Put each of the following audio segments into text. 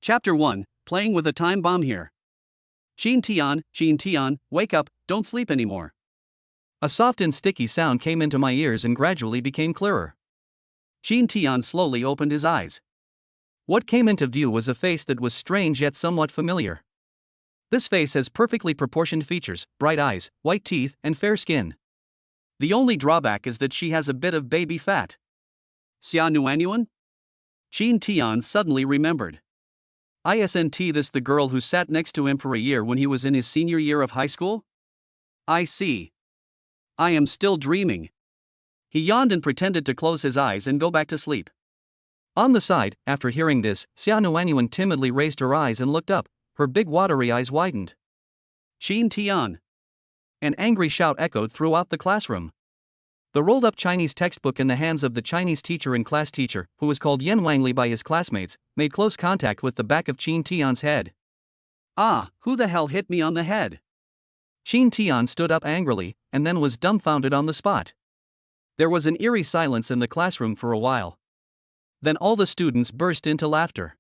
Chapter 1, Playing with a Time Bomb here. Jean Tian, wake up, don't sleep anymore. A soft and sticky sound came into my ears and gradually became clearer. Jean Tian slowly opened his eyes. What came into view was a face that was strange yet somewhat familiar. This face has perfectly proportioned features, bright eyes, white teeth, and fair skin. The only drawback is that she has a bit of baby fat. Xia Nuanyuan? Jean Tian suddenly remembered. Isn't this the girl who sat next to him for a year when he was in his senior year of high school? I see. I am still dreaming. He yawned and pretended to close his eyes and go back to sleep. On the side, after hearing this, Xia Nuanyuan timidly raised her eyes and looked up, her big watery eyes widened. Jean Tian. An angry shout echoed throughout the classroom. The rolled-up Chinese textbook in the hands of the Chinese teacher and class teacher, who was called Yan Wangli by his classmates, made close contact with the back of Jean Tian's head. Ah, who the hell hit me on the head? Jean Tian stood up angrily, and then was dumbfounded on the spot. There was an eerie silence in the classroom for a while. Then all the students burst into laughter.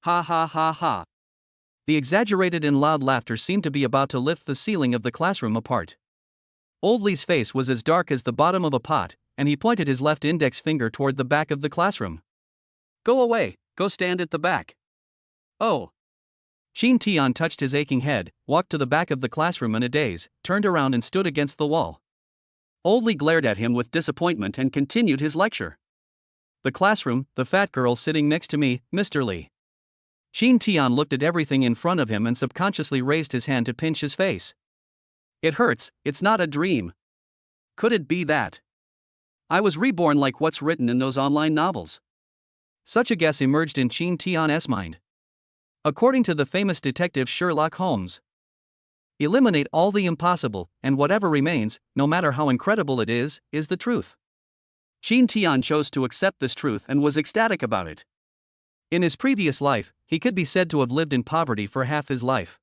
Ha ha ha ha. The exaggerated and loud laughter seemed to be about to lift the ceiling of the classroom apart. Old Li's face was as dark as the bottom of a pot, and he pointed his left index finger toward the back of the classroom. Go away, go stand at the back. Oh. Jean Tian touched his aching head, walked to the back of the classroom in a daze, turned around and stood against the wall. Old Li glared at him with disappointment and continued his lecture. The classroom, the fat girl sitting next to me, Mr. Li. Jean Tian looked at everything in front of him and subconsciously raised his hand to pinch his face. It hurts, it's not a dream. Could it be that I was reborn like what's written in those online novels? Such a guess emerged in Jean Tian's mind. According to the famous detective Sherlock Holmes, eliminate all the impossible, and whatever remains, no matter how incredible it is the truth. Jean Tian chose to accept this truth and was ecstatic about it. In his previous life, he could be said to have lived in poverty for half his life.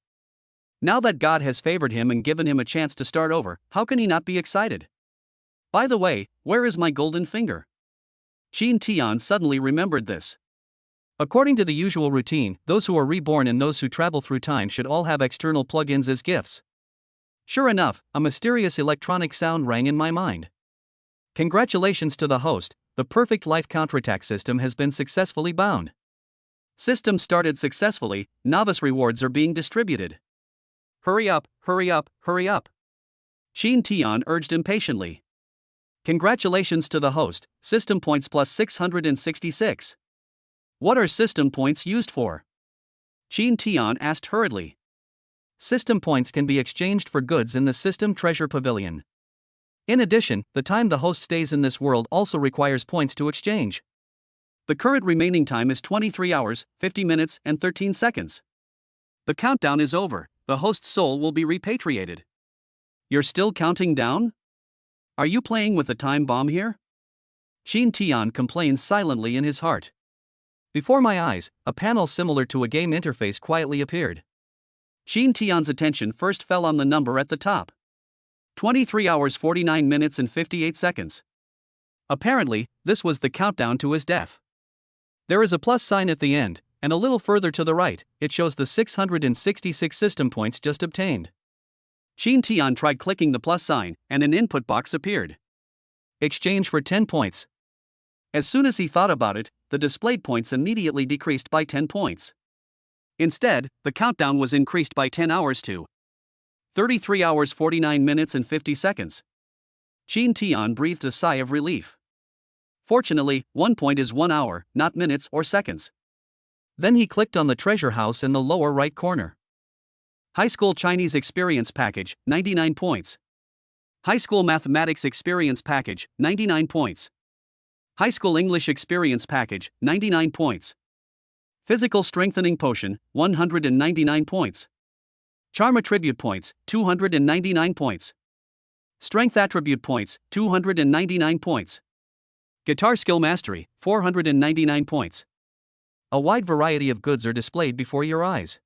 Now that God has favored him and given him a chance to start over, how can he not be excited? By the way, where is my golden finger? Jean Tian suddenly remembered this. According to the usual routine, those who are reborn and those who travel through time should all have external plugins as gifts. Sure enough, a mysterious electronic sound rang in my mind. Congratulations to the host, the perfect life counterattack system has been successfully bound. System started successfully, novice rewards are being distributed. Hurry up, hurry up, hurry up. Jean Tian urged impatiently. Congratulations to the host, system points plus 666. What are system points used for? Jean Tian asked hurriedly. System points can be exchanged for goods in the System Treasure Pavilion. In addition, the time the host stays in this world also requires points to exchange. The current remaining time is 23 hours, 50 minutes, and 13 seconds. The countdown is over, the host's soul will be repatriated. You're still counting down? Are you playing with a time bomb here? Jean Tian complains silently in his heart. Before my eyes, a panel similar to a game interface quietly appeared. Jean Tian's attention first fell on the number at the top. 23 hours 49 minutes and 58 seconds. Apparently, this was the countdown to his death. There is a plus sign at the end, and a little further to the right, it shows the 666 system points just obtained. Jean Tian tried clicking the plus sign, and an input box appeared. Exchange for 10 points. As soon as he thought about it, the displayed points immediately decreased by 10 points. Instead, the countdown was increased by 10 hours to 33 hours 49 minutes and 50 seconds. Jean Tian breathed a sigh of relief. Fortunately, 1 point is 1 hour, not minutes or seconds. Then he clicked on the treasure house in the lower right corner. High School Chinese Experience Package, 99 points. High School Mathematics Experience Package, 99 points. High School English Experience Package, 99 points. Physical Strengthening Potion, 199 points. Charm Attribute Points, 299 points. Strength Attribute Points, 299 points. Guitar Skill Mastery, 499 points. A wide variety of goods are displayed before your eyes.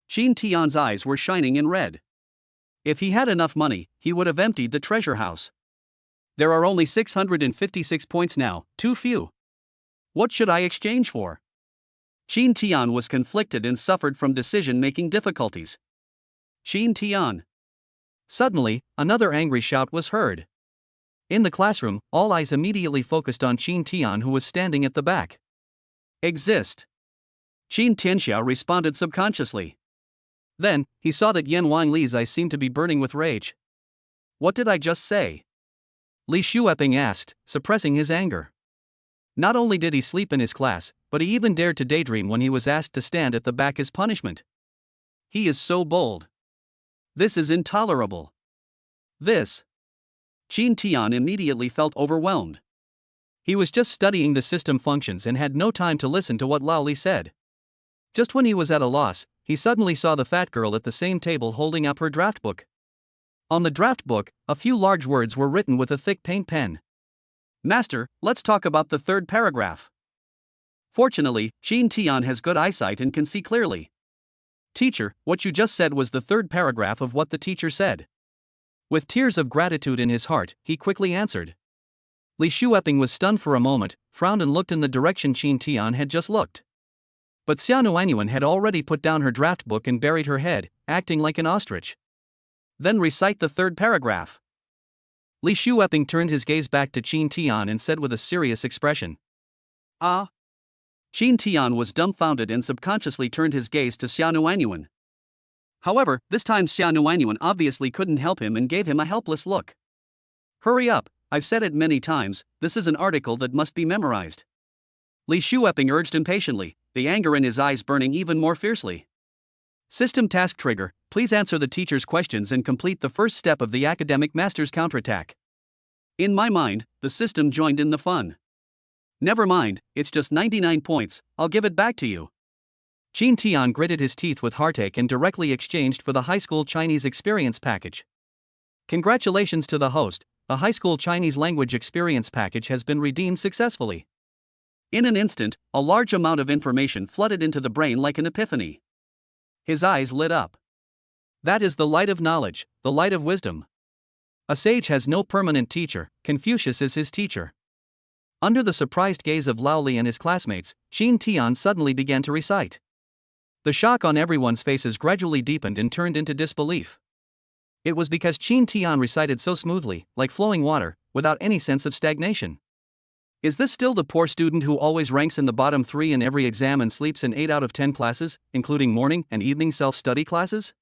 Jean Tian's eyes were shining in red. If he had enough money, he would have emptied the treasure house. There are only 656 points now, too few. What should I exchange for? Qin Tian was conflicted and suffered from decision-making difficulties. Qin Tian. Suddenly, another angry shout was heard. In the classroom, all eyes immediately focused on Qin Tian, who was standing at the back. Exist. Qin Tianxia responded subconsciously. Then, he saw that Yan Wangli's eyes seemed to be burning with rage. What did I just say? Li Shueping asked, suppressing his anger. Not only did he sleep in his class, but he even dared to daydream when he was asked to stand at the back as punishment. He is so bold. This is intolerable. This. Qin Tian immediately felt overwhelmed. He was just studying the system functions and had no time to listen to what Lao Li said. Just when he was at a loss, he suddenly saw the fat girl at the same table holding up her draft book. On the draft book, a few large words were written with a thick paint pen. Master, let's talk about the third paragraph. Fortunately, Qin Tian has good eyesight and can see clearly. Teacher, what you just said was the third paragraph of what the teacher said. With tears of gratitude in his heart, he quickly answered. Li Shueping was stunned for a moment, frowned and looked in the direction Qin Tian had just looked. But Xia Nuanyuan had already put down her draft book and buried her head, acting like an ostrich. Then recite the third paragraph. Li Shueping turned his gaze back to Qin Tian and said with a serious expression. Ah. Qin Tian was dumbfounded and subconsciously turned his gaze to Xia Nuanyuan. However, this time Xia Nuanyuan obviously couldn't help him and gave him a helpless look. Hurry up, I've said it many times, this is an article that must be memorized. Li Shueping urged impatiently, the anger in his eyes burning even more fiercely. System task trigger, please answer the teacher's questions and complete the first step of the academic master's counterattack. In my mind, the system joined in the fun. Never mind, it's just 99 points, I'll give it back to you. Qin Tian gritted his teeth with heartache and directly exchanged for the high school Chinese experience package. Congratulations to the host, a high school Chinese language experience package has been redeemed successfully. In an instant, a large amount of information flooded into the brain like an epiphany. His eyes lit up. That is the light of knowledge, the light of wisdom. A sage has no permanent teacher, Confucius is his teacher. Under the surprised gaze of Lao Li and his classmates, Qin Tian suddenly began to recite. The shock on everyone's faces gradually deepened and turned into disbelief. It was because Qin Tian recited so smoothly, like flowing water, without any sense of stagnation. Is this still the poor student who always ranks in the bottom 3 in every exam and sleeps in 8 out of 10 classes, including morning and evening self-study classes?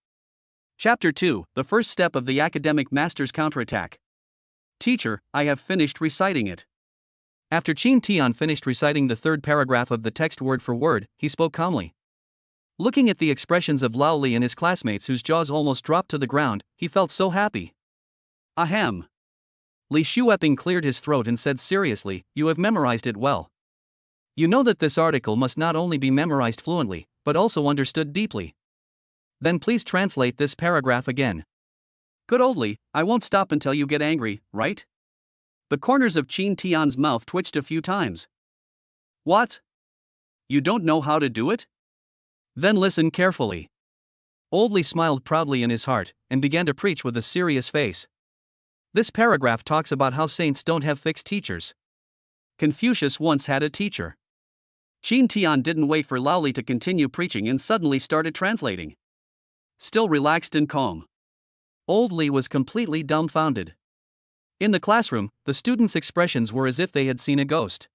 Chapter 2, the first step of the academic master's counterattack. Teacher, I have finished reciting it. After Qin Tian finished reciting the third paragraph of the text word for word, he spoke calmly. Looking at the expressions of Lao Li and his classmates whose jaws almost dropped to the ground, he felt so happy. Ahem. Li Shueping cleared his throat and said seriously, you have memorized it well. You know that this article must not only be memorized fluently, but also understood deeply. Then please translate this paragraph again. Good old Li, I won't stop until you get angry, right? The corners of Qin Tian's mouth twitched a few times. What? You don't know how to do it? Then listen carefully. Old Li smiled proudly in his heart, and began to preach with a serious face. This paragraph talks about how saints don't have fixed teachers. Confucius once had a teacher. Qin Tian didn't wait for Lao Li to continue preaching and suddenly started translating. Still relaxed and calm. Old Li was completely dumbfounded. In the classroom, the students' expressions were as if they had seen a ghost.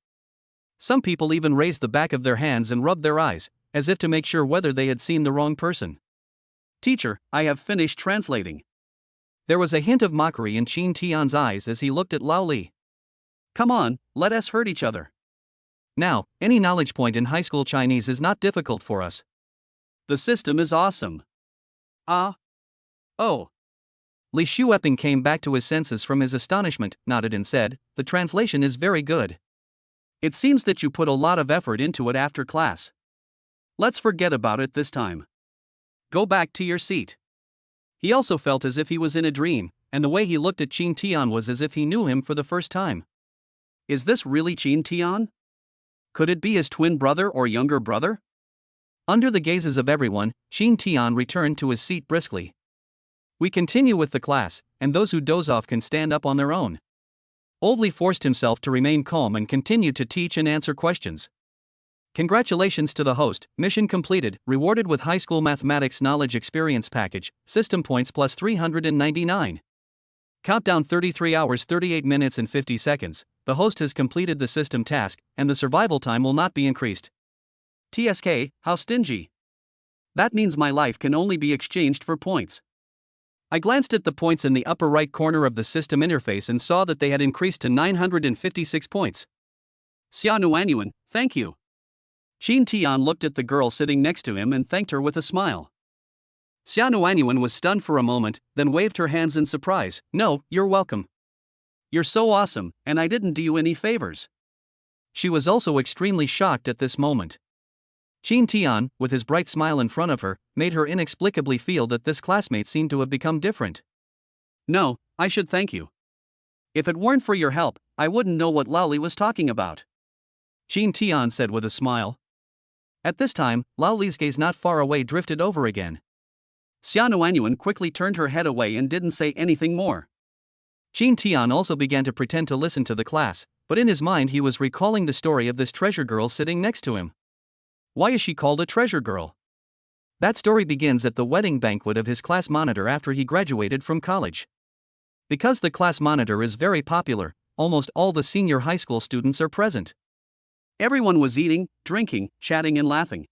Some people even raised the back of their hands and rubbed their eyes, as if to make sure whether they had seen the wrong person. Teacher, I have finished translating. There was a hint of mockery in Qin Tian's eyes as he looked at Lao Li. Come on, let us hurt each other. Now, any knowledge point in high school Chinese is not difficult for us. The system is awesome. Ah. Oh. Li Shueping came back to his senses from his astonishment, nodded and said, the translation is very good. It seems that you put a lot of effort into it after class. Let's forget about it this time. Go back to your seat. He also felt as if he was in a dream, and the way he looked at Qin Tian was as if he knew him for the first time. Is this really Qin Tian? Could it be his twin brother or younger brother? Under the gazes of everyone, Qin Tian returned to his seat briskly. We continue with the class, and those who doze off can stand up on their own. Old Li forced himself to remain calm and continued to teach and answer questions. Congratulations to the host, mission completed, rewarded with High School Mathematics Knowledge Experience Package, System Points plus 399. Countdown 33 hours 38 minutes and 50 seconds, the host has completed the system task, and the survival time will not be increased. TSK, how stingy. That means my life can only be exchanged for points. I glanced at the points in the upper right corner of the system interface and saw that they had increased to 956 points. Xiaonuanyuan, thank you. Qin Tian looked at the girl sitting next to him and thanked her with a smile. Xiaonuanyuan was stunned for a moment, then waved her hands in surprise. No, you're welcome. You're so awesome, and I didn't do you any favors. She was also extremely shocked at this moment. Qin Tian, with his bright smile in front of her, made her inexplicably feel that this classmate seemed to have become different. No, I should thank you. If it weren't for your help, I wouldn't know what Laoli was talking about. Qin Tian said with a smile. At this time, Laoli's gaze not far away drifted over again. Xiaonuanyuan quickly turned her head away and didn't say anything more. Qin Tian also began to pretend to listen to the class, but in his mind he was recalling the story of this treasure girl sitting next to him. Why is she called a treasure girl? That story begins at the wedding banquet of his class monitor after he graduated from college. Because the class monitor is very popular, almost all the senior high school students are present. Everyone was eating, drinking, chatting and laughing.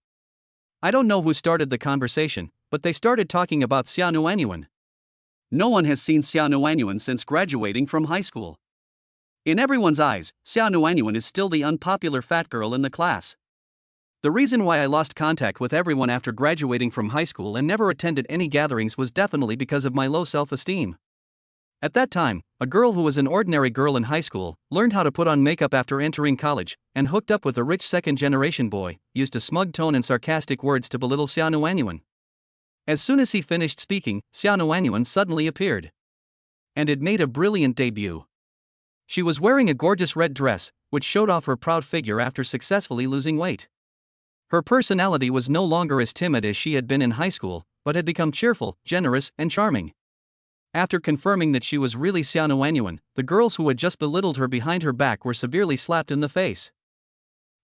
I don't know who started the conversation, but they started talking about Xiaonuanyuan. No one has seen Xiaonuanyuan since graduating from high school. In everyone's eyes, Xiaonuanyuan is still the unpopular fat girl in the class. The reason why I lost contact with everyone after graduating from high school and never attended any gatherings was definitely because of my low self-esteem. At that time, a girl who was an ordinary girl in high school learned how to put on makeup after entering college and hooked up with a rich second-generation boy, used a smug tone and sarcastic words to belittle Xiaonuanyuan. As soon as he finished speaking, Xiaonuanyuan suddenly appeared. And it made a brilliant debut. She was wearing a gorgeous red dress, which showed off her proud figure after successfully losing weight. Her personality was no longer as timid as she had been in high school, but had become cheerful, generous, and charming. After confirming that she was really Xiaonuanyuan, the girls who had just belittled her behind her back were severely slapped in the face.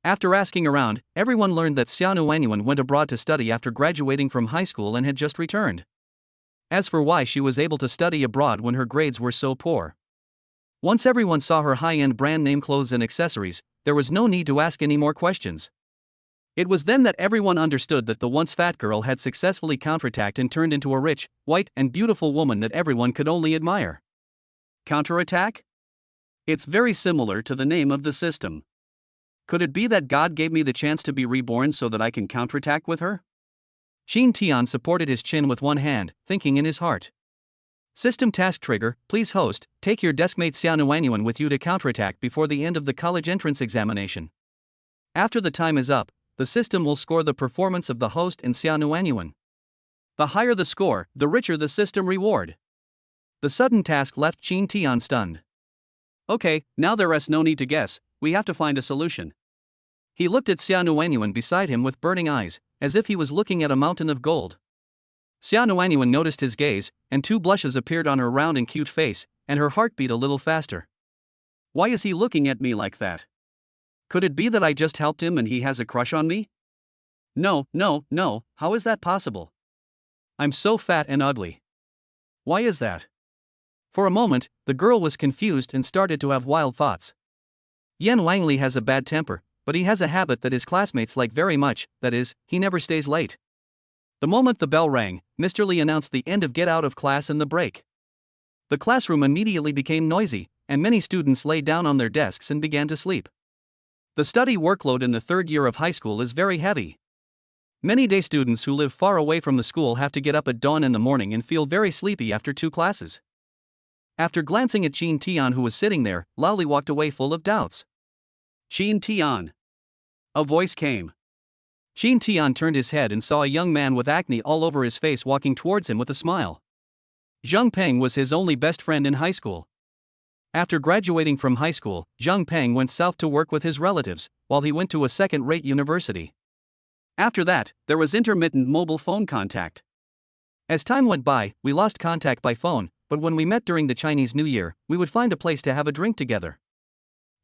After asking around, everyone learned that Xiaonuanyuan went abroad to study after graduating from high school and had just returned. As for why she was able to study abroad when her grades were so poor. Once everyone saw her high-end brand name clothes and accessories, there was no need to ask any more questions. It was then that everyone understood that the once fat girl had successfully counterattacked and turned into a rich, white, and beautiful woman that everyone could only admire. Counterattack? It's very similar to the name of the system. Could it be that God gave me the chance to be reborn so that I can counterattack with her? Qin Tian supported his chin with one hand, thinking in his heart. System task trigger, please host, take your deskmate Xiaonuanyuan with you to counterattack before the end of the college entrance examination. After the time is up, the system will score the performance of the host and Xiaonuanyuan. The higher the score, the richer the system reward. The sudden task left Qin Tian stunned. Okay, now there is no need to guess, we have to find a solution. He looked at Xiaonuanyuan beside him with burning eyes, as if he was looking at a mountain of gold. Xiaonuanyuan noticed his gaze, and two blushes appeared on her round and cute face, and her heart beat a little faster. Why is he looking at me like that? Could it be that I just helped him and he has a crush on me? No, how is that possible? I'm so fat and ugly. Why is that? For a moment, the girl was confused and started to have wild thoughts. Yan Wangli has a bad temper, but he has a habit that his classmates like very much, that is, he never stays late. The moment the bell rang, Mr. Li announced the end of get out of class and the break. The classroom immediately became noisy, and many students lay down on their desks and began to sleep. The study workload in the third year of high school is very heavy. Many day students who live far away from the school have to get up at dawn in the morning and feel very sleepy after 2 classes. After glancing at Qin Tian who was sitting there, Laoli walked away full of doubts. Qin Tian. A voice came. Qin Tian turned his head and saw a young man with acne all over his face walking towards him with a smile. Zhang Peng was his only best friend in high school. After graduating from high school, Zhang Peng went south to work with his relatives, while he went to a second-rate university. After that, there was intermittent mobile phone contact. As time went by, we lost contact by phone, but when we met during the Chinese New Year, we would find a place to have a drink together.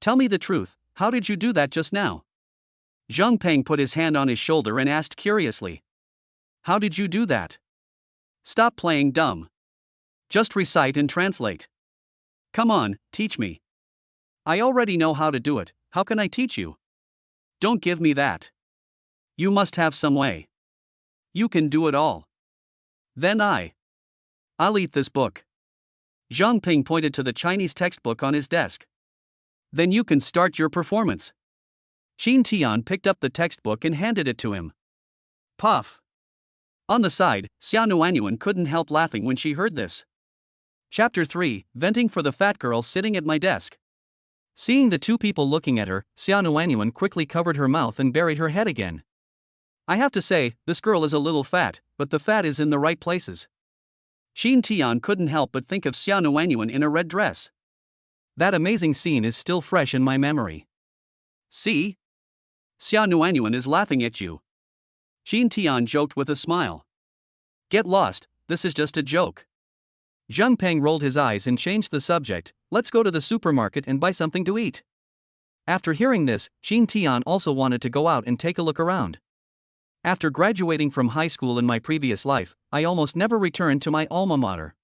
Tell me the truth, how did you do that just now? Zhang Peng put his hand on his shoulder and asked curiously. How did you do that? Stop playing dumb. Just recite and translate. Come on, teach me. I already know how to do it, how can I teach you? Don't give me that. You must have some way. You can do it all. Then I'll eat this book. Zhang Ping pointed to the Chinese textbook on his desk. Then you can start your performance. Qin Tian picked up the textbook and handed it to him. Puff. On the side, Xia Nuanyuan couldn't help laughing when she heard this. Chapter 3, Venting for the Fat Girl Sitting at My Desk. Seeing the two people looking at her, Xia Nuanyuan quickly covered her mouth and buried her head again. I have to say, this girl is a little fat, but the fat is in the right places. Qin Tian couldn't help but think of Xia Nuanyuan in a red dress. That amazing scene is still fresh in my memory. See? Xia Nuanyuan is laughing at you. Qin Tian joked with a smile. Get lost, this is just a joke. Zhang Peng rolled his eyes and changed the subject. Let's go to the supermarket and buy something to eat. After hearing this, Qin Tian also wanted to go out and take a look around. After graduating from high school in my previous life, I almost never returned to my alma mater.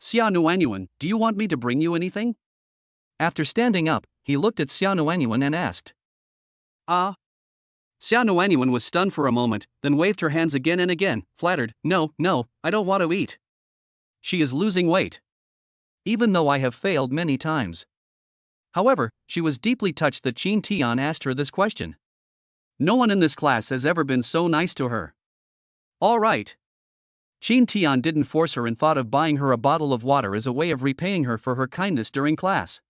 Xia Nuanyuan, do you want me to bring you anything? After standing up, he looked at Xia Nuanyuan and asked. Ah? Xia Nuanyuan was stunned for a moment, then waved her hands again and again, flattered, No, I don't want to eat. She is losing weight. Even though I have failed many times. However, she was deeply touched that Qin Tian asked her this question. No one in this class has ever been so nice to her. All right. Qin Tian didn't force her and thought of buying her a bottle of water as a way of repaying her for her kindness during class.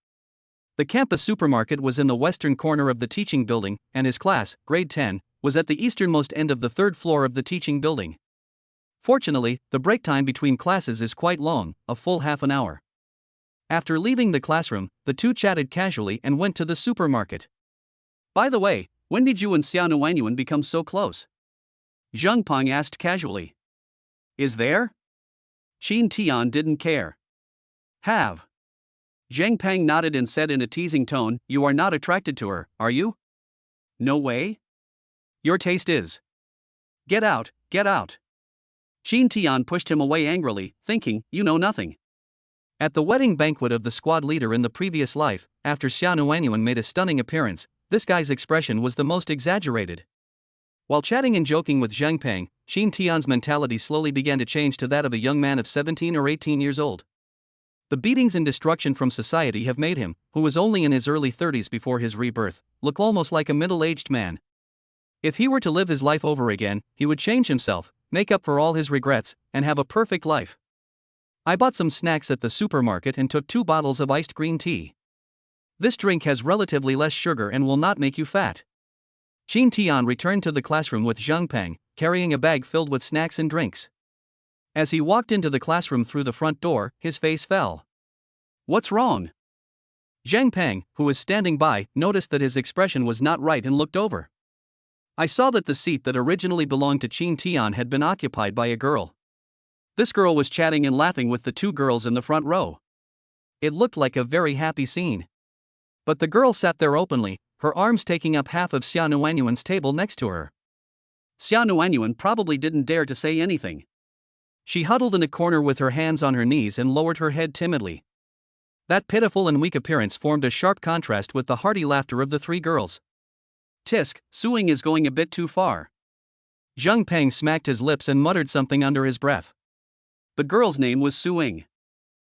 The campus supermarket was in the western corner of the teaching building, and his class, grade 10, was at the easternmost end of the third floor of the teaching building. Fortunately, the break time between classes is quite long, a full half an hour. After leaving the classroom, the two chatted casually and went to the supermarket. By the way, when did you and Xia Nuanyuan become so close? Zhang Peng asked casually. Is there? Qin Tian didn't care. Have. Zhang Peng nodded and said in a teasing tone, You are not attracted to her, are you? No way? Your taste is. Get out, get out. Qin Tian pushed him away angrily, thinking, You know nothing. At the wedding banquet of the squad leader in the previous life, after Xia Nuanyuan made a stunning appearance, this guy's expression was the most exaggerated. While chatting and joking with Zhang Peng, Qin Tian's mentality slowly began to change to that of a young man of 17 or 18 years old. The beatings and destruction from society have made him, who was only in his early 30s before his rebirth, look almost like a middle-aged man. If he were to live his life over again, he would change himself, make up for all his regrets, and have a perfect life. I bought some snacks at the supermarket and took 2 bottles of iced green tea. This drink has relatively less sugar and will not make you fat. Qin Tian returned to the classroom with Zhang Peng, carrying a bag filled with snacks and drinks. As he walked into the classroom through the front door, his face fell. What's wrong? Zhang Peng, who was standing by, noticed that his expression was not right and looked over. I saw that the seat that originally belonged to Qin Tian had been occupied by a girl. This girl was chatting and laughing with the 2 girls in the front row. It looked like a very happy scene. But the girl sat there openly, her arms taking up half of Xia Nuanyuan's table next to her. Xia Nuanyuan probably didn't dare to say anything. She huddled in a corner with her hands on her knees and lowered her head timidly. That pitiful and weak appearance formed a sharp contrast with the hearty laughter of the 3 girls. Tisk, suing is going a bit too far. Zhang Peng smacked his lips and muttered something under his breath. The girl's name was Suing.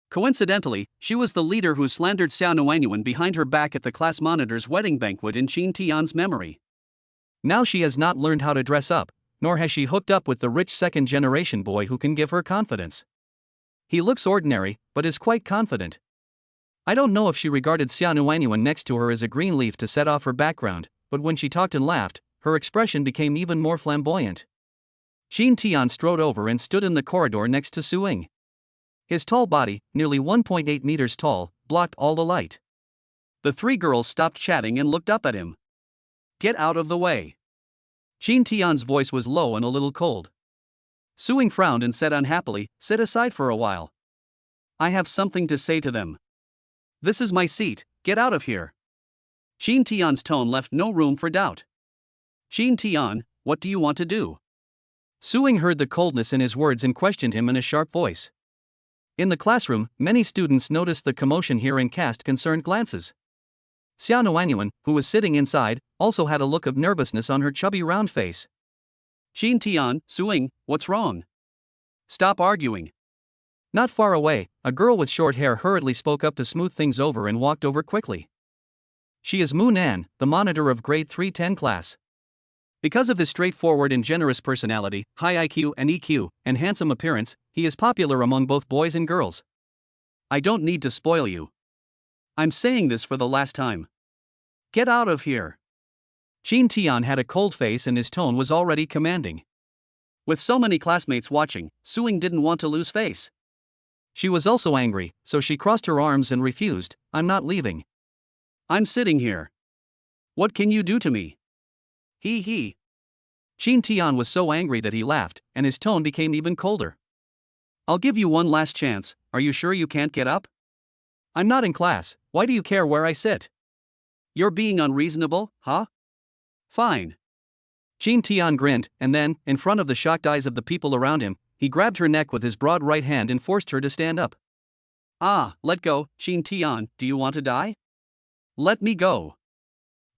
Coincidentally, she was the leader who slandered Xia Nuanyuan behind her back at the class monitor's wedding banquet in Qin Tian's memory. Now she has not learned how to dress up, nor has she hooked up with the rich second-generation boy who can give her confidence. He looks ordinary, but is quite confident. I don't know if she regarded Xia Nuanyuan next to her as a green leaf to set off her background, but when she talked and laughed, her expression became even more flamboyant. Qin Tian strode over and stood in the corridor next to Suing. His tall body, nearly 1.8 meters tall, blocked all the light. The 3 girls stopped chatting and looked up at him. Get out of the way. Qin Tian's voice was low and a little cold. Suing frowned and said unhappily, Sit aside for a while. I have something to say to them. This is my seat, get out of here. Qin Tian's tone left no room for doubt. Qin Tian, what do you want to do? Suing heard the coldness in his words and questioned him in a sharp voice. In the classroom, many students noticed the commotion here and cast concerned glances. Xia Nuanyuan, who was sitting inside, also had a look of nervousness on her chubby round face. Qin Tian, Suing, what's wrong? Stop arguing. Not far away, a girl with short hair hurriedly spoke up to smooth things over and walked over quickly. She is Mu Nan, the monitor of grade 310 class. Because of his straightforward and generous personality, high IQ and EQ, and handsome appearance, he is popular among both boys and girls. I don't need to spoil you. I'm saying this for the last time. Get out of here. Qin Tian had a cold face and his tone was already commanding. With so many classmates watching, Suing didn't want to lose face. She was also angry, so she crossed her arms and refused. I'm not leaving. I'm sitting here. What can you do to me? He. Qin Tian was so angry that he laughed, and his tone became even colder. I'll give you one last chance. Are you sure you can't get up? I'm not in class. Why do you care where I sit? You're being unreasonable, huh? Fine. Qin Tian grinned, and then, in front of the shocked eyes of the people around him, he grabbed her neck with his broad right hand and forced her to stand up. Let go, Qin Tian, do you want to die? Let me go.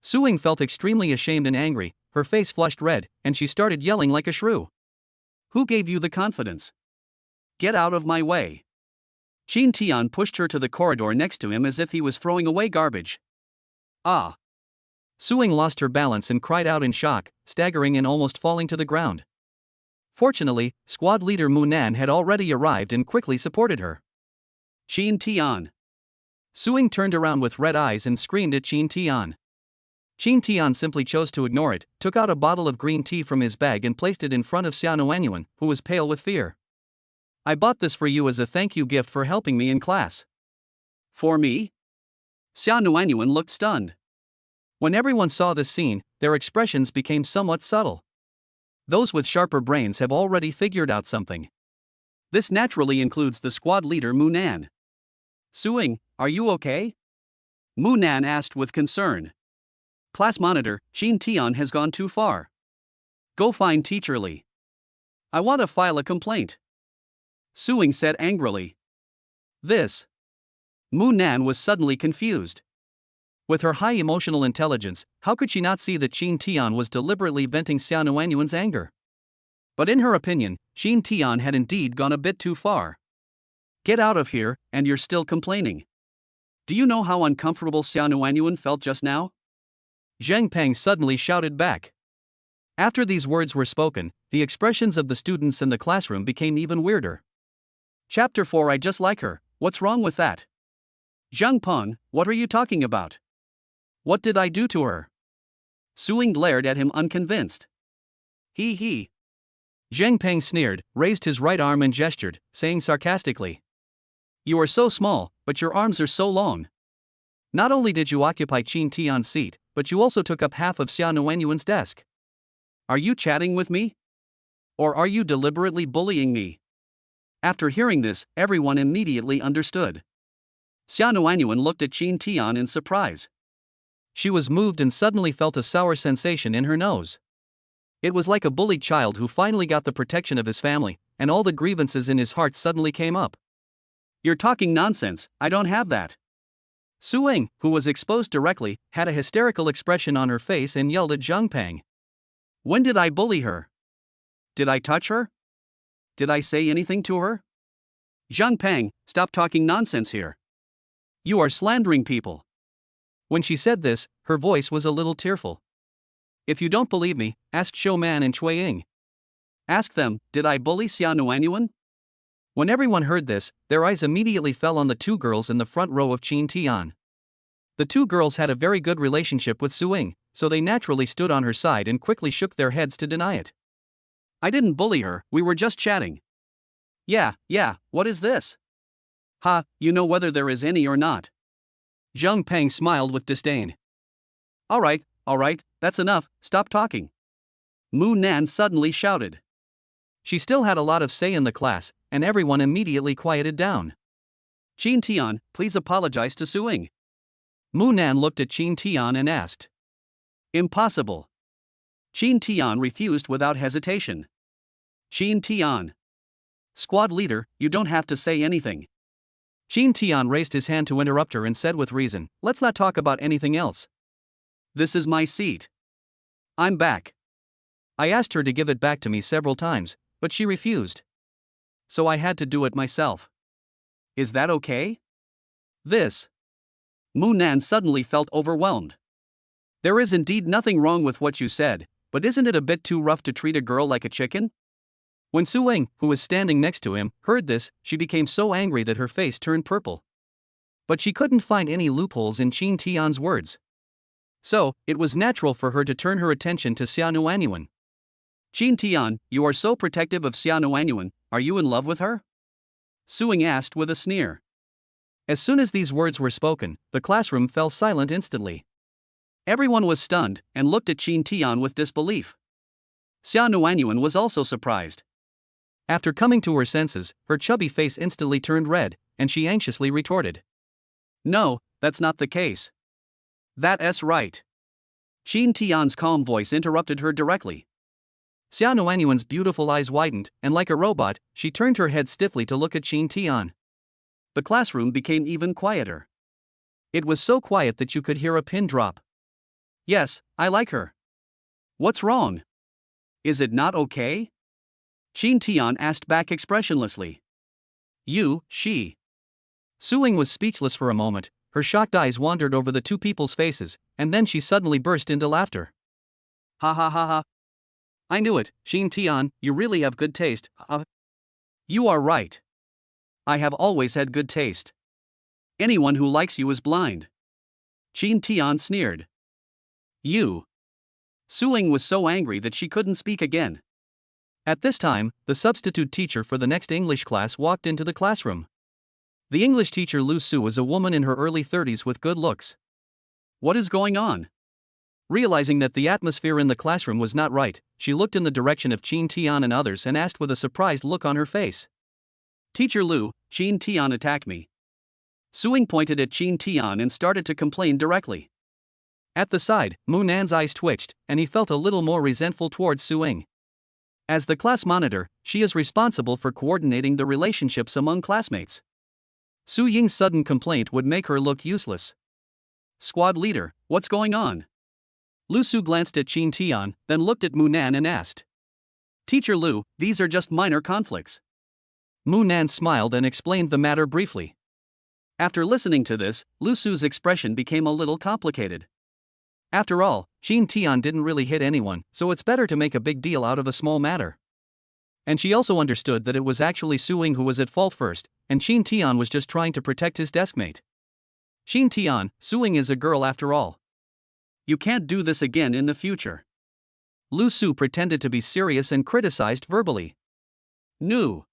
Suing felt extremely ashamed and angry, her face flushed red, and she started yelling like a shrew. Who gave you the confidence? Get out of my way. Qin Tian pushed her to the corridor next to him as if he was throwing away garbage. Suing lost her balance and cried out in shock, staggering and almost falling to the ground. Fortunately, squad leader Mu Nan had already arrived and quickly supported her. Qin Tian. Suing turned around with red eyes and screamed at Qin Tian. Qin Tian simply chose to ignore it, took out a bottle of green tea from his bag and placed it in front of Xia Nuanyuan, who was pale with fear. I bought this for you as a thank you gift for helping me in class. For me? Xia Nuanyuan looked stunned. When everyone saw this scene, their expressions became somewhat subtle. Those with sharper brains have already figured out something. This naturally includes the squad leader Mu Nan. Suing, are you okay? Mu Nan asked with concern. Class monitor, Qin Tian has gone too far. Go find Teacher Li. I want to file a complaint. Suing said angrily. This. Mu Nan was suddenly confused. With her high emotional intelligence, how could she not see that Qin Tian was deliberately venting Xia Nuanyuan's anger? But in her opinion, Qin Tian had indeed gone a bit too far. Get out of here, and you're still complaining. Do you know how uncomfortable Xia Nuanyuan felt just now? Zheng Peng suddenly shouted back. After these words were spoken, the expressions of the students in the classroom became even weirder. Chapter 4 I just like her, what's wrong with that? Zhang Peng, what are you talking about? What did I do to her? Suing glared at him unconvinced. He. Zheng Peng sneered, raised his right arm and gestured, saying sarcastically. You are so small, but your arms are so long. Not only did you occupy Qin Tian's seat, but you also took up half of Xia Nuanyuan's desk. Are you chatting with me? Or are you deliberately bullying me? After hearing this, everyone immediately understood. Xia Nuanyuan looked at Qin Tian in surprise. She was moved and suddenly felt a sour sensation in her nose. It was like a bullied child who finally got the protection of his family, and all the grievances in his heart suddenly came up. You're talking nonsense, I don't have that. Suing, who was exposed directly, had a hysterical expression on her face and yelled at Zheng Peng. When did I bully her? Did I touch her? Did I say anything to her? Zheng Peng, stop talking nonsense here. You are slandering people. When she said this, her voice was a little tearful. If you don't believe me, ask Shou Man and Cui Ying. Ask them, did I bully Xia Nuanyuan? When everyone heard this, their eyes immediately fell on the two girls in the front row of Qin Tian. The two girls had a very good relationship with Suing, so they naturally stood on her side and quickly shook their heads to deny it. I didn't bully her, we were just chatting. Yeah, what is this? Ha, you know whether there is any or not. Zheng Peng smiled with disdain. All right, that's enough, stop talking. Mu Nan suddenly shouted. She still had a lot of say in the class, and everyone immediately quieted down. Qin Tian, please apologize to Suing. Mu Nan looked at Qin Tian and asked. Impossible. Chin Tian refused without hesitation. Chin Tian. Squad leader, you don't have to say anything. Chin Tian raised his hand to interrupt her and said with reason, let's not talk about anything else. This is my seat. I'm back. I asked her to give it back to me several times, but she refused. So I had to do it myself. Is that okay? This. Mu Nan suddenly felt overwhelmed. There is indeed nothing wrong with what you said, but isn't it a bit too rough to treat a girl like a chicken? When Su Ying, who was standing next to him, heard this, she became so angry that her face turned purple. But she couldn't find any loopholes in Chin Tian's words. So, it was natural for her to turn her attention to Xia Nuanyuan. Chin Tian, you are so protective of Xia Nuanyuan, are you in love with her? Su Ying asked with a sneer. As soon as these words were spoken, the classroom fell silent instantly. Everyone was stunned and looked at Chin Tian with disbelief. Xia Nuanyuan was also surprised. After coming to her senses, her chubby face instantly turned red, and she anxiously retorted. No, that's not the case. That's right. Chin Tian's calm voice interrupted her directly. Xia Nuanyuan's beautiful eyes widened, and like a robot, she turned her head stiffly to look at Chin Tian. The classroom became even quieter. It was so quiet that you could hear a pin drop. Yes, I like her. What's wrong? Is it not okay? Chin Tian asked back expressionlessly. She. Su Ying was speechless for a moment, her shocked eyes wandered over the two people's faces, and then she suddenly burst into laughter. Ha ha ha ha. I knew it, Chin Tian, you really have good taste. You are right. I have always had good taste. Anyone who likes you is blind. Chin Tian sneered. You. Su Ying was so angry that she couldn't speak again. At this time, the substitute teacher for the next English class walked into the classroom. The English teacher Lu Su was a woman in her early 30s with good looks. What is going on? Realizing that the atmosphere in the classroom was not right, she looked in the direction of Chin Tian and others and asked with a surprised look on her face. Teacher Lu, Chin Tian attacked me. Su Ying pointed at Chin Tian and started to complain directly. At the side, Mu Nan's eyes twitched, and he felt a little more resentful towards Su Ying. As the class monitor, she is responsible for coordinating the relationships among classmates. Su Ying's sudden complaint would make her look useless. Squad leader, what's going on? Lu Su glanced at Chin Tian, then looked at Mu Nan and asked. Teacher Lu, these are just minor conflicts. Mu Nan smiled and explained the matter briefly. After listening to this, Lu Su's expression became a little complicated. After all, Chin Tian didn't really hit anyone, so it's better to make a big deal out of a small matter. And she also understood that it was actually Su Ying who was at fault first, and Chin Tian was just trying to protect his deskmate. Chin Tian, Su Ying is a girl after all. You can't do this again in the future. Lu Su pretended to be serious and criticized verbally. No.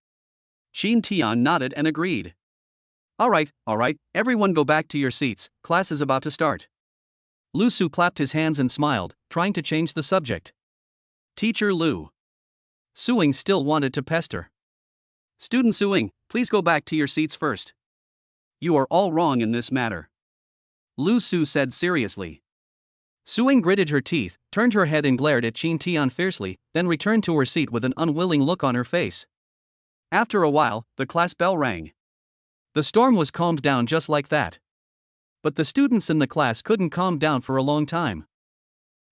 Chin Tian nodded and agreed. All right, everyone go back to your seats, class is about to start. Lu Su clapped his hands and smiled, trying to change the subject. Teacher Lu. Su Ying still wanted to pester. Student Su Ying, please go back to your seats first. You are all wrong in this matter. Lu Su said seriously. Su Ying gritted her teeth, turned her head and glared at Chin Tian fiercely, then returned to her seat with an unwilling look on her face. After a while, the class bell rang. The storm was calmed down just like that. But the students in the class couldn't calm down for a long time.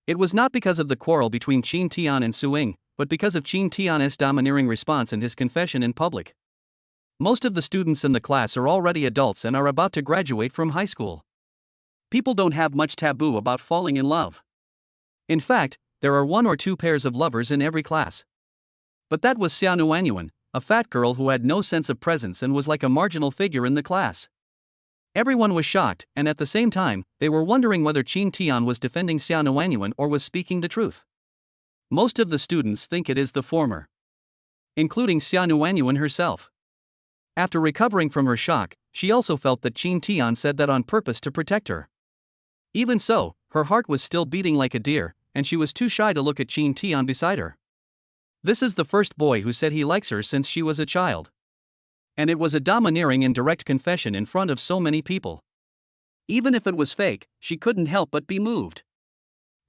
It was not because of the quarrel between Chin Tian and Su Ying, but because of Chin Tian's domineering response and his confession in public. Most of the students in the class are already adults and are about to graduate from high school. People don't have much taboo about falling in love. In fact, there are 1 or 2 pairs of lovers in every class. But that was Xia Nuanyuan, a fat girl who had no sense of presence and was like a marginal figure in the class. Everyone was shocked, and at the same time, they were wondering whether Chin Tian was defending Xia Nuanyuan or was speaking the truth. Most of the students think it is the former, including Xia Nuanyuan herself. After recovering from her shock, she also felt that Chin Tian said that on purpose to protect her. Even so, her heart was still beating like a deer, and she was too shy to look at Chin Tian beside her. This is the first boy who said he likes her since she was a child. And it was a domineering and direct confession in front of so many people. Even if it was fake, she couldn't help but be moved.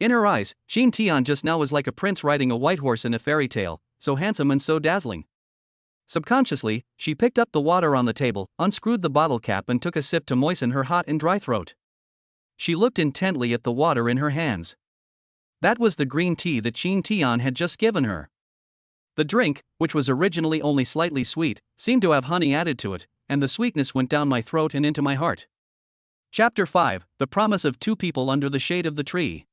In her eyes, Jean Tian just now was like a prince riding a white horse in a fairy tale, so handsome and so dazzling. Subconsciously, she picked up the water on the table, unscrewed the bottle cap and took a sip to moisten her hot and dry throat. She looked intently at the water in her hands. That was the green tea that Jean Tian had just given her. The drink, which was originally only slightly sweet, seemed to have honey added to it, and the sweetness went down my throat and into my heart. Chapter 5: The Promise of Two People Under the Shade of the Tree.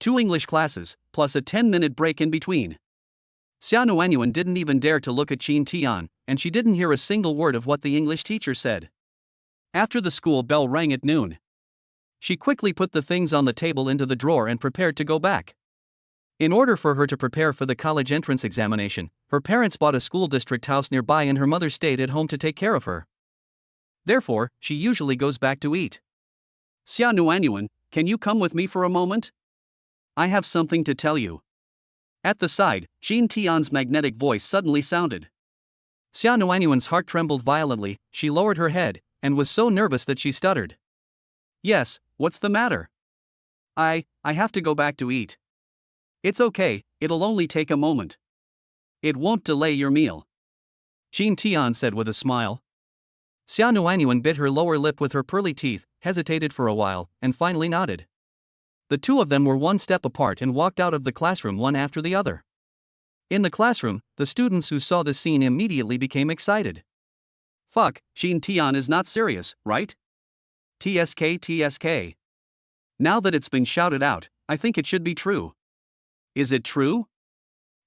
2 English classes, plus a 10-minute break in between. Xia Nuanyuan didn't even dare to look at Jean Tian, and she didn't hear a single word of what the English teacher said. After the school bell rang at noon, she quickly put the things on the table into the drawer and prepared to go back. In order for her to prepare for the college entrance examination, her parents bought a school district house nearby and her mother stayed at home to take care of her. Therefore, she usually goes back to eat. Xia Nuanyuan, can you come with me for a moment? I have something to tell you. At the side, Jean Tian's magnetic voice suddenly sounded. Xia Nuanyuan's heart trembled violently, she lowered her head, and was so nervous that she stuttered. Yes, what's the matter? I have to go back to eat. It's okay, it'll only take a moment. It won't delay your meal. Jean Tian said with a smile. Xia Nuanyuan bit her lower lip with her pearly teeth, hesitated for a while, and finally nodded. The two of them were one step apart and walked out of the classroom one after the other. In the classroom, the students who saw the scene immediately became excited. Fuck, Jean Tian is not serious, right? TSK. Now that it's been shouted out, I think it should be true. Is it true?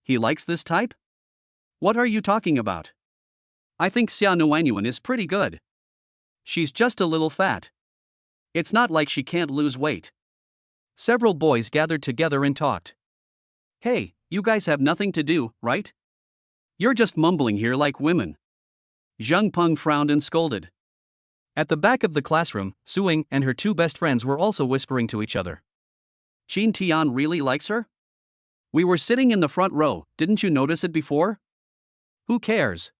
He likes this type? What are you talking about? I think Xia Nuanyuan is pretty good. She's just a little fat. It's not like she can't lose weight. Several boys gathered together and talked. Hey, you guys have nothing to do, right? You're just mumbling here like women. Zheng Peng frowned and scolded. At the back of the classroom, Su Ying and her two best friends were also whispering to each other. Jean Tian really likes her? We were sitting in the front row, didn't you notice it before? Who cares?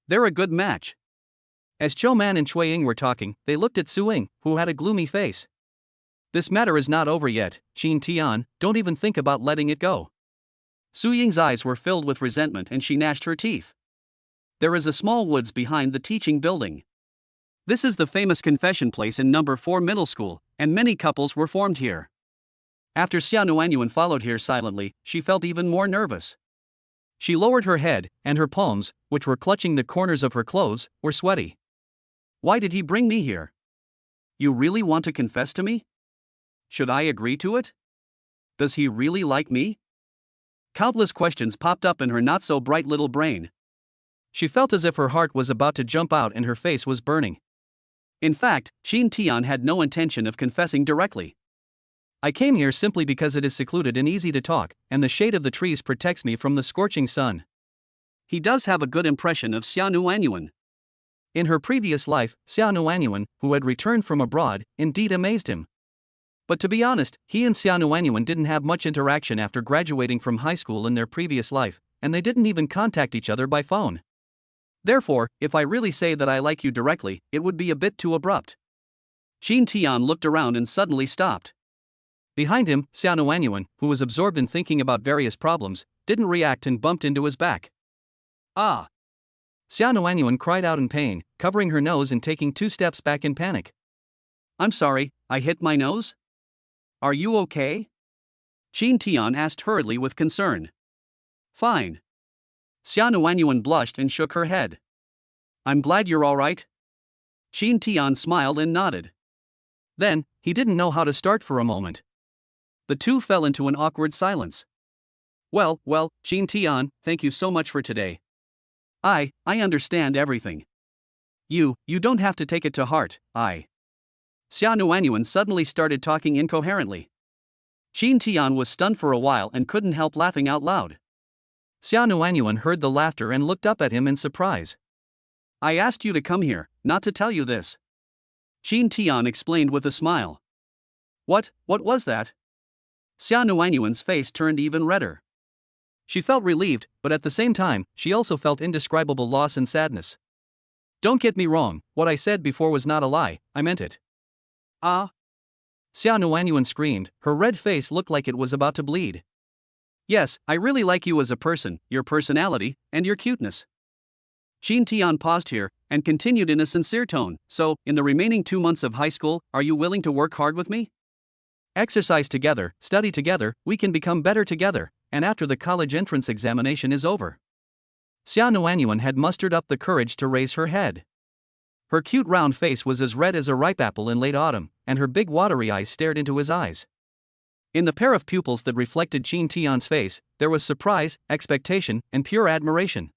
They're a good match. As Chou Man and Shui Ying were talking, they looked at Su Ying, who had a gloomy face. This matter is not over yet, Jean Tian, don't even think about letting it go. Su Ying's eyes were filled with resentment and she gnashed her teeth. There is a small woods behind the teaching building. This is the famous confession place in number 4 middle school, and many couples were formed here. After Xia Nuanyuan followed here silently, she felt even more nervous. She lowered her head, and her palms, which were clutching the corners of her clothes, were sweaty. Why did he bring me here? You really want to confess to me? Should I agree to it? Does he really like me? Countless questions popped up in her not-so-bright little brain. She felt as if her heart was about to jump out and her face was burning. In fact, Jean Tian had no intention of confessing directly. I came here simply because it is secluded and easy to talk, and the shade of the trees protects me from the scorching sun. He does have a good impression of Xia Nuanyuan. In her previous life, Xia Nuanyuan, who had returned from abroad, indeed amazed him. But to be honest, he and Xia Nuanyuan didn't have much interaction after graduating from high school in their previous life, and they didn't even contact each other by phone. Therefore, if I really say that I like you directly, it would be a bit too abrupt. Jean Tian looked around and suddenly stopped. Behind him, Xia Nuanyuan, who was absorbed in thinking about various problems, didn't react and bumped into his back. Ah! Xia Nuanyuan cried out in pain, covering her nose and taking 2 steps back in panic. I'm sorry, I hit my nose? Are you okay? Jean Tian asked hurriedly with concern. Fine. Xia Nuanyuan blushed and shook her head. I'm glad you're all right. Jean Tian smiled and nodded. Then, he didn't know how to start for a moment. The two fell into an awkward silence. Well, Jean Tian, thank you so much for today. I understand everything. You don't have to take it to heart, Xia Nuanyuan suddenly started talking incoherently. Jean Tian was stunned for a while and couldn't help laughing out loud. Xia Nuanyuan heard the laughter and looked up at him in surprise. I asked you to come here, not to tell you this. Jean Tian explained with a smile. What was that? Xia Nuanyuan's face turned even redder. She felt relieved, but at the same time, she also felt indescribable loss and sadness. Don't get me wrong, what I said before was not a lie, I meant it. Ah? Xia Nuanyuan screamed, her red face looked like it was about to bleed. Yes, I really like you as a person, your personality, and your cuteness. Qin Tian paused here, and continued in a sincere tone, so, in the remaining 2 months of high school, are you willing to work hard with me? Exercise together, study together, we can become better together, and after the college entrance examination is over. Xia Nuanyuan had mustered up the courage to raise her head. Her cute round face was as red as a ripe apple in late autumn, and her big watery eyes stared into his eyes. In the pair of pupils that reflected Qin Tian's face, there was surprise, expectation, and pure admiration.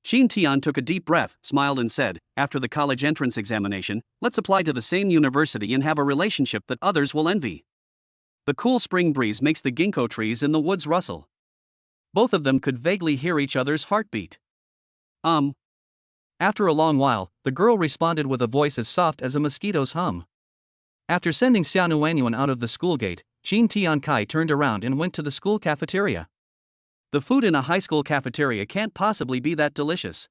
Qin Tian took a deep breath, smiled and said, after the college entrance examination, let's apply to the same university and have a relationship that others will envy. The cool spring breeze makes the ginkgo trees in the woods rustle. Both of them could vaguely hear each other's heartbeat. After a long while, the girl responded with a voice as soft as a mosquito's hum. After sending Xia Nuanyuan out of the school gate, Qin Tian Kai turned around and went to the school cafeteria. The food in a high school cafeteria can't possibly be that delicious.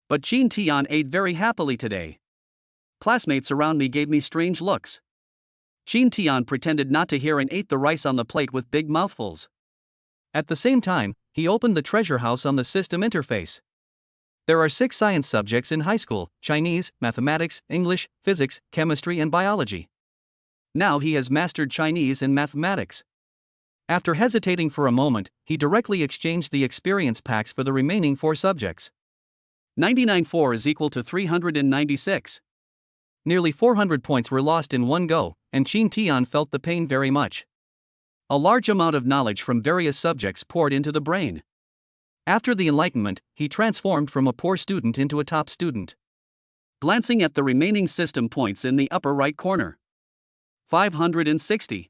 But Qin Tian ate very happily today. Classmates around me gave me strange looks. Qin Tian pretended not to hear and ate the rice on the plate with big mouthfuls. At the same time, he opened the treasure house on the system interface. There are 6 science subjects in high school: Chinese, mathematics, English, physics, chemistry and biology. Now he has mastered Chinese and mathematics. After hesitating for a moment, he directly exchanged the experience packs for the remaining 4 subjects. 99.4 is equal to 396. Nearly 400 points were lost in one go, and Qin Tian felt the pain very much. A large amount of knowledge from various subjects poured into the brain. After the enlightenment, he transformed from a poor student into a top student. Glancing at the remaining system points in the upper right corner. 560.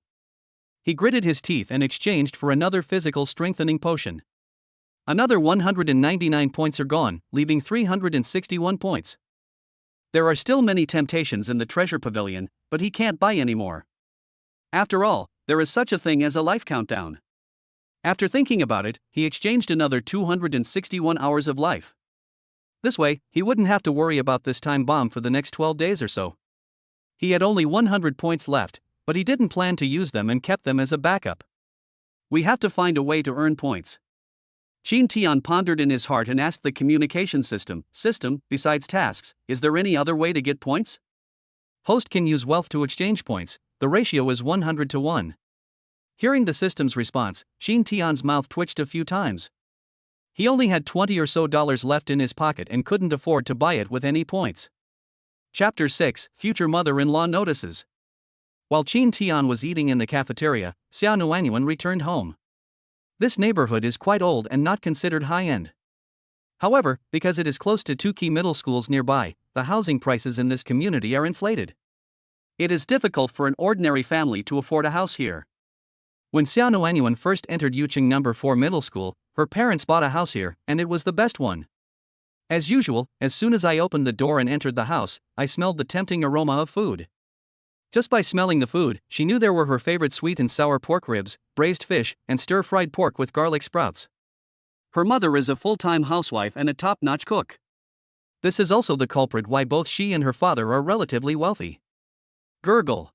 He gritted his teeth and exchanged for another physical strengthening potion. Another 199 points are gone, leaving 361 points. There are still many temptations in the treasure pavilion, but he can't buy any more. After all, there is such a thing as a life countdown. After thinking about it, he exchanged another 261 hours of life. This way, he wouldn't have to worry about this time bomb for the next 12 days or so. He had only 100 points left, but he didn't plan to use them and kept them as a backup. We have to find a way to earn points. Qin Tian pondered in his heart and asked the communication system, besides tasks, is there any other way to get points? Host can use wealth to exchange points, the ratio is 100 to 1. Hearing the system's response, Qin Tian's mouth twitched a few times. He only had $20 or so left in his pocket and couldn't afford to buy it with any points. Chapter 6: Future Mother-in-Law Notices. While Qin Tian was eating in the cafeteria, Xia Nuanyuan returned home. This neighborhood is quite old and not considered high-end. However, because it is close to 2 key middle schools nearby, the housing prices in this community are inflated. It is difficult for an ordinary family to afford a house here. When Xia Nuanyuan first entered Yuqing No. 4 Middle School, her parents bought a house here, and it was the best one. As usual, as soon as I opened the door and entered the house, I smelled the tempting aroma of food. Just by smelling the food, she knew there were her favorite sweet and sour pork ribs, braised fish, and stir-fried pork with garlic sprouts. Her mother is a full-time housewife and a top-notch cook. This is also the culprit why both she and her father are relatively wealthy. Gurgle.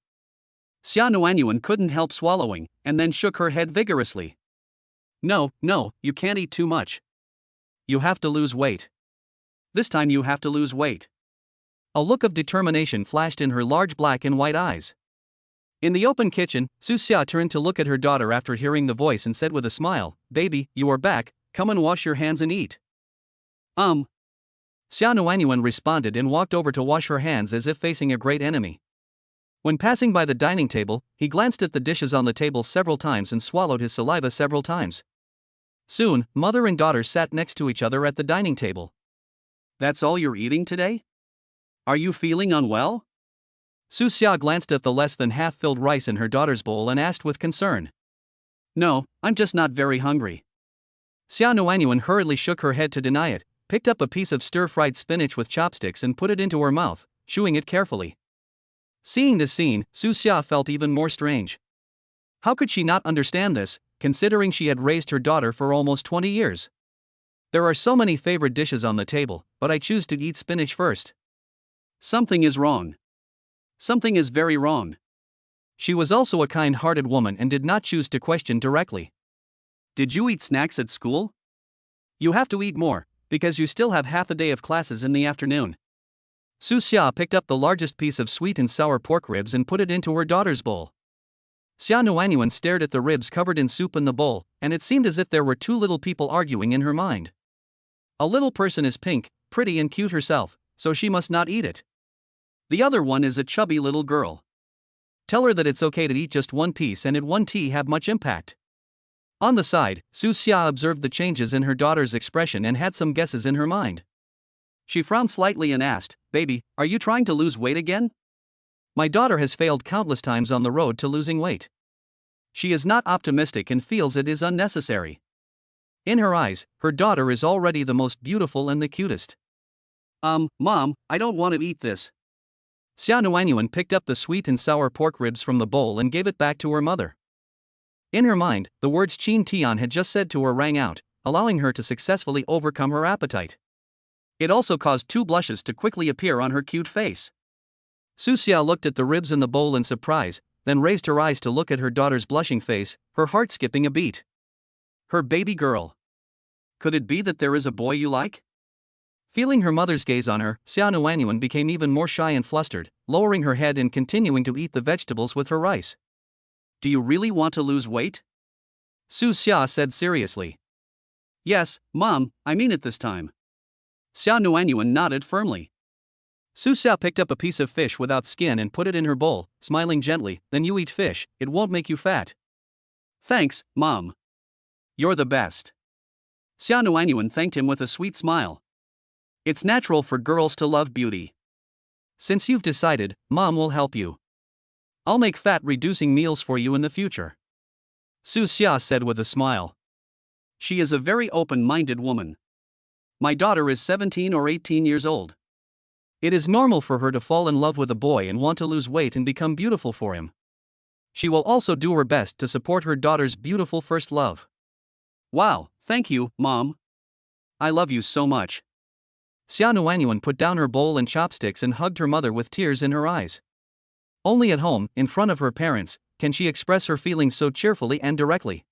Xia Nuanyuan couldn't help swallowing, and then shook her head vigorously. No, you can't eat too much. You have to lose weight. This time you have to lose weight. A look of determination flashed in her large black and white eyes. In the open kitchen, Su Xia turned to look at her daughter after hearing the voice and said with a smile, "Baby, you are back, come and wash your hands and eat." Xia Nuanyuan responded and walked over to wash her hands as if facing a great enemy. When passing by the dining table, he glanced at the dishes on the table several times and swallowed his saliva several times. Soon, mother and daughter sat next to each other at the dining table. That's all you're eating today? Are you feeling unwell? Su Xia glanced at the less than half-filled rice in her daughter's bowl and asked with concern. No, I'm just not very hungry. Xia Nuanyuan hurriedly shook her head to deny it, picked up a piece of stir-fried spinach with chopsticks and put it into her mouth, chewing it carefully. Seeing this scene, Su Xia felt even more strange. How could she not understand this, considering she had raised her daughter for almost 20 years? There are so many favorite dishes on the table, but I choose to eat spinach first. Something is wrong. Something is very wrong. She was also a kind-hearted woman and did not choose to question directly. Did you eat snacks at school? You have to eat more, because you still have half a day of classes in the afternoon. Su Xia picked up the largest piece of sweet and sour pork ribs and put it into her daughter's bowl. Xia Nuanyuan stared at the ribs covered in soup in the bowl, and it seemed as if there were two little people arguing in her mind. A little person is pink, pretty and cute herself, so she must not eat it. The other one is a chubby little girl. Tell her that it's okay to eat just one piece and it won't have much impact. On the side, Su Xia observed the changes in her daughter's expression and had some guesses in her mind. She frowned slightly and asked, "Baby, are you trying to lose weight again?" My daughter has failed countless times on the road to losing weight. She is not optimistic and feels it is unnecessary. In her eyes, her daughter is already the most beautiful and the cutest. Mom, I don't want to eat this. Xia Nuanyuan picked up the sweet and sour pork ribs from the bowl and gave it back to her mother. In her mind, the words Qin Tian had just said to her rang out, allowing her to successfully overcome her appetite. It also caused two blushes to quickly appear on her cute face. Su Xia looked at the ribs in the bowl in surprise, then raised her eyes to look at her daughter's blushing face, her heart skipping a beat. Her baby girl. Could it be that there is a boy you like? Feeling her mother's gaze on her, Xia Nuanyuan became even more shy and flustered, lowering her head and continuing to eat the vegetables with her rice. Do you really want to lose weight? Su Xia said seriously. Yes, Mom, I mean it this time. Xia Nuanyuan nodded firmly. Su Xia picked up a piece of fish without skin and put it in her bowl, smiling gently. Then you eat fish, it won't make you fat. Thanks, Mom. You're the best. Xia Nuanyuan thanked him with a sweet smile. It's natural for girls to love beauty. Since you've decided, Mom will help you. I'll make fat-reducing meals for you in the future. Su Xia said with a smile. She is a very open-minded woman. My daughter is 17 or 18 years old. It is normal for her to fall in love with a boy and want to lose weight and become beautiful for him. She will also do her best to support her daughter's beautiful first love. Wow, thank you, Mom. I love you so much. Xia Nuanyuan put down her bowl and chopsticks and hugged her mother with tears in her eyes. Only at home, in front of her parents, can she express her feelings so cheerfully and directly.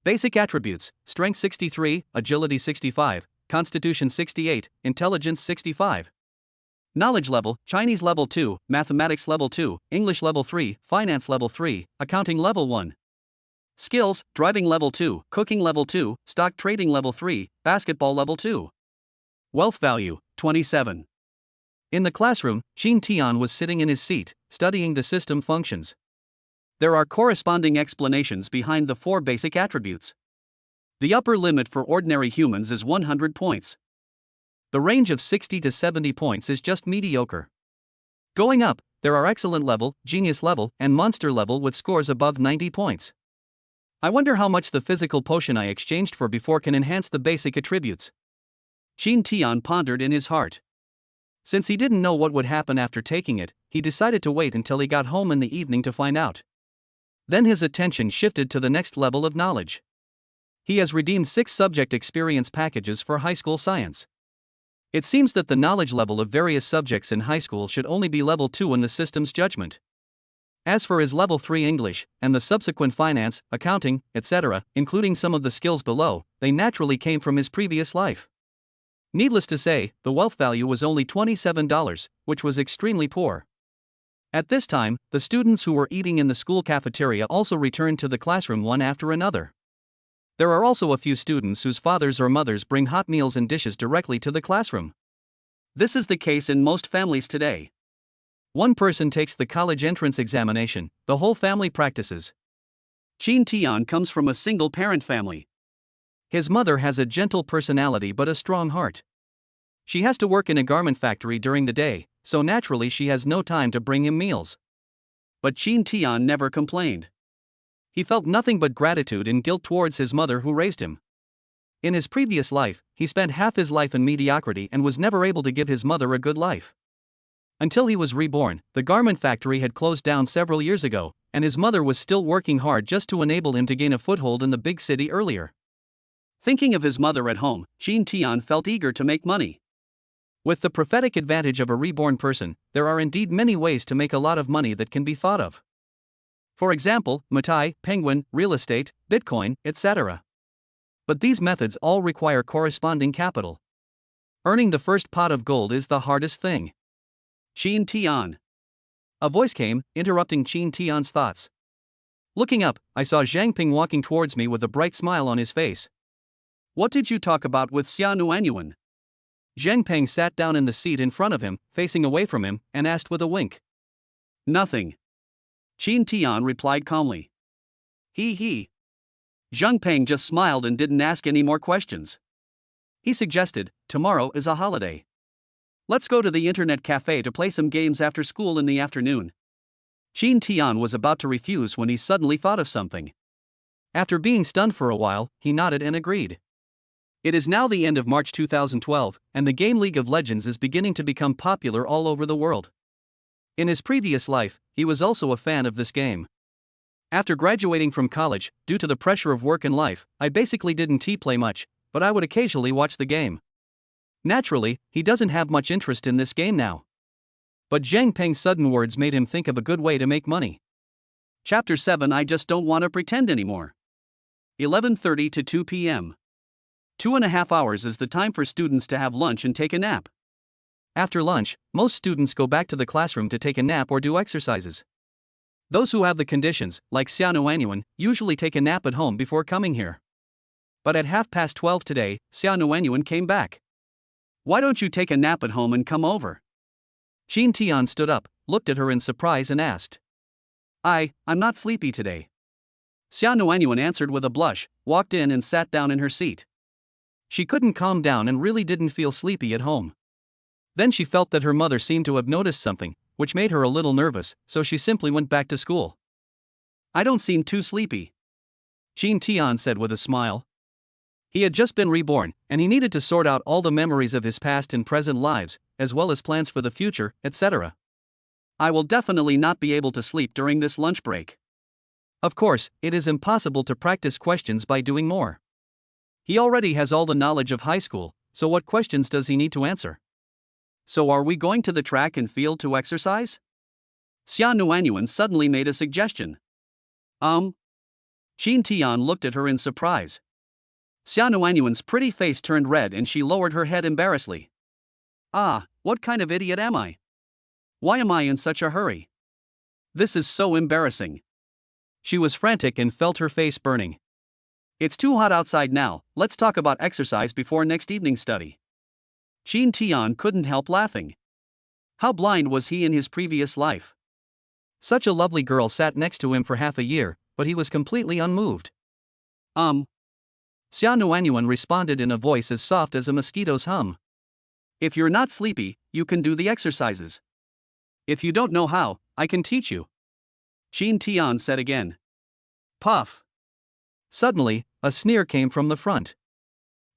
Basic attributes: Strength 63, Agility 65, Constitution 68, Intelligence 65. Knowledge level: Chinese level 2, Mathematics level 2, English level 3, Finance level 3, Accounting level 1. Skills: Driving level 2, Cooking level 2, Stock trading level 3, Basketball level 2. Wealth value: 27. In the classroom, Qin Tian was sitting in his seat, studying the system functions. There are corresponding explanations behind the 4 basic attributes. The upper limit for ordinary humans is 100 points. The range of 60 to 70 points is just mediocre. Going up, there are excellent level, genius level, and monster level with scores above 90 points. I wonder how much the physical potion I exchanged for before can enhance the basic attributes. Qin Tian pondered in his heart. Since he didn't know what would happen after taking it, he decided to wait until he got home in the evening to find out. Then his attention shifted to the next level of knowledge. He has redeemed 6 subject experience packages for high school science. It seems that the knowledge level of various subjects in high school should only be level 2 in the system's judgment. As for his level 3 English, and the subsequent finance, accounting, etc., including some of the skills below, they naturally came from his previous life. Needless to say, the wealth value was only $27, which was extremely poor. At this time, the students who were eating in the school cafeteria also returned to the classroom one after another. There are also a few students whose fathers or mothers bring hot meals and dishes directly to the classroom. This is the case in most families today. One person takes the college entrance examination, the whole family practices. Qin Tian comes from a single-parent family. His mother has a gentle personality but a strong heart. She has to work in a garment factory during the day, so naturally she has no time to bring him meals. But Qin Tian never complained. He felt nothing but gratitude and guilt towards his mother who raised him. In his previous life, he spent half his life in mediocrity and was never able to give his mother a good life. Until he was reborn, the garment factory had closed down several years ago, and his mother was still working hard just to enable him to gain a foothold in the big city earlier. Thinking of his mother at home, Qin Tian felt eager to make money. With the prophetic advantage of a reborn person, there are indeed many ways to make a lot of money that can be thought of. For example, Matai, Penguin, real estate, Bitcoin, etc. But these methods all require corresponding capital. Earning the first pot of gold is the hardest thing. Qin Tian. A voice came, interrupting Qin Tian's thoughts. Looking up, I saw Zhang Ping walking towards me with a bright smile on his face. What did you talk about with Xia Nuanyuan? Zhang Peng sat down in the seat in front of him, facing away from him, and asked with a wink. Nothing. Qin Tian replied calmly. He. Zhang Peng just smiled and didn't ask any more questions. He suggested, tomorrow is a holiday. Let's go to the internet cafe to play some games after school in the afternoon. Qin Tian was about to refuse when he suddenly thought of something. After being stunned for a while, he nodded and agreed. It is now the end of March 2012, and the game League of Legends is beginning to become popular all over the world. In his previous life, he was also a fan of this game. After graduating from college, due to the pressure of work and life, I basically didn't play much, but I would occasionally watch the game. Naturally, he doesn't have much interest in this game now. But Zhang Peng's sudden words made him think of a good way to make money. Chapter 7 I just don't want to pretend anymore. 11:30 to 2 p.m. 2.5 hours is the time for students to have lunch and take a nap. After lunch, most students go back to the classroom to take a nap or do exercises. Those who have the conditions, like Xia Nuanyuan, usually take a nap at home before coming here. But at 12:30 today, Xia Nuanyuan came back. Why don't you take a nap at home and come over? Qin Tian stood up, looked at her in surprise and asked. I'm not sleepy today. Xia Nuanyuan answered with a blush, walked in and sat down in her seat. She couldn't calm down and really didn't feel sleepy at home. Then she felt that her mother seemed to have noticed something, which made her a little nervous, so she simply went back to school. I don't seem too sleepy, Qin Tian said with a smile. He had just been reborn, and he needed to sort out all the memories of his past and present lives, as well as plans for the future, etc. I will definitely not be able to sleep during this lunch break. Of course, it is impossible to practice questions by doing more. He already has all the knowledge of high school, so what questions does he need to answer? So are we going to the track and field to exercise? Xia Nuanyuan suddenly made a suggestion. Qin Tian looked at her in surprise. Xia Nuanyuan's pretty face turned red and she lowered her head embarrassedly. What kind of idiot am I? Why am I in such a hurry? This is so embarrassing. She was frantic and felt her face burning. It's too hot outside now, let's talk about exercise before next evening's study. Qin Tian couldn't help laughing. How blind was he in his previous life? Such a lovely girl sat next to him for half a year, but he was completely unmoved. Xia Nuanyuan responded in a voice as soft as a mosquito's hum. If you're not sleepy, you can do the exercises. If you don't know how, I can teach you. Qin Tian said again. Puff. Suddenly, a sneer came from the front.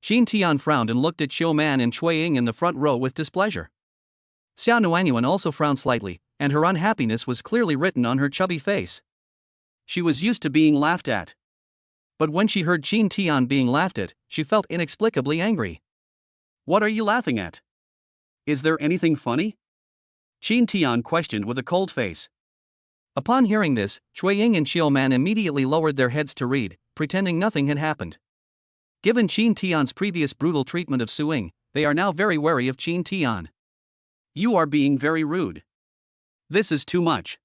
Qin Tian frowned and looked at Xiu Man and Cui Ying in the front row with displeasure. Xia Nuanyuan also frowned slightly, and her unhappiness was clearly written on her chubby face. She was used to being laughed at. But when she heard Qin Tian being laughed at, she felt inexplicably angry. What are you laughing at? Is there anything funny? Qin Tian questioned with a cold face. Upon hearing this, Cui Ying and Xiu Man immediately lowered their heads to read, pretending nothing had happened. Given Qin Tian's previous brutal treatment of Su Ying, they are now very wary of Qin Tian. You are being very rude. This is too much.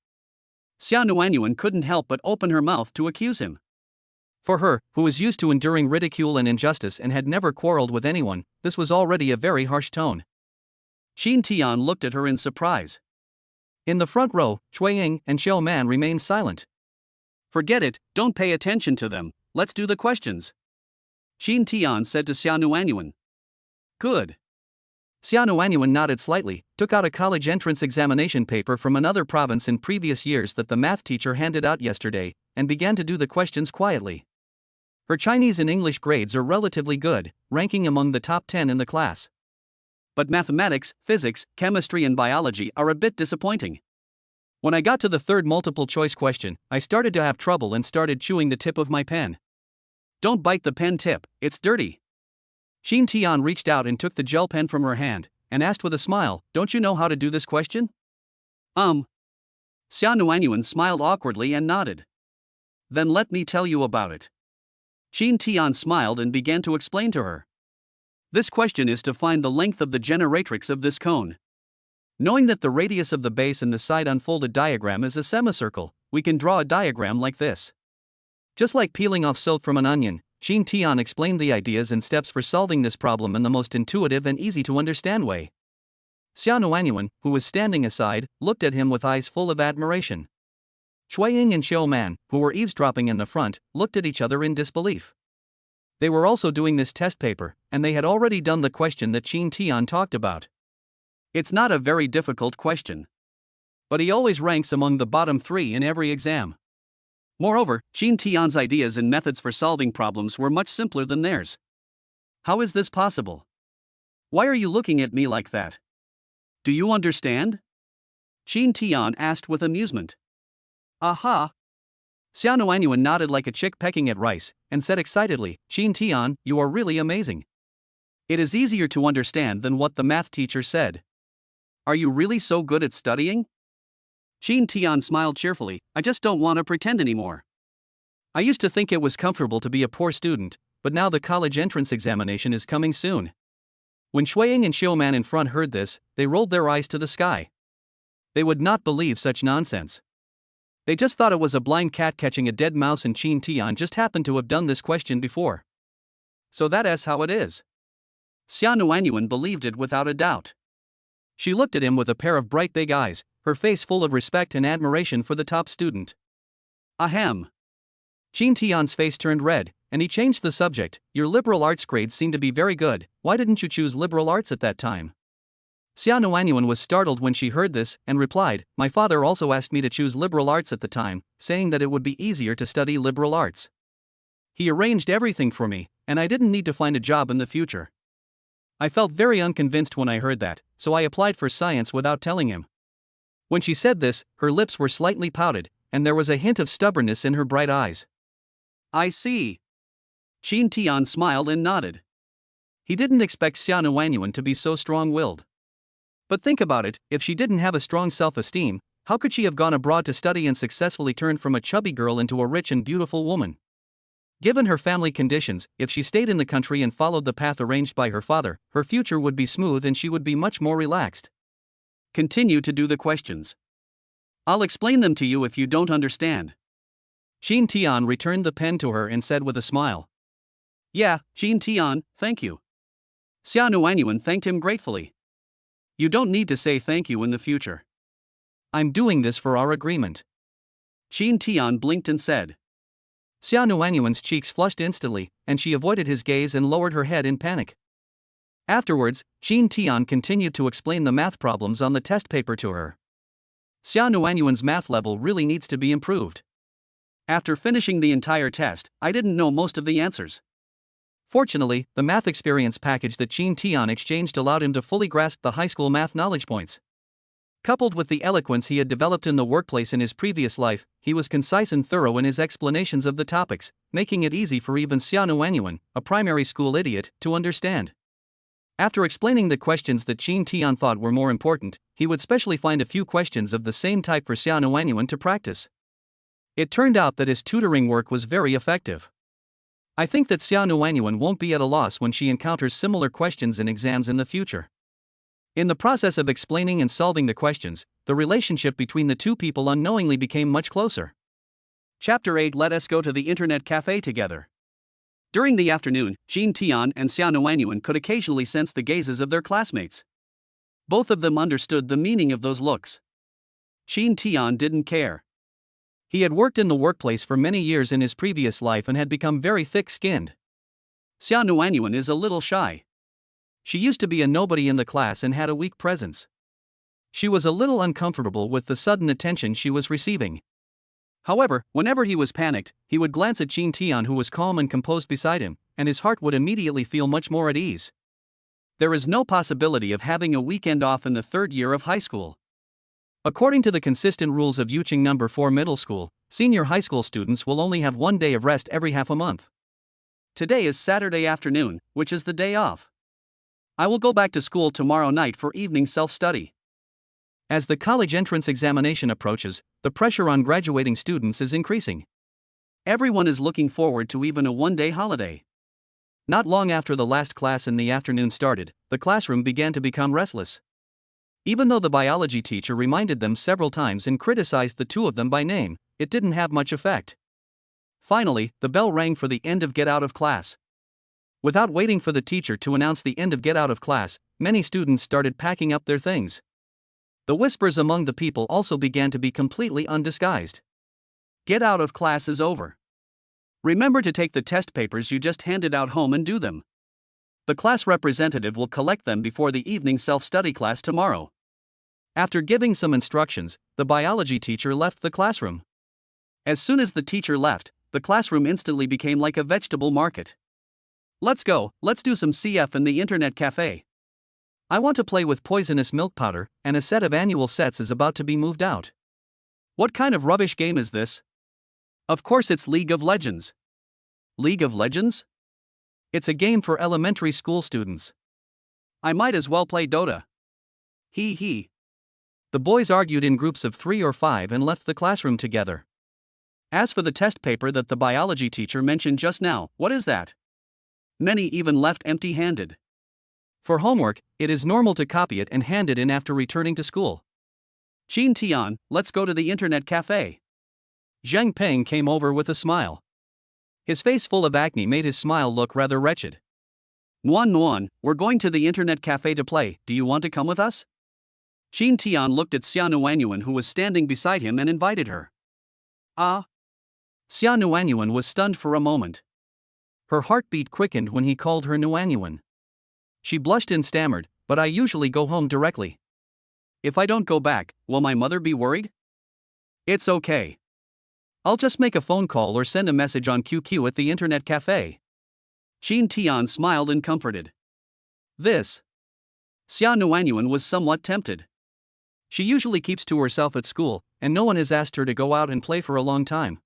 Xia Nuanyuan couldn't help but open her mouth to accuse him. For her, who was used to enduring ridicule and injustice and had never quarreled with anyone, this was already a very harsh tone. Qin Tian looked at her in surprise. In the front row, Cui Ying and Xiu Man remained silent. Forget it, don't pay attention to them, let's do the questions. Qin Tian said to Xia Nuanyuan. Good. Xia Nuanyuan nodded slightly, took out a college entrance examination paper from another province in previous years that the math teacher handed out yesterday, and began to do the questions quietly. Her Chinese and English grades are relatively good, ranking among the top 10 in the class. But mathematics, physics, chemistry and biology are a bit disappointing. When I got to the third multiple choice question, I started to have trouble and started chewing the tip of my pen. Don't bite the pen tip, it's dirty. Qin Tian reached out and took the gel pen from her hand, and asked with a smile, don't you know how to do this question? Xia Xia Nuanyuan smiled awkwardly and nodded. Then let me tell you about it. Qin Tian smiled and began to explain to her. This question is to find the length of the generatrix of this cone. Knowing that the radius of the base and the side unfolded diagram is a semicircle, we can draw a diagram like this. Just like peeling off silk from an onion, Qin Tian explained the ideas and steps for solving this problem in the most intuitive and easy to understand way. Xia Nuanyuan, who was standing aside, looked at him with eyes full of admiration. Shuiying and Xiao Man, who were eavesdropping in the front, looked at each other in disbelief. They were also doing this test paper, and they had already done the question that Qin Tian talked about. It's not a very difficult question. But he always ranks among the bottom 3 in every exam. Moreover, Qin Tian's ideas and methods for solving problems were much simpler than theirs. How is this possible? Why are you looking at me like that? Do you understand? Qin Tian asked with amusement. Aha! Xia Nuanyuan nodded like a chick pecking at rice, and said excitedly, Qin Tian, you are really amazing. It is easier to understand than what the math teacher said. Are you really so good at studying? Qin Tian smiled cheerfully, I just don't want to pretend anymore. I used to think it was comfortable to be a poor student, but now the college entrance examination is coming soon. When Shuiying and Xiao Man in front heard this, they rolled their eyes to the sky. They would not believe such nonsense. They just thought it was a blind cat catching a dead mouse, and Qin Tian just happened to have done this question before. So that is how it is. Xia Nuanyuan believed it without a doubt. She looked at him with a pair of bright big eyes, her face full of respect and admiration for the top student. Ahem. Qin Tian's face turned red, and he changed the subject. Your liberal arts grades seem to be very good, why didn't you choose liberal arts at that time? Xia Nuanyuan was startled when she heard this, and replied, my father also asked me to choose liberal arts at the time, saying that it would be easier to study liberal arts. He arranged everything for me, and I didn't need to find a job in the future. I felt very unconvinced when I heard that, so I applied for science without telling him. When she said this, her lips were slightly pouted, and there was a hint of stubbornness in her bright eyes. I see. Qin Tian smiled and nodded. He didn't expect Xia Nuanyuan to be so strong-willed. But think about it, if she didn't have a strong self-esteem, how could she have gone abroad to study and successfully turned from a chubby girl into a rich and beautiful woman? Given her family conditions, if she stayed in the country and followed the path arranged by her father, her future would be smooth and she would be much more relaxed. Continue to do the questions. I'll explain them to you if you don't understand. Qin Tian returned the pen to her and said with a smile. Yeah, Qin Tian, thank you. Xia Nuanyuan thanked him gratefully. You don't need to say thank you in the future. I'm doing this for our agreement. Qin Tian blinked and said. Xia Nuanyuan's cheeks flushed instantly, and she avoided his gaze and lowered her head in panic. Afterwards, Qin Tian continued to explain the math problems on the test paper to her. Xia Nuanyuan's math level really needs to be improved. After finishing the entire test, I didn't know most of the answers. Fortunately, the math experience package that Qin Tian exchanged allowed him to fully grasp the high school math knowledge points. Coupled with the eloquence he had developed in the workplace in his previous life, he was concise and thorough in his explanations of the topics, making it easy for even Xia Nuanyuan, a primary school idiot, to understand. After explaining the questions that Qin Tian thought were more important, he would specially find a few questions of the same type for Xia Nuanyuan to practice. It turned out that his tutoring work was very effective. I think that Xia Nuanyuan won't be at a loss when she encounters similar questions in exams in the future. In the process of explaining and solving the questions, the relationship between the two people unknowingly became much closer. Chapter 8. Let us go to the internet cafe together. During the afternoon, Qin Tian and Xia Nuanyuan could occasionally sense the gazes of their classmates. Both of them understood the meaning of those looks. Qin Tian didn't care. He had worked in the workplace for many years in his previous life and had become very thick-skinned. Xia Nuanyuan is a little shy. She used to be a nobody in the class and had a weak presence. She was a little uncomfortable with the sudden attention she was receiving. However, whenever he was panicked, he would glance at Qin Tian, who was calm and composed beside him, and his heart would immediately feel much more at ease. There is no possibility of having a weekend off in the third year of high school. According to the consistent rules of Yuqing No. 4 Middle School, senior high school students will only have one day of rest every half a month. Today is Saturday afternoon, which is the day off. I will go back to school tomorrow night for evening self-study. As the college entrance examination approaches, the pressure on graduating students is increasing. Everyone is looking forward to even a one-day holiday. Not long after the last class in the afternoon started, the classroom began to become restless. Even though the biology teacher reminded them several times and criticized the two of them by name, it didn't have much effect. Finally, the bell rang for the end of get out of class. Without waiting for the teacher to announce the end of get out of class, many students started packing up their things. The whispers among the people also began to be completely undisguised. Get out of class is over. Remember to take the test papers you just handed out home and do them. The class representative will collect them before the evening self-study class tomorrow. After giving some instructions, the biology teacher left the classroom. As soon as the teacher left, the classroom instantly became like a vegetable market. Let's go, let's do some CF in the internet cafe. I want to play with poisonous milk powder, and a set of annual sets is about to be moved out. What kind of rubbish game is this? Of course it's League of Legends. League of Legends? It's a game for elementary school students. I might as well play Dota. Hee hee. The boys argued in groups of 3 or 5 and left the classroom together. As for the test paper that the biology teacher mentioned just now, what is that? Many even left empty-handed. For homework, it is normal to copy it and hand it in after returning to school. Qin Tian, let's go to the internet cafe. Zhang Peng came over with a smile. His face full of acne made his smile look rather wretched. Nuan, we're going to the internet cafe to play, do you want to come with us? Qin Tian looked at Xia Nuanyuan, who was standing beside him, and invited her. Ah? Xia Nuanyuan was stunned for a moment. Her heartbeat quickened when he called her Nuanyuan. She blushed and stammered, but I usually go home directly. If I don't go back, will my mother be worried? It's okay. I'll just make a phone call or send a message on QQ at the internet cafe. Qin Tian smiled and comforted. This. Xia Nuanyuan was somewhat tempted. She usually keeps to herself at school, and no one has asked her to go out and play for a long time.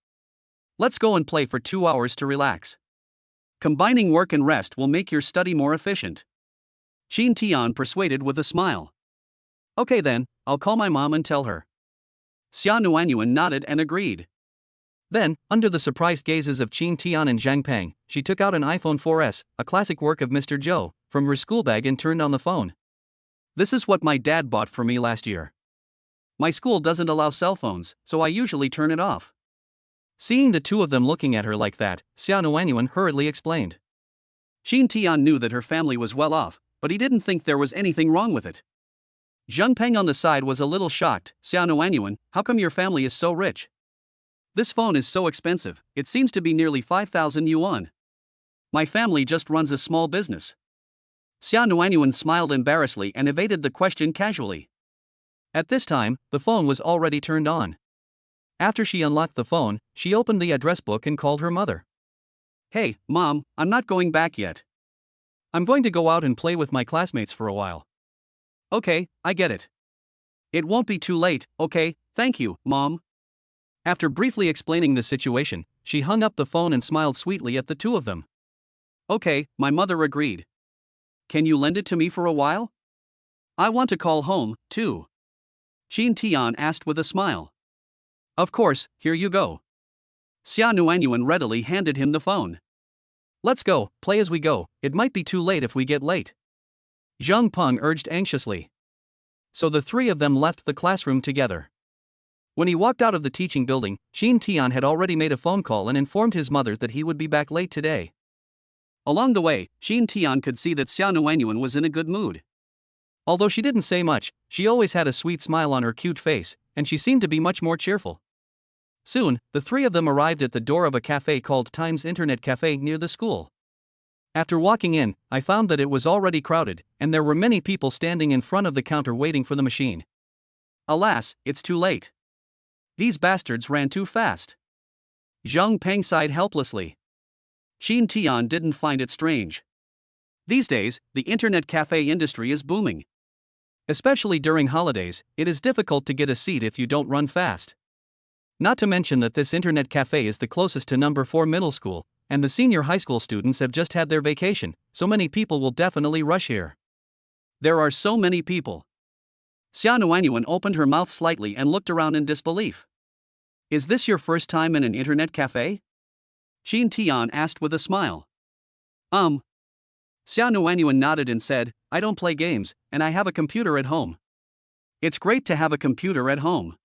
Let's go and play for 2 hours to relax. Combining work and rest will make your study more efficient. Qin Tian persuaded with a smile. Okay then, I'll call my mom and tell her. Xia Nuanyuan nodded and agreed. Then, under the surprised gazes of Qin Tian and Zhang Peng, she took out an iPhone 4S, a classic work of Mr. Zhou, from her school bag and turned on the phone. This is what my dad bought for me last year. My school doesn't allow cell phones, so I usually turn it off. Seeing the two of them looking at her like that, Xia Nuanyuan hurriedly explained. Qin Tian knew that her family was well off, but he didn't think there was anything wrong with it. Zhang Peng on the side was a little shocked. Xia Nuanyuan, how come your family is so rich? This phone is so expensive, it seems to be nearly 5,000 yuan. My family just runs a small business. Xia Nuanyuan smiled embarrassedly and evaded the question casually. At this time, the phone was already turned on. After she unlocked the phone, she opened the address book and called her mother. Hey, Mom, I'm not going back yet. I'm going to go out and play with my classmates for a while. Okay, I get it. It won't be too late, okay, thank you, Mom. After briefly explaining the situation, she hung up the phone and smiled sweetly at the two of them. Okay, my mother agreed. Can you lend it to me for a while? I want to call home, too. Qin Tian asked with a smile. Of course, here you go. Xia Nuanyuan readily handed him the phone. Let's go, play as we go, it might be too late if we get late. Zhang Peng urged anxiously. So the three of them left the classroom together. When he walked out of the teaching building, Qin Tian had already made a phone call and informed his mother that he would be back late today. Along the way, Qin Tian could see that Xia Nuanyuan was in a good mood. Although she didn't say much, she always had a sweet smile on her cute face, and she seemed to be much more cheerful. Soon, the three of them arrived at the door of a cafe called Times Internet Cafe near the school. After walking in, I found that it was already crowded, and there were many people standing in front of the counter waiting for the machine. Alas, it's too late. These bastards ran too fast. Zhang Peng sighed helplessly. Qin Tian didn't find it strange. These days, the internet cafe industry is booming. Especially during holidays, it is difficult to get a seat if you don't run fast. Not to mention that this internet cafe is the closest to number 4 middle school, and the senior high school students have just had their vacation, so many people will definitely rush here. There are so many people. Xia Nuanyuan opened her mouth slightly and looked around in disbelief. Is this your first time in an internet cafe? Qin Tian asked with a smile. Xia Nuanyuan nodded and said, I don't play games, and I have a computer at home. It's great to have a computer at home.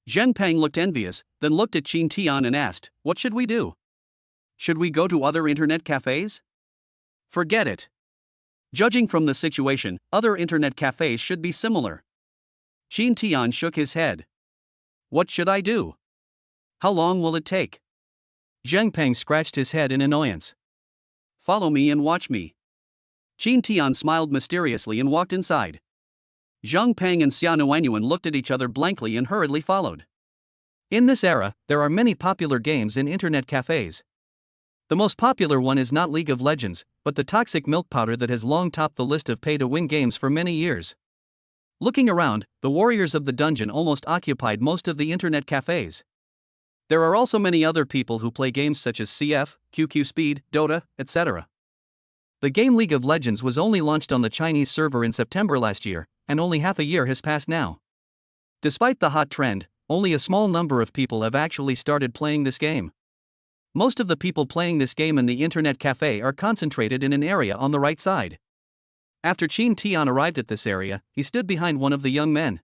Zheng Peng looked envious, then looked at Qin Tian and asked, what should we do? Should we go to other internet cafes? Forget it. Judging from the situation, other internet cafes should be similar. Qin Tian shook his head. What should I do? How long will it take? Zheng Peng scratched his head in annoyance. Follow me and watch me. Qin Tian smiled mysteriously and walked inside. Zheng Peng and Xia Nuanyuan looked at each other blankly and hurriedly followed. In this era, there are many popular games in internet cafes. The most popular one is not League of Legends, but the toxic milk powder that has long topped the list of pay-to-win games for many years. Looking around, the warriors of the dungeon almost occupied most of the internet cafes. There are also many other people who play games such as CF, QQ Speed, Dota, etc. The game League of Legends was only launched on the Chinese server in September last year, and only half a year has passed now. Despite the hot trend, only a small number of people have actually started playing this game. Most of the people playing this game in the internet cafe are concentrated in an area on the right side. After Qin Tian arrived at this area, he stood behind one of the young men.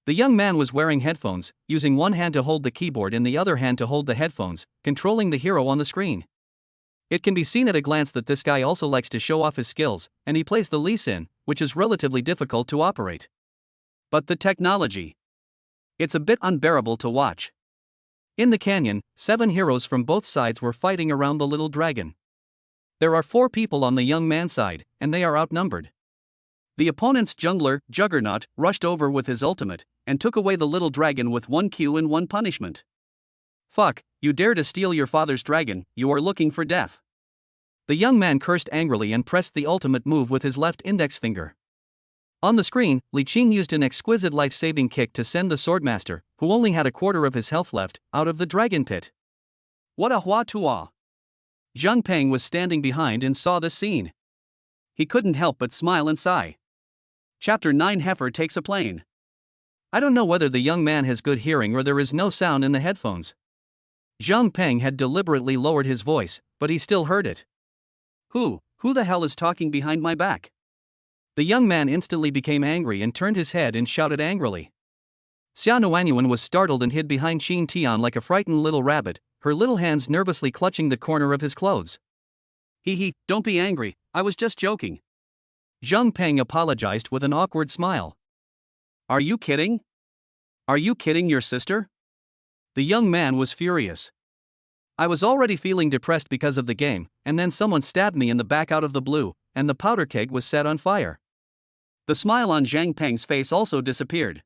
The young man was wearing headphones, using one hand to hold the keyboard and the other hand to hold the headphones, controlling the hero on the screen. It can be seen at a glance that this guy also likes to show off his skills, and he plays the Lee Sin, which is relatively difficult to operate. But the technology. It's a bit unbearable to watch. In the canyon, 7 heroes from both sides were fighting around the little dragon. There are 4 people on the young man's side, and they are outnumbered. The opponent's jungler, Juggernaut, rushed over with his ultimate, and took away the little dragon with 1 Q and 1 punishment. Fuck, you dare to steal your father's dragon, you are looking for death. The young man cursed angrily and pressed the ultimate move with his left index finger. On the screen, Li Qing used an exquisite life-saving kick to send the Swordmaster, who only had a quarter of his health left, out of the dragon pit. What a hua tua! Zheng Peng was standing behind and saw this scene. He couldn't help but smile and sigh. Chapter 9 Heifer takes a plane. I don't know whether the young man has good hearing or there is no sound in the headphones. Zheng Peng had deliberately lowered his voice, but he still heard it. Who the hell is talking behind my back? The young man instantly became angry and turned his head and shouted angrily. Xia Nuanyuan was startled and hid behind Qin Tian like a frightened little rabbit, her little hands nervously clutching the corner of his clothes. Don't be angry, I was just joking. Zheng Peng apologized with an awkward smile. Are you kidding? Are you kidding your sister? The young man was furious. I was already feeling depressed because of the game, and then someone stabbed me in the back out of the blue, and the powder keg was set on fire. The smile on Zheng Peng's face also disappeared.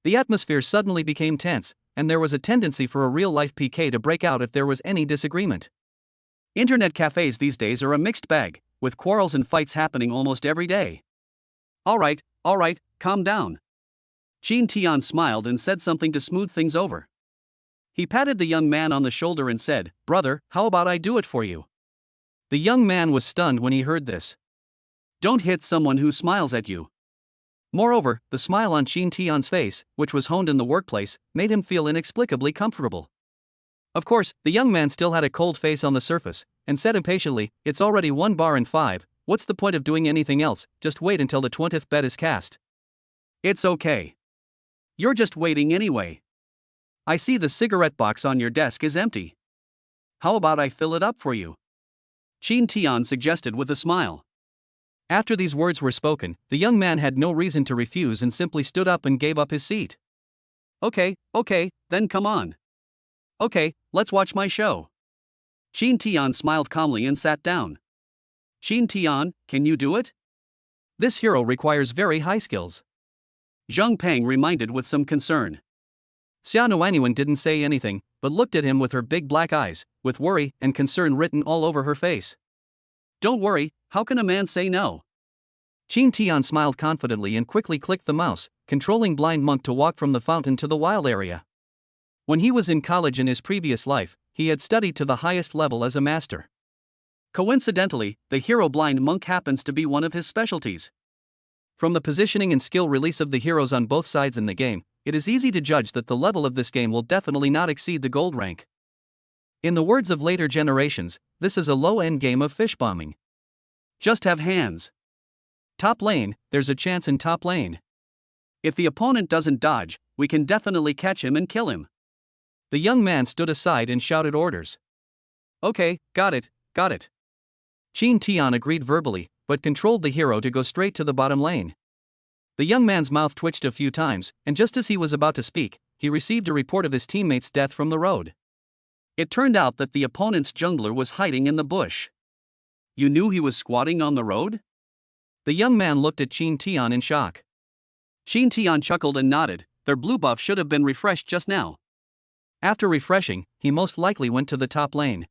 The atmosphere suddenly became tense, and there was a tendency for a real-life PK to break out if there was any disagreement. Internet cafes these days are a mixed bag, with quarrels and fights happening almost every day. Alright, calm down. Qin Tian smiled and said something to smooth things over. He patted the young man on the shoulder and said, Brother, how about I do it for you? The young man was stunned when he heard this. Don't hit someone who smiles at you. Moreover, the smile on Qin Tian's face, which was honed in the workplace, made him feel inexplicably comfortable. Of course, the young man still had a cold face on the surface, and said impatiently, It's already 1 bar and 5, what's the point of doing anything else, just wait until the 20th bet is cast. It's okay. You're just waiting anyway. I see the cigarette box on your desk is empty. How about I fill it up for you? Qin Tian suggested with a smile. After these words were spoken, the young man had no reason to refuse and simply stood up and gave up his seat. Okay, then come on. Okay, let's watch my show. Qin Tian smiled calmly and sat down. Qin Tian, can you do it? This hero requires very high skills. Zheng Peng reminded with some concern. Xia Nuanyuan didn't say anything, but looked at him with her big black eyes, with worry and concern written all over her face. Don't worry, how can a man say no? Qin Tian smiled confidently and quickly clicked the mouse, controlling Blind Monk to walk from the fountain to the wild area. When he was in college in his previous life, he had studied to the highest level as a master. Coincidentally, the hero Blind Monk happens to be one of his specialties. From the positioning and skill release of the heroes on both sides in the game, it is easy to judge that the level of this game will definitely not exceed the gold rank. In the words of later generations, this is a low-end game of fish bombing. Just have hands. Top lane, there's a chance in top lane. If the opponent doesn't dodge, we can definitely catch him and kill him. The young man stood aside and shouted orders. Okay, got it, got it. Qin Tian agreed verbally, but controlled the hero to go straight to the bottom lane. The young man's mouth twitched a few times, and just as he was about to speak, he received a report of his teammate's death from the road. It turned out that the opponent's jungler was hiding in the bush. You knew he was squatting on the road? The young man looked at Qin Tian in shock. Qin Tian chuckled and nodded. Their blue buff should have been refreshed just now. After refreshing, he most likely went to the top lane.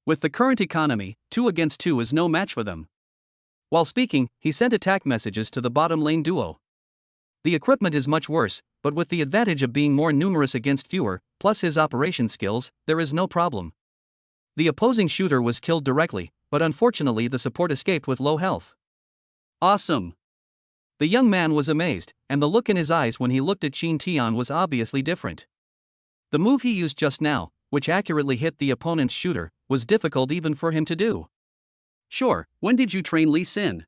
With the current economy, 2 against 2 is no match for them. While speaking, he sent attack messages to the bottom lane duo. The equipment is much worse, but with the advantage of being more numerous against fewer, plus his operation skills, there is no problem. The opposing shooter was killed directly, but unfortunately the support escaped with low health. Awesome. The young man was amazed, and the look in his eyes when he looked at Qin Tian was obviously different. The move he used just now, which accurately hit the opponent's shooter, was difficult even for him to do. Sure, when did you train Lee Sin?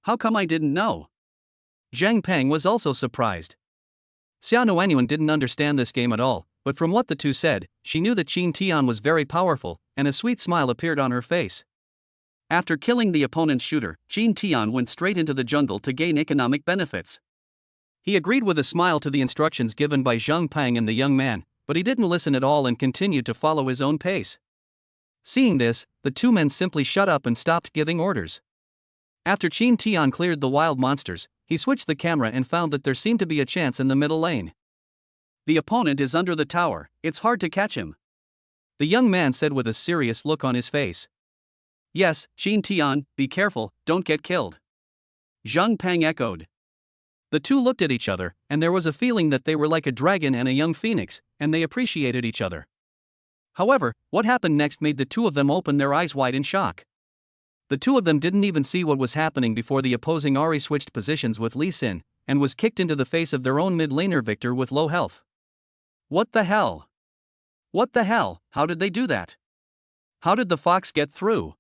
How come I didn't know? Zhang Peng was also surprised. Xia Nuanyuan didn't understand this game at all, but from what the two said, she knew that Qin Tian was very powerful, and a sweet smile appeared on her face. After killing the opponent's shooter, Qin Tian went straight into the jungle to gain economic benefits. He agreed with a smile to the instructions given by Zhang Peng and the young man, but he didn't listen at all and continued to follow his own pace. Seeing this, the two men simply shut up and stopped giving orders. After Qin Tian cleared the wild monsters, he switched the camera and found that there seemed to be a chance in the middle lane. The opponent is under the tower, it's hard to catch him. The young man said with a serious look on his face. Yes, Qin Tian, be careful, don't get killed. Zhang Peng echoed. The two looked at each other, and there was a feeling that they were like a dragon and a young phoenix, and they appreciated each other. However, what happened next made the two of them open their eyes wide in shock. The two of them didn't even see what was happening before the opposing Ahri switched positions with Lee Sin, and was kicked into the face of their own mid-laner Victor with low health. What the hell? What the hell, how did they do that? How did the fox get through?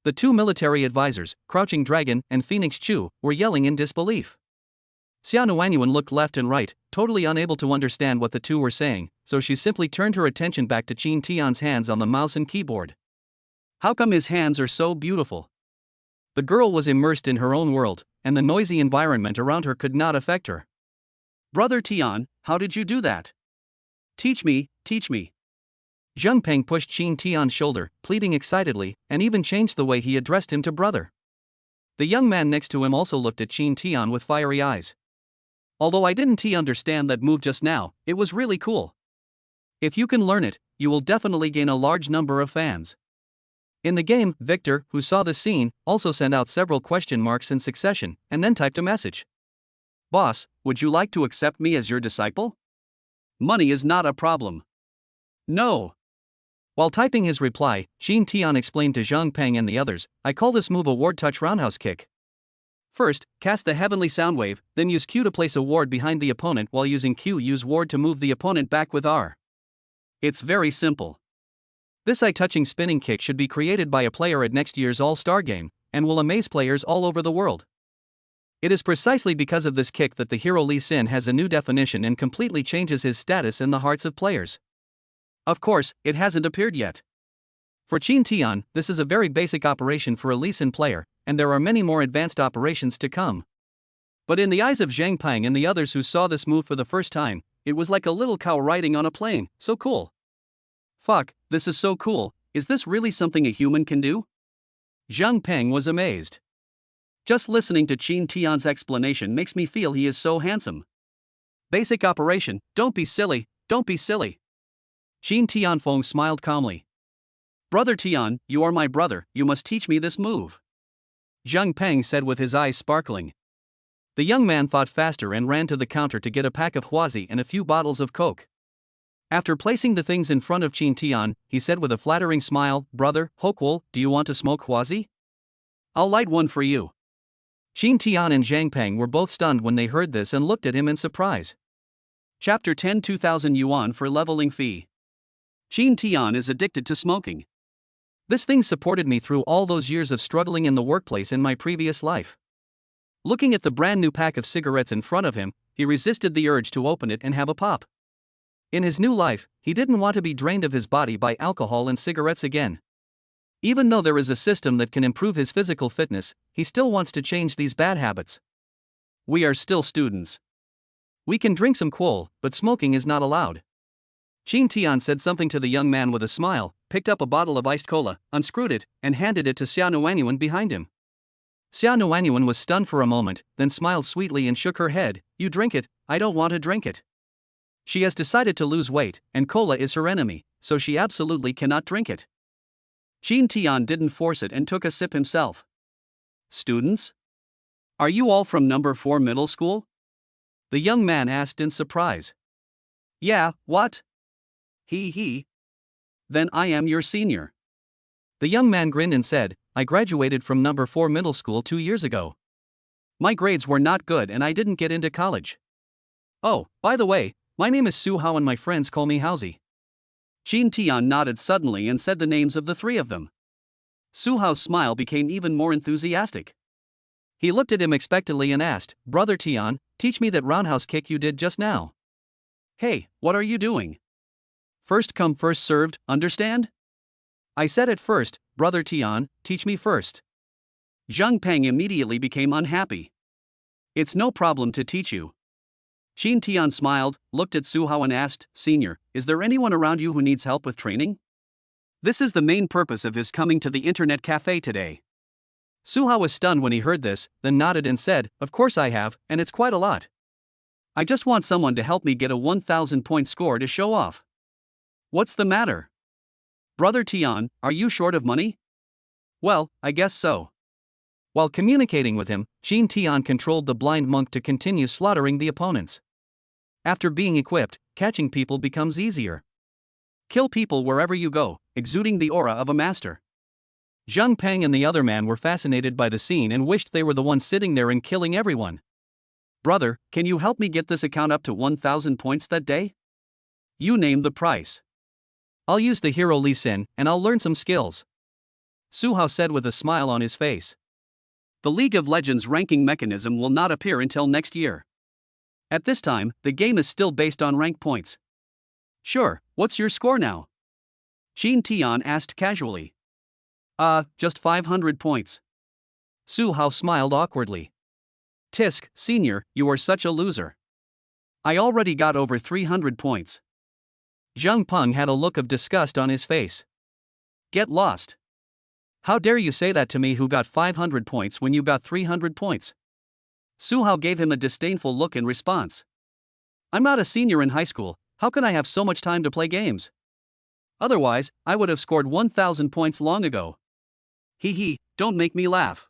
The two military advisors, Crouching Dragon and Phoenix Chu, were yelling in disbelief. Xia Nuanyuan looked left and right, totally unable to understand what the two were saying, so she simply turned her attention back to Qin Tian's hands on the mouse and keyboard. How come his hands are so beautiful? The girl was immersed in her own world, and the noisy environment around her could not affect her. Brother Tian, how did you do that? Teach me, teach me. Zhang Peng pushed Qin Tian's shoulder, pleading excitedly, and even changed the way he addressed him to brother. The young man next to him also looked at Qin Tian with fiery eyes. Although I didn't understand that move just now, it was really cool. If you can learn it, you will definitely gain a large number of fans. In the game, Victor, who saw the scene, also sent out several question marks in succession, and then typed a message. Boss, would you like to accept me as your disciple? Money is not a problem. No. While typing his reply, Qin Tian explained to Zhang Peng and the others, I call this move a ward touch roundhouse kick. First, cast the heavenly sound wave, then use Q to place a ward behind the opponent while using Q use ward to move the opponent back with R. It's very simple. This eye-touching spinning kick should be created by a player at next year's All-Star game, and will amaze players all over the world. It is precisely because of this kick that the hero Lee Sin has a new definition and completely changes his status in the hearts of players. Of course, it hasn't appeared yet. For Qin Tian, this is a very basic operation for a Lee Sin player, and there are many more advanced operations to come. But in the eyes of Zhang Peng and the others who saw this move for the first time, it was like a little cow riding on a plane, so cool. Fuck, this is so cool, is this really something a human can do? Zhang Peng was amazed. Just listening to Qin Tian's explanation makes me feel he is so handsome. Basic operation, don't be silly, don't be silly. Qin Tianfeng smiled calmly. Brother Tian, you are my brother, you must teach me this move. Zhang Peng said with his eyes sparkling. The young man thought faster and ran to the counter to get a pack of Huazi and a few bottles of Coke. After placing the things in front of Qin Tian, he said with a flattering smile, Brother, Hokwol, do you want to smoke Huazi? I'll light one for you. Xin Tian and Zhang Peng were both stunned when they heard this and looked at him in surprise. Chapter 10, 2000 yuan for leveling fee. Xin Tian is addicted to smoking. This thing supported me through all those years of struggling in the workplace in my previous life. Looking at the brand new pack of cigarettes in front of him, he resisted the urge to open it and have a pop. In his new life, he didn't want to be drained of his body by alcohol and cigarettes again. Even though there is a system that can improve his physical fitness, he still wants to change these bad habits. We are still students. We can drink some kuol, but smoking is not allowed. Xin Tian said something to the young man with a smile, picked up a bottle of iced cola, unscrewed it, and handed it to Xia Nuanyuan behind him. Xia Nuanyuan was stunned for a moment, then smiled sweetly and shook her head. You drink it, I don't want to drink it. She has decided to lose weight, and cola is her enemy, so she absolutely cannot drink it. Xin Tian didn't force it and took a sip himself. Students? Are you all from number 4 middle school? The young man asked in surprise. Yeah, what? He. Then I am your senior. The young man grinned and said, I graduated from number 4 middle school 2 years ago. My grades were not good and I didn't get into college. Oh, by the way, my name is Su Hao and my friends call me Haozi. Xin Tian nodded suddenly and said the names of the three of them. Su Hao's smile became even more enthusiastic. He looked at him expectantly and asked, Brother Tian, teach me that roundhouse kick you did just now. Hey, what are you doing? First come first served, understand? I said it first, Brother Tian, teach me first. Zhang Peng immediately became unhappy. It's no problem to teach you. Xin Tian smiled, looked at Su Hao and asked, Senior, is there anyone around you who needs help with training? This is the main purpose of his coming to the internet cafe today. Su Hao was stunned when he heard this, then nodded and said, Of course I have, and it's quite a lot. I just want someone to help me get a 1,000-point score to show off. What's the matter? Brother Tian, are you short of money? Well, I guess so. While communicating with him, Xin Tian controlled the blind monk to continue slaughtering the opponents. After being equipped, catching people becomes easier. Kill people wherever you go, exuding the aura of a master. Zhang Peng and the other man were fascinated by the scene and wished they were the ones sitting there and killing everyone. Brother, can you help me get this account up to 1,000 points that day? You name the price. I'll use the hero Li Xin, and I'll learn some skills. Su Hao said with a smile on his face. The League of Legends ranking mechanism will not appear until next year. At this time, the game is still based on rank points. Sure, what's your score now? Xin Tian asked casually. Just 500 points. Su Hao smiled awkwardly. Tisk, senior, you are such a loser. I already got over 300 points. Zhang Peng had a look of disgust on his face. Get lost. How dare you say that to me who got 500 points when you got 300 points? Su Hao gave him a disdainful look in response. I'm not a senior in high school, how can I have so much time to play games? Otherwise, I would have scored 1,000 points long ago. He, don't make me laugh.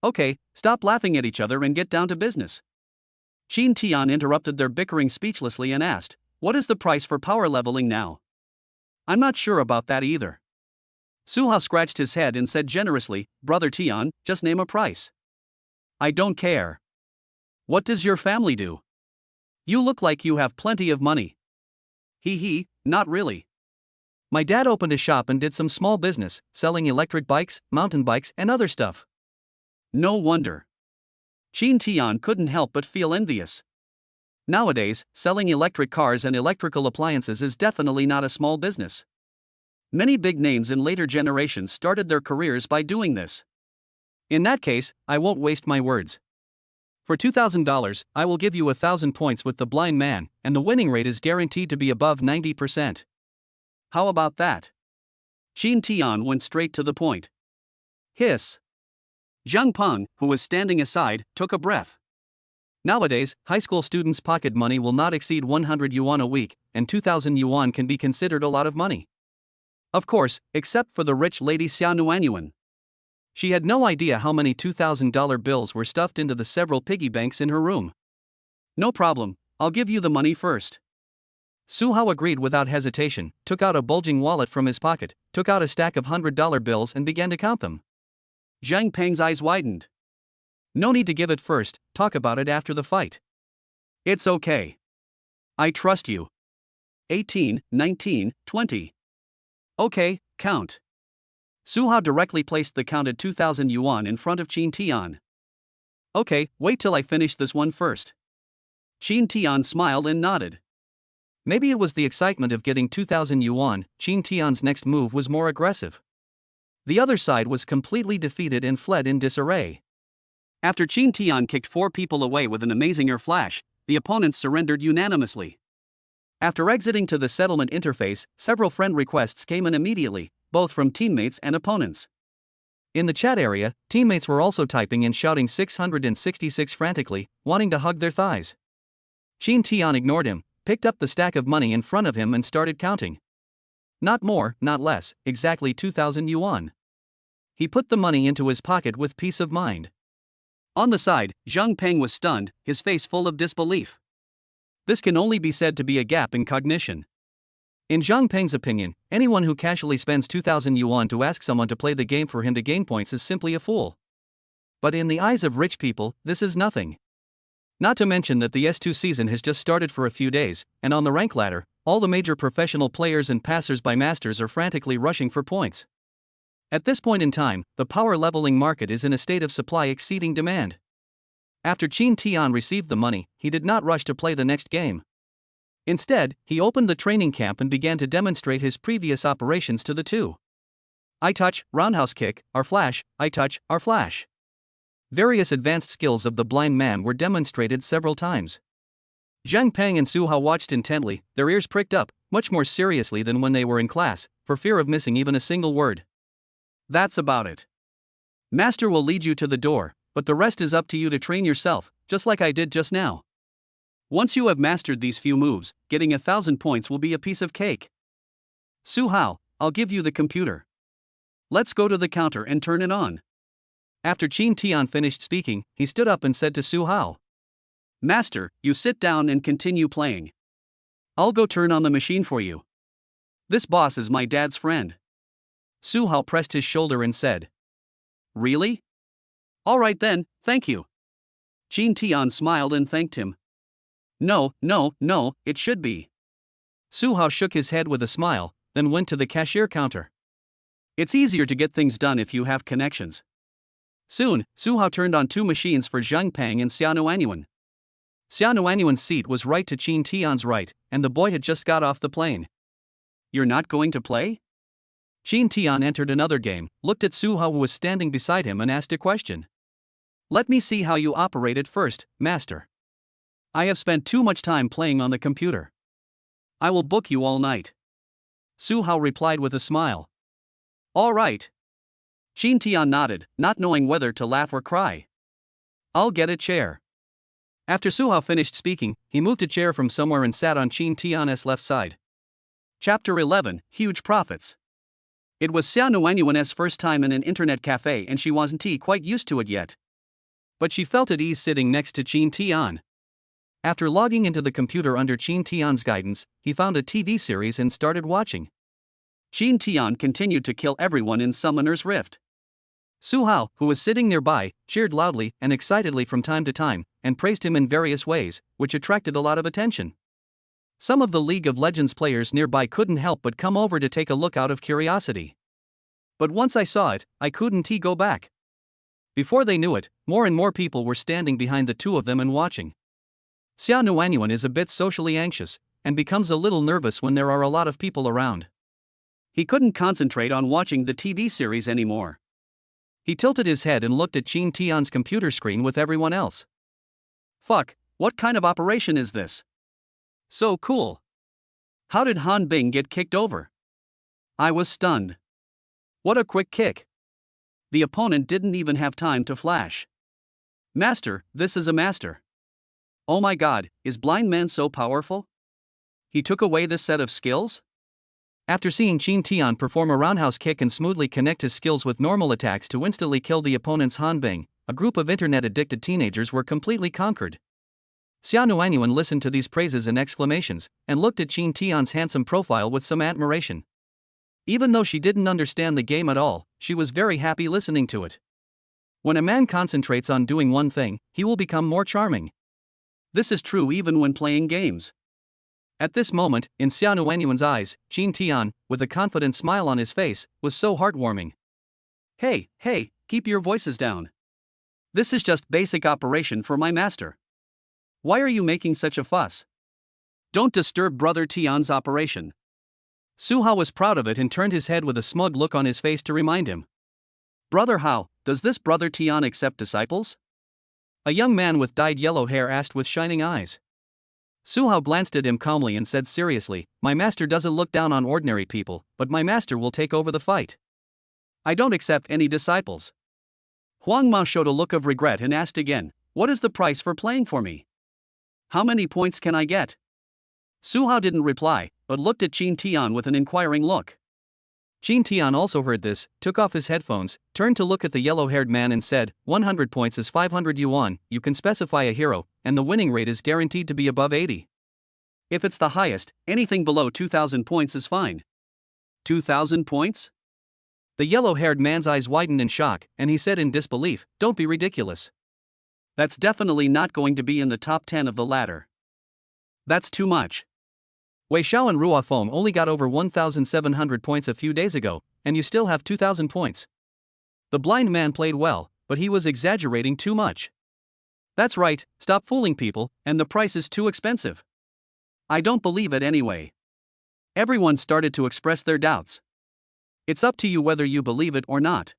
Okay, stop laughing at each other and get down to business. Xin Tian interrupted their bickering speechlessly and asked, What is the price for power leveling now? I'm not sure about that either. Su Hao scratched his head and said generously, Brother Tian, just name a price. I don't care. What does your family do? You look like you have plenty of money. He, not really. My dad opened a shop and did some small business, selling electric bikes, mountain bikes, and other stuff. No wonder. Xin Tian couldn't help but feel envious. Nowadays, selling electric cars and electrical appliances is definitely not a small business. Many big names in later generations started their careers by doing this. In that case, I won't waste my words. For $2,000, I will give you 1,000 points with the blind man, and the winning rate is guaranteed to be above 90%. How about that? Xin Tian went straight to the point. Hiss. Zhang Peng, who was standing aside, took a breath. Nowadays, high school students' pocket money will not exceed 100 yuan a week, and 2,000 yuan can be considered a lot of money. Of course, except for the rich lady Xia Nuanyuan. She had no idea how many $2,000 bills were stuffed into the several piggy banks in her room. No problem, I'll give you the money first. Su Hao agreed without hesitation, took out a bulging wallet from his pocket, took out a stack of $100 bills and began to count them. Zhang Peng's eyes widened. No need to give it first, talk about it after the fight. It's okay. I trust you. 18, 19, 20. Okay, count. Su Hao directly placed the counted 2,000 yuan in front of Qin Tian. Okay, wait till I finish this one first. Qin Tian smiled and nodded. Maybe it was the excitement of getting 2,000 yuan. Qin Tian's next move was more aggressive. The other side was completely defeated and fled in disarray. After Qin Tian kicked 4 people away with an amazing air flash, the opponents surrendered unanimously. After exiting to the settlement interface, several friend requests came in immediately, both from teammates and opponents. In the chat area, teammates were also typing and shouting 666 frantically, wanting to hug their thighs. Qin Tian ignored him, picked up the stack of money in front of him and started counting. Not more, not less, exactly 2,000 yuan. He put the money into his pocket with peace of mind. On the side, Zhang Peng was stunned, his face full of disbelief. This can only be said to be a gap in cognition. In Zhang Peng's opinion, anyone who casually spends 2,000 yuan to ask someone to play the game for him to gain points is simply a fool. But in the eyes of rich people, this is nothing. Not to mention that the S2 season has just started for a few days, and on the rank ladder, all the major professional players and passers-by masters are frantically rushing for points. At this point in time, the power leveling market is in a state of supply exceeding demand. After Qin Tian received the money, he did not rush to play the next game. Instead, he opened the training camp and began to demonstrate his previous operations to the two. I touch, roundhouse kick, R flash, I touch, R flash. Various advanced skills of the blind man were demonstrated several times. Zhang Peng and Su Hao watched intently, their ears pricked up, much more seriously than when they were in class, for fear of missing even a single word. That's about it. Master will lead you to the door, but the rest is up to you to train yourself, just like I did just now. Once you have mastered these few moves, getting 1,000 points will be a piece of cake. Su Hao, I'll give you the computer. Let's go to the counter and turn it on. After Qin Tian finished speaking, he stood up and said to Su Hao, Master, you sit down and continue playing. I'll go turn on the machine for you. This boss is my dad's friend. Su Hao pressed his shoulder and said, Really? All right then, thank you. Qin Tian smiled and thanked him. No, it should be. Su Hao shook his head with a smile, then went to the cashier counter. It's easier to get things done if you have connections. Soon, Su Hao turned on 2 machines for Zhang Peng and Xiao Anyuan. Xiao Anyuan's seat was right to Qin Tian's right, and the boy had just got off the plane. You're not going to play? Qin Tian entered another game, looked at Su Hao who was standing beside him and asked a question. Let me see how you operate it first, master. I have spent too much time playing on the computer. I will book you all night. Su Hao replied with a smile. All right. Qin Tian nodded, not knowing whether to laugh or cry. I'll get a chair. After Su Hao finished speaking, he moved a chair from somewhere and sat on Qin Tian's left side. Chapter 11, Huge Profits. It was Xiao Anyuan's first time in an internet cafe and she wasn't quite used to it yet. But she felt at ease sitting next to Qin Tian. After logging into the computer under Qin Tian's guidance, he found a TV series and started watching. Qin Tian continued to kill everyone in Summoner's Rift. Su Hao, who was sitting nearby, cheered loudly and excitedly from time to time, and praised him in various ways, which attracted a lot of attention. Some of the League of Legends players nearby couldn't help but come over to take a look out of curiosity. But once I saw it, I couldn't go back. Before they knew it, more and more people were standing behind the two of them and watching. Xiao Anyuan is a bit socially anxious, and becomes a little nervous when there are a lot of people around. He couldn't concentrate on watching the TV series anymore. He tilted his head and looked at Qin Tian's computer screen with everyone else. Fuck, what kind of operation is this? So cool. How did Han Bing get kicked over? I was stunned. What a quick kick. The opponent didn't even have time to flash. Master, this is a master. Oh my god, is Blind Man so powerful? He took away this set of skills? After seeing Qin Tian perform a roundhouse kick and smoothly connect his skills with normal attacks to instantly kill the opponent's Han Bing, a group of internet-addicted teenagers were completely conquered. Xiao Anyuan listened to these praises and exclamations, and looked at Qin Tian's handsome profile with some admiration. Even though she didn't understand the game at all, she was very happy listening to it. When a man concentrates on doing one thing, he will become more charming. This is true even when playing games. At this moment, in Xiao Nuanyuan's eyes, Qin Tian, with a confident smile on his face, was so heartwarming. Hey, keep your voices down. This is just basic operation for my master. Why are you making such a fuss? Don't disturb Brother Tian's operation. Su Hao was proud of it and turned his head with a smug look on his face to remind him. Brother Hao, does this Brother Tian accept disciples? A young man with dyed yellow hair asked with shining eyes. Su Hao glanced at him calmly and said seriously, "My master doesn't look down on ordinary people, but my master will take over the fight. I don't accept any disciples." Huang Mao showed a look of regret and asked again, "What is the price for playing for me? How many points can I get?" Su Hao didn't reply, but looked at Qin Tian with an inquiring look. Qin Tian also heard this, took off his headphones, turned to look at the yellow-haired man and said, 100 points is 500 yuan, you can specify a hero, and the winning rate is guaranteed to be above 80. If it's the highest, anything below 2,000 points is fine. 2,000 points? The yellow-haired man's eyes widened in shock, and he said in disbelief, "Don't be ridiculous. That's definitely not going to be in the top 10 of the ladder. That's too much. Wei Xiao and Ruo Feng only got over 1,700 points a few days ago, and you still have 2,000 points. The blind man played well, but he was exaggerating too much. That's right, stop fooling people, and the price is too expensive. I don't believe it anyway." Everyone started to express their doubts. It's up to you whether you believe it or not.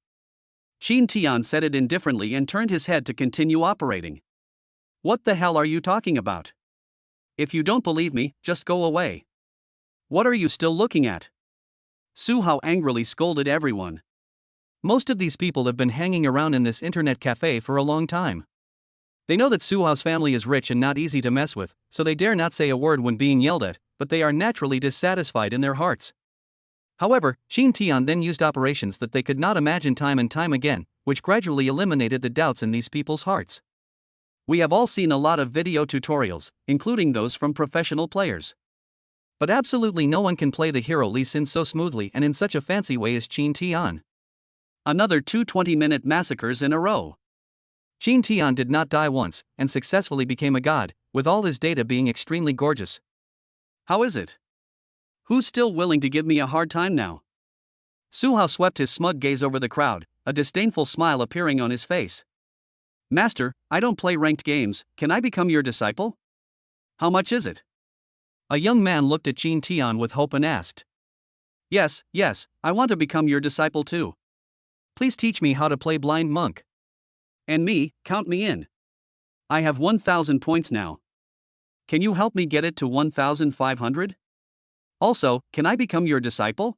Qin Tian said it indifferently and turned his head to continue operating. What the hell are you talking about? If you don't believe me, just go away. What are you still looking at? Su Hao angrily scolded everyone. Most of these people have been hanging around in this internet cafe for a long time. They know that Su Hao's family is rich and not easy to mess with, so they dare not say a word when being yelled at, but they are naturally dissatisfied in their hearts. However, Qin Tian then used operations that they could not imagine time and time again, which gradually eliminated the doubts in these people's hearts. We have all seen a lot of video tutorials, including those from professional players. But absolutely no one can play the hero Lee Sin so smoothly and in such a fancy way as Qin Tian. Another 2 20-minute massacres in a row. Qin Tian did not die once, and successfully became a god, with all his data being extremely gorgeous. How is it? Who's still willing to give me a hard time now? Su Hao swept his smug gaze over the crowd, a disdainful smile appearing on his face. Master, I don't play ranked games, can I become your disciple? How much is it? A young man looked at Qin Tian with hope and asked. Yes, I want to become your disciple too. Please teach me how to play blind monk. And me, count me in. I have 1,000 points now. Can you help me get it to 1,500? Also, can I become your disciple?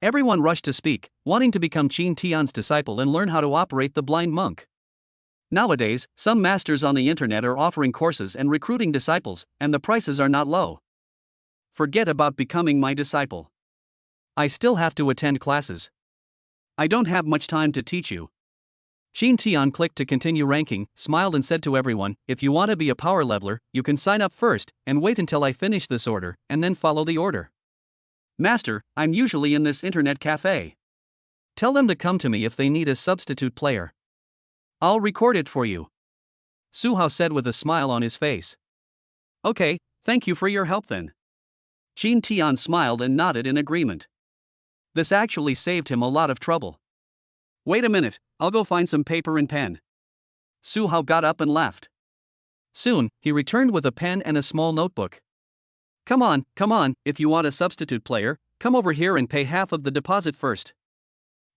Everyone rushed to speak, wanting to become Qin Tian's disciple and learn how to operate the blind monk. Nowadays, some masters on the internet are offering courses and recruiting disciples, and the prices are not low. Forget about becoming my disciple. I still have to attend classes. I don't have much time to teach you. Qin Tian clicked to continue ranking, smiled and said to everyone, "If you want to be a power leveler, you can sign up first, and wait until I finish this order, and then follow the order." Master, I'm usually in this internet cafe. Tell them to come to me if they need a substitute player. I'll record it for you, Su Hao said with a smile on his face. Okay, thank you for your help then. Qin Tian smiled and nodded in agreement. This actually saved him a lot of trouble. Wait a minute, I'll go find some paper and pen. Su Hao got up and left. Soon, he returned with a pen and a small notebook. Come on, if you want a substitute player, come over here and pay half of the deposit first.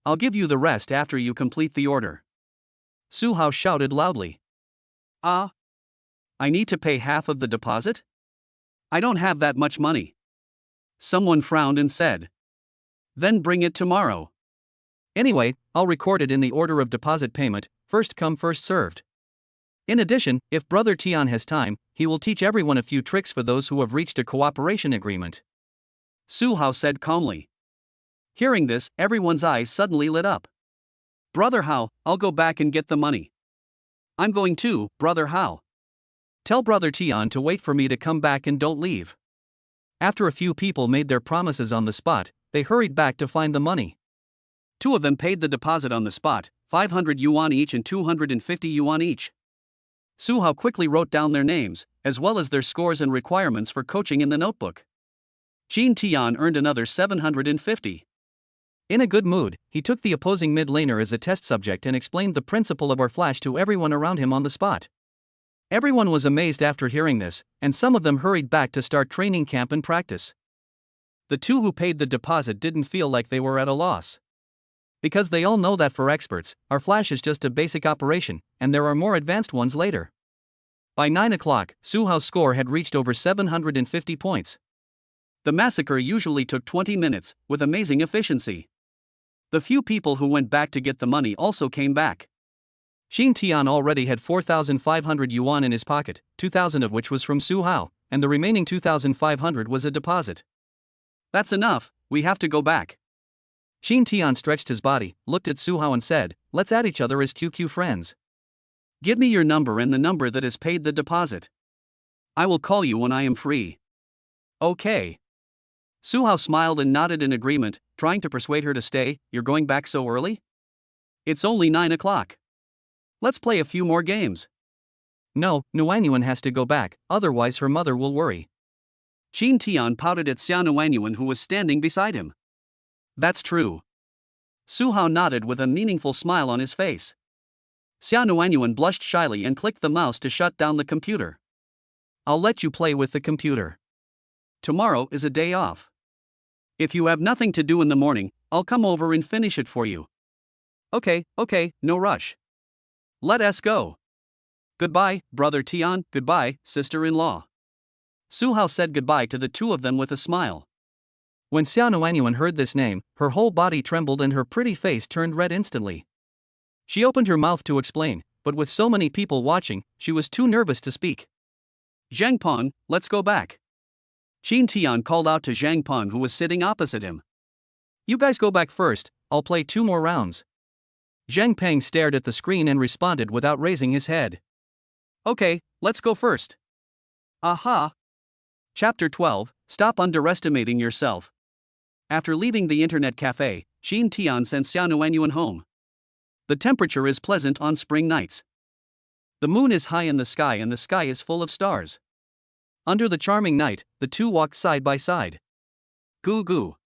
I'll give you the rest after you complete the order. Su Hao shouted loudly. I need to pay half of the deposit? I don't have that much money. Someone frowned and said. Then bring it tomorrow. Anyway, I'll record it in the order of deposit payment, first come first served. In addition, if Brother Tian has time, he will teach everyone a few tricks for those who have reached a cooperation agreement. Su Hao said calmly. Hearing this, everyone's eyes suddenly lit up. Brother Hao, I'll go back and get the money. I'm going too, Brother Hao. Tell Brother Tian to wait for me to come back and don't leave. After a few people made their promises on the spot, they hurried back to find the money. 2 of them paid the deposit on the spot, 500 yuan each and 250 yuan each. Su Hao quickly wrote down their names, as well as their scores and requirements for coaching in the notebook. Jin Tian earned another 750. In a good mood, he took the opposing mid laner as a test subject and explained the principle of our flash to everyone around him on the spot. Everyone was amazed after hearing this, and some of them hurried back to start training camp and practice. The two who paid the deposit didn't feel like they were at a loss. Because they all know that for experts, our flash is just a basic operation, and there are more advanced ones later. By 9 o'clock, Su Hao's score had reached over 750 points. The massacre usually took 20 minutes, with amazing efficiency. The few people who went back to get the money also came back. Jin Tian already had 4,500 yuan in his pocket, 2,000 of which was from Su Hao, and the remaining 2,500 was a deposit. That's enough, we have to go back. Jin Tian stretched his body, looked at Su Hao and said, "Let's add each other as QQ friends. Give me your number and the number that has paid the deposit. I will call you when I am free." Okay. Su Hao smiled and nodded in agreement, trying to persuade her to stay. You're going back so early? It's only 9 o'clock. Let's play a few more games. No, Nuanyuan has to go back, otherwise her mother will worry. Jin Tian pouted at Xiao Nuanyuan who was standing beside him. That's true. Su Hao nodded with a meaningful smile on his face. Xiao Nuanyuan blushed shyly and clicked the mouse to shut down the computer. I'll let you play with the computer. Tomorrow is a day off. If you have nothing to do in the morning, I'll come over and finish it for you. Okay, no rush. Let us go. Goodbye, brother Tian, goodbye, sister-in-law. Su Hao said goodbye to the two of them with a smile. When Xiao Nuanyuan heard this name, her whole body trembled and her pretty face turned red instantly. She opened her mouth to explain, but with so many people watching, she was too nervous to speak. Zhang Peng, let's go back. Jin Tian called out to Zhang Peng who was sitting opposite him. You guys go back first, I'll play 2 more rounds. Zhang Peng stared at the screen and responded without raising his head. Okay, let's go first. Aha! Chapter 12, Stop Underestimating Yourself. After leaving the internet cafe, Jin Tian sent Xiao Nuanyuan home. The temperature is pleasant on spring nights. The moon is high in the sky and the sky is full of stars. Under the charming night, the two walked side by side. Goo goo.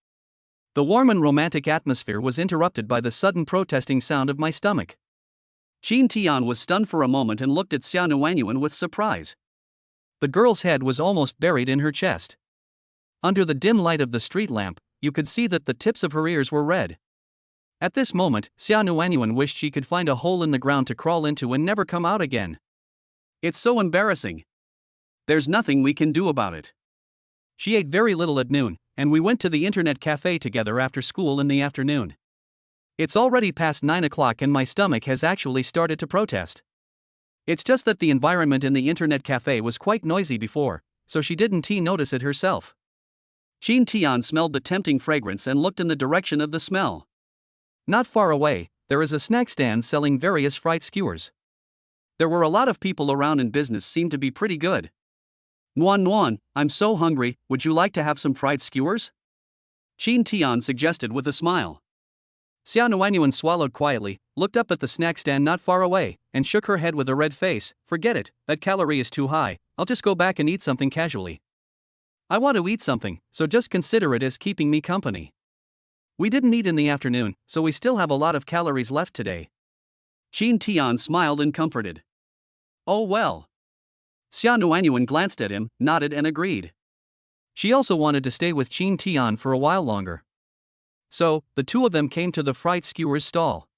The warm and romantic atmosphere was interrupted by the sudden protesting sound of my stomach. Jin Tian was stunned for a moment and looked at Xiao Nuanyuan with surprise. The girl's head was almost buried in her chest. Under the dim light of the street lamp, you could see that the tips of her ears were red. At this moment, Xiao Nuanyuan wished she could find a hole in the ground to crawl into and never come out again. It's so embarrassing. There's nothing we can do about it. She ate very little at noon, and we went to the internet cafe together after school in the afternoon. It's already past 9 o'clock and my stomach has actually started to protest. It's just that the environment in the internet cafe was quite noisy before, so she didn't notice it herself. Jin Tian smelled the tempting fragrance and looked in the direction of the smell. Not far away, there is a snack stand selling various fried skewers. There were a lot of people around and business seemed to be pretty good. Nuan, I'm so hungry, would you like to have some fried skewers? Jin Tian suggested with a smile. Xiao Nuanyuan swallowed quietly, looked up at the snack stand not far away, and shook her head with a red face. Forget it, that calorie is too high, I'll just go back and eat something casually. I want to eat something, so just consider it as keeping me company. We didn't eat in the afternoon, so we still have a lot of calories left today. Jin Tian smiled and comforted. Oh well. Xiao Nuanyuan glanced at him, nodded and agreed. She also wanted to stay with Jin Tian for a while longer. So, the two of them came to the fried skewers stall.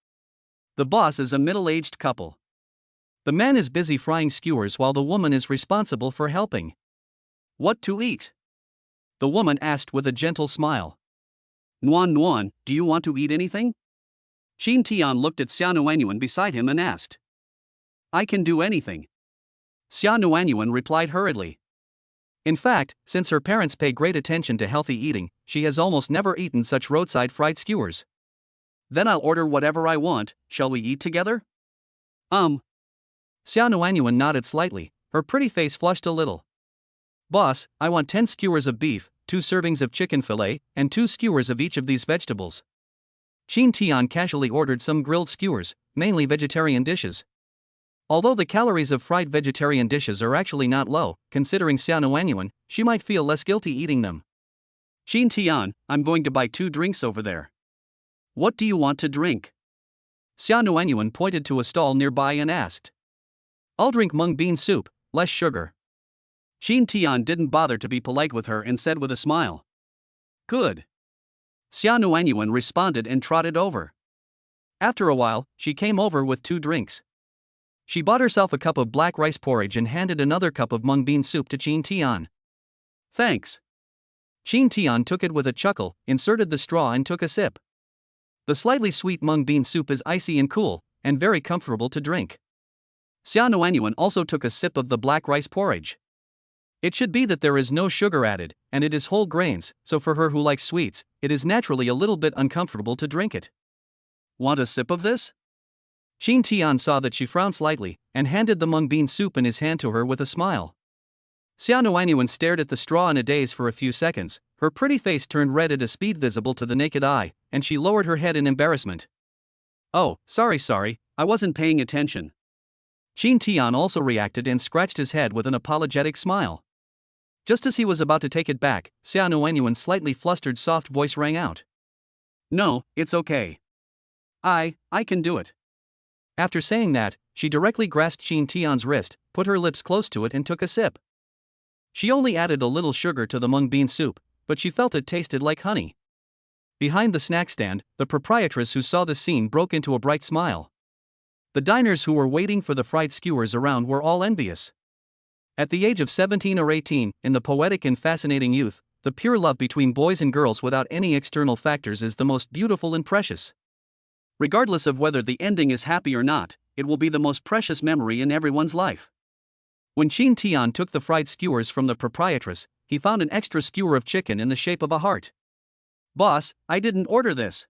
The boss is a middle-aged couple. The man is busy frying skewers while the woman is responsible for helping. What to eat? The woman asked with a gentle smile. Nuan, do you want to eat anything? Jin Tian looked at Xiao Nuanyuan beside him and asked. I can do anything. Xiao Nuanyuan replied hurriedly. In fact, since her parents pay great attention to healthy eating, she has almost never eaten such roadside fried skewers. Then I'll order whatever I want, shall we eat together? Xiao Nuanyuan nodded slightly, her pretty face flushed a little. Boss, I want 10 skewers of beef, 2 servings of chicken fillet, and 2 skewers of each of these vegetables. Qin Tian casually ordered some grilled skewers, mainly vegetarian dishes. Although the calories of fried vegetarian dishes are actually not low, considering Xiaonuanyuan, she might feel less guilty eating them. Qin Tian, I'm going to buy 2 drinks over there. What do you want to drink? Xiaonuanyuan pointed to a stall nearby and asked. I'll drink mung bean soup, less sugar. Qin Tian didn't bother to be polite with her and said with a smile. Good. Xiaonuanyuan responded and trotted over. After a while, she came over with 2 drinks. She bought herself a cup of black rice porridge and handed another cup of mung bean soup to Qin Tian. Thanks. Qin Tian took it with a chuckle, inserted the straw and took a sip. The slightly sweet mung bean soup is icy and cool, and very comfortable to drink. Xiaonuanyuan also took a sip of the black rice porridge. It should be that there is no sugar added, and it is whole grains, so for her who likes sweets, it is naturally a little bit uncomfortable to drink it. Want a sip of this? Qin Tian saw that she frowned slightly, and handed the mung bean soup in his hand to her with a smile. Xiaonuanyuan stared at the straw in a daze for a few seconds, her pretty face turned red at a speed visible to the naked eye, and she lowered her head in embarrassment. Oh, sorry, I wasn't paying attention. Qin Tian also reacted and scratched his head with an apologetic smile. Just as he was about to take it back, Xiaonuanyuan's slightly flustered soft voice rang out. No, it's okay. I can do it. After saying that, she directly grasped Qin Tian's wrist, put her lips close to it and took a sip. She only added a little sugar to the mung bean soup, but she felt it tasted like honey. Behind the snack stand, the proprietress who saw the scene broke into a bright smile. The diners who were waiting for the fried skewers around were all envious. At the age of 17 or 18, in the poetic and fascinating youth, the pure love between boys and girls without any external factors is the most beautiful and precious. Regardless of whether the ending is happy or not, it will be the most precious memory in everyone's life. When Qin Tian took the fried skewers from the proprietress, he found an extra skewer of chicken in the shape of a heart. Boss, I didn't order this.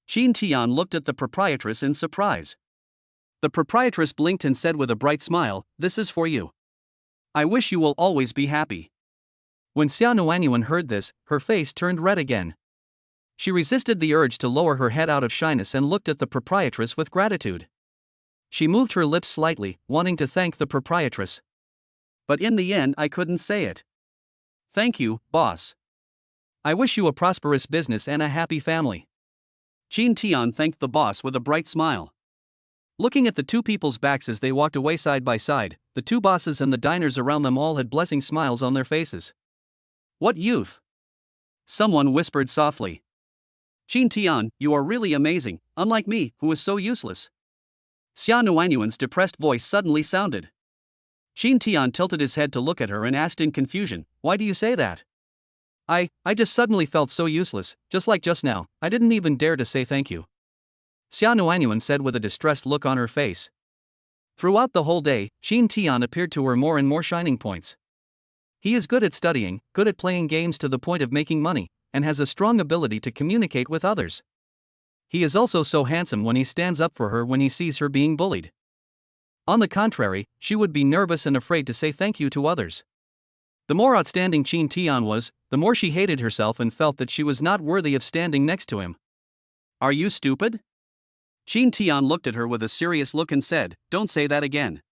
Qin Tian looked at the proprietress in surprise. The proprietress blinked and said with a bright smile, "This is for you. I wish you will always be happy." When Xiaonuanyuan heard this, her face turned red again. She resisted the urge to lower her head out of shyness and looked at the proprietress with gratitude. She moved her lips slightly, wanting to thank the proprietress. But in the end I couldn't say it. Thank you, boss. I wish you a prosperous business and a happy family. Qin Tian thanked the boss with a bright smile. Looking at the 2 people's backs as they walked away side by side, the 2 bosses and the diners around them all had blessing smiles on their faces. What youth! Someone whispered softly. Qin Tian, you are really amazing, unlike me, who is so useless. Xiaonuanyuan's depressed voice suddenly sounded. Qin Tian tilted his head to look at her and asked in confusion, "Why do you say that?" I just suddenly felt so useless, just like just now, I didn't even dare to say thank you. Xiaonuanyuan said with a distressed look on her face. Throughout the whole day, Qin Tian appeared to her more and more shining points. He is good at studying, good at playing games to the point of making money, and has a strong ability to communicate with others. He is also so handsome when he stands up for her when he sees her being bullied. On the contrary, she would be nervous and afraid to say thank you to others. The more outstanding Qin Tian was, the more she hated herself and felt that she was not worthy of standing next to him. Are you stupid? Qin Tian looked at her with a serious look and said, "Don't say that again."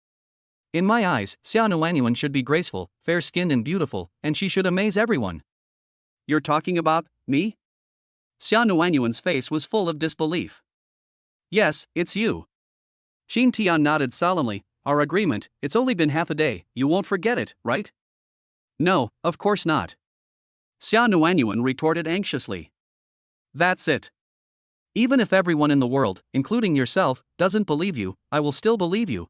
In my eyes, Xiaonuanyuan should be graceful, fair-skinned and beautiful, and she should amaze everyone. You're talking about me? Xiaonuanyuan's face was full of disbelief. Yes, it's you. Qin Tian nodded solemnly. Our agreement, it's only been half a day, you won't forget it, right? No, of course not. Xiaonuanyuan retorted anxiously. That's it. Even if everyone in the world, including yourself, doesn't believe you, I will still believe you.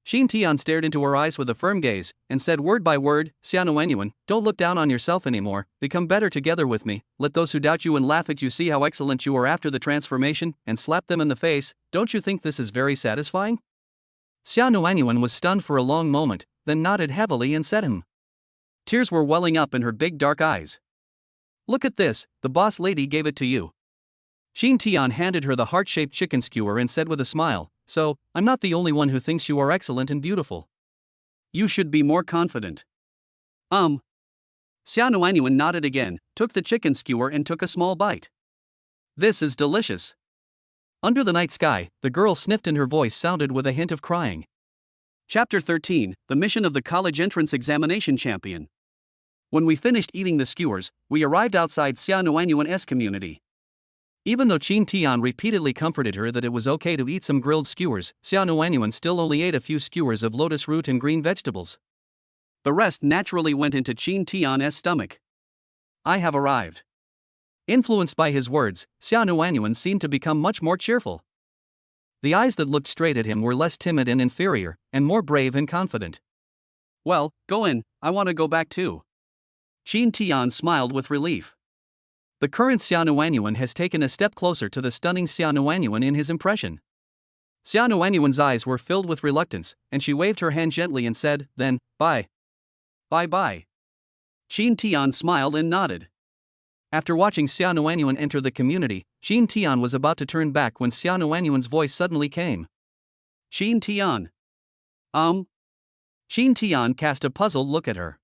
Qin Tian stared into her eyes with a firm gaze, and said word by word, Xiaonuanyuan, don't look down on yourself anymore, become better together with me, let those who doubt you and laugh at you see how excellent you are after the transformation, and slap them in the face, don't you think this is very satisfying? Xiaonuanyuan was stunned for a long moment, then nodded heavily and said Tears were welling up in her big dark eyes. Look at this, the boss lady gave it to you. Qin Tian handed her the heart-shaped chicken skewer and said with a smile, so, I'm not the only one who thinks you are excellent and beautiful. You should be more confident. Xiaonuanyuan nodded again, took the chicken skewer and took a small bite. This is delicious. Under the night sky, the girl sniffed and her voice sounded with a hint of crying. Chapter 13, The Mission of the College Entrance Examination Champion. When we finished eating the skewers, we arrived outside Xia Nuanyuan's community. Even though Qin Tian repeatedly comforted her that it was okay to eat some grilled skewers, Xia Nuanyuan still only ate a few skewers of lotus root and green vegetables. The rest naturally went into Qin Tian's stomach. I have arrived. Influenced by his words, Xia Nuanyuan seemed to become much more cheerful. The eyes that looked straight at him were less timid and inferior, and more brave and confident. Well, go in, I want to go back too. Qin Tian smiled with relief. The current Xia Nuanyuan has taken a step closer to the stunning Xia Nuanyuan in his impression. Xia Nuanyuan's eyes were filled with reluctance, and she waved her hand gently and said, then, bye. Bye-bye. Qin Tian smiled and nodded. After watching Xia Nuanyuan enter the community, Qin Tian was about to turn back when Xia Nuanyuan's voice suddenly came. Qin Tian. Qin Tian cast a puzzled look at her.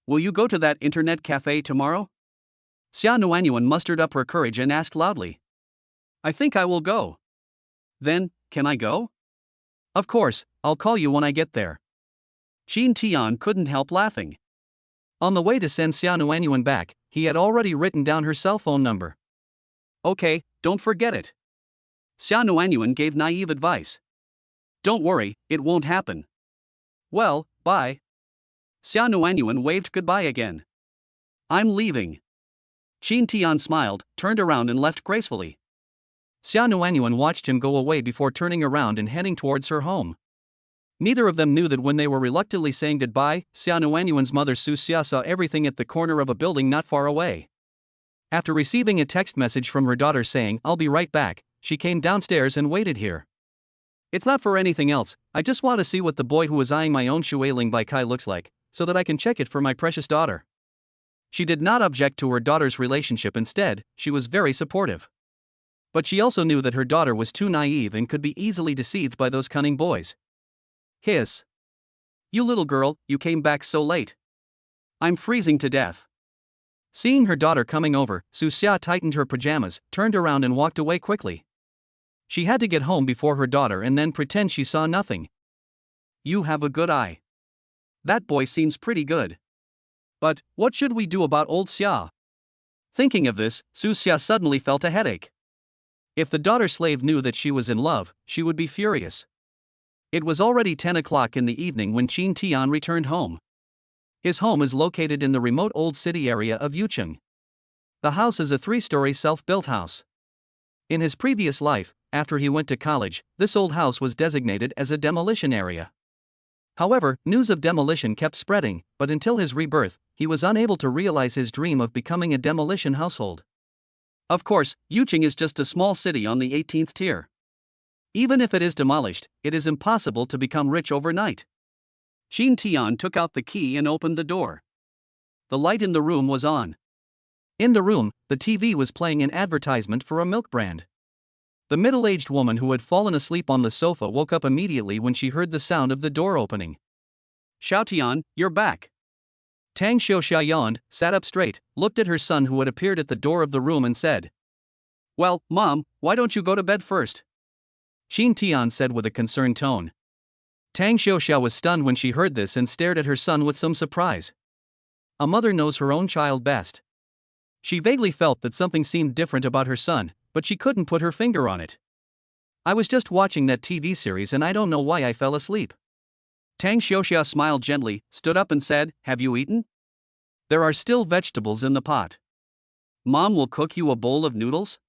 Will you go to that internet cafe tomorrow? Xia Nuanyuan mustered up her courage and asked loudly. I think I will go. Then, can I go? Of course, I'll call you when I get there. Qin Tian couldn't help laughing. On the way to send Xia Nuanyuan back, he had already written down her cell phone number. Okay, don't forget it. Xia Nuanyuan gave naive advice. Don't worry, it won't happen. Well, bye. Xia Nuanyuan waved goodbye again. I'm leaving. Qin Tian smiled, turned around and left gracefully. Xia Nuanyuan watched him go away before turning around and heading towards her home. Neither of them knew that when they were reluctantly saying goodbye, Xia Nuanyuan's mother Su Xia saw everything at the corner of a building not far away. After receiving a text message from her daughter saying, I'll be right back, she came downstairs and waited here. It's not for anything else, I just want to see what the boy who is eyeing my own Shuailing by Kai looks like, so that I can check it for my precious daughter. She did not object to her daughter's relationship, instead, she was very supportive. But she also knew that her daughter was too naive and could be easily deceived by those cunning boys. Hiss. You little girl, you came back so late. I'm freezing to death. Seeing her daughter coming over, Su Xia tightened her pajamas, turned around and walked away quickly. She had to get home before her daughter and then pretend she saw nothing. You have a good eye. That boy seems pretty good. But, what should we do about old Xia? Thinking of this, Su Xia suddenly felt a headache. If the daughter slave knew that she was in love, she would be furious. It was already 10 o'clock in the evening when Qin Tian returned home. His home is located in the remote old city area of Yucheng. The house is a 3-story self-built house. In his previous life, after he went to college, this old house was designated as a demolition area. However, news of demolition kept spreading, but until his rebirth, he was unable to realize his dream of becoming a demolition household. Of course, Yucheng is just a small city on the 18th tier. Even if it is demolished, it is impossible to become rich overnight. Qin Tian took out the key and opened the door. The light in the room was on. In the room, the TV was playing an advertisement for a milk brand. The middle-aged woman who had fallen asleep on the sofa woke up immediately when she heard the sound of the door opening. Xiaotian, you're back. Tang Xiaoxia yawned, sat up straight, looked at her son who had appeared at the door of the room and said, Well, Mom, why don't you go to bed first? Qin Tian said with a concerned tone. Tang Xiaoxia was stunned when she heard this and stared at her son with some surprise. A mother knows her own child best. She vaguely felt that something seemed different about her son, but she couldn't put her finger on it. I was just watching that TV series and I don't know why I fell asleep. Tang Xiaoxia smiled gently, stood up and said, Have you eaten? There are still vegetables in the pot. Mom will cook you a bowl of noodles?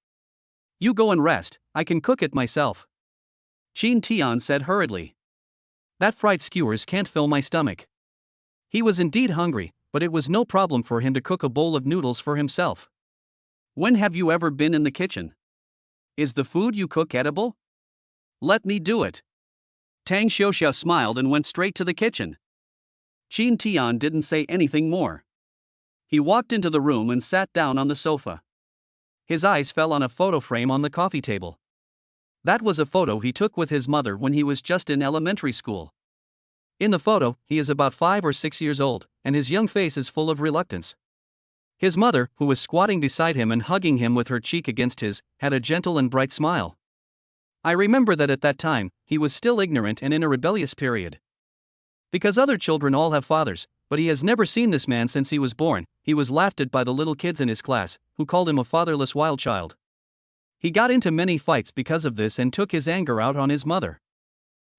You go and rest, I can cook it myself. Qin Tian said hurriedly. That fried skewers can't fill my stomach. He was indeed hungry, but it was no problem for him to cook a bowl of noodles for himself. When have you ever been in the kitchen? Is the food you cook edible? Let me do it. Tang Xiaoxia smiled and went straight to the kitchen. Qin Tian didn't say anything more. He walked into the room and sat down on the sofa. His eyes fell on a photo frame on the coffee table. That was a photo he took with his mother when he was just in elementary school. In the photo, he is about 5 or 6 years old, and his young face is full of reluctance. His mother, who was squatting beside him and hugging him with her cheek against his, had a gentle and bright smile. I remember that at that time, he was still ignorant and in a rebellious period. Because other children all have fathers, but he has never seen this man since he was born, he was laughed at by the little kids in his class, who called him a fatherless wild child. He got into many fights because of this and took his anger out on his mother.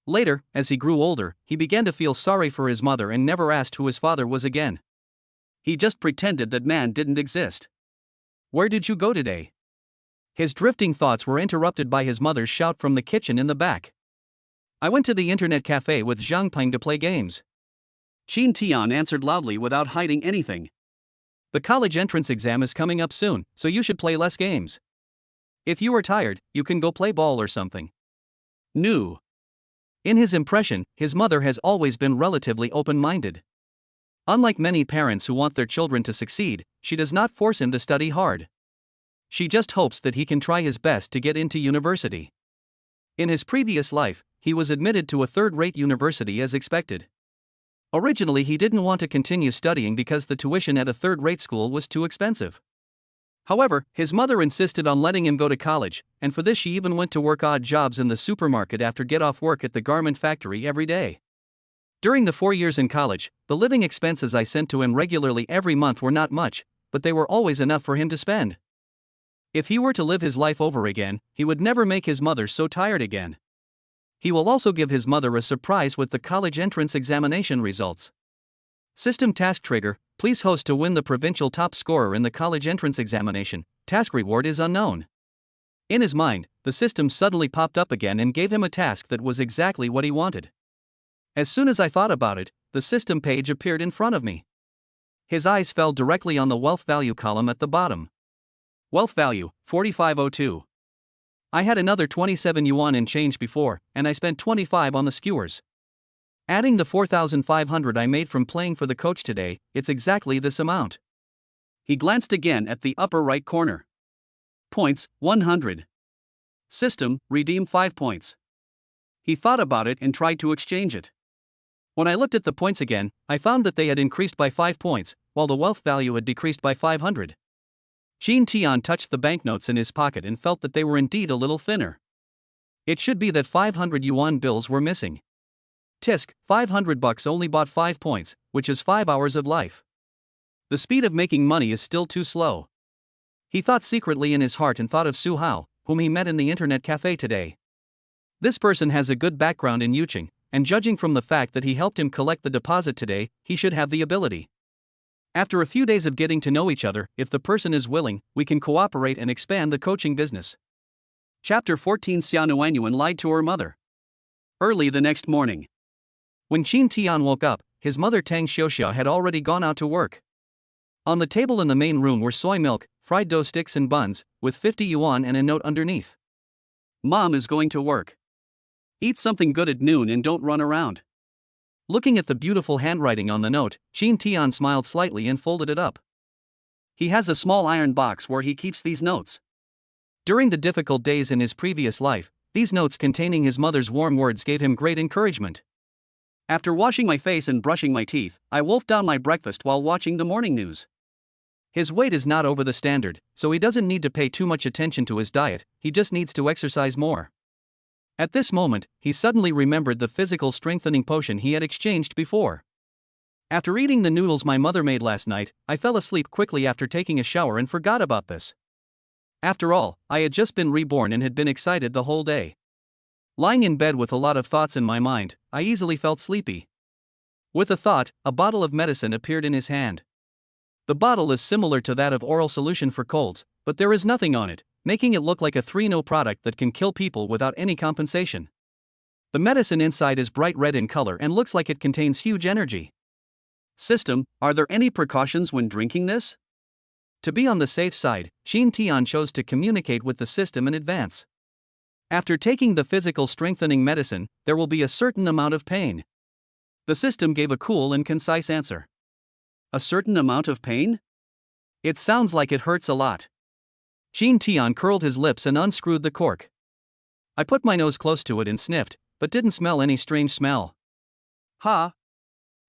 Later, as he grew older, he began to feel sorry for his mother and never asked who his father was again. He just pretended that man didn't exist. "Where did you go today?" His drifting thoughts were interrupted by his mother's shout from the kitchen in the back. "I went to the internet cafe with Zhangpeng to play games." Qin Tian answered loudly without hiding anything. "The college entrance exam is coming up soon, so you should play less games. If you are tired, you can go play ball or something." New. In his impression, his mother has always been relatively open-minded. Unlike many parents who want their children to succeed, she does not force him to study hard. She just hopes that he can try his best to get into university. In his previous life, he was admitted to a third-rate university as expected. Originally, he didn't want to continue studying because the tuition at a third-rate school was too expensive. However, his mother insisted on letting him go to college, and for this she even went to work odd jobs in the supermarket after get-off work at the garment factory every day. During the 4 years in college, the living expenses I sent to him regularly every month were not much, but they were always enough for him to spend. If he were to live his life over again, he would never make his mother so tired again. He will also give his mother a surprise with the college entrance examination results. System task trigger: please host to win the provincial top scorer in the college entrance examination. Task reward is unknown. In his mind, the system suddenly popped up again and gave him a task that was exactly what he wanted. As soon as I thought about it, the system page appeared in front of me. His eyes fell directly on the wealth value column at the bottom. Wealth value, 4502. I had another 27 yuan in change before, and I spent 25 on the skewers. Adding the 4,500 I made from playing for the coach today, it's exactly this amount. He glanced again at the upper right corner. Points, 100. System, redeem 5 points. He thought about it and tried to exchange it. When I looked at the points again, I found that they had increased by 5 points, while the wealth value had decreased by 500. Qin Tian touched the banknotes in his pocket and felt that they were indeed a little thinner. It should be that 500 yuan bills were missing. Tisk, 500 bucks only bought 5 points, which is 5 hours of life. The speed of making money is still too slow. He thought secretly in his heart and thought of Su Hao, whom he met in the internet cafe today. This person has a good background in Yuching, and judging from the fact that he helped him collect the deposit today, he should have the ability. After a few days of getting to know each other, if the person is willing, we can cooperate and expand the coaching business. Chapter 14. Xia Nuanyuan lied to her mother. Early the next morning. When Qin Tian woke up, his mother Tang Xiuxia had already gone out to work. On the table in the main room were soy milk, fried dough sticks and buns, with 50 yuan and a note underneath. "Mom is going to work. Eat something good at noon and don't run around." Looking at the beautiful handwriting on the note, Qin Tian smiled slightly and folded it up. He has a small iron box where he keeps these notes. During the difficult days in his previous life, these notes containing his mother's warm words gave him great encouragement. After washing my face and brushing my teeth, I wolfed down my breakfast while watching the morning news. His weight is not over the standard, so he doesn't need to pay too much attention to his diet, he just needs to exercise more. At this moment, he suddenly remembered the physical strengthening potion he had exchanged before. After eating the noodles my mother made last night, I fell asleep quickly after taking a shower and forgot about this. After all, I had just been reborn and had been excited the whole day. Lying in bed with a lot of thoughts in my mind, I easily felt sleepy. With a thought, a bottle of medicine appeared in his hand. The bottle is similar to that of oral solution for colds, but there is nothing on it, making it look like a 3-no product that can kill people without any compensation. The medicine inside is bright red in color and looks like it contains huge energy. System, are there any precautions when drinking this? To be on the safe side, Qin Tian chose to communicate with the system in advance. After taking the physical strengthening medicine, there will be a certain amount of pain. The system gave a cool and concise answer. A certain amount of pain? It sounds like it hurts a lot. Qin Tian curled his lips and unscrewed the cork. I put my nose close to it and sniffed, but didn't smell any strange smell. Ha!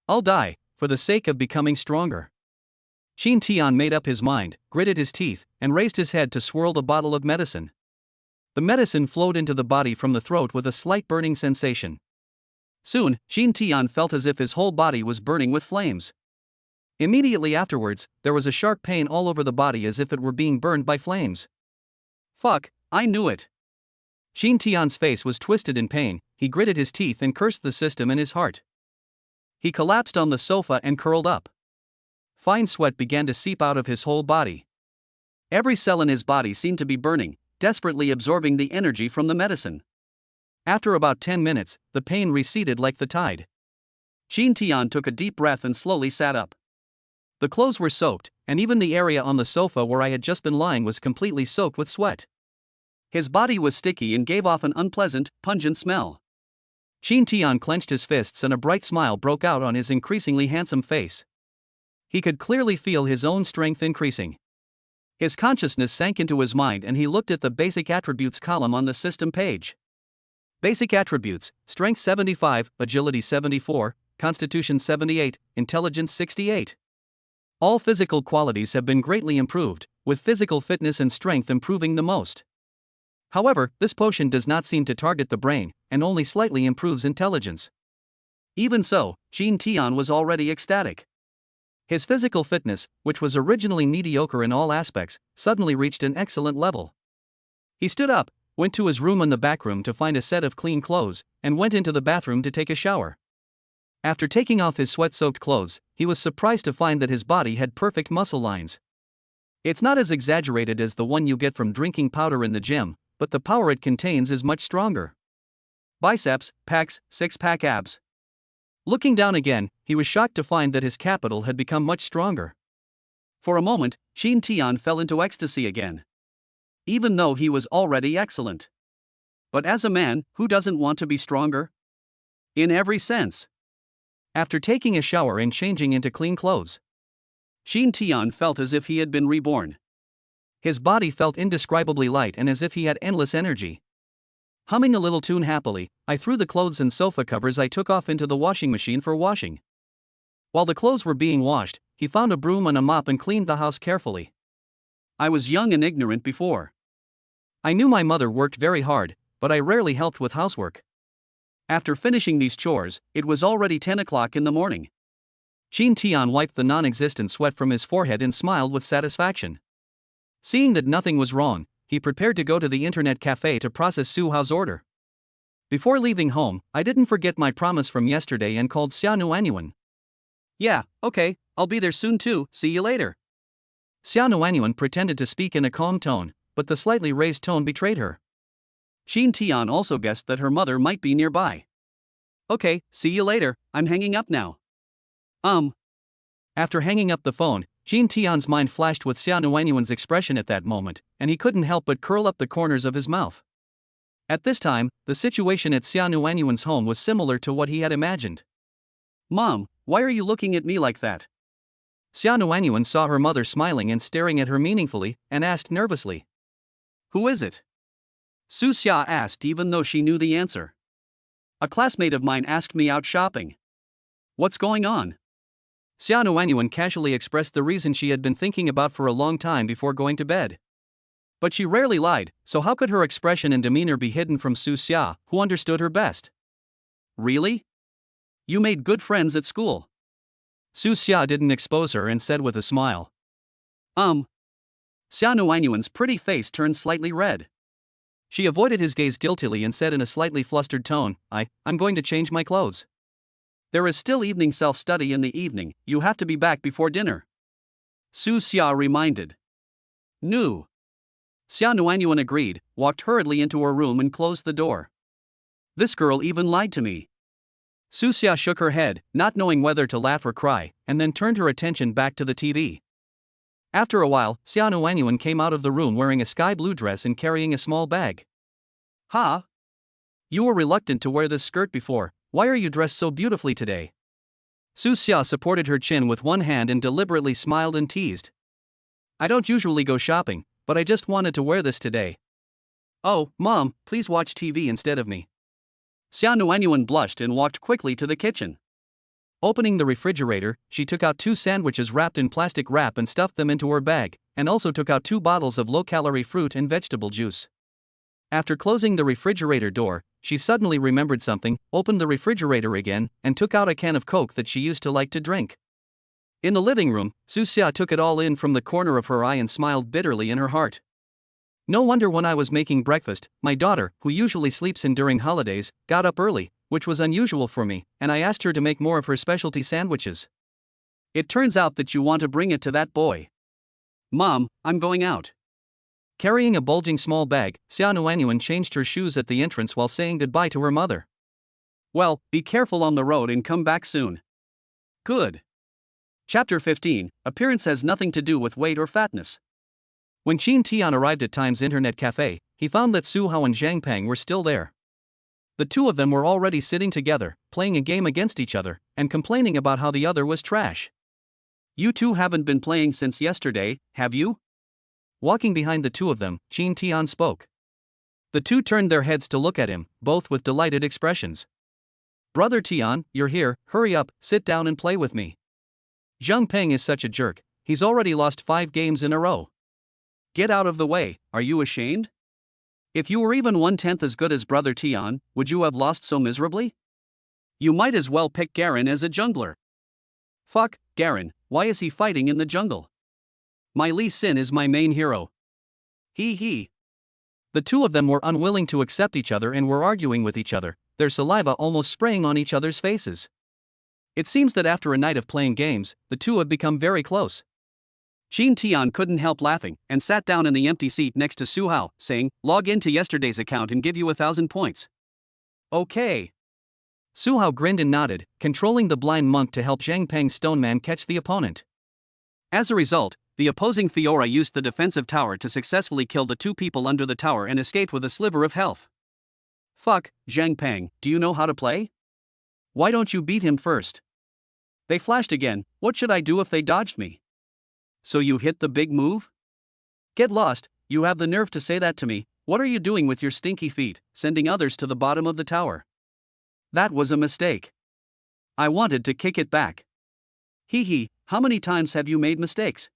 I'll die, for the sake of becoming stronger. Shin Tian made up his mind, gritted his teeth, and raised his head to swirl the bottle of medicine. The medicine flowed into the body from the throat with a slight burning sensation. Soon, Shin Tian felt as if his whole body was burning with flames. Immediately afterwards, there was a sharp pain all over the body as if it were being burned by flames. Fuck, I knew it. Shin Tian's face was twisted in pain, he gritted his teeth and cursed the system in his heart. He collapsed on the sofa and curled up. Fine sweat began to seep out of his whole body. Every cell in his body seemed to be burning, desperately absorbing the energy from the medicine. After about 10 minutes, the pain receded like the tide. Shin Tian took a deep breath and slowly sat up. The clothes were soaked, and even the area on the sofa where I had just been lying was completely soaked with sweat. His body was sticky and gave off an unpleasant, pungent smell. Shin Tian clenched his fists and a bright smile broke out on his increasingly handsome face. He could clearly feel his own strength increasing. His consciousness sank into his mind and he looked at the basic attributes column on the system page. Basic attributes: strength 75, agility 74, constitution 78, intelligence 68. All physical qualities have been greatly improved, with physical fitness and strength improving the most. However, this potion does not seem to target the brain, and only slightly improves intelligence. Even so, Shin Tian was already ecstatic. His physical fitness, which was originally mediocre in all aspects, suddenly reached an excellent level. He stood up, went to his room in the back room to find a set of clean clothes, and went into the bathroom to take a shower. After taking off his sweat-soaked clothes, he was surprised to find that his body had perfect muscle lines. It's not as exaggerated as the one you get from drinking powder in the gym, but the power it contains is much stronger. Biceps, pecs, six-pack abs. Looking down again, he was shocked to find that his capital had become much stronger. For a moment, Shin Tian fell into ecstasy again. Even though he was already excellent. But as a man, who doesn't want to be stronger? In every sense. After taking a shower and changing into clean clothes, Shin Tian felt as if he had been reborn. His body felt indescribably light and as if he had endless energy. Humming a little tune happily, I threw the clothes and sofa covers I took off into the washing machine for washing. While the clothes were being washed, he found a broom and a mop and cleaned the house carefully. I was young and ignorant before. I knew my mother worked very hard, but I rarely helped with housework. After finishing these chores, it was already 10 o'clock in the morning. Shin Tian wiped the non-existent sweat from his forehead and smiled with satisfaction. Seeing that nothing was wrong, he prepared to go to the internet cafe to process Su Hao's order. Before leaving home, I didn't forget my promise from yesterday and called Xia Nuanyuan. Yeah, okay, I'll be there soon too, see you later. Xia Nuanyuan pretended to speak in a calm tone, but the slightly raised tone betrayed her. Shin Tian also guessed that her mother might be nearby. Okay, see you later, I'm hanging up now. After hanging up the phone, Shin Tian's mind flashed with Xia Nuanyuan's expression at that moment, and he couldn't help but curl up the corners of his mouth. At this time, the situation at Xia Nuanyuan's home was similar to what he had imagined. Mom, why are you looking at me like that? Xia Nuanyuan saw her mother smiling and staring at her meaningfully, and asked nervously. Who is it? Su Xia asked even though she knew the answer. A classmate of mine asked me out shopping. What's going on? Xia Nuanyuan casually expressed the reason she had been thinking about for a long time before going to bed. But she rarely lied, so how could her expression and demeanor be hidden from Su Xia, who understood her best? Really? You made good friends at school. Su Xia didn't expose her and said with a smile. Xia Nuanyuan's pretty face turned slightly red. She avoided his gaze guiltily and said in a slightly flustered tone, I'm going to change my clothes. There is still evening self-study in the evening, you have to be back before dinner. Su Xia reminded. No. Xia Nuanyuan agreed, walked hurriedly into her room and closed the door. This girl even lied to me. Su Xia shook her head, not knowing whether to laugh or cry, and then turned her attention back to the TV. After a while, Xia Nuanyuan came out of the room wearing a sky blue dress and carrying a small bag. Ha! You were reluctant to wear this skirt before, why are you dressed so beautifully today? Su Xia supported her chin with one hand and deliberately smiled and teased. I don't usually go shopping, but I just wanted to wear this today. Oh, Mom, please watch TV instead of me. Xia Nuanyuan blushed and walked quickly to the kitchen. Opening the refrigerator, she took out 2 sandwiches wrapped in plastic wrap and stuffed them into her bag, and also took out 2 bottles of low-calorie fruit and vegetable juice. After closing the refrigerator door, she suddenly remembered something, opened the refrigerator again, and took out a can of Coke that she used to like to drink. In the living room, Susia took it all in from the corner of her eye and smiled bitterly in her heart. No wonder when I was making breakfast, my daughter, who usually sleeps in during holidays, got up early, which was unusual for me, and I asked her to make more of her specialty sandwiches. It turns out that you want to bring it to that boy. Mom, I'm going out. Carrying a bulging small bag, Xia Nuanyuan changed her shoes at the entrance while saying goodbye to her mother. Well, be careful on the road and come back soon. Good. Chapter 15, Appearance has nothing to do with weight or fatness. When Qin Tian arrived at Time's internet cafe, he found that Su Hao and Zhang Peng were still there. The two of them were already sitting together, playing a game against each other, and complaining about how the other was trash. You two haven't been playing since yesterday, have you? Walking behind the two of them, Qin Tian spoke. The two turned their heads to look at him, both with delighted expressions. Brother Tian, you're here, hurry up, sit down and play with me. Zhang Peng is such a jerk, he's already lost 5 games in a row. Get out of the way, are you ashamed? If you were even 1/10 as good as Brother Tian, would you have lost so miserably? You might as well pick Garen as a jungler. Fuck, Garen, why is he fighting in the jungle? My Lee Sin is my main hero. He. The two of them were unwilling to accept each other and were arguing with each other, their saliva almost spraying on each other's faces. It seems that after a night of playing games, the two have become very close. Qin Tian couldn't help laughing and sat down in the empty seat next to Su Hao, saying, "Log into yesterday's account and give you 1,000 points." Okay. Su Hao grinned and nodded, controlling the blind monk to help Zhang Peng's stone man catch the opponent. As a result, the opposing Fiora used the defensive tower to successfully kill the 2 people under the tower and escaped with a sliver of health. Fuck, Zhang Peng, do you know how to play? Why don't you beat him first? They flashed again, what should I do if they dodged me? So you hit the big move? Get lost, you have the nerve to say that to me, what are you doing with your stinky feet, sending others to the bottom of the tower? That was a mistake. I wanted to kick it back. Hee, how many times have you made mistakes?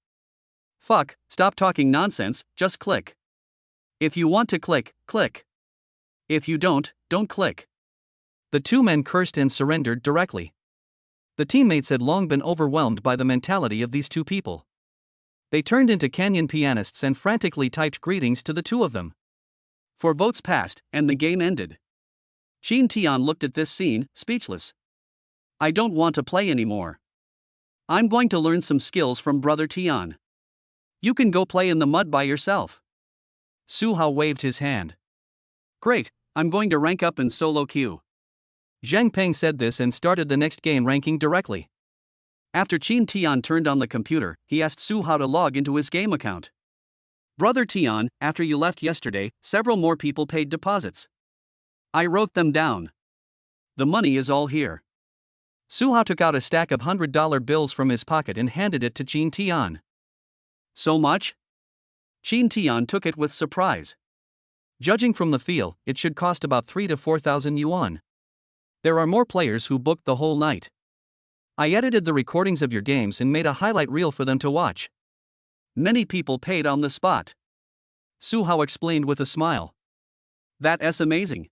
Fuck, stop talking nonsense, just click. If you want to click, click. If you don't click. The two men cursed and surrendered directly. The teammates had long been overwhelmed by the mentality of these two people. They turned into canyon pianists and frantically typed greetings to the two of them. 4 votes passed, and the game ended. Qin Tian looked at this scene, speechless. I don't want to play anymore. I'm going to learn some skills from Brother Tian. You can go play in the mud by yourself. Su Hao waved his hand. Great, I'm going to rank up in solo queue. Zhang Peng said this and started the next game ranking directly. After Qin Tian turned on the computer, he asked Su Hao to log into his game account. Brother Tian, after you left yesterday, several more people paid deposits. I wrote them down. The money is all here. Su Hao took out a stack of $100 bills from his pocket and handed it to Qin Tian. So much? Qin Tian took it with surprise. Judging from the feel, it should cost about 3,000 to 4,000 yuan. There are more players who booked the whole night. I edited the recordings of your games and made a highlight reel for them to watch. Many people paid on the spot. Su Hao explained with a smile. That's amazing.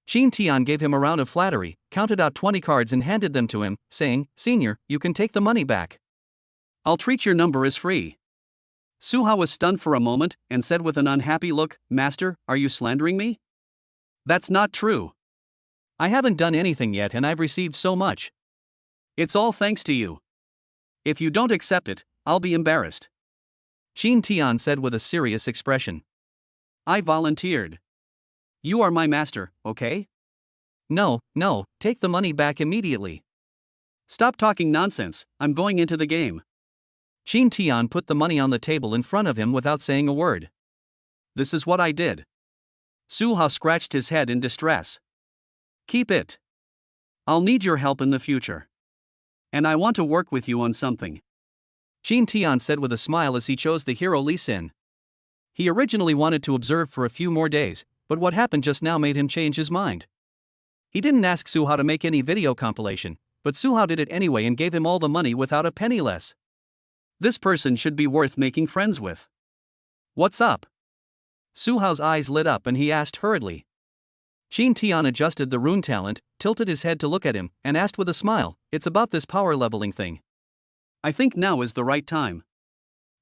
Qin Tian gave him a round of flattery, counted out 20 cards and handed them to him, saying, "Senior, you can take the money back. I'll treat your number as free." Su Hao was stunned for a moment and said with an unhappy look, "Master, are you slandering me? That's not true. I haven't done anything yet and I've received so much. It's all thanks to you. If you don't accept it, I'll be embarrassed." Qin Tian said with a serious expression. I volunteered. You are my master, okay? No, take the money back immediately. Stop talking nonsense, I'm going into the game. Qin Tian put the money on the table in front of him without saying a word. This is what I did. Su Hao scratched his head in distress. Keep it. I'll need your help in the future. And I want to work with you on something. Qin Tian said with a smile as he chose the hero Lee Sin. He originally wanted to observe for a few more days, but what happened just now made him change his mind. He didn't ask Su Hao to make any video compilation, but Suhao did it anyway and gave him all the money without a penny less. This person should be worth making friends with. What's up? Suhao's eyes lit up and he asked hurriedly. Qin Tian adjusted the rune talent, tilted his head to look at him, and asked with a smile, "It's about this power leveling thing." I think now is the right time.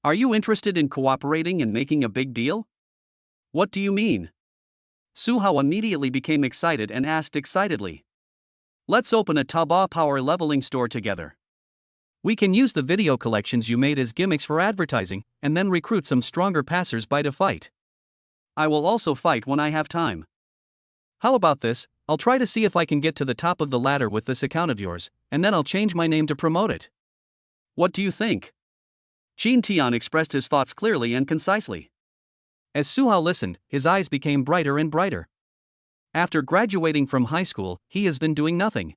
Are you interested in cooperating and making a big deal? What do you mean? Suhao immediately became excited and asked excitedly. Let's open a Taobao power leveling store together. We can use the video collections you made as gimmicks for advertising, and then recruit some stronger passers-by to fight. I will also fight when I have time. How about this? I'll try to see if I can get to the top of the ladder with this account of yours, and then I'll change my name to promote it. What do you think? Qin Tian expressed his thoughts clearly and concisely. As Suhao listened, his eyes became brighter and brighter. After graduating from high school, he has been doing nothing.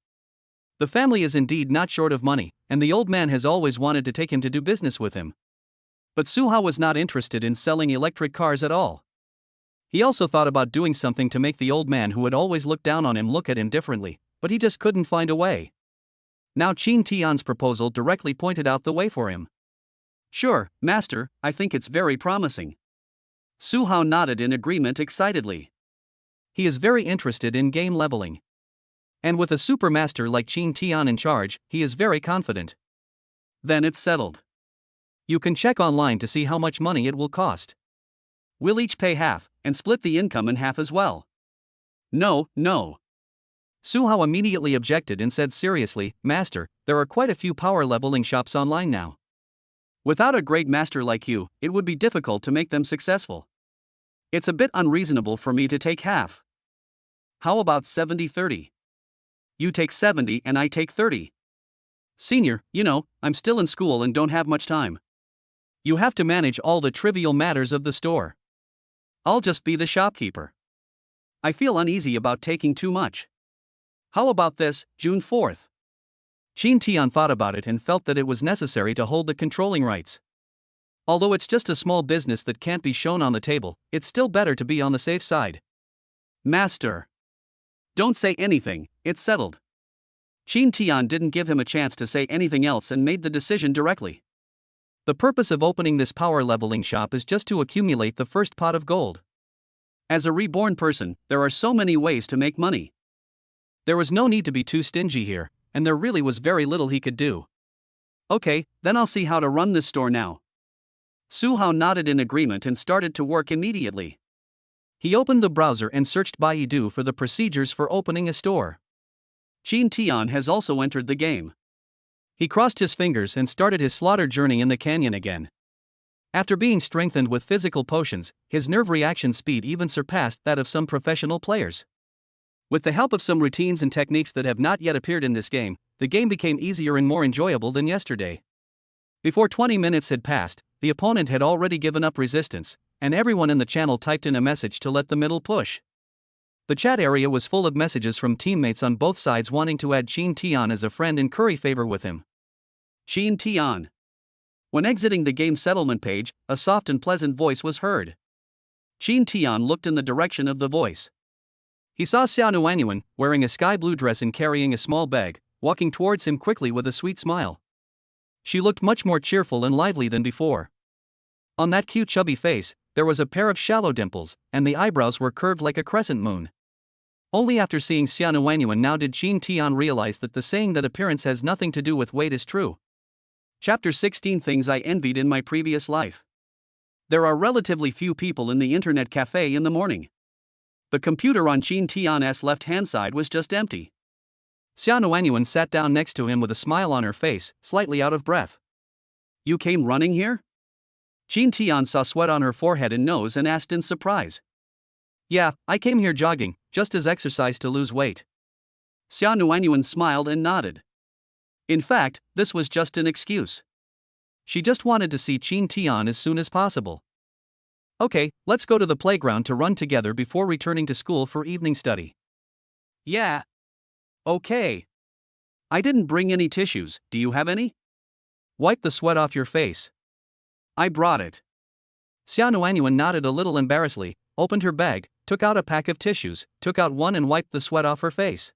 The family is indeed not short of money, and the old man has always wanted to take him to do business with him. But Suhao was not interested in selling electric cars at all. He also thought about doing something to make the old man who had always looked down on him look at him differently, but he just couldn't find a way. Now Qin Tian's proposal directly pointed out the way for him. Sure, master, I think it's very promising. Suhao nodded in agreement excitedly. He is very interested in game leveling. And with a super master like Qin Tian in charge, he is very confident. Then it's settled. You can check online to see how much money it will cost. We'll each pay half, and split the income in half as well. No. Suhao immediately objected and said seriously, "Master, there are quite a few power leveling shops online now. Without a great master like you, it would be difficult to make them successful. It's a bit unreasonable for me to take half. How about 70-30? You take 70 and I take 30. Senior, I'm still in school and don't have much time. You have to manage all the trivial matters of the store. I'll just be the shopkeeper. I feel uneasy about taking too much. How about this, June 4th? Qin Tian thought about it and felt that it was necessary to hold the controlling rights. Although it's just a small business that can't be shown on the table, it's still better to be on the safe side. Master. Don't say anything, it's settled. Qin Tian didn't give him a chance to say anything else and made the decision directly. The purpose of opening this power leveling shop is just to accumulate the first pot of gold. As a reborn person, there are so many ways to make money. There was no need to be too stingy here, and there really was very little he could do. Okay, then I'll see how to run this store now. Suhao nodded in agreement and started to work immediately. He opened the browser and searched Baidu for the procedures for opening a store. Qin Tian has also entered the game. He crossed his fingers and started his slaughter journey in the canyon again. After being strengthened with physical potions, his nerve reaction speed even surpassed that of some professional players. With the help of some routines and techniques that have not yet appeared in this game, the game became easier and more enjoyable than yesterday. Before 20 minutes had passed, the opponent had already given up resistance, and everyone in the channel typed in a message to let the middle push. The chat area was full of messages from teammates on both sides wanting to add Qin Tian as a friend and curry favor with him. Qin Tian. When exiting the game settlement page, a soft and pleasant voice was heard. Qin Tian looked in the direction of the voice. He saw Xiaonuanyuan, wearing a sky blue dress and carrying a small bag, walking towards him quickly with a sweet smile. She looked much more cheerful and lively than before. On that cute chubby face, there was a pair of shallow dimples, and the eyebrows were curved like a crescent moon. Only after seeing Xiaonuanyuan now did Qin Tian realize that the saying that appearance has nothing to do with weight is true. Chapter 16 Things I Envied in My Previous Life. There are relatively few people in the internet cafe in the morning. The computer on Qin Tian's left-hand side was just empty. Xiaonuanyuan sat down next to him with a smile on her face, slightly out of breath. You came running here? Qin Tian saw sweat on her forehead and nose and asked in surprise. Yeah, I came here jogging, just as exercise to lose weight. Xiaonuanyuan smiled and nodded. In fact, this was just an excuse. She just wanted to see Qin Tian as soon as possible. Okay, let's go to the playground to run together before returning to school for evening study. Yeah. Okay. I didn't bring any tissues, do you have any? Wipe the sweat off your face. I brought it. Xiaonuanyuan nodded a little embarrassedly, opened her bag, took out a pack of tissues, took out one and wiped the sweat off her face.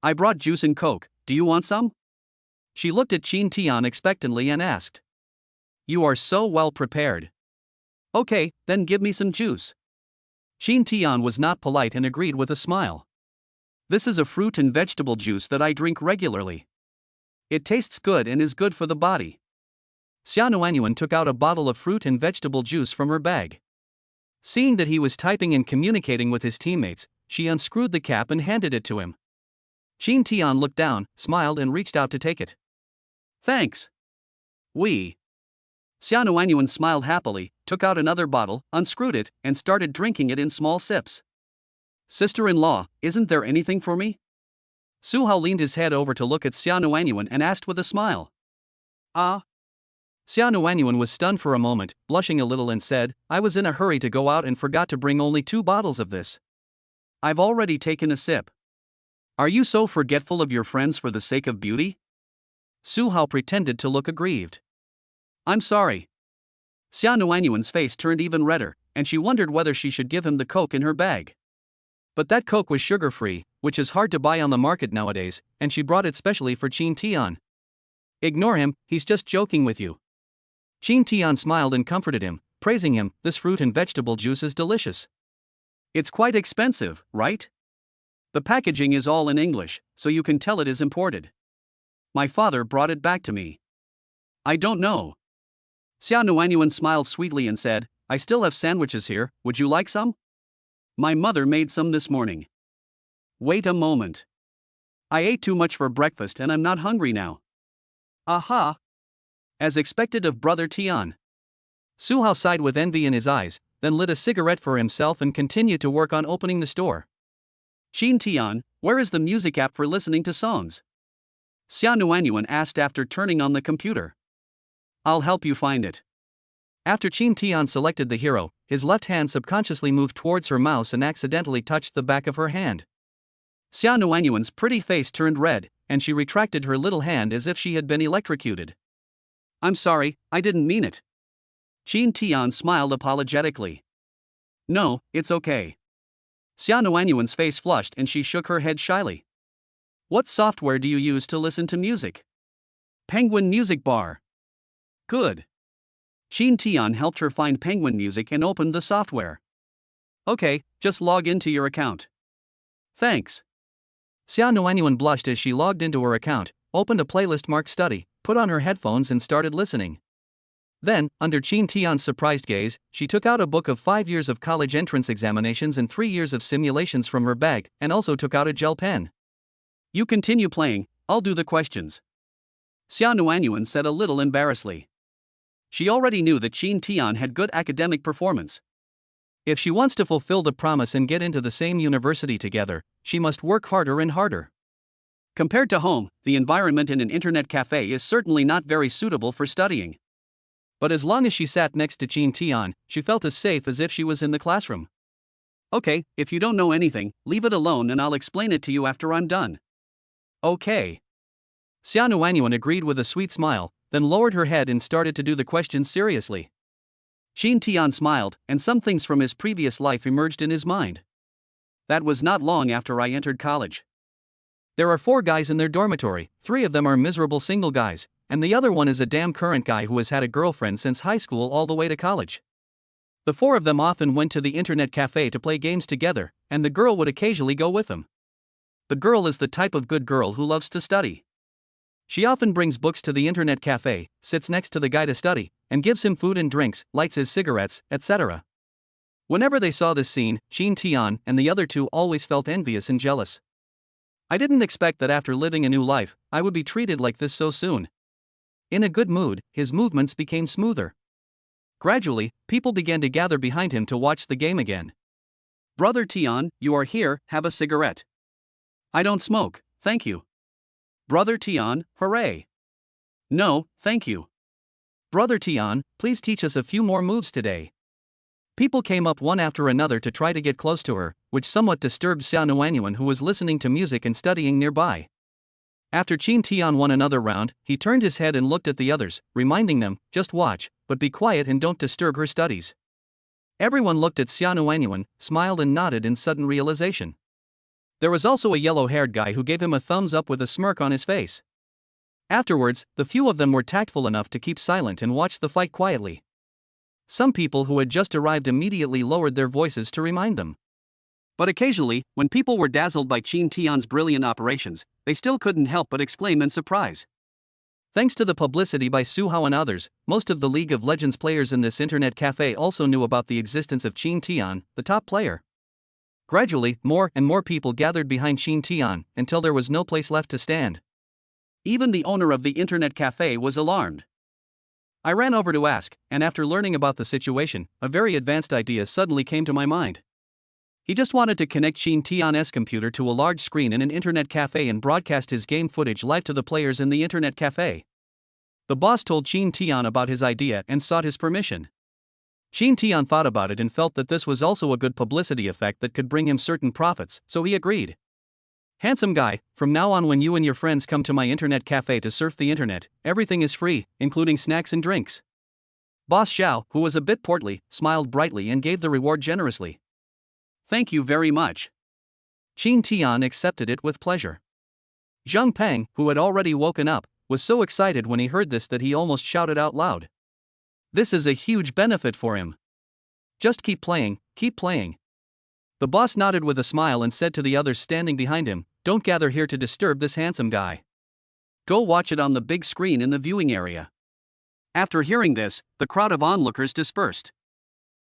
I brought juice and Coke, Do you want some? She looked at Qin Tian expectantly and asked. You are so well prepared. Okay, then give me some juice. Qin Tian was not polite and agreed with a smile. This is a fruit and vegetable juice that I drink regularly. It tastes good and is good for the body. Xia Nuanyuan took out a bottle of fruit and vegetable juice from her bag. Seeing that he was typing and communicating with his teammates, she unscrewed the cap and handed it to him. Qin Tian looked down, smiled and reached out to take it. Thanks. Xia Nuanyuan smiled happily, took out another bottle, unscrewed it, and started drinking it in small sips. Sister-in-law, isn't there anything for me? Su Hao leaned his head over to look at Xia Nuanyuan and asked with a smile. Ah. Xia Nuanyuan was stunned for a moment, blushing a little and said, I was in a hurry to go out and forgot to bring only 2 bottles of this. I've already taken a sip. Are you so forgetful of your friends for the sake of beauty? Su Hao pretended to look aggrieved. I'm sorry. Xia Nuanyuan's face turned even redder, and she wondered whether she should give him the Coke in her bag. But that Coke was sugar-free, which is hard to buy on the market nowadays, and she brought it specially for Qin Tian. Ignore him, he's just joking with you. Qin Tian smiled and comforted him, praising him, this fruit and vegetable juice is delicious. It's quite expensive, right? The packaging is all in English, so you can tell it is imported. My father brought it back to me. I don't know. Xia Nuanyuan smiled sweetly and said, I still have sandwiches here, would you like some? My mother made some this morning. Wait a moment. I ate too much for breakfast and I'm not hungry now. Aha! As expected of Brother Tian. Su Hao sighed with envy in his eyes, then lit a cigarette for himself and continued to work on opening the store. Qin Tian, where is the music app for listening to songs? Xia Nuanyuan asked after turning on the computer. I'll help you find it. After Qin Tian selected the hero, his left hand subconsciously moved towards her mouse and accidentally touched the back of her hand. Xia Nuanyuan's pretty face turned red, and she retracted her little hand as if she had been electrocuted. I'm sorry, I didn't mean it. Qin Tian smiled apologetically. No, it's okay. Xia Nuanyuan's face flushed and she shook her head shyly. What software do you use to listen to music? Penguin Music Bar. Good. Qin Tian helped her find Penguin Music and opened the software. Okay, just log into your account. Thanks. Xia Nuanyuan blushed as she logged into her account, opened a playlist marked Study, put on her headphones and started listening. Then, under Qin Tian's surprised gaze, she took out a book of 5 years of college entrance examinations and 3 years of simulations from her bag, and also took out a gel pen. You continue playing, I'll do the questions. Xia Nuanyuan said a little embarrassedly. She already knew that Qin Tian had good academic performance. If she wants to fulfill the promise and get into the same university together, she must work harder and harder. Compared to home, the environment in an internet cafe is certainly not very suitable for studying. But as long as she sat next to Qin Tian, she felt as safe as if she was in the classroom. Okay, if you don't know anything, leave it alone and I'll explain it to you after I'm done. Okay. Xia Nuanyuan agreed with a sweet smile, then lowered her head and started to do the questions seriously. Qin Tian smiled, and some things from his previous life emerged in his mind. That was not long after I entered college. There are 4 guys in their dormitory, 3 of them are miserable single guys, and the other one is a damn current guy who has had a girlfriend since high school all the way to college. The 4 of them often went to the internet cafe to play games together, and the girl would occasionally go with them. The girl is the type of good girl who loves to study. She often brings books to the internet cafe, sits next to the guy to study, and gives him food and drinks, lights his cigarettes, etc. Whenever they saw this scene, Qin Tian and the other 2 always felt envious and jealous. I didn't expect that after living a new life, I would be treated like this so soon. In a good mood, his movements became smoother. Gradually, people began to gather behind him to watch the game again. Brother Tian, you are here, have a cigarette. I don't smoke, thank you. Brother Tian, hooray. No, thank you. Brother Tian, please teach us a few more moves today. People came up one after another to try to get close to her, which somewhat disturbed Xia Nuanyuan, who was listening to music and studying nearby. After Qin Tian won another round, he turned his head and looked at the others, reminding them, just watch, but be quiet and don't disturb her studies. Everyone looked at Xia Nuanyuan, smiled and nodded in sudden realization. There was also a yellow-haired guy who gave him a thumbs up with a smirk on his face. Afterwards, the few of them were tactful enough to keep silent and watch the fight quietly. Some people who had just arrived immediately lowered their voices to remind them. But occasionally, when people were dazzled by Qin Tian's brilliant operations, they still couldn't help but exclaim in surprise. Thanks to the publicity by Su Hao and others, most of the League of Legends players in this internet cafe also knew about the existence of Qin Tian, the top player. Gradually, more and more people gathered behind Qin Tian until there was no place left to stand. Even the owner of the internet cafe was alarmed. I ran over to ask, and after learning about the situation, a very advanced idea suddenly came to my mind. He just wanted to connect Qin Tian's computer to a large screen in an internet cafe and broadcast his game footage live to the players in the internet cafe. The boss told Qin Tian about his idea and sought his permission. Qin Tian thought about it and felt that this was also a good publicity effect that could bring him certain profits, so he agreed. Handsome guy, from now on when you and your friends come to my internet cafe to surf the internet, everything is free, including snacks and drinks. Boss Xiao, who was a bit portly, smiled brightly and gave the reward generously. Thank you very much. Qin Tian accepted it with pleasure. Zhang Peng, who had already woken up, was so excited when he heard this that he almost shouted out loud. This is a huge benefit for him. Just keep playing, keep playing. The boss nodded with a smile and said to the others standing behind him, don't gather here to disturb this handsome guy. Go watch it on the big screen in the viewing area. After hearing this, the crowd of onlookers dispersed.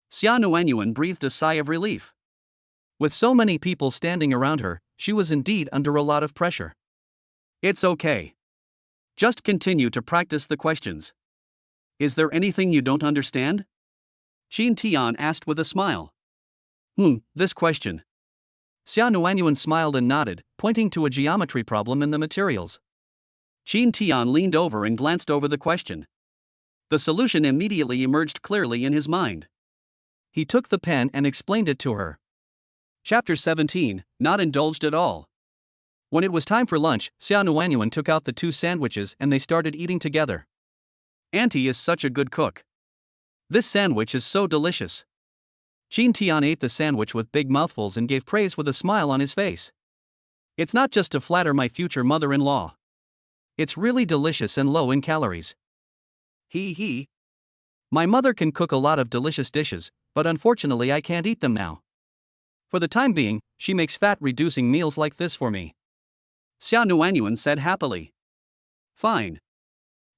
Xia Nuanyuan breathed a sigh of relief. With so many people standing around her, she was indeed under a lot of pressure. It's okay. Just continue to practice the questions. Is there anything you don't understand? Qin Tian asked with a smile. This question. Xia Nuanyuan smiled and nodded, pointing to a geometry problem in the materials. Qin Tian leaned over and glanced over the question. The solution immediately emerged clearly in his mind. He took the pen and explained it to her. Chapter 17, Not Indulged at All. When it was time for lunch, Xia Nuanyuan took out the 2 sandwiches and they started eating together. Auntie is such a good cook. This sandwich is so delicious. Qin Tian ate the sandwich with big mouthfuls and gave praise with a smile on his face. It's not just to flatter my future mother-in-law. It's really delicious and low in calories. He. My mother can cook a lot of delicious dishes, but unfortunately I can't eat them now. For the time being, she makes fat-reducing meals like this for me. Xia Nuanyuan said happily. Fine.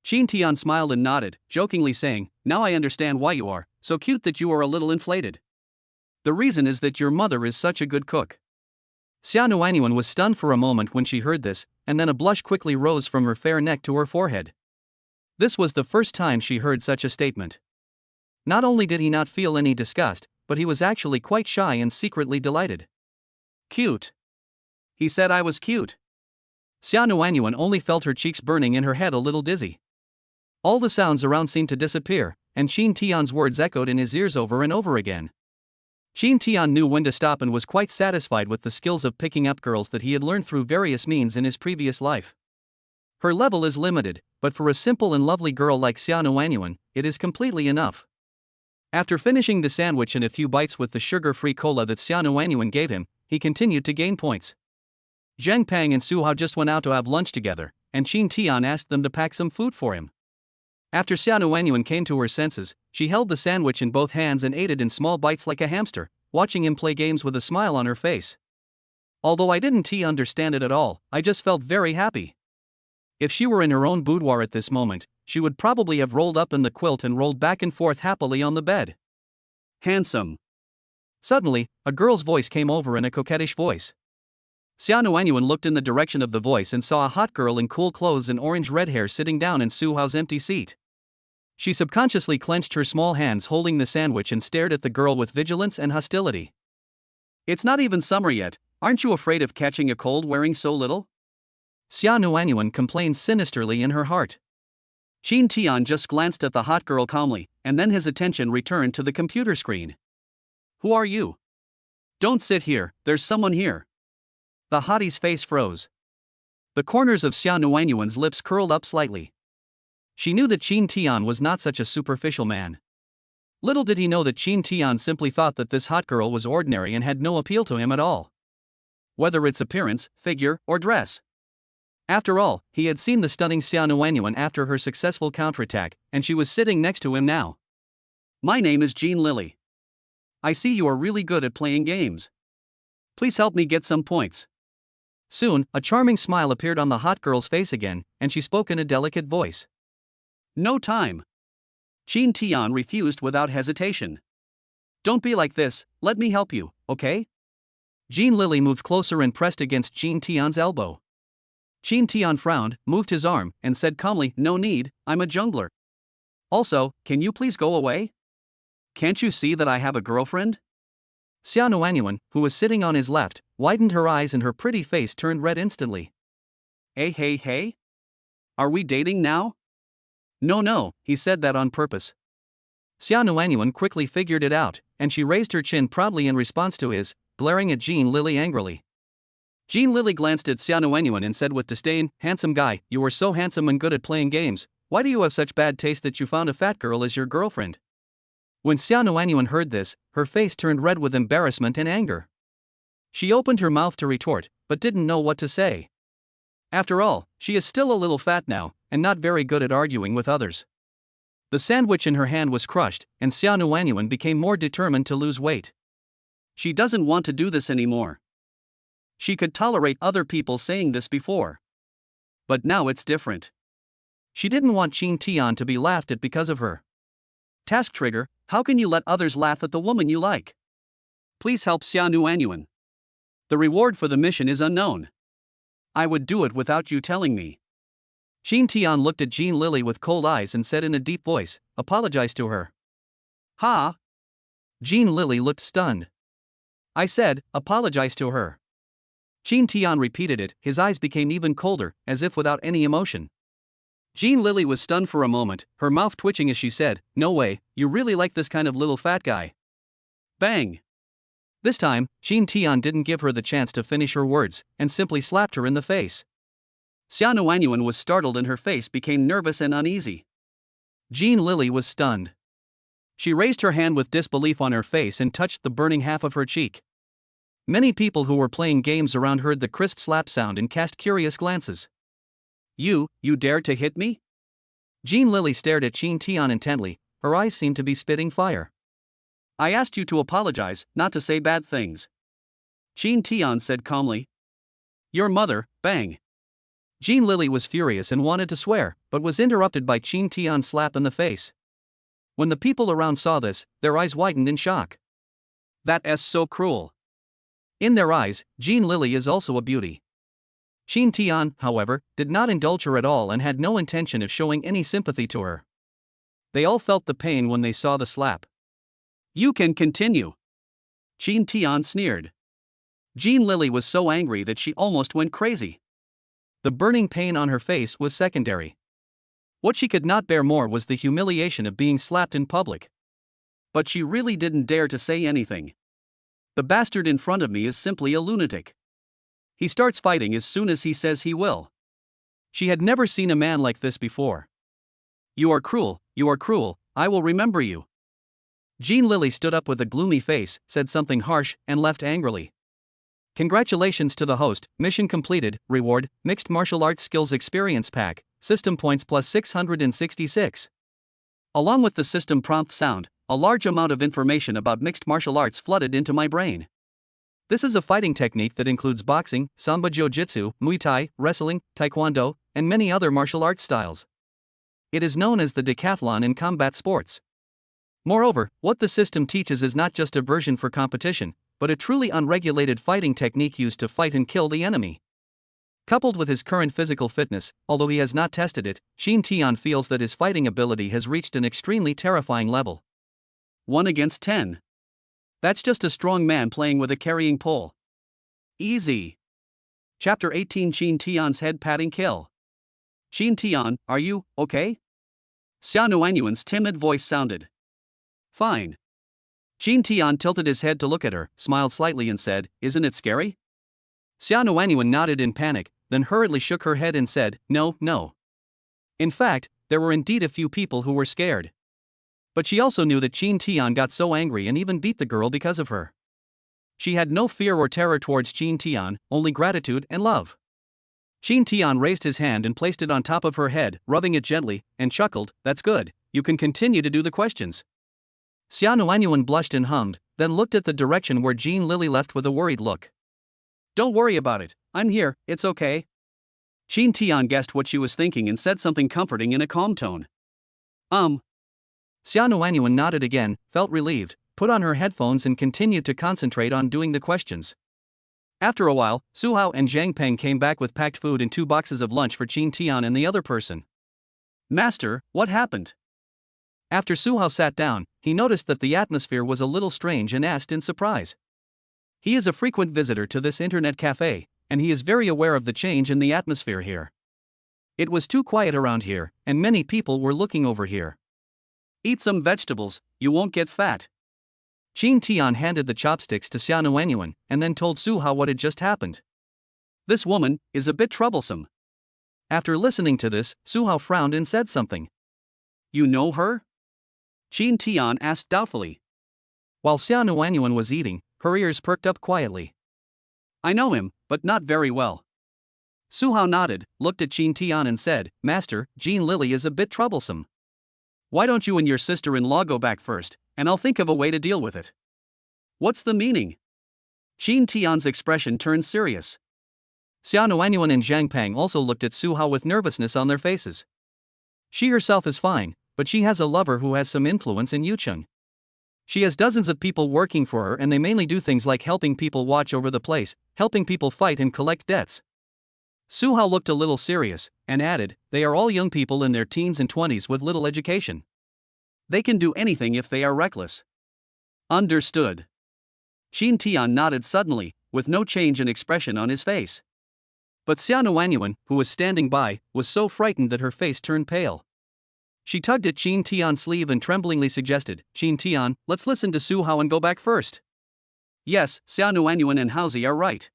Qin Tian smiled and nodded, jokingly saying, now I understand why you are so cute that you are a little inflated. The reason is that your mother is such a good cook. Xia Nuanyuan was stunned for a moment when she heard this, and then a blush quickly rose from her fair neck to her forehead. This was the first time she heard such a statement. Not only did he not feel any disgust, but he was actually quite shy and secretly delighted. Cute. He said I was cute. Xia Nuanyuan only felt her cheeks burning and her head a little dizzy. All the sounds around seemed to disappear, and Qin Tian's words echoed in his ears over and over again. Qin Tian knew when to stop and was quite satisfied with the skills of picking up girls that he had learned through various means in his previous life. Her level is limited, but for a simple and lovely girl like Xia Nuanyuan, it is completely enough. After finishing the sandwich and a few bites with the sugar-free cola that Xia Nuanyuan gave him, he continued to gain points. Zhang Peng and Su Hao just went out to have lunch together, and Qin Tian asked them to pack some food for him. After Xia Nuanyuan came to her senses, she held the sandwich in both hands and ate it in small bites like a hamster, watching him play games with a smile on her face. Although I didn't understand it at all, I just felt very happy. If she were in her own boudoir at this moment, she would probably have rolled up in the quilt and rolled back and forth happily on the bed. Handsome. Suddenly, a girl's voice came over in a coquettish voice. Xia Nuanyuan looked in the direction of the voice and saw a hot girl in cool clothes and orange-red hair sitting down in Su Hao's empty seat. She subconsciously clenched her small hands holding the sandwich and stared at the girl with vigilance and hostility. It's not even summer yet, aren't you afraid of catching a cold wearing so little? Xia Nuanyuan complained sinisterly in her heart. Qin Tian just glanced at the hot girl calmly, and then his attention returned to the computer screen. Who are you? Don't sit here, there's someone here. The hottie's face froze. The corners of Xia Nuanyuan's lips curled up slightly. She knew that Qin Tian was not such a superficial man. Little did he know that Qin Tian simply thought that this hot girl was ordinary and had no appeal to him at all. whether it's appearance, figure, or dress. After all, he had seen the stunning Xia Nuanyuan after her successful counterattack, and she was sitting next to him now. My name is Jean Lily. I see you are really good at playing games. Please help me get some points. Soon, a charming smile appeared on the hot girl's face again, and she spoke in a delicate voice. No time. Jean Tian refused without hesitation. Don't be like this, let me help you, okay? Jean Lily moved closer and pressed against Jean Tian's elbow. Jean Tian frowned, moved his arm, and said calmly, no need, I'm a jungler. Also, can you please go away? Can't you see that I have a girlfriend? Xia Nuanyuan, who was sitting on his left, widened her eyes and her pretty face turned red instantly. Hey. Are we dating now? No, he said that on purpose. Xia Nuanyuan quickly figured it out, and she raised her chin proudly in response to his, glaring at Jean Lily angrily. Jean Lily glanced at Xia Nuanyuan and said with disdain, handsome guy, you are so handsome and good at playing games, why do you have such bad taste that you found a fat girl as your girlfriend? When Xia Nuanyuan heard this, her face turned red with embarrassment and anger. She opened her mouth to retort, but didn't know what to say. After all, she is still a little fat now, and not very good at arguing with others. The sandwich in her hand was crushed, and Xia Nuanyuan became more determined to lose weight. She doesn't want to do this anymore. She could tolerate other people saying this before. But now it's different. She didn't want Jean Tian to be laughed at because of her. Task trigger, how can you let others laugh at the woman you like? Please help Xia Nuanyuan. The reward for the mission is unknown. I would do it without you telling me. Jean Tian looked at Jean Lily with cold eyes and said in a deep voice, apologize to her. Ha! Jean Lily looked stunned. I said, apologize to her. Jean Tian repeated it, his eyes became even colder, as if without any emotion. Jean Lily was stunned for a moment, her mouth twitching as she said, no way, you really like this kind of little fat guy. Bang! This time, Jean Tian didn't give her the chance to finish her words, and simply slapped her in the face. Xia Nuanyuan was startled and her face became nervous and uneasy. Jean Lily was stunned. She raised her hand with disbelief on her face and touched the burning half of her cheek. Many people who were playing games around heard the crisp slap sound and cast curious glances. You dared to hit me? Jean Lily stared at Jean Tian intently, her eyes seemed to be spitting fire. I asked you to apologize, not to say bad things. Jean Tian said calmly. Your mother, bang. Jean Lily was furious and wanted to swear, but was interrupted by Jean Tian's slap in the face. When the people around saw this, their eyes widened in shock. That's so cruel. In their eyes, Jean Lily is also a beauty. Jean Tian, however, did not indulge her at all and had no intention of showing any sympathy to her. They all felt the pain when they saw the slap. You can continue. Jean Tian sneered. Jean Lily was so angry that she almost went crazy. The burning pain on her face was secondary. What she could not bear more was the humiliation of being slapped in public. But she really didn't dare to say anything. The bastard in front of me is simply a lunatic. He starts fighting as soon as he says he will. She had never seen a man like this before. You are cruel, I will remember you. Jean Lily stood up with a gloomy face, said something harsh, and left angrily. Congratulations to the host, mission completed, reward, Mixed Martial Arts Skills Experience Pack, System Points plus 666. Along with the system prompt sound, a large amount of information about mixed martial arts flooded into my brain. This is a fighting technique that includes boxing, Samba Jiu-Jitsu, Muay Thai, wrestling, Taekwondo, and many other martial arts styles. It is known as the decathlon in combat sports. Moreover, what the system teaches is not just a version for competition, but a truly unregulated fighting technique used to fight and kill the enemy. Coupled with his current physical fitness, although he has not tested it, Jean Tian feels that his fighting ability has reached an extremely terrifying level. 1 against 10. That's just a strong man playing with a carrying pole. Easy. Chapter 18 Jean Tian's head patting kill. Jean Tian, are you okay? Xia Nuanyuan's timid voice sounded. Fine. Jean Tian tilted his head to look at her, smiled slightly and said, isn't it scary? Xia Nuanyuan nodded in panic, then hurriedly shook her head and said, no. In fact, there were indeed a few people who were scared. But she also knew that Jean Tian got so angry and even beat the girl because of her. She had no fear or terror towards Qin Tian, only gratitude and love. Qin Tian raised his hand and placed it on top of her head, rubbing it gently, and chuckled, "That's good, you can continue to do the questions." Xia Nuanyuan blushed and hummed, then looked at the direction where Jean Lily left with a worried look. "Don't worry about it, I'm here, it's okay." Qin Tian guessed what she was thinking and said something comforting in a calm tone. Xia Nuanyuan nodded again, felt relieved, put on her headphones and continued to concentrate on doing the questions. After a while, Su Hao and Zhang Peng came back with packed food and 2 boxes of lunch for Qin Tian and the other person. "Master, what happened?" After Su Hao sat down, he noticed that the atmosphere was a little strange and asked in surprise. He is a frequent visitor to this internet cafe, and he is very aware of the change in the atmosphere here. It was too quiet around here, and many people were looking over here. "Eat some vegetables, you won't get fat." Qin Tian handed the chopsticks to Xia Nuanyuan, and then told Su Hao what had just happened. "This woman is a bit troublesome." After listening to this, Su Hao frowned and said something. "You know her?" Qin Tian asked doubtfully. While Xia Nuanyuan was eating, her ears perked up quietly. "I know him, but not very well." Su Hao nodded, looked at Qin Tian and said, "Master, Jean Lily is a bit troublesome. Why don't you and your sister-in-law go back first, and I'll think of a way to deal with it." "What's the meaning?" Qin Tian's expression turned serious. Xia Nuanyuan and Zhang Peng also looked at Su Hao with nervousness on their faces. She herself is fine, but she has a lover who has some influence in Yucheng. She has dozens of people working for her and they mainly do things like helping people watch over the place, helping people fight and collect debts. Su Hao looked a little serious, and added, "They are all young people in their teens and 20s with little education. They can do anything if they are reckless." "Understood." Qin Tian nodded suddenly, with no change in expression on his face. But Xia Nuanyuan, who was standing by, was so frightened that her face turned pale. She tugged at Qin Tian's sleeve and tremblingly suggested, "Qin Tian, let's listen to Su Hao and go back first." "Yes, Xia Nuanyuan and Haozi are right."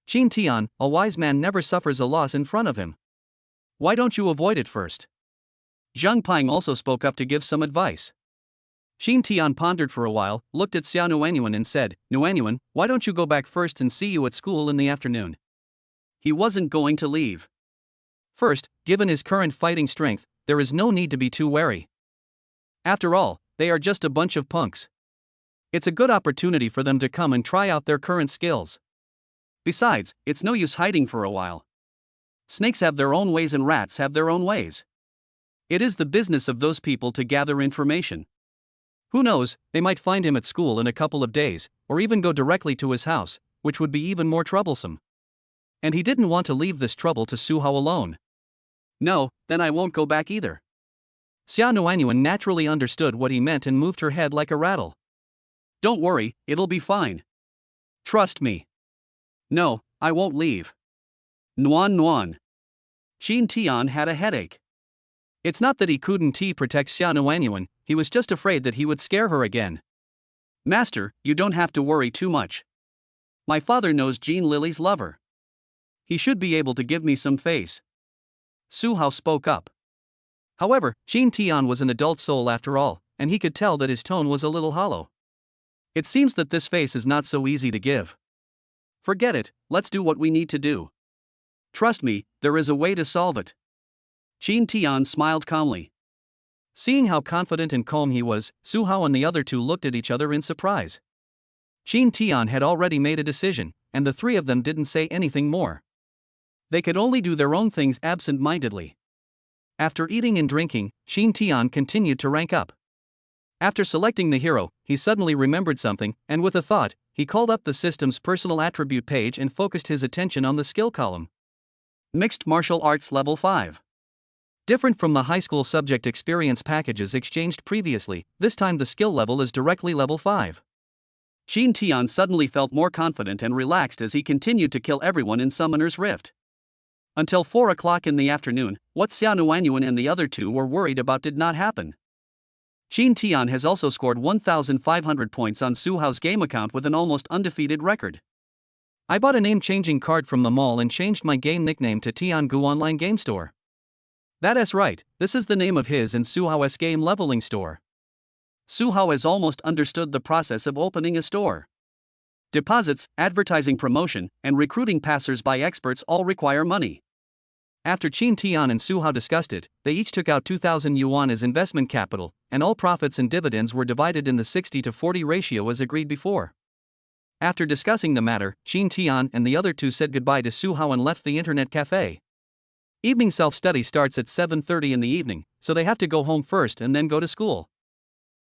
Qin Tian, a wise man never suffers a loss in front of him. "Why don't you avoid it first?" Zhang Peng also spoke up to give some advice. Qin Tian pondered for a while, looked at Xia Nuanyuan and said, "Nuanyuan, why don't you go back first and see you at school in the afternoon?" He wasn't going to leave. First, given his current fighting strength, there is no need to be too wary. After all, they are just a bunch of punks. It's a good opportunity for them to come and try out their current skills. Besides, it's no use hiding for a while. Snakes have their own ways and rats have their own ways. It is the business of those people to gather information. Who knows, they might find him at school in a couple of days, or even go directly to his house, which would be even more troublesome. And he didn't want to leave this trouble to Su Hao alone. "No, then I won't go back either." Xia Nuanyuan naturally understood what he meant and moved her head like a rattle. "Don't worry, it'll be fine. Trust me." "No, I won't leave." Nuan Nuan. Qin Tian had a headache. It's not that he couldn't protect Xia Nuanyuan, he was just afraid that he would scare her again. "Master, you don't have to worry too much. My father knows Jean Lily's lover. He should be able to give me some face." Su Hao spoke up. However, Qin Tian was an adult soul after all, and he could tell that his tone was a little hollow. "It seems that this face is not so easy to give. Forget it, let's do what we need to do. Trust me, there is a way to solve it." Qin Tian smiled calmly. Seeing how confident and calm he was, Su Hao and the other two looked at each other in surprise. Qin Tian had already made a decision, and the three of them didn't say anything more. They could only do their own things absent-mindedly. After eating and drinking, Qin Tian continued to rank up. After selecting the hero, he suddenly remembered something, and with a thought, he called up the system's personal attribute page and focused his attention on the skill column. Mixed Martial Arts Level 5. Different from the high school subject experience packages exchanged previously, this time the skill level is directly level 5. Qin Tian suddenly felt more confident and relaxed as he continued to kill everyone in Summoner's Rift. Until 4 o'clock in the afternoon, what Xia Nuanyuan and the other two were worried about did not happen. Qin Tian has also scored 1,500 points on Su Hao's game account with an almost undefeated record. "I bought a name-changing card from the mall and changed my game nickname to Tiangu Online Game Store." That's right, this is the name of his and Su Hao's game leveling store. Su Hao has almost understood the process of opening a store. Deposits, advertising promotion, and recruiting passers-by experts all require money. After Qin Tian and Su Hao discussed it, they each took out 2,000 yuan as investment capital, and all profits and dividends were divided in the 60-40 ratio as agreed before. After discussing the matter, Qin Tian and the other two said goodbye to Su Hao and left the internet cafe. Evening self-study starts at 7:30 in the evening, so they have to go home first and then go to school.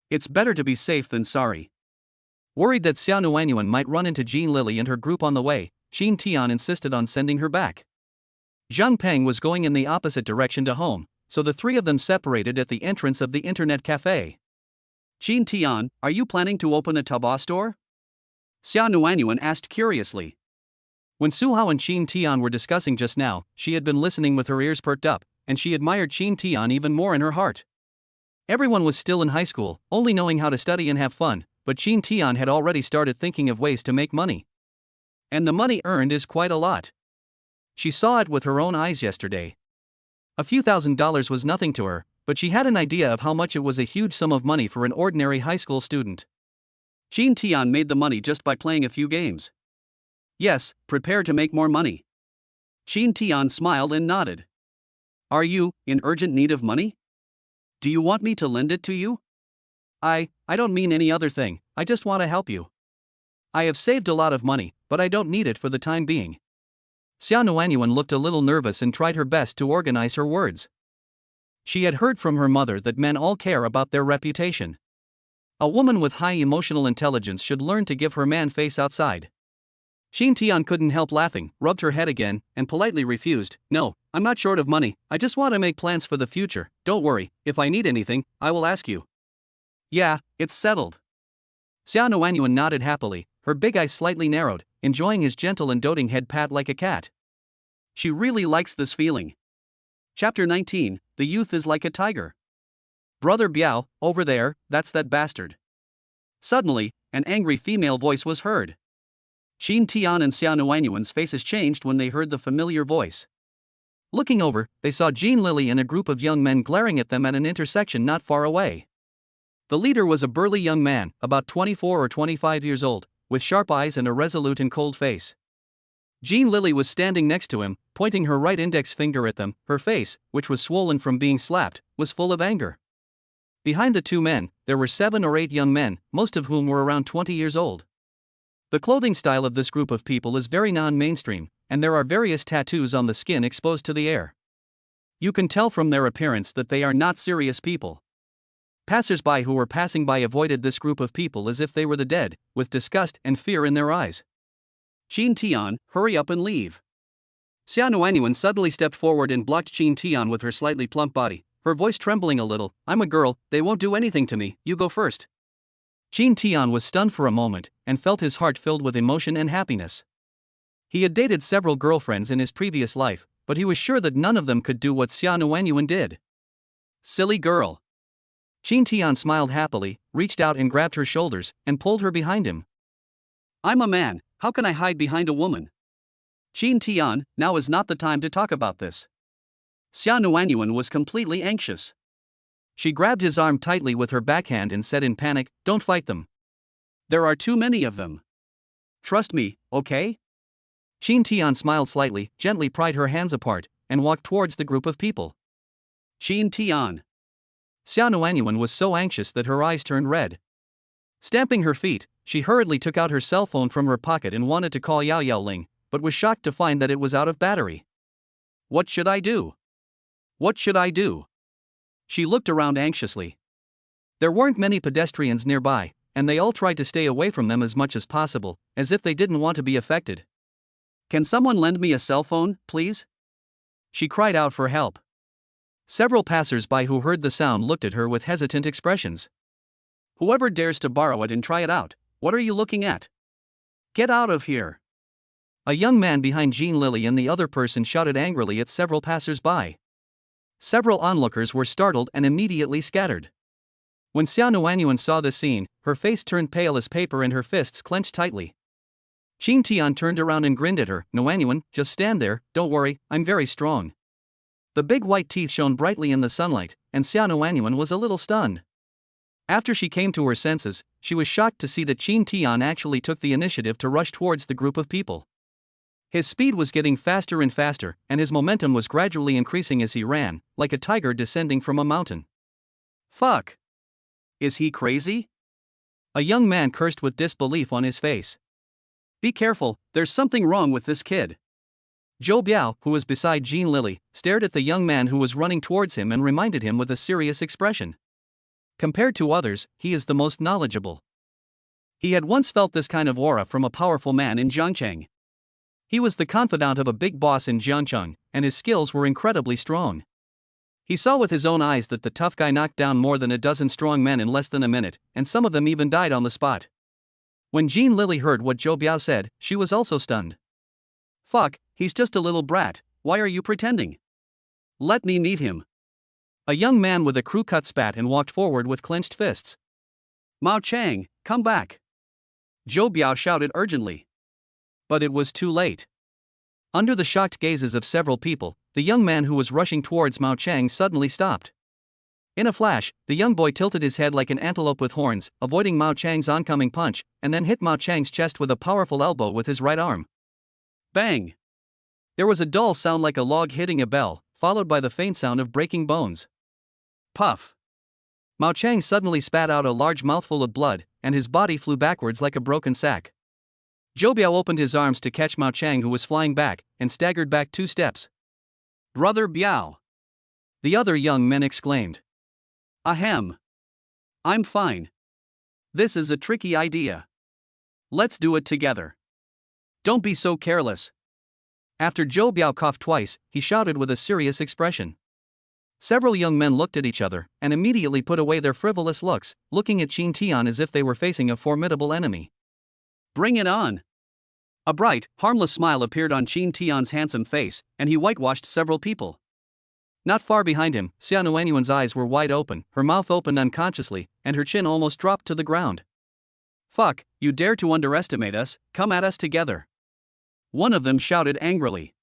It's better to be safe than sorry. Worried that Xia Nuanyuan might run into Jean Lily and her group on the way, Qin Tian insisted on sending her back. Zhang Peng was going in the opposite direction to home, so the three of them separated at the entrance of the internet cafe. Qin Tian, are you planning to open a Taobao store? Xia Nuanyuan asked curiously. When Su Hao and Qin Tian were discussing just now, she had been listening with her ears perked up, and she admired Qin Tian even more in her heart. Everyone was still in high school, only knowing how to study and have fun, but Qin Tian had already started thinking of ways to make money. And the money earned is quite a lot. She saw it with her own eyes yesterday. A few $1,000s was nothing to her, but she had an idea of how much it was, a huge sum of money for an ordinary high school student. Qin Tian made the money just by playing a few games. Yes, prepare to make more money. Qin Tian smiled and nodded. Are you in urgent need of money? Do you want me to lend it to you? I don't mean any other thing, I just want to help you. I have saved a lot of money, but I don't need it for the time being. Xia Nuanyuan looked a little nervous and tried her best to organize her words. She had heard from her mother that men all care about their reputation. A woman with high emotional intelligence should learn to give her man face outside. Qin Tian couldn't help laughing, rubbed her head again, and politely refused. No, I'm not short of money, I just want to make plans for the future. Don't worry, if I need anything, I will ask you. Yeah, it's settled. Xia Nuanyuan nodded happily, her big eyes slightly narrowed, enjoying his gentle and doting head pat like a cat. She really likes this feeling. Chapter 19, The Youth is Like a Tiger. Brother Biao, over there, that's that bastard. Suddenly, an angry female voice was heard. Qin Tian and Xia Nuanyuan's faces changed when they heard the familiar voice. Looking over, they saw Jean Lily and a group of young men glaring at them at an intersection not far away. The leader was a burly young man, about 24 or 25 years old, with sharp eyes and a resolute and cold face. Jean Lily was standing next to him, pointing her right index finger at them. Her face, which was swollen from being slapped, was full of anger. Behind the two men, there were 7 or 8 young men, most of whom were around 20 years old. The clothing style of this group of people is very non-mainstream, and there are various tattoos on the skin exposed to the air. You can tell from their appearance that they are not serious people. Passers-by who were passing by avoided this group of people as if they were the dead, with disgust and fear in their eyes. Qin Tian, hurry up and leave. Xia Nuanyuan suddenly stepped forward and blocked Qin Tian with her slightly plump body, her voice trembling a little. I'm a girl, they won't do anything to me, you go first. Qin Tian was stunned for a moment, and felt his heart filled with emotion and happiness. He had dated several girlfriends in his previous life, but he was sure that none of them could do what Xia Nuanyuan did. Silly girl. Qin Tian smiled happily, reached out and grabbed her shoulders, and pulled her behind him. I'm a man, how can I hide behind a woman? Qin Tian, now is not the time to talk about this. Xia Nuanyuan was completely anxious. She grabbed his arm tightly with her backhand and said in panic, don't fight them. There are too many of them. Trust me, okay? Qin Tian smiled slightly, gently pried her hands apart, and walked towards the group of people. Qin Tian. Xia Nuanyuan was so anxious that her eyes turned red. Stamping her feet, she hurriedly took out her cell phone from her pocket and wanted to call Yao Yao Ling, but was shocked to find that it was out of battery. What should I do? What should I do? She looked around anxiously. There weren't many pedestrians nearby, and they all tried to stay away from them as much as possible, as if they didn't want to be affected. Can someone lend me a cell phone, please? She cried out for help. Several passers-by who heard the sound looked at her with hesitant expressions. Whoever dares to borrow it and try it out, what are you looking at? Get out of here. A young man behind Jean Lily and the other person shouted angrily at several passers-by. Several onlookers were startled and immediately scattered. When Xia Nuanyuan saw the scene, her face turned pale as paper and her fists clenched tightly. Qin Tian turned around and grinned at her. Nuanyuan, just stand there, don't worry, I'm very strong. The big white teeth shone brightly in the sunlight, and Xia Nuanyuan was a little stunned. After she came to her senses, she was shocked to see that Qin Tian actually took the initiative to rush towards the group of people. His speed was getting faster and faster, and his momentum was gradually increasing as he ran, like a tiger descending from a mountain. Fuck! Is he crazy? A young man cursed with disbelief on his face. Be careful, there's something wrong with this kid. Zhou Biao, who was beside Jean Lily, stared at the young man who was running towards him and reminded him with a serious expression. Compared to others, he is the most knowledgeable. He had once felt this kind of aura from a powerful man in Jiangcheng. He was the confidant of a big boss in Jiangcheng, and his skills were incredibly strong. He saw with his own eyes that the tough guy knocked down more than a dozen strong men in less than a minute, and some of them even died on the spot. When Jean Lily heard what Zhou Biao said, she was also stunned. Fuck, he's just a little brat, why are you pretending? Let me meet him. A young man with a crew cut spat and walked forward with clenched fists. Mao Chang, come back! Zhou Biao shouted urgently. But it was too late. Under the shocked gazes of several people, the young man who was rushing towards Mao Chang suddenly stopped. In a flash, the young boy tilted his head like an antelope with horns, avoiding Mao Chang's oncoming punch, and then hit Mao Chang's chest with a powerful elbow with his right arm. Bang! There was a dull sound like a log hitting a bell, followed by the faint sound of breaking bones. Puff! Mao Chang suddenly spat out a large mouthful of blood, and his body flew backwards like a broken sack. Zhou Biao opened his arms to catch Mao Chang, who was flying back, and staggered back 2 steps. Brother Biao! The other young men exclaimed. Ahem! I'm fine. This is a tricky idea. Let's do it together. Don't be so careless. After Zhou Biao coughed twice, he shouted with a serious expression. Several young men looked at each other, and immediately put away their frivolous looks, looking at Qin Tian as if they were facing a formidable enemy. Bring it on! A bright, harmless smile appeared on Qin Tian's handsome face, and he whitewashed several people. Not far behind him, Xia Nuanyuan's eyes were wide open, her mouth opened unconsciously, and her chin almost dropped to the ground. Fuck, you dare to underestimate us, come at us together! One of them shouted angrily.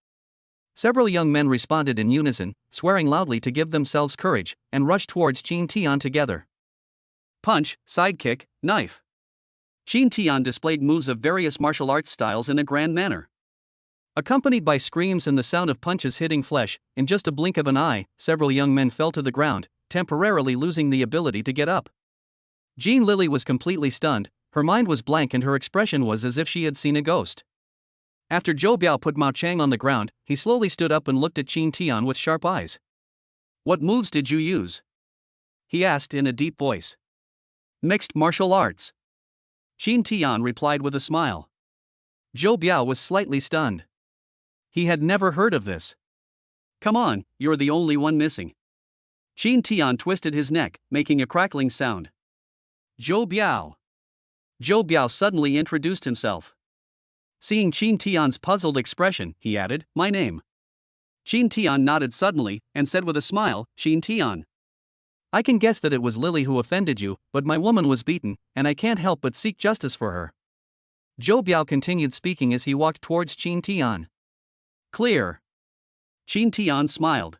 Several young men responded in unison, swearing loudly to give themselves courage, and rushed towards Qin Tian together. Punch, sidekick, knife. Qin Tian displayed moves of various martial arts styles in a grand manner. Accompanied by screams and the sound of punches hitting flesh, in just a blink of an eye, several young men fell to the ground, temporarily losing the ability to get up. Jean Lily was completely stunned, her mind was blank and her expression was as if she had seen a ghost. After Zhou Biao put Mao Chang on the ground, he slowly stood up and looked at Qin Tian with sharp eyes. What moves did you use? He asked in a deep voice. Mixed martial arts. Qin Tian replied with a smile. Zhou Biao was slightly stunned. He had never heard of this. Come on, you're the only one missing. Qin Tian twisted his neck, making a crackling sound. Zhou Biao. Zhou Biao suddenly introduced himself. Seeing Qin Tian's puzzled expression, he added, my name. Qin Tian nodded suddenly, and said with a smile, Qin Tian. I can guess that it was Lily who offended you, but my woman was beaten, and I can't help but seek justice for her. Zhou Biao continued speaking as he walked towards Qin Tian. Clear. Qin Tian smiled.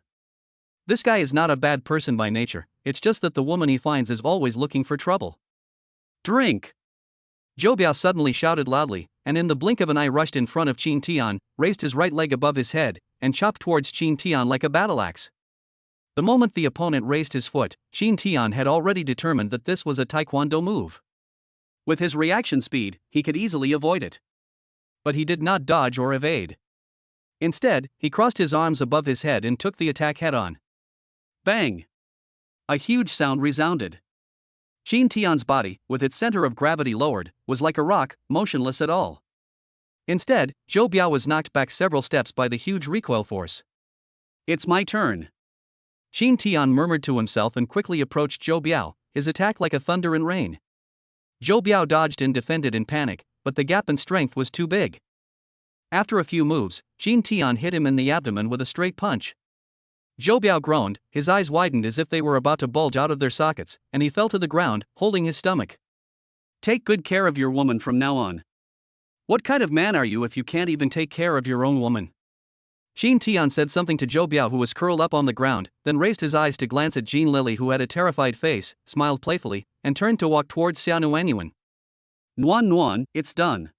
This guy is not a bad person by nature, it's just that the woman he finds is always looking for trouble. Drink! Zhou Biao suddenly shouted loudly, and in the blink of an eye rushed in front of Qin Tian, raised his right leg above his head, and chopped towards Qin Tian like a battle axe. The moment the opponent raised his foot, Qin Tian had already determined that this was a taekwondo move. With his reaction speed, he could easily avoid it. But he did not dodge or evade. Instead, he crossed his arms above his head and took the attack head-on. Bang! A huge sound resounded. Qin Tian's body, with its center of gravity lowered, was like a rock, motionless at all. Instead, Zhou Biao was knocked back several steps by the huge recoil force. It's my turn. Qin Tian murmured to himself and quickly approached Zhou Biao, his attack like a thunder and rain. Zhou Biao dodged and defended in panic, but the gap in strength was too big. After a few moves, Qin Tian hit him in the abdomen with a straight punch. Zhou Biao groaned, his eyes widened as if they were about to bulge out of their sockets, and he fell to the ground, holding his stomach. Take good care of your woman from now on. What kind of man are you if you can't even take care of your own woman? Shin Tian said something to Zhou Biao, who was curled up on the ground, then raised his eyes to glance at Jean Lily, who had a terrified face, smiled playfully, and turned to walk towards Xia Nuanyuan. Nuan Nuan, it's done.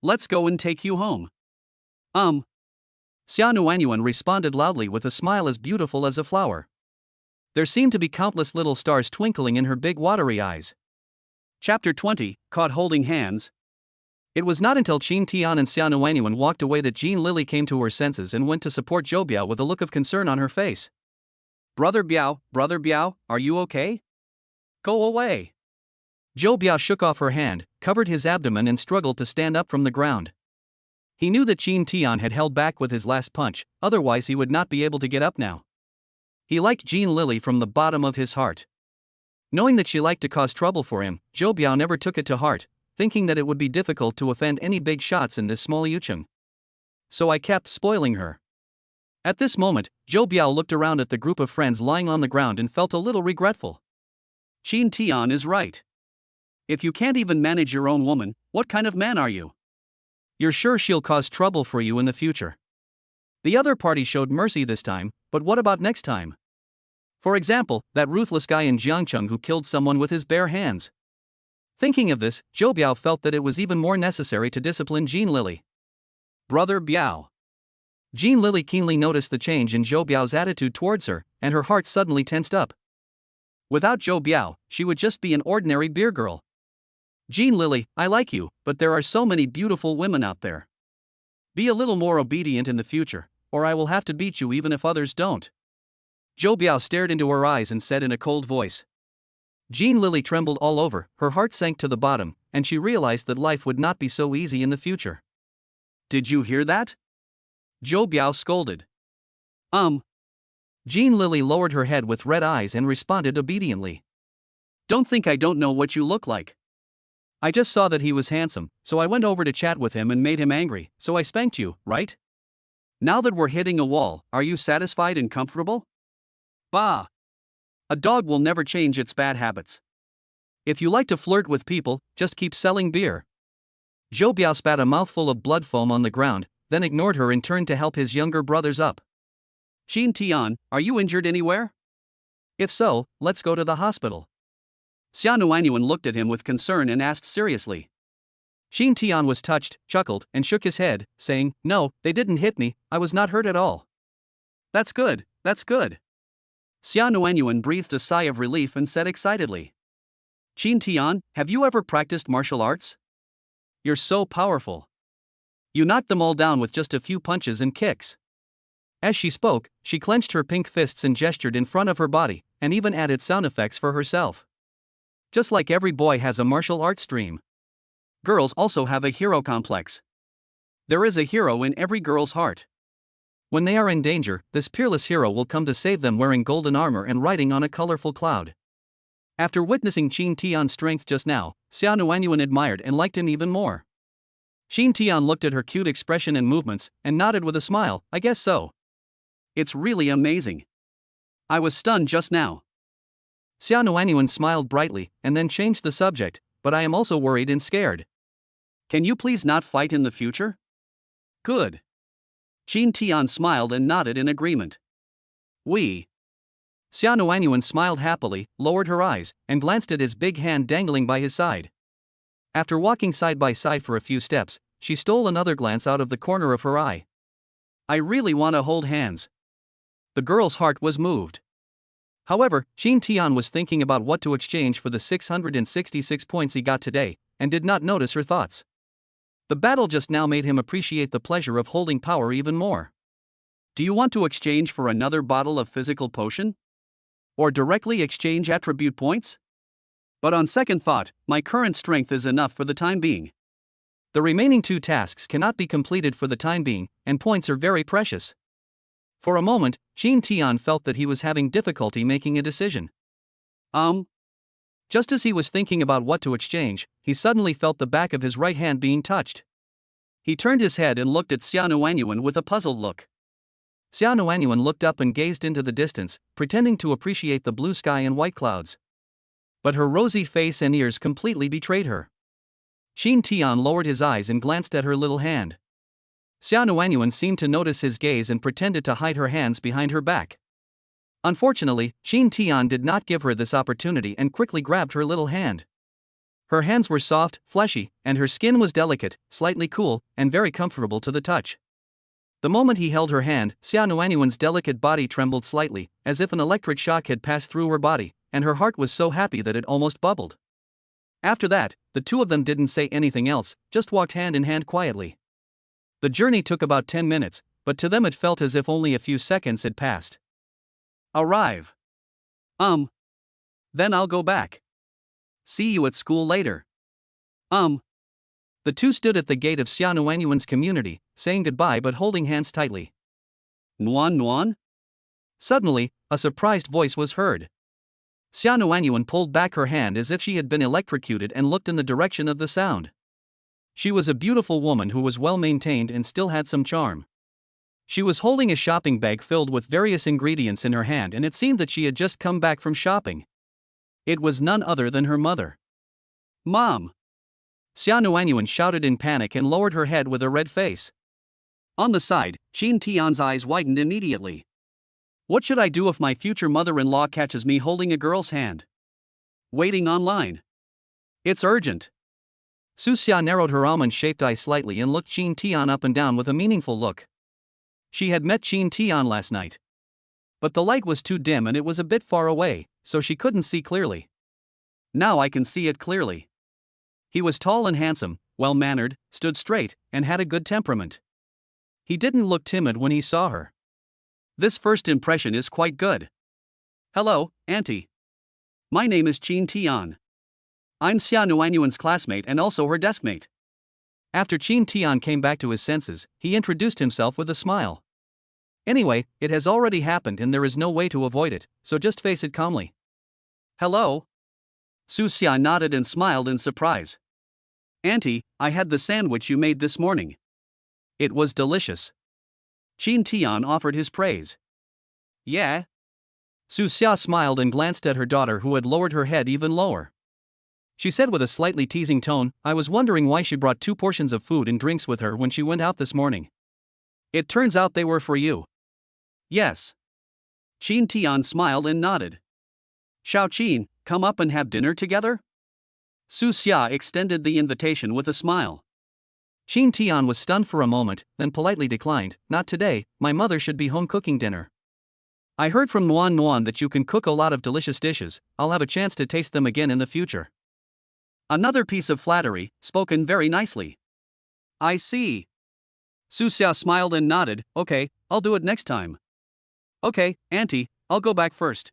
Let's go and take you home. Xia Nuanyuan responded loudly with a smile as beautiful as a flower. There seemed to be countless little stars twinkling in her big watery eyes. Chapter 20, Caught Holding Hands. It was not until Qin Tian and Xia Nuanyuan walked away that Jean Lily came to her senses and went to support Zhou Biao with a look of concern on her face. Brother Biao, are you okay? Go away. Zhou Biao shook off her hand, covered his abdomen and struggled to stand up from the ground. He knew that Qin Tian had held back with his last punch, otherwise he would not be able to get up now. He liked Jean Lily from the bottom of his heart. Knowing that she liked to cause trouble for him, Zhou Biao never took it to heart, thinking that it would be difficult to offend any big shots in this small Yucheng. So I kept spoiling her. At this moment, Zhou Biao looked around at the group of friends lying on the ground and felt a little regretful. Qin Tian is right. If you can't even manage your own woman, what kind of man are you? You're sure she'll cause trouble for you in the future. The other party showed mercy this time, but what about next time? For example, that ruthless guy in Jiangcheng who killed someone with his bare hands. Thinking of this, Zhou Biao felt that it was even more necessary to discipline Jean Lily. Brother Biao. Jean Lily keenly noticed the change in Zhou Biao's attitude towards her, and her heart suddenly tensed up. Without Zhou Biao, she would just be an ordinary beer girl. Jean Lily, I like you, but there are so many beautiful women out there. Be a little more obedient in the future, or I will have to beat you even if others don't. Zhou Biao stared into her eyes and said in a cold voice. Jean Lily trembled all over, her heart sank to the bottom, and she realized that life would not be so easy in the future. Did you hear that? Zhou Biao scolded. Jean Lily lowered her head with red eyes and responded obediently. Don't think I don't know what you look like. I just saw that he was handsome, so I went over to chat with him and made him angry, so I spanked you, right? Now that we're hitting a wall, are you satisfied and comfortable? Bah! A dog will never change its bad habits. If you like to flirt with people, just keep selling beer. Zhou Biao spat a mouthful of blood foam on the ground, then ignored her and turned to help his younger brothers up. Qin Tian, are you injured anywhere? If so, let's go to the hospital. Xia Nuanyuan looked at him with concern and asked seriously. Qin Tian was touched, chuckled, and shook his head, saying, No, they didn't hit me, I was not hurt at all. That's good, that's good. Xia Nuanyuan breathed a sigh of relief and said excitedly. Qin Tian, have you ever practiced martial arts? You're so powerful. You knocked them all down with just a few punches and kicks. As she spoke, she clenched her pink fists and gestured in front of her body, and even added sound effects for herself. Just like every boy has a martial arts dream, girls also have a hero complex. There is a hero in every girl's heart. When they are in danger, this peerless hero will come to save them wearing golden armor and riding on a colorful cloud. After witnessing Qin Tian's strength just now, Xia Nuanyuan admired and liked him even more. Qin Tian looked at her cute expression and movements, and nodded with a smile, I guess so. It's really amazing. I was stunned just now. Xia Nuanyuan smiled brightly, and then changed the subject, but I am also worried and scared. Can you please not fight in the future? Good. Qin Tian smiled and nodded in agreement. Xia Nuanyuan smiled happily, lowered her eyes, and glanced at his big hand dangling by his side. After walking side by side for a few steps, she stole another glance out of the corner of her eye. I really want to hold hands. The girl's heart was moved. However, Qin Tian was thinking about what to exchange for the 666 points he got today, and did not notice her thoughts. The battle just now made him appreciate the pleasure of holding power even more. Do you want to exchange for another bottle of physical potion? Or directly exchange attribute points? But on second thought, my current strength is enough for the time being. The remaining two tasks cannot be completed for the time being, and points are very precious. For a moment, Qin Tian felt that he was having difficulty making a decision. Just as he was thinking about what to exchange, he suddenly felt the back of his right hand being touched. He turned his head and looked at Xia Nuanyuan with a puzzled look. Xia Nuanyuan looked up and gazed into the distance, pretending to appreciate the blue sky and white clouds. But her rosy face and ears completely betrayed her. Qin Tian lowered his eyes and glanced at her little hand. Xia Nuanyuan seemed to notice his gaze and pretended to hide her hands behind her back. Unfortunately, Qin Tian did not give her this opportunity and quickly grabbed her little hand. Her hands were soft, fleshy, and her skin was delicate, slightly cool, and very comfortable to the touch. The moment he held her hand, Xia Nuanyuan's delicate body trembled slightly, as if an electric shock had passed through her body, and her heart was so happy that it almost bubbled. After that, the two of them didn't say anything else, just walked hand in hand quietly. The journey took about 10 minutes, but to them it felt as if only a few seconds had passed. Arrive. Then I'll go back. See you at school later. The two stood at the gate of Xia Nuanyuan's community, saying goodbye but holding hands tightly. Nuan Nuan? Suddenly, a surprised voice was heard. Xia Nuanyuan pulled back her hand as if she had been electrocuted and looked in the direction of the sound. She was a beautiful woman who was well maintained and still had some charm. She was holding a shopping bag filled with various ingredients in her hand, and it seemed that she had just come back from shopping. It was none other than her mother. Mom! Xia Nuanyuan shouted in panic and lowered her head with a red face. On the side, Qin Tian's eyes widened immediately. What should I do if my future mother-in-law catches me holding a girl's hand? Waiting online. It's urgent. Su Xia narrowed her almond-shaped eyes slightly and looked Qin Tian up and down with a meaningful look. She had met Qin Tian last night. But the light was too dim and it was a bit far away, so she couldn't see clearly. Now I can see it clearly. He was tall and handsome, well-mannered, stood straight, and had a good temperament. He didn't look timid when he saw her. This first impression is quite good. Hello, Auntie. My name is Qin Tian. I'm Xia Nuanyuan's classmate and also her deskmate. After Qin Tian came back to his senses, he introduced himself with a smile. Anyway, it has already happened and there is no way to avoid it, so just face it calmly. Hello? Su Xia nodded and smiled in surprise. Auntie, I had the sandwich you made this morning. It was delicious. Qin Tian offered his praise. Yeah? Su Xia smiled and glanced at her daughter, who had lowered her head even lower. She said with a slightly teasing tone, I was wondering why she brought 2 portions of food and drinks with her when she went out this morning. It turns out they were for you. Yes. Qin Tian smiled and nodded. Xiao Qin, come up and have dinner together? Su Xia extended the invitation with a smile. Qin Tian was stunned for a moment, then politely declined, not today, my mother should be home cooking dinner. I heard from Nuan Nuan that you can cook a lot of delicious dishes, I'll have a chance to taste them again in the future. Another piece of flattery, spoken very nicely. I see. Su Xia smiled and nodded, okay, I'll do it next time. Okay, Auntie, I'll go back first.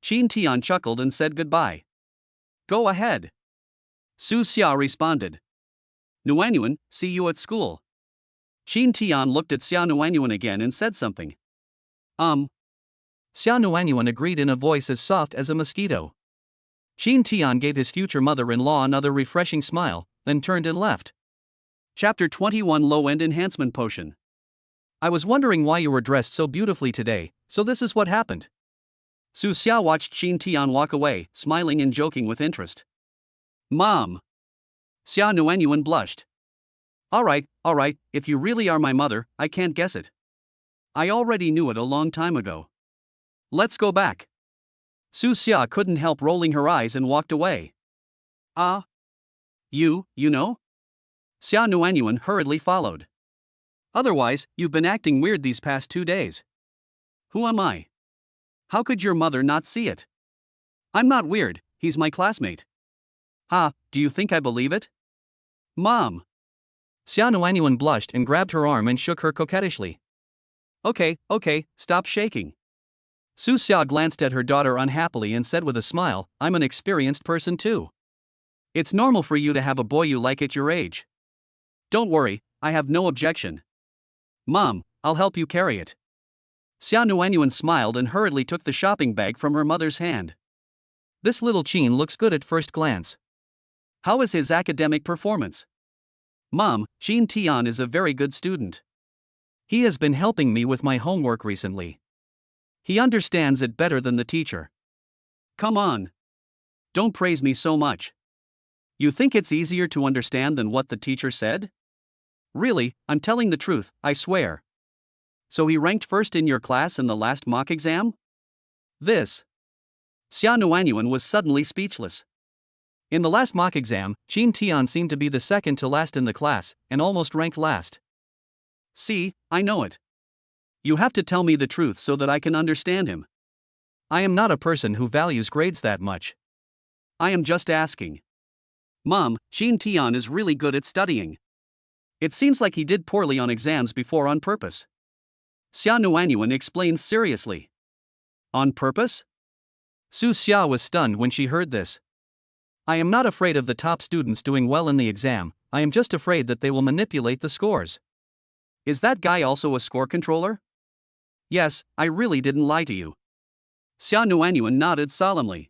Qin Tian chuckled and said goodbye. Go ahead. Su Xia responded. Nuanyuan, see you at school. Qin Tian looked at Xia Nuanyuan again and said something. Xia Nuanyuan agreed in a voice as soft as a mosquito. Qin Tian gave his future mother-in-law another refreshing smile, then turned and left. Chapter 21 Low-End Enhancement Potion. I was wondering why you were dressed so beautifully today, so this is what happened. Su Xia watched Qin Tian walk away, smiling and joking with interest. Mom. Xia Nuanyuan blushed. Alright, if you really are my mother, I can't guess it. I already knew it a long time ago. Let's go back. Su Xia couldn't help rolling her eyes and walked away. You know? Xia Nuanyuan hurriedly followed. Otherwise, you've been acting weird these past 2 days. Who am I? How could your mother not see it? I'm not weird, he's my classmate. Do you think I believe it? Mom. Xia Nuanyuan blushed and grabbed her arm and shook her coquettishly. Okay, stop shaking. Su Xia glanced at her daughter unhappily and said with a smile, I'm an experienced person too. It's normal for you to have a boy you like at your age. Don't worry, I have no objection. Mom, I'll help you carry it. Xia Nuanyuan smiled and hurriedly took the shopping bag from her mother's hand. This little Qin looks good at first glance. How is his academic performance? Mom, Qin Tian is a very good student. He has been helping me with my homework recently. He understands it better than the teacher. Come on. Don't praise me so much. You think it's easier to understand than what the teacher said? Really, I'm telling the truth, I swear. So he ranked first in your class in the last mock exam? This. Xia Nuanyuan was suddenly speechless. In the last mock exam, Qin Tian seemed to be the second to last in the class, and almost ranked last. See, I know it. You have to tell me the truth so that I can understand him. I am not a person who values grades that much. I am just asking. Mom, Qin Tian is really good at studying. It seems like he did poorly on exams before on purpose. Xia Nuanyuan explains seriously. On purpose? Su Xia was stunned when she heard this. I am not afraid of the top students doing well in the exam, I am just afraid that they will manipulate the scores. Is that guy also a score controller? Yes, I really didn't lie to you. Xia Nuanyuan nodded solemnly.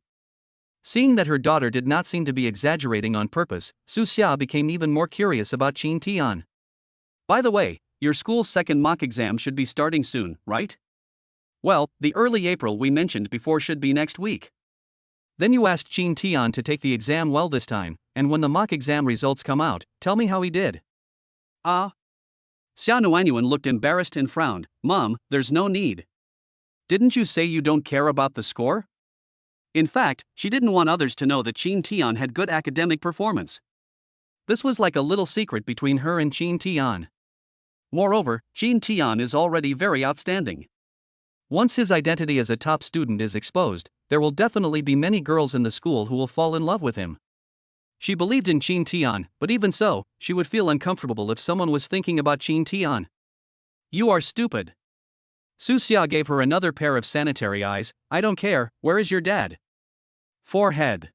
Seeing that her daughter did not seem to be exaggerating on purpose, Su Xia became even more curious about Qin Tian. By the way, your school's second mock exam should be starting soon, right? Well, the early April we mentioned before should be next week. Then you asked Qin Tian to take the exam well this time, and when the mock exam results come out, tell me how he did. Ah. Xia Nuanyuan looked embarrassed and frowned. Mom, there's no need. Didn't you say you don't care about the score? In fact, she didn't want others to know that Qin Tian had good academic performance. This was like a little secret between her and Qin Tian. Moreover, Qin Tian is already very outstanding. Once his identity as a top student is exposed, there will definitely be many girls in the school who will fall in love with him. She believed in Qin Tian, but even so, she would feel uncomfortable if someone was thinking about Qin Tian. You are stupid. Su Xia gave her another pair of sanitary eyes. I don't care, where is your dad? Forehead.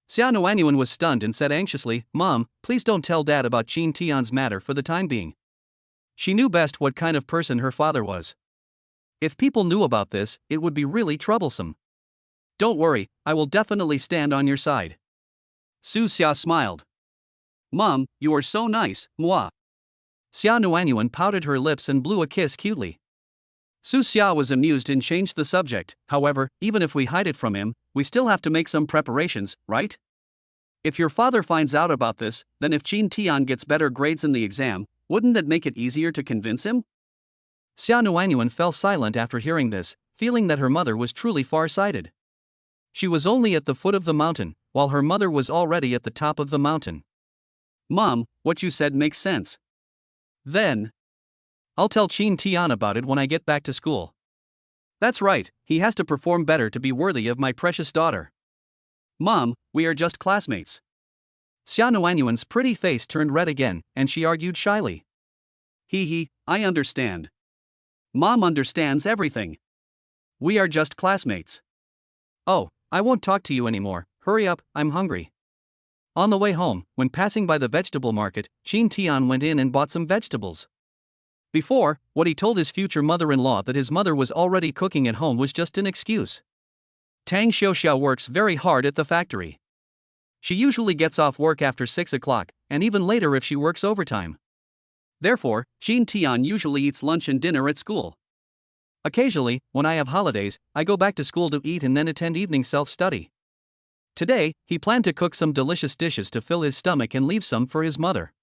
Xia Nuanyuan was stunned and said anxiously, Mom, please don't tell Dad about Qin Tian's matter for the time being. She knew best what kind of person her father was. If people knew about this, it would be really troublesome. Don't worry, I will definitely stand on your side. Su Xia smiled. Mom, you are so nice, moi. Xia Nuanyuan pouted her lips and blew a kiss cutely. Su Xia was amused and changed the subject. However, even if we hide it from him, we still have to make some preparations, right? If your father finds out about this, then if Qin Tian gets better grades in the exam, wouldn't that make it easier to convince him? Xia Nuanyuan fell silent after hearing this, feeling that her mother was truly far-sighted. She was only at the foot of the mountain, while her mother was already at the top of the mountain. Mom, what you said makes sense. Then, I'll tell Qin Tian about it when I get back to school. That's right, he has to perform better to be worthy of my precious daughter. Mom, we are just classmates. Xia Nuanyuan's pretty face turned red again, and she argued shyly. I understand. Mom understands everything. We are just classmates. Oh, I won't talk to you anymore, hurry up, I'm hungry. On the way home, when passing by the vegetable market, Qin Tian went in and bought some vegetables. Before, what he told his future mother-in-law that his mother was already cooking at home was just an excuse. Tang Xiaoxia works very hard at the factory. She usually gets off work after 6 o'clock, and even later if she works overtime. Therefore, Qin Tian usually eats lunch and dinner at school. Occasionally, when I have holidays, I go back to school to eat and then attend evening self-study. Today, he planned to cook some delicious dishes to fill his stomach and leave some for his mother.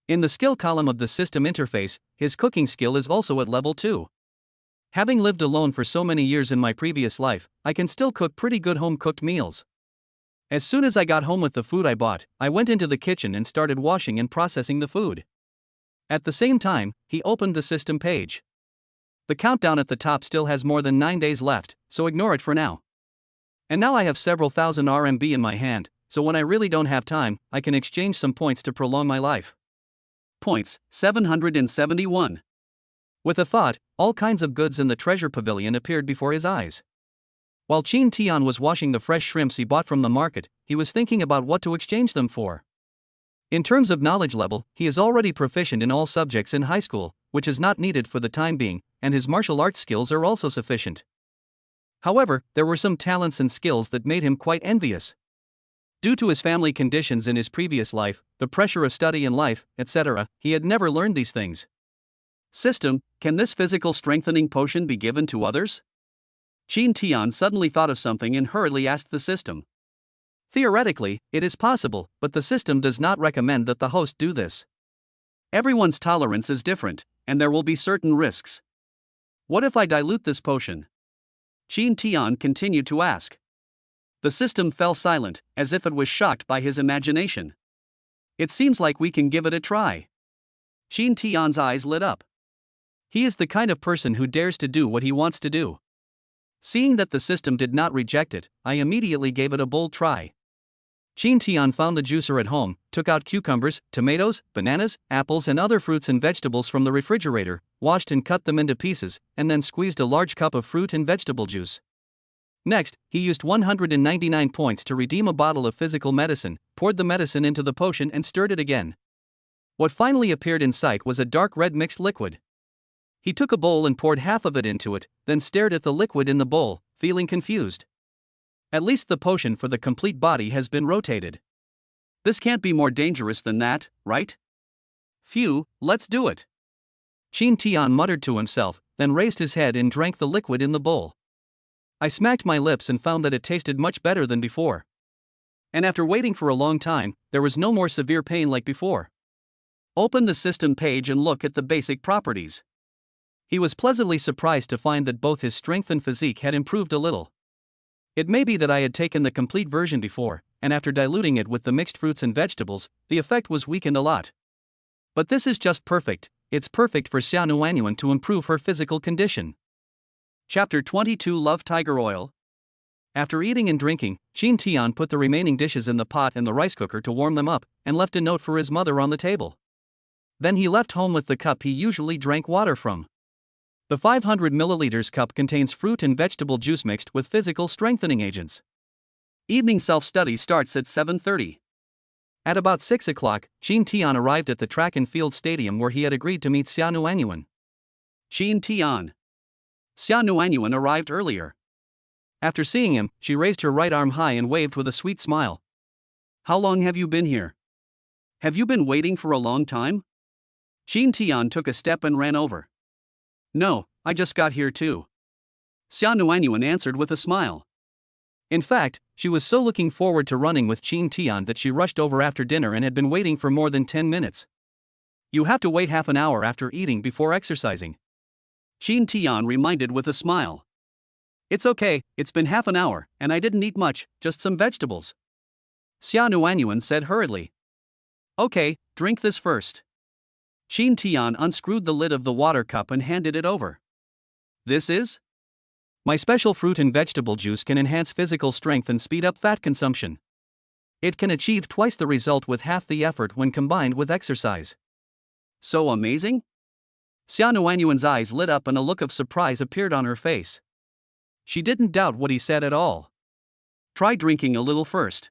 In the skill column of the system interface, his cooking skill is also at level 2. Having lived alone for so many years in my previous life, I can still cook pretty good home-cooked meals. As soon as I got home with the food I bought, I went into the kitchen and started washing and processing the food. At the same time, he opened the system page. The countdown at the top still has more than 9 days left, so ignore it for now. And now I have several thousand RMB in my hand, so when I really don't have time, I can exchange some points to prolong my life. Points, 771. With a thought, all kinds of goods in the treasure pavilion appeared before his eyes. While Qin Tian was washing the fresh shrimps he bought from the market, he was thinking about what to exchange them for. In terms of knowledge level, he is already proficient in all subjects in high school, which is not needed for the time being, and his martial arts skills are also sufficient. However, there were some talents and skills that made him quite envious. Due to his family conditions in his previous life, the pressure of study and life, etc., he had never learned these things. System, can this physical strengthening potion be given to others? Qin Tian suddenly thought of something and hurriedly asked the system. Theoretically, it is possible, but the system does not recommend that the host do this. Everyone's tolerance is different, and there will be certain risks. What if I dilute this potion? Qin Tian continued to ask. The system fell silent, as if it was shocked by his imagination. It seems like we can give it a try. Qin Tian's eyes lit up. He is the kind of person who dares to do what he wants to do. Seeing that the system did not reject it, I immediately gave it a bold try. Qin Tian found the juicer at home, took out cucumbers, tomatoes, bananas, apples and other fruits and vegetables from the refrigerator, washed and cut them into pieces, and then squeezed a large cup of fruit and vegetable juice. Next, he used 199 points to redeem a bottle of physical medicine, poured the medicine into the potion and stirred it again. What finally appeared in sight was a dark red mixed liquid. He took a bowl and poured half of it into it, then stared at the liquid in the bowl, feeling confused. At least the potion for the complete body has been rotated. This can't be more dangerous than that, right? Phew, let's do it. Qin Tian muttered to himself, then raised his head and drank the liquid in the bowl. I smacked my lips and found that it tasted much better than before. And after waiting for a long time, there was no more severe pain like before. Open the system page and look at the basic properties. He was pleasantly surprised to find that both his strength and physique had improved a little. It may be that I had taken the complete version before, and after diluting it with the mixed fruits and vegetables, the effect was weakened a lot. But this is just perfect. It's perfect for Xia Nuanyuan to improve her physical condition. Chapter 22 Love Tiger Oil. After eating and drinking, Qin Tian put the remaining dishes in the pot and the rice cooker to warm them up, and left a note for his mother on the table. Then he left home with the cup he usually drank water from. The 500 milliliters cup contains fruit and vegetable juice mixed with physical strengthening agents. Evening self-study starts at 7:30. At about 6 o'clock, Qin Tian arrived at the track and field stadium where he had agreed to meet Xia Nuanyuan. Qin Tian. Xia Nuanyuan arrived earlier. After seeing him, she raised her right arm high and waved with a sweet smile. How long have you been here? Have you been waiting for a long time? Qin Tian took a step and ran over. No, I just got here too. Xia Nuanyuan answered with a smile. In fact, she was so looking forward to running with Qin Tian that she rushed over after dinner and had been waiting for more than 10 minutes. You have to wait half an hour after eating before exercising. Qin Tian reminded with a smile. It's okay, it's been half an hour, and I didn't eat much, just some vegetables. Xia Nuanyuan said hurriedly. Okay, drink this first. Qin Tian unscrewed the lid of the water cup and handed it over. This is? My special fruit and vegetable juice can enhance physical strength and speed up fat consumption. It can achieve twice the result with half the effort when combined with exercise. So amazing? Xia Nuanyuan's eyes lit up and a look of surprise appeared on her face. She didn't doubt what he said at all. Try drinking a little first.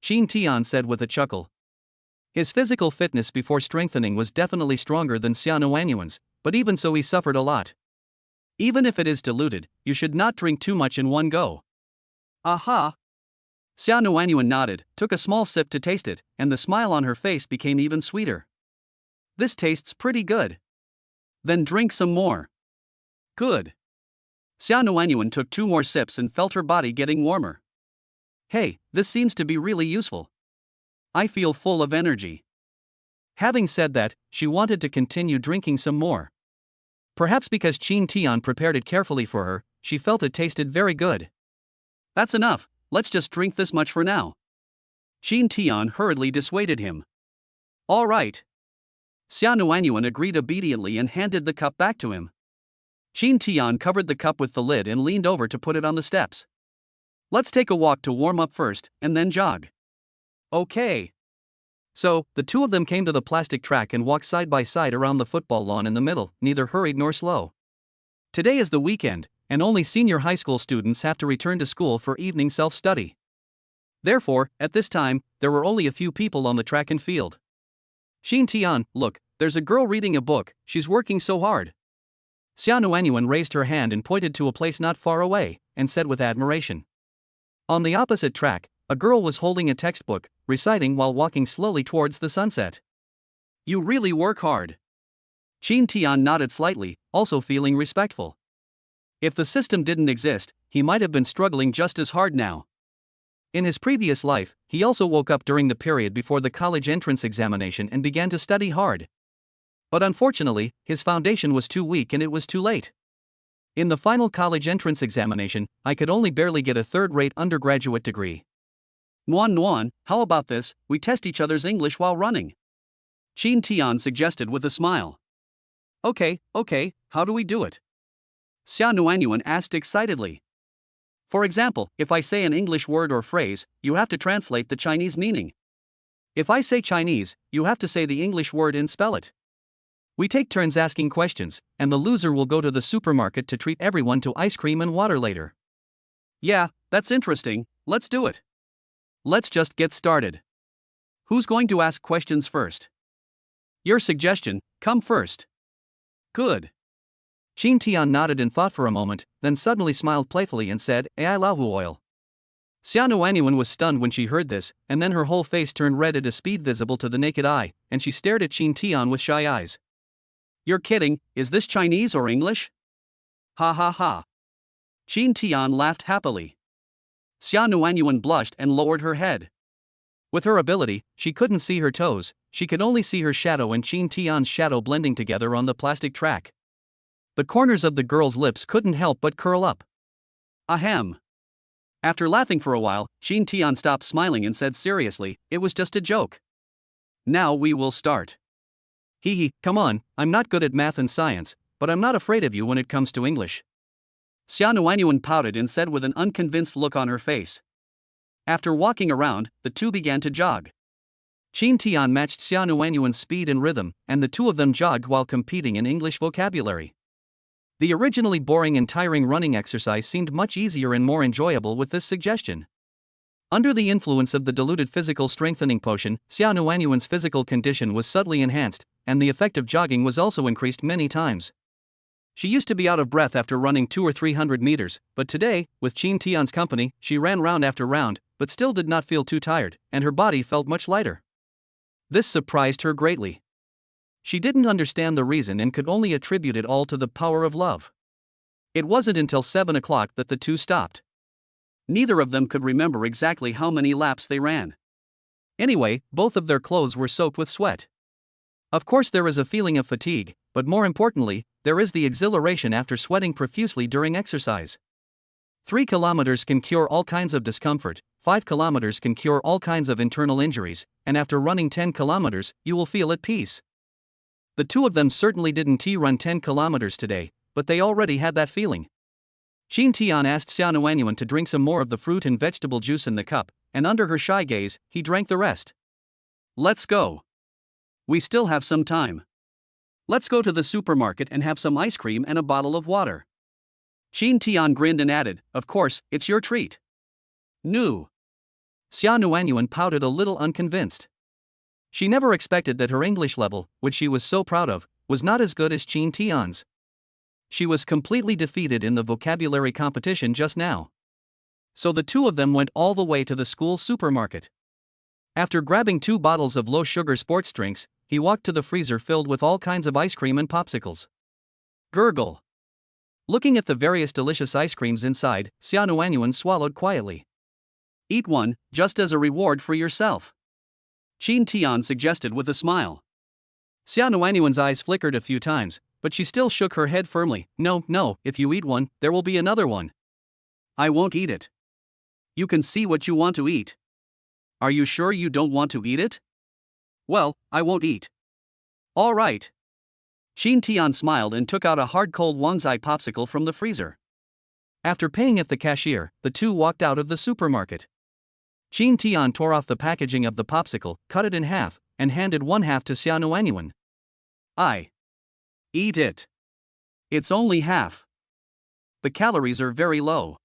Qin Tian said with a chuckle. His physical fitness before strengthening was definitely stronger than Xia Nuanyuan's, but even so he suffered a lot. Even if it is diluted, you should not drink too much in one go. Aha! Xia Nuanyuan nodded, took a small sip to taste it, and the smile on her face became even sweeter. This tastes pretty good. Then drink some more. Good. Xia Nuanyuan took 2 more sips and felt her body getting warmer. Hey, this seems to be really useful. I feel full of energy. Having said that, she wanted to continue drinking some more. Perhaps because Qin Tian prepared it carefully for her, she felt it tasted very good. That's enough, let's just drink this much for now. Qin Tian hurriedly dissuaded him. All right. Xia Nuanyuan agreed obediently and handed the cup back to him. Qin Tian covered the cup with the lid and leaned over to put it on the steps. Let's take a walk to warm up first, and then jog. Okay. So, the two of them came to the plastic track and walked side by side around the football lawn in the middle, neither hurried nor slow. Today is the weekend, and only senior high school students have to return to school for evening self-study. Therefore, at this time, there were only a few people on the track and field. Qin Tian, look, there's a girl reading a book, she's working so hard. Xia Nuanyuan raised her hand and pointed to a place not far away, and said with admiration. On the opposite track, a girl was holding a textbook, reciting while walking slowly towards the sunset. You really work hard. Qin Tian nodded slightly, also feeling respectful. If the system didn't exist, he might have been struggling just as hard now. In his previous life, he also woke up during the period before the college entrance examination and began to study hard. But unfortunately, his foundation was too weak and it was too late. In the final college entrance examination, I could only barely get a third-rate undergraduate degree. Nuan Nuan, how about this, we test each other's English while running? Qin Tian suggested with a smile. Okay, how do we do it? Xia Nuanyuan asked excitedly. For example, if I say an English word or phrase, you have to translate the Chinese meaning. If I say Chinese, you have to say the English word and spell it. We take turns asking questions, and the loser will go to the supermarket to treat everyone to ice cream and water later. Yeah, that's interesting, let's do it. Let's just get started. Who's going to ask questions first? Your suggestion, come first. Good. Qin Tian nodded in thought for a moment, then suddenly smiled playfully and said, "Ai lahu oil." Xia Nuanyuan was stunned when she heard this, and then her whole face turned red at a speed visible to the naked eye, and she stared at Qin Tian with shy eyes. You're kidding, is this Chinese or English? Ha ha ha. Qin Tian laughed happily. Xia Nuanyuan blushed and lowered her head. With her ability, she couldn't see her toes, she could only see her shadow and Qin Tian's shadow blending together on the plastic track. The corners of the girl's lips couldn't help but curl up. Ahem. After laughing for a while, Qin Tian stopped smiling and said seriously, it was just a joke. Now we will start. Hee, come on, I'm not good at math and science, but I'm not afraid of you when it comes to English. Xia Nuanyuan pouted and said with an unconvinced look on her face. After walking around, the two began to jog. Qin Tian matched Xia Nuanyuan's speed and rhythm, and the two of them jogged while competing in English vocabulary. The originally boring and tiring running exercise seemed much easier and more enjoyable with this suggestion. Under the influence of the diluted physical strengthening potion, Xia Nuanyuan's physical condition was subtly enhanced, and the effect of jogging was also increased many times. She used to be out of breath after running 200 or 300 meters, but today, with Qin Tian's company, she ran round after round, but still did not feel too tired, and her body felt much lighter. This surprised her greatly. She didn't understand the reason and could only attribute it all to the power of love. It wasn't until 7 o'clock that the two stopped. Neither of them could remember exactly how many laps they ran. Anyway, both of their clothes were soaked with sweat. Of course, there is a feeling of fatigue, but more importantly, there is the exhilaration after sweating profusely during exercise. 3 kilometers can cure all kinds of discomfort, 5 kilometers can cure all kinds of internal injuries, and after running 10 kilometers, you will feel at peace. The two of them certainly didn't run 10 kilometers today, but they already had that feeling. Qin Tian asked Xia Nuanyuan to drink some more of the fruit and vegetable juice in the cup, and under her shy gaze, he drank the rest. Let's go. We still have some time. Let's go to the supermarket and have some ice cream and a bottle of water. Qin Tian grinned and added, of course, it's your treat. No. Xia Nuanyuan pouted a little unconvinced. She never expected that her English level, which she was so proud of, was not as good as Qin Tian's. She was completely defeated in the vocabulary competition just now. So the two of them went all the way to the school supermarket. After grabbing 2 bottles of low-sugar sports drinks, he walked to the freezer filled with all kinds of ice cream and popsicles. Gurgle. Looking at the various delicious ice creams inside, Xia Nuanyuan swallowed quietly. Eat one, just as a reward for yourself. Qin Tian suggested with a smile. Xia Nuanyuan's eyes flickered a few times, but she still shook her head firmly. No, if you eat one, there will be another one. I won't eat it. You can see what you want to eat. Are you sure you don't want to eat it? Well, I won't eat. All right. Qin Tian smiled and took out a hard-cold Wangzai popsicle from the freezer. After paying at the cashier, the two walked out of the supermarket. Qin Tian tore off the packaging of the popsicle, cut it in half, and handed one half to Xia Nuanyuan. Eat it. It's only half. The calories are very low.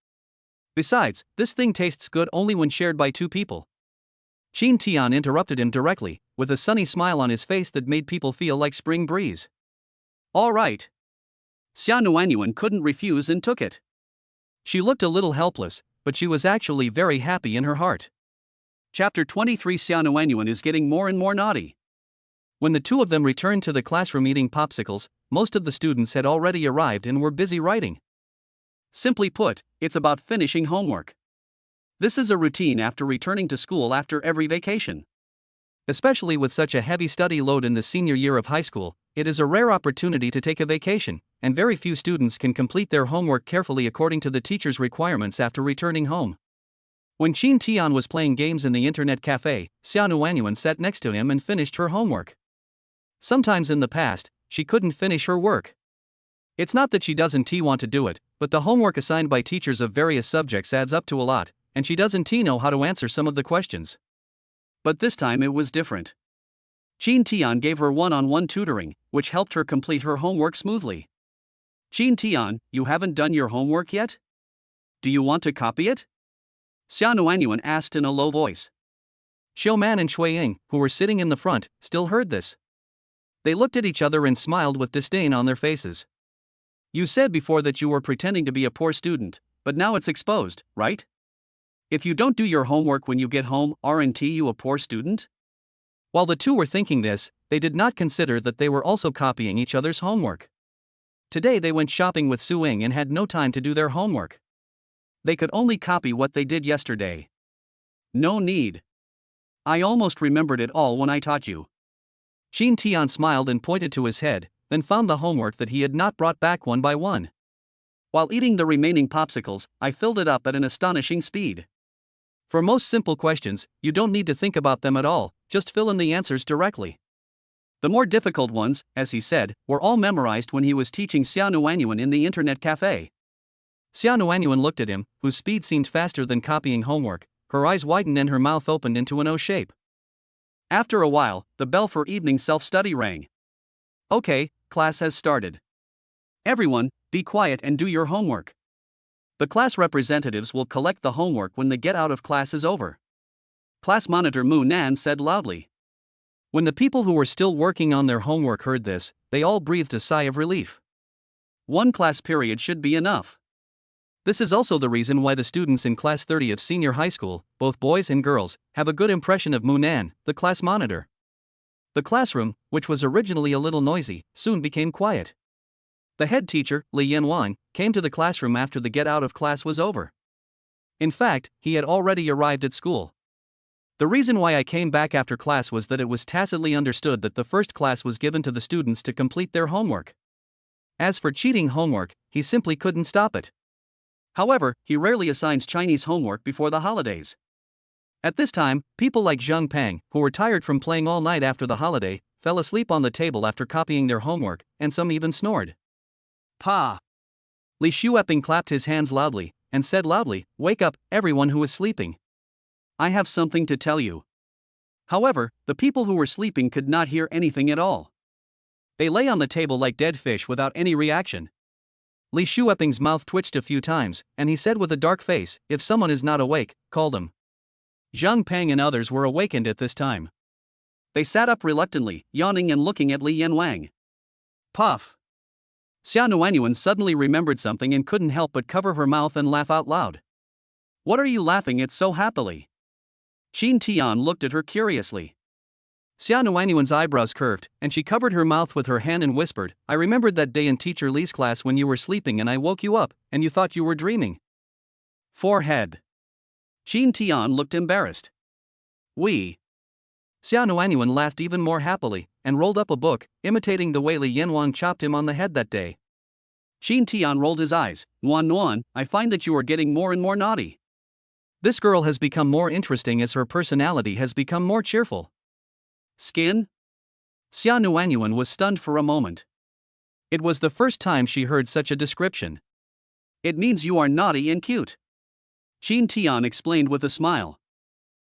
Besides, this thing tastes good only when shared by 2 people. Qin Tian interrupted him directly, with a sunny smile on his face that made people feel like spring breeze. All right. Xia Nuanyuan couldn't refuse and took it. She looked a little helpless, but she was actually very happy in her heart. Chapter 23. Xia Nuanyuan is getting more and more naughty. When the two of them returned to the classroom eating popsicles, most of the students had already arrived and were busy writing. Simply put, it's about finishing homework. This is a routine after returning to school after every vacation. Especially with such a heavy study load in the senior year of high school, it is a rare opportunity to take a vacation, and very few students can complete their homework carefully according to the teacher's requirements after returning home. When Chin Tian was playing games in the internet cafe, Xia Nuanyuan sat next to him and finished her homework. Sometimes in the past, she couldn't finish her work. It's not that she doesn't want to do it, but the homework assigned by teachers of various subjects adds up to a lot, and she doesn't know how to answer some of the questions. But this time it was different. Chin Tian gave her one-on-one tutoring, which helped her complete her homework smoothly. Chin Tian, you haven't done your homework yet? Do you want to copy it? Xia Nuanyuan asked in a low voice. Xiu Man and Shui Ying, who were sitting in the front, still heard this. They looked at each other and smiled with disdain on their faces. You said before that you were pretending to be a poor student, but now it's exposed, right? If you don't do your homework when you get home, aren't you a poor student? While the two were thinking this, they did not consider that they were also copying each other's homework. Today they went shopping with Su Ying and had no time to do their homework. They could only copy what they did yesterday. No need. I almost remembered it all when I taught you. Chin Tian smiled and pointed to his head, then found the homework that he had not brought back one by one. While eating the remaining popsicles, I filled it up at an astonishing speed. For most simple questions, you don't need to think about them at all, just fill in the answers directly. The more difficult ones, as he said, were all memorized when he was teaching Xia Nuanyuan in the internet cafe. Xia Nuanyuan looked at him, whose speed seemed faster than copying homework. Her eyes widened and her mouth opened into an O shape. After a while, the bell for evening self-study rang. Okay, class has started. Everyone, be quiet and do your homework. The class representatives will collect the homework when the get out of class is over. Class monitor Mu Nan said loudly. When the people who were still working on their homework heard this, they all breathed a sigh of relief. One class period should be enough. This is also the reason why the students in class 30 of senior high school, both boys and girls, have a good impression of Mu Nan, the class monitor. The classroom, which was originally a little noisy, soon became quiet. The head teacher, Li Yanwang, came to the classroom after the get out of class was over. In fact, he had already arrived at school. The reason why I came back after class was that it was tacitly understood that the first class was given to the students to complete their homework. As for cheating homework, he simply couldn't stop it. However, he rarely assigns Chinese homework before the holidays. At this time, people like Zheng Pang, who were tired from playing all night after the holiday, fell asleep on the table after copying their homework, and some even snored. Pa! Li Shueping clapped his hands loudly, and said loudly, "Wake up, everyone who is sleeping. I have something to tell you." However, the people who were sleeping could not hear anything at all. They lay on the table like dead fish without any reaction. Li Shueping's mouth twitched a few times, and he said with a dark face, "If someone is not awake, call them." Zhang Pang and others were awakened at this time. They sat up reluctantly, yawning and looking at Li Yanwang. Puff! Xia Nuanyuan suddenly remembered something and couldn't help but cover her mouth and laugh out loud. What are you laughing at so happily? Chin Tian looked at her curiously. Xia Nuanyuan's eyebrows curved, and she covered her mouth with her hand and whispered, "I remembered that day in Teacher Li's class when you were sleeping and I woke you up, and you thought you were dreaming." Forehead. Chin Tian looked embarrassed. We. Xia Nuanyuan laughed even more happily, and rolled up a book, imitating the way Li Yanwang chopped him on the head that day. Chin Tian rolled his eyes. Nuan, I find that you are getting more and more naughty. This girl has become more interesting as her personality has become more cheerful. Skin? Xia Nuanyuan was stunned for a moment. It was the first time she heard such a description. It means you are naughty and cute. Chin Tian explained with a smile.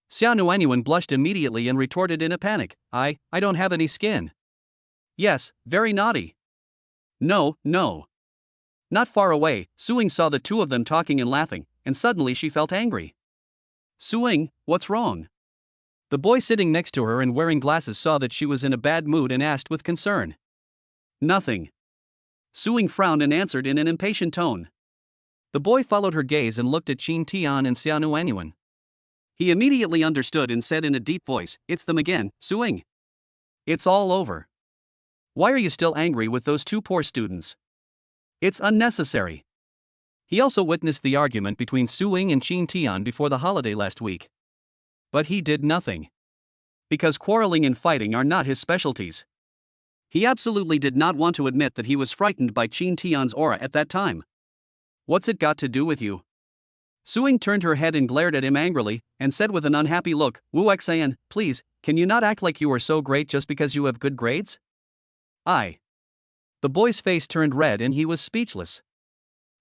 Xia Nuanyuan blushed immediately and retorted in a panic, I don't have any skin." Yes, very naughty. No. Not far away, Suing saw the two of them talking and laughing, and suddenly she felt angry. Suing, what's wrong? The boy sitting next to her and wearing glasses saw that she was in a bad mood and asked with concern. Nothing. Suing frowned and answered in an impatient tone. The boy followed her gaze and looked at Chin Tian and Xia Nuanyuan. He immediately understood and said in a deep voice, "It's them again, Suing. It's all over. Why are you still angry with those two poor students? It's unnecessary." He also witnessed the argument between Suing and Chin Tian before the holiday last week. But he did nothing. Because quarreling and fighting are not his specialties. He absolutely did not want to admit that he was frightened by Qin Tian's aura at that time. What's it got to do with you? Suing turned her head and glared at him angrily, and said with an unhappy look, Wu Xian, please, can you not act like you are so great just because you have good grades? The boy's face turned red and he was speechless.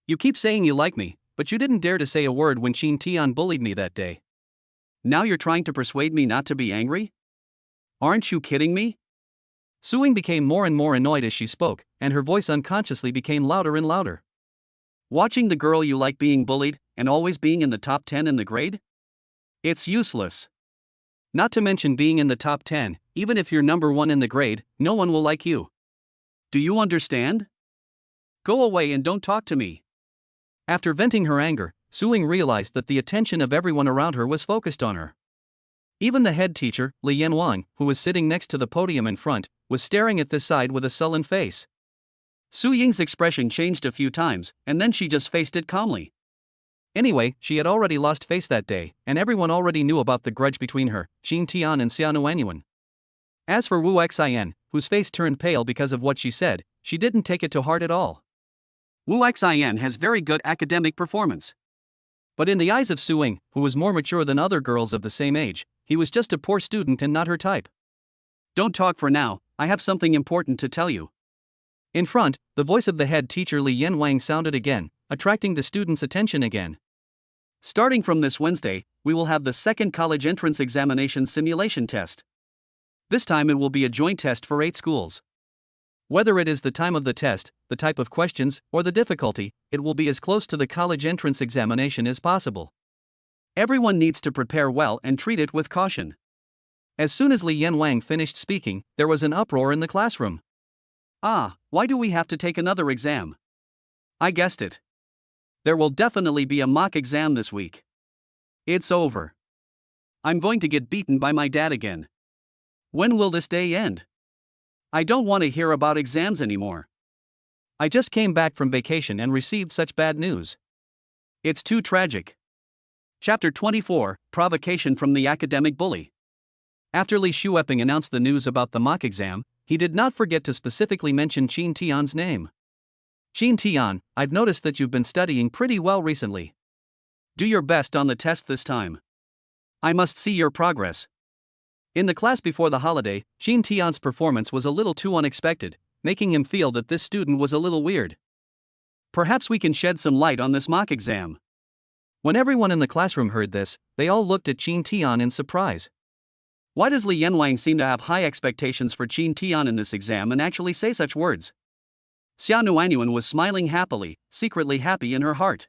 You keep saying you like me, but you didn't dare to say a word when Qin Tian bullied me that day. Now you're trying to persuade me not to be angry? Aren't you kidding me? Suing became more and more annoyed as she spoke, and her voice unconsciously became louder and louder. Watching the girl you like being bullied, and always being in the top 10 in the grade? It's useless. Not to mention being in the top 10, even if you're number 1 in the grade, no one will like you. Do you understand? Go away and don't talk to me. After venting her anger, Suing realized that the attention of everyone around her was focused on her. Even the head teacher, Li Yanwang, who was sitting next to the podium in front, was staring at this side with a sullen face. Su Ying's expression changed a few times, and then she just faced it calmly. Anyway, she had already lost face that day, and everyone already knew about the grudge between her, Qin Tian and Xiaonuanyuan. As for Wu Xian, whose face turned pale because of what she said, she didn't take it to heart at all. Wu Xian has very good academic performance. But in the eyes of Su Ying, who was more mature than other girls of the same age, he was just a poor student and not her type. Don't talk for now, I have something important to tell you. In front, the voice of the head teacher Li Yanwang sounded again, attracting the students' attention again. Starting from this Wednesday, we will have the second college entrance examination simulation test. This time it will be a joint test for 8 schools. Whether it is the time of the test, the type of questions, or the difficulty, it will be as close to the college entrance examination as possible. Everyone needs to prepare well and treat it with caution. As soon as Li Yanwang finished speaking, there was an uproar in the classroom. Why do we have to take another exam? I guessed it. There will definitely be a mock exam this week. It's over. I'm going to get beaten by my dad again. When will this day end? I don't want to hear about exams anymore. I just came back from vacation and received such bad news. It's too tragic. Chapter 24, Provocation from the Academic Bully. After Li Shueping announced the news about the mock exam, he did not forget to specifically mention Qin Tian's name. Qin Tian, I've noticed that you've been studying pretty well recently. Do your best on the test this time. I must see your progress. In the class before the holiday, Qin Tian's performance was a little too unexpected, making him feel that this student was a little weird. Perhaps we can shed some light on this mock exam. When everyone in the classroom heard this, they all looked at Qin Tian in surprise. Why does Li Yanwang seem to have high expectations for Qin Tian in this exam and actually say such words? Xiaonuanyuan was smiling happily, secretly happy in her heart.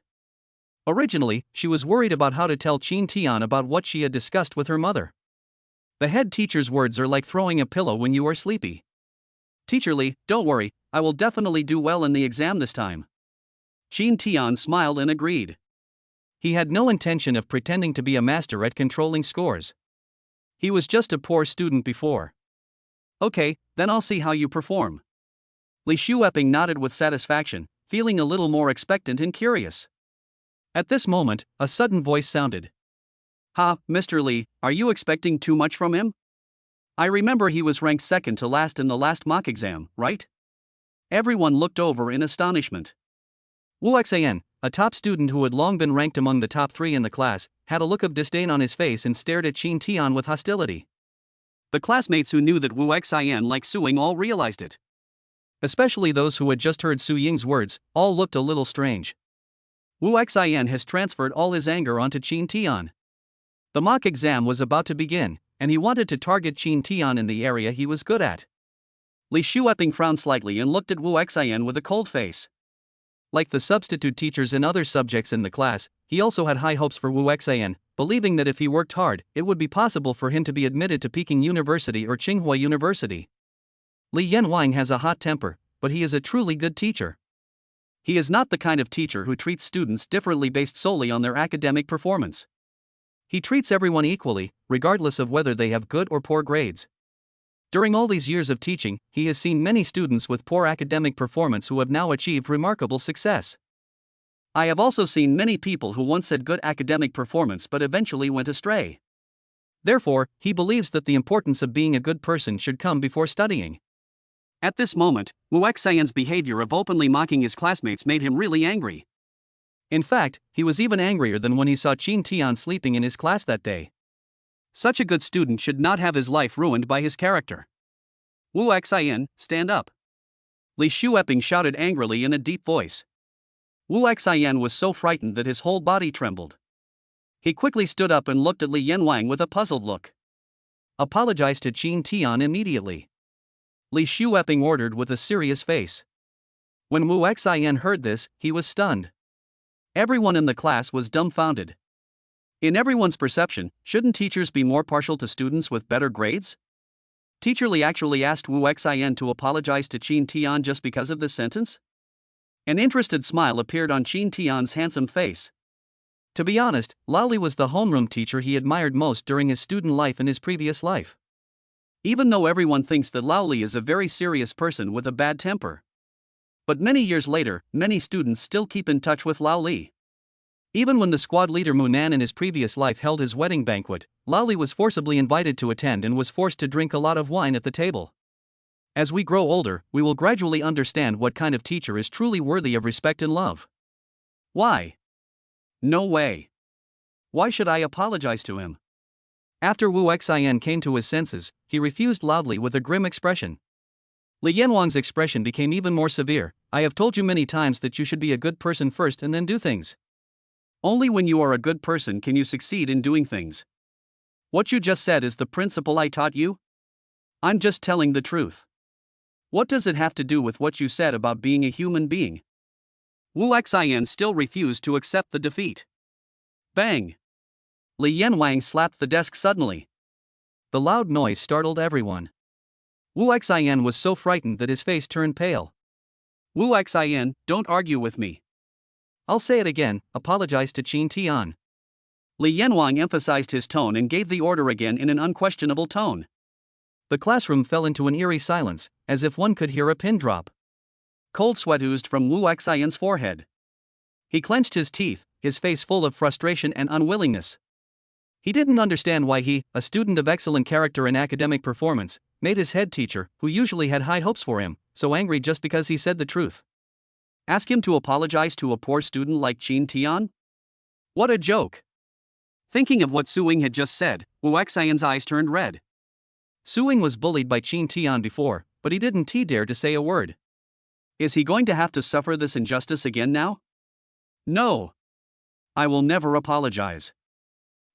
Originally, she was worried about how to tell Qin Tian about what she had discussed with her mother. The head teacher's words are like throwing a pillow when you are sleepy. Teacher Li, don't worry, I will definitely do well in the exam this time. Qin Tian smiled and agreed. He had no intention of pretending to be a master at controlling scores. He was just a poor student before. Okay, then I'll see how you perform. Li Shueping nodded with satisfaction, feeling a little more expectant and curious. At this moment, a sudden voice sounded. Mr. Li, are you expecting too much from him? I remember he was ranked second to last in the last mock exam, right? Everyone looked over in astonishment. Wu Xian, a top student who had long been ranked among the top 3 in the class, had a look of disdain on his face and stared at Qin Tian with hostility. The classmates who knew that Wu Xian liked Su Ying all realized it. Especially those who had just heard Su Ying's words, all looked a little strange. Wu Xian has transferred all his anger onto Qin Tian. The mock exam was about to begin, and he wanted to target Qin Tian in the area he was good at. Li Shueping frowned slightly and looked at Wu Xian with a cold face. Like the substitute teachers in other subjects in the class, he also had high hopes for Wu Xian, believing that if he worked hard, it would be possible for him to be admitted to Peking University or Tsinghua University. Li Yanwang has a hot temper, but he is a truly good teacher. He is not the kind of teacher who treats students differently based solely on their academic performance. He treats everyone equally, regardless of whether they have good or poor grades. During all these years of teaching, he has seen many students with poor academic performance who have now achieved remarkable success. I have also seen many people who once had good academic performance but eventually went astray. Therefore, he believes that the importance of being a good person should come before studying. At this moment, Wu Xian's behavior of openly mocking his classmates made him really angry. In fact, he was even angrier than when he saw Qin Tian sleeping in his class that day. Such a good student should not have his life ruined by his character. Wu Xian, stand up. Li Shueping shouted angrily in a deep voice. Wu Xian was so frightened that his whole body trembled. He quickly stood up and looked at Li Yanwang with a puzzled look. Apologize to Qin Tian immediately, Li Shueping ordered with a serious face. When Wu Xian heard this, he was stunned. Everyone in the class was dumbfounded. In everyone's perception, shouldn't teachers be more partial to students with better grades? Teacher Li actually asked Wu Xian to apologize to Qin Tian just because of this sentence? An interested smile appeared on Qin Tian's handsome face. To be honest, Lao Li was the homeroom teacher he admired most during his student life and his previous life. Even though everyone thinks that Lao Li is a very serious person with a bad temper. But many years later, many students still keep in touch with Lao Li. Even when the squad leader Mu Nan in his previous life held his wedding banquet, Lao Li was forcibly invited to attend and was forced to drink a lot of wine at the table. As we grow older, we will gradually understand what kind of teacher is truly worthy of respect and love. Why? No way. Why should I apologize to him? After Wu Xian came to his senses, he refused loudly with a grim expression. Li Yanwang's expression became even more severe. I have told you many times that you should be a good person first and then do things. Only when you are a good person can you succeed in doing things. What you just said is the principle I taught you? I'm just telling the truth. What does it have to do with what you said about being a human being? Wu Xian still refused to accept the defeat. Bang! Li Yanwang slapped the desk suddenly. The loud noise startled everyone. Wu Xian was so frightened that his face turned pale. Wu Xian, don't argue with me. I'll say it again, apologize to Qin Tian. Li Yanwang emphasized his tone and gave the order again in an unquestionable tone. The classroom fell into an eerie silence, as if one could hear a pin drop. Cold sweat oozed from Wu Xian's forehead. He clenched his teeth, his face full of frustration and unwillingness. He didn't understand why he, a student of excellent character and academic performance, made his head teacher, who usually had high hopes for him, so angry just because he said the truth. Ask him to apologize to a poor student like Qin Tian? What a joke! Thinking of what Su Ying had just said, Wu Xian's eyes turned red. Su Ying was bullied by Qin Tian before, but he didn't dare to say a word. Is he going to have to suffer this injustice again now? No. I will never apologize.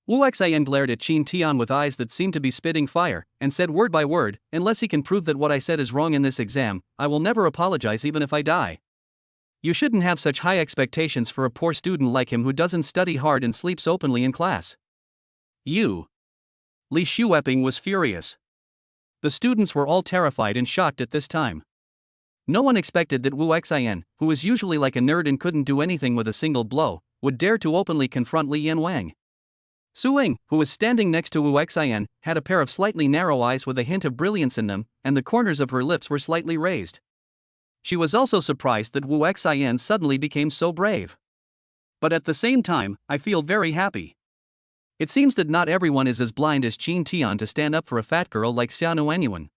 Wu Xian glared at Qin Tian with eyes that seemed to be spitting fire, and said word by word, unless he can prove that what I said is wrong in this exam, I will never apologize even if I die. You shouldn't have such high expectations for a poor student like him who doesn't study hard and sleeps openly in class. You. Li Shueping was furious. The students were all terrified and shocked at this time. No one expected that Wu Xian, who was usually like a nerd and couldn't do anything with a single blow, would dare to openly confront Li Yanwang. Su Ying, who was standing next to Wu Xian, had a pair of slightly narrow eyes with a hint of brilliance in them, and the corners of her lips were slightly raised. She was also surprised that Wu Xian suddenly became so brave. But at the same time, I feel very happy. It seems that not everyone is as blind as Qin Tian to stand up for a fat girl like Xianu Anyuan.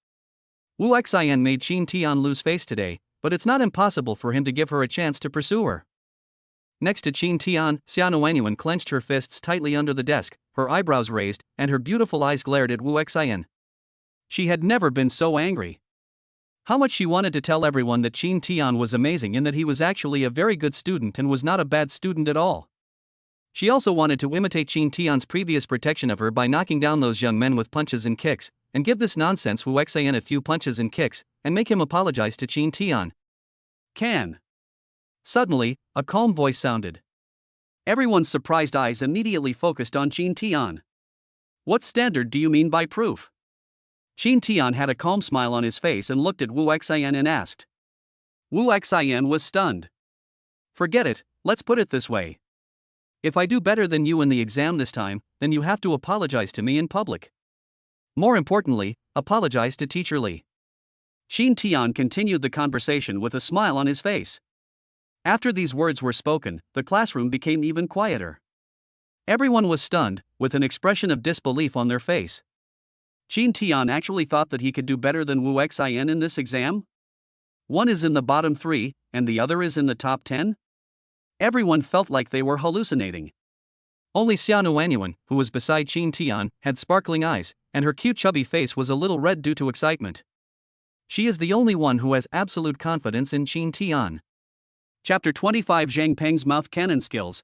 Wu Xian made Qin Tian lose face today, but it's not impossible for him to give her a chance to pursue her. Next to Qin Tian, Xianu Anyuan clenched her fists tightly under the desk, her eyebrows raised, and her beautiful eyes glared at Wu Xian. She had never been so angry. How much she wanted to tell everyone that Qin Tian was amazing and that he was actually a very good student and was not a bad student at all. She also wanted to imitate Qin Tian's previous protection of her by knocking down those young men with punches and kicks, and give this nonsense Wu Xian a few punches and kicks, and make him apologize to Qin Tian. Can. Suddenly, a calm voice sounded. Everyone's surprised eyes immediately focused on Qin Tian. What standard do you mean by proof? Qin Tian had a calm smile on his face and looked at Wu Xian and asked. Wu Xian was stunned. Forget it, let's put it this way. If I do better than you in the exam this time, then you have to apologize to me in public. More importantly, apologize to Teacher Li. Qin Tian continued the conversation with a smile on his face. After these words were spoken, the classroom became even quieter. Everyone was stunned, with an expression of disbelief on their face. Qin Tian actually thought that he could do better than Wu Xian in this exam? One is in the bottom 3, and the other is in the top 10? Everyone felt like they were hallucinating. Only Xiao Nuanyuan, who was beside Qin Tian, had sparkling eyes, and her cute chubby face was a little red due to excitement. She is the only one who has absolute confidence in Qin Tian. Chapter 25 Zhang Peng's Mouth Cannon Skills.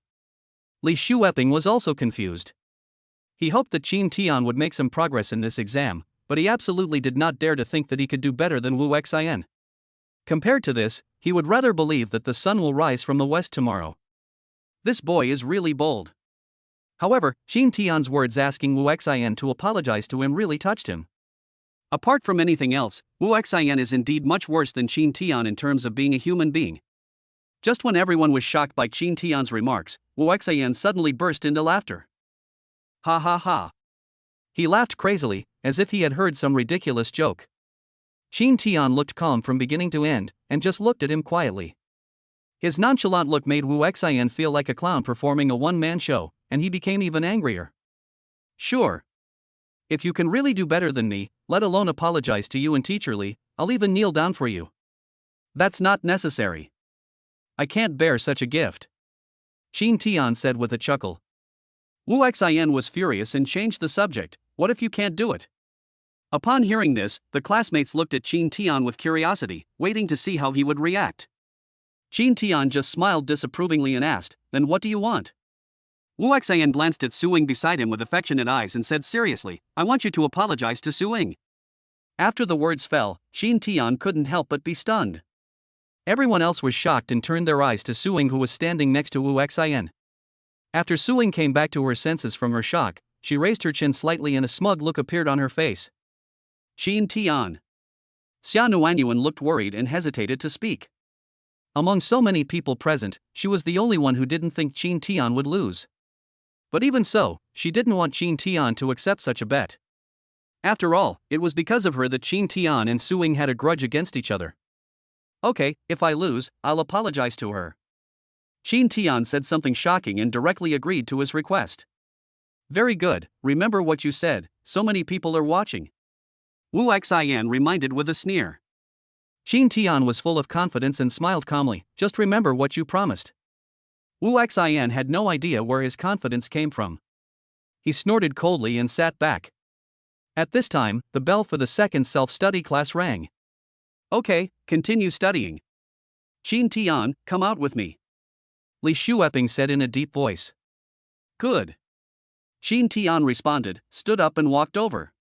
Li Shueping was also confused. He hoped that Qin Tian would make some progress in this exam, but he absolutely did not dare to think that he could do better than Wu Xian. Compared to this, he would rather believe that the sun will rise from the west tomorrow. This boy is really bold. However, Qin Tian's words asking Wu Xian to apologize to him really touched him. Apart from anything else, Wu Xian is indeed much worse than Qin Tian in terms of being a human being. Just when everyone was shocked by Qin Tian's remarks, Wu Xian suddenly burst into laughter. Ha ha ha. He laughed crazily, as if he had heard some ridiculous joke. Qin Tian looked calm from beginning to end, and just looked at him quietly. His nonchalant look made Wu Xian feel like a clown performing a one-man show, and he became even angrier. Sure. If you can really do better than me, let alone apologize to you and Teacher Li, I'll even kneel down for you. That's not necessary. I can't bear such a gift. Qin Tian said with a chuckle. Wu Xian was furious and changed the subject. What if you can't do it? Upon hearing this, the classmates looked at Qin Tian with curiosity, waiting to see how he would react. Qin Tian just smiled disapprovingly and asked, "Then what do you want?" Wu Xian glanced at Su Ying beside him with affectionate eyes and said seriously, "I want you to apologize to Su Ying." After the words fell, Qin Tian couldn't help but be stunned. Everyone else was shocked and turned their eyes to Su Ying, who was standing next to Wu Xian. After Su Ying came back to her senses from her shock, she raised her chin slightly and a smug look appeared on her face. Qin Tian. Xiao Nuanyuan looked worried and hesitated to speak. Among so many people present, she was the only one who didn't think Qin Tian would lose. But even so, she didn't want Qin Tian to accept such a bet. After all, it was because of her that Qin Tian and Su Ying had a grudge against each other. Okay, if I lose, I'll apologize to her. Qin Tian said something shocking and directly agreed to his request. Very good, remember what you said, so many people are watching. Wu Xian reminded with a sneer. Qin Tian was full of confidence and smiled calmly, just remember what you promised. Wu Xian had no idea where his confidence came from. He snorted coldly and sat back. At this time, the bell for the second self-study class rang. Okay, continue studying. Qin Tian, come out with me. Li Shueping said in a deep voice. Good. Qin Tian responded, stood up and walked over.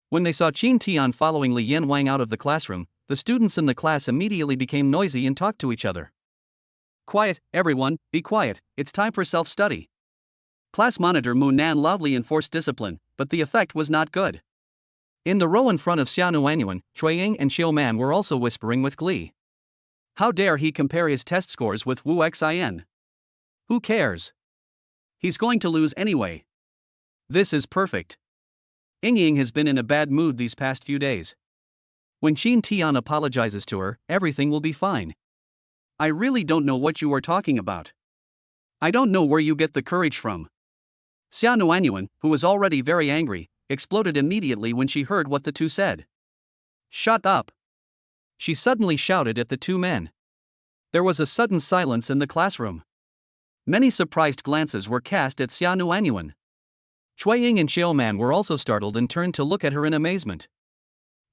When they saw Qin Tian following Li Yanwang out of the classroom, the students in the class immediately became noisy and talked to each other. Quiet, everyone, be quiet, it's time for self-study. Class monitor Mu Nan loudly enforced discipline, but the effect was not good. In the row in front of Xiao Nuanyuan, Cui Ying and Xiao Man were also whispering with glee. How dare he compare his test scores with Wu Xian? Who cares? He's going to lose anyway. This is perfect. Ying has been in a bad mood these past few days. When Qin Tian apologizes to her, everything will be fine. I really don't know what you are talking about. I don't know where you get the courage from. Xiao Nuanyuan, who was already very angry, exploded immediately when she heard what the two said. Shut up! She suddenly shouted at the two men. There was a sudden silence in the classroom. Many surprised glances were cast at Xiao Nuanyuan. Cui Ying and Xiao Man were also startled and turned to look at her in amazement.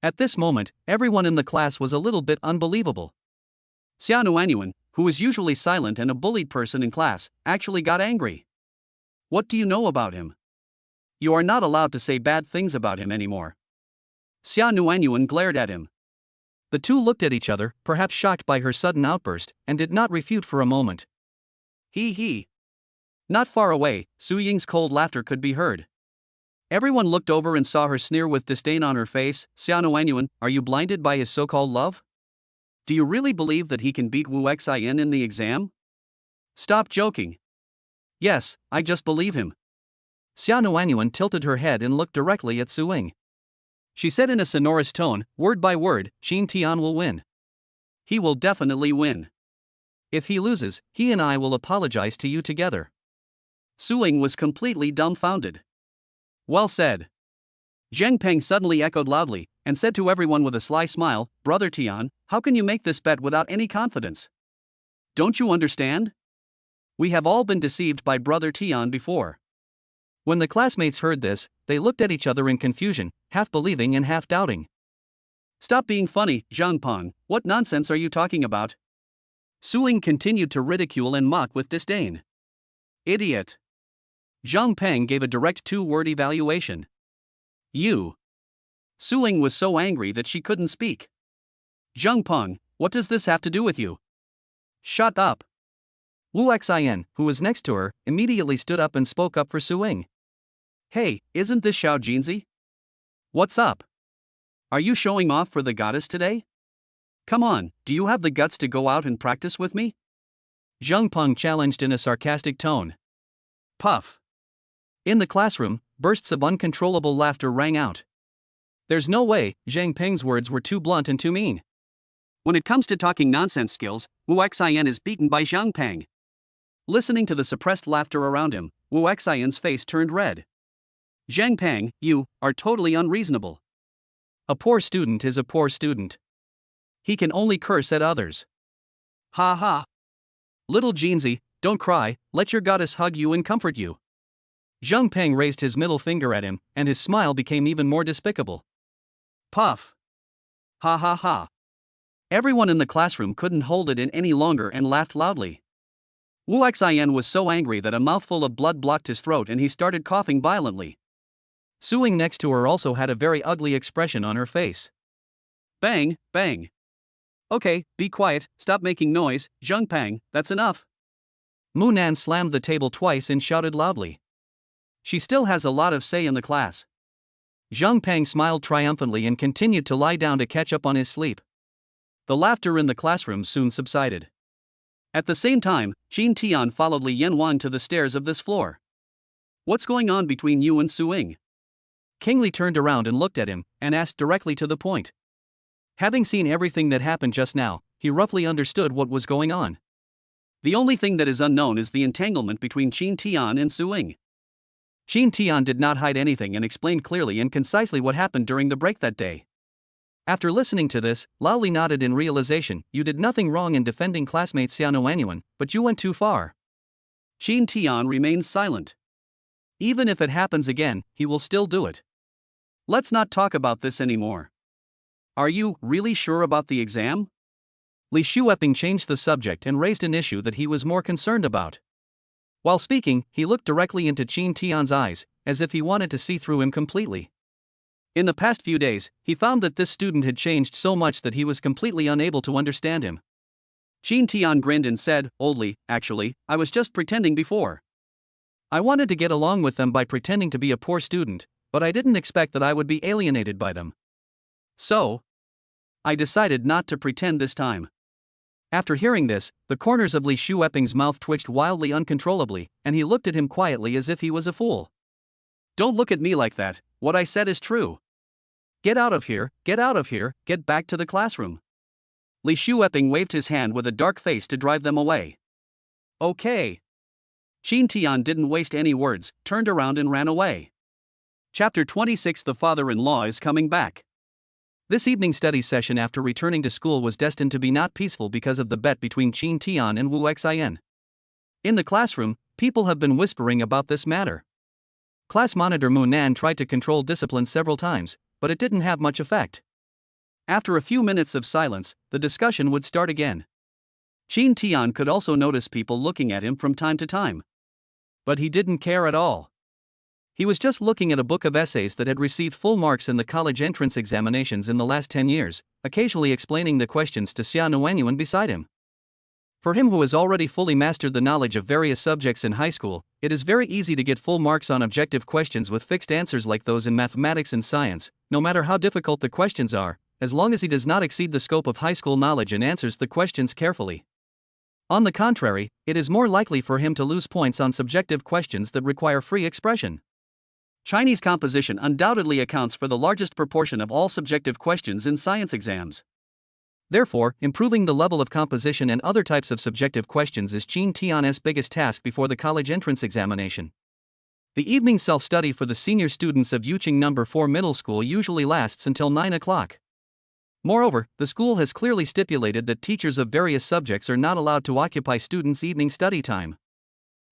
At this moment, everyone in the class was a little bit unbelievable. Xiao Nuanyuan, who is usually silent and a bullied person in class, actually got angry. What do you know about him? You are not allowed to say bad things about him anymore. Xiao Nuanyuan glared at him. The two looked at each other, perhaps shocked by her sudden outburst, and did not refute for a moment. He. Not far away, Su Ying's cold laughter could be heard. Everyone looked over and saw her sneer with disdain on her face. Xiao Nuanyuan, are you blinded by his so-called love? Do you really believe that he can beat Wu Xian in the exam? Stop joking. Yes, I just believe him. Xiao Nuanyuan tilted her head and looked directly at Su Ying. She said in a sonorous tone, word by word, Qin Tian will win. He will definitely win. If he loses, he and I will apologize to you together. Suing was completely dumbfounded. Well said. Zhang Peng suddenly echoed loudly, and said to everyone with a sly smile, Brother Tian, how can you make this bet without any confidence? Don't you understand? We have all been deceived by Brother Tian before. When the classmates heard this, they looked at each other in confusion, half believing and half doubting. Stop being funny, Zhang Peng, what nonsense are you talking about? Suing continued to ridicule and mock with disdain. Idiot. Zhang Peng gave a direct two-word evaluation. You. Suing was so angry that she couldn't speak. Zhang Peng, what does this have to do with you? Shut up. Wu Xian, who was next to her, immediately stood up and spoke up for Suing. Hey, isn't this Xiao Jinzi? What's up? Are you showing off for the goddess today? Come on, do you have the guts to go out and practice with me? Zhang Peng challenged in a sarcastic tone. Puff. In the classroom, bursts of uncontrollable laughter rang out. There's no way, Zhang Peng's words were too blunt and too mean. When it comes to talking nonsense skills, Wu Xian is beaten by Zhang Peng. Listening to the suppressed laughter around him, Wu Xian's face turned red. Zhang Peng, you are totally unreasonable. A poor student is a poor student. He can only curse at others. Ha ha. Little Jinzi, don't cry, let your goddess hug you and comfort you. Zhang Peng raised his middle finger at him, and his smile became even more despicable. Puff. Ha ha ha. Everyone in the classroom couldn't hold it in any longer and laughed loudly. Wu Xian was so angry that a mouthful of blood blocked his throat and he started coughing violently. Suing next to her also had a very ugly expression on her face. Bang, bang. Okay, be quiet, stop making noise, Zhang Peng, that's enough. Mu Nan slammed the table twice and shouted loudly. She still has a lot of say in the class. Zhang Peng smiled triumphantly and continued to lie down to catch up on his sleep. The laughter in the classroom soon subsided. At the same time, Qin Tian followed Li Yanwan to the stairs of this floor. What's going on between you and Suing? King Li turned around and looked at him, and asked directly to the point. Having seen everything that happened just now, he roughly understood what was going on. The only thing that is unknown is the entanglement between Qin Tian and Suing. Qin Tian did not hide anything and explained clearly and concisely what happened during the break that day. After listening to this, Lao Li nodded in realization. You did nothing wrong in defending classmate Xiao Anyuan, but you went too far. Qin Tian remains silent. Even if it happens again, he will still do it. Let's not talk about this anymore. Are you really sure about the exam? Li Shueping changed the subject and raised an issue that he was more concerned about. While speaking, he looked directly into Qin Tian's eyes, as if he wanted to see through him completely. In the past few days, he found that this student had changed so much that he was completely unable to understand him. Qin Tian grinned and said, Oldly, actually, I was just pretending before. I wanted to get along with them by pretending to be a poor student, but I didn't expect that I would be alienated by them. So, I decided not to pretend this time. After hearing this, the corners of Li Shueping's mouth twitched wildly uncontrollably, and he looked at him quietly as if he was a fool. Don't look at me like that, what I said is true. Get out of here, get back to the classroom. Li Shueping waved his hand with a dark face to drive them away. Okay. Qin Tian didn't waste any words, turned around and ran away. Chapter 26 The father-in-law is coming back. This evening study session after returning to school was destined to be not peaceful because of the bet between Qin Tian and Wu Xian. In the classroom, people have been whispering about this matter. Class monitor Mu Nan tried to control discipline several times, but it didn't have much effect. After a few minutes of silence, the discussion would start again. Qin Tian could also notice people looking at him from time to time. But he didn't care at all. He was just looking at a book of essays that had received full marks in the college entrance examinations in the last 10 years, occasionally explaining the questions to Xiao Anyuan beside him. For him who has already fully mastered the knowledge of various subjects in high school, it is very easy to get full marks on objective questions with fixed answers like those in mathematics and science, no matter how difficult the questions are, as long as he does not exceed the scope of high school knowledge and answers the questions carefully. On the contrary, it is more likely for him to lose points on subjective questions that require free expression. Chinese composition undoubtedly accounts for the largest proportion of all subjective questions in science exams. Therefore, improving the level of composition and other types of subjective questions is Jean Tian's biggest task before the college entrance examination. The evening self-study for the senior students of Yuqing No. 4 Middle School usually lasts until 9 o'clock. Moreover, the school has clearly stipulated that teachers of various subjects are not allowed to occupy students' evening study time.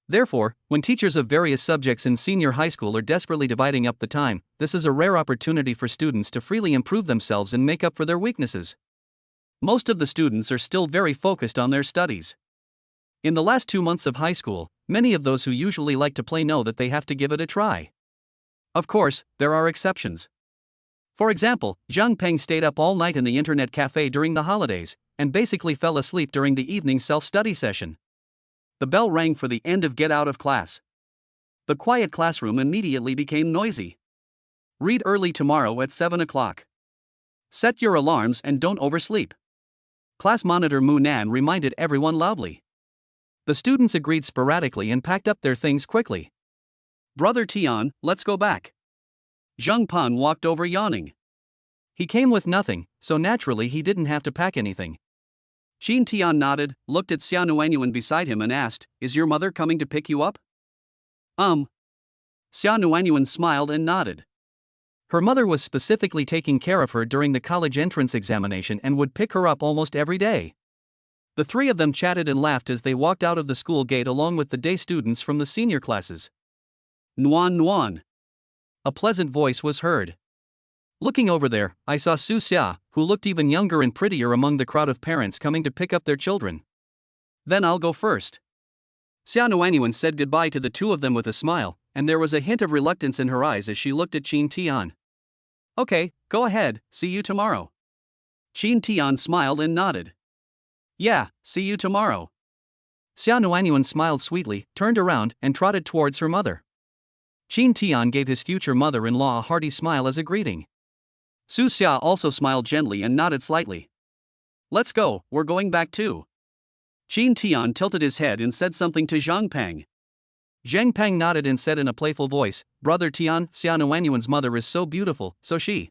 Therefore, when teachers of various subjects in senior high school are desperately dividing up the time, this is a rare opportunity for students to freely improve themselves and make up for their weaknesses. Most of the students are still very focused on their studies. In the last 2 months of high school, many of those who usually like to play know that they have to give it a try. Of course, there are exceptions. For example, Zhang Peng stayed up all night in the internet cafe during the holidays, and basically fell asleep during the evening self-study session. The bell rang for the end of get out of class. The quiet classroom immediately became noisy. Read early tomorrow at 7 o'clock. Set your alarms and don't oversleep. Class monitor Mu Nan reminded everyone loudly. The students agreed sporadically and packed up their things quickly. Brother Tian, let's go back. Zhang Pan walked over yawning. He came with nothing, so naturally he didn't have to pack anything. Jean Tian nodded, looked at Xia Nuanyuan beside him and asked, "Is your mother coming to pick you up?" Xia Nuanyuan smiled and nodded. Her mother was specifically taking care of her during the college entrance examination and would pick her up almost every day. The three of them chatted and laughed as they walked out of the school gate along with the day students from the senior classes. Nuan Nuan. A pleasant voice was heard. Looking over there, I saw Su Xia, who looked even younger and prettier among the crowd of parents coming to pick up their children. Then I'll go first. Xia Nuanyuan said goodbye to the two of them with a smile, and there was a hint of reluctance in her eyes as she looked at Jean Tian. Okay, go ahead, see you tomorrow. Jean Tian smiled and nodded. Yeah, see you tomorrow. Xia Nuanyuan smiled sweetly, turned around, and trotted towards her mother. Jean Tian gave his future mother-in-law a hearty smile as a greeting. Su Xia also smiled gently and nodded slightly. Let's go, we're going back too. Jean Tian tilted his head and said something to Zhang Peng. Zhang Peng nodded and said in a playful voice, Brother Tian, Xia Nuanyuan's mother is so beautiful, so she.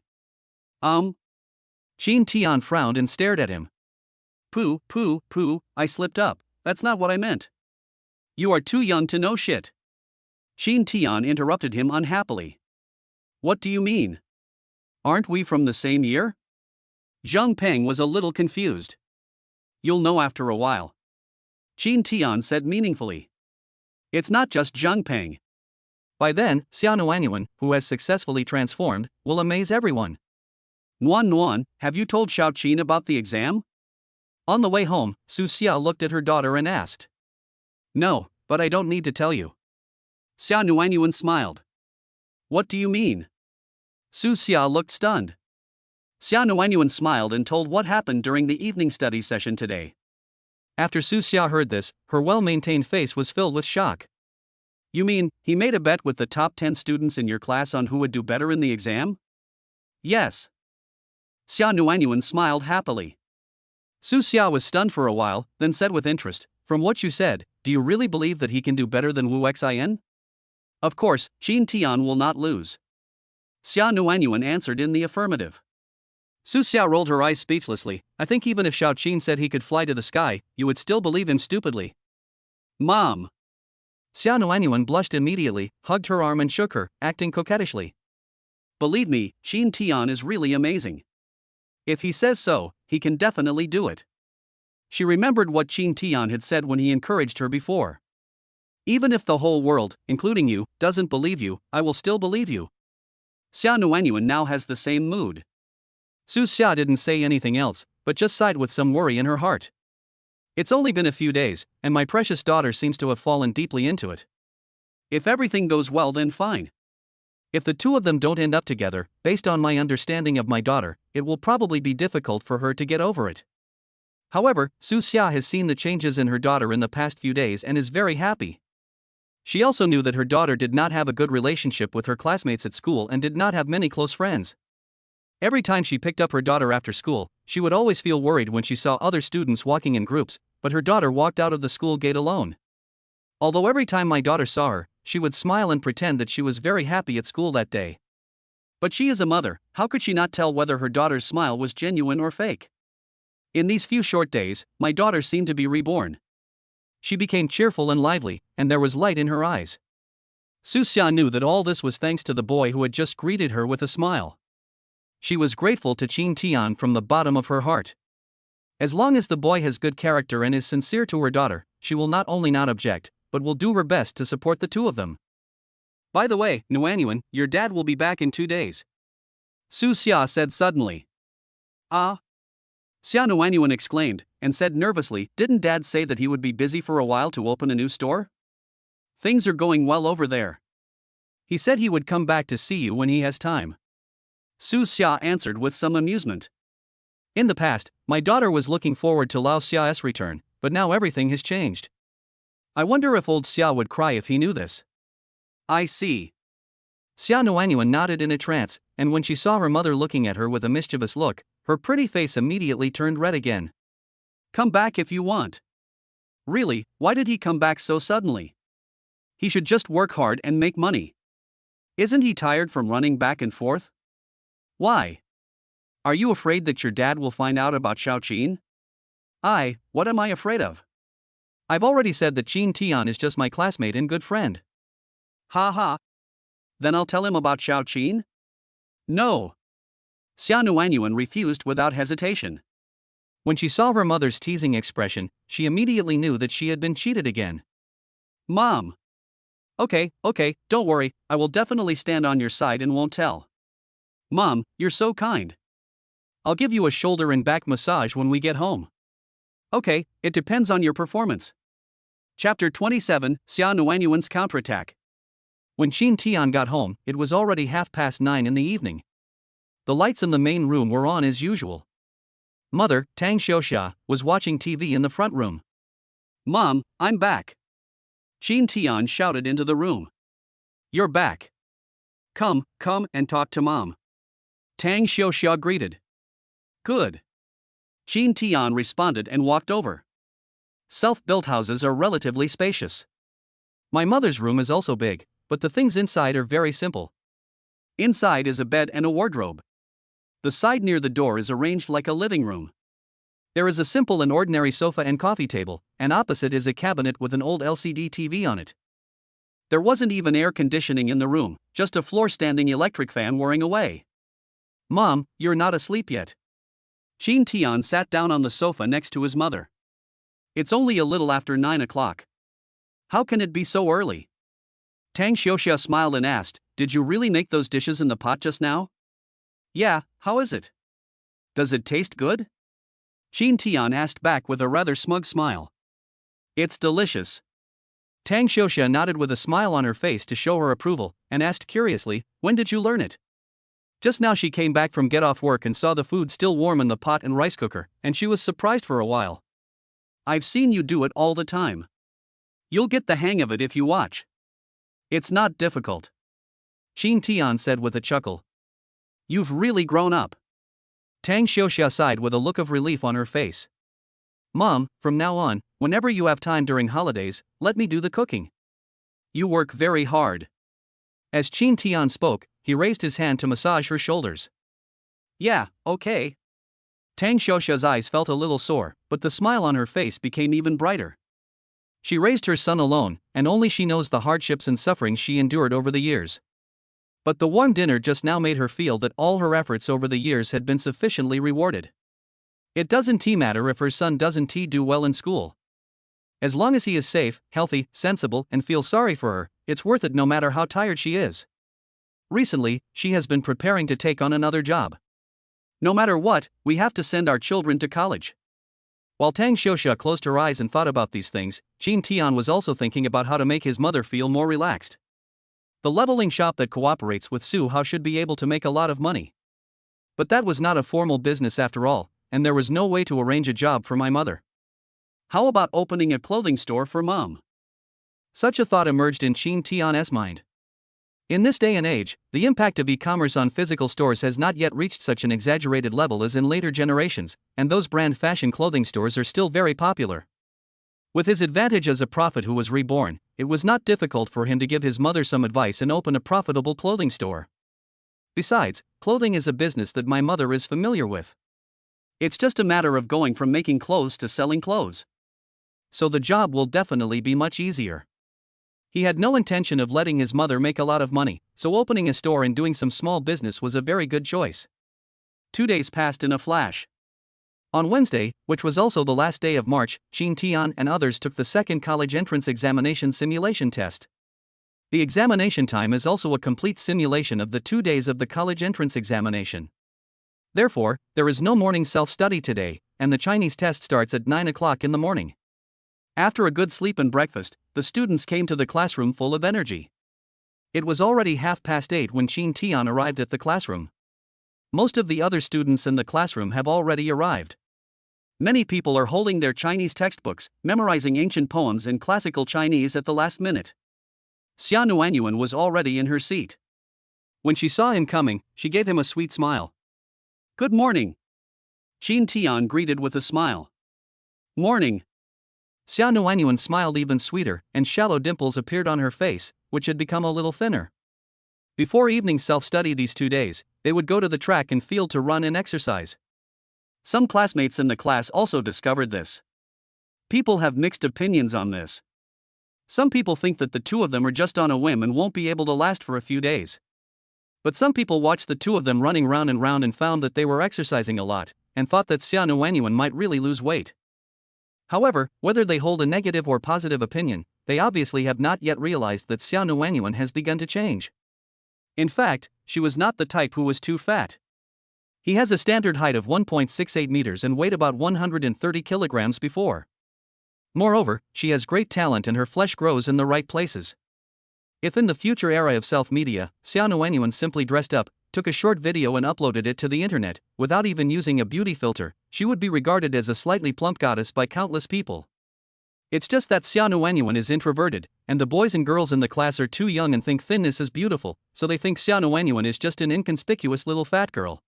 Jean Tian frowned and stared at him. Pooh, I slipped up, that's not what I meant. You are too young to know shit. Jean Tian interrupted him unhappily. What do you mean? Aren't we from the same year? Zhang Peng was a little confused. You'll know after a while. Jean Tian said meaningfully. It's not just Zhang Peng. By then, Xia Nuanyuan, who has successfully transformed, will amaze everyone. Nuan Nuan, have you told Xiao Qin about the exam? On the way home, Su Xia looked at her daughter and asked. No, but I don't need to tell you. Xia Nuanyuan smiled. What do you mean? Su Xia looked stunned. Xia Nuanyuan smiled and told what happened during the evening study session today. After Su Xia heard this, her well-maintained face was filled with shock. You mean, he made a bet with the top 10 students in your class on who would do better in the exam? Yes. Xia Nuanyuan smiled happily. Su Xia was stunned for a while, then said with interest, From what you said, do you really believe that he can do better than Wu Xin? Of course, Jean Tian will not lose. Xia Nuanyuan answered in the affirmative. Su Xia rolled her eyes speechlessly. I think even if Xiao Qin said he could fly to the sky, you would still believe him stupidly. Mom! Xia Nuanyuan blushed immediately, hugged her arm and shook her, acting coquettishly. Believe me, Jean Tian is really amazing. If he says so, he can definitely do it. She remembered what Jean Tian had said when he encouraged her before. Even if the whole world, including you, doesn't believe you, I will still believe you. Xia Nuanyuan now has the same mood. Su Xia didn't say anything else, but just sighed with some worry in her heart. It's only been a few days, and my precious daughter seems to have fallen deeply into it. If everything goes well, then fine. If the two of them don't end up together, based on my understanding of my daughter, it will probably be difficult for her to get over it. However, Su Xia has seen the changes in her daughter in the past few days and is very happy. She also knew that her daughter did not have a good relationship with her classmates at school and did not have many close friends. Every time she picked up her daughter after school, she would always feel worried when she saw other students walking in groups, but her daughter walked out of the school gate alone. Although every time my daughter saw her, she would smile and pretend that she was very happy at school that day. But she is a mother, how could she not tell whether her daughter's smile was genuine or fake? In these few short days, my daughter seemed to be reborn. She became cheerful and lively, and there was light in her eyes. Su Xia knew that all this was thanks to the boy who had just greeted her with a smile. She was grateful to Qin Tian from the bottom of her heart. As long as the boy has good character and is sincere to her daughter, she will not only not object, but will do her best to support the two of them. By the way, Nuanyuan, your dad will be back in 2 days. Su Xia said suddenly. Ah? Xia Nuanyuan exclaimed, and said nervously, didn't Dad say that he would be busy for a while to open a new store? Things are going well over there. He said he would come back to see you when he has time. Su Xia answered with some amusement. In the past, my daughter was looking forward to Lao Xia's return, but now everything has changed. I wonder if old Xia would cry if he knew this. I see. Xia Nuanyuan nodded in a trance, and when she saw her mother looking at her with a mischievous look, her pretty face immediately turned red again. Come back if you want. Really, why did he come back so suddenly? He should just work hard and make money. Isn't he tired from running back and forth? Why? Are you afraid that your dad will find out about Xiaoqin? What am I afraid of? I've already said that Qin Tian is just my classmate and good friend. Ha ha. Then I'll tell him about Xiaoqin? No. Xia Nuanyuan refused without hesitation. When she saw her mother's teasing expression, she immediately knew that she had been cheated again. Mom. Okay, don't worry, I will definitely stand on your side and won't tell. Mom, you're so kind. I'll give you a shoulder and back massage when we get home. Okay, it depends on your performance. Chapter 27, Xia Nuanyuan's counterattack. When Qin Tian got home, it was already 9:30 in the evening. The lights in the main room were on as usual. Mother, Tang Xiuxia, was watching TV in the front room. Mom, I'm back. Qin Tian shouted into the room. You're back. Come and talk to Mom. Tang Xiuxia greeted. Good. Qin Tian responded and walked over. Self-built houses are relatively spacious. My mother's room is also big, but the things inside are very simple. Inside is a bed and a wardrobe. The side near the door is arranged like a living room. There is a simple and ordinary sofa and coffee table, and opposite is a cabinet with an old LCD TV on it. There wasn't even air conditioning in the room, just a floor-standing electric fan whirring away. Mom, you're not asleep yet. Qin Tian sat down on the sofa next to his mother. It's only a little after 9 o'clock. How can it be so early? Tang Xiuxia smiled and asked, did you really make those dishes in the pot just now? Yeah, how is it? Does it taste good? Qin Tian asked back with a rather smug smile. It's delicious. Tang Xiuxia nodded with a smile on her face to show her approval, and asked curiously, when did you learn it? Just now she came back from get off work and saw the food still warm in the pot and rice cooker, and she was surprised for a while. I've seen you do it all the time. You'll get the hang of it if you watch. It's not difficult. Qin Tian said with a chuckle. You've really grown up. Tang Xiuxia sighed with a look of relief on her face. Mom, from now on, whenever you have time during holidays, let me do the cooking. You work very hard. As Qin Tian spoke, he raised his hand to massage her shoulders. Yeah, okay. Tang Xiuxia's eyes felt a little sore, but the smile on her face became even brighter. She raised her son alone, and only she knows the hardships and sufferings she endured over the years. But the warm dinner just now made her feel that all her efforts over the years had been sufficiently rewarded. It doesn't matter if her son doesn't do well in school. As long as he is safe, healthy, sensible, and feels sorry for her, it's worth it no matter how tired she is. Recently, she has been preparing to take on another job. No matter what, we have to send our children to college. While Tang Xiuxia closed her eyes and thought about these things, Qin Tian was also thinking about how to make his mother feel more relaxed. The leveling shop that cooperates with Su Hao should be able to make a lot of money. But that was not a formal business after all, and there was no way to arrange a job for my mother. How about opening a clothing store for Mom? Such a thought emerged in Qin Tian's mind. In this day and age, the impact of e-commerce on physical stores has not yet reached such an exaggerated level as in later generations, and those brand fashion clothing stores are still very popular. With his advantage as a prophet who was reborn, it was not difficult for him to give his mother some advice and open a profitable clothing store. Besides, clothing is a business that my mother is familiar with. It's just a matter of going from making clothes to selling clothes. So the job will definitely be much easier. He had no intention of letting his mother make a lot of money, so opening a store and doing some small business was a very good choice. 2 days passed in a flash. On Wednesday, which was also the last day of March, Qin Tian and others took the second college entrance examination simulation test. The examination time is also a complete simulation of the 2 days of the college entrance examination. Therefore, there is no morning self-study today, and the Chinese test starts at 9 o'clock in the morning. After a good sleep and breakfast, the students came to the classroom full of energy. It was already 8:30 when Qin Tian arrived at the classroom. Most of the other students in the classroom have already arrived. Many people are holding their Chinese textbooks, memorizing ancient poems in classical Chinese at the last minute. Xia Nuanyuan was already in her seat. When she saw him coming, she gave him a sweet smile. Good morning. Qin Tian greeted with a smile. Morning. Xia Nuanyuan smiled even sweeter, and shallow dimples appeared on her face, which had become a little thinner. Before evening self-study these 2 days, they would go to the track and field to run and exercise. Some classmates in the class also discovered this. People have mixed opinions on this. Some people think that the two of them are just on a whim and won't be able to last for a few days. But some people watched the two of them running round and round and found that they were exercising a lot, and thought that Xia Nuanyuan might really lose weight. However, whether they hold a negative or positive opinion, they obviously have not yet realized that Xia Nuanyuan has begun to change. In fact, she was not the type who was too fat. He has a standard height of 1.68 meters and weighed about 130 kilograms before. Moreover, she has great talent and her flesh grows in the right places. If in the future era of self-media, Xia Nuanyuan simply dressed up, took a short video and uploaded it to the internet, without even using a beauty filter, she would be regarded as a slightly plump goddess by countless people. It's just that Xia Nuanyuan is introverted, and the boys and girls in the class are too young and think thinness is beautiful, so they think Xia Nuanyuan is just an inconspicuous little fat girl.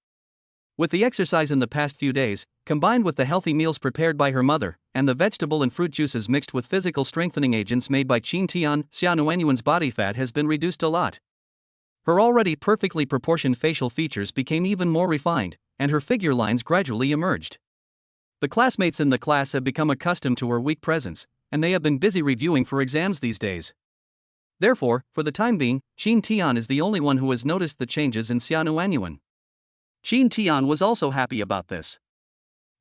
With the exercise in the past few days, combined with the healthy meals prepared by her mother, and the vegetable and fruit juices mixed with physical strengthening agents made by Qin Tian, Xia Nuanyuan's body fat has been reduced a lot. Her already perfectly proportioned facial features became even more refined, and her figure lines gradually emerged. The classmates in the class have become accustomed to her weak presence, and they have been busy reviewing for exams these days. Therefore, for the time being, Qin Tian is the only one who has noticed the changes in Xia Nuanyuan. Qin Tian was also happy about this.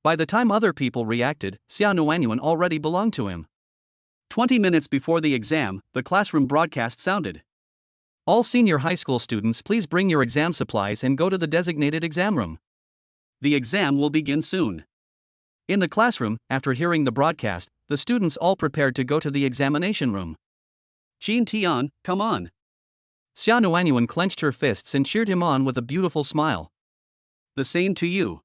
By the time other people reacted, Xia Nuanyuan already belonged to him. 20 minutes before the exam, the classroom broadcast sounded. All senior high school students, please bring your exam supplies and go to the designated exam room. The exam will begin soon. In the classroom, after hearing the broadcast, the students all prepared to go to the examination room. Qin Tian, come on. Xia Nuanyuan clenched her fists and cheered him on with a beautiful smile. The same to you.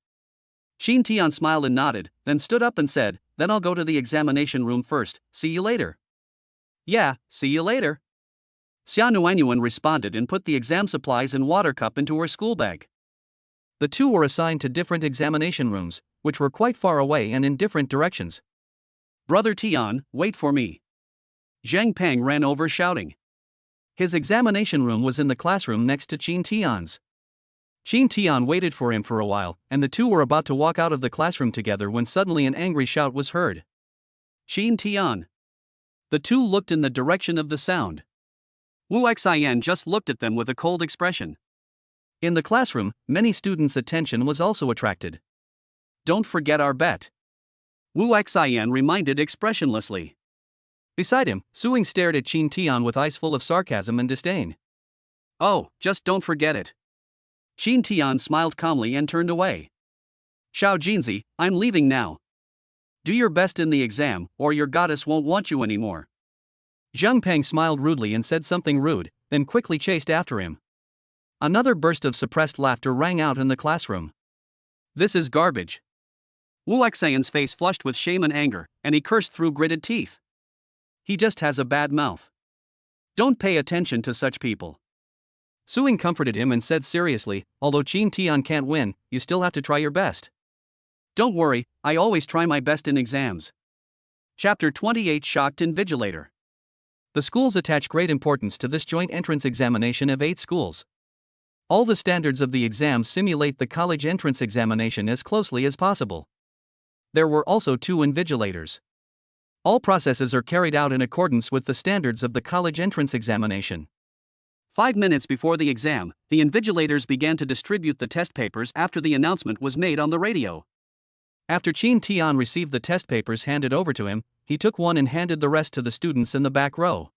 Qin Tian smiled and nodded, then stood up and said, then I'll go to the examination room first, see you later. Yeah, see you later. Xia Nuanyuan responded and put the exam supplies and water cup into her school bag. The two were assigned to different examination rooms, which were quite far away and in different directions. Brother Tian, wait for me. Zhang Peng ran over shouting. His examination room was in the classroom next to Qin Tian's. Qin Tian waited for him for a while, and the two were about to walk out of the classroom together when suddenly an angry shout was heard. Qin Tian. The two looked in the direction of the sound. Wu Xian just looked at them with a cold expression. In the classroom, many students' attention was also attracted. Don't forget our bet. Wu Xian reminded expressionlessly. Beside him, Suing stared at Qin Tian with eyes full of sarcasm and disdain. Oh, just don't forget it. Qin Tian smiled calmly and turned away. Xiao Jinzi, I'm leaving now. Do your best in the exam, or your goddess won't want you anymore. Zhang Peng smiled rudely and said something rude, then quickly chased after him. Another burst of suppressed laughter rang out in the classroom. This is garbage. Wu Xian's face flushed with shame and anger, and he cursed through gritted teeth. He just has a bad mouth. Don't pay attention to such people. Suing comforted him and said seriously, although Qin Tian can't win, you still have to try your best. Don't worry, I always try my best in exams. Chapter 28 Shocked Invigilator. The schools attach great importance to this joint entrance examination of 8 schools. All the standards of the exam simulate the college entrance examination as closely as possible. There were also 2 invigilators. All processes are carried out in accordance with the standards of the college entrance examination. 5 minutes before the exam, the invigilators began to distribute the test papers after the announcement was made on the radio. After Chin Tian received the test papers handed over to him, he took one and handed the rest to the students in the back row.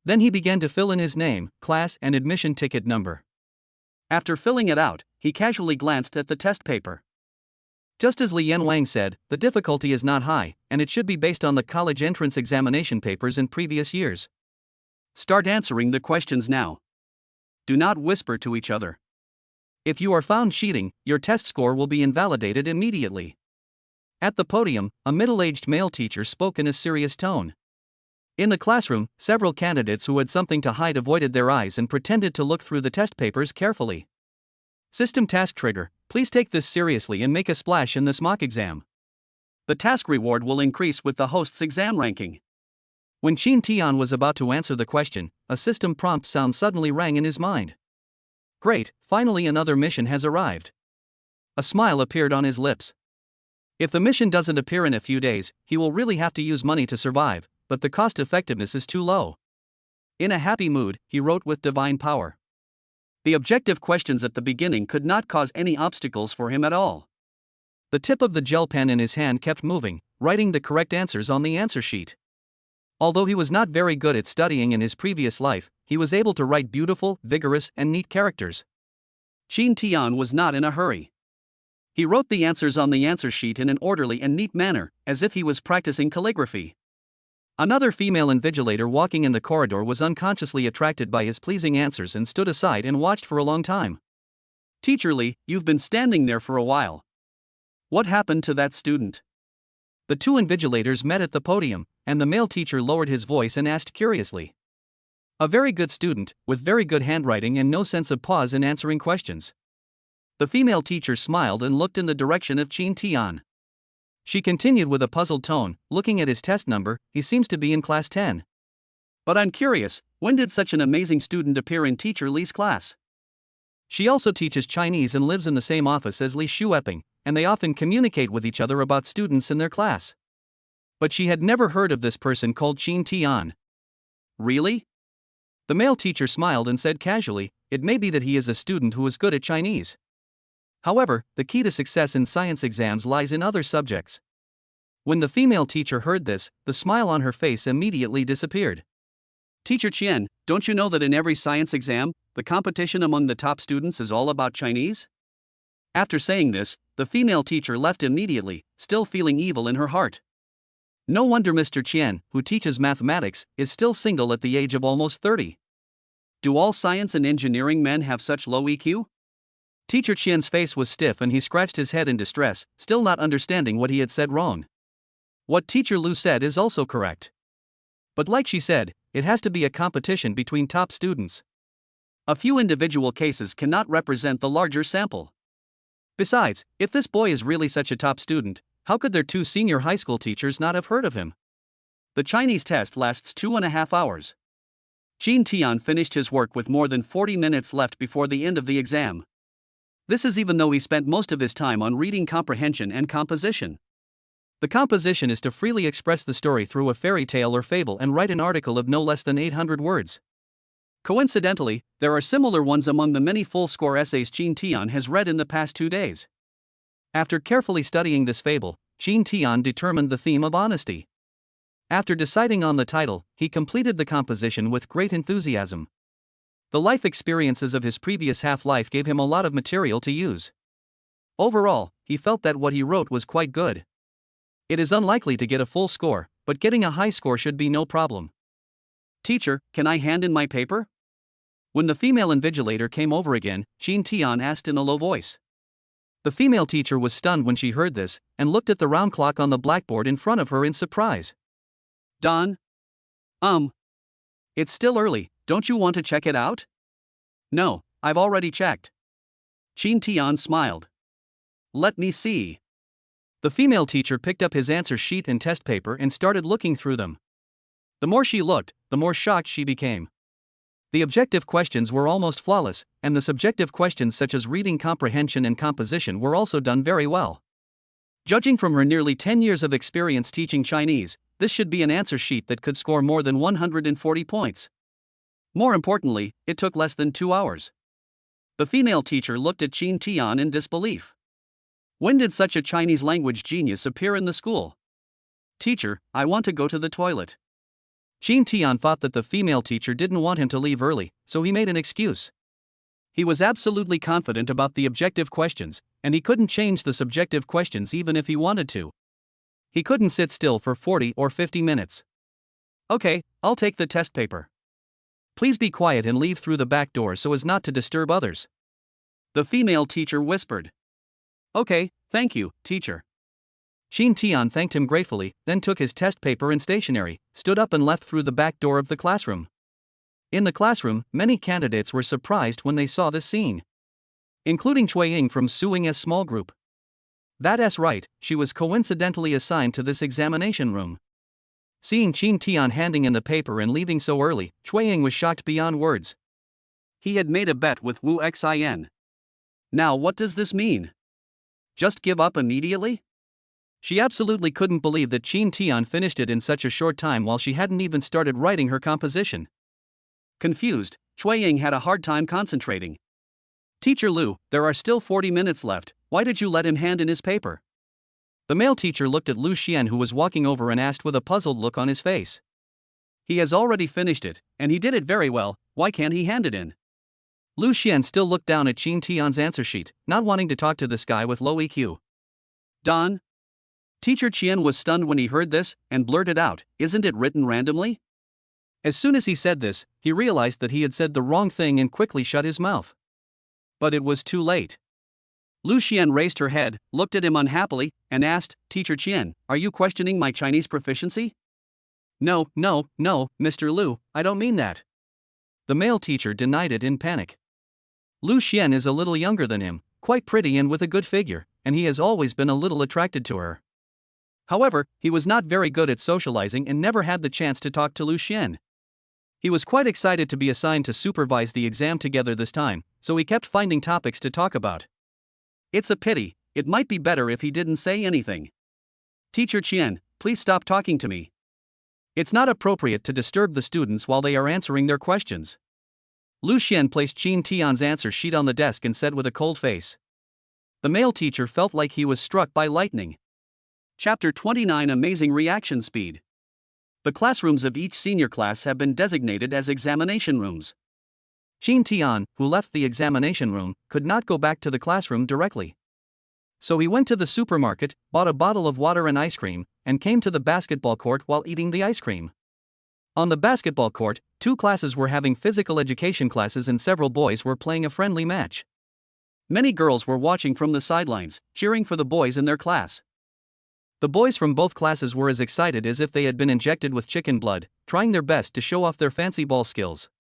Then he began to fill in his name, class, and admission ticket number. After filling it out, he casually glanced at the test paper. Just as Li Yanwang said, the difficulty is not high, and it should be based on the college entrance examination papers in previous years. Start answering the questions now. Do not whisper to each other. If you are found cheating, your test score will be invalidated immediately. At the podium, a middle-aged male teacher spoke in a serious tone. In the classroom, several candidates who had something to hide avoided their eyes and pretended to look through the test papers carefully. System task trigger, please take this seriously and make a splash in this mock exam. The task reward will increase with the host's exam ranking. When Chin Tian was about to answer the question, a system prompt sound suddenly rang in his mind. Great, finally another mission has arrived. A smile appeared on his lips. If the mission doesn't appear in a few days, he will really have to use money to survive, but the cost effectiveness is too low. In a happy mood, he wrote with divine power. The objective questions at the beginning could not cause any obstacles for him at all. The tip of the gel pen in his hand kept moving, writing the correct answers on the answer sheet. Although he was not very good at studying in his previous life, he was able to write beautiful, vigorous, and neat characters. Chin Tian was not in a hurry. He wrote the answers on the answer sheet in an orderly and neat manner, as if he was practicing calligraphy. Another female invigilator walking in the corridor was unconsciously attracted by his pleasing answers and stood aside and watched for a long time. Teacher Li, you've been standing there for a while. What happened to that student? The 2 invigilators met at the podium, and the male teacher lowered his voice and asked curiously. A very good student, with very good handwriting and no sense of pause in answering questions. The female teacher smiled and looked in the direction of Chin Tian. She continued with a puzzled tone, looking at his test number, he seems to be in class 10. But I'm curious, when did such an amazing student appear in Teacher Li's class? She also teaches Chinese and lives in the same office as Li Shueping, and they often communicate with each other about students in their class. But she had never heard of this person called Chin Tian. Really? The male teacher smiled and said casually, it may be that he is a student who is good at Chinese. However, the key to success in science exams lies in other subjects. When the female teacher heard this, the smile on her face immediately disappeared. Teacher Qian, don't you know that in every science exam, the competition among the top students is all about Chinese? After saying this, the female teacher left immediately, still feeling evil in her heart. No wonder Mr. Qian, who teaches mathematics, is still single at the age of almost 30. Do all science and engineering men have such low EQ? Teacher Qian's face was stiff and he scratched his head in distress, still not understanding what he had said wrong. What Teacher Lu said is also correct. But like she said, it has to be a competition between top students. A few individual cases cannot represent the larger sample. Besides, if this boy is really such a top student, how could their 2 senior high school teachers not have heard of him? The Chinese test lasts 2.5 hours. Chin Tian finished his work with more than 40 minutes left before the end of the exam. This is even though he spent most of his time on reading comprehension and composition. The composition is to freely express the story through a fairy tale or fable and write an article of no less than 800 words. Coincidentally, there are similar ones among the many full-score essays Chin Tian has read in the past 2 days. After carefully studying this fable, Chin Tian determined the theme of honesty. After deciding on the title, he completed the composition with great enthusiasm. The life experiences of his previous half-life gave him a lot of material to use. Overall, he felt that what he wrote was quite good. It is unlikely to get a full score, but getting a high score should be no problem. Teacher, can I hand in my paper? When the female invigilator came over again, Chin Tian asked in a low voice. The female teacher was stunned when she heard this, and looked at the round clock on the blackboard in front of her in surprise. Don? It's still early, don't you want to check it out? No, I've already checked. Chin Tian smiled. Let me see. The female teacher picked up his answer sheet and test paper and started looking through them. The more she looked, the more shocked she became. The objective questions were almost flawless, and the subjective questions such as reading comprehension and composition were also done very well. Judging from her nearly 10 years of experience teaching Chinese, this should be an answer sheet that could score more than 140 points. More importantly, it took less than 2 hours. The female teacher looked at Qin Tian in disbelief. When did such a Chinese language genius appear in the school? Teacher, I want to go to the toilet. Qin Tian thought that the female teacher didn't want him to leave early, so he made an excuse. He was absolutely confident about the objective questions, and he couldn't change the subjective questions even if he wanted to. He couldn't sit still for 40 or 50 minutes. Okay, I'll take the test paper. Please be quiet and leave through the back door so as not to disturb others. The female teacher whispered. Okay, thank you, teacher. Qin Tian thanked him gratefully, then took his test paper and stationery, stood up and left through the back door of the classroom. In the classroom, many candidates were surprised when they saw this scene, including Cui Ying from Su Ying's small group. That's right, she was coincidentally assigned to this examination room. Seeing Qin Tian handing in the paper and leaving so early, Cui Ying was shocked beyond words. He had made a bet with Wu Xin. Now what does this mean? Just give up immediately? She absolutely couldn't believe that Qin Tian finished it in such a short time while she hadn't even started writing her composition. Confused, Cui Ying had a hard time concentrating. Teacher Lu, there are still 40 minutes left, why did you let him hand in his paper? The male teacher looked at Lu Xian who was walking over and asked with a puzzled look on his face. He has already finished it, and he did it very well, why can't he hand it in? Lu Xian still looked down at Qin Tian's answer sheet, not wanting to talk to this guy with low EQ. Don? Teacher Qian was stunned when he heard this, and blurted out, isn't it written randomly? As soon as he said this, he realized that he had said the wrong thing and quickly shut his mouth. But it was too late. Lu Xian raised her head, looked at him unhappily, and asked, Teacher Qian, are you questioning my Chinese proficiency? No, Mr. Lu, I don't mean that. The male teacher denied it in panic. Lu Xian is a little younger than him, quite pretty and with a good figure, and he has always been a little attracted to her. However, he was not very good at socializing and never had the chance to talk to Lu Xian. He was quite excited to be assigned to supervise the exam together this time, so he kept finding topics to talk about. It's a pity, it might be better if he didn't say anything. Teacher Qian, please stop talking to me. It's not appropriate to disturb the students while they are answering their questions. Lu Xian placed Qin Tian's answer sheet on the desk and said with a cold face. The male teacher felt like he was struck by lightning. Chapter 29 Amazing Reaction Speed. The classrooms of each senior class have been designated as examination rooms. Qin Tian, who left the examination room, could not go back to the classroom directly. So he went to the supermarket, bought a bottle of water and ice cream, and came to the basketball court while eating the ice cream. On the basketball court, 2 classes were having physical education classes and several boys were playing a friendly match. Many girls were watching from the sidelines, cheering for the boys in their class. The boys from both classes were as excited as if they had been injected with chicken blood, trying their best to show off their fancy ball skills.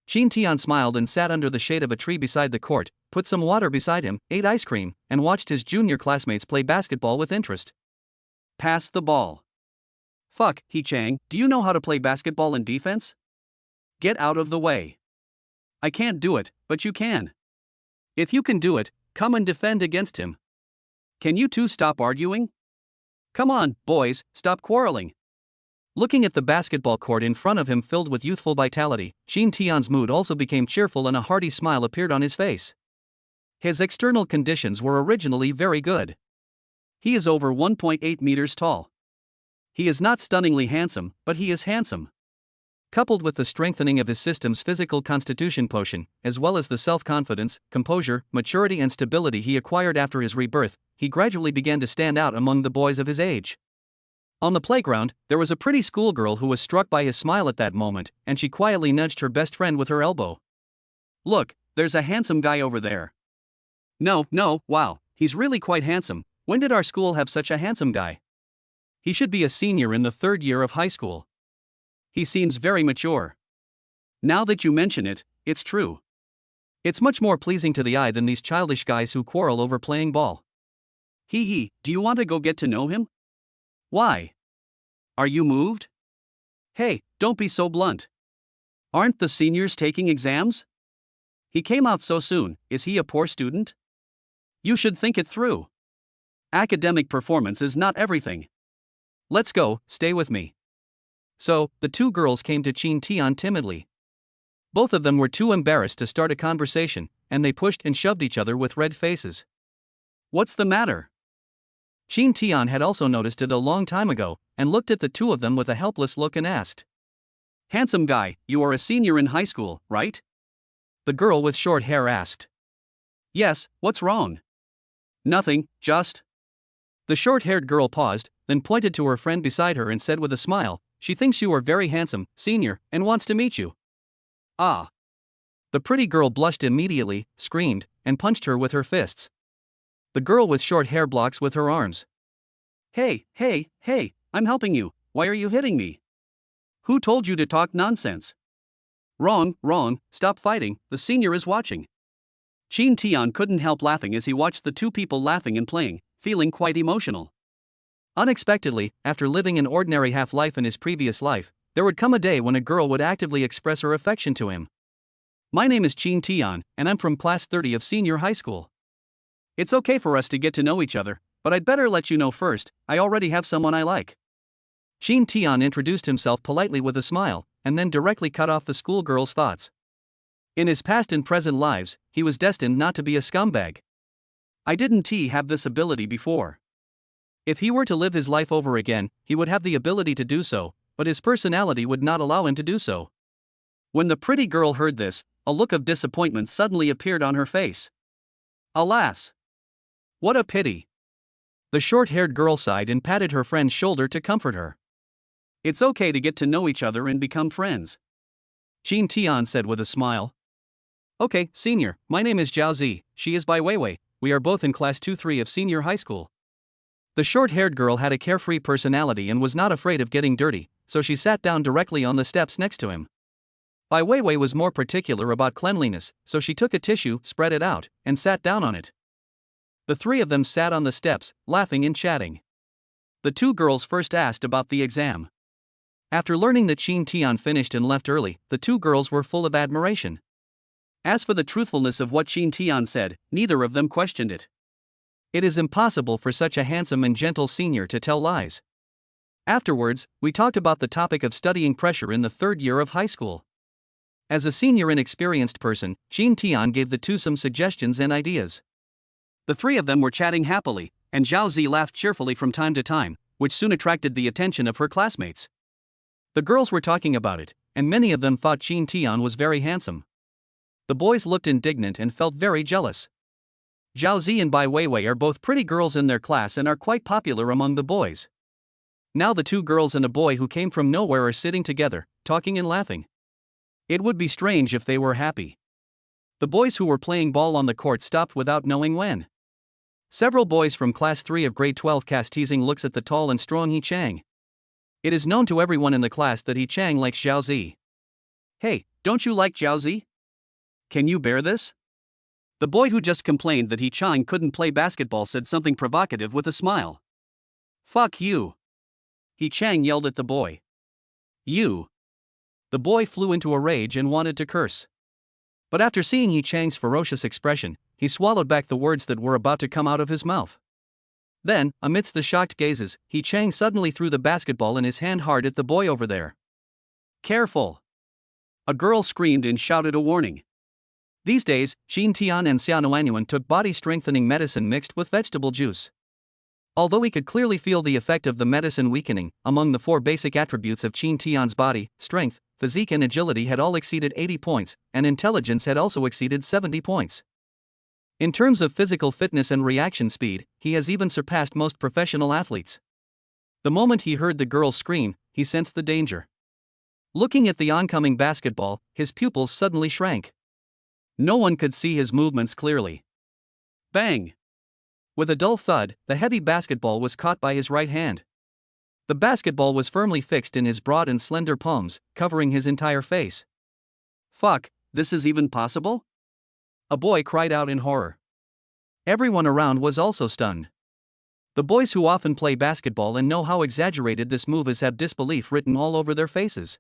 Qin Tian smiled and sat under the shade of a tree beside the court, put some water beside him, ate ice cream, and watched his junior classmates play basketball with interest. Pass the ball. Fuck, He Chang, do you know how to play basketball in defense? Get out of the way. I can't do it, but you can. If you can do it, come and defend against him. Can you two stop arguing? Come on, boys, stop quarreling. Looking at the basketball court in front of him filled with youthful vitality, Qin Tian's mood also became cheerful and a hearty smile appeared on his face. His external conditions were originally very good. He is over 1.8 meters tall. He is not stunningly handsome, but he is handsome. Coupled with the strengthening of his system's physical constitution potion, as well as the self-confidence, composure, maturity and stability he acquired after his rebirth, he gradually began to stand out among the boys of his age. On the playground, there was a pretty schoolgirl who was struck by his smile at that moment, and she quietly nudged her best friend with her elbow. Look, there's a handsome guy over there. No, wow, he's really quite handsome. When did our school have such a handsome guy? He should be a senior in the 3rd year of high school. He seems very mature. Now that you mention it, it's true. It's much more pleasing to the eye than these childish guys who quarrel over playing ball. Do you want to go get to know him? Why? Are you moved? Hey, don't be so blunt. Aren't the seniors taking exams? He came out so soon, is he a poor student? You should think it through. Academic performance is not everything. Let's go, stay with me. So, the two girls came to Chin Tian timidly. Both of them were too embarrassed to start a conversation, and they pushed and shoved each other with red faces. What's the matter? Chin Tian had also noticed it a long time ago, and looked at the two of them with a helpless look and asked. Handsome guy, you are a senior in high school, right? The girl with short hair asked. Yes, what's wrong? Nothing, just. The short-haired girl paused, then pointed to her friend beside her and said with a smile, she thinks you are very handsome, senior, and wants to meet you. Ah. The pretty girl blushed immediately, screamed, and punched her with her fists. The girl with short hair blocks with her arms. Hey, I'm helping you, why are you hitting me? Who told you to talk nonsense? Wrong, stop fighting, the senior is watching. Chin Tian couldn't help laughing as he watched the two people laughing and playing, feeling quite emotional. Unexpectedly, after living an ordinary half-life in his previous life, there would come a day when a girl would actively express her affection to him. My name is Chin Tian, and I'm from class 30 of senior high school. It's okay for us to get to know each other, but I'd better let you know first, I already have someone I like. Chin Tian introduced himself politely with a smile, and then directly cut off the schoolgirl's thoughts. In his past and present lives, he was destined not to be a scumbag. I didn't have this ability before. If he were to live his life over again, he would have the ability to do so, but his personality would not allow him to do so. When the pretty girl heard this, a look of disappointment suddenly appeared on her face. Alas! What a pity! The short-haired girl sighed and patted her friend's shoulder to comfort her. It's okay to get to know each other and become friends. Chin Tian said with a smile. Okay, senior, my name is Zhao Zi, she is Bai Weiwei, we are both in class 2-3 of senior high school. The short-haired girl had a carefree personality and was not afraid of getting dirty, so she sat down directly on the steps next to him. Bai Weiwei was more particular about cleanliness, so she took a tissue, spread it out, and sat down on it. The three of them sat on the steps, laughing and chatting. The two girls first asked about the exam. After learning that Chin Tian finished and left early, the two girls were full of admiration. As for the truthfulness of what Chin Tian said, neither of them questioned it. It is impossible for such a handsome and gentle senior to tell lies. Afterwards, we talked about the topic of studying pressure in the third year of high school. As a senior and experienced person, Chin Tian gave the two some suggestions and ideas. The three of them were chatting happily, and Zhao Zi laughed cheerfully from time to time, which soon attracted the attention of her classmates. The girls were talking about it, and many of them thought Chin Tian was very handsome. The boys looked indignant and felt very jealous. Zhao Zi and Bai Weiwei are both pretty girls in their class and are quite popular among the boys. Now the two girls and a boy who came from nowhere are sitting together, talking and laughing. It would be strange if they were happy. The boys who were playing ball on the court stopped without knowing when. Several boys from class 3 of grade 12 cast teasing looks at the tall and strong He Chang. It is known to everyone in the class that He Chang likes Zhao Zi. Hey, don't you like Zhao Zi? Can you bear this? The boy who just complained that He Chang couldn't play basketball said something provocative with a smile. Fuck you! He Chang yelled at the boy. You! The boy flew into a rage and wanted to curse. But after seeing He Chang's ferocious expression, he swallowed back the words that were about to come out of his mouth. Then, amidst the shocked gazes, He Chang suddenly threw the basketball in his hand hard at the boy over there. Careful! A girl screamed and shouted a warning. These days, Chin Tian and Xiaonuanyuan took body-strengthening medicine mixed with vegetable juice. Although he could clearly feel the effect of the medicine weakening, among the four basic attributes of Chin Tian's body, strength, physique and agility had all exceeded 80 points, and intelligence had also exceeded 70 points. In terms of physical fitness and reaction speed, he has even surpassed most professional athletes. The moment he heard the girl scream, he sensed the danger. Looking at the oncoming basketball, his pupils suddenly shrank. No one could see his movements clearly. Bang! With a dull thud, the heavy basketball was caught by his right hand. The basketball was firmly fixed in his broad and slender palms, covering his entire face. Fuck, this is even possible? A boy cried out in horror. Everyone around was also stunned. The boys who often play basketball and know how exaggerated this move is have disbelief written all over their faces.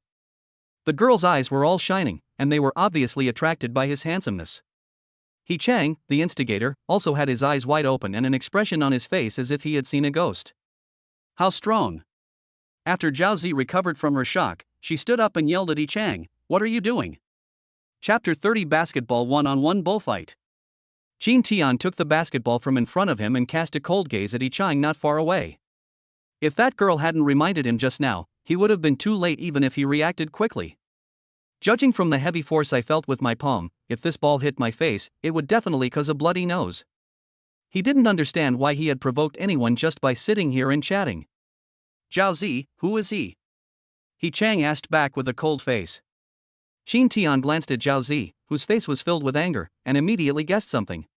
The girls' eyes were all shining, and they were obviously attracted by his handsomeness. He Chang, the instigator, also had his eyes wide open and an expression on his face as if he had seen a ghost. How strong! After Zhao Zi recovered from her shock, she stood up and yelled at Yi Chang, "What are you doing?" Chapter 30 Basketball One-on-One Bullfight. Qin Tian took the basketball from in front of him and cast a cold gaze at Yi Chang not far away. If that girl hadn't reminded him just now, he would have been too late even if he reacted quickly. Judging from the heavy force I felt with my palm, if this ball hit my face, it would definitely cause a bloody nose. He didn't understand why he had provoked anyone just by sitting here and chatting. Zhao Zi, who is he? Yi Chang asked back with a cold face. Qin Tian glanced at Zhao Zi, whose face was filled with anger, and immediately guessed something.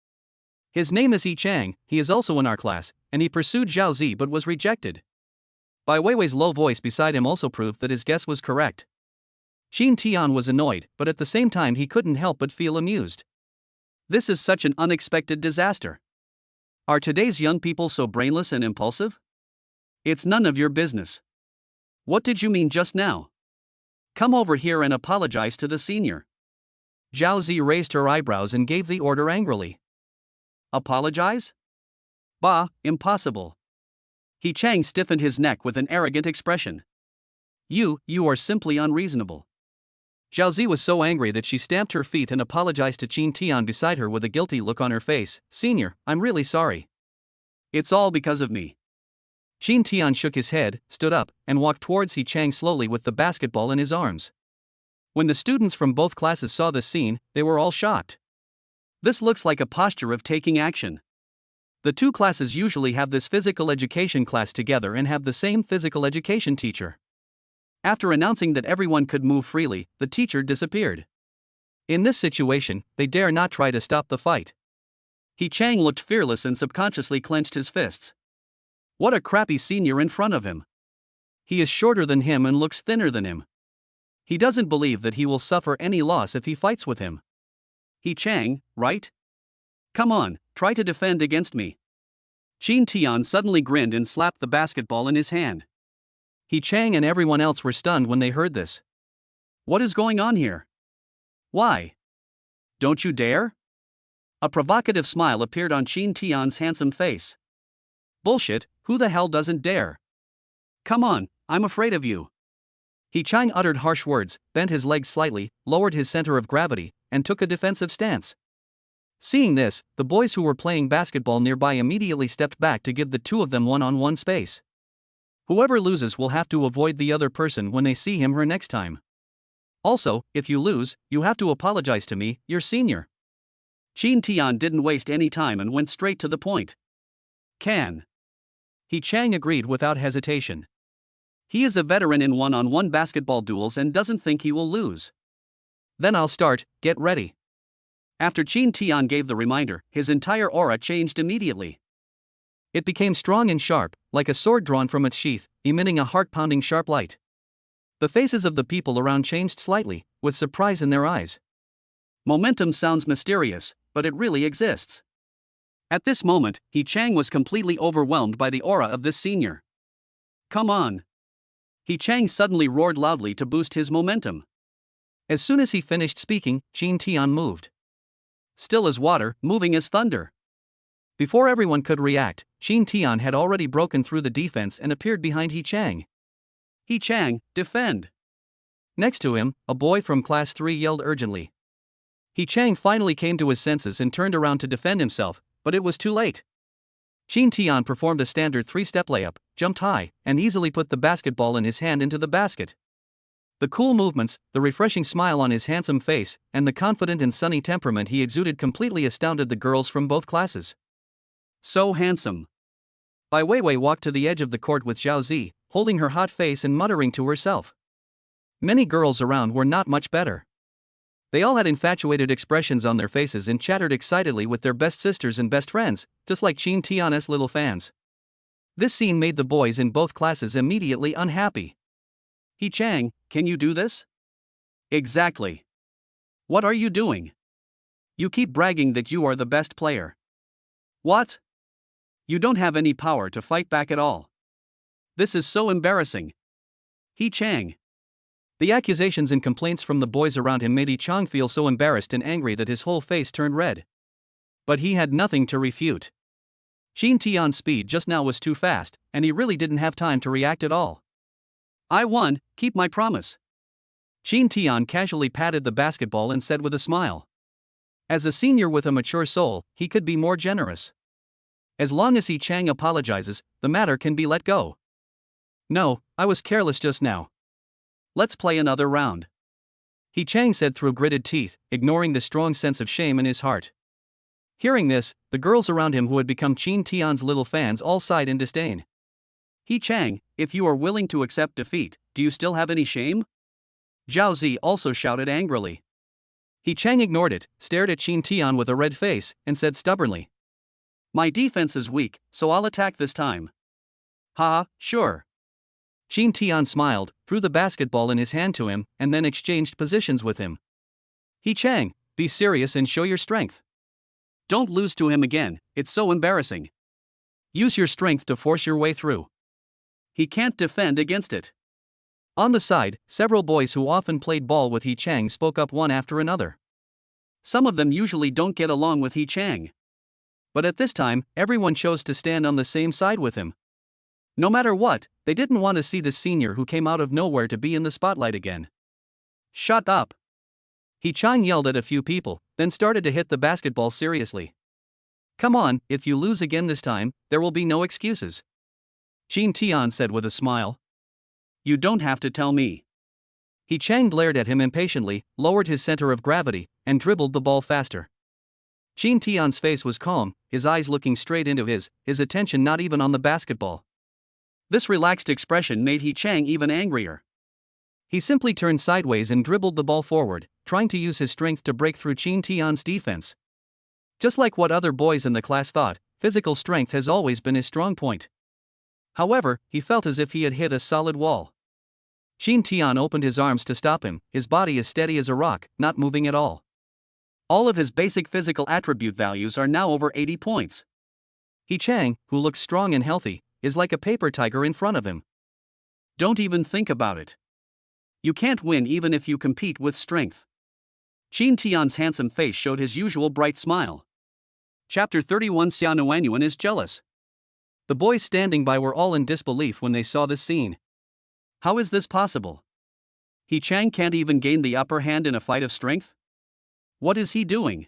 His name is Yi Chang, he is also in our class, and he pursued Zhao Zi but was rejected. Bai Weiwei's low voice beside him also proved that his guess was correct. Qin Tian was annoyed, but at the same time he couldn't help but feel amused. This is such an unexpected disaster. Are today's young people so brainless and impulsive? It's none of your business. What did you mean just now? Come over here and apologize to the senior. Zhao Zi raised her eyebrows and gave the order angrily. Apologize? Bah, impossible. Yi Chang stiffened his neck with an arrogant expression. You are simply unreasonable. Zhao Zi was so angry that she stamped her feet and apologized to Qin Tian beside her with a guilty look on her face. "Senior, I'm really sorry. It's all because of me." Qin Tian shook his head, stood up, and walked towards Yi Chang slowly with the basketball in his arms. When the students from both classes saw this scene, they were all shocked. This looks like a posture of taking action. The two classes usually have this physical education class together and have the same physical education teacher. After announcing that everyone could move freely, the teacher disappeared. In this situation, they dare not try to stop the fight. Yi Chang looked fearless and subconsciously clenched his fists. What a crappy senior in front of him. He is shorter than him and looks thinner than him. He doesn't believe that he will suffer any loss if he fights with him. Yi Chang, right? Come on, try to defend against me. Qin Tian suddenly grinned and slapped the basketball in his hand. Yi Chang and everyone else were stunned when they heard this. What is going on here? Why? Don't you dare? A provocative smile appeared on Qin Tian's handsome face. Bullshit, who the hell doesn't dare? Come on, I'm afraid of you. Yi Chang uttered harsh words, bent his legs slightly, lowered his center of gravity, and took a defensive stance. Seeing this, the boys who were playing basketball nearby immediately stepped back to give the two of them one-on-one space. Whoever loses will have to avoid the other person when they see him or next time. Also, if you lose, you have to apologize to me, your senior. Qin Tian didn't waste any time and went straight to the point. Yi Chang agreed without hesitation. He is a veteran in one-on-one basketball duels and doesn't think he will lose. Then I'll start, get ready. After Qin Tian gave the reminder, his entire aura changed immediately. It became strong and sharp, like a sword drawn from its sheath, emitting a heart-pounding sharp light. The faces of the people around changed slightly, with surprise in their eyes. Momentum sounds mysterious, but it really exists. At this moment, Yi Chang was completely overwhelmed by the aura of this senior. Come on! Yi Chang suddenly roared loudly to boost his momentum. As soon as he finished speaking, Qin Tian moved. Still as water, moving as thunder. Before everyone could react, Qin Tian had already broken through the defense and appeared behind Yi Chang. Yi Chang, defend! Next to him, a boy from class 3 yelled urgently. Yi Chang finally came to his senses and turned around to defend himself, but it was too late. Qin Tian performed a standard 3-step layup, jumped high, and easily put the basketball in his hand into the basket. The cool movements, the refreshing smile on his handsome face, and the confident and sunny temperament he exuded completely astounded the girls from both classes. So handsome. Bai Weiwei walked to the edge of the court with Zhao Zi, holding her hot face and muttering to herself. Many girls around were not much better. They all had infatuated expressions on their faces and chattered excitedly with their best sisters and best friends, just like Qin Tian's little fans. This scene made the boys in both classes immediately unhappy. Yi Chang, can you do this? Exactly. What are you doing? You keep bragging that you are the best player. What? You don't have any power to fight back at all. This is so embarrassing. Yi Chang. The accusations and complaints from the boys around him made Yi Chang feel so embarrassed and angry that his whole face turned red. But he had nothing to refute. Qin Tian's speed just now was too fast, and he really didn't have time to react at all. I won, keep my promise. Qin Tian casually patted the basketball and said with a smile. As a senior with a mature soul, he could be more generous. As long as Yi Chang apologizes, the matter can be let go. No, I was careless just now. Let's play another round. Yi Chang said through gritted teeth, ignoring the strong sense of shame in his heart. Hearing this, the girls around him who had become Qin Tian's little fans all sighed in disdain. Yi Chang, if you are willing to accept defeat, do you still have any shame? Zhao Zi also shouted angrily. Yi Chang ignored it, stared at Qin Tian with a red face, and said stubbornly. My defense is weak, so I'll attack this time. Haha, sure. Qin Tian smiled, threw the basketball in his hand to him, and then exchanged positions with him. Yi Chang, be serious and show your strength. Don't lose to him again, it's so embarrassing. Use your strength to force your way through. He can't defend against it. On the side, several boys who often played ball with Yi Chang spoke up one after another. Some of them usually don't get along with Yi Chang. But at this time, everyone chose to stand on the same side with him. No matter what, they didn't want to see the senior who came out of nowhere to be in the spotlight again. Shut up. Yi Chang yelled at a few people, then started to hit the basketball seriously. Come on, if you lose again this time, there will be no excuses. Qin Tian said with a smile. You don't have to tell me. Yi Chang glared at him impatiently, lowered his center of gravity, and dribbled the ball faster. Qin Tian's face was calm, his eyes looking straight into his attention not even on the basketball. This relaxed expression made Yi Chang even angrier. He simply turned sideways and dribbled the ball forward, trying to use his strength to break through Qin Tian's defense. Just like what other boys in the class thought, physical strength has always been his strong point. However, he felt as if he had hit a solid wall. Qin Tian opened his arms to stop him, his body as steady as a rock, not moving at all. All of his basic physical attribute values are now over 80 points. Yi Chang, who looks strong and healthy, is like a paper tiger in front of him. Don't even think about it. You can't win even if you compete with strength. Qin Tian's handsome face showed his usual bright smile. Chapter 31. Xia Nuanyuan is jealous. The boys standing by were all in disbelief when they saw this scene. How is this possible? Yi Chang can't even gain the upper hand in a fight of strength? What is he doing?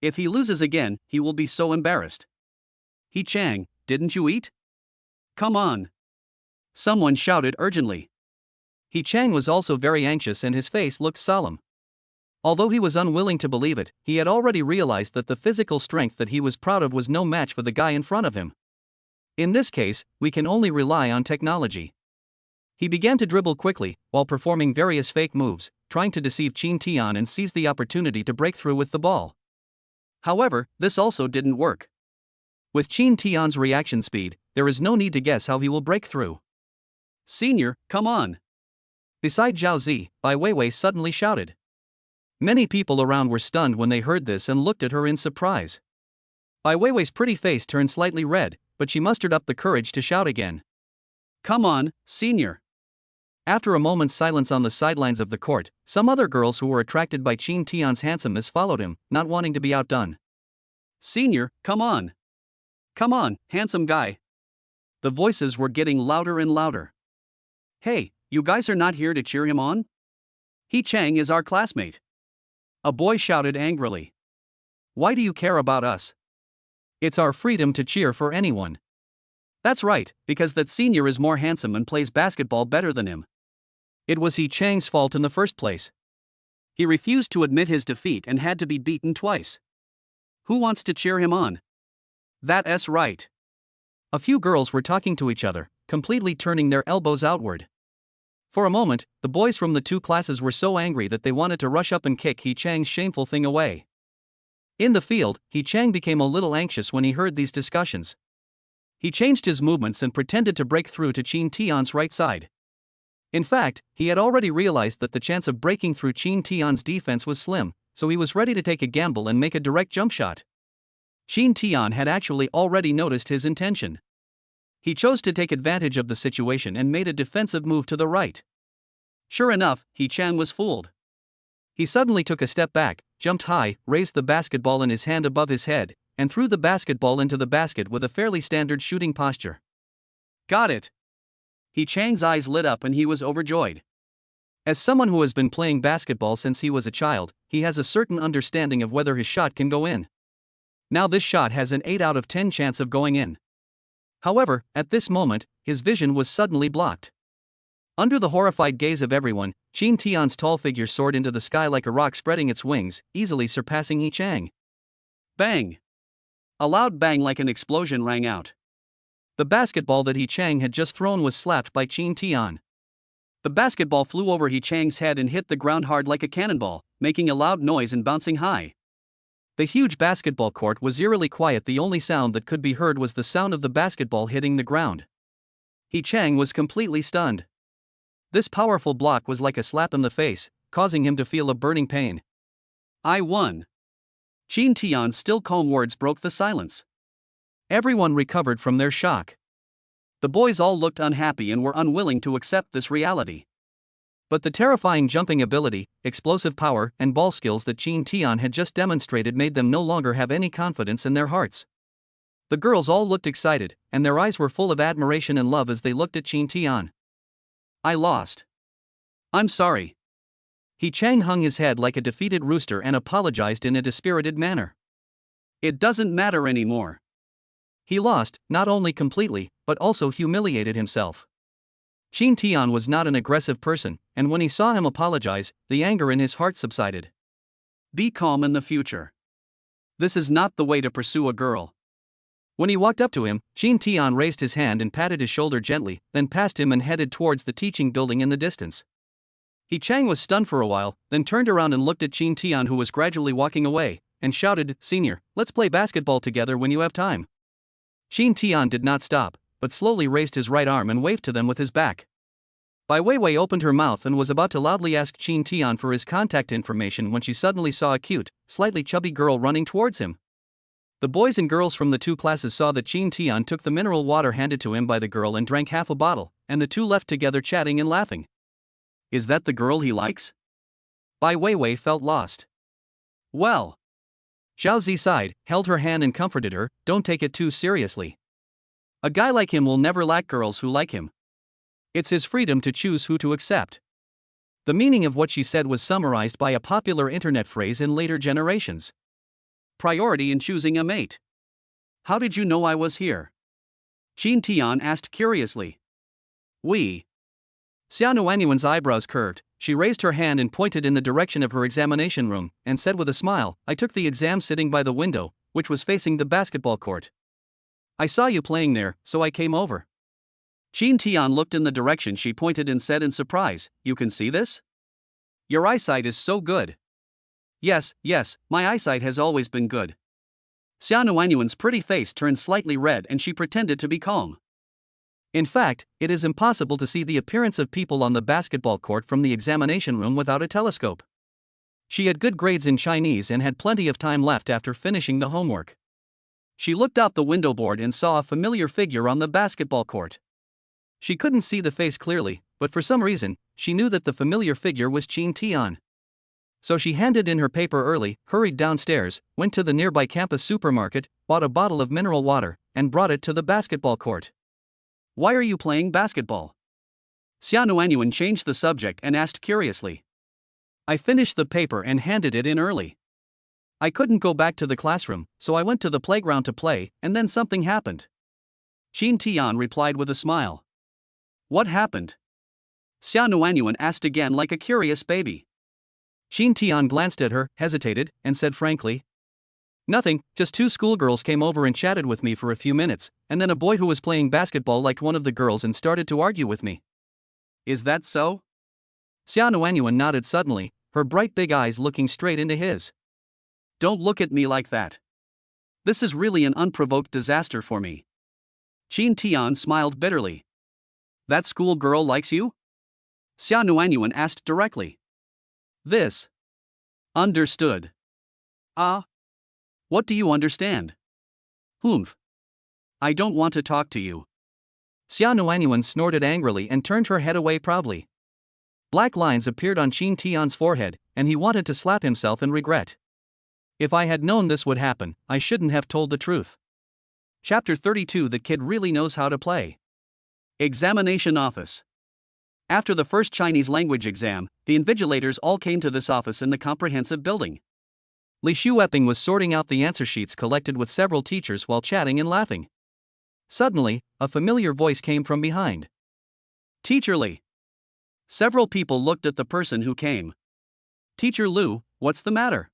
If he loses again, he will be so embarrassed. Yi Chang, didn't you eat? Come on. Someone shouted urgently. Yi Chang was also very anxious and his face looked solemn. Although he was unwilling to believe it, he had already realized that the physical strength that he was proud of was no match for the guy in front of him. In this case, we can only rely on technology. He began to dribble quickly, while performing various fake moves, trying to deceive Qin Tian and seize the opportunity to break through with the ball. However, this also didn't work. With Qin Tian's reaction speed, there is no need to guess how he will break through. Senior, come on. Beside Zhao Zi, Bai Weiwei suddenly shouted. Many people around were stunned when they heard this and looked at her in surprise. Bai Weiwei's pretty face turned slightly red, but she mustered up the courage to shout again. Come on, senior. After a moment's silence on the sidelines of the court, some other girls who were attracted by Qin Tian's handsomeness followed him, not wanting to be outdone. Senior, come on. Come on, handsome guy. The voices were getting louder and louder. Hey, you guys are not here to cheer him on? Yi Chang is our classmate. A boy shouted angrily. Why do you care about us? It's our freedom to cheer for anyone. That's right, because that senior is more handsome and plays basketball better than him. It was Yi Chang's fault in the first place. He refused to admit his defeat and had to be beaten twice. Who wants to cheer him on? That's right. A few girls were talking to each other, completely turning their elbows outward. For a moment, the boys from the two classes were so angry that they wanted to rush up and kick Yi Chang's shameful thing away. In the field, Yi Chang became a little anxious when he heard these discussions. He changed his movements and pretended to break through to Qin Tian's right side. In fact, he had already realized that the chance of breaking through Qin Tian's defense was slim, so he was ready to take a gamble and make a direct jump shot. Qin Tian had actually already noticed his intention. He chose to take advantage of the situation and made a defensive move to the right. Sure enough, He Chang was fooled. He suddenly took a step back, jumped high, raised the basketball in his hand above his head, and threw the basketball into the basket with a fairly standard shooting posture. Got it! He Chang's eyes lit up and he was overjoyed. As someone who has been playing basketball since he was a child, he has a certain understanding of whether his shot can go in. Now this shot has an 8 out of 10 chance of going in. However, at this moment, his vision was suddenly blocked. Under the horrified gaze of everyone, Qin Tian's tall figure soared into the sky like a rock spreading its wings, easily surpassing He Chang. Bang! A loud bang like an explosion rang out. The basketball that He Chang had just thrown was slapped by Qin Tian. The basketball flew over He Chang's head and hit the ground hard like a cannonball, making a loud noise and bouncing high. The huge basketball court was eerily quiet. The only sound that could be heard was the sound of the basketball hitting the ground. He Chang was completely stunned. This powerful block was like a slap in the face, causing him to feel a burning pain. I won. Qin Tian's still calm words broke the silence. Everyone recovered from their shock. The boys all looked unhappy and were unwilling to accept this reality. But the terrifying jumping ability, explosive power, and ball skills that Qin Tian had just demonstrated made them no longer have any confidence in their hearts. The girls all looked excited, and their eyes were full of admiration and love as they looked at Qin Tian. I lost. I'm sorry. He Chang hung his head like a defeated rooster and apologized in a dispirited manner. It doesn't matter anymore. He lost, not only completely, but also humiliated himself. Qin Tian was not an aggressive person, and when he saw him apologize, the anger in his heart subsided. Be calm in the future. This is not the way to pursue a girl. When he walked up to him, Qin Tian raised his hand and patted his shoulder gently, then passed him and headed towards the teaching building in the distance. He Chang was stunned for a while, then turned around and looked at Qin Tian, who was gradually walking away, and shouted, "Senior, let's play basketball together when you have time." Qin Tian did not stop, but slowly raised his right arm and waved to them with his back. Bai Weiwei opened her mouth and was about to loudly ask Qin Tian for his contact information when she suddenly saw a cute, slightly chubby girl running towards him. The boys and girls from the two classes saw that Qin Tian took the mineral water handed to him by the girl and drank half a bottle, and the two left together chatting and laughing. Is that the girl he likes? Bai Weiwei felt lost. Well. Zhao Zi sighed, held her hand and comforted her, "Don't take it too seriously. A guy like him will never lack girls who like him. It's his freedom to choose who to accept." The meaning of what she said was summarized by a popular internet phrase in later generations. Priority in choosing a mate. How did you know I was here? Qin Tian asked curiously. We. Xia Nuanyuan's eyebrows curved. She raised her hand and pointed in the direction of her examination room, and said with a smile, "I took the exam sitting by the window, which was facing the basketball court. I saw you playing there, so I came over." Qin Tian looked in the direction she pointed and said in surprise, "You can see this? Your eyesight is so good." Yes, my eyesight has always been good." Xia Nuanyuan's pretty face turned slightly red and she pretended to be calm. In fact, it is impossible to see the appearance of people on the basketball court from the examination room without a telescope. She had good grades in Chinese and had plenty of time left after finishing the homework. She looked out the window board and saw a familiar figure on the basketball court. She couldn't see the face clearly, but for some reason, she knew that the familiar figure was Qin Tian. So she handed in her paper early, hurried downstairs, went to the nearby campus supermarket, bought a bottle of mineral water, and brought it to the basketball court. Why are you playing basketball? Xia Nuanyuan changed the subject and asked curiously. I finished the paper and handed it in early. I couldn't go back to the classroom, so I went to the playground to play, and then something happened. Qin Tian replied with a smile. What happened? Xia Nuanyuan asked again like a curious baby. Qin Tian glanced at her, hesitated, and said frankly, "Nothing, just two schoolgirls came over and chatted with me for a few minutes, and then a boy who was playing basketball liked one of the girls and started to argue with me." Is that so? Xia Nuanyuan nodded suddenly, her bright big eyes looking straight into his. Don't look at me like that. This is really an unprovoked disaster for me. Qin Tian smiled bitterly. That schoolgirl likes you? Xia Nuanyuan asked directly. This. Understood. Ah. What do you understand? Humph. I don't want to talk to you. Xia Nuanyuan snorted angrily and turned her head away proudly. Black lines appeared on Qin Tian's forehead, and he wanted to slap himself in regret. If I had known this would happen, I shouldn't have told the truth. Chapter 32. The kid really knows how to play. Examination office. After the first Chinese language exam, the invigilators all came to this office in the comprehensive building. Li Shueping was sorting out the answer sheets collected with several teachers while chatting and laughing. Suddenly, a familiar voice came from behind. Teacher Li. Several people looked at the person who came. Teacher Lu, what's the matter?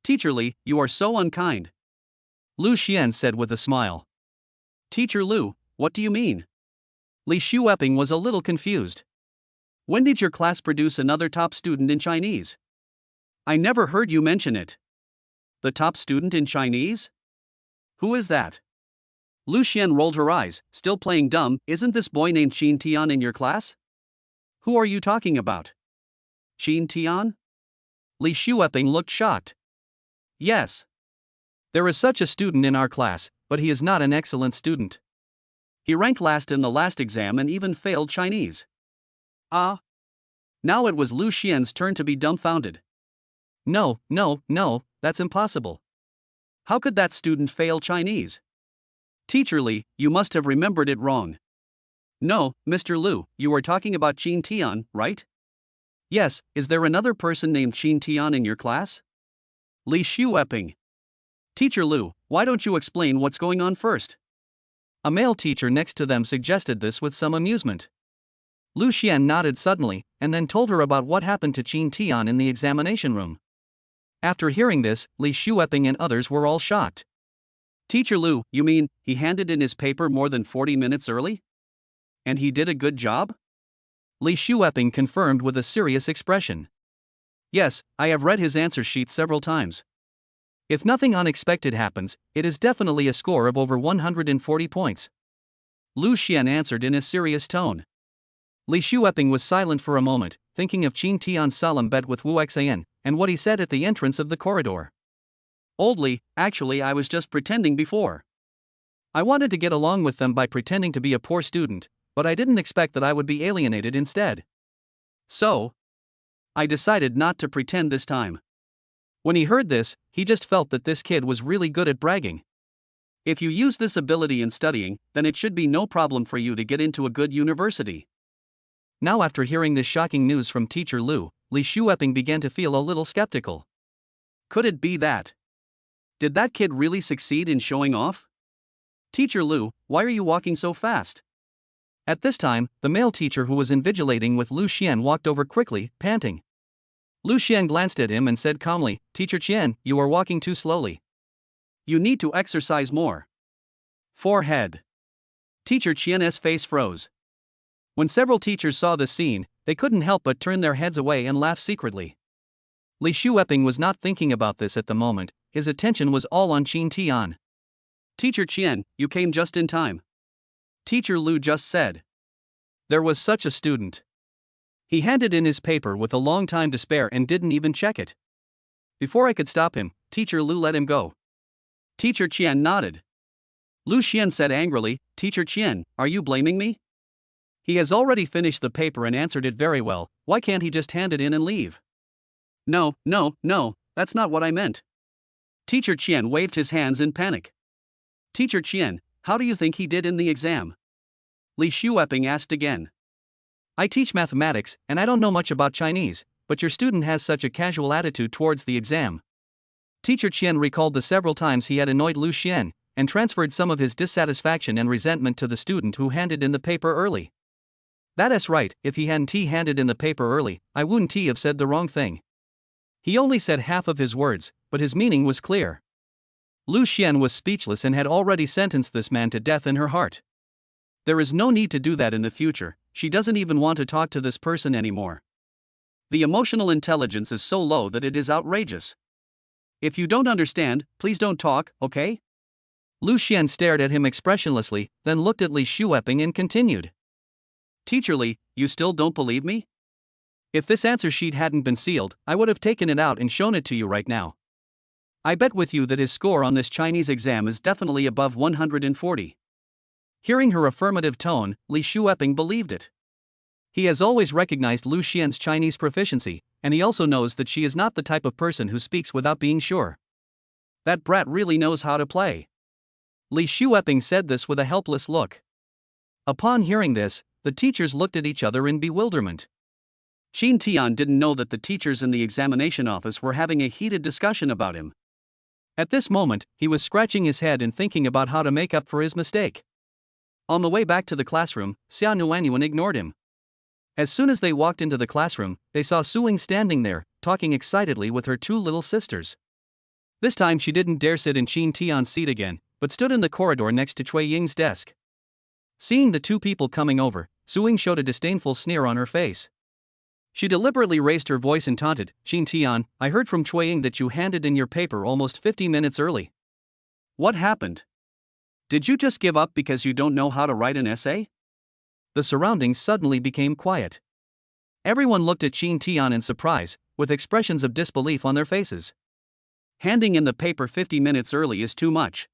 Teacher Li, you are so unkind. Lu Xian said with a smile. Teacher Lu, what do you mean? Li Shueping was a little confused. When did your class produce another top student in Chinese? I never heard you mention it. The top student in Chinese? Who is that? Lu Xian rolled her eyes, still playing dumb. Isn't this boy named Qin Tian in your class? Who are you talking about? Qin Tian? Li Shueping looked shocked. Yes. There is such a student in our class, but he is not an excellent student. He ranked last in the last exam and even failed Chinese. Ah. Now it was Lu Xian's turn to be dumbfounded. No, that's impossible. How could that student fail Chinese? Teacher Li, you must have remembered it wrong. No, Mr. Lu, you are talking about Qin Tian, right? Yes, is there another person named Qin Tian in your class? Li Shueping. Teacher Lu, why don't you explain what's going on first? A male teacher next to them suggested this with some amusement. Lu Xian nodded suddenly, and then told her about what happened to Qin Tian in the examination room. After hearing this, Li Shueping and others were all shocked. Teacher Lu, you mean, he handed in his paper more than 40 minutes early? And he did a good job? Li Shueping confirmed with a serious expression. Yes, I have read his answer sheet several times. If nothing unexpected happens, it is definitely a score of over 140 points. Lu Xian answered in a serious tone. Li Shueping was silent for a moment, thinking of Qin Tian's solemn bet with Wu Xian, and what he said at the entrance of the corridor. Old Li, actually I was just pretending before. I wanted to get along with them by pretending to be a poor student, but I didn't expect that I would be alienated instead. So, I decided not to pretend this time. When he heard this, he just felt that this kid was really good at bragging. If you use this ability in studying, then it should be no problem for you to get into a good university. Now after hearing this shocking news from Teacher Lu, Li Shueping began to feel a little skeptical. Could it be that? Did that kid really succeed in showing off? Teacher Lu, why are you walking so fast? At this time, the male teacher who was invigilating with Lu Xian walked over quickly, panting. Lu Xian glanced at him and said calmly, Teacher Qian, you are walking too slowly. You need to exercise more. Forehead. Teacher Qian's face froze. When several teachers saw this scene, they couldn't help but turn their heads away and laugh secretly. Li Shueping was not thinking about this at the moment, his attention was all on Qin Tian. Teacher Qian, you came just in time. Teacher Lu just said. There was such a student. He handed in his paper with a long time to spare and didn't even check it. Before I could stop him, Teacher Lu let him go. Teacher Qian nodded. Lu Xian said angrily, Teacher Qian, are you blaming me? He has already finished the paper and answered it very well, why can't he just hand it in and leave? No, that's not what I meant. Teacher Qian waved his hands in panic. Teacher Qian, how do you think he did in the exam? Li Shueping asked again. I teach mathematics, and I don't know much about Chinese, but your student has such a casual attitude towards the exam. Teacher Qian recalled the several times he had annoyed Lu Xian, and transferred some of his dissatisfaction and resentment to the student who handed in the paper early. That's right, if he hadn't handed in the paper early, I wouldn't have said the wrong thing. He only said half of his words, but his meaning was clear. Lu Xian was speechless and had already sentenced this man to death in her heart. There is no need to do that in the future, she doesn't even want to talk to this person anymore. The emotional intelligence is so low that it is outrageous. If you don't understand, please don't talk, okay? Lu Xian stared at him expressionlessly, then looked at Li Shueping and continued. Teacher Li, you still don't believe me? If this answer sheet hadn't been sealed, I would have taken it out and shown it to you right now. I bet with you that his score on this Chinese exam is definitely above 140. Hearing her affirmative tone, Li Shueping believed it. He has always recognized Lu Xian's Chinese proficiency, and he also knows that she is not the type of person who speaks without being sure. That brat really knows how to play. Li Shueping said this with a helpless look. Upon hearing this, the teachers looked at each other in bewilderment. Qin Tian didn't know that the teachers in the examination office were having a heated discussion about him. At this moment, he was scratching his head and thinking about how to make up for his mistake. On the way back to the classroom, Xia Nuanyuan ignored him. As soon as they walked into the classroom, they saw Su Ying standing there, talking excitedly with her two little sisters. This time she didn't dare sit in Qin Tian's seat again, but stood in the corridor next to Cui Ying's desk. Seeing the two people coming over, Su Ying showed a disdainful sneer on her face. She deliberately raised her voice and taunted, "Qin Tian, I heard from Cui Ying that you handed in your paper almost 50 minutes early. What happened? Did you just give up because you don't know how to write an essay?" The surroundings suddenly became quiet. Everyone looked at Qin Tian in surprise, with expressions of disbelief on their faces. Handing in the paper 50 minutes early is too much.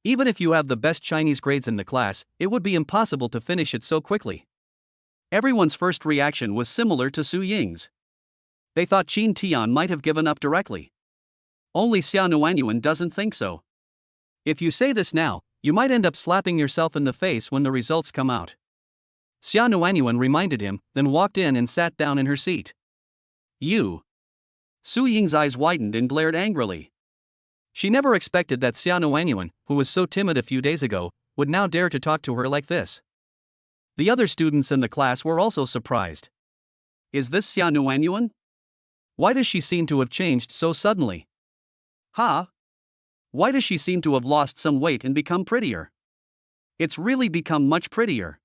Even if you have the best Chinese grades in the class, it would be impossible to finish it so quickly. Everyone's first reaction was similar to Su Ying's. They thought Qin Tian might have given up directly. Only Xia Nuanyuan doesn't think so. If you say this now, you might end up slapping yourself in the face when the results come out. Xia Nuanyuan reminded him, then walked in and sat down in her seat. You. Su Ying's eyes widened and glared angrily. She never expected that Xia Nuanyuan, who was so timid a few days ago, would now dare to talk to her like this. The other students in the class were also surprised. Is this Xia Nuanyuan? Why does she seem to have changed so suddenly? Huh? Why does she seem to have lost some weight and become prettier? It's really become much prettier.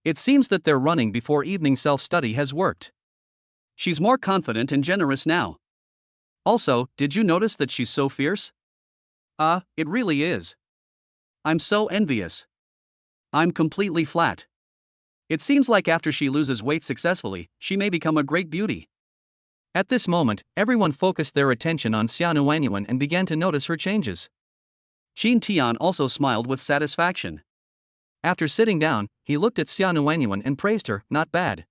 It seems that their running before evening self-study has worked. She's more confident and generous now. Also, did you notice that she's so fierce? It really is. I'm so envious. I'm completely flat. It seems like after she loses weight successfully, she may become a great beauty. At this moment, everyone focused their attention on Xia Nuanyuan and began to notice her changes. Qin Tian also smiled with satisfaction. After sitting down, he looked at Xia Nuanyuan and praised her, "Not bad.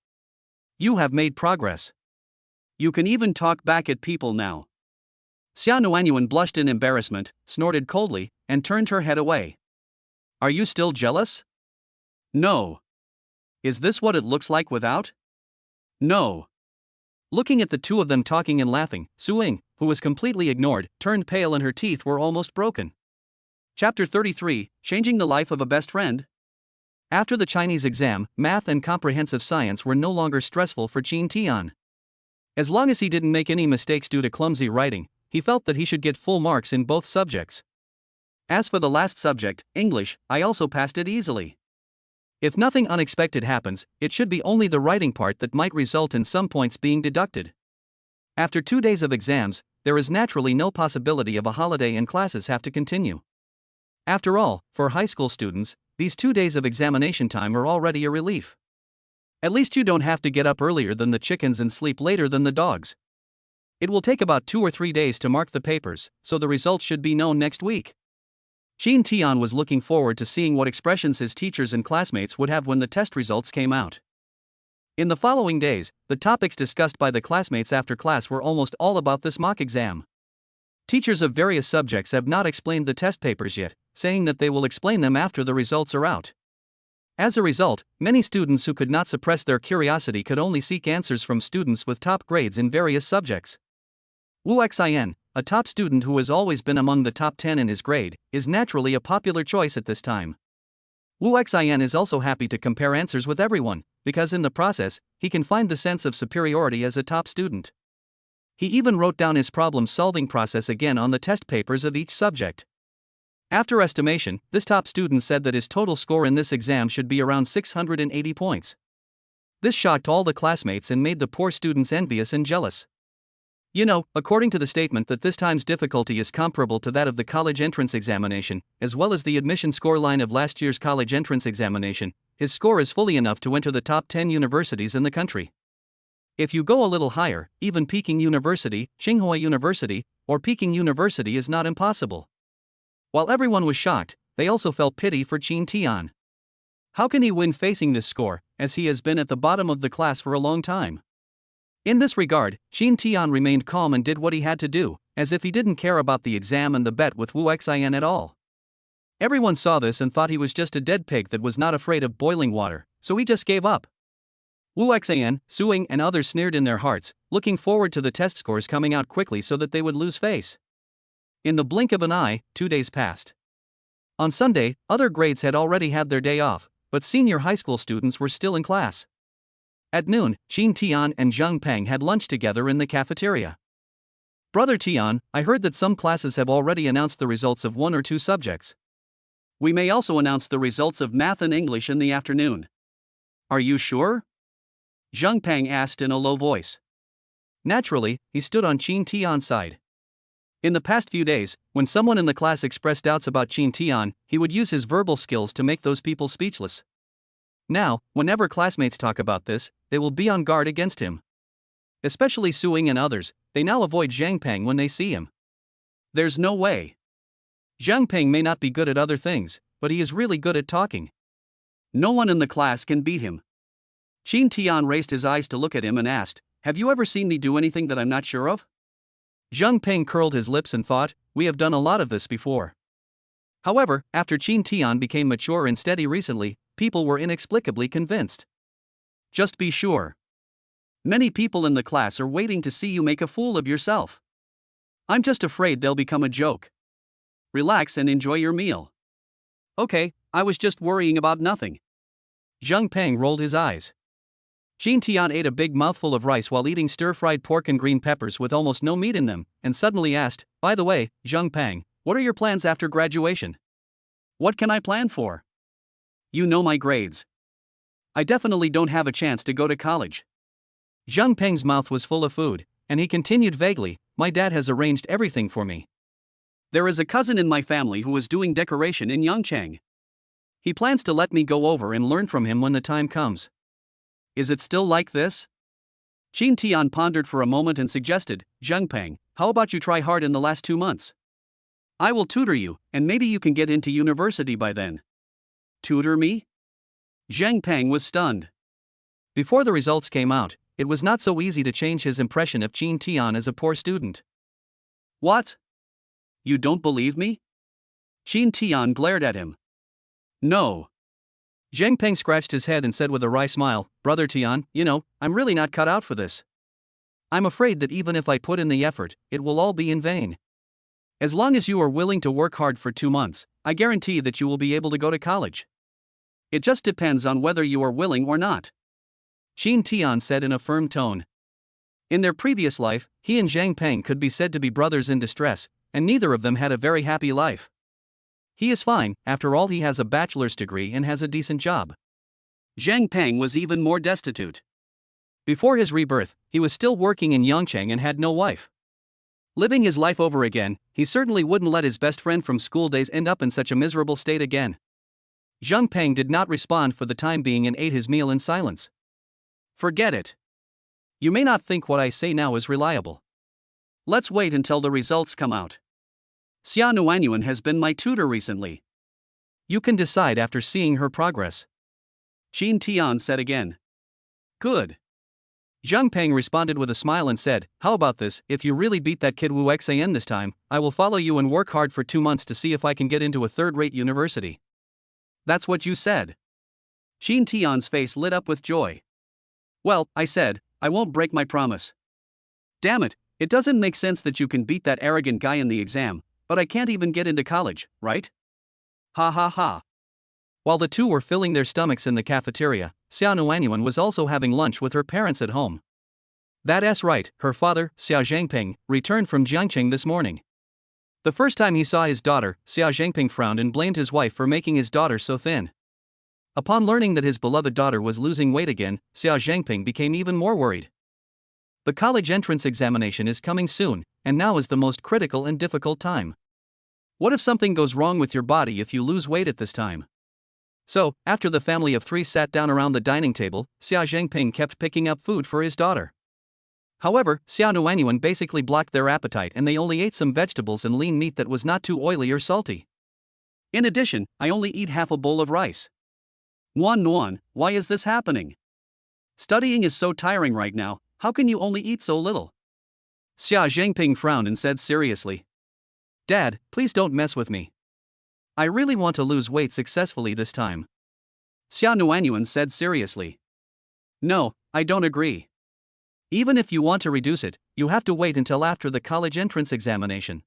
You have made progress. You can even talk back at people now." Xia Nuanyuan blushed in embarrassment, snorted coldly, and turned her head away. Are you still jealous? No. Is this what it looks like without? No. Looking at the two of them talking and laughing, Su Ying, who was completely ignored, turned pale and her teeth were almost broken. Chapter 33, Changing the Life of a Best Friend. After the Chinese exam, math and comprehensive science were no longer stressful for Qin Tian. As long as he didn't make any mistakes due to clumsy writing, he felt that he should get full marks in both subjects. As for the last subject, English, I also passed it easily. If nothing unexpected happens, it should be only the writing part that might result in some points being deducted. After 2 days of exams, there is naturally no possibility of a holiday and classes have to continue. After all, for high school students, these 2 days of examination time are already a relief. At least you don't have to get up earlier than the chickens and sleep later than the dogs. It will take about 2 or 3 days to mark the papers, so the results should be known next week. Qin Tian was looking forward to seeing what expressions his teachers and classmates would have when the test results came out. In the following days, the topics discussed by the classmates after class were almost all about this mock exam. Teachers of various subjects have not explained the test papers yet, saying that they will explain them after the results are out. As a result, many students who could not suppress their curiosity could only seek answers from students with top grades in various subjects. Wu Xin, a top student who has always been among the top 10 in his grade, is naturally a popular choice at this time. Wu Xin is also happy to compare answers with everyone, because in the process, he can find the sense of superiority as a top student. He even wrote down his problem-solving process again on the test papers of each subject. After estimation, this top student said that his total score in this exam should be around 680 points. This shocked all the classmates and made the poor students envious and jealous. You know, according to the statement that this time's difficulty is comparable to that of the college entrance examination, as well as the admission score line of last year's college entrance examination, his score is fully enough to enter the top 10 universities in the country. If you go a little higher, even Peking University, Tsinghua University, or Peking University is not impossible. While everyone was shocked, they also felt pity for Qin Tian. How can he win facing this score, as he has been at the bottom of the class for a long time. In this regard, Qin Tian remained calm and did what he had to do, as if he didn't care about the exam and the bet with Wu Xian at all. Everyone saw this and thought he was just a dead pig that was not afraid of boiling water, so he just gave up. Wu Xian, Suing, and others sneered in their hearts, looking forward to the test scores coming out quickly so that they would lose face. In the blink of an eye, 2 days passed. On Sunday, other grades had already had their day off, but senior high school students were still in class. At noon, Qin Tian and Zheng Peng had lunch together in the cafeteria. "Brother Tian, I heard that some classes have already announced the results of 1 or 2 subjects. We may also announce the results of math and English in the afternoon. Are you sure?" Zheng Peng asked in a low voice. Naturally, he stood on Qin Tian's side. In the past few days, when someone in the class expressed doubts about Qin Tian, he would use his verbal skills to make those people speechless. Now, whenever classmates talk about this, they will be on guard against him. Especially Suing and others, they now avoid Zheng Peng when they see him. There's no way. Zheng Peng may not be good at other things, but he is really good at talking. No one in the class can beat him. Qin Tian raised his eyes to look at him and asked, "Have you ever seen me do anything that I'm not sure of?" Zheng Peng curled his lips and thought, "We have done a lot of this before." However, after Qin Tian became mature and steady recently, people were inexplicably convinced. Just be sure. Many people in the class are waiting to see you make a fool of yourself. I'm just afraid they'll become a joke. Relax and enjoy your meal. Okay, I was just worrying about nothing. Zheng Peng rolled his eyes. Qin Tian ate a big mouthful of rice while eating stir-fried pork and green peppers with almost no meat in them, and suddenly asked, "By the way, Zheng Peng, what are your plans after graduation?" What can I plan for? You know my grades. I definitely don't have a chance to go to college. Zheng Peng's mouth was full of food, and he continued vaguely, "My dad has arranged everything for me. There is a cousin in my family who is doing decoration in Yangcheng. He plans to let me go over and learn from him when the time comes. Is it still like this?" Qin Tian pondered for a moment and suggested, "Zheng Peng, how about you try hard in the last 2 months? I will tutor you, and maybe you can get into university by then." Tutor me? Zheng Peng was stunned. Before the results came out, it was not so easy to change his impression of Qin Tian as a poor student. What? You don't believe me? Qin Tian glared at him. No. Zheng Peng scratched his head and said with a wry smile, "Brother Tian, you know, I'm really not cut out for this. I'm afraid that even if I put in the effort, it will all be in vain. As long as you are willing to work hard for 2 months, I guarantee that you will be able to go to college. It just depends on whether you are willing or not," Qin Tian said in a firm tone. In their previous life, he and Zheng Peng could be said to be brothers in distress, and neither of them had a very happy life. He is fine, after all he has a bachelor's degree and has a decent job. Zheng Peng was even more destitute. Before his rebirth, he was still working in Yangcheng and had no wife. Living his life over again, he certainly wouldn't let his best friend from school days end up in such a miserable state again. Zheng Peng did not respond for the time being and ate his meal in silence. Forget it. You may not think what I say now is reliable. Let's wait until the results come out. Xia Nuanyuan has been my tutor recently. You can decide after seeing her progress, Qin Tian said again. Good. Zheng Peng responded with a smile and said, "How about this, if you really beat that kid Wu Xian this time, I will follow you and work hard for 2 months to see if I can get into a third-rate university." That's what you said. Qin Tian's face lit up with joy. Well, I said, I won't break my promise. Damn it, it doesn't make sense that you can beat that arrogant guy in the exam, but I can't even get into college, right? Ha ha ha. While the two were filling their stomachs in the cafeteria, Xia Nuanyuan was also having lunch with her parents at home. That's right, her father, Xia Zhengping, returned from Jiangcheng this morning. The first time he saw his daughter, Xia Zhengping frowned and blamed his wife for making his daughter so thin. Upon learning that his beloved daughter was losing weight again, Xia Zhengping became even more worried. The college entrance examination is coming soon, and now is the most critical and difficult time. What if something goes wrong with your body if you lose weight at this time? So, after the family of 3 sat down around the dining table, Xia Zhengping kept picking up food for his daughter. However, Xia Nuanyuan basically blocked their appetite and they only ate some vegetables and lean meat that was not too oily or salty. In addition, I only eat half a bowl of rice. Nuan, why is this happening? Studying is so tiring right now, how can you only eat so little? Xia Zhangping frowned and said seriously. Dad, please don't mess with me. I really want to lose weight successfully this time. Xia Nuanyuan said seriously. No, I don't agree. Even if you want to reduce it, you have to wait until after the college entrance examination.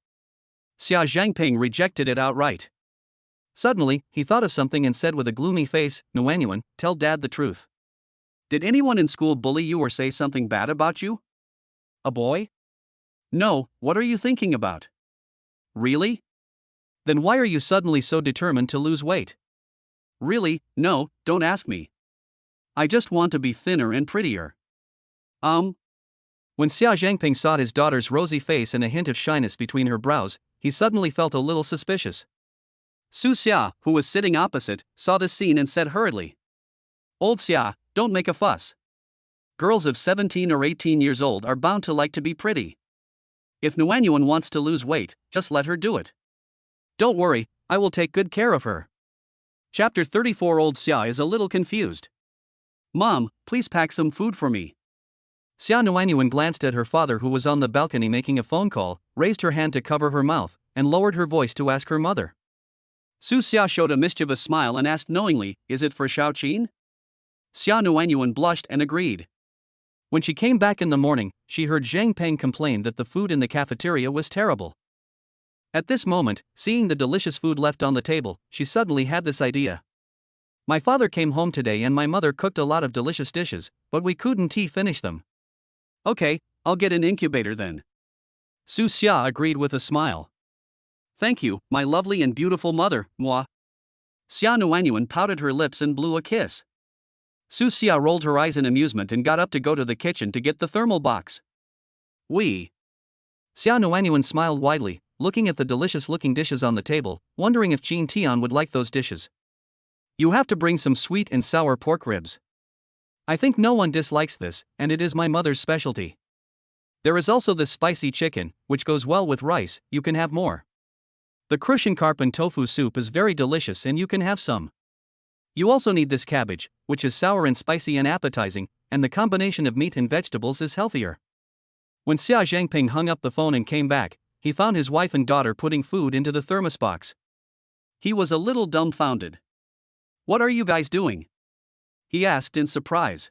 Xia Zhangping rejected it outright. Suddenly, he thought of something and said with a gloomy face, Nuanyuan, tell Dad the truth. Did anyone in school bully you or say something bad about you? A boy? No, what are you thinking about? Really? Then why are you suddenly so determined to lose weight? Really, no, don't ask me. I just want to be thinner and prettier. When Xia Zhangping saw his daughter's rosy face and a hint of shyness between her brows, he suddenly felt a little suspicious. Su Xia, who was sitting opposite, saw this scene and said hurriedly. Old Xia, don't make a fuss. Girls of 17 or 18 years old are bound to like to be pretty. If Nuanyuan wants to lose weight, just let her do it. Don't worry, I will take good care of her. Chapter 34. Old Xia is a little confused. Mom, please pack some food for me. Xia Nuanyuan glanced at her father, who was on the balcony making a phone call, raised her hand to cover her mouth, and lowered her voice to ask her mother. Su Xia showed a mischievous smile and asked knowingly, is it for Xiaoqin? Xia Nuanyuan blushed and agreed. When she came back in the morning, she heard Zhang Peng complain that the food in the cafeteria was terrible. At this moment, seeing the delicious food left on the table, she suddenly had this idea. My father came home today and my mother cooked a lot of delicious dishes, but we couldn't finish them. Okay, I'll get an incubator then. Su Xia agreed with a smile. Thank you, my lovely and beautiful mother, moi. Xia Nuanyuan pouted her lips and blew a kiss. Su Xia rolled her eyes in amusement and got up to go to the kitchen to get the thermal box. Xia Nuanyuan smiled widely, looking at the delicious-looking dishes on the table, wondering if Jin Tian would like those dishes. You have to bring some sweet and sour pork ribs. I think no one dislikes this, and it is my mother's specialty. There is also this spicy chicken, which goes well with rice, you can have more. The Krushenkarp tofu soup is very delicious and you can have some. You also need this cabbage, which is sour and spicy and appetizing, and the combination of meat and vegetables is healthier. When Xia Zhangping hung up the phone and came back, he found his wife and daughter putting food into the thermos box. He was a little dumbfounded. What are you guys doing? He asked in surprise.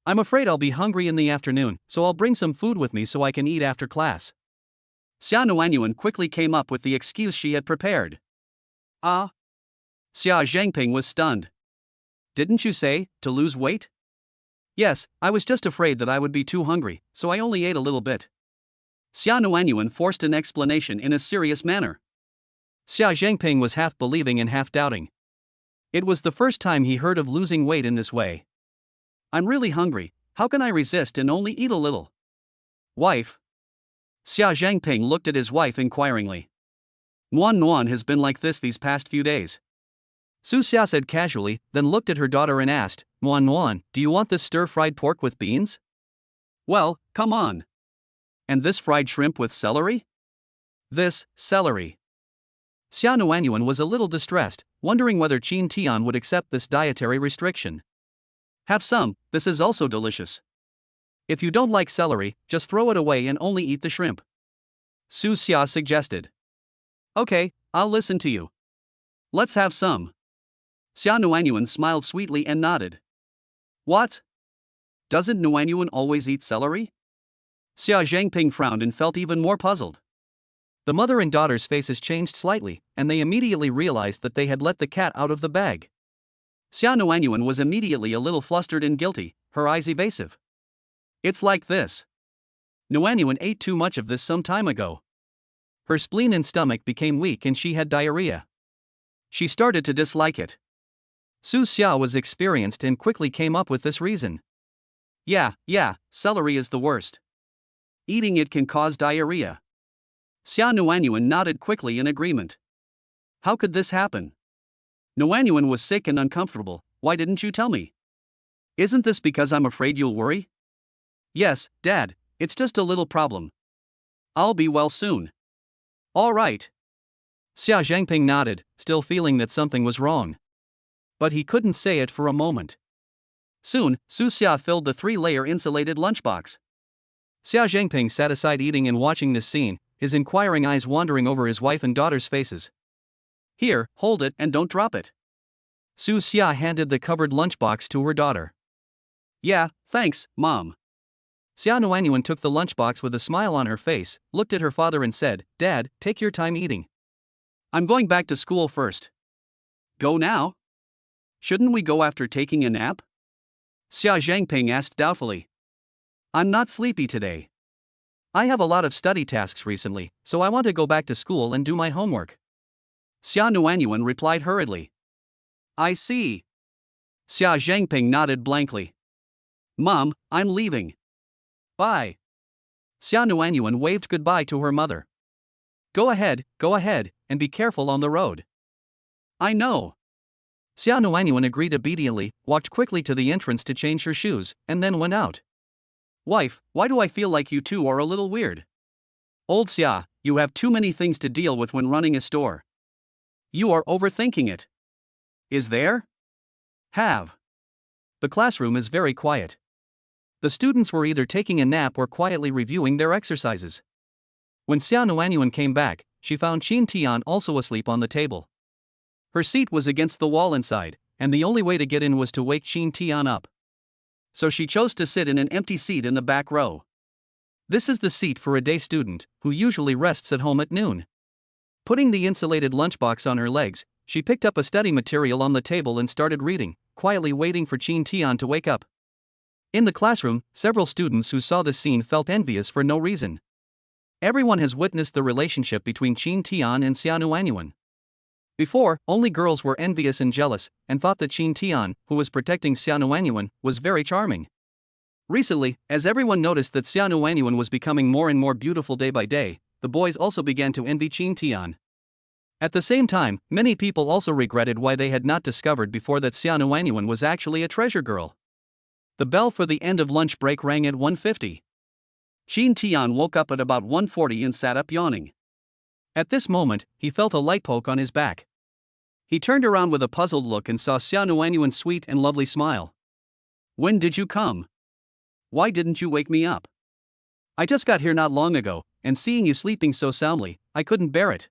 I'm afraid I'll be hungry in the afternoon, so I'll bring some food with me so I can eat after class. Xia Nuanyuan quickly came up with the excuse she had prepared. Ah? Xia Zhangping was stunned. Didn't you say, to lose weight? Yes, I was just afraid that I would be too hungry, so I only ate a little bit. Xia Nuanyuan forced an explanation in a serious manner. Xia Zhangping was half believing and half doubting. It was the first time he heard of losing weight in this way. I'm really hungry, how can I resist and only eat a little? Wife? Xia Zhangping looked at his wife inquiringly. Nuan has been like this these past few days. Su Xia said casually, then looked at her daughter and asked, Nuan, do you want this stir-fried pork with beans? Well, come on. And this fried shrimp with celery? This, celery. Xia Nuanyuan was a little distressed, wondering whether Jin Tian would accept this dietary restriction. Have some, this is also delicious. If you don't like celery, just throw it away and only eat the shrimp. Su Xia suggested. Okay, I'll listen to you. Let's have some. Xia Nuanyuan smiled sweetly and nodded. What? Doesn't Nuanyuan always eat celery? Xia Zhangping frowned and felt even more puzzled. The mother and daughter's faces changed slightly, and they immediately realized that they had let the cat out of the bag. Xia Nuanyuan was immediately a little flustered and guilty, her eyes evasive. It's like this. Nuanyuan ate too much of this some time ago. Her spleen and stomach became weak and she had diarrhea. She started to dislike it. Su Xia was experienced and quickly came up with this reason. Yeah, celery is the worst. Eating it can cause diarrhea. Xia Nuanyuan nodded quickly in agreement. How could this happen? Nuanyuan was sick and uncomfortable, why didn't you tell me? Isn't this because I'm afraid you'll worry? Yes, Dad, it's just a little problem. I'll be well soon. All right. Xia Zhangping nodded, still feeling that something was wrong. But he couldn't say it for a moment. Soon, Su Xia filled the 3-layer insulated lunchbox. Xia Zhengping sat aside eating and watching this scene, his inquiring eyes wandering over his wife and daughter's faces. "Here, hold it and don't drop it." Su Xia handed the covered lunchbox to her daughter. "Yeah, thanks, Mom." Xia Nuanyuan took the lunchbox with a smile on her face, looked at her father and said, "Dad, take your time eating. "I'm going back to school first." "Go now? Shouldn't we go after taking a nap?" Xia Zhengping asked doubtfully. "I'm not sleepy today. I have a lot of study tasks recently, so I want to go back to school and do my homework." Xia Nuanyuan replied hurriedly. "I see." Xia Zhengping nodded blankly. "Mom, I'm leaving. Bye." Xia Nuanyuan waved goodbye to her mother. Go ahead, and be careful on the road." "I know." Xia Nuanyuan agreed obediently, walked quickly to the entrance to change her shoes, and then went out. "Wife, why do I feel like you two are a little weird?" "Old Xia, you have too many things to deal with when running a store. You are overthinking it." "Is there?" "Have." The classroom is very quiet. The students were either taking a nap or quietly reviewing their exercises. When Xia Nuanyuan came back, she found Qin Tian also asleep on the table. Her seat was against the wall inside, and the only way to get in was to wake Qin Tian up. So she chose to sit in an empty seat in the back row. This is the seat for a day student, who usually rests at home at noon. Putting the insulated lunchbox on her legs, she picked up a study material on the table and started reading, quietly waiting for Qin Tian to wake up. In the classroom, several students who saw this scene felt envious for no reason. Everyone has witnessed the relationship between Qin Tian and Xia Nuanyuan. Before, only girls were envious and jealous, and thought that Qin Tian, who was protecting Xia Nuanyuan, was very charming. Recently, as everyone noticed that Xia Nuanyuan was becoming more and more beautiful day by day, the boys also began to envy Qin Tian. At the same time, many people also regretted why they had not discovered before that Xia Nuanyuan was actually a treasure girl. The bell for the end of lunch break rang at 1:50. Qin Tian woke up at about 1:40 and sat up yawning. At this moment, he felt a light poke on his back. He turned around with a puzzled look and saw Xia Nuanyuan's sweet and lovely smile. "When did you come? Why didn't you wake me up? I just got here not long ago, and seeing you sleeping so soundly, I couldn't bear it."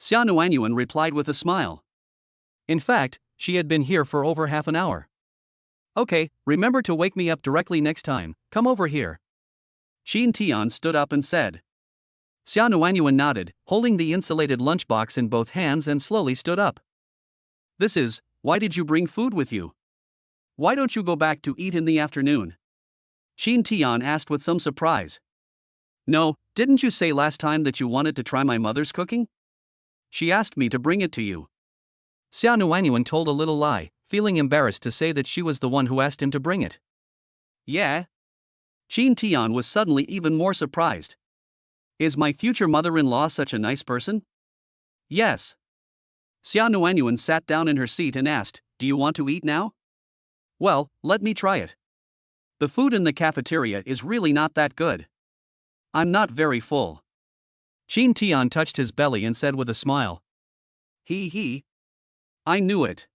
Xia Nuanyuan replied with a smile. In fact, she had been here for over half an hour. "Okay, remember to wake me up directly next time. Come over here." Qin Tian stood up and said. Xia Nuanyuan nodded, holding the insulated lunchbox in both hands, and slowly stood up. Why did you bring food with you? Why don't you go back to eat in the afternoon?" Qin Tian asked with some surprise. "No, didn't you say last time that you wanted to try my mother's cooking? She asked me to bring it to you." Xia Nuanyuan told a little lie, feeling embarrassed to say that she was the one who asked him to bring it. "Yeah?" Qin Tian was suddenly even more surprised. "Is my future mother-in-law such a nice person?" "Yes." Xia Nuanyuan sat down in her seat and asked, "Do you want to eat now?" "Well, let me try it. The food in the cafeteria is really not that good. I'm not very full." Qin Tian touched his belly and said with a smile. He. I knew it."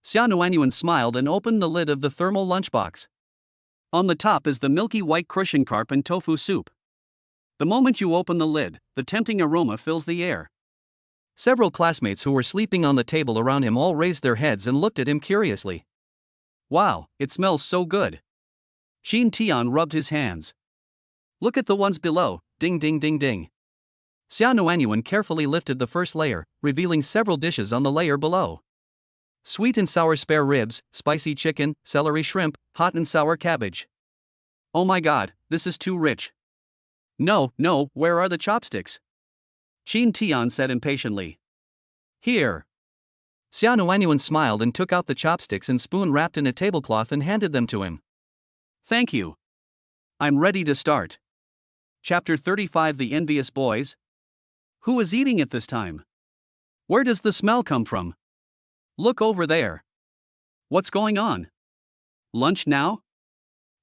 Xia Nuanyuan smiled and opened the lid of the thermal lunchbox. On the top is the milky white crucian carp and tofu soup. The moment you open the lid, the tempting aroma fills the air. Several classmates who were sleeping on the table around him all raised their heads and looked at him curiously. "Wow, it smells so good." Qin Tian rubbed his hands. "Look at the ones below, ding ding ding ding." Xia Nuanyuan carefully lifted the first layer, revealing several dishes on the layer below. Sweet and sour spare ribs, spicy chicken, celery shrimp, hot and sour cabbage. "Oh my god, this is too rich." No, where are the chopsticks?" Qin Tian said impatiently. "Here." Xia Nuanyuan smiled and took out the chopsticks and spoon wrapped in a tablecloth and handed them to him. "Thank you. I'm ready to start." Chapter 35: The Envious Boys. Who is eating at this time? Where does the smell come from? Look over there. What's going on? Lunch now?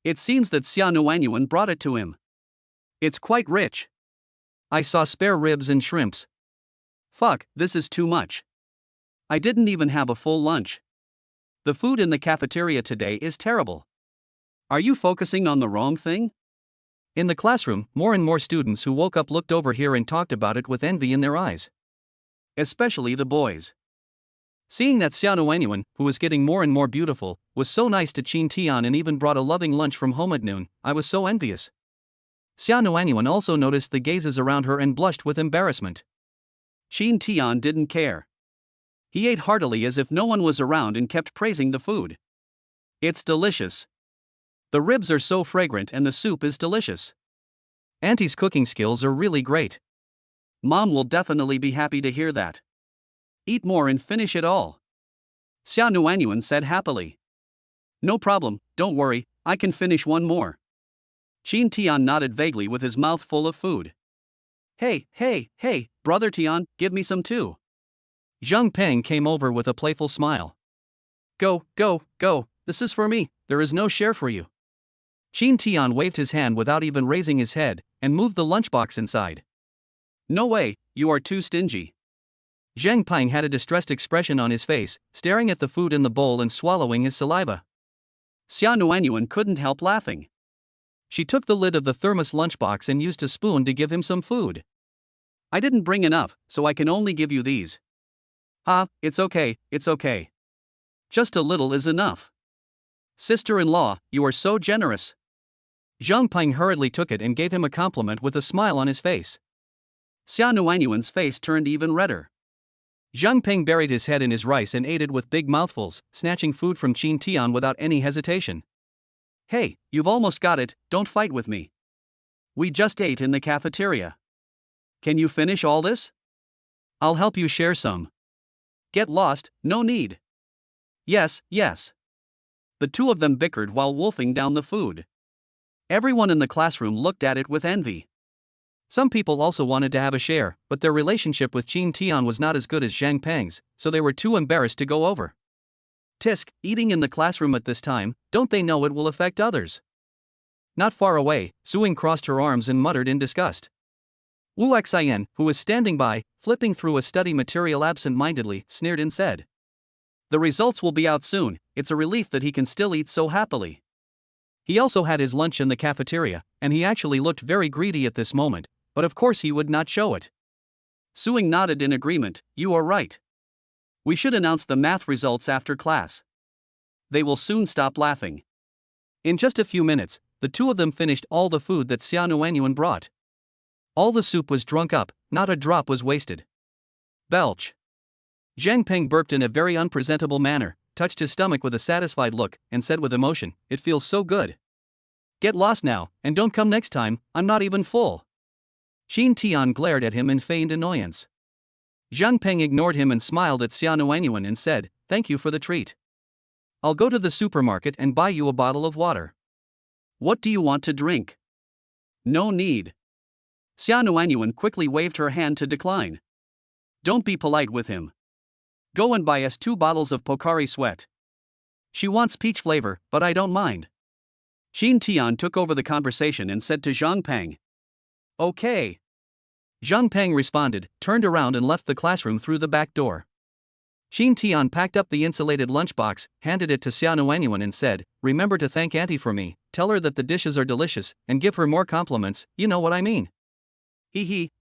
It seems that Xia Nuanyuan brought it to him. It's quite rich. I saw spare ribs and shrimps. Fuck, this is too much. I didn't even have a full lunch. The food in the cafeteria today is terrible. Are you focusing on the wrong thing? In the classroom, more and more students who woke up looked over here and talked about it with envy in their eyes. Especially the boys. Seeing that Xiao Nuanyuan, who was getting more and more beautiful, was so nice to Qin Tian and even brought a loving lunch from home at noon, I was so envious. Xiao Nuanyuan also noticed the gazes around her and blushed with embarrassment. Qin Tian didn't care. He ate heartily as if no one was around and kept praising the food. It's delicious. The ribs are so fragrant and the soup is delicious. Auntie's cooking skills are really great. Mom will definitely be happy to hear that. Eat more and finish it all. Xiao Nuanyuan said happily. No problem, don't worry, I can finish one more. Qin Tian nodded vaguely with his mouth full of food. Hey, brother Tian, give me some too. Zhang Peng came over with a playful smile. Go, this is for me, there is no share for you. Qin Tian waved his hand without even raising his head, and moved the lunchbox inside. No way, you are too stingy. Zhang Peng had a distressed expression on his face, staring at the food in the bowl and swallowing his saliva. Xiao Nuanyuan couldn't help laughing. She took the lid of the thermos lunchbox and used a spoon to give him some food. I didn't bring enough, so I can only give you these. It's okay. Just a little is enough. Sister-in-law, you are so generous. Zhang Peng hurriedly took it and gave him a compliment with a smile on his face. Xiao Nuanyuan's face turned even redder. Zhang Peng buried his head in his rice and ate it with big mouthfuls, snatching food from Qin Tian without any hesitation. Hey, you've almost got it, don't fight with me. We just ate in the cafeteria. Can you finish all this? I'll help you share some. Get lost, no need. Yes. The two of them bickered while wolfing down the food. Everyone in the classroom looked at it with envy. Some people also wanted to have a share, but their relationship with Qin Tian was not as good as Zhang Peng's, so they were too embarrassed to go over. Tisk, eating in the classroom at this time, don't they know it will affect others? Not far away, Suing crossed her arms and muttered in disgust. Wu Xian, who was standing by, flipping through a study material absent-mindedly, sneered and said. The results will be out soon, it's a relief that he can still eat so happily. He also had his lunch in the cafeteria, and he actually looked very greedy at this moment, but of course he would not show it. Suing nodded in agreement, you are right. We should announce the math results after class. They will soon stop laughing. In just a few minutes, the two of them finished all the food that Xiao Nuanyuan brought. All the soup was drunk up, not a drop was wasted. Belch. Zhang Peng burped in a very unpresentable manner, touched his stomach with a satisfied look, and said with emotion, it feels so good. Get lost now, and don't come next time, I'm not even full. Qin Tian glared at him in feigned annoyance. Zhang Peng ignored him and smiled at Xiao Nuanyuan and said, thank you for the treat. I'll go to the supermarket and buy you a bottle of water. What do you want to drink? No need. Xiao Nuanyuan quickly waved her hand to decline. Don't be polite with him. Go and buy us 2 bottles of Pocari Sweat. She wants peach flavor, but I don't mind. Qin Tian took over the conversation and said to Zhang Peng. Okay. Zhang Peng responded, turned around and left the classroom through the back door. Qin Tian packed up the insulated lunchbox, handed it to Xiao Nuanyuan and said, remember to thank Auntie for me, tell her that the dishes are delicious, and give her more compliments, you know what I mean.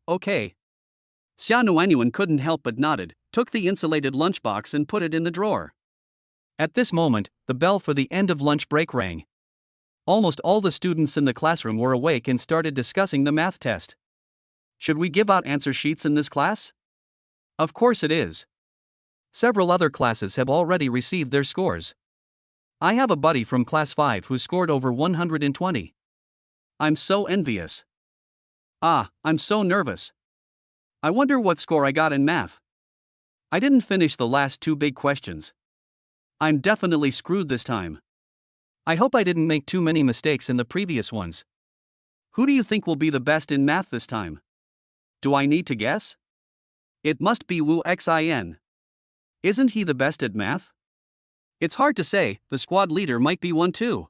Okay. Xiao Nuanyuan couldn't help but nodded, took the insulated lunchbox and put it in the drawer. At this moment, the bell for the end of lunch break rang. Almost all the students in the classroom were awake and started discussing the math test. Should we give out answer sheets in this class? Of course it is. Several other classes have already received their scores. I have a buddy from class 5 who scored over 120. I'm so envious. I'm so nervous. I wonder what score I got in math. I didn't finish the last 2 big questions. I'm definitely screwed this time. I hope I didn't make too many mistakes in the previous ones. Who do you think will be the best in math this time? Do I need to guess? It must be Wu Xin. Isn't he the best at math? It's hard to say, the squad leader might be one too.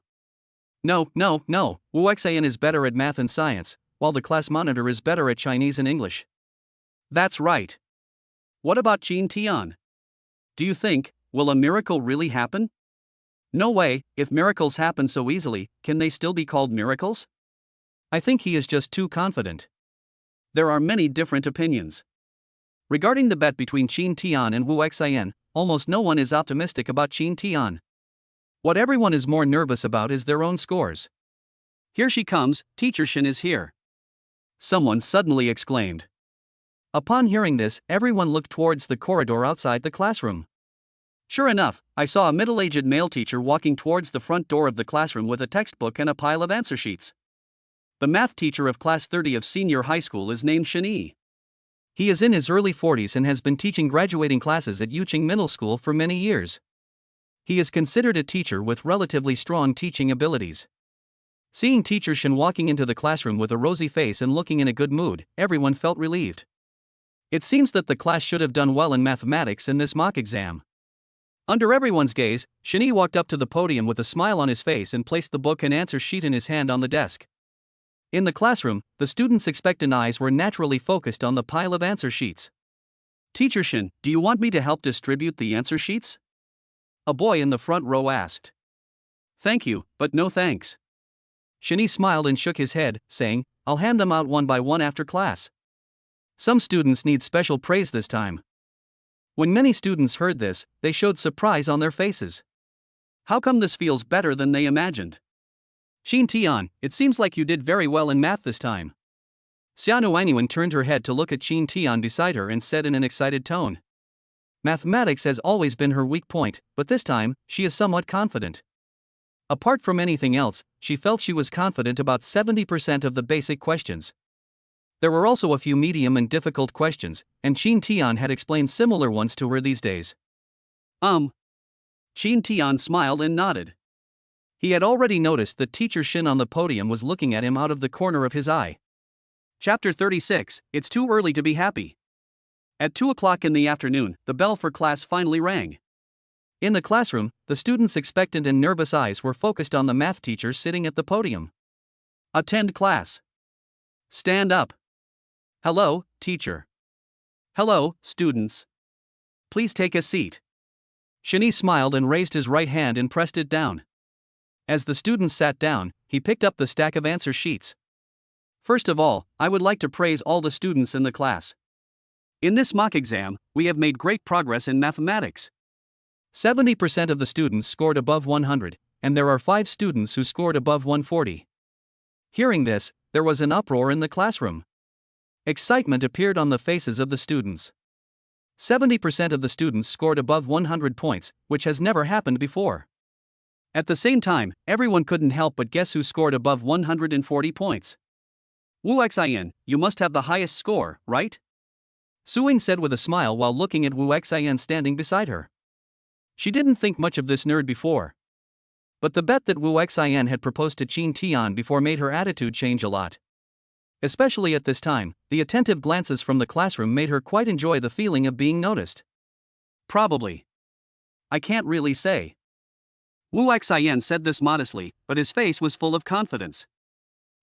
No. Wu Xin is better at math and science, while the class monitor is better at Chinese and English. That's right. What about Qin Tian? Do you think, will a miracle really happen? No way, if miracles happen so easily, can they still be called miracles? I think he is just too confident. There are many different opinions. Regarding the bet between Qin Tian and Wu Xian, almost no one is optimistic about Qin Tian. What everyone is more nervous about is their own scores. Here she comes, Teacher Shin is here. Someone suddenly exclaimed. Upon hearing this, everyone looked towards the corridor outside the classroom. Sure enough, I saw a middle-aged male teacher walking towards the front door of the classroom with a textbook and a pile of answer sheets. The math teacher of class 30 of senior high school is named Shin Yi. He is in his early 40s and has been teaching graduating classes at Yuqing Middle School for many years. He is considered a teacher with relatively strong teaching abilities. Seeing Teacher Shin walking into the classroom with a rosy face and looking in a good mood, everyone felt relieved. It seems that the class should have done well in mathematics in this mock exam. Under everyone's gaze, Shin Yi walked up to the podium with a smile on his face and placed the book and answer sheet in his hand on the desk. In the classroom, the students' expectant eyes were naturally focused on the pile of answer sheets. Teacher Shin, do you want me to help distribute the answer sheets? A boy in the front row asked. Thank you, but no thanks. Shin Yi smiled and shook his head, saying, I'll hand them out one by one after class. Some students need special praise this time. When many students heard this, they showed surprise on their faces. How come this feels better than they imagined? Qin Tian, it seems like you did very well in math this time. Xia Nuanyuan turned her head to look at Qin Tian beside her and said in an excited tone. Mathematics has always been her weak point, but this time, she is somewhat confident. Apart from anything else, she felt she was confident about 70% of the basic questions. There were also a few medium and difficult questions, and Qin Tian had explained similar ones to her these days. Qin Tian smiled and nodded. He had already noticed that Teacher Shin on the podium was looking at him out of the corner of his eye. Chapter 36, It's Too Early to Be Happy. At 2 o'clock in the afternoon, the bell for class finally rang. In the classroom, the students' expectant and nervous eyes were focused on the math teacher sitting at the podium. Attend class. Stand up. Hello, teacher. Hello, students. Please take a seat. Shin Yi smiled and raised his right hand and pressed it down. As the students sat down, he picked up the stack of answer sheets. First of all, I would like to praise all the students in the class. In this mock exam, we have made great progress in mathematics. 70% of the students scored above 100, and there are 5 students who scored above 140. Hearing this, there was an uproar in the classroom. Excitement appeared on the faces of the students. 70% of the students scored above 100 points, which has never happened before. At the same time, everyone couldn't help but guess who scored above 140 points. Wu Xian, you must have the highest score, right? Su Ying said with a smile while looking at Wu Xian standing beside her. She didn't think much of this nerd before. But the bet that Wu Xian had proposed to Qin Tian before made her attitude change a lot. Especially at this time, the attentive glances from the classroom made her quite enjoy the feeling of being noticed. Probably. I can't really say. Wu Xian said this modestly, but his face was full of confidence.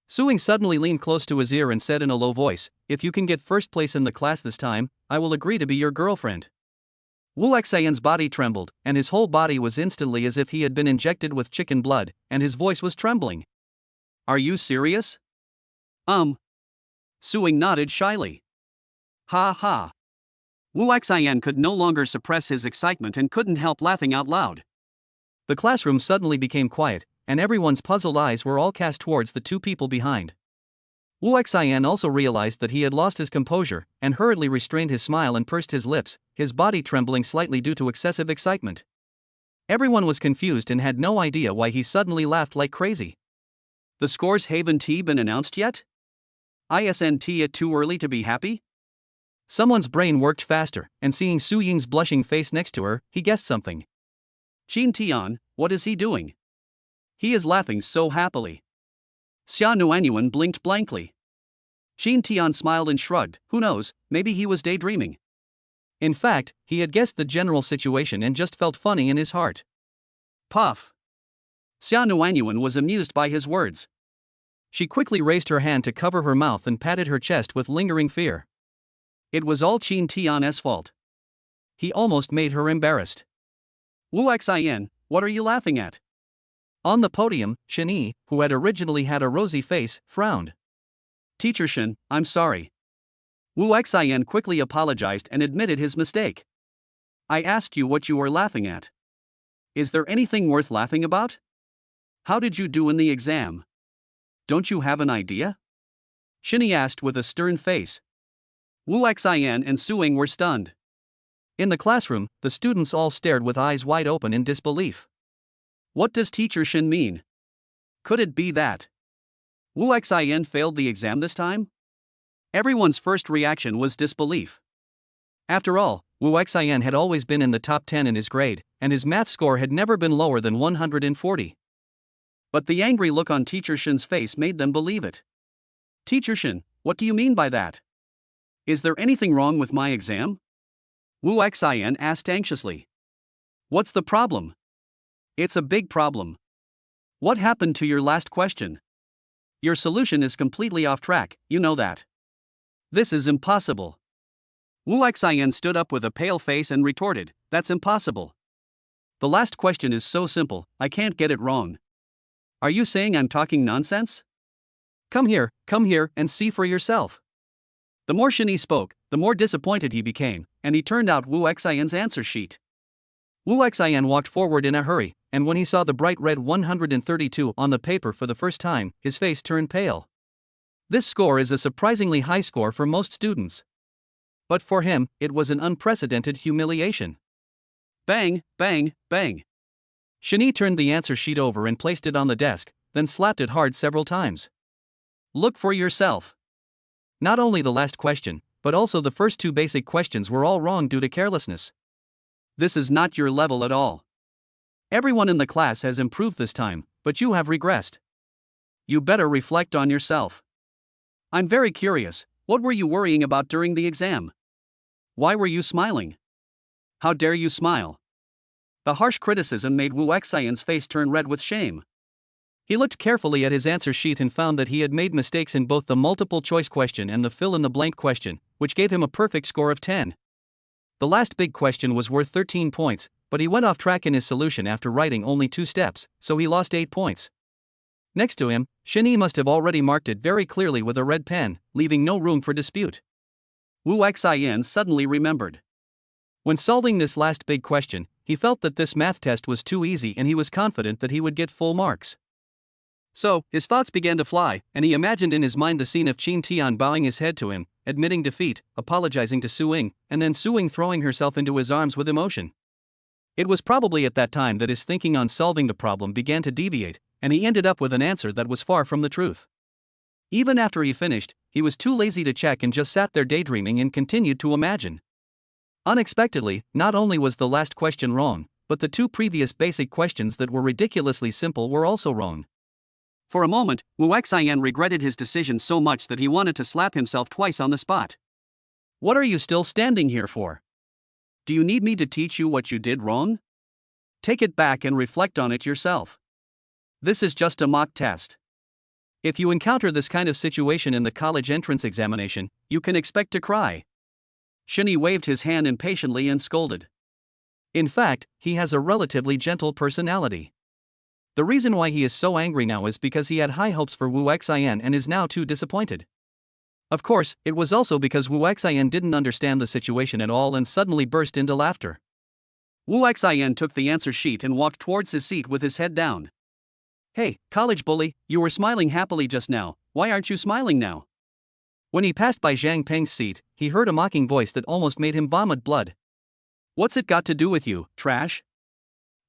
Su Ying suddenly leaned close to his ear and said in a low voice, If you can get first place in the class this time, I will agree to be your girlfriend. Wu Xian's body trembled, and his whole body was instantly as if he had been injected with chicken blood, and his voice was trembling. Are you serious? Su Ying nodded shyly. Ha ha. Wu Xian could no longer suppress his excitement and couldn't help laughing out loud. The classroom suddenly became quiet, and everyone's puzzled eyes were all cast towards the 2 people behind. Wu Xian also realized that he had lost his composure, and hurriedly restrained his smile and pursed his lips, his body trembling slightly due to excessive excitement. Everyone was confused and had no idea why he suddenly laughed like crazy. The scores haven't been announced yet? Isn't it too early to be happy? Someone's brain worked faster, and seeing Su Ying's blushing face next to her, he guessed something. Qin Tian, what is he doing? He is laughing so happily. Xia Nuanyuan blinked blankly. Qin Tian smiled and shrugged, who knows, maybe he was daydreaming. In fact, he had guessed the general situation and just felt funny in his heart. Puff. Xia Nuanyuan was amused by his words. She quickly raised her hand to cover her mouth and patted her chest with lingering fear. It was all Qin Tian's fault. He almost made her embarrassed. Wu Xian, what are you laughing at? On the podium, Shen, who had originally had a rosy face, frowned. Teacher Shen, I'm sorry. Wu Xian quickly apologized and admitted his mistake. I asked you what you were laughing at. Is there anything worth laughing about? How did you do in the exam? Don't you have an idea? Shen asked with a stern face. Wu Xian and Suing were stunned. In the classroom, the students all stared with eyes wide open in disbelief. What does Teacher Shen mean? Could it be that Wu Xian failed the exam this time? Everyone's first reaction was disbelief. After all, Wu Xian had always been in the top 10 in his grade, and his math score had never been lower than 140. But the angry look on Teacher Shen's face made them believe it. Teacher Shen, what do you mean by that? Is there anything wrong with my exam? Wu Xian asked anxiously. What's the problem? It's a big problem. What happened to your last question? Your solution is completely off track, you know that. This is impossible. Wu Xian stood up with a pale face and retorted, that's impossible. The last question is so simple, I can't get it wrong. Are you saying I'm talking nonsense? Come here, and see for yourself. The more Shen spoke, the more disappointed he became, and he turned out Wu Xian's answer sheet. Wu Xian walked forward in a hurry, and when he saw the bright red 132 on the paper for the first time, his face turned pale. This score is a surprisingly high score for most students. But for him, it was an unprecedented humiliation. Bang, bang, bang. Shen turned the answer sheet over and placed it on the desk, then slapped it hard several times. Look for yourself. Not only the last question, but also the first two basic questions were all wrong due to carelessness. This is not your level at all. Everyone in the class has improved this time, but you have regressed. You better reflect on yourself. I'm very curious, what were you worrying about during the exam? Why were you smiling? How dare you smile? The harsh criticism made Wu Xian's face turn red with shame. He looked carefully at his answer sheet and found that he had made mistakes in both the multiple choice question and the fill-in-the-blank question, which gave him a perfect score of 10. The last big question was worth 13 points, but he went off track in his solution after writing only 2 steps, so he lost 8 points. Next to him, Shen must have already marked it very clearly with a red pen, leaving no room for dispute. Wu Xian suddenly remembered. When solving this last big question, he felt that this math test was too easy and he was confident that he would get full marks. So, his thoughts began to fly, and he imagined in his mind the scene of Qin Tian bowing his head to him, admitting defeat, apologizing to Suing, and then Suing throwing herself into his arms with emotion. It was probably at that time that his thinking on solving the problem began to deviate, and he ended up with an answer that was far from the truth. Even after he finished, he was too lazy to check and just sat there daydreaming and continued to imagine. Unexpectedly, not only was the last question wrong, but the 2 previous basic questions that were ridiculously simple were also wrong. For a moment, Wu Xian regretted his decision so much that he wanted to slap himself twice on the spot. What are you still standing here for? Do you need me to teach you what you did wrong? Take it back and reflect on it yourself. This is just a mock test. If you encounter this kind of situation in the college entrance examination, you can expect to cry. Shen waved his hand impatiently and scolded. In fact, he has a relatively gentle personality. The reason why he is so angry now is because he had high hopes for Wu Xian and is now too disappointed. Of course, it was also because Wu Xian didn't understand the situation at all and suddenly burst into laughter. Wu Xian took the answer sheet and walked towards his seat with his head down. Hey, college bully, you were smiling happily just now, why aren't you smiling now? When he passed by Zhang Peng's seat, he heard a mocking voice that almost made him vomit blood. What's it got to do with you, trash?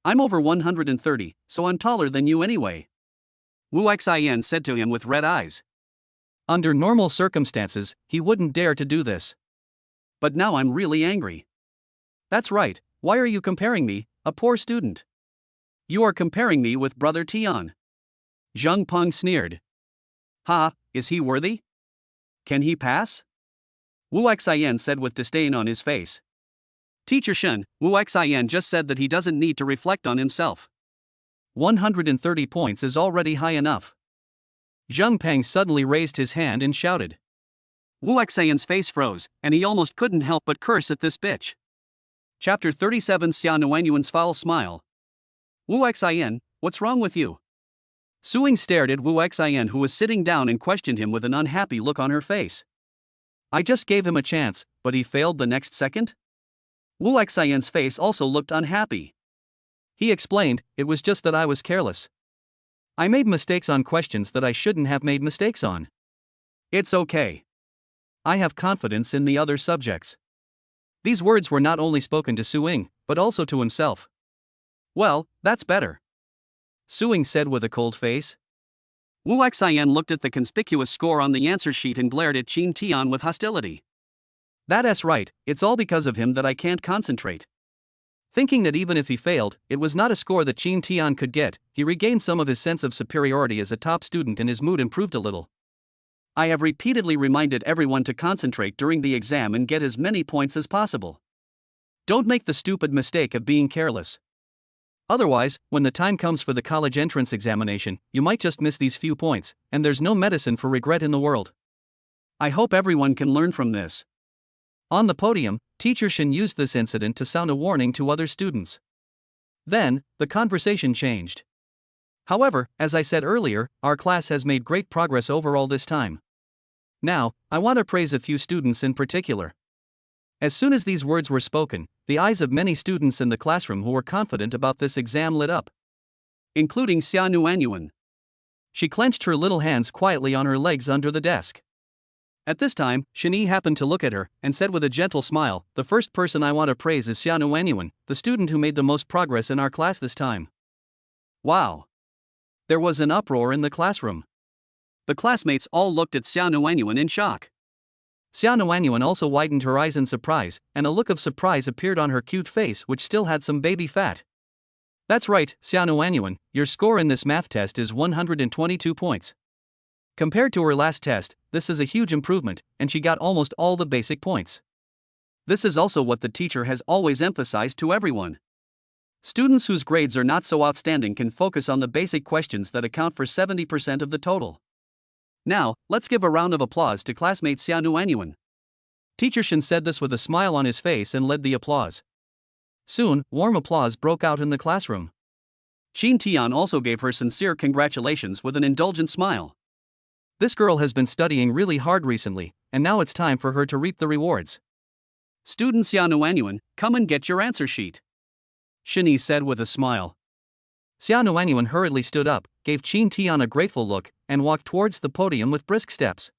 I'm over 130, so I'm taller than you anyway. Wu Xian said to him with red eyes. Under normal circumstances, he wouldn't dare to do this. But now I'm really angry. That's right, why are you comparing me, a poor student? You are comparing me with Brother Tian. Zhang Peng sneered. Ha, is he worthy? Can he pass? Wu Xian said with disdain on his face. Teacher Shen, Wu Xian just said that he doesn't need to reflect on himself. 130 points is already high enough. Zhang Peng suddenly raised his hand and shouted. Wu Xian's face froze, and he almost couldn't help but curse at this bitch. Chapter 37 Xia Nuanyuan's foul smile. Wu Xian, what's wrong with you? Suing stared at Wu Xian, who was sitting down, and questioned him with an unhappy look on her face. I just gave him a chance, but he failed the next second? Wu Xian's face also looked unhappy. He explained, it was just that I was careless. I made mistakes on questions that I shouldn't have made mistakes on. It's okay. I have confidence in the other subjects. These words were not only spoken to Suing, but also to himself. Well, that's better, Suing said with a cold face. Wu Xian looked at the conspicuous score on the answer sheet and glared at Qin Tian with hostility. That's right, it's all because of him that I can't concentrate. Thinking that even if he failed, it was not a score that Qin Tian could get, he regained some of his sense of superiority as a top student and his mood improved a little. I have repeatedly reminded everyone to concentrate during the exam and get as many points as possible. Don't make the stupid mistake of being careless. Otherwise, when the time comes for the college entrance examination, you might just miss these few points, and there's no medicine for regret in the world. I hope everyone can learn from this. On the podium, Teacher Shin used this incident to sound a warning to other students. Then, the conversation changed. However, as I said earlier, our class has made great progress overall this time. Now, I want to praise a few students in particular. As soon as these words were spoken, the eyes of many students in the classroom who were confident about this exam lit up, including Xia Nuanyuan. She clenched her little hands quietly on her legs under the desk. At this time, Shani happened to look at her and said with a gentle smile, "The first person I want to praise is Xia Nuanyuan, the student who made the most progress in our class this time." Wow! There was an uproar in the classroom. The classmates all looked at Xia Nuanyuan in shock. Xia Nuanyuan also widened her eyes in surprise, and a look of surprise appeared on her cute face, which still had some baby fat. That's right, Xia Nuanyuan, your score in this math test is 122 points. Compared to her last test, this is a huge improvement, and she got almost all the basic points. This is also what the teacher has always emphasized to everyone. Students whose grades are not so outstanding can focus on the basic questions that account for 70% of the total. Now, let's give a round of applause to classmate Xia Nuanyuan. Teacher Shin said this with a smile on his face and led the applause. Soon, warm applause broke out in the classroom. Qin Tian also gave her sincere congratulations with an indulgent smile. This girl has been studying really hard recently, and now it's time for her to reap the rewards. Student Xia Nuanyuan, come and get your answer sheet, Shini said with a smile. Xia Nuanyuan hurriedly stood up, gave Qin Tian a grateful look, and walked towards the podium with brisk steps.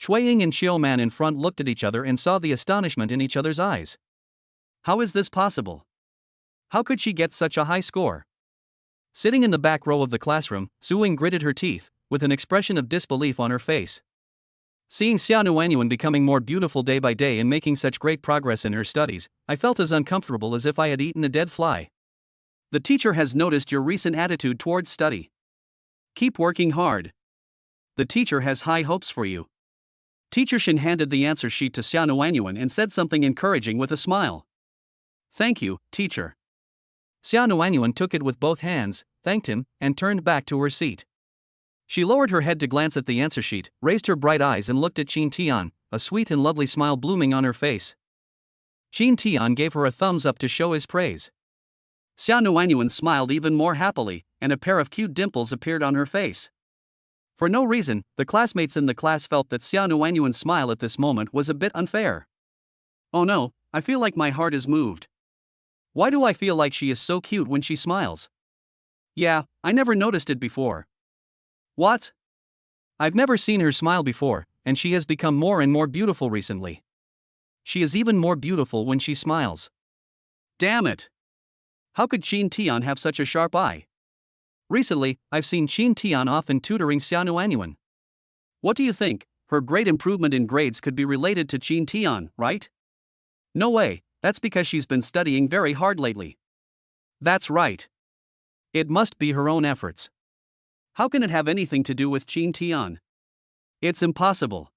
Shuiying and Xiaoman in front looked at each other and saw the astonishment in each other's eyes. How is this possible? How could she get such a high score? Sitting in the back row of the classroom, Suing gritted her teeth, with an expression of disbelief on her face. Seeing Xia Nuanyuan becoming more beautiful day by day and making such great progress in her studies, I felt as uncomfortable as if I had eaten a dead fly. The teacher has noticed your recent attitude towards study. Keep working hard. The teacher has high hopes for you. Teacher Shin handed the answer sheet to Xia Nuanyuan and said something encouraging with a smile. Thank you, teacher. Xia Nuanyuan took it with both hands, thanked him, and turned back to her seat. She lowered her head to glance at the answer sheet, raised her bright eyes and looked at Qin Tian, a sweet and lovely smile blooming on her face. Qin Tian gave her a thumbs up to show his praise. Xia Nuanyuan smiled even more happily, and a pair of cute dimples appeared on her face. For no reason, the classmates in the class felt that Xia Nuanyuan's smile at this moment was a bit unfair. Oh no, I feel like my heart is moved. Why do I feel like she is so cute when she smiles? Yeah, I never noticed it before. What? I've never seen her smile before, and she has become more and more beautiful recently. She is even more beautiful when she smiles. Damn it! How could Qin Tian have such a sharp eye? Recently, I've seen Qin Tian often tutoring Xia Nuanyuan. What do you think? Her great improvement in grades could be related to Qin Tian, right? No way, that's because she's been studying very hard lately. That's right. It must be her own efforts. How can it have anything to do with Qin Tian? It's impossible.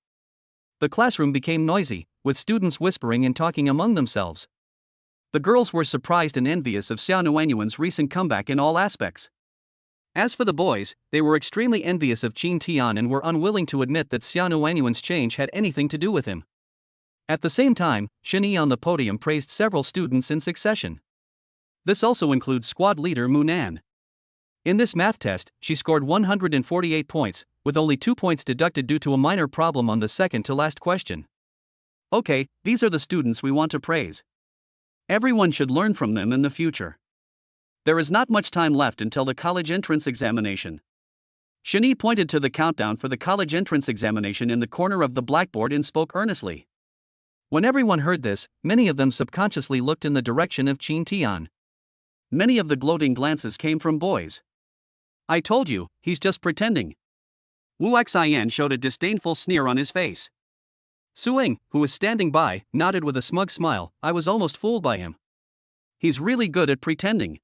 The classroom became noisy, with students whispering and talking among themselves. The girls were surprised and envious of Xia Nuanyuan's recent comeback in all aspects. As for the boys, they were extremely envious of Qin Tian and were unwilling to admit that Xia Nuanyuan's change had anything to do with him. At the same time, Shini on the podium praised several students in succession. This also includes squad leader Mu Nan. In this math test, she scored 148 points, with only 2 points deducted due to a minor problem on the second to last question. Okay, these are the students we want to praise. Everyone should learn from them in the future. There is not much time left until the college entrance examination. Shani pointed to the countdown for the college entrance examination in the corner of the blackboard and spoke earnestly. When everyone heard this, many of them subconsciously looked in the direction of Chin Tian. Many of the gloating glances came from boys. I told you, he's just pretending. Wu Xian showed a disdainful sneer on his face. Su Ying, who was standing by, nodded with a smug smile. I was almost fooled by him. He's really good at pretending.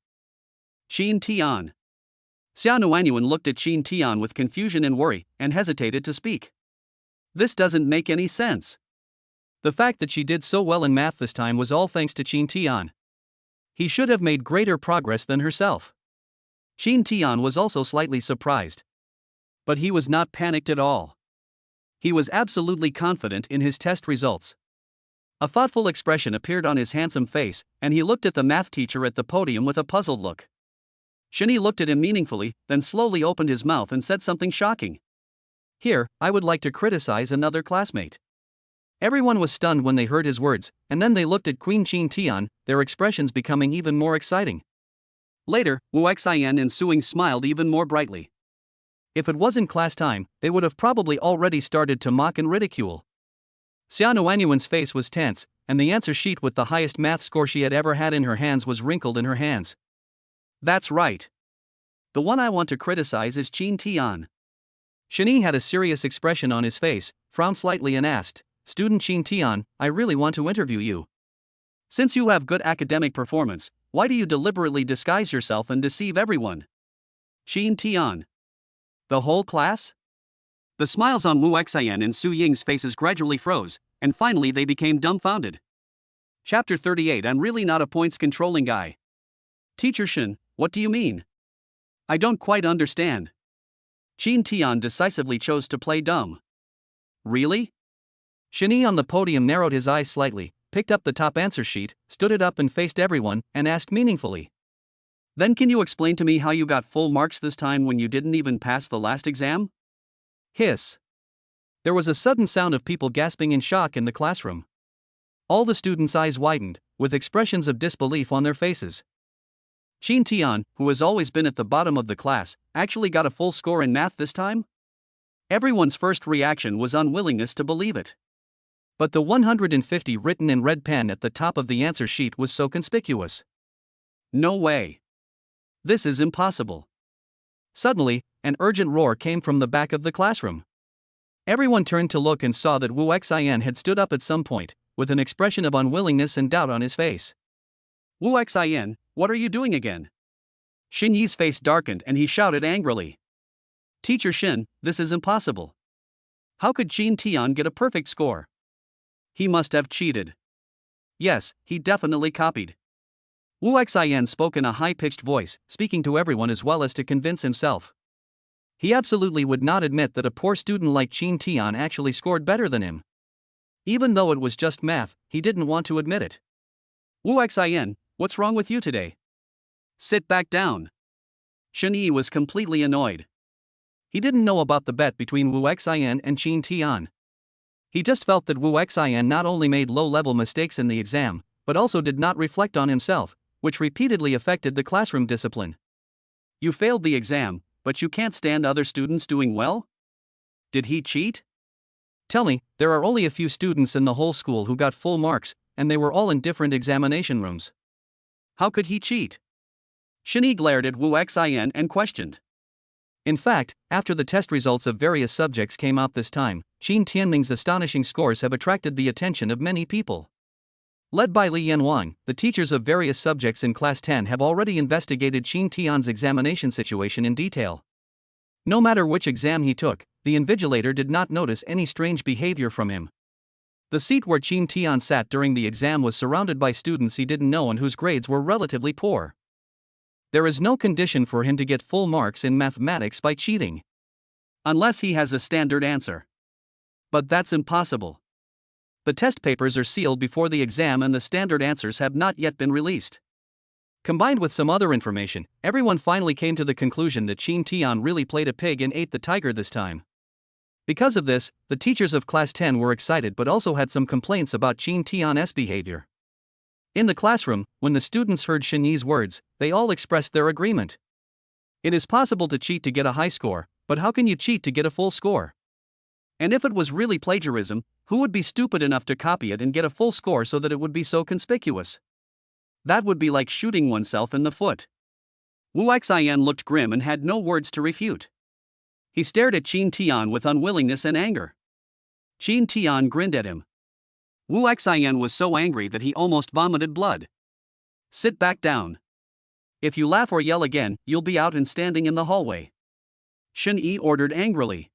Chin Tian. Xia Nuanyuan looked at Chin Tian with confusion and worry, and hesitated to speak. This doesn't make any sense. The fact that she did so well in math this time was all thanks to Chin Tian. He should have made greater progress than herself. Chin Tian was also slightly surprised. But he was not panicked at all. He was absolutely confident in his test results. A thoughtful expression appeared on his handsome face, and he looked at the math teacher at the podium with a puzzled look. Shani looked at him meaningfully, then slowly opened his mouth and said something shocking. Here, I would like to criticize another classmate. Everyone was stunned when they heard his words, and then they looked at Queen Chin Tian, their expressions becoming even more exciting. Later, Wu Xian and Su Ying smiled even more brightly. If it wasn't class time, they would have probably already started to mock and ridicule. Xia Nuanyuan's face was tense, and the answer sheet with the highest math score she had ever had in her hands was wrinkled in her hands. That's right. The one I want to criticize is Chin Tian. Shani had a serious expression on his face, frowned slightly and asked, Student Chin Tian, I really want to interview you. Since you have good academic performance, why do you deliberately disguise yourself and deceive everyone? Chin Tian. The whole class? The smiles on Wu Xian and Su Ying's faces gradually froze, and finally they became dumbfounded. Chapter 38. I'm really not a points-controlling guy. Teacher Shin, what do you mean? I don't quite understand. Chin Tian decisively chose to play dumb. Really? Shani on the podium narrowed his eyes slightly, picked up the top answer sheet, stood it up and faced everyone, and asked meaningfully. Then can you explain to me how you got full marks this time when you didn't even pass the last exam? Hiss. There was a sudden sound of people gasping in shock in the classroom. All the students' eyes widened, with expressions of disbelief on their faces. Chin Tian, who has always been at the bottom of the class, actually got a full score in math this time? Everyone's first reaction was unwillingness to believe it. But the 150 written in red pen at the top of the answer sheet was so conspicuous. No way. This is impossible. Suddenly, an urgent roar came from the back of the classroom. Everyone turned to look and saw that Wu Xian had stood up at some point, with an expression of unwillingness and doubt on his face. Wu Xian, what are you doing again? Xin Yi's face darkened and he shouted angrily. Teacher Shin, this is impossible. How could Chin Tian get a perfect score? He must have cheated. Yes, he definitely copied. Wu Xian spoke in a high-pitched voice, speaking to everyone as well as to convince himself. He absolutely would not admit that a poor student like Chin Tian actually scored better than him. Even though it was just math, he didn't want to admit it. Wu Xian, what's wrong with you today? Sit back down. Shen Yi was completely annoyed. He didn't know about the bet between Wu Xian and Chin Tian. He just felt that Wu Xian not only made low-level mistakes in the exam, but also did not reflect on himself, which repeatedly affected the classroom discipline. You failed the exam, but you can't stand other students doing well? Did he cheat? Tell me, there are only a few students in the whole school who got full marks, and they were all in different examination rooms. How could he cheat? Shen Yi glared at Wu Xian and questioned. In fact, after the test results of various subjects came out this time, Chin Tianming's astonishing scores have attracted the attention of many people. Led by Li Yanwang, the teachers of various subjects in Class 10 have already investigated Chin Tian's examination situation in detail. No matter which exam he took, the invigilator did not notice any strange behavior from him. The seat where Chin Tian sat during the exam was surrounded by students he didn't know and whose grades were relatively poor. There is no condition for him to get full marks in mathematics by cheating. Unless he has a standard answer. But that's impossible. The test papers are sealed before the exam and the standard answers have not yet been released. Combined with some other information, everyone finally came to the conclusion that Qin Tian really played a pig and ate the tiger this time. Because of this, the teachers of Class 10 were excited but also had some complaints about Qin Tian's behavior. In the classroom, when the students heard Shen Yi's words, they all expressed their agreement. It is possible to cheat to get a high score, but how can you cheat to get a full score? And if it was really plagiarism, who would be stupid enough to copy it and get a full score so that it would be so conspicuous? That would be like shooting oneself in the foot. Wu Xian looked grim and had no words to refute. He stared at Qin Tian with unwillingness and anger. Qin Tian grinned at him. Wu Xian was so angry that he almost vomited blood. Sit back down. If you laugh or yell again, you'll be out and standing in the hallway. Shen Yi ordered angrily.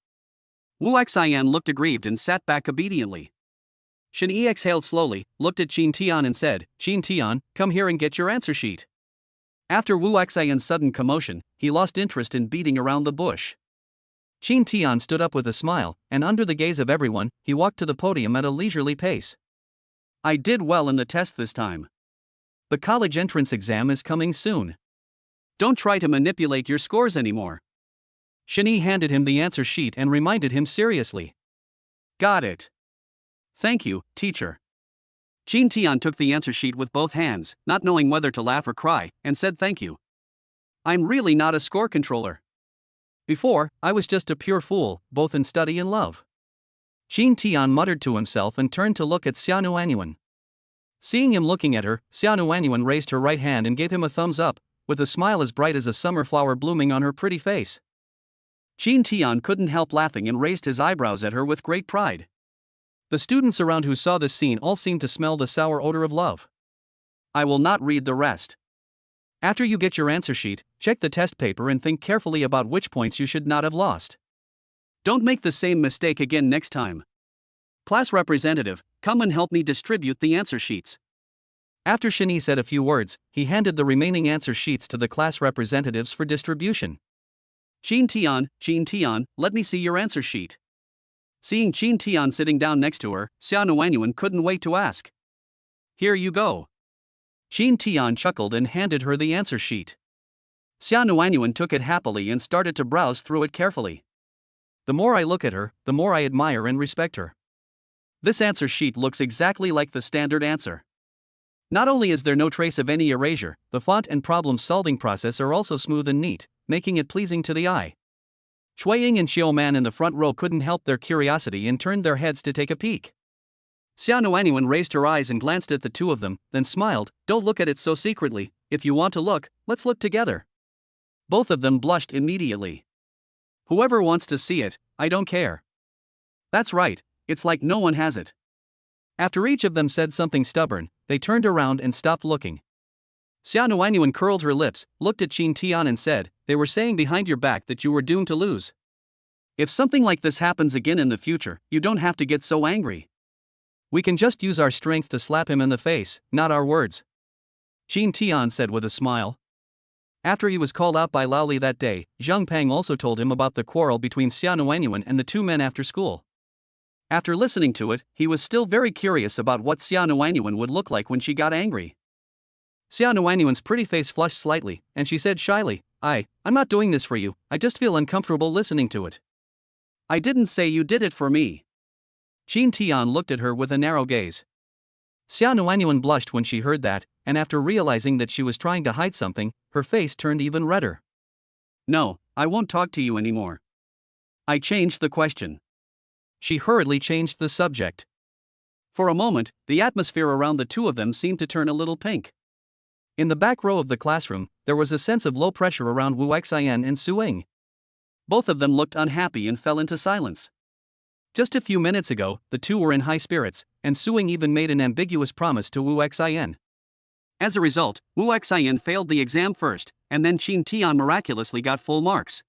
Wu Xian looked aggrieved and sat back obediently. Shen Yi exhaled slowly, looked at Qin Tian and said, Qin Tian, come here and get your answer sheet. After Wu Xian's sudden commotion, he lost interest in beating around the bush. Qin Tian stood up with a smile, and under the gaze of everyone, he walked to the podium at a leisurely pace. I did well in the test this time. The college entrance exam is coming soon. Don't try to manipulate your scores anymore. Shen Yi handed him the answer sheet and reminded him seriously. Got it. Thank you, teacher. Qin Tian took the answer sheet with both hands, not knowing whether to laugh or cry, and said thank you. I'm really not a score controller. Before, I was just a pure fool, both in study and love. Qin Tian muttered to himself and turned to look at Xianu Anyuan. Seeing him looking at her, Xianu Anyuan raised her right hand and gave him a thumbs up, with a smile as bright as a summer flower blooming on her pretty face. Qin Tian couldn't help laughing and raised his eyebrows at her with great pride. The students around who saw this scene all seemed to smell the sour odor of love. I will not read the rest. After you get your answer sheet, check the test paper and think carefully about which points you should not have lost. Don't make the same mistake again next time. Class representative, come and help me distribute the answer sheets. After Shen Yi said a few words, he handed the remaining answer sheets to the class representatives for distribution. Qin Tian, let me see your answer sheet. Seeing Qin Tian sitting down next to her, Xianu Anyuan couldn't wait to ask. Here you go. Qin Tian chuckled and handed her the answer sheet. Xianu Anyuan took it happily and started to browse through it carefully. The more I look at her, the more I admire and respect her. This answer sheet looks exactly like the standard answer. Not only is there no trace of any erasure, the font and problem-solving process are also smooth and neat, making it pleasing to the eye. Shuiying and Xiaoman in the front row couldn't help their curiosity and turned their heads to take a peek. Xianu Anyuan raised her eyes and glanced at the two of them, then smiled. Don't look at it so secretly. If you want to look, let's look together. Both of them blushed immediately. Whoever wants to see it, I don't care. That's right, it's like no one has it. After each of them said something stubborn, they turned around and stopped looking. Xianu Anyuan curled her lips, looked at Qin Tian and said, they were saying behind your back that you were doomed to lose. If something like this happens again in the future, you don't have to get so angry. We can just use our strength to slap him in the face, not our words. Qin Tian said with a smile. After he was called out by Lao Li that day, Zhang Pang also told him about the quarrel between Xianu Anyuan and the two men after school. After listening to it, he was still very curious about what Xianu Anyuan would look like when she got angry. Xianu Anyuan's pretty face flushed slightly, and she said shyly, I'm not doing this for you, I just feel uncomfortable listening to it. I didn't say you did it for me. Qin Tian looked at her with a narrow gaze. Xianu Anyuan blushed when she heard that, and after realizing that she was trying to hide something, her face turned even redder. No, I won't talk to you anymore. I changed the question. She hurriedly changed the subject. For a moment, the atmosphere around the two of them seemed to turn a little pink. In the back row of the classroom, there was a sense of low pressure around Wu Xian and Su Ying. Both of them looked unhappy and fell into silence. Just a few minutes ago, the two were in high spirits, and Su Ying even made an ambiguous promise to Wu Xian. As a result, Wu Xian failed the exam first, and then Qin Tian miraculously got full marks.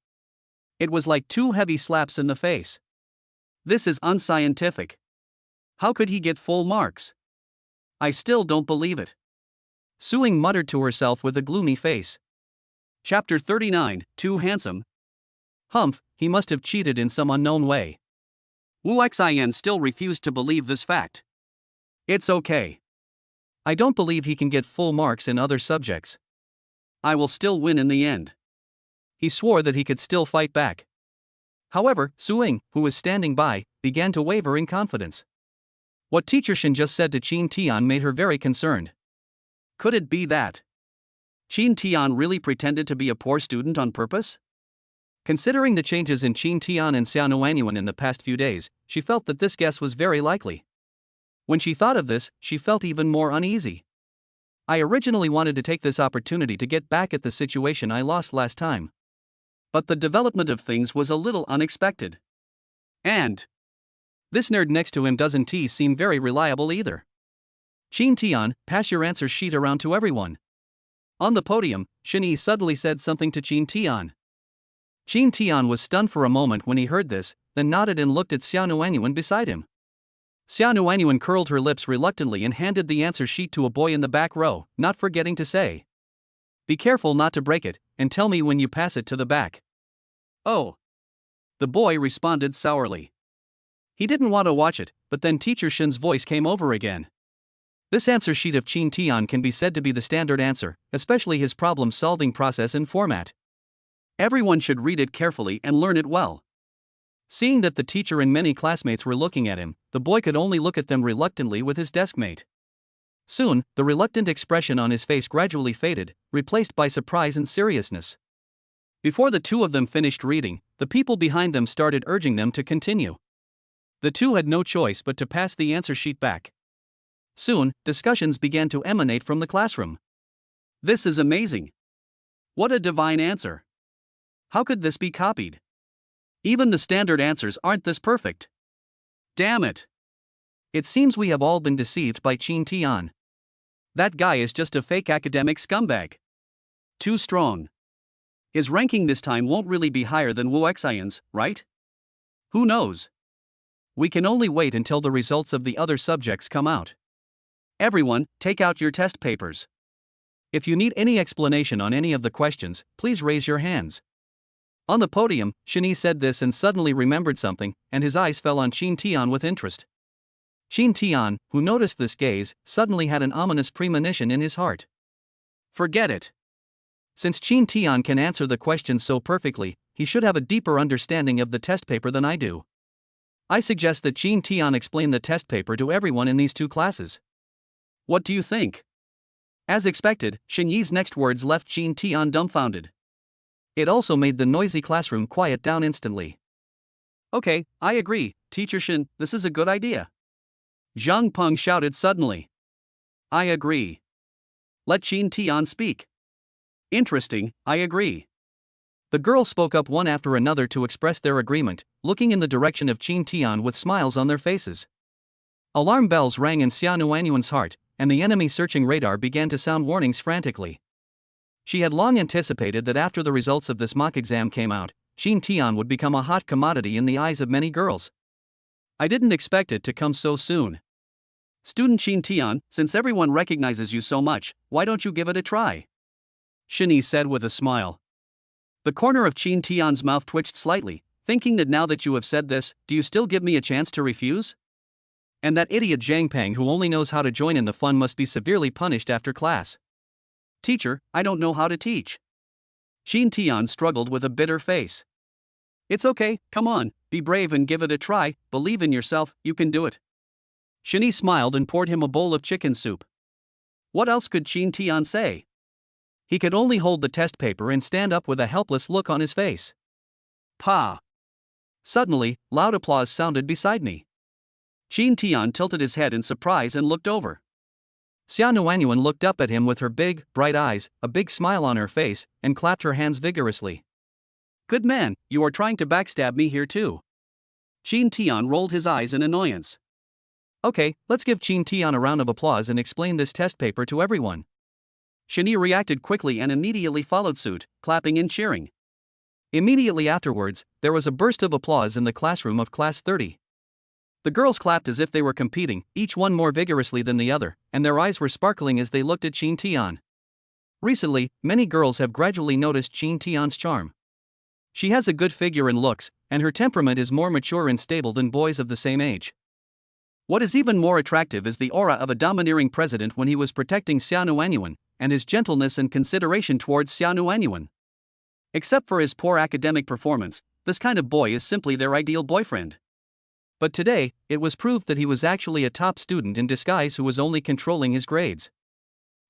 It was like two heavy slaps in the face. This is unscientific. How could he get full marks? I still don't believe it. Su Ying muttered to herself with a gloomy face. Chapter 39, Too Handsome. Humph, he must have cheated in some unknown way. Wu Xian still refused to believe this fact. It's okay. I don't believe he can get full marks in other subjects. I will still win in the end. He swore that he could still fight back. However, Suing, who was standing by, began to waver in confidence. What Teacher Shin just said to Qin Tian made her very concerned. Could it be that Qin Tian really pretended to be a poor student on purpose? Considering the changes in Qin Tian and Xiao Nuanyuan in the past few days, she felt that this guess was very likely. When she thought of this, she felt even more uneasy. I originally wanted to take this opportunity to get back at the situation I lost last time. But the development of things was a little unexpected. And this nerd next to him doesn't seem very reliable either. Qin Tian, pass your answer sheet around to everyone. On the podium, Shin Yi suddenly said something to Qin Tian. Qin Tian was stunned for a moment when he heard this, then nodded and looked at Xiao Nuanyuan beside him. Xiao Nuanyuan curled her lips reluctantly and handed the answer sheet to a boy in the back row, not forgetting to say, "Be careful not to break it, and tell me when you pass it to the back." "Oh," the boy responded sourly. He didn't want to watch it, but then Teacher Shin's voice came over again. This answer sheet of Qin Tian can be said to be the standard answer, especially his problem-solving process and format. Everyone should read it carefully and learn it well. Seeing that the teacher and many classmates were looking at him, the boy could only look at them reluctantly with his deskmate. Soon, the reluctant expression on his face gradually faded, replaced by surprise and seriousness. Before the two of them finished reading, the people behind them started urging them to continue. The two had no choice but to pass the answer sheet back. Soon, discussions began to emanate from the classroom. "This is amazing. What a divine answer. How could this be copied? Even the standard answers aren't this perfect. Damn it. It seems we have all been deceived by Qin Tian. That guy is just a fake academic scumbag. Too strong. His ranking this time won't really be higher than Wu Xian's, right? Who knows? We can only wait until the results of the other subjects come out. Everyone, take out your test papers. If you need any explanation on any of the questions, please raise your hands." On the podium, Shin Yi said this and suddenly remembered something, and his eyes fell on Qin Tian with interest. Qin Tian, who noticed this gaze, suddenly had an ominous premonition in his heart. Forget it. Since Qin Tian can answer the questions so perfectly, he should have a deeper understanding of the test paper than I do. I suggest that Qin Tian explain the test paper to everyone in these two classes. What do you think? As expected, Shin Yi's next words left Qin Tian dumbfounded. It also made the noisy classroom quiet down instantly. "Okay, I agree, Teacher Shin, this is a good idea." Zhang Peng shouted suddenly. "I agree. Let Qin Tian speak." "Interesting, I agree." The girls spoke up one after another to express their agreement, looking in the direction of Qin Tian with smiles on their faces. Alarm bells rang in Xiao Nuanyuan's heart, and the enemy searching radar began to sound warnings frantically. She had long anticipated that after the results of this mock exam came out, Qin Tian would become a hot commodity in the eyes of many girls. I didn't expect it to come so soon. Student Qin Tian, since everyone recognizes you so much, why don't you give it a try? Shin Yi said with a smile. The corner of Qin Tian's mouth twitched slightly, thinking that now that you have said this, do you still give me a chance to refuse? And that idiot Zhang Peng who only knows how to join in the fun must be severely punished after class. Teacher, I don't know how to teach. Qin Tian struggled with a bitter face. It's okay, come on, be brave and give it a try, believe in yourself, you can do it. Shin Yi smiled and poured him a bowl of chicken soup. What else could Qin Tian say? He could only hold the test paper and stand up with a helpless look on his face. Pa! Suddenly, loud applause sounded beside me. Qin Tian tilted his head in surprise and looked over. Xiao Nuanyuan looked up at him with her big, bright eyes, a big smile on her face, and clapped her hands vigorously. Good man, you are trying to backstab me here too. Qin Tian rolled his eyes in annoyance. Okay, let's give Qin Tian a round of applause and explain this test paper to everyone. Shin Yi reacted quickly and immediately followed suit, clapping and cheering. Immediately afterwards, there was a burst of applause in the classroom of Class 30. The girls clapped as if they were competing, each one more vigorously than the other, and their eyes were sparkling as they looked at Qin Tian. Recently, many girls have gradually noticed Qin Tian's charm. She has a good figure and looks, and her temperament is more mature and stable than boys of the same age. What is even more attractive is the aura of a domineering president when he was protecting Xiao Nuanyuan, and his gentleness and consideration towards Xia Nuanyuan. Except for his poor academic performance, this kind of boy is simply their ideal boyfriend. But today, it was proved that he was actually a top student in disguise who was only controlling his grades.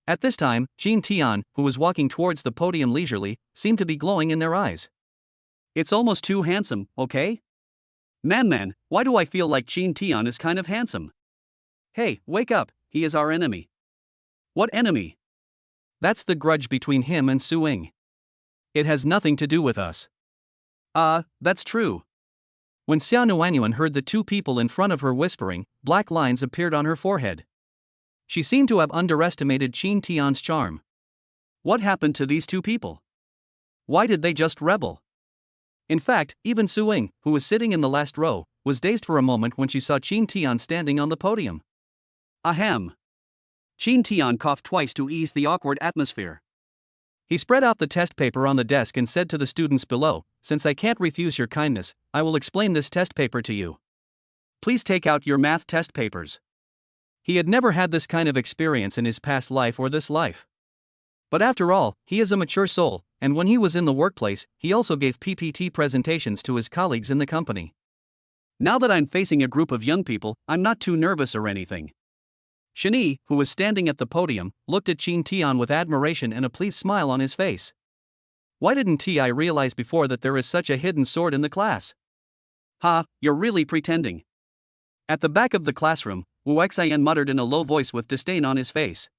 At this time, Jean Tian, who was walking towards the podium leisurely, seemed to be glowing in their eyes. It's almost too handsome, okay? Man, why do I feel like Jean Tian is kind of handsome? Hey, wake up, he is our enemy. What enemy? That's the grudge between him and Su Ying. It has nothing to do with us. That's true. When Xia Nuanyuan heard the two people in front of her whispering, black lines appeared on her forehead. She seemed to have underestimated Jean Tian's charm. What happened to these two people? Why did they just rebel? In fact, even Su Ying, who was sitting in the last row, was dazed for a moment when she saw Jean Tian standing on the podium. Ahem. Jean Tian coughed twice to ease the awkward atmosphere. He spread out the test paper on the desk and said to the students below, "Since I can't refuse your kindness, I will explain this test paper to you. Please take out your math test papers." He had never had this kind of experience in his past life or this life. But after all, he is a mature soul, and when he was in the workplace, he also gave PPT presentations to his colleagues in the company. Now that I'm facing a group of young people, I'm not too nervous or anything. Shani, who was standing at the podium, looked at Jean Tian with admiration and a pleased smile on his face. Why didn't Ti realize before that there is such a hidden sword in the class? Ha, you're really pretending. At the back of the classroom, Wu Xian muttered in a low voice with disdain on his face.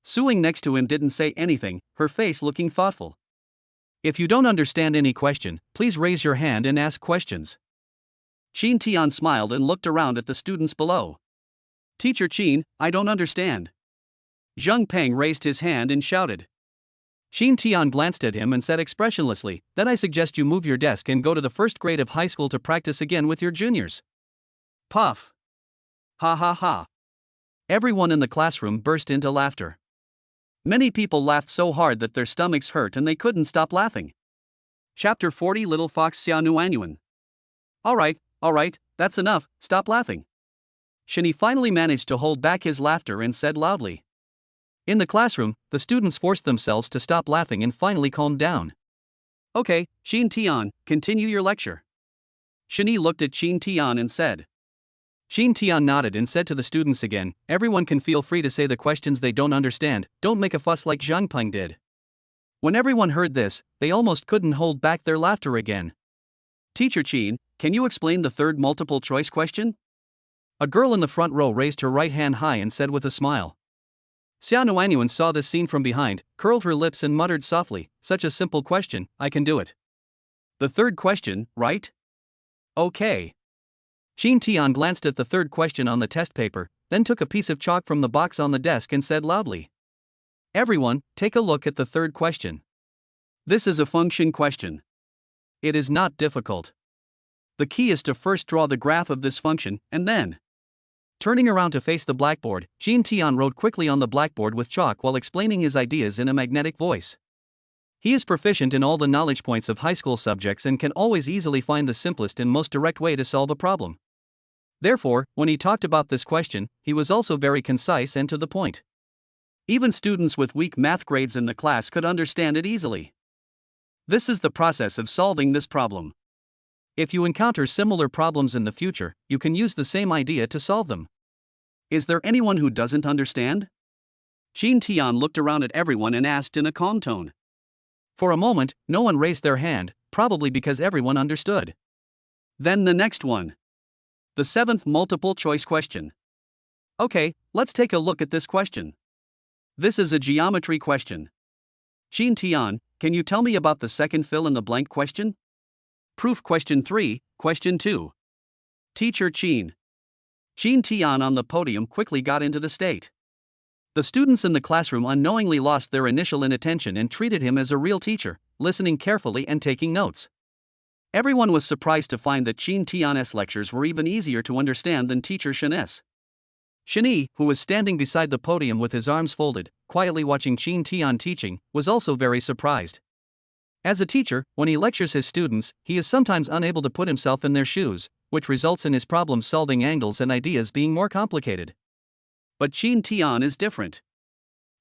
Su Ying next to him didn't say anything, her face looking thoughtful. If you don't understand any question, please raise your hand and ask questions. Jean Tian smiled and looked around at the students below. Teacher Qin, I don't understand. Zheng Peng raised his hand and shouted. Jean Tian glanced at him and said expressionlessly, "Then I suggest you move your desk and go to the first grade of high school to practice again with your juniors." Puff. Ha ha ha. Everyone in the classroom burst into laughter. Many people laughed so hard that their stomachs hurt and they couldn't stop laughing. Chapter 40 Little Fox Xia Nuanyuan. Alright, that's enough, stop laughing. Shani finally managed to hold back his laughter and said loudly. In the classroom, the students forced themselves to stop laughing and finally calmed down. Okay, Jean Tian, continue your lecture. Shani looked at Jean Tian and said. Jean Tian nodded and said to the students again, "Everyone can feel free to say the questions they don't understand, don't make a fuss like Zhang Peng did." When everyone heard this, they almost couldn't hold back their laughter again. Teacher Qin, can you explain the third multiple choice question? A girl in the front row raised her right hand high and said with a smile. Xia Nuanyuan saw this scene from behind, curled her lips and muttered softly, "Such a simple question, I can do it." The third question, right? Okay. Jean Tian glanced at the third question on the test paper, then took a piece of chalk from the box on the desk and said loudly. "Everyone, take a look at the third question. This is a function question. It is not difficult. The key is to first draw the graph of this function, and then." Turning around to face the blackboard, Jean Tian wrote quickly on the blackboard with chalk while explaining his ideas in a magnetic voice. He is proficient in all the knowledge points of high school subjects and can always easily find the simplest and most direct way to solve a problem. Therefore, when he talked about this question, he was also very concise and to the point. Even students with weak math grades in the class could understand it easily. This is the process of solving this problem. If you encounter similar problems in the future, you can use the same idea to solve them. Is there anyone who doesn't understand? Jean Tian looked around at everyone and asked in a calm tone. For a moment, no one raised their hand, probably because everyone understood. Then the next one. The seventh multiple choice question. Okay, let's take a look at this question. This is a geometry question. Jean Tian, can you tell me about the second fill in the blank question? Proof question 3, question 2. Teacher Qin. Jean Tian on the podium quickly got into the state. The students in the classroom unknowingly lost their initial inattention and treated him as a real teacher, listening carefully and taking notes. Everyone was surprised to find that Jean Tian's lectures were even easier to understand than teacher Shan's. Shani, who was standing beside the podium with his arms folded, quietly watching Jean Tian teaching, was also very surprised. As a teacher, when he lectures his students, he is sometimes unable to put himself in their shoes, which results in his problem-solving angles and ideas being more complicated. But Jean Tian is different.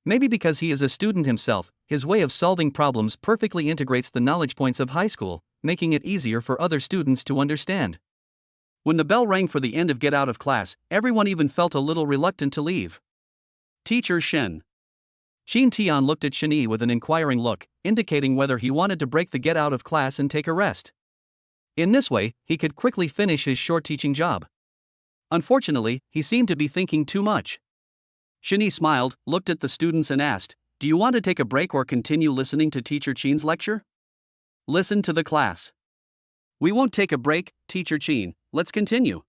Maybe because he is a student himself, his way of solving problems perfectly integrates the knowledge points of high school, making it easier for other students to understand. When the bell rang for the end of get out of class, everyone even felt a little reluctant to leave. Teacher Shen. Qin Tian looked at Shani with an inquiring look, indicating whether he wanted to break the get out of class and take a rest. In this way, he could quickly finish his short teaching job. Unfortunately, he seemed to be thinking too much. Shani smiled, looked at the students and asked, "Do you want to take a break or continue listening to Teacher Qin's lecture?" "Listen to the class." "We won't take a break, Teacher Qin, let's continue."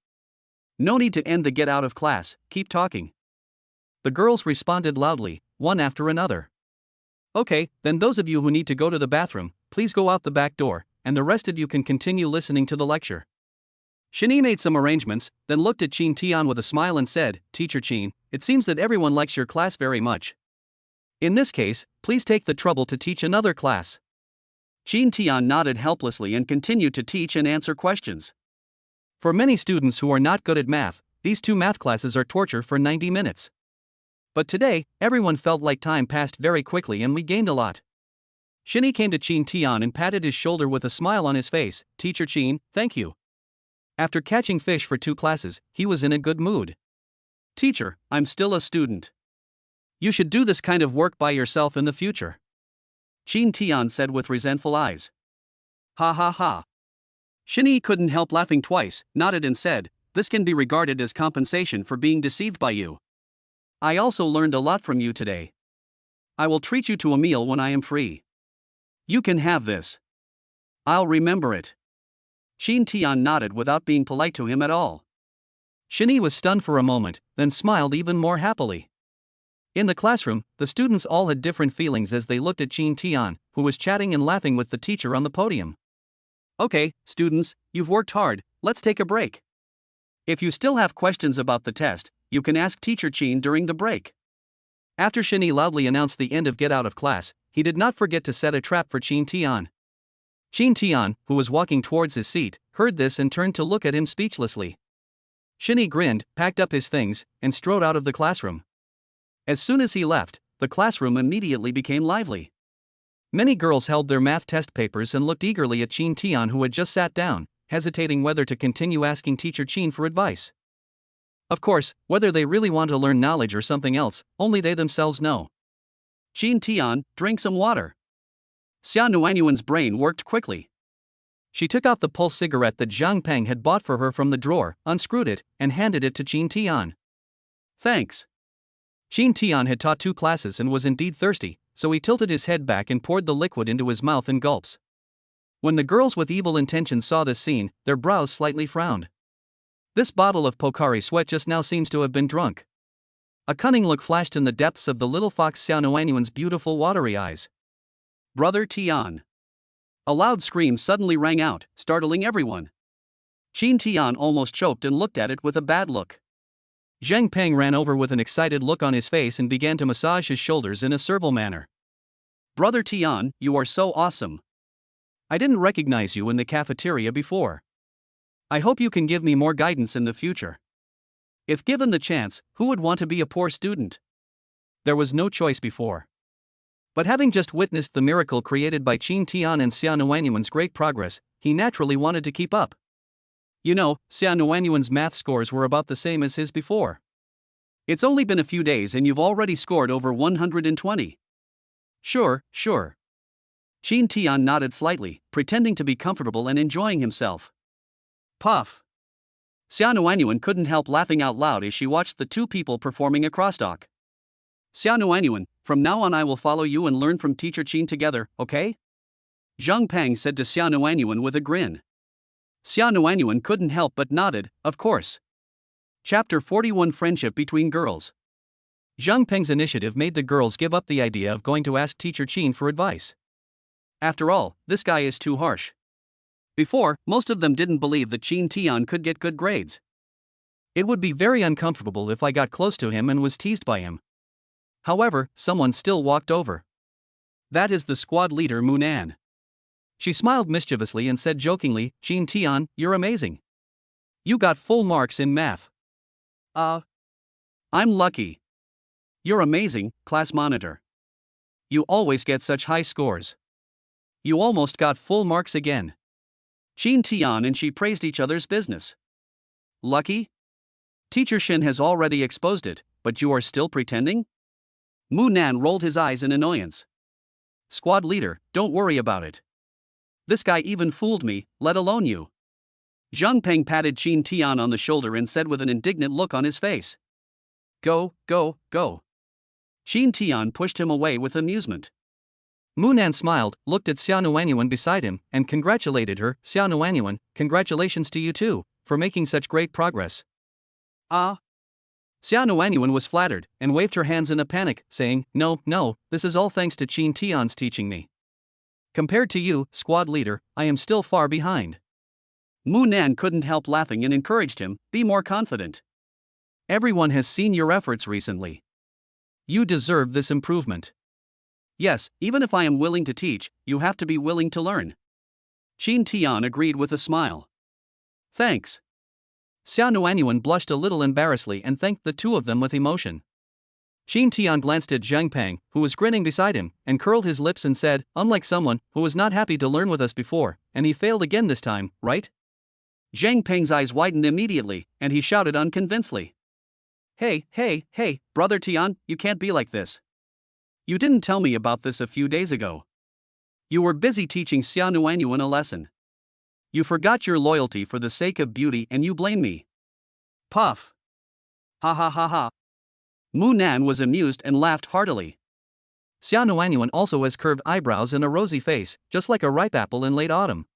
"No need to end the get out of class, keep talking." The girls responded loudly, one after another. "Okay, then those of you who need to go to the bathroom, please go out the back door, and the rest of you can continue listening to the lecture." Shani made some arrangements, then looked at Qin Tian with a smile and said, "Teacher Qin, it seems that everyone likes your class very much. In this case, please take the trouble to teach another class." Qin Tian nodded helplessly and continued to teach and answer questions. For many students who are not good at math, these 2 math classes are torture for 90 minutes. But today, everyone felt like time passed very quickly and we gained a lot. Shani came to Qin Tian and patted his shoulder with a smile on his face. "Teacher Qin, thank you." After catching fish for 2 classes, he was in a good mood. "Teacher, I'm still a student. You should do this kind of work by yourself in the future," Qin Tian said with resentful eyes. "Ha ha ha." Shani couldn't help laughing twice, nodded and said, "This can be regarded as compensation for being deceived by you. I also learned a lot from you today. I will treat you to a meal when I am free. You can have this. I'll remember it." Qin Tian nodded without being polite to him at all. Shani was stunned for a moment, then smiled even more happily. In the classroom, the students all had different feelings as they looked at Qin Tian, who was chatting and laughing with the teacher on the podium. "Okay, students, you've worked hard, let's take a break. If you still have questions about the test, you can ask Teacher Qin during the break." After Shani loudly announced the end of get out of class, he did not forget to set a trap for Qin Tian. Qin Tian, who was walking towards his seat, heard this and turned to look at him speechlessly. Shani grinned, packed up his things, and strode out of the classroom. As soon as he left, the classroom immediately became lively. Many girls held their math test papers and looked eagerly at Qin Tian, who had just sat down, hesitating whether to continue asking Teacher Qin for advice. Of course, whether they really want to learn knowledge or something else, only they themselves know. "Qin Tian, drink some water." Xia Nuanyuan's brain worked quickly. She took out the pulse cigarette that Zhang Peng had bought for her from the drawer, unscrewed it, and handed it to Qin Tian. "Thanks." Qin Tian had taught 2 classes and was indeed thirsty, so he tilted his head back and poured the liquid into his mouth in gulps. When the girls with evil intentions saw this scene, their brows slightly frowned. This bottle of Pocari Sweat just now seems to have been drunk. A cunning look flashed in the depths of the little fox Xia Nuanyuan's beautiful watery eyes. "Brother Tian." A loud scream suddenly rang out, startling everyone. Qin Tian almost choked and looked at it with a bad look. Zhang Peng ran over with an excited look on his face and began to massage his shoulders in a servile manner. "Brother Tian, you are so awesome. I didn't recognize you in the cafeteria before. I hope you can give me more guidance in the future." If given the chance, who would want to be a poor student? There was no choice before. But having just witnessed the miracle created by Qin Tian and Xia Nuanyuan's great progress, he naturally wanted to keep up. You know, Xia Nuanyuan's math scores were about the same as his before. It's only been a few days and you've already scored over 120. Sure. Qin Tian nodded slightly, pretending to be comfortable and enjoying himself. Puff. Xia Nuanyuan couldn't help laughing out loud as she watched the 2 people performing a crosstalk. "Xia Nuanyuan, from now on I will follow you and learn from Teacher Qin together, okay?" Zhang Peng said to Xia Nuanyuan with a grin. Xia Nuanyuan couldn't help but nodded, of course. Chapter 41 Friendship Between Girls. Zhang Peng's initiative made the girls give up the idea of going to ask Teacher Qin for advice. After all, this guy is too harsh. Before, most of them didn't believe that Qin Tian could get good grades. It would be very uncomfortable if I got close to him and was teased by him. However, someone still walked over. That is the squad leader Munan. She smiled mischievously and said jokingly, "Qin Tian, you're amazing. You got full marks in math." I'm lucky. You're amazing, class monitor. You always get such high scores. You almost got full marks again. Qin Tian and she praised each other's business. Lucky? Teacher Shin has already exposed it, but you are still pretending? Mu Nan rolled his eyes in annoyance. Squad leader, don't worry about it. This guy even fooled me, let alone you. Zhang Peng patted Qin Tian on the shoulder and said with an indignant look on his face. Go, go, go. Qin Tian pushed him away with amusement. Mu Nan smiled, looked at Xiao Nuanyuan beside him, and congratulated her. Xiao Nuanyuan, congratulations to you too, for making such great progress. Ah. Xiao Nuanyuan was flattered, and waved her hands in a panic, saying, No, this is all thanks to Qin Tian's teaching me. Compared to you, squad leader, I am still far behind. Mu Nan couldn't help laughing and encouraged him, be more confident. Everyone has seen your efforts recently. You deserve this improvement. Yes, even if I am willing to teach, you have to be willing to learn. Qin Tian agreed with a smile. Thanks. Xiao Nuanyuan blushed a little embarrassedly and thanked the two of them with emotion. Qin Tian glanced at Zhang Peng, who was grinning beside him, and curled his lips and said, unlike someone who was not happy to learn with us before, and he failed again this time, right? Zhang Peng's eyes widened immediately, and he shouted unconvincedly. Hey, Brother Tian, you can't be like this. You didn't tell me about this a few days ago. You were busy teaching Xiao Nuanyuan a lesson. You forgot your loyalty for the sake of beauty and you blame me. Puff. Ha ha ha ha. Mu Nan was amused and laughed heartily. Xiao Nuanyuan also has curved eyebrows and a rosy face, just like a ripe apple in late autumn.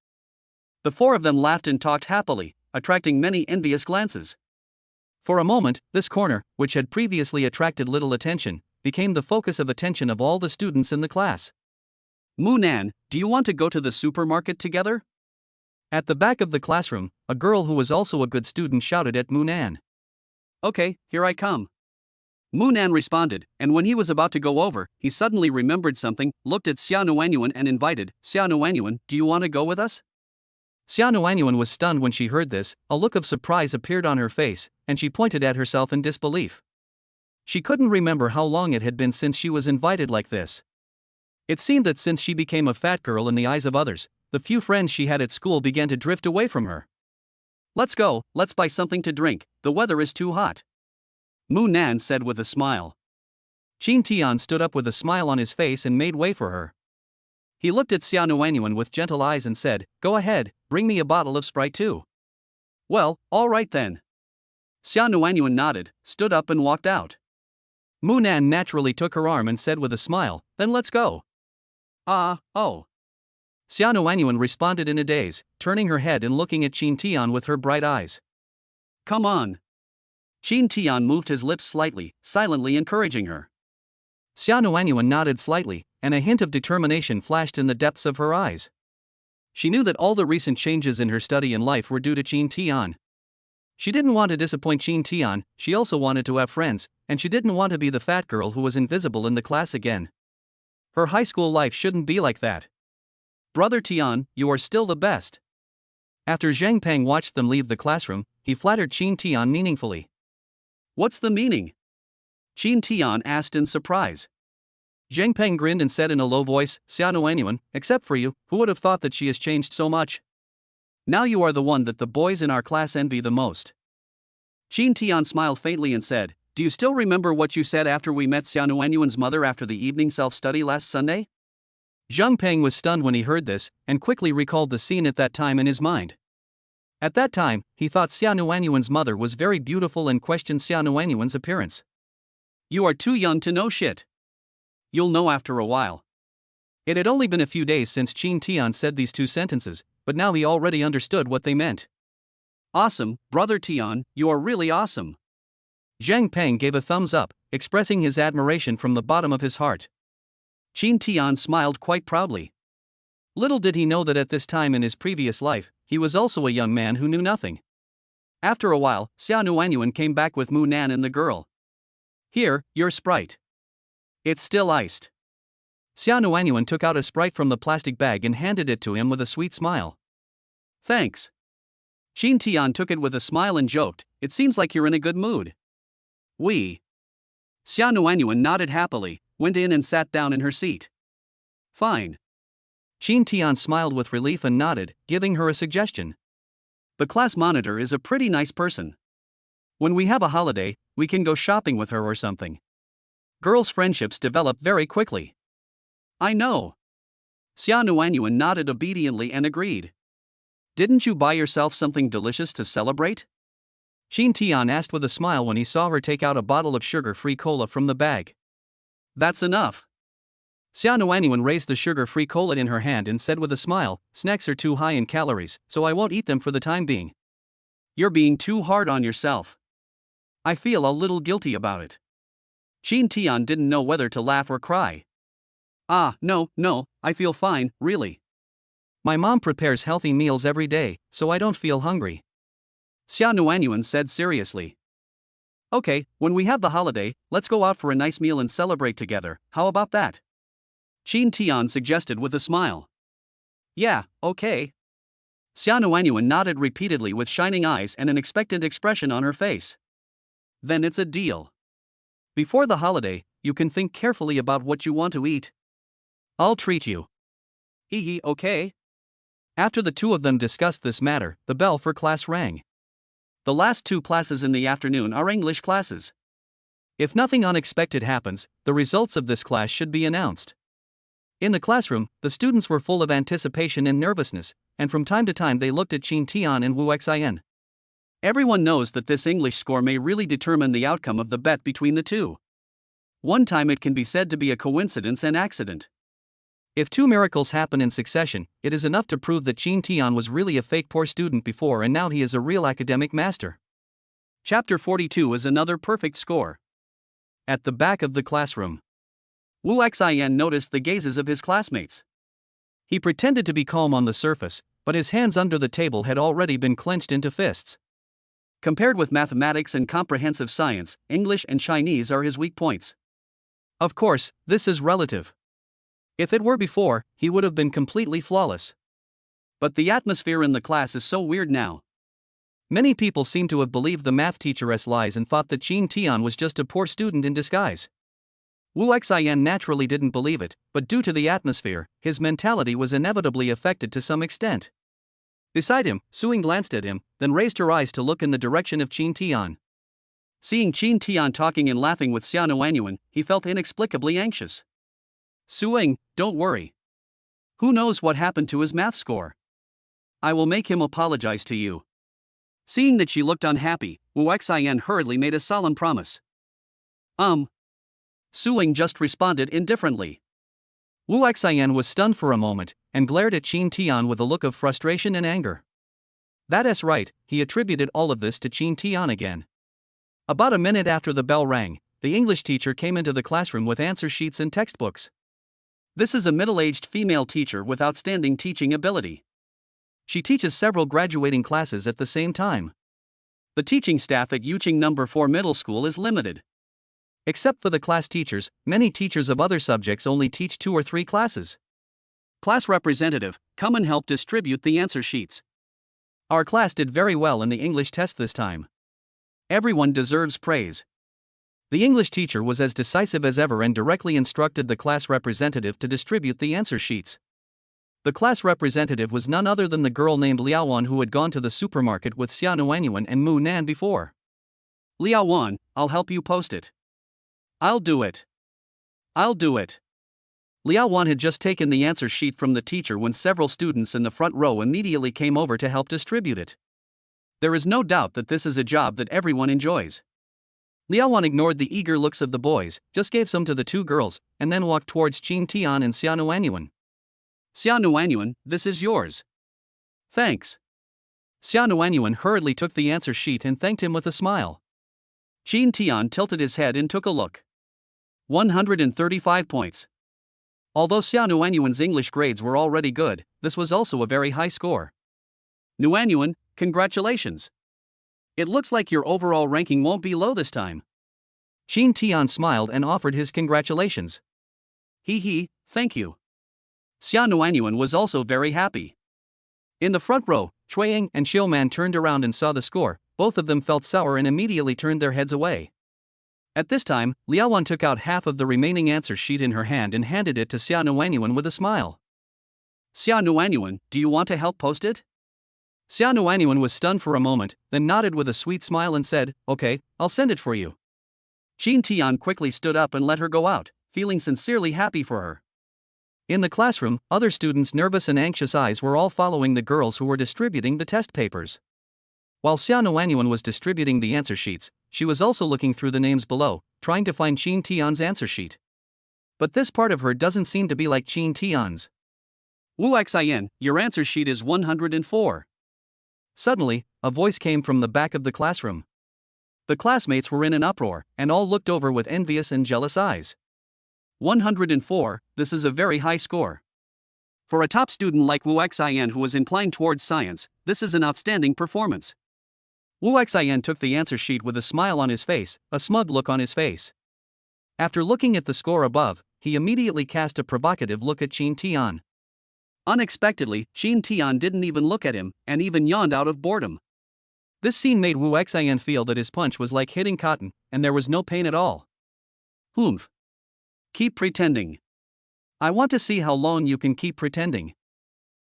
The four of them laughed and talked happily, attracting many envious glances. For a moment, this corner, which had previously attracted little attention, became the focus of attention of all the students in the class. Mu Nan, do you want to go to the supermarket together? At the back of the classroom, a girl who was also a good student shouted at Mu Nan. Okay, here I come. Mu Nan responded, and when he was about to go over, he suddenly remembered something, looked at Xiao Nuanyuan and invited, Xiao Nuanyuan, do you want to go with us? Xiao Nuanyuan was stunned when she heard this, a look of surprise appeared on her face, and she pointed at herself in disbelief. She couldn't remember how long it had been since she was invited like this. It seemed that since she became a fat girl in the eyes of others, the few friends she had at school began to drift away from her. Let's go, let's buy something to drink, the weather is too hot. Mu Nan said with a smile. Qin Tian stood up with a smile on his face and made way for her. He looked at Xiao Nuanyuan with gentle eyes and said, Go ahead, bring me a bottle of Sprite too. Well, all right then. Xiao Nuanyuan nodded, stood up and walked out. Mu Nan naturally took her arm and said with a smile, Then let's go. Oh. Xiao Nuanyuan responded in a daze, turning her head and looking at Qin Tian with her bright eyes. Come on. Qin Tian moved his lips slightly, silently encouraging her. Xiao Nuanyuan nodded slightly, and a hint of determination flashed in the depths of her eyes. She knew that all the recent changes in her study and life were due to Qin Tian. She didn't want to disappoint Qin Tian, she also wanted to have friends, and she didn't want to be the fat girl who was invisible in the class again. Her high school life shouldn't be like that. Brother Tian, you are still the best. After Zhang Peng watched them leave the classroom, he flattered Qin Tian meaningfully. What's the meaning? Qin Tian asked in surprise. Zhang Peng grinned and said in a low voice, Xiao Nuanyuan, except for you, who would have thought that she has changed so much? Now you are the one that the boys in our class envy the most. Qin Tian smiled faintly and said, Do you still remember what you said after we met Xiao Nuanyuan's mother after the evening self-study last Sunday? Zhang Peng was stunned when he heard this, and quickly recalled the scene at that time in his mind. At that time, he thought Xiao Nuanyuan's mother was very beautiful and questioned Xiao Nuanyuan's appearance. You are too young to know shit. You'll know after a while. It had only been a few days since Qin Tian said these two sentences, but now he already understood what they meant. Awesome, Brother Tian, you are really awesome. Zhang Peng gave a thumbs up, expressing his admiration from the bottom of his heart. Qin Tian smiled quite proudly. Little did he know that at this time in his previous life, he was also a young man who knew nothing. After a while, Xiao Nuanyuan came back with Mu Nan and the girl. Here, your Sprite. It's still iced. Xiao Nuanyuan took out a Sprite from the plastic bag and handed it to him with a sweet smile. Thanks. Qin Tian took it with a smile and joked, It seems like you're in a good mood. Xia Nuanyuan nodded happily, went in and sat down in her seat. Fine. Qin Tian smiled with relief and nodded, giving her a suggestion. The class monitor is a pretty nice person. When we have a holiday, we can go shopping with her or something. Girls' friendships develop very quickly. I know. Xia Nuanyuan nodded obediently and agreed. Didn't you buy yourself something delicious to celebrate? Qin Tian asked with a smile when he saw her take out a bottle of sugar-free cola from the bag. That's enough. Xia Nuanyuan raised the sugar-free cola in her hand and said with a smile, snacks are too high in calories, so I won't eat them for the time being. You're being too hard on yourself. I feel a little guilty about it. Qin Tian didn't know whether to laugh or cry. No, I feel fine, really. My mom prepares healthy meals every day, so I don't feel hungry. Xia Nuanyuan said seriously. Okay, when we have the holiday, let's go out for a nice meal and celebrate together, how about that? Qin Tian suggested with a smile. Yeah, okay. Xia Nuanyuan nodded repeatedly with shining eyes and an expectant expression on her face. Then it's a deal. Before the holiday, you can think carefully about what you want to eat. I'll treat you. Okay. After the two of them discussed this matter, the bell for class rang. The last two classes in the afternoon are English classes. If nothing unexpected happens, the results of this class should be announced. In the classroom, the students were full of anticipation and nervousness, and from time to time they looked at Qin Tian and Wu Xian. Everyone knows that this English score may really determine the outcome of the bet between the two. One time it can be said to be a coincidence and accident. If two miracles happen in succession, it is enough to prove that Qin Tian was really a fake poor student before and now he is a real academic master. Chapter 42 is another perfect score. At the back of the classroom, Wu Xian noticed the gazes of his classmates. He pretended to be calm on the surface, but his hands under the table had already been clenched into fists. Compared with mathematics and comprehensive science, English and Chinese are his weak points. Of course, this is relative. If it were before, he would have been completely flawless. But the atmosphere in the class is so weird now. Many people seem to have believed the math teacher's lies and thought that Qin Tian was just a poor student in disguise. Wu Xian naturally didn't believe it, but due to the atmosphere, his mentality was inevitably affected to some extent. Beside him, Suing glanced at him, then raised her eyes to look in the direction of Qin Tian. Seeing Qin Tian talking and laughing with Xia Nuanyuan, he felt inexplicably anxious. Suing, don't worry. Who knows what happened to his math score? I will make him apologize to you. Seeing that she looked unhappy, Wu Xian hurriedly made a solemn promise. Suing just responded indifferently. Wu Xian was stunned for a moment, and glared at Qin Tian with a look of frustration and anger. That's right, he attributed all of this to Qin Tian again. About a minute after the bell rang, the English teacher came into the classroom with answer sheets and textbooks. This is a middle-aged female teacher with outstanding teaching ability. She teaches several graduating classes at the same time. The teaching staff at Yuqing No. 4 Middle School is limited. Except for the class teachers, many teachers of other subjects only teach 2 or 3 classes. Class representative, come and help distribute the answer sheets. Our class did very well in the English test this time. Everyone deserves praise. The English teacher was as decisive as ever and directly instructed the class representative to distribute the answer sheets. The class representative was none other than the girl named Liaowan who had gone to the supermarket with Xia Nuanyuan and Mu Nan before. Liaowan, I'll help you post it. I'll do it. Liaowan had just taken the answer sheet from the teacher when several students in the front row immediately came over to help distribute it. There is no doubt that this is a job that everyone enjoys. Liaowan ignored the eager looks of the boys, just gave some to the 2 girls, and then walked towards Qin Tian and Xia Nuanyuan. Xia Nuanyuan, this is yours. Thanks. Xia Nuanyuan hurriedly took the answer sheet and thanked him with a smile. Qin Tian tilted his head and took a look. 135 points. Although Xia Nuanyuan's English grades were already good, this was also a very high score. Nuanyuan, congratulations. It looks like your overall ranking won't be low this time. Qin Tian smiled and offered his congratulations. Thank you. Xia Nuanyuan was also very happy. In the front row, Chuiying and Xiuman turned around and saw the score. Both of them felt sour and immediately turned their heads away. At this time, Liaowan took out half of the remaining answer sheet in her hand and handed it to Xia Nuanyuan with a smile. Xia Nuanyuan, do you want to help post it? Xia Nuanyuan was stunned for a moment, then nodded with a sweet smile and said, "Okay, I'll send it for you." Qin Tian quickly stood up and let her go out, feeling sincerely happy for her. In the classroom, other students' nervous and anxious eyes were all following the girls who were distributing the test papers. While Xia Nuanyuan was distributing the answer sheets, she was also looking through the names below, trying to find Qin Tian's answer sheet. But this part of her doesn't seem to be like Qin Tian's. Wu Xian, your answer sheet is 104. Suddenly, a voice came from the back of the classroom. The classmates were in an uproar, and all looked over with envious and jealous eyes. 104, this is a very high score. For a top student like Wu Xian who was inclined towards science, this is an outstanding performance. Wu Xian took the answer sheet with a smile on his face, a smug look on his face. After looking at the score above, he immediately cast a provocative look at Qin Tian. Unexpectedly, Qin Tian didn't even look at him, and even yawned out of boredom. This scene made Wu Xian feel that his punch was like hitting cotton, and there was no pain at all. Humph. Keep pretending. I want to see how long you can keep pretending.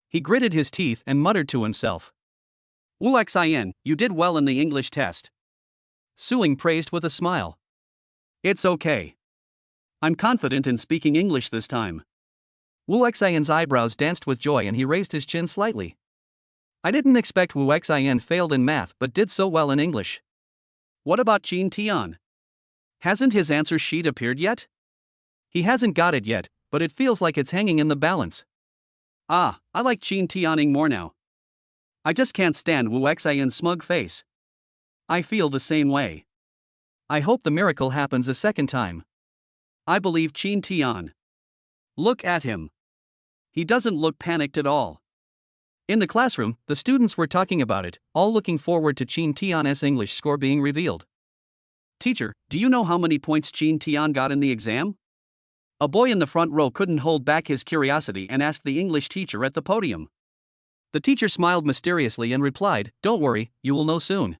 He gritted his teeth and muttered to himself. Wu Xian, you did well in the English test. Suing praised with a smile. It's okay. I'm confident in speaking English this time. Wu Xian's eyebrows danced with joy and he raised his chin slightly. I didn't expect Wu Xian failed in math but did so well in English. What about Qin Tian? Hasn't his answer sheet appeared yet? He hasn't got it yet, but it feels like it's hanging in the balance. Ah, I like Qin Tianing more now. I just can't stand Wu Xian's smug face. I feel the same way. I hope the miracle happens a second time. I believe Qin Tian. Look at him. He doesn't look panicked at all. In the classroom, the students were talking about it, all looking forward to Qin Tian's English score being revealed. Teacher, do you know how many points Qin Tian got in the exam? A boy in the front row couldn't hold back his curiosity and asked the English teacher at the podium. The teacher smiled mysteriously and replied, "Don't worry, you will know soon."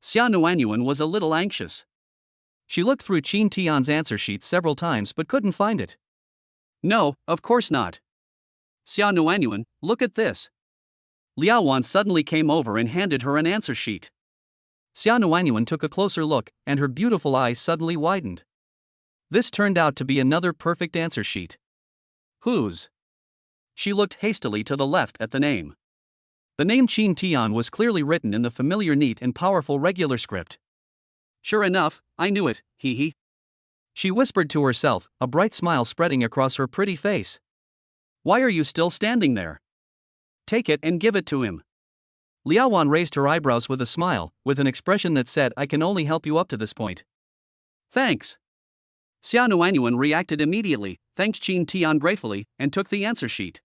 Xia Nuanyuan was a little anxious. She looked through Qin Tian's answer sheet several times but couldn't find it. No, of course not. Xia Nuanyuan, look at this. Liaowan suddenly came over and handed her an answer sheet. Xia Nuanyuan took a closer look, and her beautiful eyes suddenly widened. This turned out to be another perfect answer sheet. Whose? She looked hastily to the left at the name. The name Qin Tian was clearly written in the familiar neat and powerful regular script. Sure enough, I knew it, hee hee. She whispered to herself, a bright smile spreading across her pretty face. Why are you still standing there? Take it and give it to him. Liaowan raised her eyebrows with a smile, with an expression that said, "I can only help you up to this point." Thanks. Xia Nuanyuan reacted immediately, thanked Qin Tian gratefully, and took the answer sheet.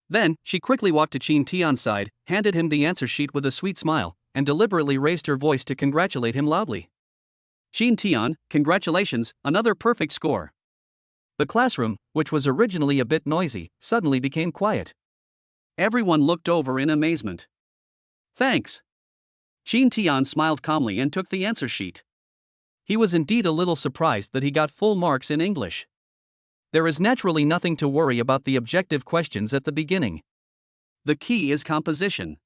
Then, she quickly walked to Qin Tian's side, handed him the answer sheet with a sweet smile, and deliberately raised her voice to congratulate him loudly. Qin Tian, congratulations, another perfect score. The classroom, which was originally a bit noisy, suddenly became quiet. Everyone looked over in amazement. Thanks. Qin Tian smiled calmly and took the answer sheet. He was indeed a little surprised that he got full marks in English. There is naturally nothing to worry about the objective questions at the beginning. The key is composition.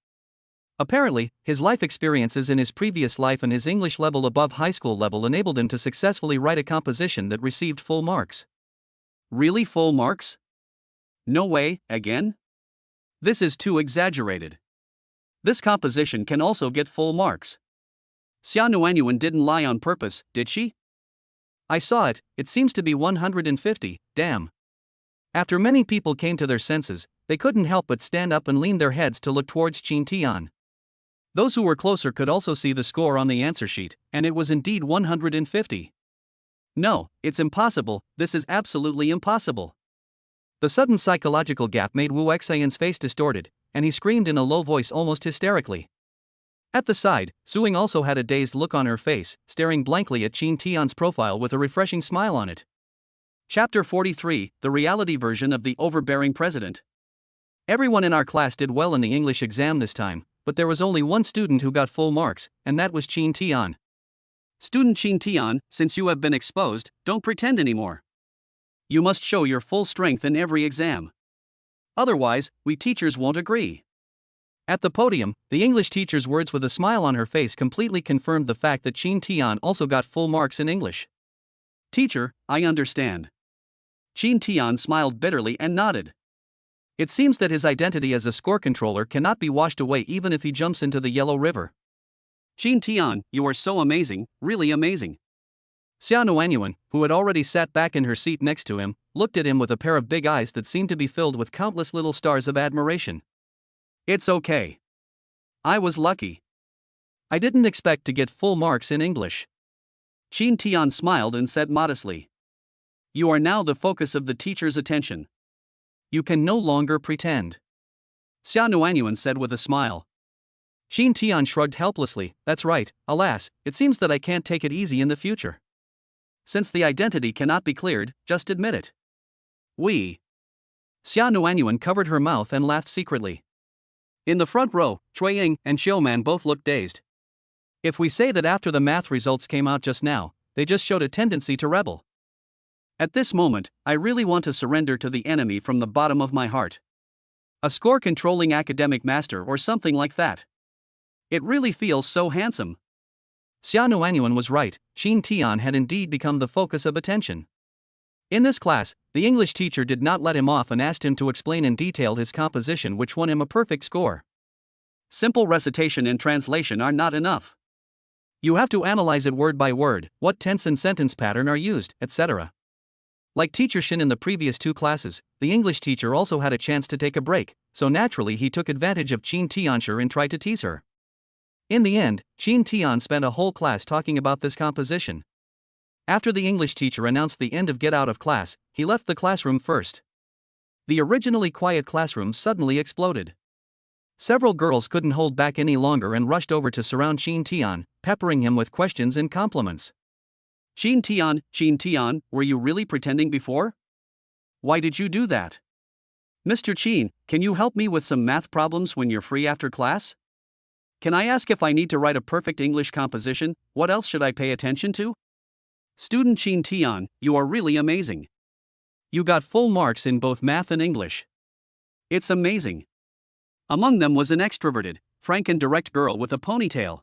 Apparently, his life experiences in his previous life and his English level above high school level enabled him to successfully write a composition that received full marks. Really full marks? No way, again? This is too exaggerated. This composition can also get full marks. Xia Nuanyuan didn't lie on purpose, did she? I saw it, it seems to be 150, damn. After many people came to their senses, they couldn't help but stand up and lean their heads to look towards Qin Tian. Those who were closer could also see the score on the answer sheet, and it was indeed 150. No, it's impossible, this is absolutely impossible. The sudden psychological gap made Wu Xian's face distorted, and he screamed in a low voice almost hysterically. At the side, Suing also had a dazed look on her face, staring blankly at Qin Tian's profile with a refreshing smile on it. Chapter 43, The Reality Version of the Overbearing President. Everyone in our class did well in the English exam this time, but there was only one student who got full marks, and that was Qin Tian. Student Chin Tian, since you have been exposed, don't pretend anymore. You must show your full strength in every exam. Otherwise, we teachers won't agree. At the podium, the English teacher's words with a smile on her face completely confirmed the fact that Chin Tian also got full marks in English. Teacher, I understand. Chin Tian smiled bitterly and nodded. It seems that his identity as a score controller cannot be washed away even if he jumps into the Yellow River. Chin Tian, you are so amazing, really amazing. Xia Nuanyuan, who had already sat back in her seat next to him, looked at him with a pair of big eyes that seemed to be filled with countless little stars of admiration. It's okay. I was lucky. I didn't expect to get full marks in English. Chin Tian smiled and said modestly. You are now the focus of the teacher's attention. You can no longer pretend. Xia Nuanyuan said with a smile. Chin Tian shrugged helplessly. That's right, alas, it seems that I can't take it easy in the future. Since the identity cannot be cleared, just admit it. We. Xia Nuanyuan covered her mouth and laughed secretly. In the front row, Cui Ying and Xiuman both looked dazed. If we say that after the math results came out just now, they just showed a tendency to rebel. At this moment, I really want to surrender to the enemy from the bottom of my heart. A score-controlling academic master or something like that. It really feels so handsome. Xia Nuanyuan was right, Chin Tian had indeed become the focus of attention. In this class, the English teacher did not let him off and asked him to explain in detail his composition, which won him a perfect score. Simple recitation and translation are not enough. You have to analyze it word by word, what tense and sentence pattern are used, etc. Like Teacher Shin in the previous two classes, the English teacher also had a chance to take a break, so naturally he took advantage of Chin Tian's and tried to tease her. In the end, Chin Tian spent a whole class talking about this composition. After the English teacher announced the end of get out of class, he left the classroom first. The originally quiet classroom suddenly exploded. Several girls couldn't hold back any longer and rushed over to surround Chin Tian, peppering him with questions and compliments. Chin Tian, were you really pretending before? Why did you do that? Mr. Chin, can you help me with some math problems when you're free after class? Can I ask if I need to write a perfect English composition? What else should I pay attention to? Student Chin Tian, you are really amazing. You got full marks in both math and English. It's amazing. Among them was an extroverted, frank and direct girl with a ponytail.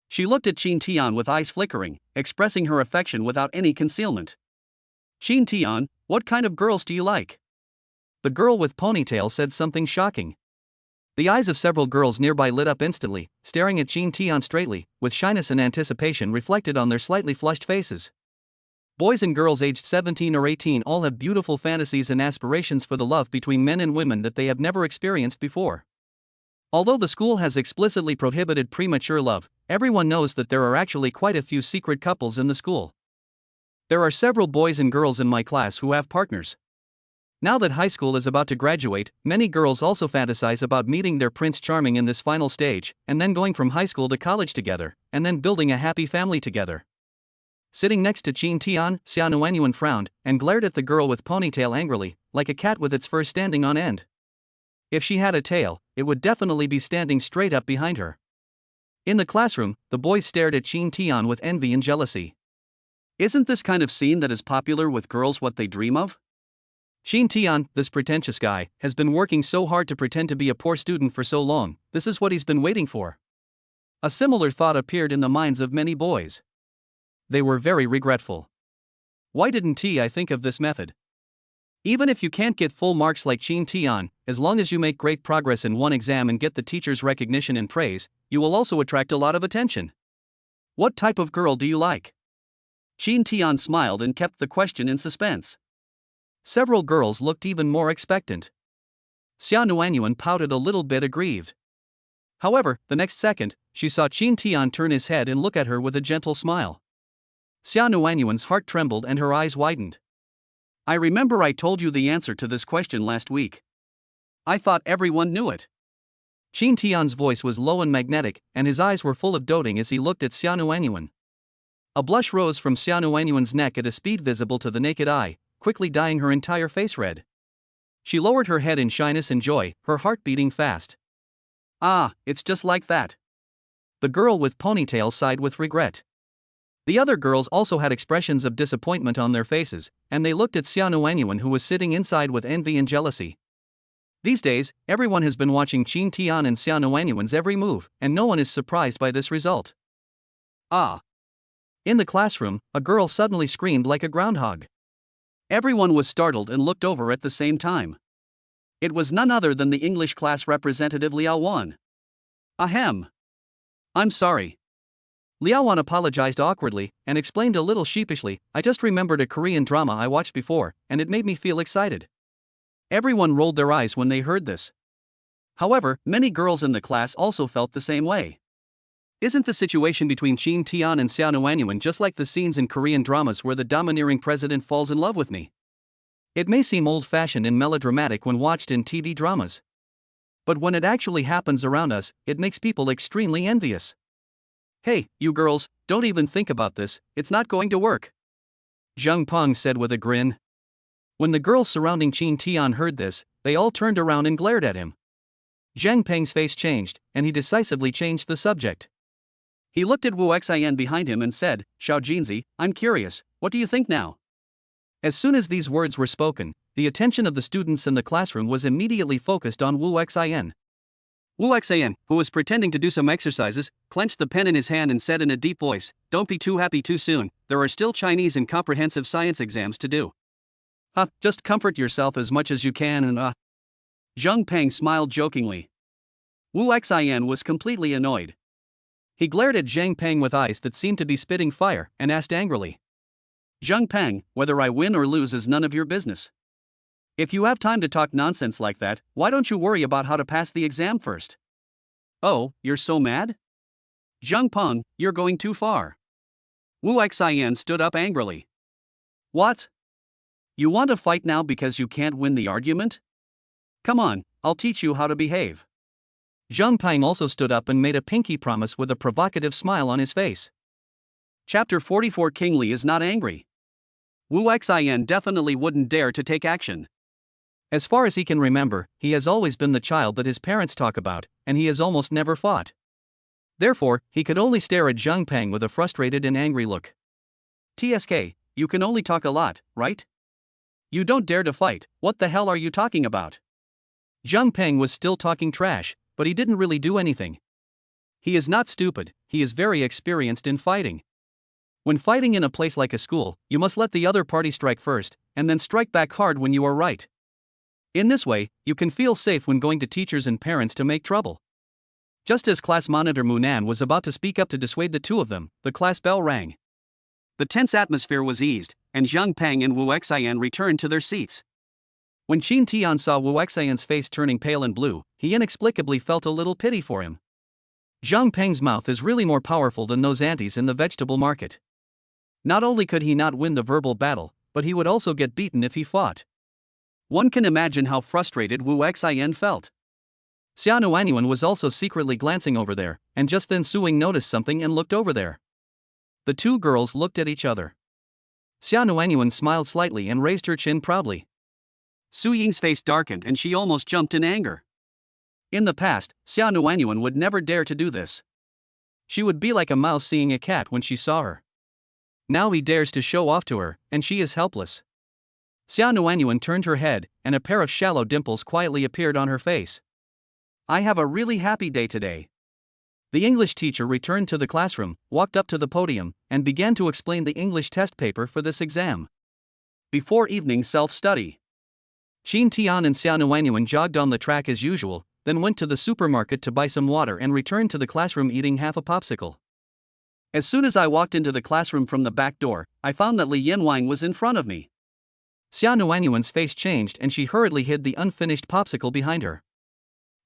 She looked at Chin Tian with eyes flickering, expressing her affection without any concealment. Chin Tian, what kind of girls do you like? The girl with ponytail said something shocking. The eyes of several girls nearby lit up instantly, staring at Chin Tian straightly, with shyness and anticipation reflected on their slightly flushed faces. Boys and girls aged 17 or 18 all have beautiful fantasies and aspirations for the love between men and women that they have never experienced before. Although the school has explicitly prohibited premature love, everyone knows that there are actually quite a few secret couples in the school. There are several boys and girls in my class who have partners. Now that high school is about to graduate, many girls also fantasize about meeting their Prince Charming in this final stage, and then going from high school to college together, and then building a happy family together. Sitting next to Chin Tian, Xia Nuanyuan frowned, and glared at the girl with ponytail angrily, like a cat with its fur standing on end. If she had a tail, it would definitely be standing straight up behind her. In the classroom, the boys stared at Chin Tian with envy and jealousy. Isn't this kind of scene that is popular with girls what they dream of? Chin Tian, this pretentious guy, has been working so hard to pretend to be a poor student for so long, this is what he's been waiting for. A similar thought appeared in the minds of many boys. They were very regretful. Why didn't I think of this method? Even if you can't get full marks like Chin Tian, as long as you make great progress in one exam and get the teacher's recognition and praise, you will also attract a lot of attention. What type of girl do you like? Chin Tian smiled and kept the question in suspense. Several girls looked even more expectant. Xia Nuanyuan pouted a little bit aggrieved. However, the next second, she saw Chin Tian turn his head and look at her with a gentle smile. Xia Nuanyuan's heart trembled and her eyes widened. I remember I told you the answer to this question last week. I thought everyone knew it. Chin Tian's voice was low and magnetic, and his eyes were full of doting as he looked at Xia Nuanyuan. A blush rose from Xia Nuanyuan's neck at a speed visible to the naked eye, quickly dyeing her entire face red. She lowered her head in shyness and joy, her heart beating fast. Ah, it's just like that. The girl with ponytail sighed with regret. The other girls also had expressions of disappointment on their faces, and they looked at Xia Nuanyuan, who was sitting inside with envy and jealousy. These days, everyone has been watching Qin Tian and Xia Nuanyuan's every move, and no one is surprised by this result. Ah! In the classroom, a girl suddenly screamed like a groundhog. Everyone was startled and looked over at the same time. It was none other than the English class representative Liao Wan. Ahem. I'm sorry. Liao Wan apologized awkwardly and explained a little sheepishly, I just remembered a Korean drama I watched before, and it made me feel excited. Everyone rolled their eyes when they heard this. However, many girls in the class also felt the same way. Isn't the situation between Qin Tian and Xia Nuanyuan just like the scenes in Korean dramas where the domineering president falls in love with me? It may seem old-fashioned and melodramatic when watched in TV dramas. But when it actually happens around us, it makes people extremely envious. Hey, you girls, don't even think about this, it's not going to work, Zhang Peng said with a grin. When the girls surrounding Qin Tian heard this, they all turned around and glared at him. Zhang Peng's face changed, and he decisively changed the subject. He looked at Wu Xian behind him and said, Xiao Jinzi, I'm curious, what do you think now? As soon as these words were spoken, the attention of the students in the classroom was immediately focused on Wu Xian. Wu Xian, who was pretending to do some exercises, clenched the pen in his hand and said in a deep voice, Don't be too happy too soon, there are still Chinese and comprehensive science exams to do. Just comfort yourself as much as you can and Zhang Peng smiled jokingly. Wu Xian was completely annoyed. He glared at Zhang Peng with eyes that seemed to be spitting fire and asked angrily, Zhang Peng, whether I win or lose is none of your business. If you have time to talk nonsense like that, why don't you worry about how to pass the exam first? Oh, you're so mad? Zhang Peng, you're going too far. Wu Xian stood up angrily. What? You want to fight now because you can't win the argument? Come on, I'll teach you how to behave. Zhang Peng also stood up and made a pinky promise with a provocative smile on his face. Chapter 44 King Li is not angry. Wu Xian definitely wouldn't dare to take action. As far as he can remember, he has always been the child that his parents talk about, and he has almost never fought. Therefore, he could only stare at Zhang Peng with a frustrated and angry look. TSK, you can only talk a lot, right? You don't dare to fight, what the hell are you talking about? Zhang Peng was still talking trash, but he didn't really do anything. He is not stupid, he is very experienced in fighting. When fighting in a place like a school, you must let the other party strike first, and then strike back hard when you are right. In this way, you can feel safe when going to teachers and parents to make trouble. Just as class monitor Munan was about to speak up to dissuade the two of them, the class bell rang. The tense atmosphere was eased, and Zhang Peng and Wu Xian returned to their seats. When Qin Tian saw Wu Xian's face turning pale and blue, he inexplicably felt a little pity for him. Zhang Peng's mouth is really more powerful than those aunties in the vegetable market. Not only could he not win the verbal battle, but he would also get beaten if he fought. One can imagine how frustrated Wu Xian felt. Xia Nuanyuan was also secretly glancing over there, and just then Su Ying noticed something and looked over there. The two girls looked at each other. Xia Nuanyuan smiled slightly and raised her chin proudly. Su Ying's face darkened and she almost jumped in anger. In the past, Xia Nuanyuan would never dare to do this. She would be like a mouse seeing a cat when she saw her. Now he dares to show off to her, and she is helpless. Xia Nuanyuan turned her head, and a pair of shallow dimples quietly appeared on her face. I have a really happy day today. The English teacher returned to the classroom, walked up to the podium, and began to explain the English test paper for this exam. Before evening self-study, Qin Tian and Xia Nuanyuan jogged on the track as usual, then went to the supermarket to buy some water and returned to the classroom eating half a popsicle. As soon as I walked into the classroom from the back door, I found that Li Yanwang was in front of me. Xia Nuanyuan's face changed and she hurriedly hid the unfinished popsicle behind her.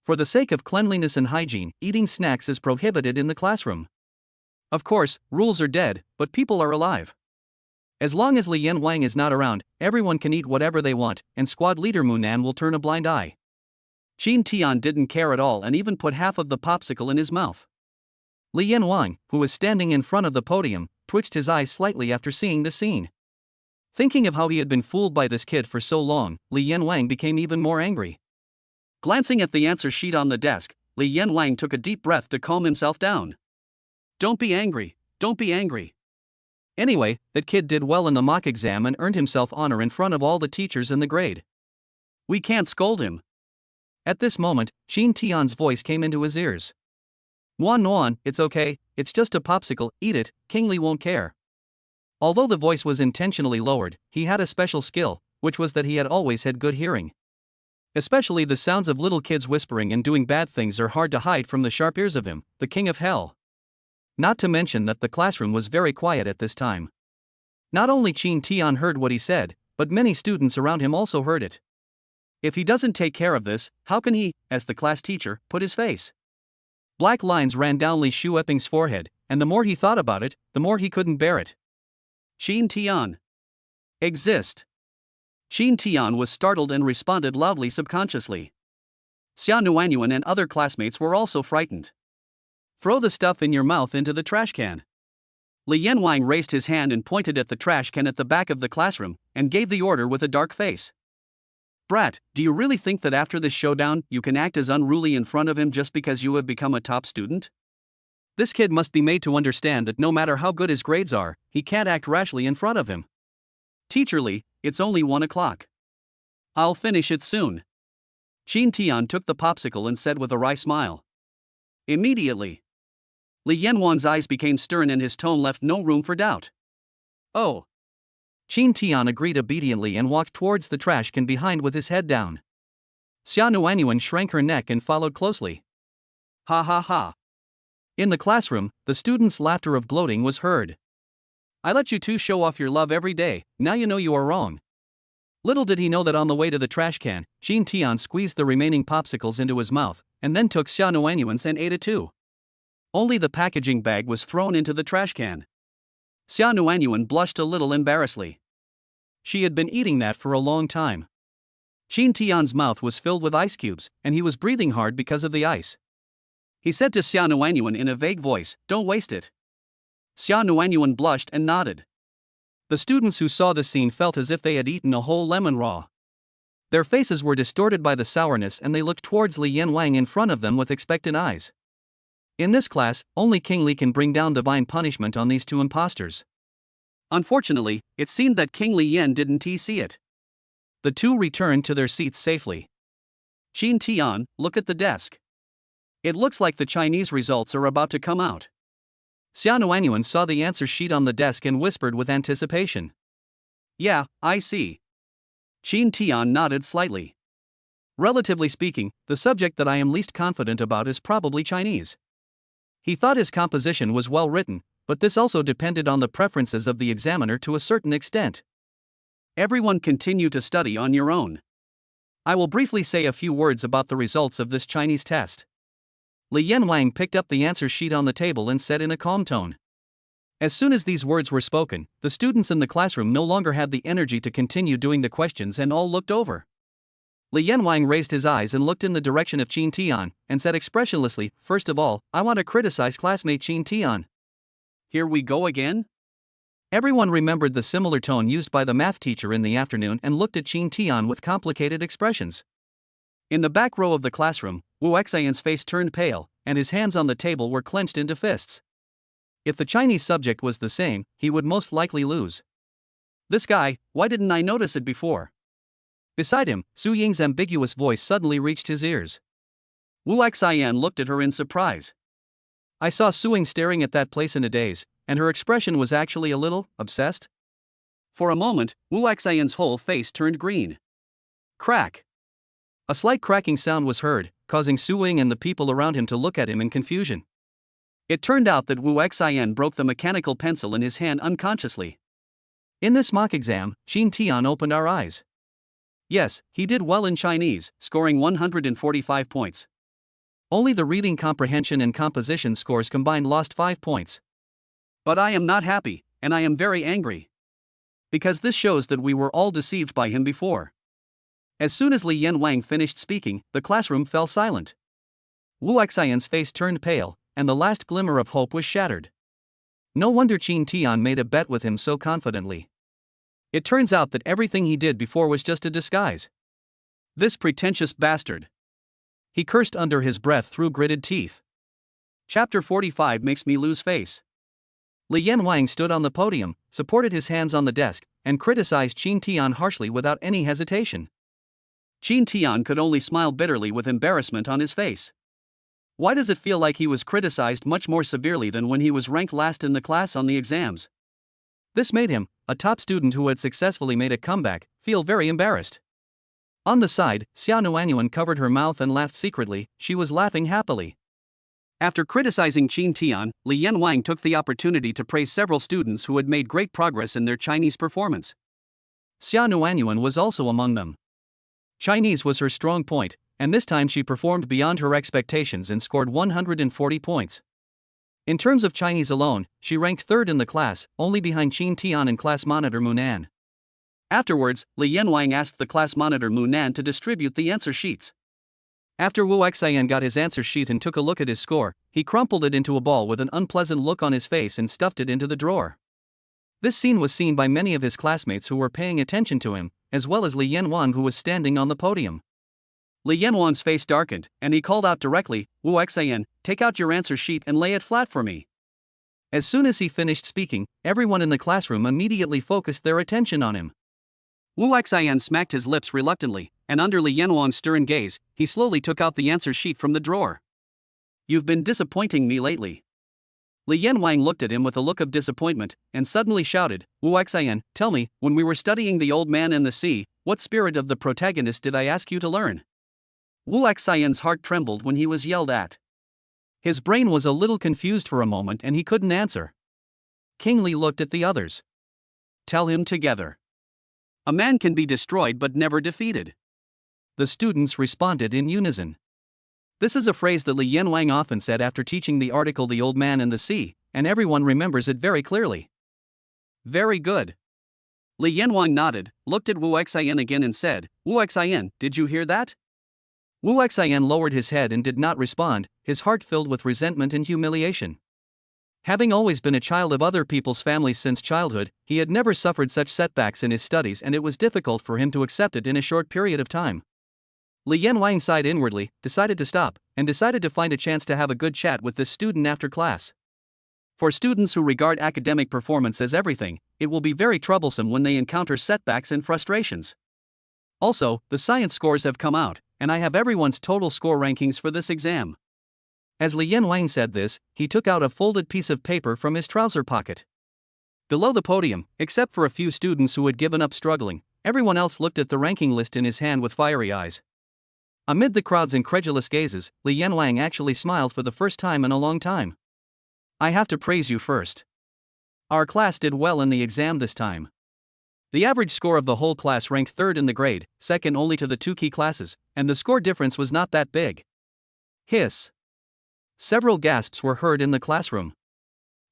For the sake of cleanliness and hygiene, eating snacks is prohibited in the classroom. Of course, rules are dead, but people are alive. As long as Li Yanwang is not around, everyone can eat whatever they want, and squad leader Munan will turn a blind eye. Qin Tian didn't care at all and even put half of the popsicle in his mouth. Li Yanwang, who was standing in front of the podium, twitched his eyes slightly after seeing the scene. Thinking of how he had been fooled by this kid for so long, Li Yanwang became even more angry. Glancing at the answer sheet on the desk, Li Yanwang took a deep breath to calm himself down. Don't be angry, don't be angry. Anyway, that kid did well in the mock exam and earned himself honor in front of all the teachers in the grade. We can't scold him. At this moment, Qin Tian's voice came into his ears. Nuan Nuan, it's okay, it's just a popsicle, eat it, King Li won't care. Although the voice was intentionally lowered, he had a special skill, which was that he had always had good hearing. Especially the sounds of little kids whispering and doing bad things are hard to hide from the sharp ears of him, the king of hell. Not to mention that the classroom was very quiet at this time. Not only Qin Tian heard what he said, but many students around him also heard it. If he doesn't take care of this, how can he, as the class teacher, put his face? Black lines ran down Li Shueping's forehead, and the more he thought about it, the more he couldn't bear it. Qin Tian. Exist. Qin Tian was startled and responded loudly subconsciously. Xia Nuanyuan and other classmates were also frightened. Throw the stuff in your mouth into the trash can. Li Yanwang raised his hand and pointed at the trash can at the back of the classroom, and gave the order with a dark face. Brat, do you really think that after this showdown you can act as unruly in front of him just because you have become a top student? This kid must be made to understand that no matter how good his grades are, he can't act rashly in front of him. Teacher Li, it's only 1 o'clock. I'll finish it soon. Qin Tian took the popsicle and said with a wry smile. Immediately, Li Yanwan's eyes became stern and his tone left no room for doubt. Oh. Qin Tian agreed obediently and walked towards the trash can behind with his head down. Xia Nuanyuan shrank her neck and followed closely. Ha ha ha. In the classroom, the students' laughter of gloating was heard. I let you two show off your love every day, now you know you are wrong. Little did he know that on the way to the trash can, Qin Tian squeezed the remaining popsicles into his mouth, and then took Xia Nuanyuan's and ate it too. Only the packaging bag was thrown into the trash can. Xia Nuanyuan blushed a little embarrassedly. She had been eating that for a long time. Qin Tian's mouth was filled with ice cubes, and he was breathing hard because of the ice. He said to Xia Nuanyuan in a vague voice, "Don't waste it." Xia Nuanyuan blushed and nodded. The students who saw the scene felt as if they had eaten a whole lemon raw. Their faces were distorted by the sourness and they looked towards Li Yanwang in front of them with expectant eyes. In this class, only King Li can bring down divine punishment on these two imposters. Unfortunately, it seemed that King Li Yan didn't see it. The two returned to their seats safely. Qin Tian, look at the desk. It looks like the Chinese results are about to come out. Xia Nuanyuan saw the answer sheet on the desk and whispered with anticipation. Yeah, I see. Qin Tian nodded slightly. Relatively speaking, the subject that I am least confident about is probably Chinese. He thought his composition was well written, but this also depended on the preferences of the examiner to a certain extent. Everyone continue to study on your own. I will briefly say a few words about the results of this Chinese test. Li Yanwang picked up the answer sheet on the table and said in a calm tone. As soon as these words were spoken, the students in the classroom no longer had the energy to continue doing the questions and all looked over. Li Yanwang raised his eyes and looked in the direction of Qin Tian, and said expressionlessly, "First of all, I want to criticize classmate Qin Tian." Here we go again? Everyone remembered the similar tone used by the math teacher in the afternoon and looked at Qin Tian with complicated expressions. In the back row of the classroom, Wu Xian's face turned pale, and his hands on the table were clenched into fists. If the Chinese subject was the same, he would most likely lose. This guy, why didn't I notice it before? Beside him, Su Ying's ambiguous voice suddenly reached his ears. Wu Xian looked at her in surprise. I saw Su Ying staring at that place in a daze, and her expression was actually a little obsessed. For a moment, Wu Xian's whole face turned green. Crack. A slight cracking sound was heard, causing Su Ying and the people around him to look at him in confusion. It turned out that Wu Xian broke the mechanical pencil in his hand unconsciously. In this mock exam, Qin Tian opened our eyes. Yes, he did well in Chinese, scoring 145 points. Only the reading comprehension and composition scores combined lost 5 points. But I am not happy, and I am very angry. Because this shows that we were all deceived by him before. As soon as Li Yanwang finished speaking, the classroom fell silent. Wu Xian's face turned pale, and the last glimmer of hope was shattered. No wonder Qin Tian made a bet with him so confidently. It turns out that everything he did before was just a disguise. This pretentious bastard. He cursed under his breath through gritted teeth. Chapter 45 makes me lose face. Li Yanwang stood on the podium, supported his hands on the desk, and criticized Qin Tian harshly without any hesitation. Qin Tian could only smile bitterly with embarrassment on his face. Why does it feel like he was criticized much more severely than when he was ranked last in the class on the exams? This made him, a top student who had successfully made a comeback, feel very embarrassed. On the side, Xia Nuanyuan covered her mouth and laughed secretly. She was laughing happily. After criticizing Qin Tian, Li Yanwang took the opportunity to praise several students who had made great progress in their Chinese performance. Xia Nuanyuan was also among them. Chinese was her strong point, and this time she performed beyond her expectations and scored 140 points. In terms of Chinese alone, she ranked third in the class, only behind Qin Tian and class monitor Munan. Afterwards, Li Yanwang asked the class monitor Munan to distribute the answer sheets. After Wu Xian got his answer sheet and took a look at his score, he crumpled it into a ball with an unpleasant look on his face and stuffed it into the drawer. This scene was seen by many of his classmates who were paying attention to him, as well as Li Yanwang, who was standing on the podium. Li Yanwang's face darkened, and he called out directly, "Wu Xian, take out your answer sheet and lay it flat for me." As soon as he finished speaking, everyone in the classroom immediately focused their attention on him. Wu Xian smacked his lips reluctantly, and under Li Yanwang's stern gaze, he slowly took out the answer sheet from the drawer. "You've been disappointing me lately." Li Yanwang looked at him with a look of disappointment, and suddenly shouted, "Wu Xian, tell me, when we were studying The Old Man and the Sea, what spirit of the protagonist did I ask you to learn?" Wu Xian's heart trembled when he was yelled at. His brain was a little confused for a moment and he couldn't answer. King Li looked at the others. "Tell him together. A man can be destroyed but never defeated." The students responded in unison. This is a phrase that Li Yanwang often said after teaching the article The Old Man and the Sea, and everyone remembers it very clearly. "Very good." Li Yanwang nodded, looked at Wu Xian again and said, "Wu Xian, did you hear that?" Wu Xian lowered his head and did not respond, his heart filled with resentment and humiliation. Having always been a child of other people's families since childhood, he had never suffered such setbacks in his studies, and it was difficult for him to accept it in a short period of time. Li Yanwang sighed inwardly, decided to stop, and decided to find a chance to have a good chat with this student after class. For students who regard academic performance as everything, it will be very troublesome when they encounter setbacks and frustrations. Also, the science scores have come out, and I have everyone's total score rankings for this exam. As Li Yanwang said this, he took out a folded piece of paper from his trouser pocket. Below the podium, except for a few students who had given up struggling, everyone else looked at the ranking list in his hand with fiery eyes. Amid the crowd's incredulous gazes, Li Yanwang actually smiled for the first time in a long time. "I have to praise you first. Our class did well in the exam this time. The average score of the whole class ranked third in the grade, second only to the two key classes, and the score difference was not that big." Hiss. Several gasps were heard in the classroom.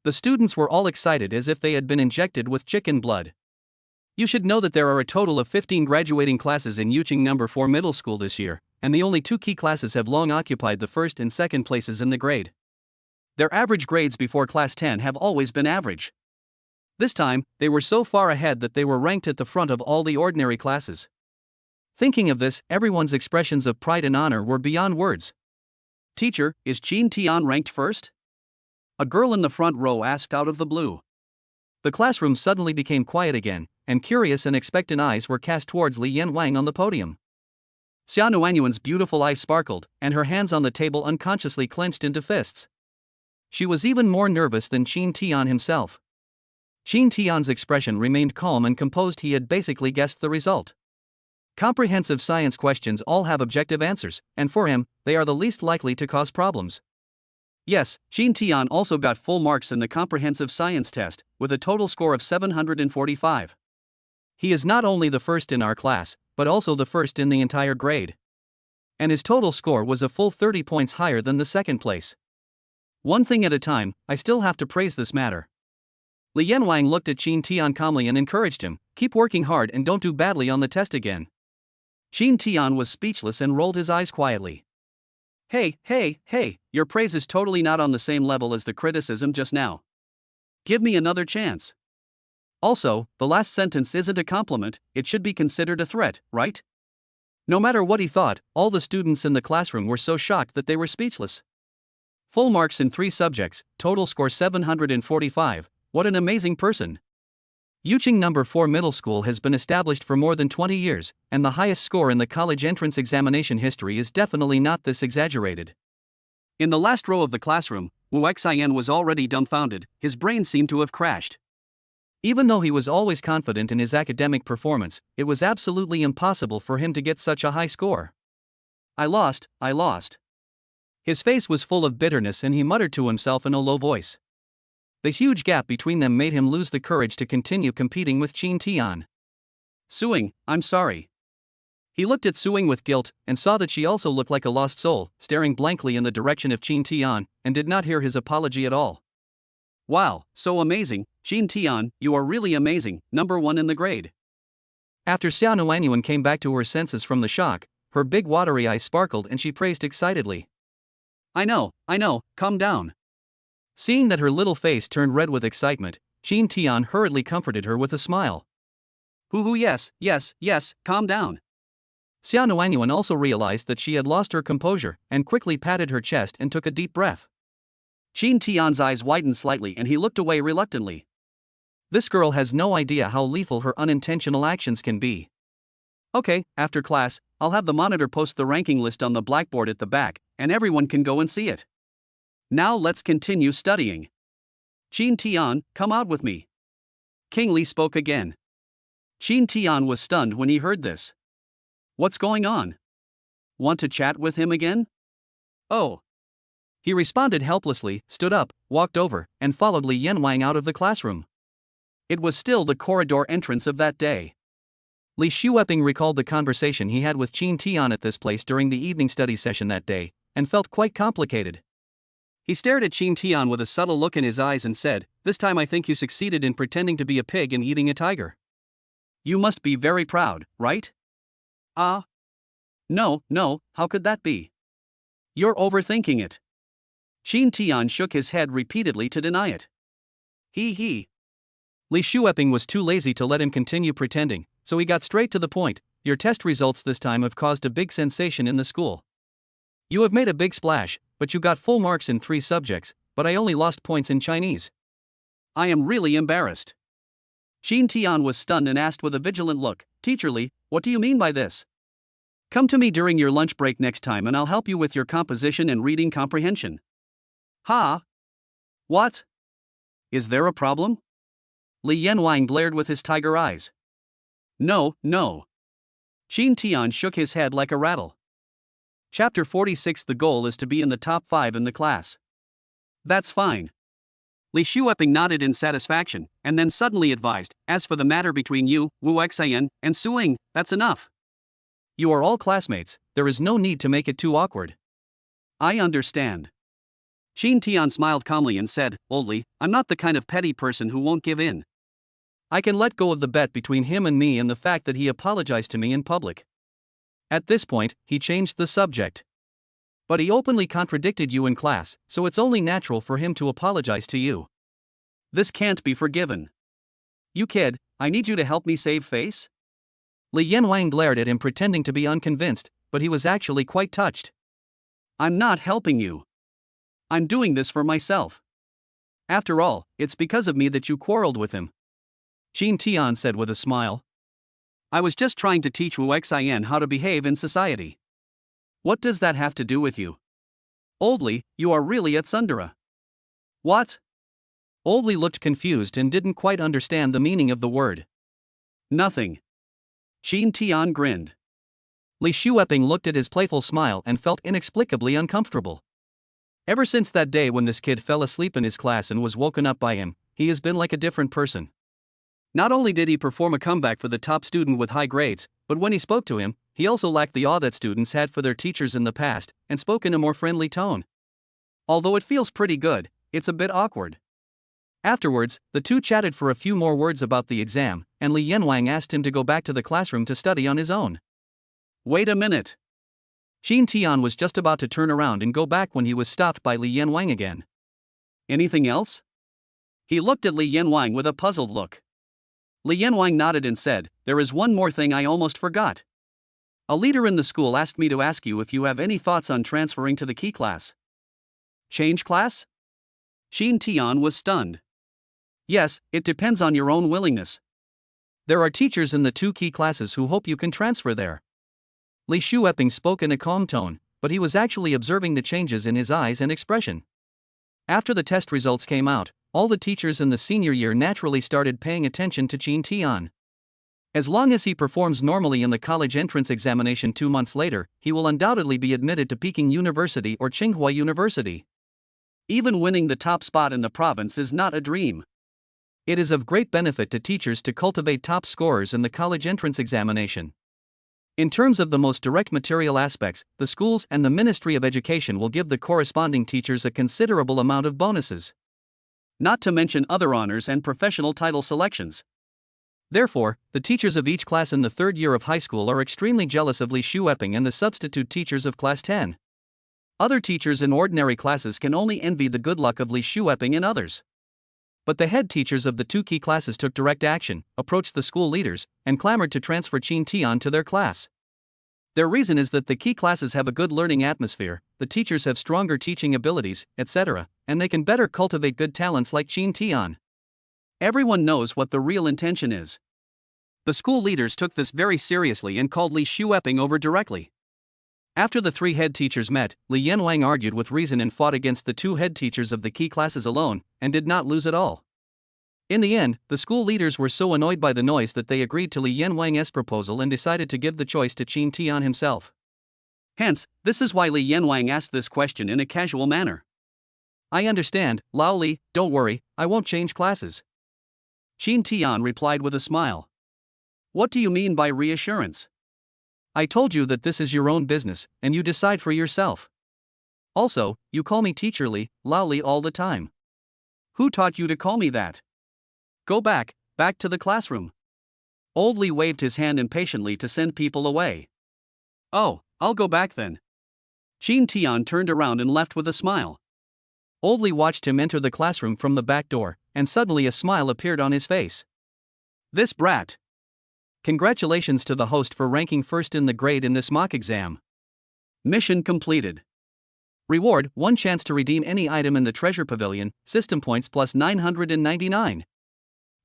The students were all excited as if they had been injected with chicken blood. You should know that there are a total of 15 graduating classes in Yuqing No. 4 Middle School this year, and the only two key classes have long occupied the first and second places in the grade. Their average grades before Class 10 have always been average. This time, they were so far ahead that they were ranked at the front of all the ordinary classes. Thinking of this, everyone's expressions of pride and honor were beyond words. "Teacher, is Qin Tian ranked first?" a girl in the front row asked out of the blue. The classroom suddenly became quiet again, and curious and expectant eyes were cast towards Li Yanwang on the podium. Xia Nuanyuan's beautiful eyes sparkled, and her hands on the table unconsciously clenched into fists. She was even more nervous than Qin Tian himself. Qin Tian's expression remained calm and composed. He had basically guessed the result. Comprehensive science questions all have objective answers, and for him, they are the least likely to cause problems. Yes, Qin Tian also got full marks in the comprehensive science test, with a total score of 745. He is not only the first in our class, but also the first in the entire grade. And his total score was a full 30 points higher than the second place. One thing at a time, I still have to praise this matter. Li Yanwang looked at Qin Tian calmly and encouraged him, "Keep working hard and don't do badly on the test again." Qin Tian was speechless and rolled his eyes quietly. Hey, your praise is totally not on the same level as the criticism just now. Give me another chance." Also, the last sentence isn't a compliment, it should be considered a threat, right? No matter what he thought, all the students in the classroom were so shocked that they were speechless. Full marks in 3 subjects, total score 745, What an amazing person! Yuqing No. 4 Middle School has been established for more than 20 years, and the highest score in the college entrance examination history is definitely not this exaggerated. In the last row of the classroom, Wu Xian was already dumbfounded, his brain seemed to have crashed. Even though he was always confident in his academic performance, it was absolutely impossible for him to get such a high score. I lost. His face was full of bitterness and he muttered to himself in a low voice. The huge gap between them made him lose the courage to continue competing with Qin Tian. Suing, I'm sorry. He looked at Suing with guilt and saw that she also looked like a lost soul, staring blankly in the direction of Qin Tian, and did not hear his apology at all. Wow, so amazing, Qin Tian, you are really amazing, number 1 in the grade. After Xiao Nuanyuan came back to her senses from the shock, her big watery eyes sparkled and she praised excitedly. I know, calm down. Seeing that her little face turned red with excitement, Qin Tian hurriedly comforted her with a smile. Yes, calm down. Xiao Nuanyuan also realized that she had lost her composure and quickly patted her chest and took a deep breath. Qin Tian's eyes widened slightly and he looked away reluctantly. This girl has no idea how lethal her unintentional actions can be. Okay, after class, I'll have the monitor post the ranking list on the blackboard at the back, and everyone can go and see it. Now let's continue studying. Qin Tian, come out with me. King Li spoke again. Qin Tian was stunned when he heard this. What's going on? Want to chat with him again? Oh. He responded helplessly, stood up, walked over, and followed Li Yanwang out of the classroom. It was still the corridor entrance of that day. Li Shueping recalled the conversation he had with Qin Tian at this place during the evening study session that day, and felt quite complicated. He stared at Qin Tian with a subtle look in his eyes and said, "This time I think you succeeded in pretending to be a pig and eating a tiger. You must be very proud, right?" No, how could that be? You're overthinking it. Qin Tian shook his head repeatedly to deny it. He. Li Shueping was too lazy to let him continue pretending, so he got straight to the point. Your test results this time have caused a big sensation in the school. You have made a big splash, but you got full marks in 3 subjects, but I only lost points in Chinese. I am really embarrassed. Qin Tian was stunned and asked with a vigilant look, "Teacher Li, what do you mean by this? Come to me during your lunch break next time and I'll help you with your composition and reading comprehension." Ha? What? Is there a problem? Li Yanwang glared with his tiger eyes. No. Qin Tian shook his head like a rattle. Chapter 46. The goal is to be in the top 5 in the class. That's fine. Li Shueping nodded in satisfaction, and then suddenly advised, "As for the matter between you, Wu Xian, and Suing, that's enough. You are all classmates, there is no need to make it too awkward." I understand. Qin Tian smiled calmly and said, "Oldly, I'm not the kind of petty person who won't give in. I can let go of the bet between him and me and the fact that he apologized to me in public." At this point, he changed the subject. "But he openly contradicted you in class, so it's only natural for him to apologize to you. This can't be forgiven. You kid, I need you to help me save face?" Li Yanwang glared at him pretending to be unconvinced, but he was actually quite touched. "I'm not helping you. I'm doing this for myself. After all, it's because of me that you quarreled with him," Qin Tian said with a smile. "I was just trying to teach Wu Xian how to behave in society. What does that have to do with you? Oldly, you are really at Sundara." "What?" Oldly looked confused and didn't quite understand the meaning of the word. "Nothing." Qin Tian grinned. Li Shueping looked at his playful smile and felt inexplicably uncomfortable. Ever since that day when this kid fell asleep in his class and was woken up by him, he has been like a different person. Not only did he perform a comeback for the top student with high grades, but when he spoke to him, he also lacked the awe that students had for their teachers in the past, and spoke in a more friendly tone. Although it feels pretty good, it's a bit awkward. Afterwards, the two chatted for a few more words about the exam, and Li Yanwang asked him to go back to the classroom to study on his own. Wait a minute. Qin Tian was just about to turn around and go back when he was stopped by Li Yanwang again. Anything else? He looked at Li Yanwang with a puzzled look. Li Yanwang nodded and said, "There is one more thing I almost forgot. A leader in the school asked me to ask you if you have any thoughts on transferring to the key class." Change class? Qin Tian was stunned. Yes, it depends on your own willingness. There are teachers in the 2 key classes who hope you can transfer there. Li Shueping spoke in a calm tone, but he was actually observing the changes in his eyes and expression. After the test results came out, all the teachers in the senior year naturally started paying attention to Qin Tian. As long as he performs normally in the college entrance examination 2 months later, he will undoubtedly be admitted to Peking University or Tsinghua University. Even winning the top spot in the province is not a dream. It is of great benefit to teachers to cultivate top scorers in the college entrance examination. In terms of the most direct material aspects, the schools and the Ministry of Education will give the corresponding teachers a considerable amount of bonuses. Not to mention other honors and professional title selections. Therefore, the teachers of each class in the 3rd year of high school are extremely jealous of Li Shueping and the substitute teachers of class 10. Other teachers in ordinary classes can only envy the good luck of Li Shueping and others. But the head teachers of the 2 key classes took direct action, approached the school leaders, and clamored to transfer Qin Tian to their class. Their reason is that the key classes have a good learning atmosphere, the teachers have stronger teaching abilities, etc., and they can better cultivate good talents like Qin Tian. Everyone knows what the real intention is. The school leaders took this very seriously and called Li Shueping over directly. After the 3 head teachers met, Li Yanwang argued with reason and fought against the 2 head teachers of the key classes alone, and did not lose at all. In the end, the school leaders were so annoyed by the noise that they agreed to Li Yanwang's proposal and decided to give the choice to Qin Tian himself. Hence, this is why Li Yanwang asked this question in a casual manner. I understand, Lao Li, don't worry, I won't change classes. Qin Tian replied with a smile. What do you mean by reassurance? I told you that this is your own business, and you decide for yourself. Also, you call me Teacher Li, Lao Li all the time. Who taught you to call me that? Go back to the classroom. Old Li waved his hand impatiently to send people away. Oh, I'll go back then. Qin Tian turned around and left with a smile. Old Li watched him enter the classroom from the back door, and suddenly a smile appeared on his face. This brat. Congratulations to the host for ranking first in the grade in this mock exam. Mission completed. Reward: 1 chance to redeem any item in the treasure pavilion, system points plus 999.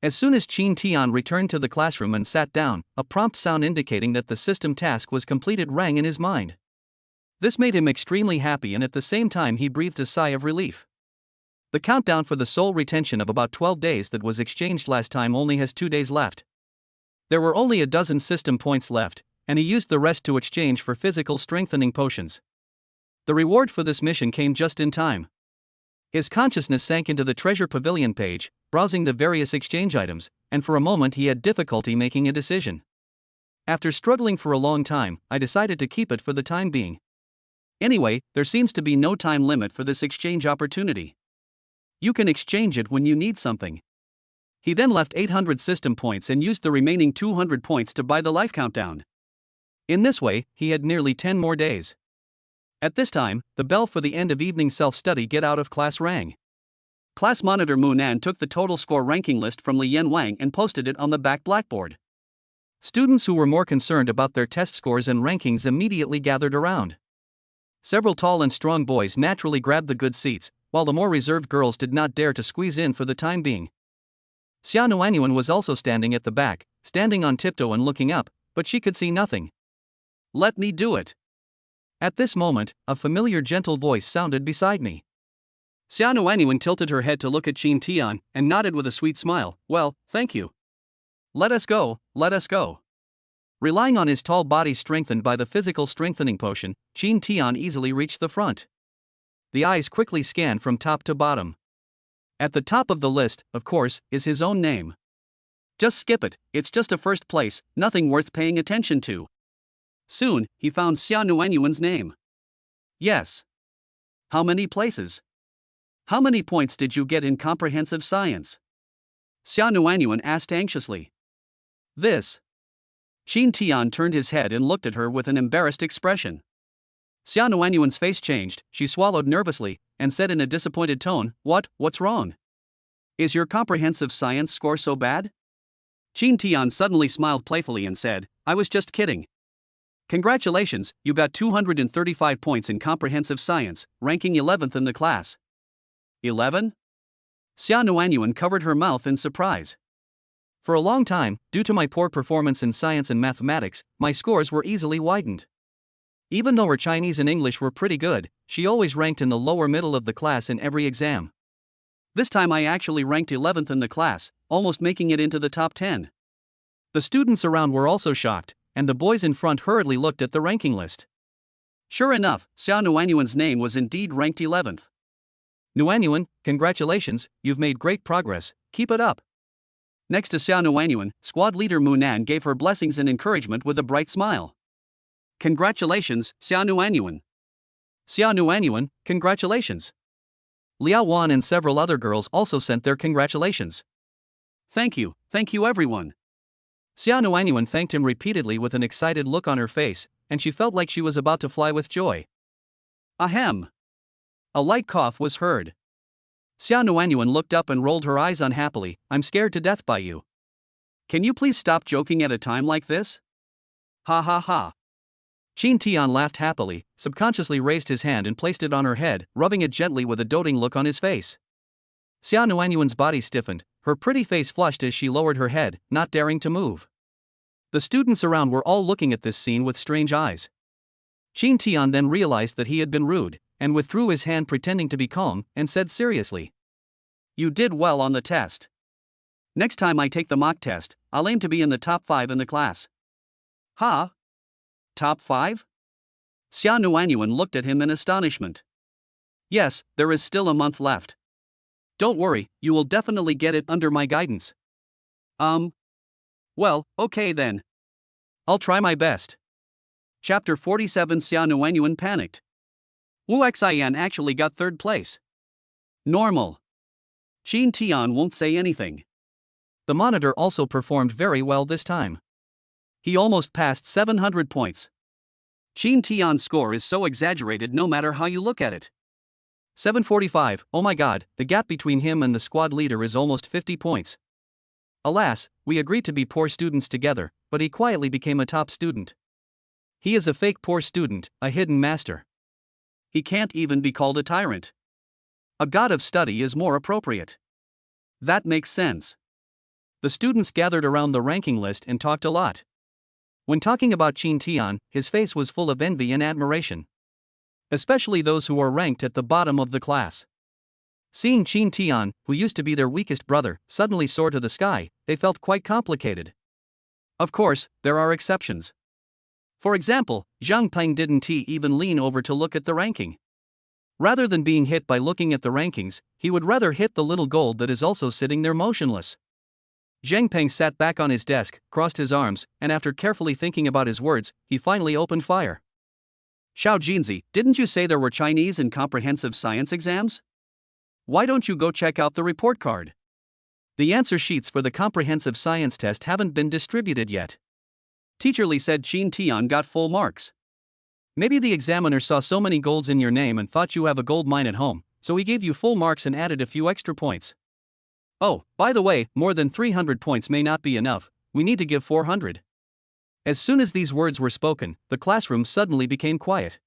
As soon as Qin Tian returned to the classroom and sat down, a prompt sound indicating that the system task was completed rang in his mind. This made him extremely happy, and at the same time he breathed a sigh of relief. The countdown for the soul retention of about 12 days that was exchanged last time only has 2 days left. There were only a dozen system points left, and he used the rest to exchange for physical strengthening potions. The reward for this mission came just in time. His consciousness sank into the treasure pavilion page, browsing the various exchange items, and for a moment he had difficulty making a decision. After struggling for a long time, I decided to keep it for the time being. Anyway, there seems to be no time limit for this exchange opportunity. You can exchange it when you need something. He then left 800 system points and used the remaining 200 points to buy the life countdown. In this way, he had nearly 10 more days. At this time, the bell for the end of evening self-study get out of class rang. Class monitor Mu Nan took the total score ranking list from Li Yanwang and posted it on the back blackboard. Students who were more concerned about their test scores and rankings immediately gathered around. Several tall and strong boys naturally grabbed the good seats, while the more reserved girls did not dare to squeeze in for the time being. Xia Nuanyuan was also standing at the back, standing on tiptoe and looking up, but she could see nothing. Let me do it. At this moment, a familiar gentle voice sounded beside me. Xia Nuanyuan tilted her head to look at Qin Tian, and nodded with a sweet smile. Well, thank you. Let us go, let us go. Relying on his tall body strengthened by the physical strengthening potion, Qin Tian easily reached the front. The eyes quickly scanned from top to bottom. At the top of the list, of course, is his own name. Just skip it, it's just a first place, nothing worth paying attention to. Soon, he found Xia Nuanyuan's name. Yes. How many places? How many points did you get in comprehensive science? Xia Nuanyuan asked anxiously. This. Qin Tian turned his head and looked at her with an embarrassed expression. Xia Nuanyuan's face changed, she swallowed nervously, and said in a disappointed tone, What's wrong? Is your comprehensive science score so bad? Qin Tian suddenly smiled playfully and said, I was just kidding. Congratulations, you got 235 points in comprehensive science, ranking 11th in the class. 11? Xia Nuanyuan covered her mouth in surprise. For a long time, due to my poor performance in science and mathematics, my scores were easily widened. Even though her Chinese and English were pretty good, she always ranked in the lower middle of the class in every exam. This time I actually ranked 11th in the class, almost making it into the top 10. The students around were also shocked, and the boys in front hurriedly looked at the ranking list. Sure enough, Xia Nuanyuan's name was indeed ranked 11th. Nuanyuan, congratulations, you've made great progress, keep it up. Next to Xia Nuanyuan, squad leader Mu Nan gave her blessings and encouragement with a bright smile. Congratulations, Xia Nuanyuan. Xia Nuanyuan, congratulations. Liao Wan and several other girls also sent their congratulations. Thank you everyone. Xia Nuanyuan thanked him repeatedly with an excited look on her face, and she felt like she was about to fly with joy. Ahem. A light cough was heard. Xia Nuanyuan looked up and rolled her eyes unhappily. I'm scared to death by you. Can you please stop joking at a time like this? Ha ha ha. Qin Tian laughed happily, subconsciously raised his hand and placed it on her head, rubbing it gently with a doting look on his face. Xia Nuanyuan's body stiffened, her pretty face flushed as she lowered her head, not daring to move. The students around were all looking at this scene with strange eyes. Qin Tian then realized that he had been rude, and withdrew his hand pretending to be calm, and said seriously, "You did well on the test. Next time I take the mock test, I'll aim to be in the top 5 in the class." "Ha? Top 5? Xia Nuanyuan looked at him in astonishment. "Yes, there is still a month left. Don't worry, you will definitely get it under my guidance." Well, okay then. I'll try my best." Chapter 47. Xia Nuanyuan panicked. Wu Xian actually got 3rd place. Normal. Qin Tian won't say anything. The monitor also performed very well this time. He almost passed 700 points. Qin Tian's score is so exaggerated no matter how you look at it. 745, oh my god, the gap between him and the squad leader is almost 50 points. Alas, we agreed to be poor students together, but he quietly became a top student. He is a fake poor student, a hidden master. He can't even be called a tyrant. A god of study is more appropriate. That makes sense. The students gathered around the ranking list and talked a lot. When talking about Qin Tian, his face was full of envy and admiration. Especially those who were ranked at the bottom of the class. Seeing Qin Tian, who used to be their weakest brother, suddenly soar to the sky, they felt quite complicated. Of course, there are exceptions. For example, Zhang Peng didn't even lean over to look at the ranking. Rather than being hit by looking at the rankings, he would rather hit the little gold that is also sitting there motionless. Zhang Peng sat back on his desk, crossed his arms, and after carefully thinking about his words, he finally opened fire. "Xiao Jinzi, didn't you say there were Chinese and comprehensive science exams? Why don't you go check out the report card?" "The answer sheets for the comprehensive science test haven't been distributed yet." Teacher Li said Qin Tian got full marks. "Maybe the examiner saw so many golds in your name and thought you have a gold mine at home, so he gave you full marks and added a few extra points. Oh, by the way, more than 300 points may not be enough, we need to give 400. As soon as these words were spoken, the classroom suddenly became quiet.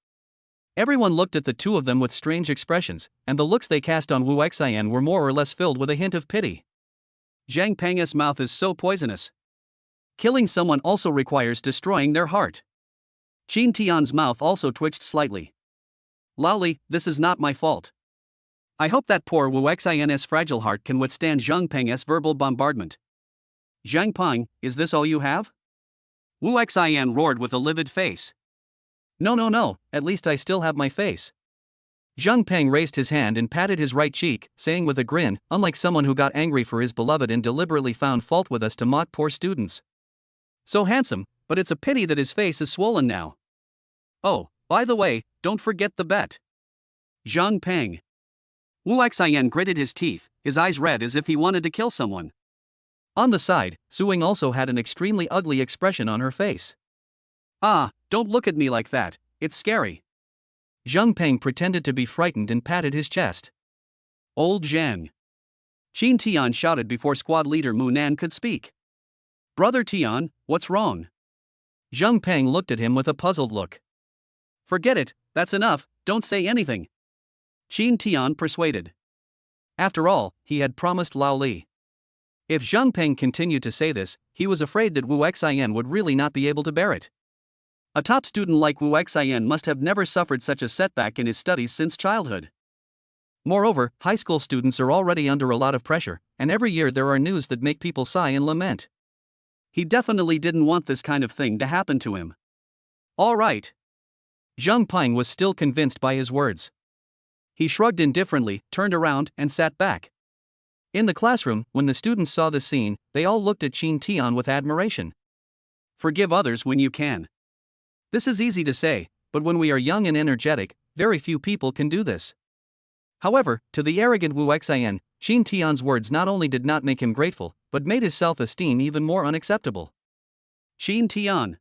Everyone looked at the two of them with strange expressions, and the looks they cast on Wu Xian were more or less filled with a hint of pity. Zhang Peng's mouth is so poisonous. Killing someone also requires destroying their heart. Qin Tian's mouth also twitched slightly. "Laoli, this is not my fault. I hope that poor Wu Xian's fragile heart can withstand Zhang Peng's verbal bombardment." "Zhang Peng, is this all you have?" Wu Xian roared with a livid face. No, at least I still have my face." Zhang Peng raised his hand and patted his right cheek, saying with a grin, unlike someone who got angry for his beloved and deliberately found fault with us to mock poor students. "So handsome, but it's a pity that his face is swollen now. Oh, by the way, don't forget the bet." "Zhang Peng." Wu Xian gritted his teeth, his eyes red as if he wanted to kill someone. On the side, Suing also had an extremely ugly expression on her face. "Ah, don't look at me like that, it's scary." Zhang Peng pretended to be frightened and patted his chest. "Old Zhang." Qin Tian shouted before squad leader Mu Nan could speak. "Brother Tian, what's wrong?" Zhang Peng looked at him with a puzzled look. "Forget it, that's enough, don't say anything," Qin Tian persuaded. After all, he had promised Lao Li. If Zhang Peng continued to say this, he was afraid that Wu Xian would really not be able to bear it. A top student like Wu Xian must have never suffered such a setback in his studies since childhood. Moreover, high school students are already under a lot of pressure, and every year there are news that make people sigh and lament. He definitely didn't want this kind of thing to happen to him. All right. Zhang Peng was still convinced by his words. He shrugged indifferently, turned around, and sat back. In the classroom, when the students saw the scene, they all looked at Qin Tian with admiration. Forgive others when you can. This is easy to say, but when we are young and energetic, very few people can do this. However, to the arrogant Wu Xian, Qin Tian's words not only did not make him grateful, but made his self-esteem even more unacceptable. Qin Tian.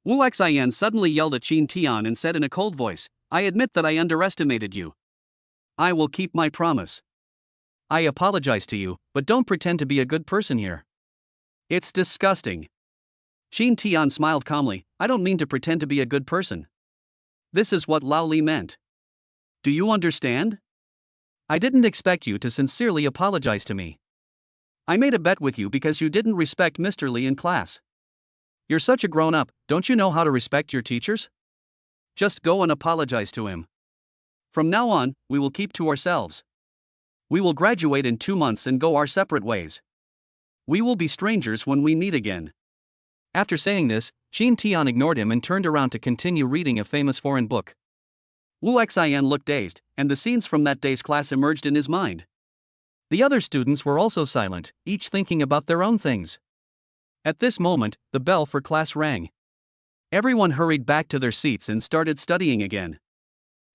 Wu Xian suddenly yelled at Qin Tian and said in a cold voice, I admit that I underestimated you. I will keep my promise. I apologize to you, but don't pretend to be a good person here. It's disgusting. Qin Tian smiled calmly, I don't mean to pretend to be a good person. This is what Lao Li meant. Do you understand? I didn't expect you to sincerely apologize to me. I made a bet with you because you didn't respect Mr. Li in class. You're such a grown-up, don't you know how to respect your teachers? Just go and apologize to him. From now on, we will keep to ourselves. We will graduate in 2 months and go our separate ways. We will be strangers when we meet again. After saying this, Qin Tian ignored him and turned around to continue reading a famous foreign book. Wu Xian looked dazed, and the scenes from that day's class emerged in his mind. The other students were also silent, each thinking about their own things. At this moment, the bell for class rang. Everyone hurried back to their seats and started studying again.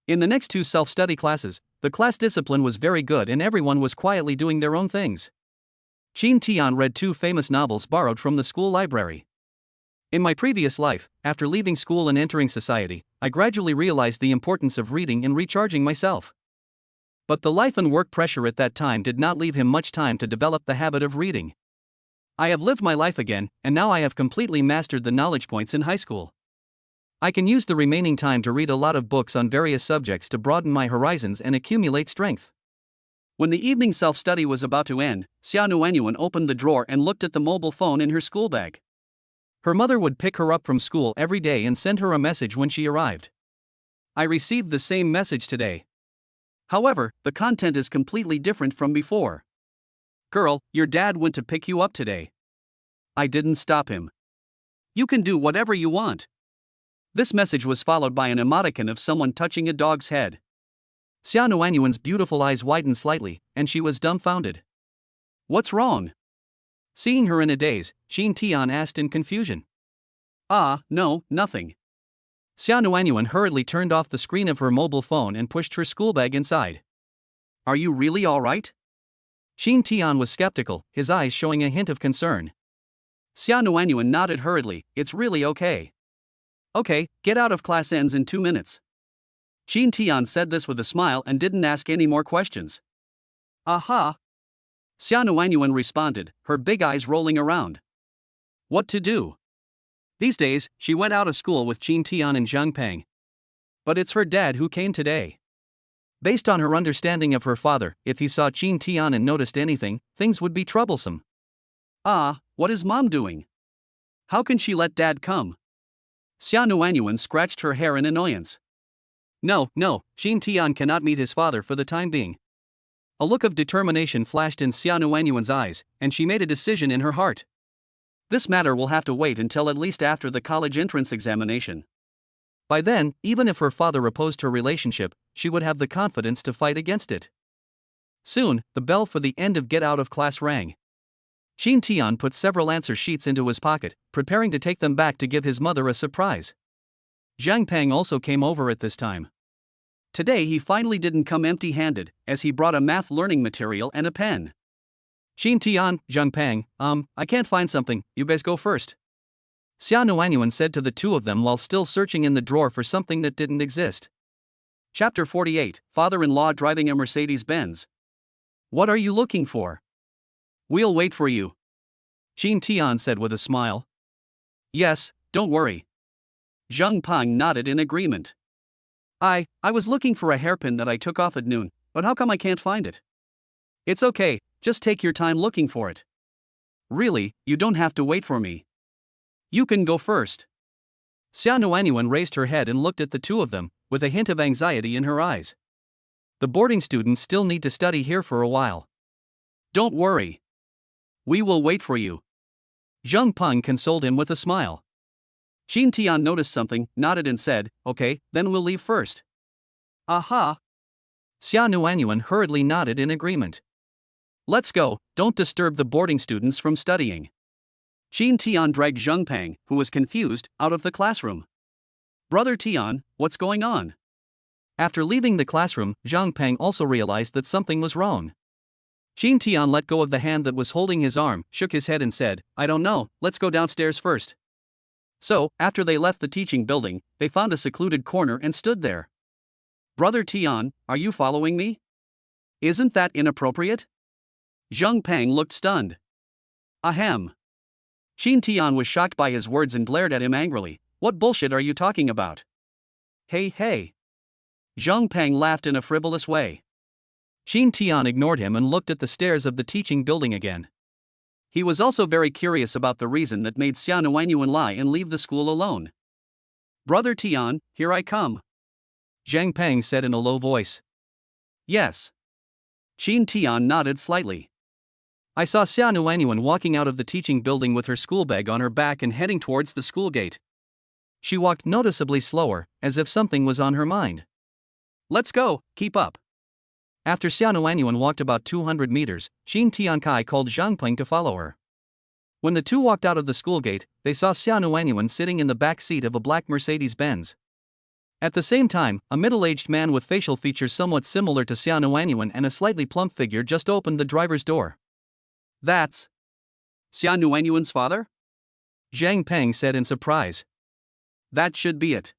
In the next 2 self-study classes, the class discipline was very good and everyone was quietly doing their own things. Qin Tian read 2 famous novels borrowed from the school library. In my previous life, after leaving school and entering society, I gradually realized the importance of reading and recharging myself. But the life and work pressure at that time did not leave him much time to develop the habit of reading. I have lived my life again, and now I have completely mastered the knowledge points in high school. I can use the remaining time to read a lot of books on various subjects to broaden my horizons and accumulate strength. When the evening self-study was about to end, Xia Nuanyuan opened the drawer and looked at the mobile phone in her school bag. Her mother would pick her up from school every day and send her a message when she arrived. I received the same message today. However, the content is completely different from before. Girl, your dad went to pick you up today. I didn't stop him. You can do whatever you want. This message was followed by an emoticon of someone touching a dog's head. Xia Nuanyuan's beautiful eyes widened slightly, and she was dumbfounded. What's wrong? Seeing her in a daze, Qin Tian asked in confusion. No, nothing. Xia Nuanyuan hurriedly turned off the screen of her mobile phone and pushed her school bag inside. Are you really all right? Qin Tian was skeptical, his eyes showing a hint of concern. Xia Nuanyuan nodded hurriedly, it's really okay. Okay, get out of class, ends in 2 minutes. Qin Tian said this with a smile and didn't ask any more questions. Aha! Xia Nuanyuan responded, her big eyes rolling around. What to do? These days, she went out of school with Qin Tian and Zhang Peng. But it's her dad who came today. Based on her understanding of her father, if he saw Qin Tian and noticed anything, things would be troublesome. What is mom doing? How can she let dad come? Xia Nuanyuan scratched her hair in annoyance. No, Qin Tian cannot meet his father for the time being. A look of determination flashed in Xia Nuanyuan's eyes, and she made a decision in her heart. This matter will have to wait until at least after the college entrance examination. By then, even if her father opposed her relationship, she would have the confidence to fight against it. Soon, the bell for the end of get out of class rang. Qin Tian put several answer sheets into his pocket, preparing to take them back to give his mother a surprise. Zhang Peng also came over at this time. Today he finally didn't come empty-handed, as he brought a math learning material and a pen. Qin Tian, Zhang Peng, I can't find something, you guys go first. Xia Nuanyuan said to the 2 of them while still searching in the drawer for something that didn't exist. Chapter 48, Father-in-law driving a Mercedes-Benz. What are you looking for? We'll wait for you. Qin Tian said with a smile. Yes, don't worry. Zhang Peng nodded in agreement. I was looking for a hairpin that I took off at noon, but how come I can't find it? It's okay, just take your time looking for it. Really, you don't have to wait for me. You can go first. Xia Nuanyuan raised her head and looked at the two of them, with a hint of anxiety in her eyes. The boarding students still need to study here for a while. Don't worry. We will wait for you. Zheng Peng consoled him with a smile. Qin Tian noticed something, nodded and said, okay, then we'll leave first. Aha! Xia Nuanyuan hurriedly nodded in agreement. Let's go, don't disturb the boarding students from studying. Qin Tian dragged Zheng Peng, who was confused, out of the classroom. Brother Tian, what's going on? After leaving the classroom, Zheng Peng also realized that something was wrong. Qin Tian let go of the hand that was holding his arm, shook his head and said, I don't know, let's go downstairs first. So, after they left the teaching building, they found a secluded corner and stood there. Brother Tian, are you following me? Isn't that inappropriate? Zheng Peng looked stunned. Ahem. Qin Tian was shocked by his words and glared at him angrily. What bullshit are you talking about? Hey. Zheng Peng laughed in a frivolous way. Qin Tian ignored him and looked at the stairs of the teaching building again. He was also very curious about the reason that made Xia Nuanyuan lie and leave the school alone. Brother Tian, here I come. Zheng Peng said in a low voice. Yes. Qin Tian nodded slightly. I saw Xia Nuanyuan walking out of the teaching building with her school bag on her back and heading towards the school gate. She walked noticeably slower, as if something was on her mind. Let's go, keep up. After Xia Nuanyuan walked about 200 meters, Qin Tiankai called Zheng Peng to follow her. When the two walked out of the school gate, they saw Xia Nuanyuan sitting in the back seat of a black Mercedes-Benz. At the same time, a middle-aged man with facial features somewhat similar to Xia Nuanyuan and a slightly plump figure just opened the driver's door. That's Xia Nuanyuan's father? Zheng Peng said in surprise. That should be it.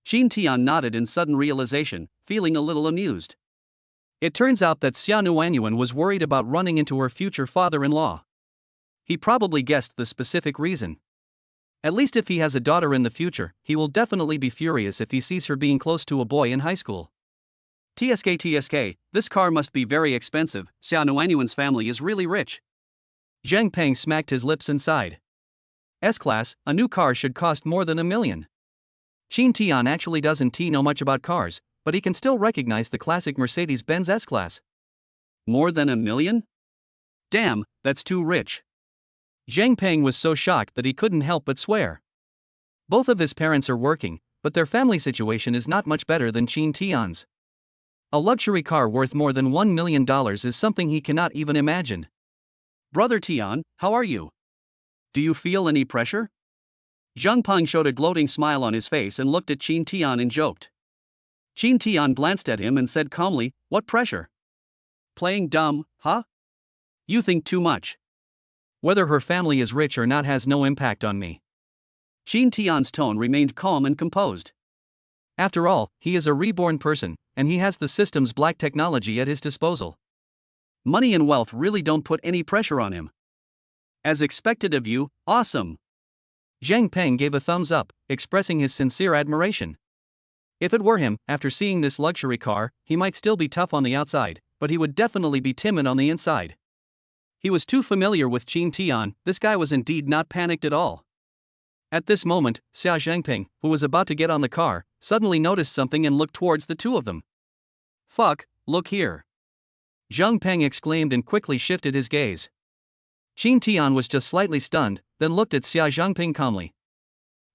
Qin Tian nodded in sudden realization, feeling a little amused. It turns out that Xia Nuanyuan was worried about running into her future father-in-law. He probably guessed the specific reason. At least if he has a daughter in the future, he will definitely be furious if he sees her being close to a boy in high school. TSK, this car must be very expensive. Xia Nuanyuan's family is really rich. Zheng Peng smacked his lips and sighed. S-Class, a new car should cost more than $1 million. Qin Tian actually doesn't know much about cars, but he can still recognize the classic Mercedes-Benz S-Class. More than $1 million? Damn, that's too rich. Zheng Peng was so shocked that he couldn't help but swear. Both of his parents are working, but their family situation is not much better than Qin Tian's. A luxury car worth more than $1 million is something he cannot even imagine. Brother Tian, how are you? Do you feel any pressure? Zheng Peng showed a gloating smile on his face and looked at Qin Tian and joked. Qin Tian glanced at him and said calmly, what pressure? Playing dumb, huh? You think too much. Whether her family is rich or not has no impact on me. Qin Tian's tone remained calm and composed. After all, he is a reborn person, and he has the system's black technology at his disposal. Money and wealth really don't put any pressure on him. As expected of you, awesome. Zheng Peng gave a thumbs up, expressing his sincere admiration. If it were him, after seeing this luxury car, he might still be tough on the outside, but he would definitely be timid on the inside. He was too familiar with Qin Tian, this guy was indeed not panicked at all. At this moment, Xia Zhengping, who was about to get on the car, suddenly noticed something and looked towards the two of them. Fuck, look here. Zheng Peng exclaimed and quickly shifted his gaze. Qin Tian was just slightly stunned, then looked at Xia Zhengping calmly.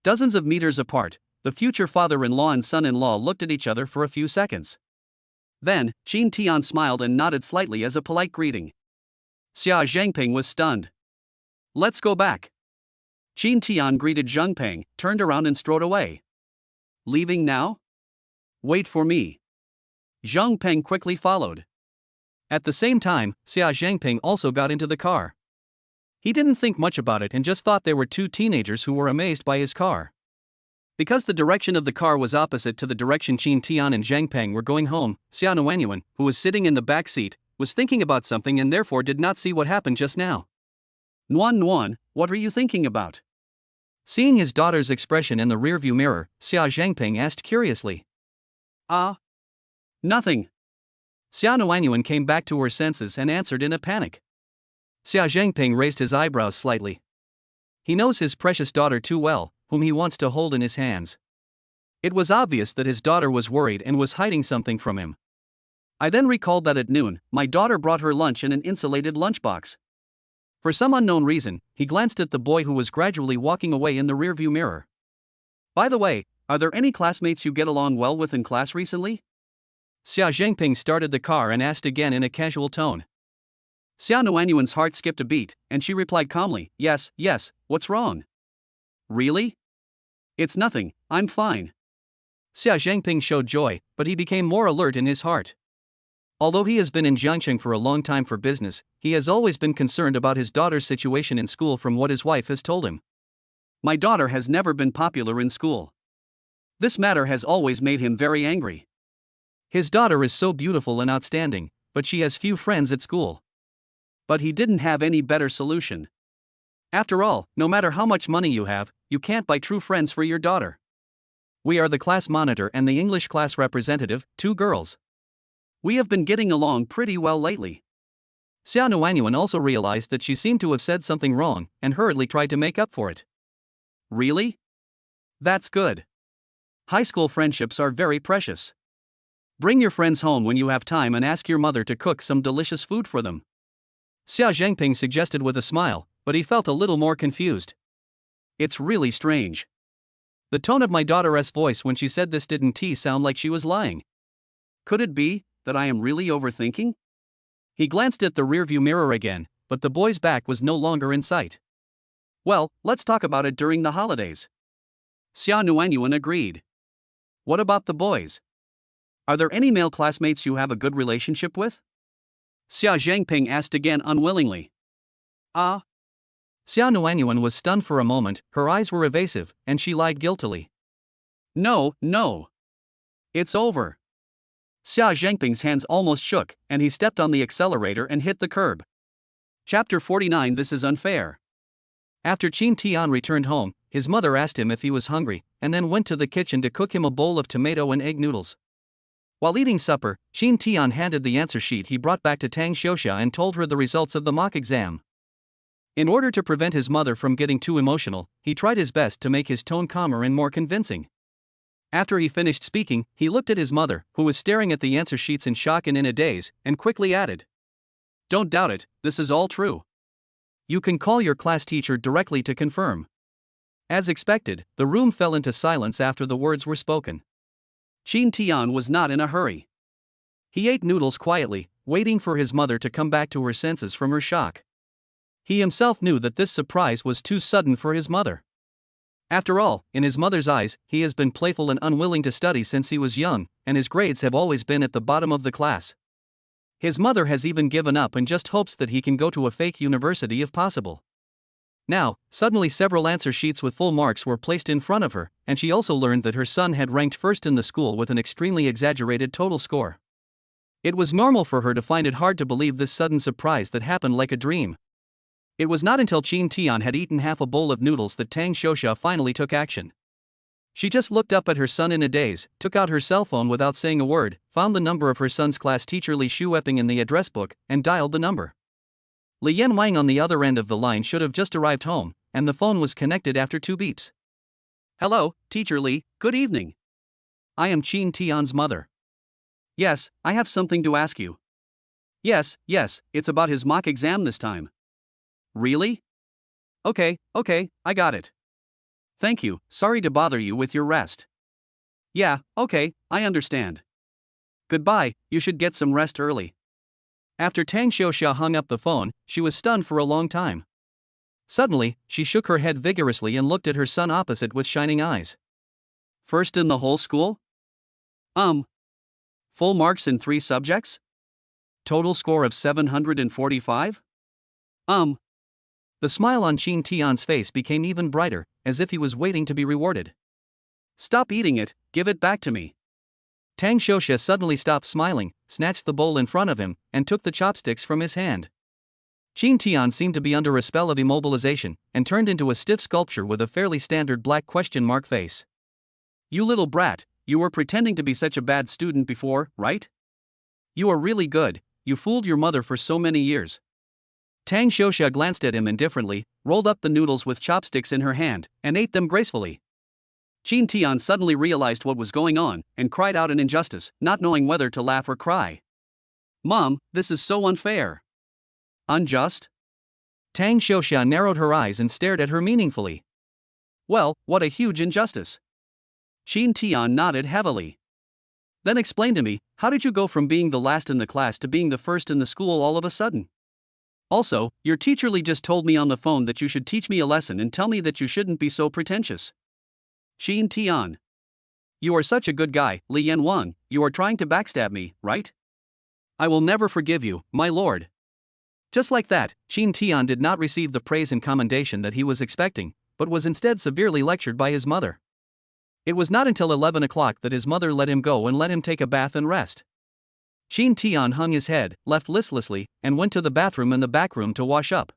Dozens of meters apart, the future father-in-law and son-in-law looked at each other for a few seconds. Then, Qin Tian smiled and nodded slightly as a polite greeting. Xia Zhengping was stunned. Let's go back. Qin Tian greeted Zheng Peng, turned around and strode away. Leaving now? Wait for me. Zheng Peng quickly followed. At the same time, Xia Zhengping also got into the car. He didn't think much about it and just thought they were two teenagers who were amazed by his car. Because the direction of the car was opposite to the direction Qin Tian and Zheng Peng were going home, Xia Nuanyuan, who was sitting in the back seat, was thinking about something and therefore did not see what happened just now. Nuan, what are you thinking about? Seeing his daughter's expression in the rearview mirror, Xia Zhengping asked curiously. Nothing. Xia Nuanyuan came back to her senses and answered in a panic. Xia Zhengping raised his eyebrows slightly. He knows his precious daughter too well, whom he wants to hold in his hands. It was obvious that his daughter was worried and was hiding something from him. I then recalled that at noon, my daughter brought her lunch in an insulated lunchbox. For some unknown reason, he glanced at the boy who was gradually walking away in the rearview mirror. By the way, are there any classmates you get along well with in class recently? Xia Zhengping started the car and asked again in a casual tone. Xia Nuanyuan's heart skipped a beat, and she replied calmly, yes, what's wrong? Really? It's nothing, I'm fine. Xia Zhengping showed joy, but he became more alert in his heart. Although he has been in Jiangcheng for a long time for business, he has always been concerned about his daughter's situation in school from what his wife has told him. My daughter has never been popular in school. This matter has always made him very angry. His daughter is so beautiful and outstanding, but she has few friends at school. But he didn't have any better solution. After all, no matter how much money you have, you can't buy true friends for your daughter. We are the class monitor and the English class representative, 2 girls. We have been getting along pretty well lately. Xia Nuanyuan also realized that she seemed to have said something wrong and hurriedly tried to make up for it. Really? That's good. High school friendships are very precious. Bring your friends home when you have time and ask your mother to cook some delicious food for them. Xia Zhengping suggested with a smile, but he felt a little more confused. It's really strange. The tone of my daughter's voice when she said this didn't sound like she was lying. Could it be that I am really overthinking? He glanced at the rearview mirror again, but the boy's back was no longer in sight. Well, let's talk about it during the holidays. Xia Nuanyuan agreed. What about the boys? Are there any male classmates you have a good relationship with? Xia Zhengping asked again unwillingly. Xia Nuanyuan was stunned for a moment, her eyes were evasive, and she lied guiltily. No. It's over. Xia Zhengping's hands almost shook, and he stepped on the accelerator and hit the curb. Chapter 49. This is unfair. After Qin Tian returned home, his mother asked him if he was hungry, and then went to the kitchen to cook him a bowl of tomato and egg noodles. While eating supper, Qin Tian handed the answer sheet he brought back to Tang Xiuxia and told her the results of the mock exam. In order to prevent his mother from getting too emotional, he tried his best to make his tone calmer and more convincing. After he finished speaking, he looked at his mother, who was staring at the answer sheets in shock and in a daze, and quickly added, "Don't doubt it, this is all true. You can call your class teacher directly to confirm." As expected, the room fell into silence after the words were spoken. Qin Tian was not in a hurry. He ate noodles quietly, waiting for his mother to come back to her senses from her shock. He himself knew that this surprise was too sudden for his mother. After all, in his mother's eyes, he has been playful and unwilling to study since he was young, and his grades have always been at the bottom of the class. His mother has even given up and just hopes that he can go to a fake university if possible. Now, suddenly several answer sheets with full marks were placed in front of her, and she also learned that her son had ranked first in the school with an extremely exaggerated total score. It was normal for her to find it hard to believe this sudden surprise that happened like a dream. It was not until Qin Tian had eaten half a bowl of noodles that Tang Xiuxia finally took action. She just looked up at her son in a daze, took out her cell phone without saying a word, found the number of her son's class teacher Li Shueping in the address book, and dialed the number. Li Yanwang on the other end of the line should have just arrived home, and the phone was connected after 2 beeps. "Hello, Teacher Li, good evening. I am Qin Tian's mother. Yes, I have something to ask you." Yes, it's about his mock exam this time." Really? Okay, I got it. Thank you, sorry to bother you with your rest. Yeah, okay, I understand. Goodbye, you should get some rest early. After Tang Xiuxia hung up the phone, she was stunned for a long time. Suddenly, she shook her head vigorously and looked at her son opposite with shining eyes. First in the whole school? Full marks in 3 subjects? Total score of 745? The smile on Qin Tian's face became even brighter, as if he was waiting to be rewarded. Stop eating it, give it back to me. Tang Xiuxia suddenly stopped smiling, snatched the bowl in front of him, and took the chopsticks from his hand. Qin Tian seemed to be under a spell of immobilization, and turned into a stiff sculpture with a fairly standard black question mark face. You little brat, you were pretending to be such a bad student before, right? You are really good, you fooled your mother for so many years. Tang Xiaoxia glanced at him indifferently, rolled up the noodles with chopsticks in her hand, and ate them gracefully. Qin Tian suddenly realized what was going on, and cried out in injustice, not knowing whether to laugh or cry. Mom, this is so unfair. Unjust? Tang Xiaoxia narrowed her eyes and stared at her meaningfully. Well, what a huge injustice. Qin Tian nodded heavily. Then explain to me, how did you go from being the last in the class to being the first in the school all of a sudden? Also, your teacher Li just told me on the phone that you should teach me a lesson and tell me that you shouldn't be so pretentious. Qin Tian. You are such a good guy, Li Yanwang, you are trying to backstab me, right? I will never forgive you, my lord. Just like that, Qin Tian did not receive the praise and commendation that he was expecting, but was instead severely lectured by his mother. It was not until 11 o'clock that his mother let him go and let him take a bath and rest. Qin Tian hung his head, left listlessly, and went to the bathroom in the back room to wash up.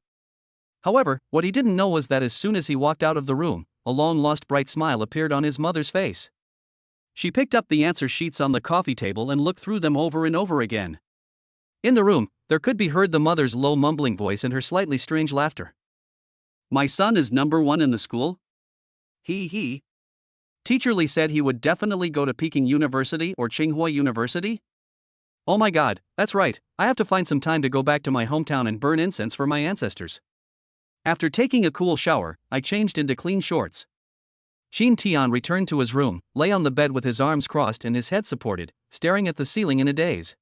However, what he didn't know was that as soon as he walked out of the room, a long-lost bright smile appeared on his mother's face. She picked up the answer sheets on the coffee table and looked through them over and over again. In the room, there could be heard the mother's low mumbling voice and her slightly strange laughter. My son is number 1 in the school? He. Teacher Li said he would definitely go to Peking University or Tsinghua University? Oh my god, that's right, I have to find some time to go back to my hometown and burn incense for my ancestors. After taking a cool shower, I changed into clean shorts. Qin Tian returned to his room, lay on the bed with his arms crossed and his head supported, staring at the ceiling in a daze.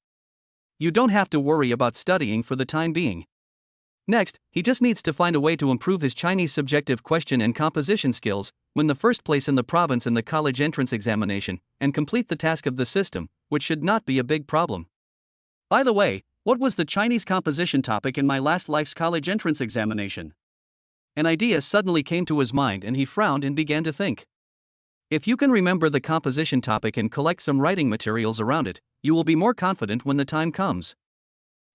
You don't have to worry about studying for the time being. Next, he just needs to find a way to improve his Chinese subjective question and composition skills, win the first place in the province in the college entrance examination, and complete the task of the system, which should not be a big problem. By the way, what was the Chinese composition topic in my last life's college entrance examination? An idea suddenly came to his mind and he frowned and began to think. If you can remember the composition topic and collect some writing materials around it, you will be more confident when the time comes.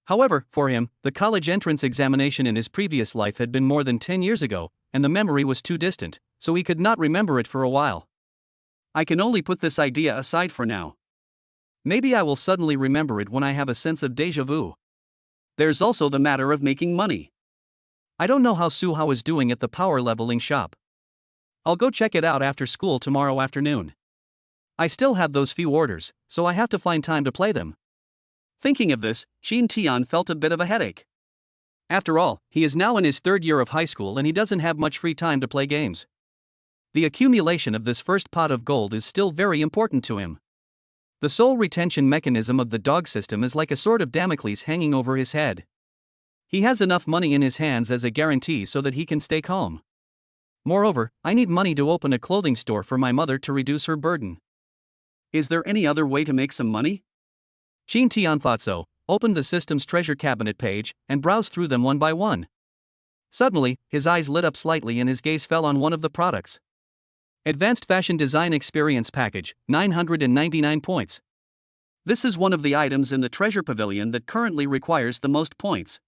However, for him, the college entrance examination in his previous life had been more than 10 years ago, and the memory was too distant, so he could not remember it for a while. I can only put this idea aside for now. Maybe I will suddenly remember it when I have a sense of déjà vu. There's also the matter of making money. I don't know how Su Hao is doing at the power leveling shop. I'll go check it out after school tomorrow afternoon. I still have those few orders, so I have to find time to play them. Thinking of this, Qin Tian felt a bit of a headache. After all, he is now in his 3rd year of high school and he doesn't have much free time to play games. The accumulation of this first pot of gold is still very important to him. The sole retention mechanism of the dog system is like a sword of Damocles hanging over his head. He has enough money in his hands as a guarantee so that he can stay calm. Moreover, I need money to open a clothing store for my mother to reduce her burden. Is there any other way to make some money? Qin Tian thought so, opened the system's treasure cabinet page, and browsed through them one by one. Suddenly, his eyes lit up slightly and his gaze fell on one of the products. Advanced Fashion Design Experience Package, 999 points. This is one of the items in the treasure pavilion that currently requires the most points.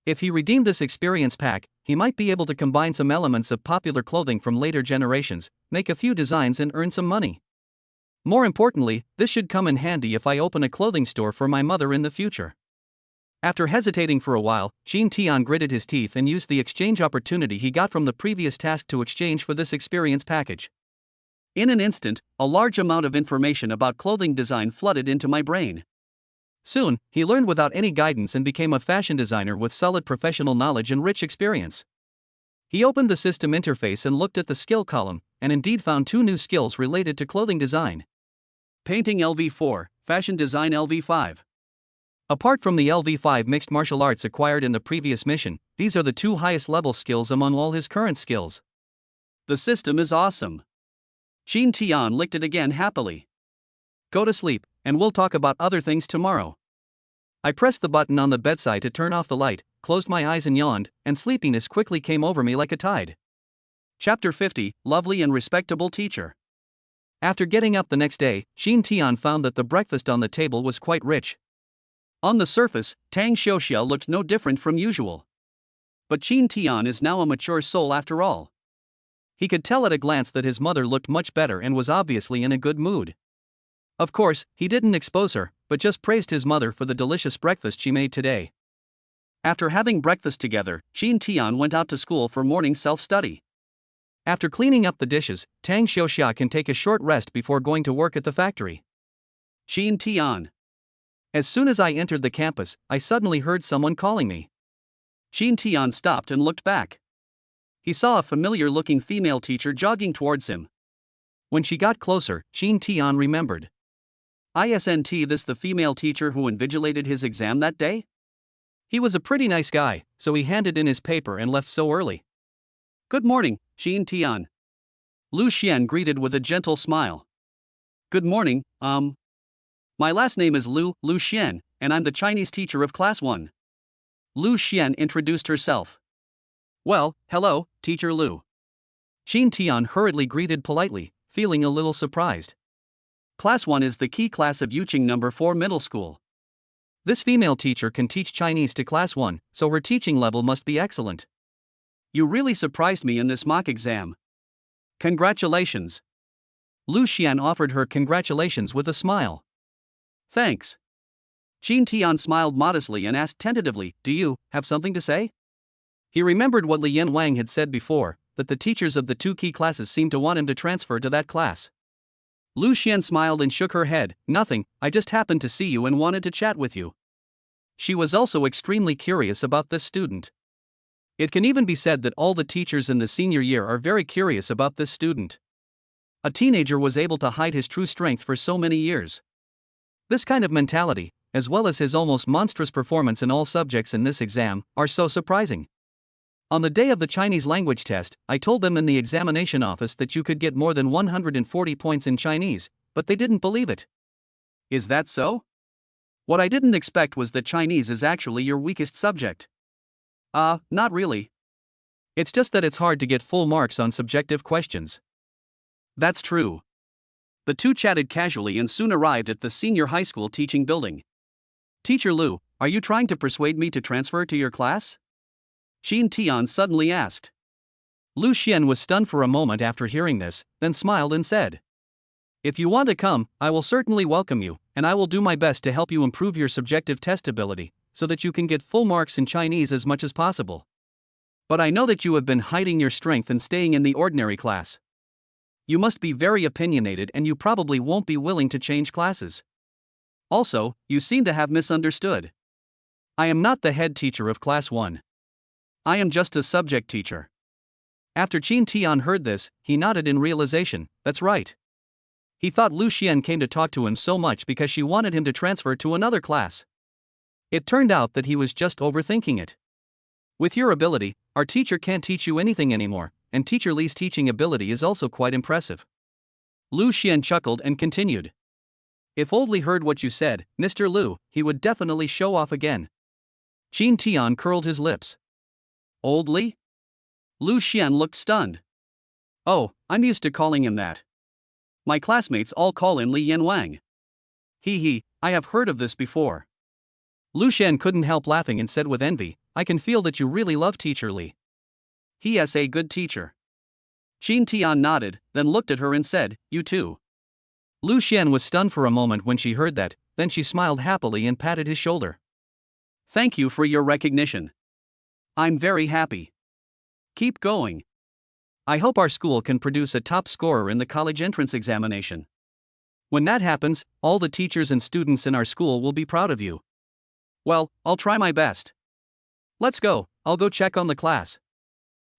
If he redeemed this experience pack, he might be able to combine some elements of popular clothing from later generations, make a few designs and earn some money. More importantly, this should come in handy if I open a clothing store for my mother in the future. After hesitating for a while, Qin Tian gritted his teeth and used the exchange opportunity he got from the previous task to exchange for this experience package. In an instant, a large amount of information about clothing design flooded into my brain. Soon, he learned without any guidance and became a fashion designer with solid professional knowledge and rich experience. He opened the system interface and looked at the skill column, and indeed found 2 new skills related to clothing design. Painting LV4, Fashion Design LV5. Apart from the LV5 mixed martial arts acquired in the previous mission, these are the 2 highest level skills among all his current skills. The system is awesome. Qin Tian licked it again happily. Go to sleep, and we'll talk about other things tomorrow. I pressed the button on the bedside to turn off the light, closed my eyes and yawned, and sleepiness quickly came over me like a tide. Chapter 50, Lovely and Respectable Teacher. After getting up the next day, Qin Tian found that the breakfast on the table was quite rich. On the surface, Tang Xiaoxia looked no different from usual. But Qin Tian is now a mature soul after all. He could tell at a glance that his mother looked much better and was obviously in a good mood. Of course, he didn't expose her, but just praised his mother for the delicious breakfast she made today. After having breakfast together, she and Tian went out to school for morning self-study. After cleaning up the dishes, Tang Xiaoxia can take a short rest before going to work at the factory. She and Tian. As soon as I entered the campus, I suddenly heard someone calling me. She and Tian stopped and looked back. He saw a familiar-looking female teacher jogging towards him. When she got closer, Xin Tian remembered. Isn't this the female teacher who invigilated his exam that day? He was a pretty nice guy, so he handed in his paper and left so early. Good morning, Xin Tian. Lu Xian greeted with a gentle smile. Good morning, My last name is Lu Xian, and I'm the Chinese teacher of Class 1. Lu Xian introduced herself. Well, hello, Teacher Lu. Xin Tian hurriedly greeted politely, feeling a little surprised. Class 1 is the key class of Yuqing number 4 middle school. This female teacher can teach Chinese to Class 1, so her teaching level must be excellent. You really surprised me in this mock exam. Congratulations. Lu Xian offered her congratulations with a smile. Thanks. Xin Tian smiled modestly and asked tentatively, Do you have something to say? He remembered what Li Yan had said before, that the teachers of the two key classes seemed to want him to transfer to that class. Lu Xian smiled and shook her head. Nothing, I just happened to see you and wanted to chat with you. She was also extremely curious about this student. It can even be said that all the teachers in the senior year are very curious about this student. A teenager was able to hide his true strength for so many years. This kind of mentality, as well as his almost monstrous performance in all subjects in this exam, are so surprising. On the day of the Chinese language test, I told them in the examination office that you could get more than 140 points in Chinese, but they didn't believe it. Is that so? What I didn't expect was that Chinese is actually your weakest subject. Not really. It's just that it's hard to get full marks on subjective questions. That's true. The two chatted casually and soon arrived at the senior high school teaching building. Teacher Lu, are you trying to persuade me to transfer to your class? Xin Tian suddenly asked. Lu Xian was stunned for a moment after hearing this, then smiled and said, If you want to come, I will certainly welcome you, and I will do my best to help you improve your subjective test ability, so that you can get full marks in Chinese as much as possible. But I know that you have been hiding your strength and staying in the ordinary class. You must be very opinionated and you probably won't be willing to change classes. Also, you seem to have misunderstood. I am not the head teacher of Class 1. I am just a subject teacher. After Qin Tian heard this, he nodded in realization. That's right. He thought Lu Xian came to talk to him so much because she wanted him to transfer to another class. It turned out that he was just overthinking it. With your ability, our teacher can't teach you anything anymore, and Teacher Li's teaching ability is also quite impressive. Lu Xian chuckled and continued. If Old Li heard what you said, Mr. Lu, he would definitely show off again. Qin Tian curled his lips. Old Li? Lu Xian looked stunned. Oh, I'm used to calling him that. My classmates all call him Li Yanwang. I have heard of this before. Lu Xian couldn't help laughing and said with envy, I can feel that you really love Teacher Li. He is a good teacher. Qin Tian nodded, then looked at her and said, You too. Lu Xian was stunned for a moment when she heard that, then she smiled happily and patted his shoulder. Thank you for your recognition. I'm very happy. Keep going. I hope our school can produce a top scorer in the college entrance examination. When that happens, all the teachers and students in our school will be proud of you. Well, I'll try my best. Let's go, I'll go check on the class.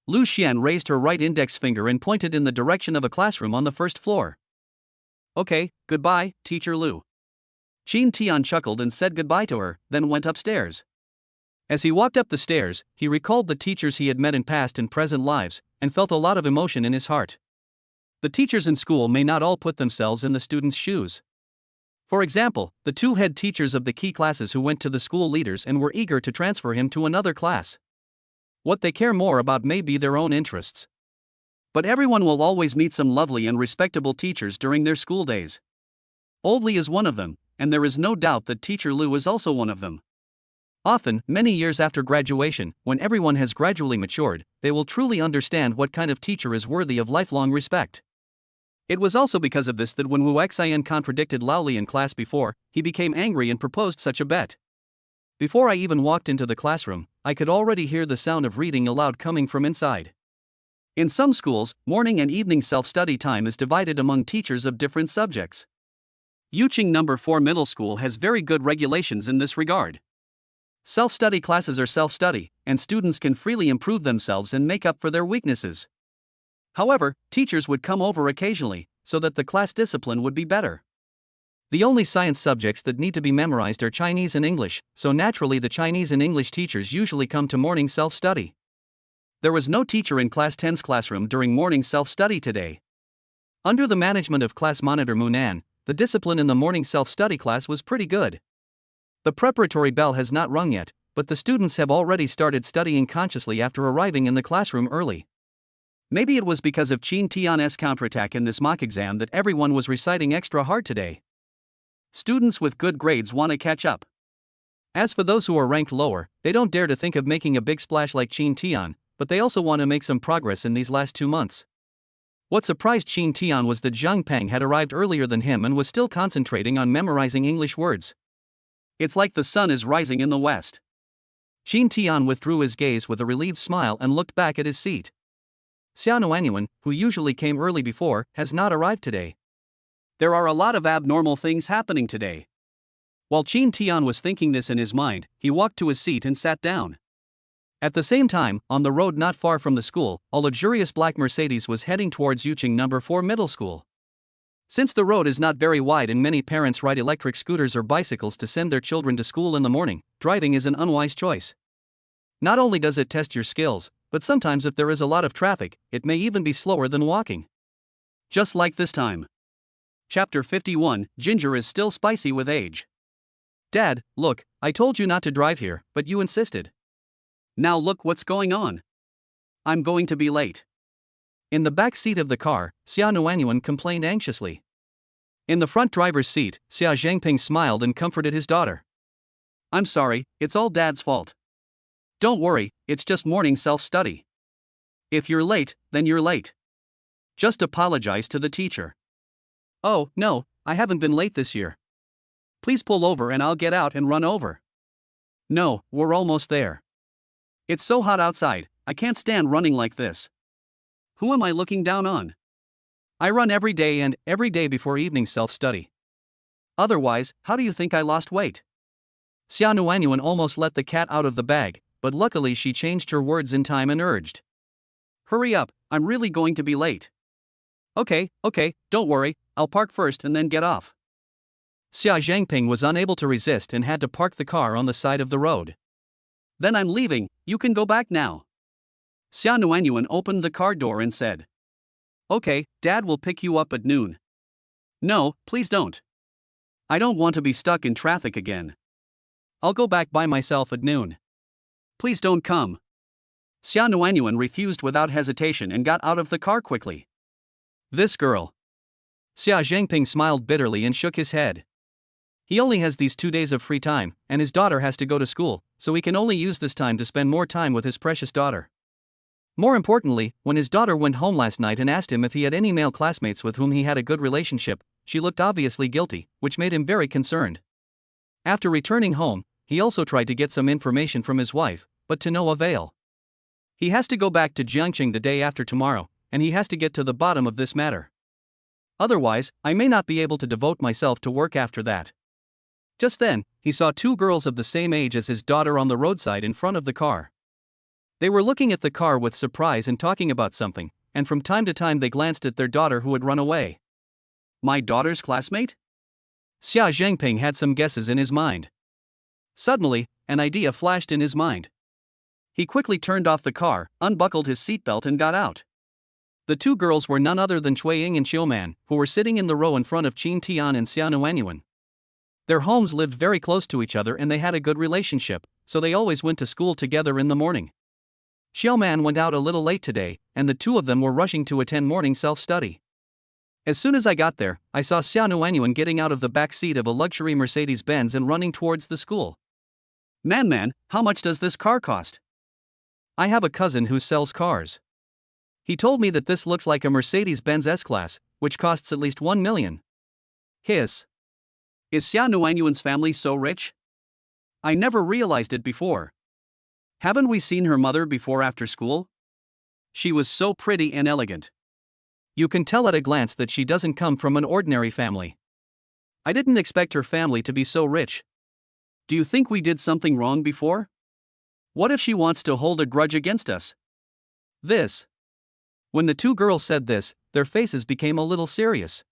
Lu Xian raised her right index finger and pointed in the direction of a classroom on the first floor. Okay, goodbye, Teacher Lu. Qin Tian chuckled and said goodbye to her, then went upstairs. As he walked up the stairs, he recalled the teachers he had met in past and present lives, and felt a lot of emotion in his heart. The teachers in school may not all put themselves in the students' shoes. For example, the two head teachers of the key classes who went to the school leaders and were eager to transfer him to another class. What they care more about may be their own interests. But everyone will always meet some lovely and respectable teachers during their school days. Old Li is one of them, and there is no doubt that Teacher Lu is also one of them. Often, many years after graduation, when everyone has gradually matured, they will truly understand what kind of teacher is worthy of lifelong respect. It was also because of this that when Wu Xian contradicted Lao Li in class before, he became angry and proposed such a bet. Before I even walked into the classroom, I could already hear the sound of reading aloud coming from inside. In some schools, morning and evening self-study time is divided among teachers of different subjects. Yuqing No. 4 Middle School has very good regulations in this regard. Self-study classes are self-study, and students can freely improve themselves and make up for their weaknesses. However, teachers would come over occasionally, so that the class discipline would be better. The only science subjects that need to be memorized are Chinese and English, so naturally the Chinese and English teachers usually come to morning self-study. There was no teacher in Class 10's classroom during morning self-study today. Under the management of class monitor Munan, the discipline in the morning self-study class was pretty good. The preparatory bell has not rung yet, but the students have already started studying consciously after arriving in the classroom early. Maybe it was because of Qin Tian's counterattack in this mock exam that everyone was reciting extra hard today. Students with good grades want to catch up. As for those who are ranked lower, they don't dare to think of making a big splash like Qin Tian, but they also want to make some progress in these last 2 months. What surprised Qin Tian was that Zhang Peng had arrived earlier than him and was still concentrating on memorizing English words. It's like the sun is rising in the west. Qin Tian withdrew his gaze with a relieved smile and looked back at his seat. Xia Nuanyuan, who usually came early before, has not arrived today. There are a lot of abnormal things happening today. While Qin Tian was thinking this in his mind, he walked to his seat and sat down. At the same time, on the road not far from the school, a luxurious black Mercedes was heading towards Yuqing No. 4 Middle School. Since the road is not very wide and many parents ride electric scooters or bicycles to send their children to school in the morning, driving is an unwise choice. Not only does it test your skills, but sometimes if there is a lot of traffic, it may even be slower than walking. Just like this time. Chapter 51, Ginger is still spicy with age. Dad, look, I told you not to drive here, but you insisted. Now look what's going on. I'm going to be late. In the back seat of the car, Xia Nuanyuan complained anxiously. In the front driver's seat, Xia Zhangping smiled and comforted his daughter. I'm sorry, it's all Dad's fault. Don't worry, it's just morning self-study. If you're late, then you're late. Just apologize to the teacher. Oh, no, I haven't been late this year. Please pull over and I'll get out and run over. No, we're almost there. It's so hot outside, I can't stand running like this. Who am I looking down on? I run every day and every day before evening self-study. Otherwise, how do you think I lost weight? Xia Nuanyuan almost let the cat out of the bag, but luckily she changed her words in time and urged. Hurry up, I'm really going to be late. Okay, don't worry, I'll park first and then get off. Xia Zhangping was unable to resist and had to park the car on the side of the road. Then I'm leaving, you can go back now. Xia Nuanyuan opened the car door and said. Okay, Dad will pick you up at noon. No, please don't. I don't want to be stuck in traffic again. I'll go back by myself at noon. Please don't come. Xia Nuanyuan refused without hesitation and got out of the car quickly. This girl. Xia Zhangping smiled bitterly and shook his head. He only has these 2 days of free time, and his daughter has to go to school, so he can only use this time to spend more time with his precious daughter. More importantly, when his daughter went home last night and asked him if he had any male classmates with whom he had a good relationship, she looked obviously guilty, which made him very concerned. After returning home, he also tried to get some information from his wife, but to no avail. He has to go back to Jiangqing the day after tomorrow, and he has to get to the bottom of this matter. Otherwise, I may not be able to devote myself to work after that. Just then, he saw 2 girls of the same age as his daughter on the roadside in front of the car. They were looking at the car with surprise and talking about something, and from time to time they glanced at their daughter who had run away. My daughter's classmate? Xia Zhangping had some guesses in his mind. Suddenly, an idea flashed in his mind. He quickly turned off the car, unbuckled his seatbelt and got out. The 2 girls were none other than Cui Ying and Xiuman, who were sitting in the row in front of Qin Tian and Xia Nuanyuan. Their homes lived very close to each other and they had a good relationship, so they always went to school together in the morning. Xiuman went out a little late today, and the 2 of them were rushing to attend morning self-study. As soon as I got there, I saw Xia Nuanyuan getting out of the back seat of a luxury Mercedes-Benz and running towards the school. Man, how much does this car cost? I have a cousin who sells cars. He told me that this looks like a Mercedes-Benz S-Class, which costs at least 1 million. Hiss. Is Xia Nuanyuan's family so rich? I never realized it before. Haven't we seen her mother before after school? She was so pretty and elegant. You can tell at a glance that she doesn't come from an ordinary family. I didn't expect her family to be so rich. Do you think we did something wrong before? What if she wants to hold a grudge against us? This. When the two girls said this, their faces became a little serious.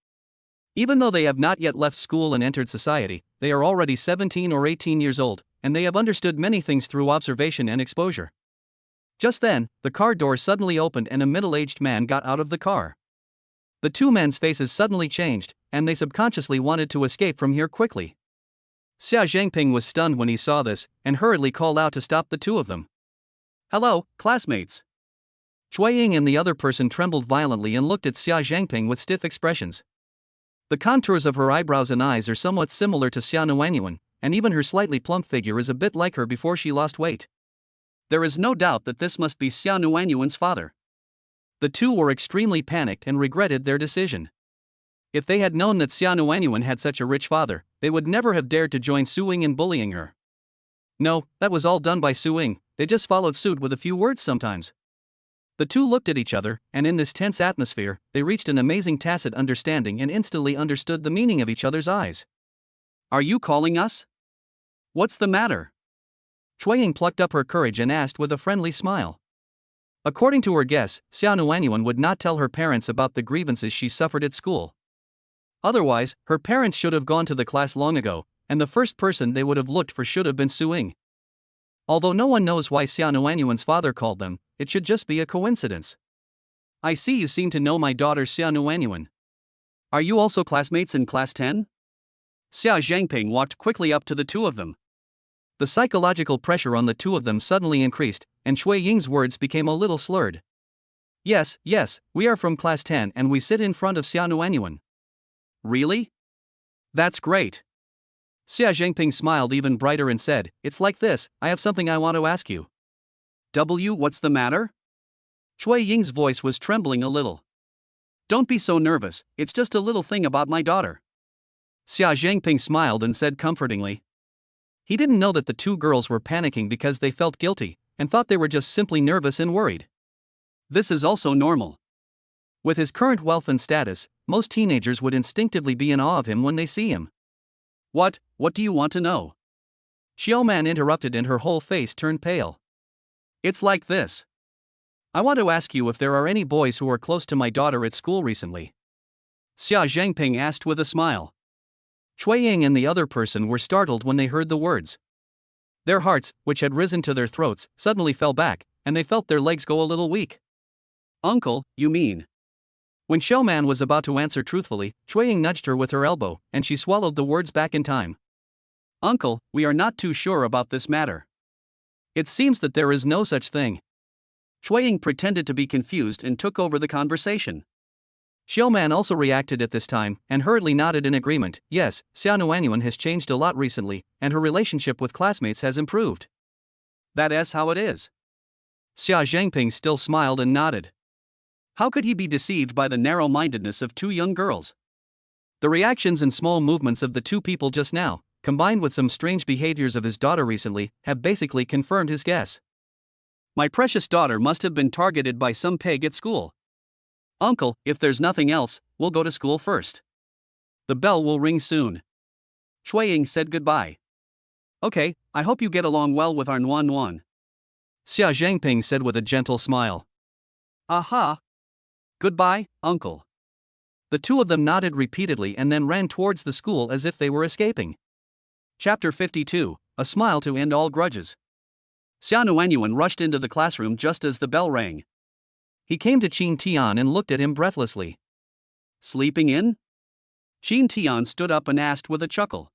Even though they have not yet left school and entered society, they are already 17 or 18 years old, and they have understood many things through observation and exposure. Just then, the car door suddenly opened and a middle-aged man got out of the car. The two men's faces suddenly changed, and they subconsciously wanted to escape from here quickly. Xia Zhangping was stunned when he saw this, and hurriedly called out to stop the two of them. Hello, classmates. Shui Ying and the other person trembled violently and looked at Xia Zhangping with stiff expressions. The contours of her eyebrows and eyes are somewhat similar to Xia Nuanyuan, and even her slightly plump figure is a bit like her before she lost weight. There is no doubt that this must be Xia Nuanyuan's father. The two were extremely panicked and regretted their decision. If they had known that Xia Nuanyuan had such a rich father, they would never have dared to join Su Ying in bullying her. No, that was all done by Su Ying, they just followed suit with a few words sometimes. The two looked at each other, and in this tense atmosphere, they reached an amazing tacit understanding and instantly understood the meaning of each other's eyes. Are you calling us? What's the matter? Shui Ying plucked up her courage and asked with a friendly smile. According to her guess, Xia Nuanyuan would not tell her parents about the grievances she suffered at school. Otherwise, her parents should have gone to the class long ago, and the first person they would have looked for should have been Su Ying. Although no one knows why Xia Nuanyuan's father called them, it should just be a coincidence. I see you seem to know my daughter Xia Nuanyuan. Are you also classmates in class 10? Xia Zhangping walked quickly up to the two of them. The psychological pressure on the two of them suddenly increased, and Shui Ying's words became a little slurred. Yes, we are from class 10 and we sit in front of Xia Nuanyuan. Really? That's great. Xia Zhangping smiled even brighter and said, It's like this, I have something I want to ask you. What's the matter? Shui Ying's voice was trembling a little. Don't be so nervous, it's just a little thing about my daughter. Xia Zhangping smiled and said comfortingly. He didn't know that the two girls were panicking because they felt guilty, and thought they were just simply nervous and worried. This is also normal. With his current wealth and status, most teenagers would instinctively be in awe of him when they see him. What do you want to know? Xiaoman interrupted and her whole face turned pale. It's like this. I want to ask you if there are any boys who are close to my daughter at school recently. Xia Zhangping asked with a smile. Shui Ying and the other person were startled when they heard the words. Their hearts, which had risen to their throats, suddenly fell back, and they felt their legs go a little weak. Uncle, you mean? When Xiaoman was about to answer truthfully, Shui Ying nudged her with her elbow, and she swallowed the words back in time. Uncle, we are not too sure about this matter. It seems that there is no such thing. Shui Ying pretended to be confused and took over the conversation. Xiaoman also reacted at this time, and hurriedly nodded in agreement. Yes, Xia Nuanyuan has changed a lot recently, and her relationship with classmates has improved. That is how it is. Xia Zhangping still smiled and nodded. How could he be deceived by the narrow-mindedness of two young girls? The reactions and small movements of the two people just now, combined with some strange behaviors of his daughter recently, have basically confirmed his guess. My precious daughter must have been targeted by some pig at school. Uncle, if there's nothing else, we'll go to school first. The bell will ring soon. Shui Ying said goodbye. Okay, I hope you get along well with our Nuan Nuan. Xia Zhangping said with a gentle smile. Aha! Goodbye, uncle. The two of them nodded repeatedly and then ran towards the school as if they were escaping. Chapter 52, A Smile to End All Grudges. Xia Nuanyuan rushed into the classroom just as the bell rang. He came to Qin Tian and looked at him breathlessly. Sleeping in? Qin Tian stood up and asked with a chuckle.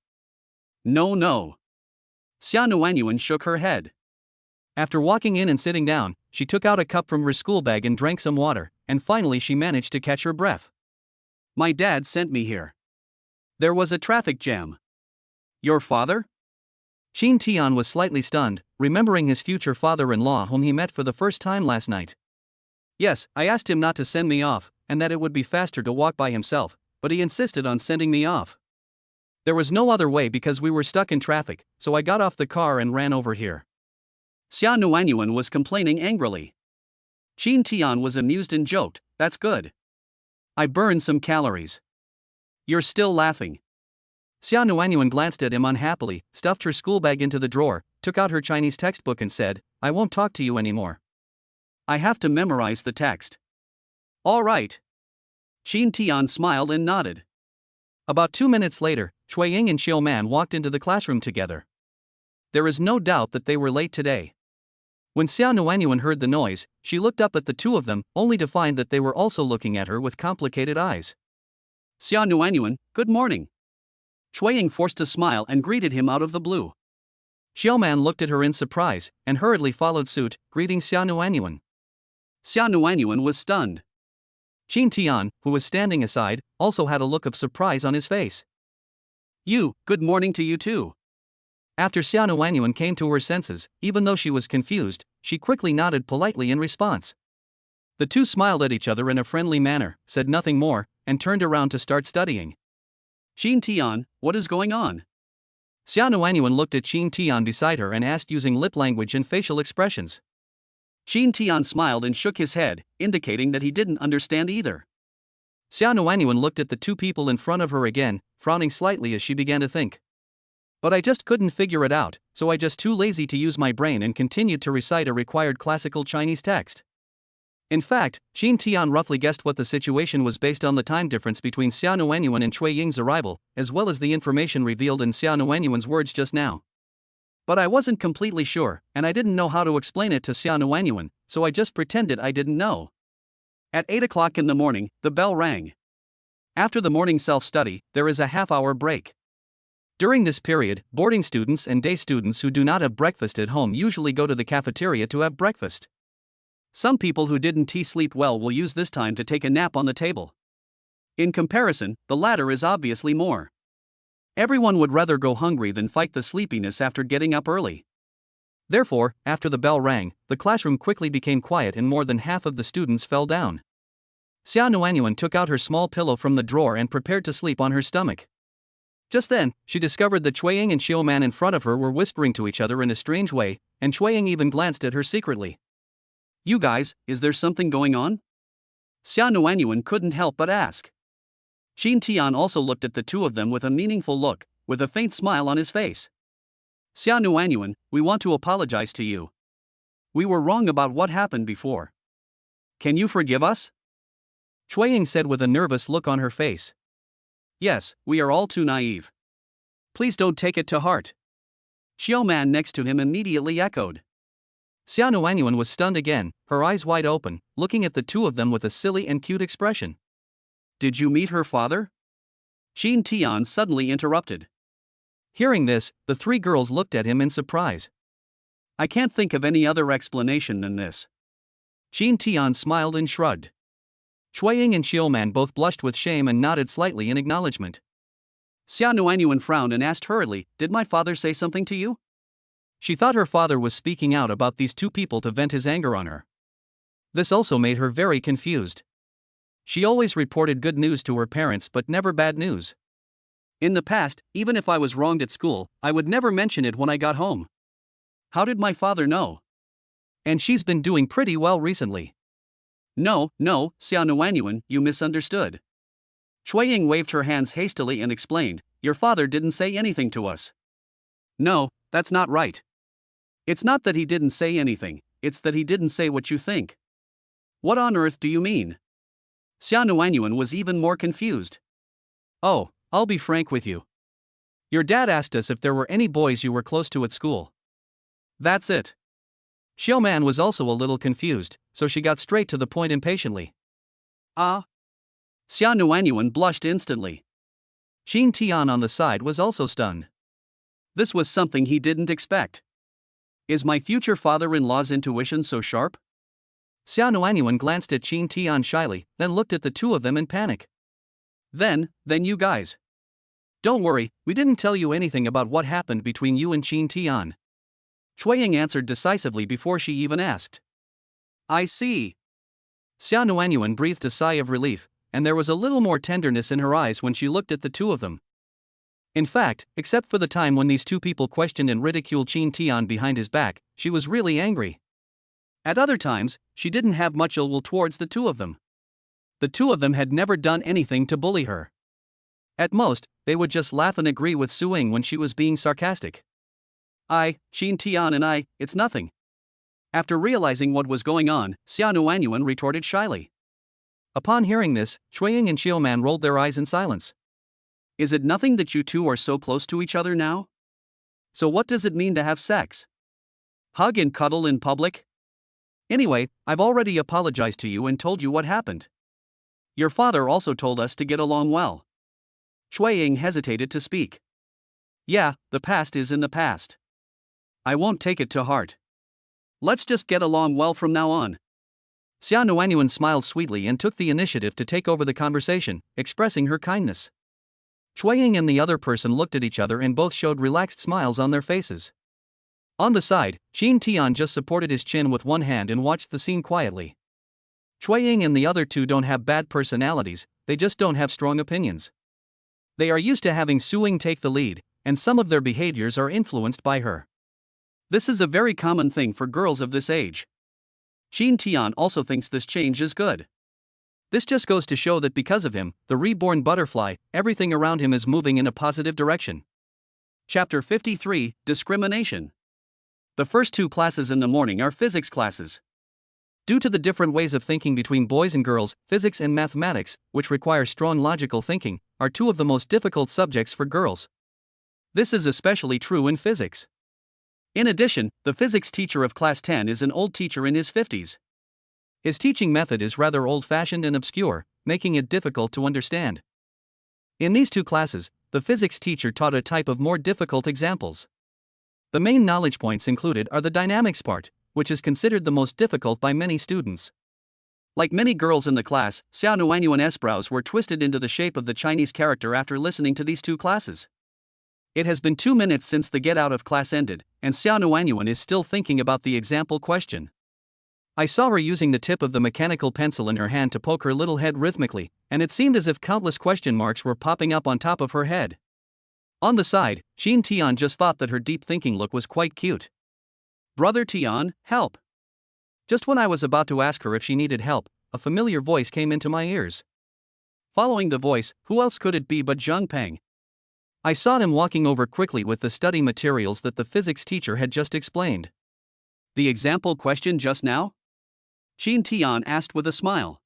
No. Xia Nuanyuan shook her head. After walking in and sitting down, she took out a cup from her school bag and drank some water, and finally she managed to catch her breath. My dad sent me here. There was a traffic jam. Your father? Qin Tian was slightly stunned, remembering his future father-in-law whom he met for the first time last night. Yes, I asked him not to send me off, and that it would be faster to walk by himself, but he insisted on sending me off. There was no other way because we were stuck in traffic, so I got off the car and ran over here. Xia Nuanyuan was complaining angrily. Qin Tian was amused and joked, "That's good. I burned some calories. You're still laughing." Xia Nuanyuan glanced at him unhappily, stuffed her school bag into the drawer, took out her Chinese textbook and said, "I won't talk to you anymore. I have to memorize the text." "All right." Qin Tian smiled and nodded. About 2 minutes later, Shui Ying and Xiao Man walked into the classroom together. There is no doubt that they were late today. When Xia Nuanyuan heard the noise, she looked up at the two of them, only to find that they were also looking at her with complicated eyes. "Xia Nuanyuan, good morning." Shui Ying forced a smile and greeted him out of the blue. Xiao Man looked at her in surprise, and hurriedly followed suit, greeting Xia Nuanyuan. Xia Nuanyuan was stunned. Qin Tian, who was standing aside, also had a look of surprise on his face. Good morning to you too." After Xia Nuanyuan came to her senses, even though she was confused, she quickly nodded politely in response. The two smiled at each other in a friendly manner, said nothing more, and turned around to start studying. "Qin Tian, what is going on?" Xia Nuanyuan looked at Qin Tian beside her and asked using lip language and facial expressions. Qin Tian smiled and shook his head, indicating that he didn't understand either. Xia Nuanyuan looked at the two people in front of her again, frowning slightly as she began to think. "But I just couldn't figure it out, so I just too lazy to use my brain and continued to recite a required classical Chinese text." In fact, Qin Tian roughly guessed what the situation was based on the time difference between Xia Nuanyuan and Shui Ying's arrival, as well as the information revealed in Xia Nuanyuan's words just now. But I wasn't completely sure, and I didn't know how to explain it to Xia Nuanyuan, so I just pretended I didn't know. At 8 o'clock in the morning, the bell rang. After the morning self-study, there is a half-hour break. During this period, boarding students and day students who do not have breakfast at home usually go to the cafeteria to have breakfast. Some people who didn't sleep well will use this time to take a nap on the table. In comparison, the latter is obviously more. Everyone would rather go hungry than fight the sleepiness after getting up early. Therefore, after the bell rang, the classroom quickly became quiet and more than half of the students fell down. Xia Nuanyuan took out her small pillow from the drawer and prepared to sleep on her stomach. Just then, she discovered that Shui Ying and Xiao Man in front of her were whispering to each other in a strange way, and Shui Ying even glanced at her secretly. "You guys, is there something going on?" Xia Nuanyuan couldn't help but ask. Qin Tian also looked at the two of them with a meaningful look, with a faint smile on his face. "Xia Nuanyuan, we want to apologize to you. We were wrong about what happened before. Can you forgive us?" Shui Ying said with a nervous look on her face. "Yes, we are all too naive. Please don't take it to heart." Xiao Man next to him immediately echoed. Xia Nuanyuan was stunned again, her eyes wide open, looking at the two of them with a silly and cute expression. "Did you meet her father?" Qin Tian suddenly interrupted. Hearing this, the three girls looked at him in surprise. "I can't think of any other explanation than this." Qin Tian smiled and shrugged. Shui Ying and Xiao Man both blushed with shame and nodded slightly in acknowledgement. Xia Nuanyuan frowned and asked hurriedly, "Did my father say something to you?" She thought her father was speaking out about these two people to vent his anger on her. This also made her very confused. She always reported good news to her parents but never bad news. "In the past, even if I was wronged at school, I would never mention it when I got home. How did my father know?" And she's been doing pretty well recently. No, Xia Nuanyuan, you misunderstood." Shui Ying waved her hands hastily and explained, "Your father didn't say anything to us." "No, that's not right. It's not that he didn't say anything, it's that he didn't say what you think." "What on earth do you mean?" Xia Nuanyuan was even more confused. "Oh, I'll be frank with you. Your dad asked us if there were any boys you were close to at school." "That's it." Xiao Man was also a little confused, so she got straight to the point impatiently. "Ah?" Xia Nuanyuan blushed instantly. Qin Tian on the side was also stunned. This was something he didn't expect. Is my future father-in-law's intuition so sharp? Xia Nuanyuan glanced at Qin Tian shyly, then looked at the two of them in panic. Then you guys. Don't worry, we didn't tell you anything about what happened between you and Qin Tian. Shui Ying answered decisively before she even asked. "I see." Xia Nuanyuan breathed a sigh of relief, and there was a little more tenderness in her eyes when she looked at the two of them. In fact, except for the time when these two people questioned and ridiculed Qin Tian behind his back, she was really angry. At other times, she didn't have much ill will towards the two of them. The two of them had never done anything to bully her. At most, they would just laugh and agree with Su Ying when she was being sarcastic. Qin Tian and I, it's nothing. After realizing what was going on, Xia Nuanyuan retorted shyly. Upon hearing this, Shui Ying and Xiaoman rolled their eyes in silence. Is it nothing that you two are so close to each other now? So what does it mean to have sex? Hug and cuddle in public? Anyway, I've already apologized to you and told you what happened. Your father also told us to get along well. Shui Ying hesitated to speak. Yeah, the past is in the past. I won't take it to heart. Let's just get along well from now on. Xia Nuanyuan smiled sweetly and took the initiative to take over the conversation, expressing her kindness. Shui Ying and the other person looked at each other and both showed relaxed smiles on their faces. On the side, Qin Tian just supported his chin with one hand and watched the scene quietly. Shui Ying and the other two don't have bad personalities, they just don't have strong opinions. They are used to having Su Ying take the lead, and some of their behaviors are influenced by her. This is a very common thing for girls of this age. Qin Tian also thinks this change is good. This just goes to show that because of him, the reborn butterfly, everything around him is moving in a positive direction. Chapter 53, Discrimination. The first two classes in the morning are physics classes. Due to the different ways of thinking between boys and girls, physics and mathematics, which require strong logical thinking, are two of the most difficult subjects for girls. This is especially true in physics. In addition, the physics teacher of class 10 is an old teacher in his 50s. His teaching method is rather old-fashioned and obscure, making it difficult to understand. In these two classes, the physics teacher taught a type of more difficult examples. The main knowledge points included are the dynamics part, which is considered the most difficult by many students. Like many girls in the class, Xia Nuanyuan's brows were twisted into the shape of the Chinese character after listening to these two classes. It has been 2 minutes since the get out of class ended, and Xia Nuanyuan is still thinking about the example question. I saw her using the tip of the mechanical pencil in her hand to poke her little head rhythmically, and it seemed as if countless question marks were popping up on top of her head. On the side, Qin Tian just thought that her deep thinking look was quite cute. Brother Tian, help! Just when I was about to ask her if she needed help, a familiar voice came into my ears. Following the voice, who else could it be but Zheng Peng? I saw him walking over quickly with the study materials that the physics teacher had just explained. The example question just now? Qin Tian asked with a smile.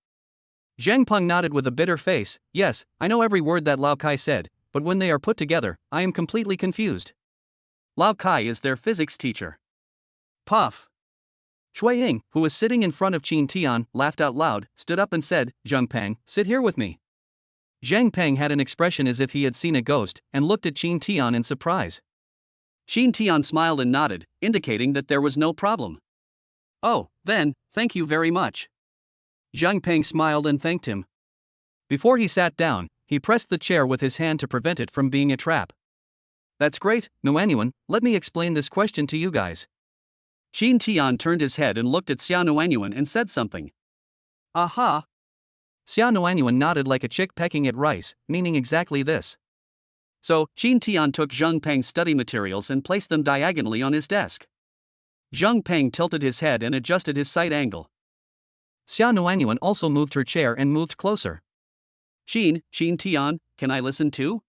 Zheng Peng nodded with a bitter face. Yes, I know every word that Lao Kai said, but when they are put together, I am completely confused. Lao Kai is their physics teacher. Puff. Shui Ying, who was sitting in front of Qin Tian, laughed out loud, stood up and said, Zheng Peng, sit here with me. Zheng Peng had an expression as if he had seen a ghost, and looked at Qin Tian in surprise. Qin Tian smiled and nodded, indicating that there was no problem. Oh, then, thank you very much. Zheng Peng smiled and thanked him. Before he sat down, he pressed the chair with his hand to prevent it from being a trap. That's great, Nuanyuan, let me explain this question to you guys. Qin Tian turned his head and looked at Xia Nuanyuan and said something. Aha! Xia Nuanyuan nodded like a chick pecking at rice, meaning exactly this. So, Qin Tian took Zheng Peng's study materials and placed them diagonally on his desk. Zheng Peng tilted his head and adjusted his sight angle. Xia Nuanyuan also moved her chair and moved closer. Qin Tian, can I listen too?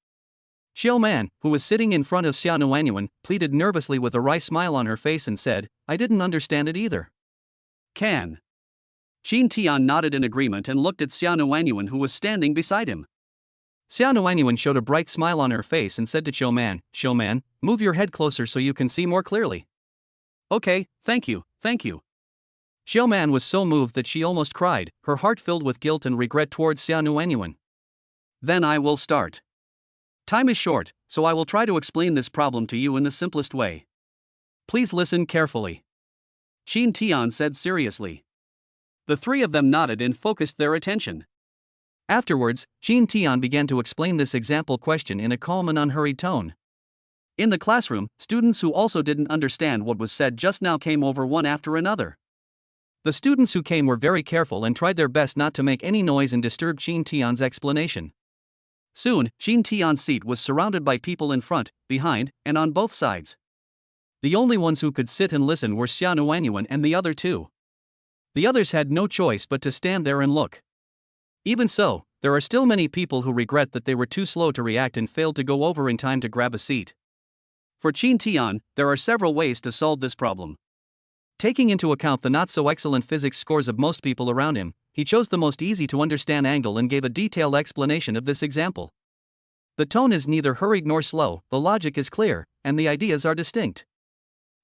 Xiaoman, who was sitting in front of Xia Nuanyuan, pleaded nervously with a wry smile on her face and said, I didn't understand it either. Can. Qin Tian nodded in agreement and looked at Xia Nuanyuan, who was standing beside him. Xia Nuanyuan showed a bright smile on her face and said to Xiaoman, move your head closer so you can see more clearly. Okay, thank you. Xiaoman was so moved that she almost cried, her heart filled with guilt and regret towards Xia Nuanyuan. Then I will start. Time is short, so I will try to explain this problem to you in the simplest way. Please listen carefully. Qin Tian said seriously. The three of them nodded and focused their attention. Afterwards, Qin Tian began to explain this example question in a calm and unhurried tone. In the classroom, students who also didn't understand what was said just now came over one after another. The students who came were very careful and tried their best not to make any noise and disturb Qin Tian's explanation. Soon, Qin Tian's seat was surrounded by people in front, behind, and on both sides. The only ones who could sit and listen were Xia Nuanyuan and the other two. The others had no choice but to stand there and look. Even so, there are still many people who regret that they were too slow to react and failed to go over in time to grab a seat. For Qin Tian, there are several ways to solve this problem. Taking into account the not-so-excellent physics scores of most people around him, he chose the most easy-to-understand angle and gave a detailed explanation of this example. The tone is neither hurried nor slow, the logic is clear, and the ideas are distinct.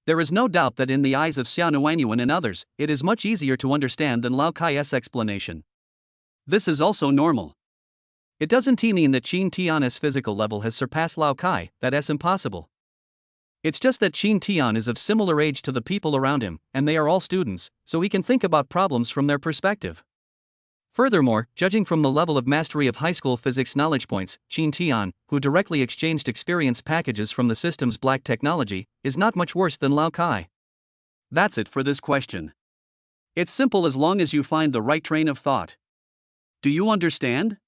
There is no doubt that in the eyes of Xia Nuanyuan and others, it is much easier to understand than Lao Kai's explanation. This is also normal. It doesn't mean that Qin Tian's physical level has surpassed Lao Kai, that's impossible. It's just that Qin Tian is of similar age to the people around him, and they are all students, so he can think about problems from their perspective. Furthermore, judging from the level of mastery of high school physics knowledge points, Qin Tian, who directly exchanged experience packages from the system's black technology, is not much worse than Lao Kai. That's it for this question. It's simple as long as you find the right train of thought. Do you understand?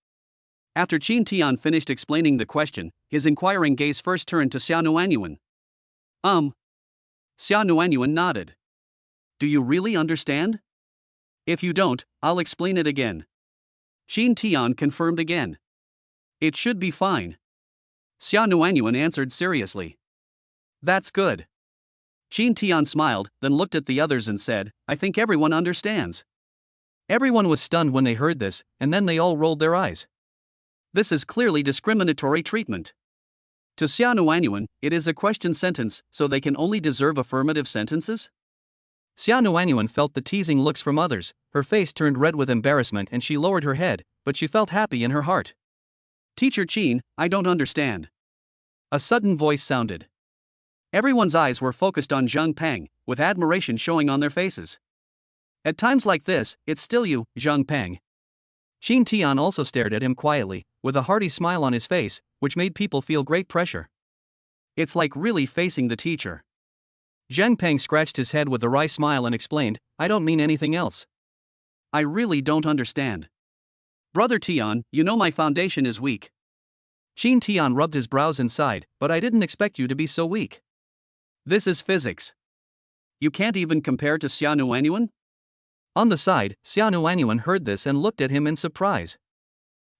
After Qin Tian finished explaining the question, his inquiring gaze first turned to Xia Nuanyuan. Xia Nuanyuan nodded. Do you really understand? If you don't, I'll explain it again. Qin Tian confirmed again. It should be fine. Xia Nuanyuan answered seriously. That's good. Qin Tian smiled, then looked at the others and said, I think everyone understands. Everyone was stunned when they heard this, and then they all rolled their eyes. This is clearly discriminatory treatment. To Xia Nuanyuan, it is a question sentence, so they can only deserve affirmative sentences? Xia Nuanyuan felt the teasing looks from others, her face turned red with embarrassment and she lowered her head, but she felt happy in her heart. Teacher Qin, I don't understand. A sudden voice sounded. Everyone's eyes were focused on Zheng Peng, with admiration showing on their faces. At times like this, it's still you, Zheng Peng. Qin Tian also stared at him quietly, with a hearty smile on his face, which made people feel great pressure. It's like really facing the teacher. Zheng Peng scratched his head with a wry smile and explained, I don't mean anything else. I really don't understand. Brother Tian, you know my foundation is weak. Qin Tian rubbed his brows and sighed, but I didn't expect you to be so weak. This is physics. You can't even compare to Xia Nuanyuan? On the side, Xia Nuanyuan heard this and looked at him in surprise.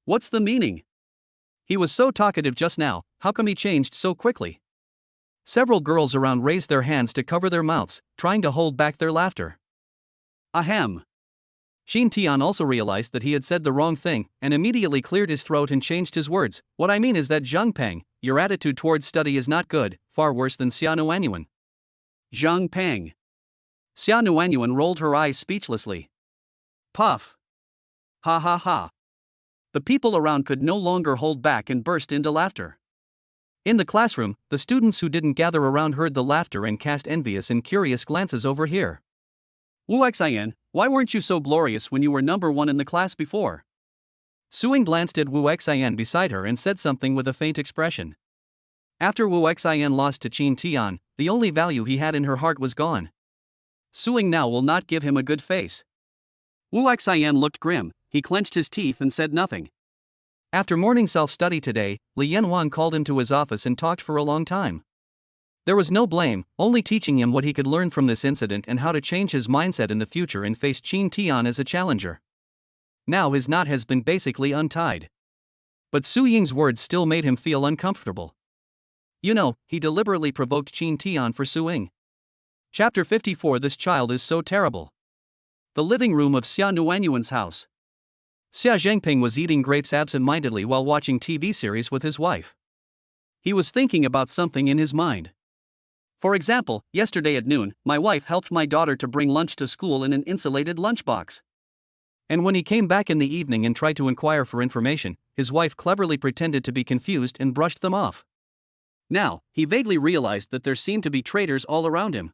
What's the meaning? He was so talkative just now, how come he changed so quickly? Several girls around raised their hands to cover their mouths, trying to hold back their laughter. Ahem. Qin Tian also realized that he had said the wrong thing, and immediately cleared his throat and changed his words. What I mean is that Zheng Peng, your attitude towards study is not good, far worse than Xia Nuanyuan. Zheng Peng. Xia Nuanyuan rolled her eyes speechlessly. Puff. Ha ha ha. The people around could no longer hold back and burst into laughter. In the classroom, the students who didn't gather around heard the laughter and cast envious and curious glances over here. Wu Xian, why weren't you so glorious when you were number one in the class before? Suing glanced at Wu Xian beside her and said something with a faint expression. After Wu Xian lost to Qin Tian, the only value he had in her heart was gone. Suing now will not give him a good face. Wu Xian looked grim, he clenched his teeth and said nothing. After morning self-study today, Li Yanhuan called him to his office and talked for a long time. There was no blame, only teaching him what he could learn from this incident and how to change his mindset in the future and face Qin Tian as a challenger. Now his knot has been basically untied. But Su Ying's words still made him feel uncomfortable. You know, he deliberately provoked Qin Tian for Su Ying. Chapter 54. This child is so terrible. The living room of Xia Nuanyuan's house. Xia Zhengping was eating grapes absent-mindedly while watching TV series with his wife. He was thinking about something in his mind. For example, yesterday at noon, my wife helped my daughter to bring lunch to school in an insulated lunchbox. And when he came back in the evening and tried to inquire for information, his wife cleverly pretended to be confused and brushed them off. Now, he vaguely realized that there seemed to be traitors all around him.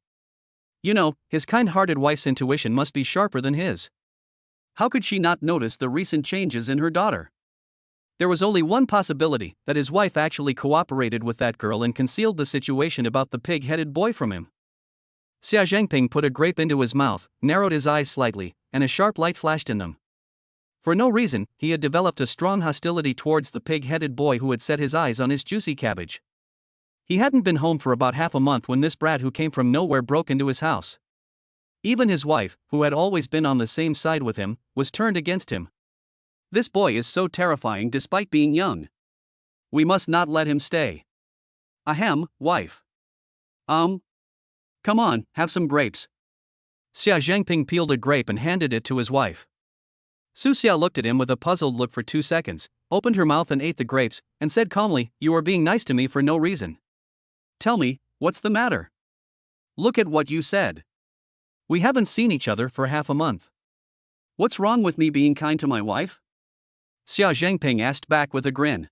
You know, his kind-hearted wife's intuition must be sharper than his. How could she not notice the recent changes in her daughter? There was only one possibility, that his wife actually cooperated with that girl and concealed the situation about the pig-headed boy from him. Xia Zhangping put a grape into his mouth, narrowed his eyes slightly, and a sharp light flashed in them. For no reason, he had developed a strong hostility towards the pig-headed boy who had set his eyes on his juicy cabbage. He hadn't been home for about half a month when this brat who came from nowhere broke into his house. Even his wife, who had always been on the same side with him, was turned against him. This boy is so terrifying despite being young. We must not let him stay. Ahem, wife. Come on, have some grapes. Xia Zhangping peeled a grape and handed it to his wife. Su Xia looked at him with a puzzled look for 2 seconds, opened her mouth and ate the grapes, and said calmly, "You are being nice to me for no reason." Tell me, what's the matter? Look at what you said. We haven't seen each other for half a month. What's wrong with me being kind to my wife? Xia Zhangping asked back with a grin.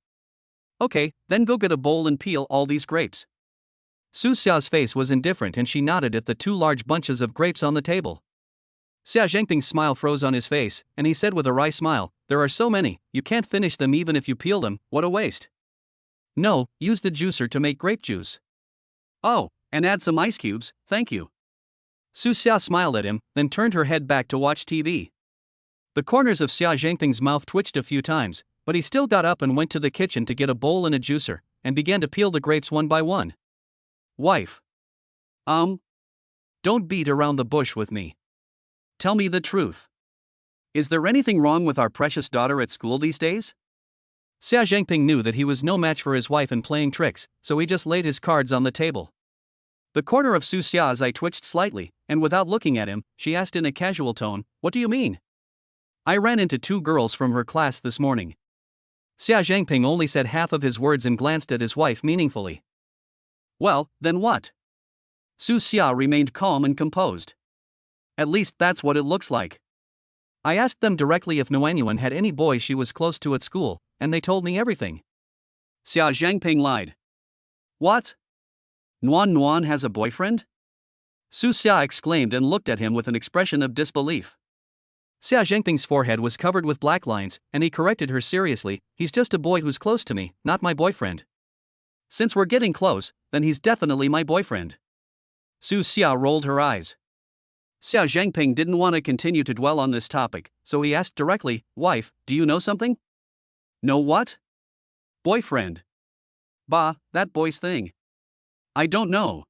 Okay, then go get a bowl and peel all these grapes. Su Xia's face was indifferent and she nodded at the 2 large bunches of grapes on the table. Xia Zhangping's smile froze on his face, and he said with a wry smile, "There are so many, you can't finish them even if you peel them, what a waste." "No, use the juicer to make grape juice." "Oh, and add some ice cubes, thank you." Su Xia smiled at him, then turned her head back to watch TV. The corners of Xia Zhangping's mouth twitched a few times, but he still got up and went to the kitchen to get a bowl and a juicer, and began to peel the grapes one by one. "Wife. Don't beat around the bush with me. Tell me the truth. Is there anything wrong with our precious daughter at school these days?" Xia Zhangping knew that he was no match for his wife in playing tricks, so he just laid his cards on the table. The corner of Su Xia's eye twitched slightly, and without looking at him, she asked in a casual tone, "What do you mean?" "I ran into 2 girls from her class this morning." Xia Zhangping only said half of his words and glanced at his wife meaningfully. "Well, then what?" Su Xia remained calm and composed. "At least that's what it looks like." "I asked them directly if Nguyen had any boys she was close to at school, and they told me everything." Xia Zhangping lied. "What? Nguyen has a boyfriend?" Su Xia exclaimed and looked at him with an expression of disbelief. Xia Zhangping's forehead was covered with black lines, and he corrected her seriously, "He's just a boy who's close to me, not my boyfriend." "Since we're getting close, then he's definitely my boyfriend." Su Xia rolled her eyes. Xia Zhangping didn't want to continue to dwell on this topic, so he asked directly, "Wife, do you know something?" "Know what?" "Boyfriend." "Bah, that boy's thing." "I don't know."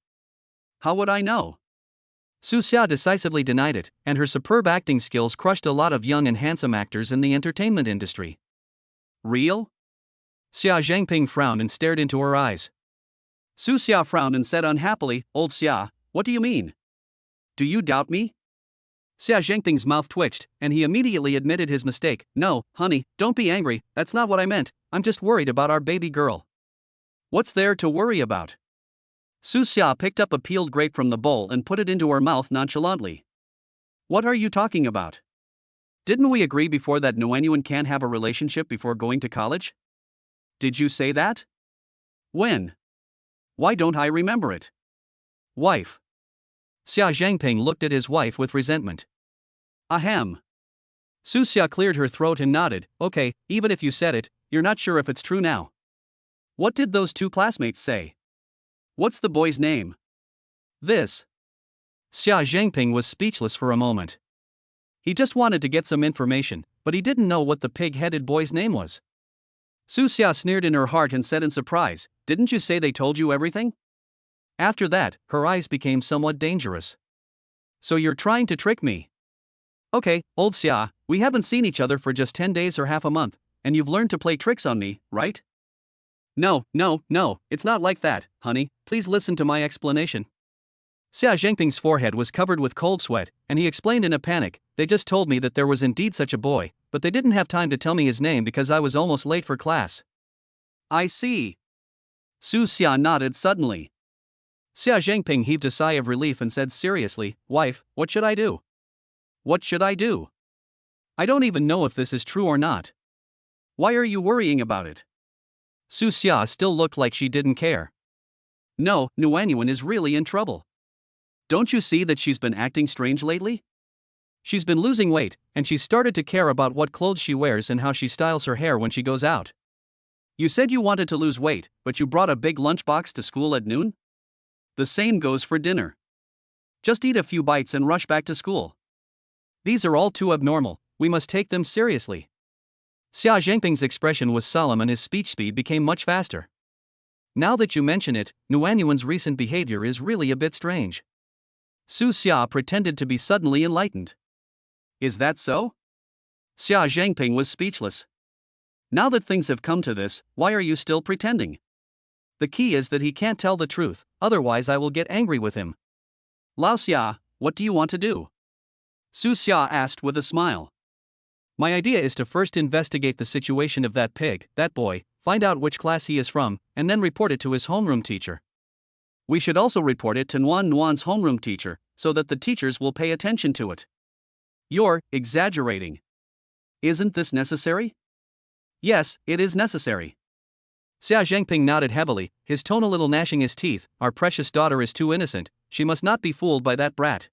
"How would I know?" Su Xia decisively denied it, and her superb acting skills crushed a lot of young and handsome actors in the entertainment industry. "Real?" Xia Zhangping frowned and stared into her eyes. Su Xia frowned and said unhappily, "Old Xia, what do you mean? Do you doubt me?" Xia Zhangping's mouth twitched, and he immediately admitted his mistake. "No, honey, don't be angry, that's not what I meant, I'm just worried about our baby girl." "What's there to worry about?" Su Xia picked up a peeled grape from the bowl and put it into her mouth nonchalantly. "What are you talking about? Didn't we agree before that Nguyen can't have a relationship before going to college? Did you say that? When? Why don't I remember it?" "Wife." Xia Zhangping looked at his wife with resentment. "Ahem." Su Xia cleared her throat and nodded, "Okay, even if you said it, you're not sure if it's true now." "What did those 2 classmates say? What's the boy's name?" "This." Xia Zhangping was speechless for a moment. He just wanted to get some information, but he didn't know what the pig-headed boy's name was. Su Xia sneered in her heart and said in surprise, "Didn't you say they told you everything?" After that, her eyes became somewhat dangerous. "So you're trying to trick me?" "Okay, old Xia, we haven't seen each other for just 10 days or half a month, and you've learned to play tricks on me, right?" No, it's not like that, honey, please listen to my explanation." Xia Zhangping's forehead was covered with cold sweat, and he explained in a panic, "They just told me that there was indeed such a boy, but they didn't have time to tell me his name because I was almost late for class." "I see." Su Xia nodded suddenly. Xia Zhangping heaved a sigh of relief and said seriously, "Wife, what should I do?" "What should I do?" "I don't even know if this is true or not." "Why are you worrying about it?" Su Xia still looked like she didn't care. "No, Nguyen is really in trouble. Don't you see that she's been acting strange lately? She's been losing weight, and she's started to care about what clothes she wears and how she styles her hair when she goes out." "You said you wanted to lose weight, but you brought a big lunchbox to school at noon? The same goes for dinner. Just eat a few bites and rush back to school. These are all too abnormal, we must take them seriously. Xia Zhengping's expression was solemn and his speech speed became much faster. Now that you mention it, Nuanyuan's recent behavior is really a bit strange. Su Xia pretended to be suddenly enlightened. Is that so? Xia Zhengping was speechless. Now that things have come to this, why are you still pretending? The key is that he can't tell the truth, otherwise I will get angry with him. Lao Xia, what do you want to do? Su Xia asked with a smile. My idea is to first investigate the situation of that pig, that boy, find out which class he is from, and then report it to his homeroom teacher. We should also report it to Nuan's homeroom teacher, so that the teachers will pay attention to it. You're exaggerating. Isn't this necessary? Yes, it is necessary. Xia Zhengping nodded heavily, his tone a little gnashing his teeth. Our precious daughter is too innocent, she must not be fooled by that brat.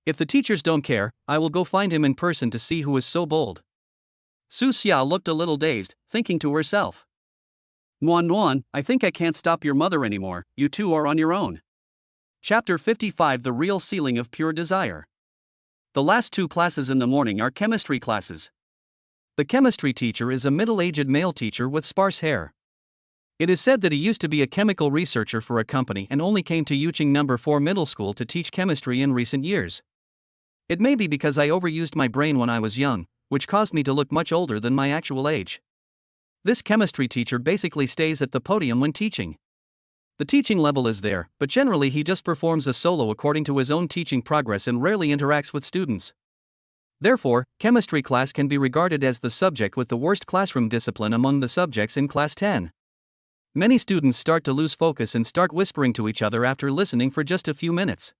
If the teachers don't care, I will go find him in person to see who is so bold. Su Xia looked a little dazed, thinking to herself. Nuan, I think I can't stop your mother anymore, you two are on your own. Chapter 55 The Real Ceiling of Pure Desire. The last two classes in the morning are chemistry classes. The chemistry teacher is a middle-aged male teacher with sparse hair. It is said that he used to be a chemical researcher for a company and only came to Yuqing No. 4 Middle School to teach chemistry in recent years. It may be because I overused my brain when I was young, which caused me to look much older than my actual age. This chemistry teacher basically stays at the podium when teaching. The teaching level is there, but generally he just performs a solo according to his own teaching progress and rarely interacts with students. Therefore, chemistry class can be regarded as the subject with the worst classroom discipline among the subjects in class 10. Many students start to lose focus and start whispering to each other after listening for just a few minutes.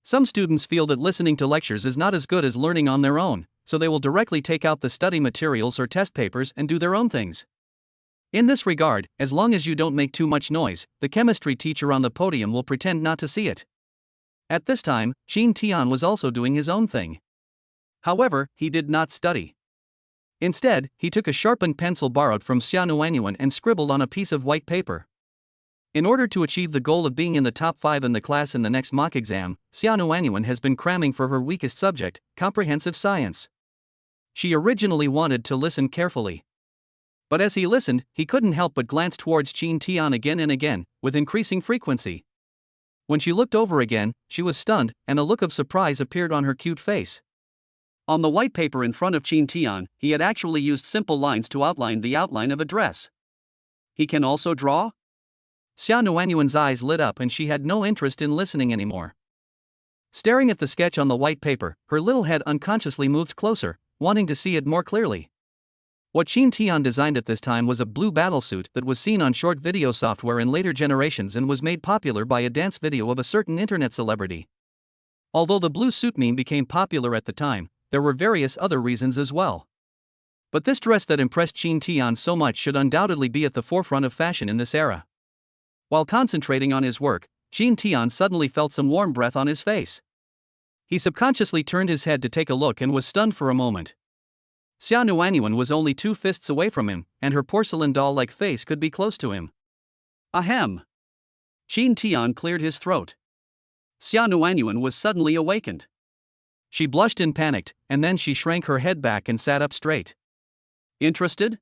Some students feel that listening to lectures is not as good as learning on their own, so they will directly take out the study materials or test papers and do their own things. In this regard, as long as you don't make too much noise, the chemistry teacher on the podium will pretend not to see it. At this time, Qin Tian was also doing his own thing. However, he did not study. Instead, he took a sharpened pencil borrowed from Xia Nuanyuan and scribbled on a piece of white paper. In order to achieve the goal of being in the top 5 in the class in the next mock exam, Xia Nuanyuan has been cramming for her weakest subject, comprehensive science. She originally wanted to listen carefully. But as he listened, he couldn't help but glance towards Qin Tian again and again, with increasing frequency. When she looked over again, she was stunned, and a look of surprise appeared on her cute face. On the white paper in front of Qin Tian, he had actually used simple lines to outline the outline of a dress. He can also draw? Xia Nuanyuan's eyes lit up and she had no interest in listening anymore. Staring at the sketch on the white paper, her little head unconsciously moved closer, wanting to see it more clearly. What Qin Tian designed at this time was a blue battlesuit that was seen on short video software in later generations and was made popular by a dance video of a certain internet celebrity. Although the blue suit meme became popular at the time, there were various other reasons as well. But this dress that impressed Qin Tian so much should undoubtedly be at the forefront of fashion in this era. While concentrating on his work, Qin Tian suddenly felt some warm breath on his face. He subconsciously turned his head to take a look and was stunned for a moment. Xia Nuanyuan was only 2 fists away from him, and her porcelain doll-like face could be close to him. Ahem. Qin Tian cleared his throat. Xia Nuanyuan was suddenly awakened. She blushed and panicked, and then she shrank her head back and sat up straight. Interested?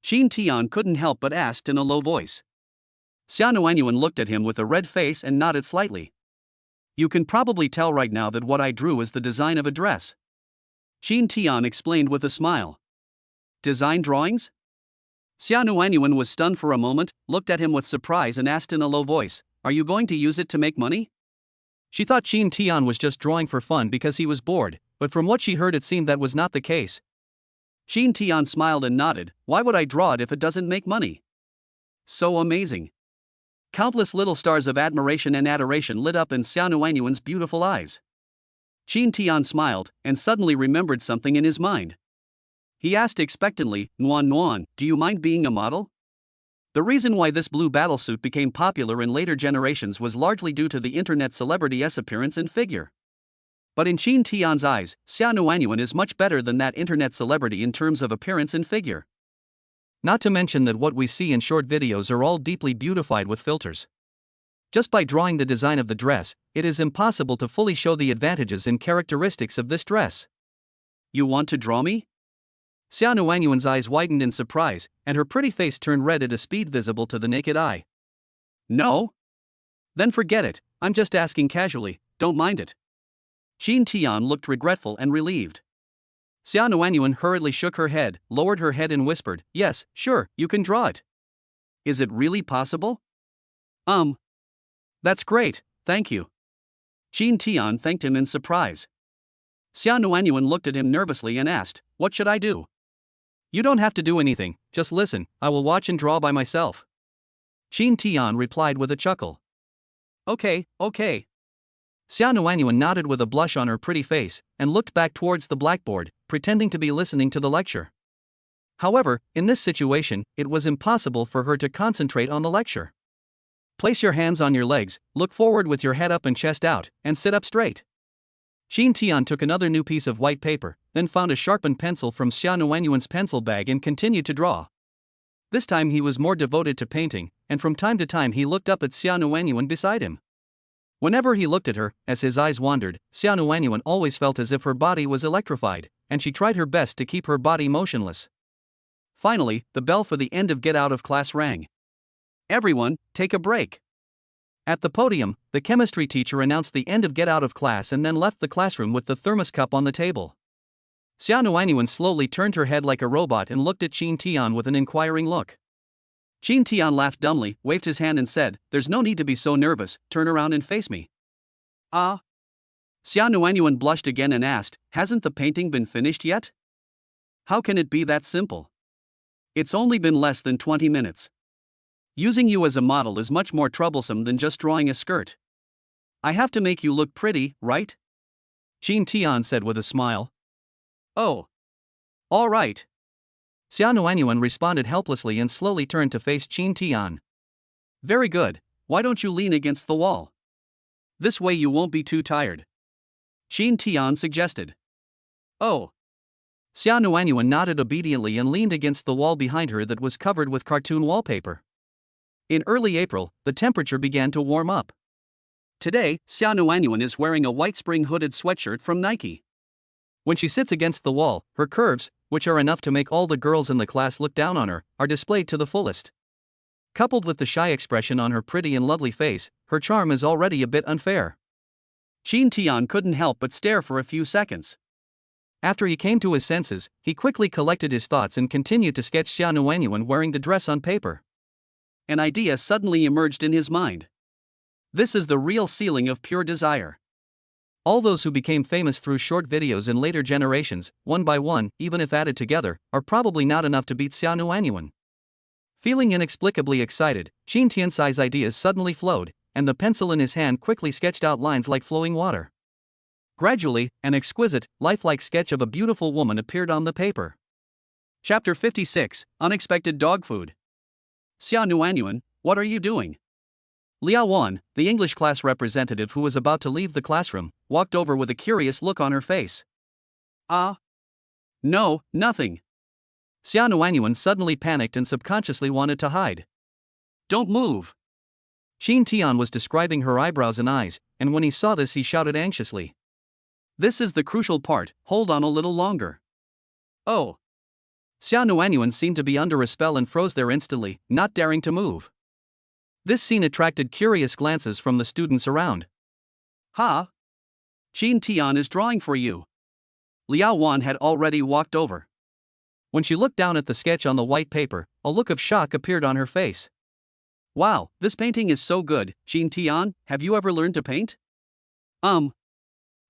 Qin Tian couldn't help but asked in a low voice. Xia Nuanyuan looked at him with a red face and nodded slightly. You can probably tell right now that what I drew is the design of a dress. Qin Tian explained with a smile. Design drawings? Xia Nuanyuan was stunned for a moment, looked at him with surprise and asked in a low voice, Are you going to use it to make money? She thought Qin Tian was just drawing for fun because he was bored, but from what she heard it seemed that was not the case. Qin Tian smiled and nodded. Why would I draw it if it doesn't make money? So amazing. Countless little stars of admiration and adoration lit up in Xia Nuanyuan's beautiful eyes. Qin Tian smiled, and suddenly remembered something in his mind. He asked expectantly, Nuan, do you mind being a model? The reason why this blue battlesuit became popular in later generations was largely due to the internet celebrity's appearance and figure. But in Qin Tian's eyes, Xia Nuanyuan is much better than that internet celebrity in terms of appearance and figure. Not to mention that what we see in short videos are all deeply beautified with filters. Just by drawing the design of the dress, it is impossible to fully show the advantages and characteristics of this dress. You want to draw me? Xia Nuanyuan's eyes widened in surprise, and her pretty face turned red at a speed visible to the naked eye. No? Then forget it, I'm just asking casually, don't mind it. Jean Tian looked regretful and relieved. Xia Nuanyuan hurriedly shook her head, lowered her head and whispered, yes, sure, you can draw it. Is it really possible? That's great, thank you. Jean Tian thanked him in surprise. Xia Nuanyuan looked at him nervously and asked, what should I do? You don't have to do anything, just listen, I will watch and draw by myself. Jean Tian replied with a chuckle. Okay. Xia Nuanyuan nodded with a blush on her pretty face, and looked back towards the blackboard, pretending to be listening to the lecture. However, in this situation, it was impossible for her to concentrate on the lecture. Place your hands on your legs, look forward with your head up and chest out, and sit up straight. Jean Tian took another new piece of white paper, then found a sharpened pencil from Xia Nuanyuan's pencil bag and continued to draw. This time he was more devoted to painting, and from time to time he looked up at Xia Nuanyuan beside him. Whenever he looked at her, as his eyes wandered, Xia Nuanyuan always felt as if her body was electrified, and she tried her best to keep her body motionless. Finally, the bell for the end of get out of class rang. Everyone, take a break. At the podium, the chemistry teacher announced the end of get out of class and then left the classroom with the thermos cup on the table. Xia Nuanyuan slowly turned her head like a robot and looked at Jean Tian with an inquiring look. Jean Tian laughed dumbly, waved his hand and said, there's no need to be so nervous, turn around and face me. Ah? Xia Nuanyuan blushed again and asked, hasn't the painting been finished yet? How can it be that simple? It's only been less than 20 minutes. Using you as a model is much more troublesome than just drawing a skirt. I have to make you look pretty, right? Jean Tian said with a smile. Oh. All right. Xia Nuanyuan responded helplessly and slowly turned to face Jean Tian. Very good, why don't you lean against the wall? This way you won't be too tired. Jean Tian suggested. Oh. Xia Nuanyuan nodded obediently and leaned against the wall behind her that was covered with cartoon wallpaper. In early April, the temperature began to warm up. Today, Xia Nuanyuan is wearing a white spring hooded sweatshirt from Nike. When she sits against the wall, her curves, which are enough to make all the girls in the class look down on her, are displayed to the fullest. Coupled with the shy expression on her pretty and lovely face, her charm is already a bit unfair. Jean Tian couldn't help but stare for a few seconds. After he came to his senses, he quickly collected his thoughts and continued to sketch Xia Nuanyuan wearing the dress on paper. An idea suddenly emerged in his mind. This is the real ceiling of pure desire. All those who became famous through short videos in later generations, one by one, even if added together, are probably not enough to beat Xia Nuanyuan. Feeling inexplicably excited, Jean Tian's ideas suddenly flowed, and the pencil in his hand quickly sketched out lines like flowing water. Gradually, an exquisite, lifelike sketch of a beautiful woman appeared on the paper. Chapter 56, Unexpected Dog Food. Xia Nuanyuan, what are you doing? Liao Wan, the English class representative who was about to leave the classroom, walked over with a curious look on her face. Ah? No, nothing. Xia Nuanyuan suddenly panicked and subconsciously wanted to hide. Don't move. Jean Tian was describing her eyebrows and eyes, and when he saw this he shouted anxiously. This is the crucial part, hold on a little longer. Oh. Xia Nuanyuan seemed to be under a spell and froze there instantly, not daring to move. This scene attracted curious glances from the students around. Ha! Jean Tian is drawing for you. Liao Wan had already walked over. When she looked down at the sketch on the white paper, a look of shock appeared on her face. Wow, this painting is so good, Jean Tian, have you ever learned to paint?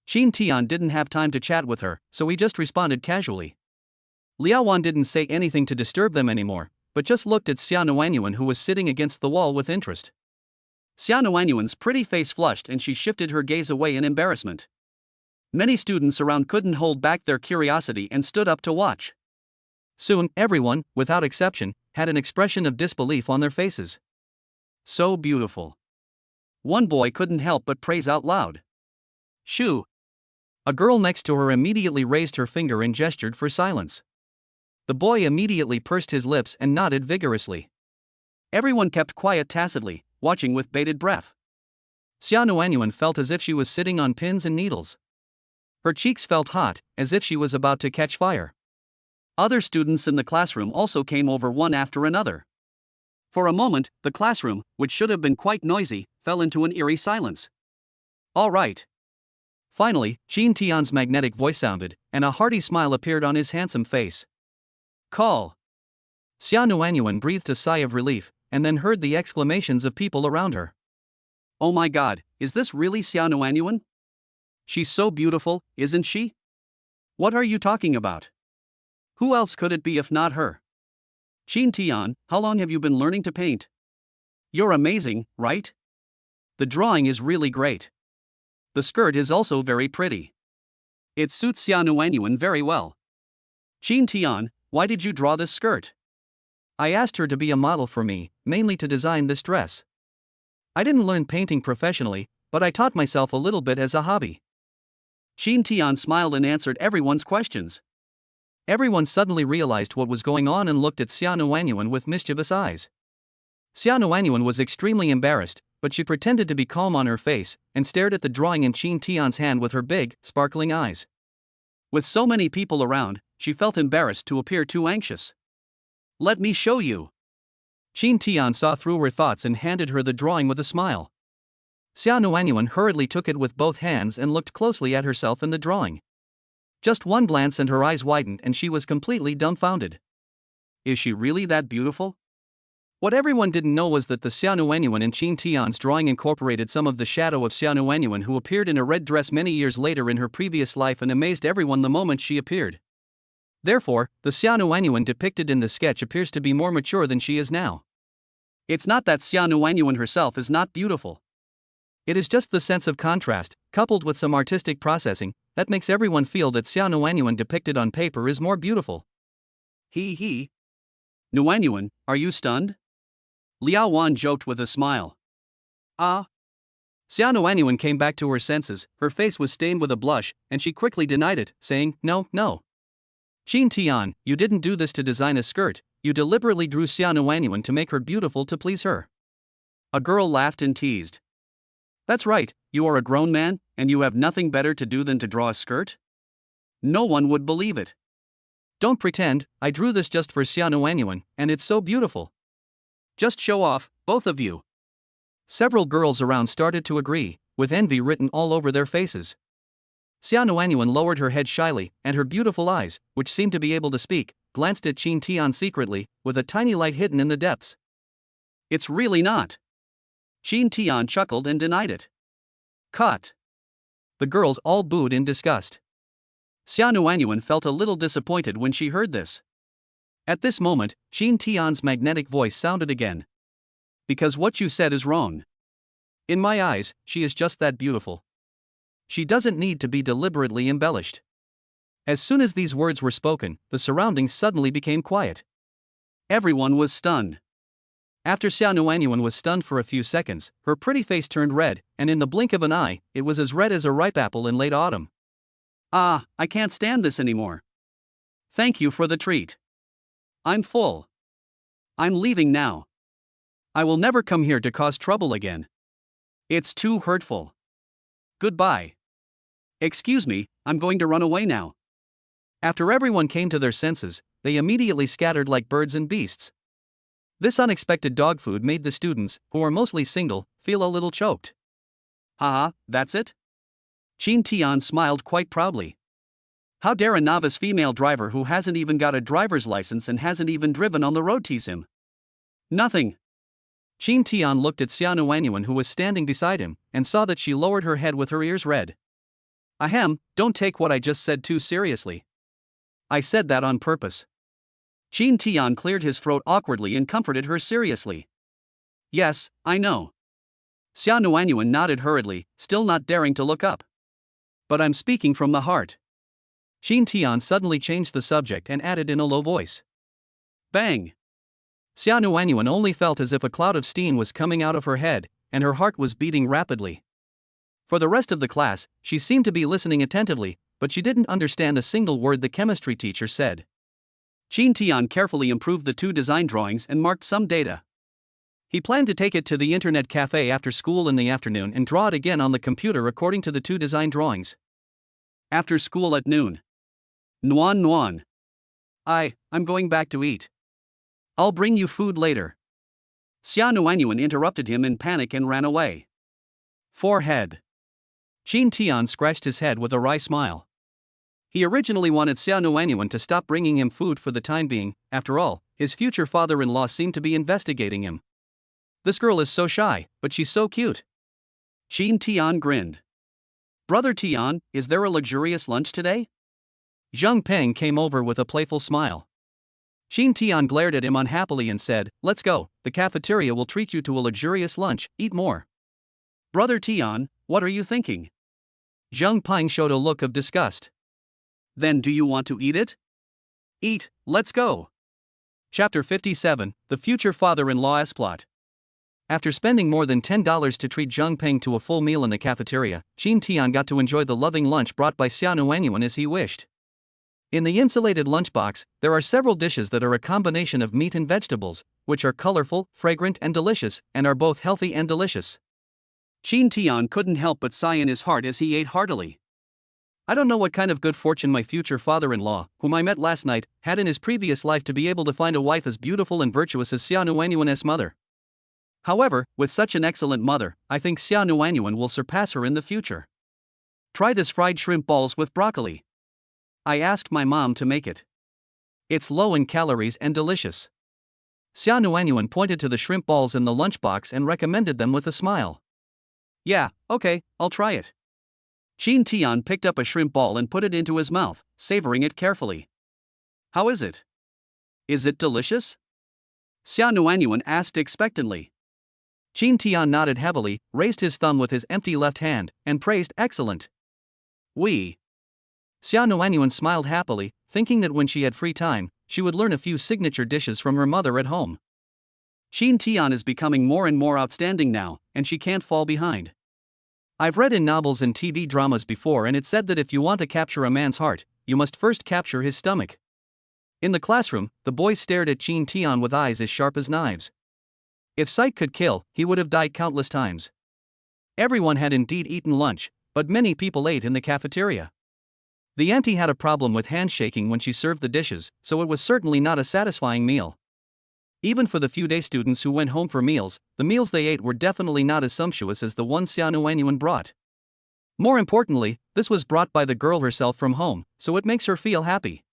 Jean Tian didn't have time to chat with her, so he just responded casually. Liao Wan didn't say anything to disturb them anymore, but just looked at Xia Nuanyuan who was sitting against the wall with interest. Xia Nuanyuan's pretty face flushed and she shifted her gaze away in embarrassment. Many students around couldn't hold back their curiosity and stood up to watch. Soon, everyone, without exception, had an expression of disbelief on their faces. So beautiful. One boy couldn't help but praise out loud. Shoo! A girl next to her immediately raised her finger and gestured for silence. The boy immediately pursed his lips and nodded vigorously. Everyone kept quiet tacitly, watching with bated breath. Xia Nuanyuan felt as if she was sitting on pins and needles. Her cheeks felt hot, as if she was about to catch fire. Other students in the classroom also came over one after another. For a moment, the classroom, which should have been quite noisy, fell into an eerie silence. All right. Finally, Qin Tian's magnetic voice sounded, and a hearty smile appeared on his handsome face. Call. Xia Nuanyuan breathed a sigh of relief, and then heard the exclamations of people around her. Oh my god, is this really Xia Nuanyuan? She's so beautiful, isn't she? What are you talking about? Who else could it be if not her? Qin Tian, how long have you been learning to paint? You're amazing, right? The drawing is really great. The skirt is also very pretty. It suits Xia Nuanyuan very well. Qin Tian, why did you draw this skirt? I asked her to be a model for me, mainly to design this dress. I didn't learn painting professionally, but I taught myself a little bit as a hobby. Qin Tian smiled and answered everyone's questions. Everyone suddenly realized what was going on and looked at Xia Nuanyuan with mischievous eyes. Xia Nuanyuan was extremely embarrassed, but she pretended to be calm on her face, and stared at the drawing in Qin Tian's hand with her big, sparkling eyes. With so many people around, she felt embarrassed to appear too anxious. Let me show you. Qin Tian saw through her thoughts and handed her the drawing with a smile. Xia Nuanyuan hurriedly took it with both hands and looked closely at herself in the drawing. Just one glance and her eyes widened and she was completely dumbfounded. Is she really that beautiful? What everyone didn't know was that the Xia Nuanyuan in Qin Tian's drawing incorporated some of the shadow of Xia Nuanyuan, who appeared in a red dress many years later in her previous life and amazed everyone the moment she appeared. Therefore, the Xia Nuanyuan depicted in the sketch appears to be more mature than she is now. It's not that Xia Nuanyuan herself is not beautiful. It is just the sense of contrast, coupled with some artistic processing, that makes everyone feel that Xia Nuanyuan depicted on paper is more beautiful. He. Nuanyuan, are you stunned? Liao Wan joked with a smile. Ah. Xia Nuanyuan came back to her senses, her face was stained with a blush, and she quickly denied it, saying, No. Qin Tian, you didn't do this to design a skirt, you deliberately drew Xia Nuanyuan to make her beautiful to please her. A girl laughed and teased. That's right, you are a grown man, and you have nothing better to do than to draw a skirt? No one would believe it. Don't pretend, I drew this just for Xia Nuanyuan, and it's so beautiful. Just show off, both of you. Several girls around started to agree, with envy written all over their faces. Xia Nuanyuan lowered her head shyly, and her beautiful eyes, which seemed to be able to speak, glanced at Qin Tian secretly, with a tiny light hidden in the depths. It's really not. Qin Tian chuckled and denied it. Cut. The girls all booed in disgust. Xia Nuanyuan felt a little disappointed when she heard this. At this moment, Qin Tian's magnetic voice sounded again. Because what you said is wrong. In my eyes, she is just that beautiful. She doesn't need to be deliberately embellished. As soon as these words were spoken, the surroundings suddenly became quiet. Everyone was stunned. After Xia Nuanyuan was stunned for a few seconds, her pretty face turned red, and in the blink of an eye, it was as red as a ripe apple in late autumn. Ah, I can't stand this anymore. Thank you for the treat. I'm full. I'm leaving now. I will never come here to cause trouble again. It's too hurtful. Goodbye. Excuse me, I'm going to run away now. After everyone came to their senses, they immediately scattered like birds and beasts. This unexpected dog food made the students, who are mostly single, feel a little choked. Haha, that's it? Qin Tian smiled quite proudly. How dare a novice female driver who hasn't even got a driver's license and hasn't even driven on the road tease him? Nothing. Qin Tian looked at Xia Nuanyuan, who was standing beside him, and saw that she lowered her head with her ears red. Ahem, don't take what I just said too seriously. I said that on purpose. Qin Tian cleared his throat awkwardly and comforted her seriously. Yes, I know. Xia Nuanyuan nodded hurriedly, still not daring to look up. But I'm speaking from the heart. Qin Tian suddenly changed the subject and added in a low voice. Bang! Xia Nuanyuan only felt as if a cloud of steam was coming out of her head, and her heart was beating rapidly. For the rest of the class, she seemed to be listening attentively, but she didn't understand a single word the chemistry teacher said. Qin Tian carefully improved the two design drawings and marked some data. He planned to take it to the internet cafe after school in the afternoon and draw it again on the computer according to the two design drawings. After school at noon. Nuan Nuan. I'm going back to eat. I'll bring you food later. Xia Nuanyuan interrupted him in panic and ran away. Forehead. Qin Tian scratched his head with a wry smile. He originally wanted Xia Nuanyuan to stop bringing him food for the time being. After all, his future father-in-law seemed to be investigating him. This girl is so shy, but she's so cute. Qin Tian grinned. Brother Tian, is there a luxurious lunch today? Zheng Peng came over with a playful smile. Qin Tian glared at him unhappily and said, "Let's go, the cafeteria will treat you to a luxurious lunch, eat more." Brother Tian, what are you thinking? Zheng Peng showed a look of disgust. Then do you want to eat it? Eat, let's go. Chapter 57, The Future Father-in-Law's Plot. After spending more than $10 to treat Zheng Peng to a full meal in the cafeteria, Qin Tian got to enjoy the loving lunch brought by Xia Nuanyuan as he wished. In the insulated lunchbox, there are several dishes that are a combination of meat and vegetables, which are colorful, fragrant, and delicious, and are both healthy and delicious. Qin Tian couldn't help but sigh in his heart as he ate heartily. I don't know what kind of good fortune my future father-in-law, whom I met last night, had in his previous life to be able to find a wife as beautiful and virtuous as Xia Nuanyuan's mother. However, with such an excellent mother, I think Xia Nuanyuan will surpass her in the future. Try this fried shrimp balls with broccoli. I asked my mom to make it. It's low in calories and delicious. Xia Nuanyuan pointed to the shrimp balls in the lunchbox and recommended them with a smile. Yeah, okay, I'll try it. Qin Tian picked up a shrimp ball and put it into his mouth, savoring it carefully. How is it? Is it delicious? Xia Nuanyuan asked expectantly. Qin Tian nodded heavily, raised his thumb with his empty left hand, and praised excellent. Oui. Xia Nuanyuan smiled happily, thinking that when she had free time, she would learn a few signature dishes from her mother at home. Qin Tian is becoming more and more outstanding now, and she can't fall behind. I've read in novels and TV dramas before, and it said that if you want to capture a man's heart, you must first capture his stomach. In the classroom, the boys stared at Qin Tian with eyes as sharp as knives. If sight could kill, he would have died countless times. Everyone had indeed eaten lunch, but many people ate in the cafeteria. The auntie had a problem with handshaking when she served the dishes, so it was certainly not a satisfying meal. Even for the few day students who went home for meals, the meals they ate were definitely not as sumptuous as the ones Xia Nuanyuan brought. More importantly, this was brought by the girl herself from home, so it makes her feel happy.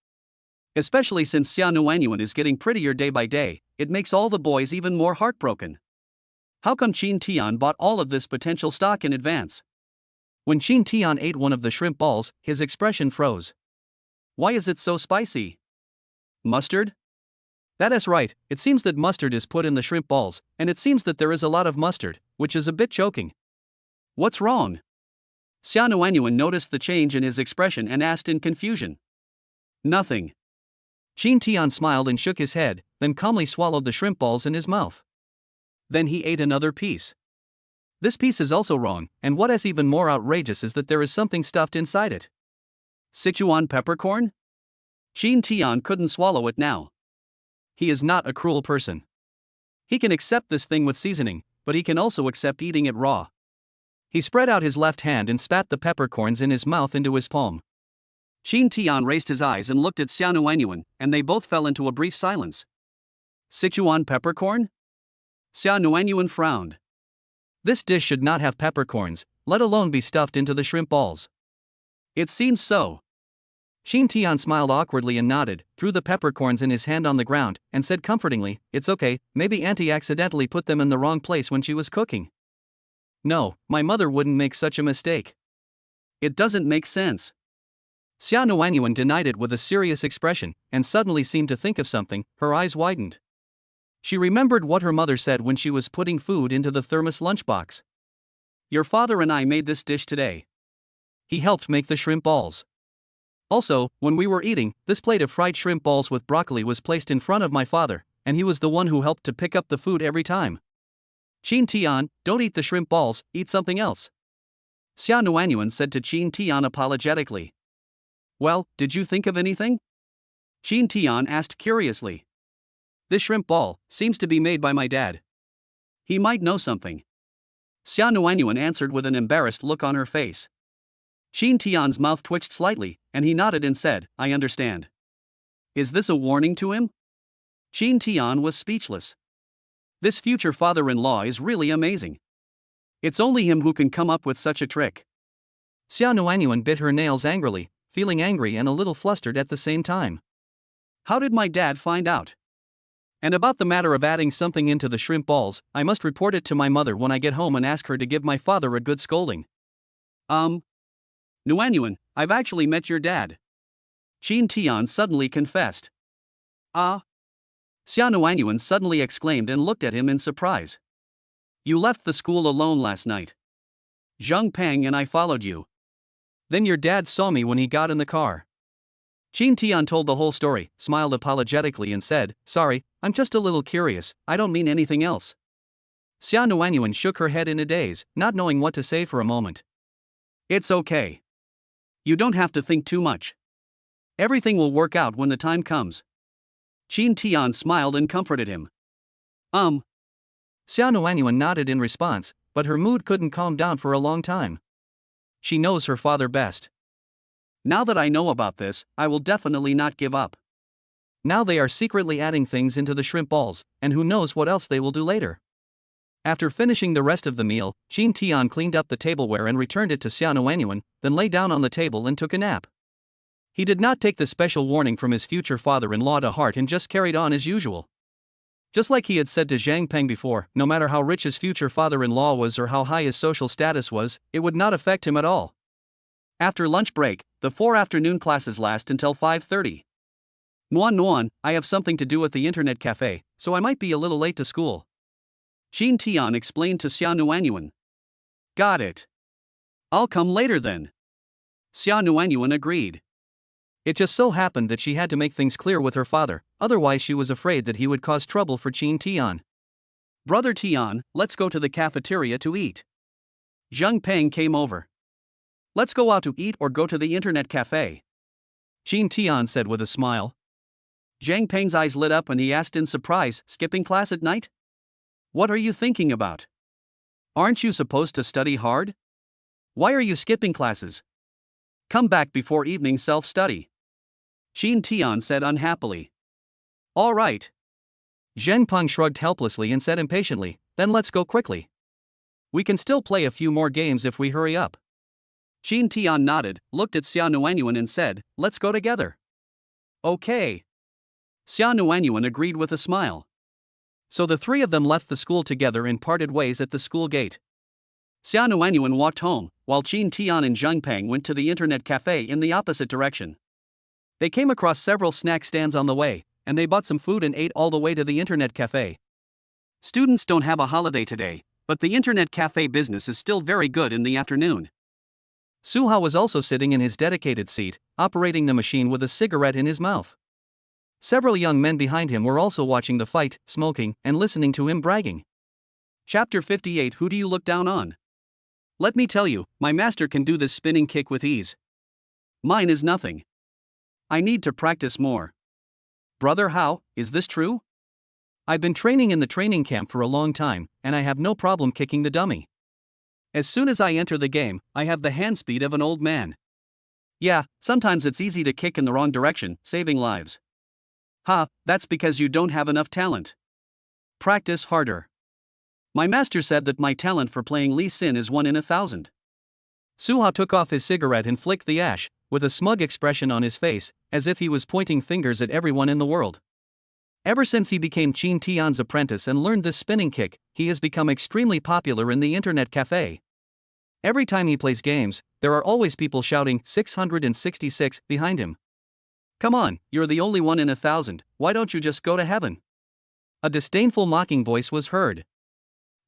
Especially since Xia Nuanyuan is getting prettier day by day, it makes all the boys even more heartbroken. How come Qin Tian bought all of this potential stock in advance? When Qin Tian ate one of the shrimp balls, his expression froze. Why is it so spicy? Mustard? That is right, it seems that mustard is put in the shrimp balls, and it seems that there is a lot of mustard, which is a bit choking. What's wrong? Xia Nuanyuan noticed the change in his expression and asked in confusion. Nothing. Qin Tian smiled and shook his head, then calmly swallowed the shrimp balls in his mouth. Then he ate another piece. This piece is also wrong, and what is even more outrageous is that there is something stuffed inside it. Sichuan peppercorn? Qin Tian couldn't swallow it now. He is not a cruel person. He can accept this thing with seasoning, but he can also accept eating it raw. He spread out his left hand and spat the peppercorns in his mouth into his palm. Qin Tian raised his eyes and looked at Xia Nuanyuan, and they both fell into a brief silence. Sichuan peppercorn? Xia Nuanyuan frowned. This dish should not have peppercorns, let alone be stuffed into the shrimp balls. It seems so. Qin Tian smiled awkwardly and nodded, threw the peppercorns in his hand on the ground, and said comfortingly, "It's okay, maybe Auntie accidentally put them in the wrong place when she was cooking." No, my mother wouldn't make such a mistake. It doesn't make sense. Xia Nuanyuan denied it with a serious expression, and suddenly seemed to think of something. Her eyes widened. She remembered what her mother said when she was putting food into the thermos lunchbox. Your father and I made this dish today. He helped make the shrimp balls. Also, when we were eating, this plate of fried shrimp balls with broccoli was placed in front of my father, and he was the one who helped to pick up the food every time. Qin Tian, don't eat the shrimp balls, eat something else. Xia Nuanyuan said to Qin Tian apologetically. Well, did you think of anything? Qin Tian asked curiously. This shrimp ball seems to be made by my dad. He might know something. Xia Nuanyuan answered with an embarrassed look on her face. Qin Tian's mouth twitched slightly, and he nodded and said, I understand. Is this a warning to him? Qin Tian was speechless. This future father-in-law is really amazing. It's only him who can come up with such a trick. Xia Nuanyuan bit her nails angrily, feeling angry and a little flustered at the same time. How did my dad find out? And about the matter of adding something into the shrimp balls, I must report it to my mother when I get home and ask her to give my father a good scolding. Nuanyuan, I've actually met your dad. Qin Tian suddenly confessed. Ah? Xia Nuanyuan suddenly exclaimed and looked at him in surprise. You left the school alone last night. Zheng Peng and I followed you. Then your dad saw me when he got in the car. Qin Tian told the whole story, smiled apologetically and said, Sorry, I'm just a little curious, I don't mean anything else. Xia Nuanyuan shook her head in a daze, not knowing what to say for a moment. It's okay. You don't have to think too much. Everything will work out when the time comes. Qin Tian smiled and comforted him. Xia Nuanyuan nodded in response, but her mood couldn't calm down for a long time. She knows her father best. Now that I know about this, I will definitely not give up. Now they are secretly adding things into the shrimp balls, and who knows what else they will do later. After finishing the rest of the meal, Qin Tian cleaned up the tableware and returned it to Xia Nuanyuan, then lay down on the table and took a nap. He did not take the special warning from his future father-in-law to heart and just carried on as usual. Just like he had said to Zhang Peng before, no matter how rich his future father-in-law was or how high his social status was, it would not affect him at all. After lunch break, the 4 afternoon classes last until 5:30. Nuan, I have something to do at the internet cafe, so I might be a little late to school. Qin Tian explained to Xia Nuanyuan. Got it. I'll come later then. Xia Nuanyuan agreed. It just so happened that she had to make things clear with her father, otherwise she was afraid that he would cause trouble for Qin Tian. Brother Tian, let's go to the cafeteria to eat. Zheng Peng came over. Let's go out to eat or go to the internet cafe. Qin Tian said with a smile. Zhang Peng's eyes lit up and he asked in surprise, skipping class at night? What are you thinking about? Aren't you supposed to study hard? Why are you skipping classes? Come back before evening self-study. Qin Tian said unhappily. All right. Zheng Peng shrugged helplessly and said impatiently, then let's go quickly. We can still play a few more games if we hurry up. Qin Tian nodded, looked at Xia Nuanyuan and said, let's go together. Okay. Xia Nuanyuan agreed with a smile. So the three of them left the school together and parted ways at the school gate. Xia Nuanyuan walked home, while Qin Tian and Zheng Peng went to the internet cafe in the opposite direction. They came across several snack stands on the way, and they bought some food and ate all the way to the internet cafe. Students don't have a holiday today, but the internet cafe business is still very good in the afternoon. Suha was also sitting in his dedicated seat, operating the machine with a cigarette in his mouth. Several young men behind him were also watching the fight, smoking, and listening to him bragging. Chapter 58. Who do you look down on? Let me tell you, my master can do this spinning kick with ease. Mine is nothing. I need to practice more. Brother Hao, is this true? I've been training in the training camp for a long time, and I have no problem kicking the dummy. As soon as I enter the game, I have the hand speed of an old man. Yeah, sometimes it's easy to kick in the wrong direction, saving lives. Ha, that's because you don't have enough talent. Practice harder. My master said that my talent for playing Lee Sin is 1 in 1,000. Suha took off his cigarette and flicked the ash, with a smug expression on his face, as if he was pointing fingers at everyone in the world. Ever since he became Qin Tian's apprentice and learned this spinning kick, he has become extremely popular in the internet cafe. Every time he plays games, there are always people shouting 666 behind him. Come on, you're the only 1 in 1,000, why don't you just go to heaven? A disdainful mocking voice was heard.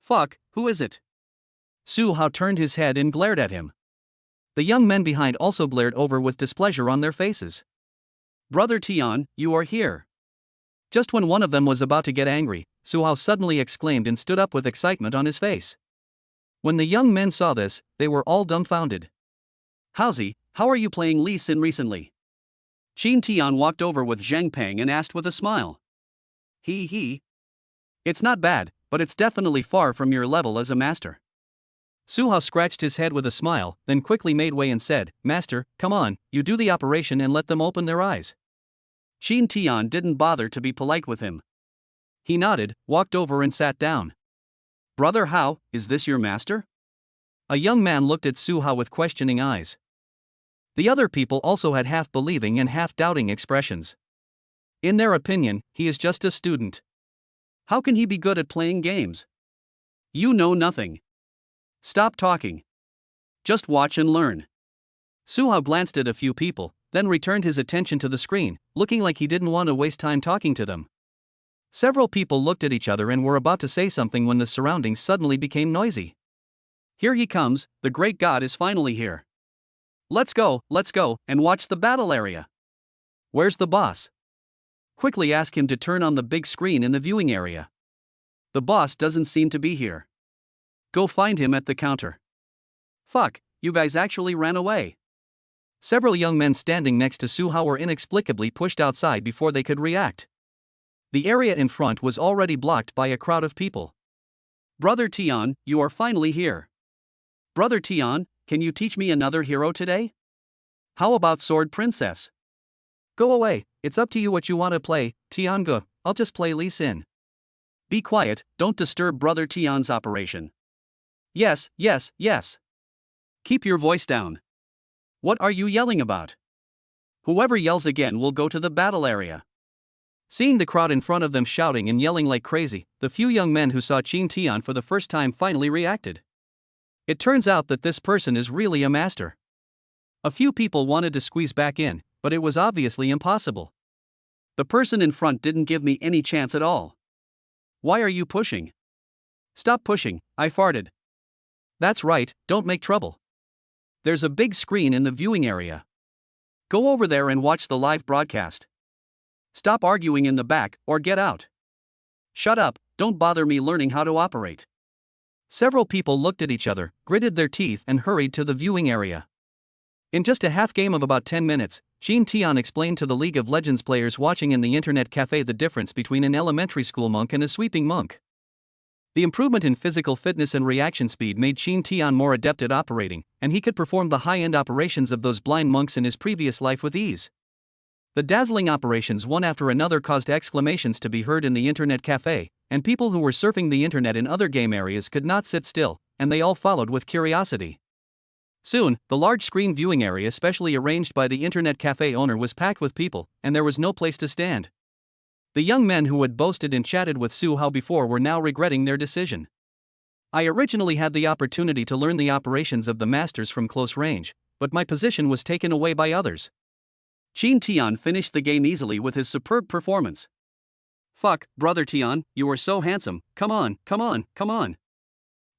Fuck, who is it? Su Hao turned his head and glared at him. The young men behind also glared over with displeasure on their faces. Brother Tian, you are here. Just when one of them was about to get angry, Su Hao suddenly exclaimed and stood up with excitement on his face. When the young men saw this, they were all dumbfounded. Haozi, how are you playing Lee Sin recently? Qin Tian walked over with Zheng Peng and asked with a smile. He. It's not bad, but it's definitely far from your level as a master. Suhao scratched his head with a smile, then quickly made way and said, Master, come on, you do the operation and let them open their eyes. Qin Tian didn't bother to be polite with him. He nodded, walked over and sat down. Brother Hao, is this your master? A young man looked at Suhao with questioning eyes. The other people also had half-believing and half-doubting expressions. In their opinion, he is just a student. How can he be good at playing games? You know nothing. Stop talking. Just watch and learn. Suhao glanced at a few people, then returned his attention to the screen, looking like he didn't want to waste time talking to them. Several people looked at each other and were about to say something when the surroundings suddenly became noisy. Here he comes, the great god is finally here. Let's go, and watch the battle area. Where's the boss? Quickly ask him to turn on the big screen in the viewing area. The boss doesn't seem to be here. Go find him at the counter. Fuck, you guys actually ran away. Several young men standing next to Suhao were inexplicably pushed outside before they could react. The area in front was already blocked by a crowd of people. Brother Tian, you are finally here. Brother Tian, can you teach me another hero today? How about Sword Princess? Go away, it's up to you what you want to play, Tianga, I'll just play Lee Sin. Be quiet, don't disturb Brother Tian's operation. Yes. Keep your voice down. What are you yelling about? Whoever yells again will go to the battle area. Seeing the crowd in front of them shouting and yelling like crazy, the few young men who saw Qin Tian for the first time finally reacted. It turns out that this person is really a master. A few people wanted to squeeze back in, but it was obviously impossible. The person in front didn't give me any chance at all. Why are you pushing? Stop pushing, I farted. That's right, don't make trouble. There's a big screen in the viewing area. Go over there and watch the live broadcast. Stop arguing in the back, or get out. Shut up, don't bother me learning how to operate. Several people looked at each other, gritted their teeth and hurried to the viewing area. In just a half game of about 10 minutes, Qin Tian explained to the League of Legends players watching in the internet cafe the difference between an elementary school monk and a sweeping monk. The improvement in physical fitness and reaction speed made Qin Tian more adept at operating, and he could perform the high-end operations of those blind monks in his previous life with ease. The dazzling operations one after another caused exclamations to be heard in the internet cafe, and people who were surfing the internet in other game areas could not sit still, and they all followed with curiosity. Soon, the large screen viewing area specially arranged by the internet cafe owner was packed with people, and there was no place to stand. The young men who had boasted and chatted with Suhao before were now regretting their decision. I originally had the opportunity to learn the operations of the masters from close range, but my position was taken away by others. Qin Tian finished the game easily with his superb performance. Fuck, Brother Tian, you are so handsome, come on.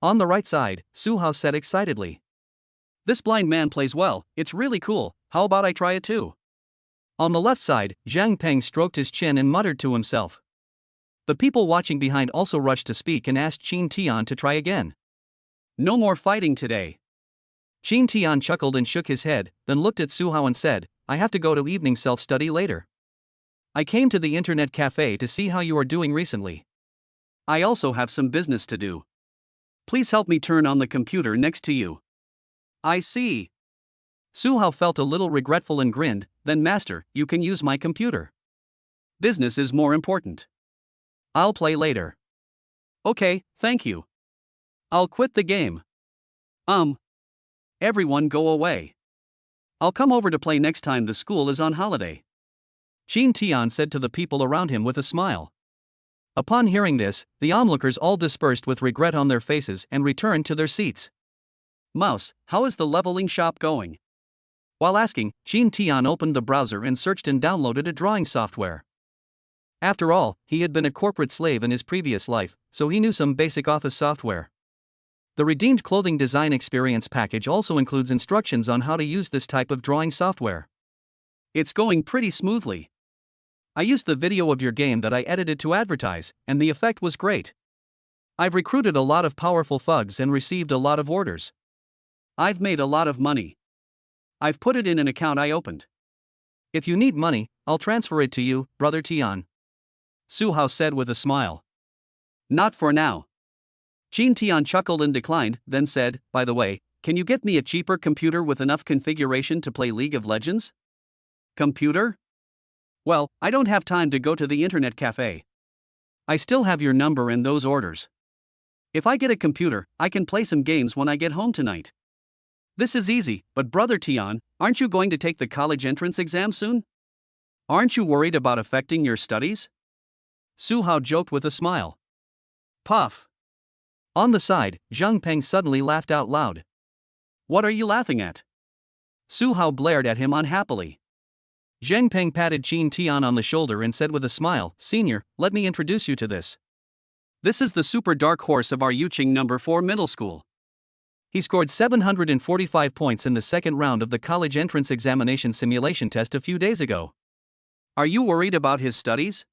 On the right side, Suhao said excitedly. This blind man plays well, it's really cool, how about I try it too? On the left side, Zhang Peng stroked his chin and muttered to himself. The people watching behind also rushed to speak and asked Qin Tian to try again. No more fighting today. Qin Tian chuckled and shook his head, then looked at Suhao and said, I have to go to evening self-study later. I came to the internet cafe to see how you are doing recently. I also have some business to do. Please help me turn on the computer next to you. I see. Suhao felt a little regretful and grinned, then Master, you can use my computer. Business is more important. I'll play later. Okay, thank you. I'll quit the game. Everyone go away. I'll come over to play next time the school is on holiday. Qin Tian said to the people around him with a smile. Upon hearing this, the onlookers all dispersed with regret on their faces and returned to their seats. Mouse, how is the leveling shop going? While asking, Qin Tian opened the browser and searched and downloaded a drawing software. After all, he had been a corporate slave in his previous life, so he knew some basic office software. The redeemed clothing design experience package also includes instructions on how to use this type of drawing software. It's going pretty smoothly. I used the video of your game that I edited to advertise, and the effect was great. I've recruited a lot of powerful thugs and received a lot of orders. I've made a lot of money. I've put it in an account I opened. If you need money, I'll transfer it to you, Brother Tian. Suhao said with a smile. Not for now. Jean Tian chuckled and declined, then said, by the way, can you get me a cheaper computer with enough configuration to play League of Legends? Computer? Well, I don't have time to go to the internet cafe. I still have your number and those orders. If I get a computer, I can play some games when I get home tonight. This is easy, but Brother Tian, aren't you going to take the college entrance exam soon? Aren't you worried about affecting your studies? Su Hao joked with a smile. Puff. On the side, Zhang Peng suddenly laughed out loud. What are you laughing at? Su Hao blared at him unhappily. Zhang Peng patted Qin Tian on the shoulder and said with a smile, Senior, let me introduce you to this. This is the super dark horse of our Yuqing number 4 middle school. He scored 745 points in the second round of the college entrance examination simulation test a few days ago. Are you worried about his studies?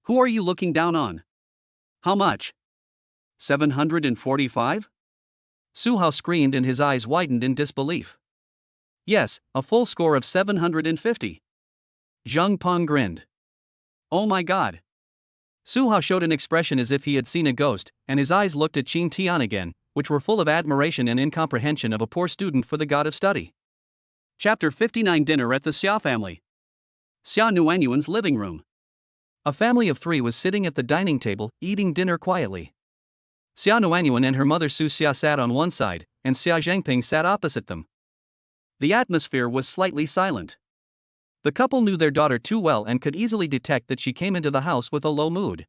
Who are you looking down on? How much? 745? Su Hao screamed and his eyes widened in disbelief. Yes, a full score of 750. Zhang Peng grinned. Oh my god. Su Hao showed an expression as if he had seen a ghost, and his eyes looked at Qin Tian again, which were full of admiration and incomprehension of a poor student for the god of study. Chapter 59 Dinner at the Xia family. Xia Nuanyuan's living room. A family of 3 was sitting at the dining table, eating dinner quietly. Xia Nuanyuan and her mother Su Xia sat on one side, and Xia Zhangping sat opposite them. The atmosphere was slightly silent. The couple knew their daughter too well and could easily detect that she came into the house with a low mood.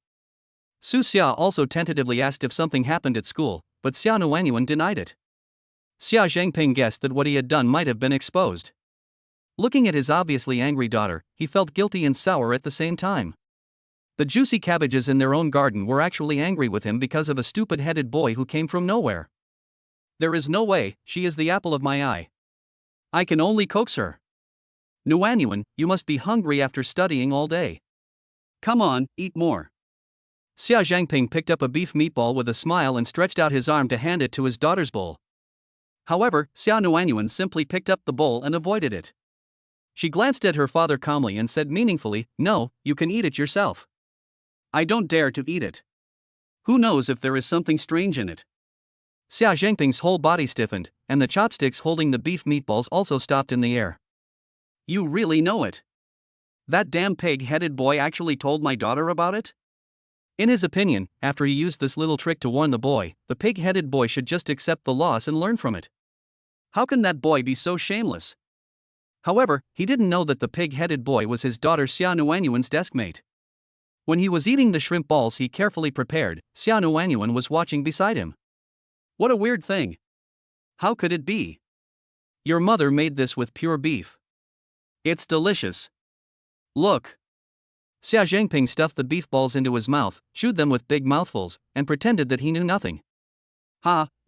Su Xia also tentatively asked if something happened at school, but Xia Nuanyuan denied it. Xia Zhangping guessed that what he had done might have been exposed. Looking at his obviously angry daughter, he felt guilty and sour at the same time. The juicy cabbages in their own garden were actually angry with him because of a stupid-headed boy who came from nowhere. There is no way, she is the apple of my eye. I can only coax her. Nuanyuan, you must be hungry after studying all day. Come on, eat more. Xia Zhangping picked up a beef meatball with a smile and stretched out his arm to hand it to his daughter's bowl. However, Xia Nuanyuan simply picked up the bowl and avoided it. She glanced at her father calmly and said meaningfully, No, you can eat it yourself. I don't dare to eat it. Who knows if there is something strange in it? Xia Zhangping's whole body stiffened, and the chopsticks holding the beef meatballs also stopped in the air. You really know it? That damn pig-headed boy actually told my daughter about it? In his opinion, after he used this little trick to warn the boy, the pig-headed boy should just accept the loss and learn from it. How can that boy be so shameless? However, he didn't know that the pig-headed boy was his daughter Xia Nuanyuan's deskmate. When he was eating the shrimp balls he carefully prepared, Xia Nuanyuan was watching beside him. What a weird thing. How could it be? Your mother made this with pure beef. It's delicious. Look. Xia Zhangping stuffed the beef balls into his mouth, chewed them with big mouthfuls, and pretended that he knew nothing.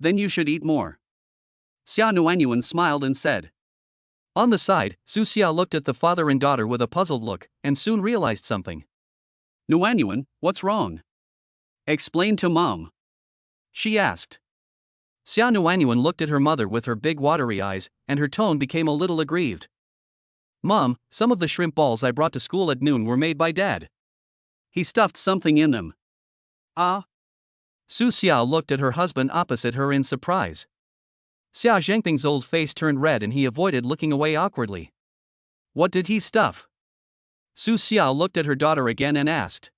Then you should eat more. Xia Nuanyuan smiled and said. On the side, Su Xia looked at the father and daughter with a puzzled look, and soon realized something. Nuanyuan, what's wrong? Explain to Mom. She asked. Xia Nuanyuan looked at her mother with her big watery eyes, and her tone became a little aggrieved. Mom, some of the shrimp balls I brought to school at noon were made by Dad. He stuffed something in them. Su Xia looked at her husband opposite her in surprise. Xia Zhangping's old face turned red and he avoided looking away awkwardly. What did he stuff? Su Xia looked at her daughter again and asked.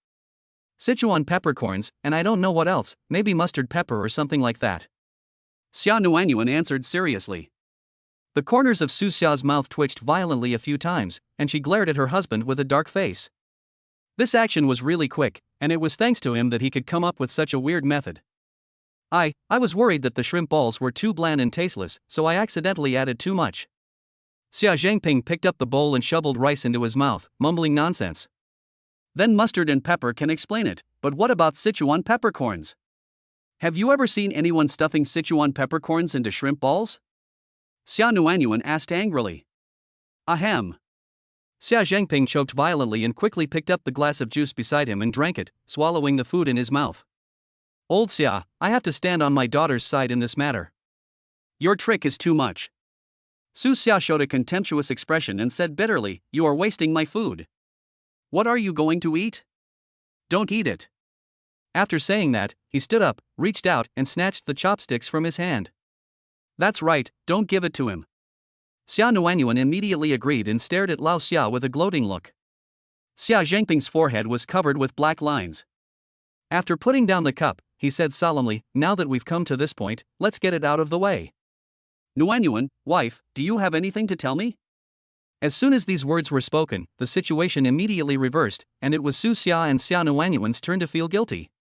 Sichuan peppercorns, and I don't know what else, maybe mustard pepper or something like that. Xia Nuanyuan answered seriously. The corners of Su Xia's mouth twitched violently a few times, and she glared at her husband with a dark face. This action was really quick, and it was thanks to him that he could come up with such a weird method. I was worried that the shrimp balls were too bland and tasteless, so I accidentally added too much. Xia Zhangping picked up the bowl and shoveled rice into his mouth, mumbling nonsense. Then mustard and pepper can explain it, but what about Sichuan peppercorns? Have you ever seen anyone stuffing Sichuan peppercorns into shrimp balls? Xia Nuanyuan asked angrily. Ahem. Xia Zhangping choked violently and quickly picked up the glass of juice beside him and drank it, swallowing the food in his mouth. Old Xia, I have to stand on my daughter's side in this matter. Your trick is too much. Su Xia showed a contemptuous expression and said bitterly, You are wasting my food. What are you going to eat? Don't eat it. After saying that, he stood up, reached out, and snatched the chopsticks from his hand. That's right, don't give it to him. Xia Nuanyuan immediately agreed and stared at Lao Xia with a gloating look. Xia Zhengping's forehead was covered with black lines. After putting down the cup, he said solemnly, "Now that we've come to this point, let's get it out of the way." Nuanyuan, wife, do you have anything to tell me? As soon as these words were spoken, the situation immediately reversed, and it was Su Xia and Xia Nuanyuan's turn to feel guilty.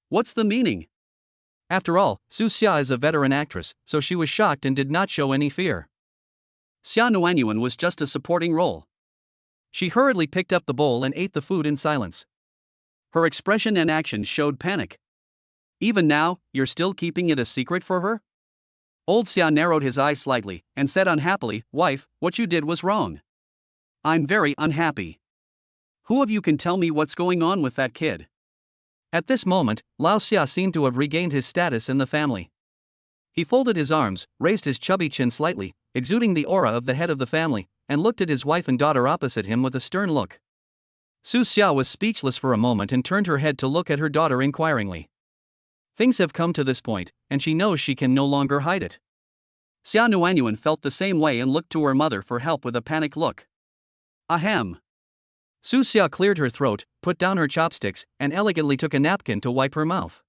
What's the meaning? After all, Su Xia is a veteran actress, so she was shocked and did not show any fear. Xia Nuanyuan was just a supporting role. She hurriedly picked up the bowl and ate the food in silence. Her expression and actions showed panic. Even now, you're still keeping it a secret for her? Old Xia narrowed his eyes slightly and said unhappily, "Wife, what you did was wrong. I'm very unhappy. Who of you can tell me what's going on with that kid?" At this moment, Lao Xia seemed to have regained his status in the family. He folded his arms, raised his chubby chin slightly, exuding the aura of the head of the family, and looked at his wife and daughter opposite him with a stern look. Su Xia was speechless for a moment and turned her head to look at her daughter inquiringly. Things have come to this point, and she knows she can no longer hide it. Xia Nuanyuan felt the same way and looked to her mother for help with a panicked look. Ahem. Su Xia cleared her throat, put down her chopsticks, and elegantly took a napkin to wipe her mouth.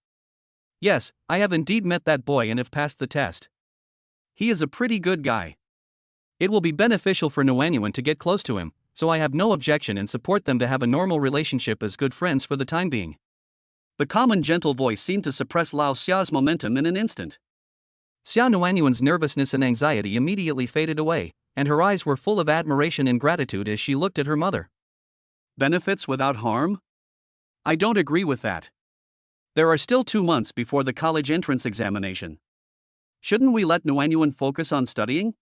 Yes, I have indeed met that boy and have passed the test. He is a pretty good guy. It will be beneficial for Nuanyuan to get close to him, so I have no objection and support them to have a normal relationship as good friends for the time being. The calm and gentle voice seemed to suppress Lao Xia's momentum in an instant. Xia Nuanyuan's nervousness and anxiety immediately faded away, and her eyes were full of admiration and gratitude as she looked at her mother. Benefits without harm? I don't agree with that. There are still 2 months before the college entrance examination. Shouldn't we let Nuanyuan focus on studying?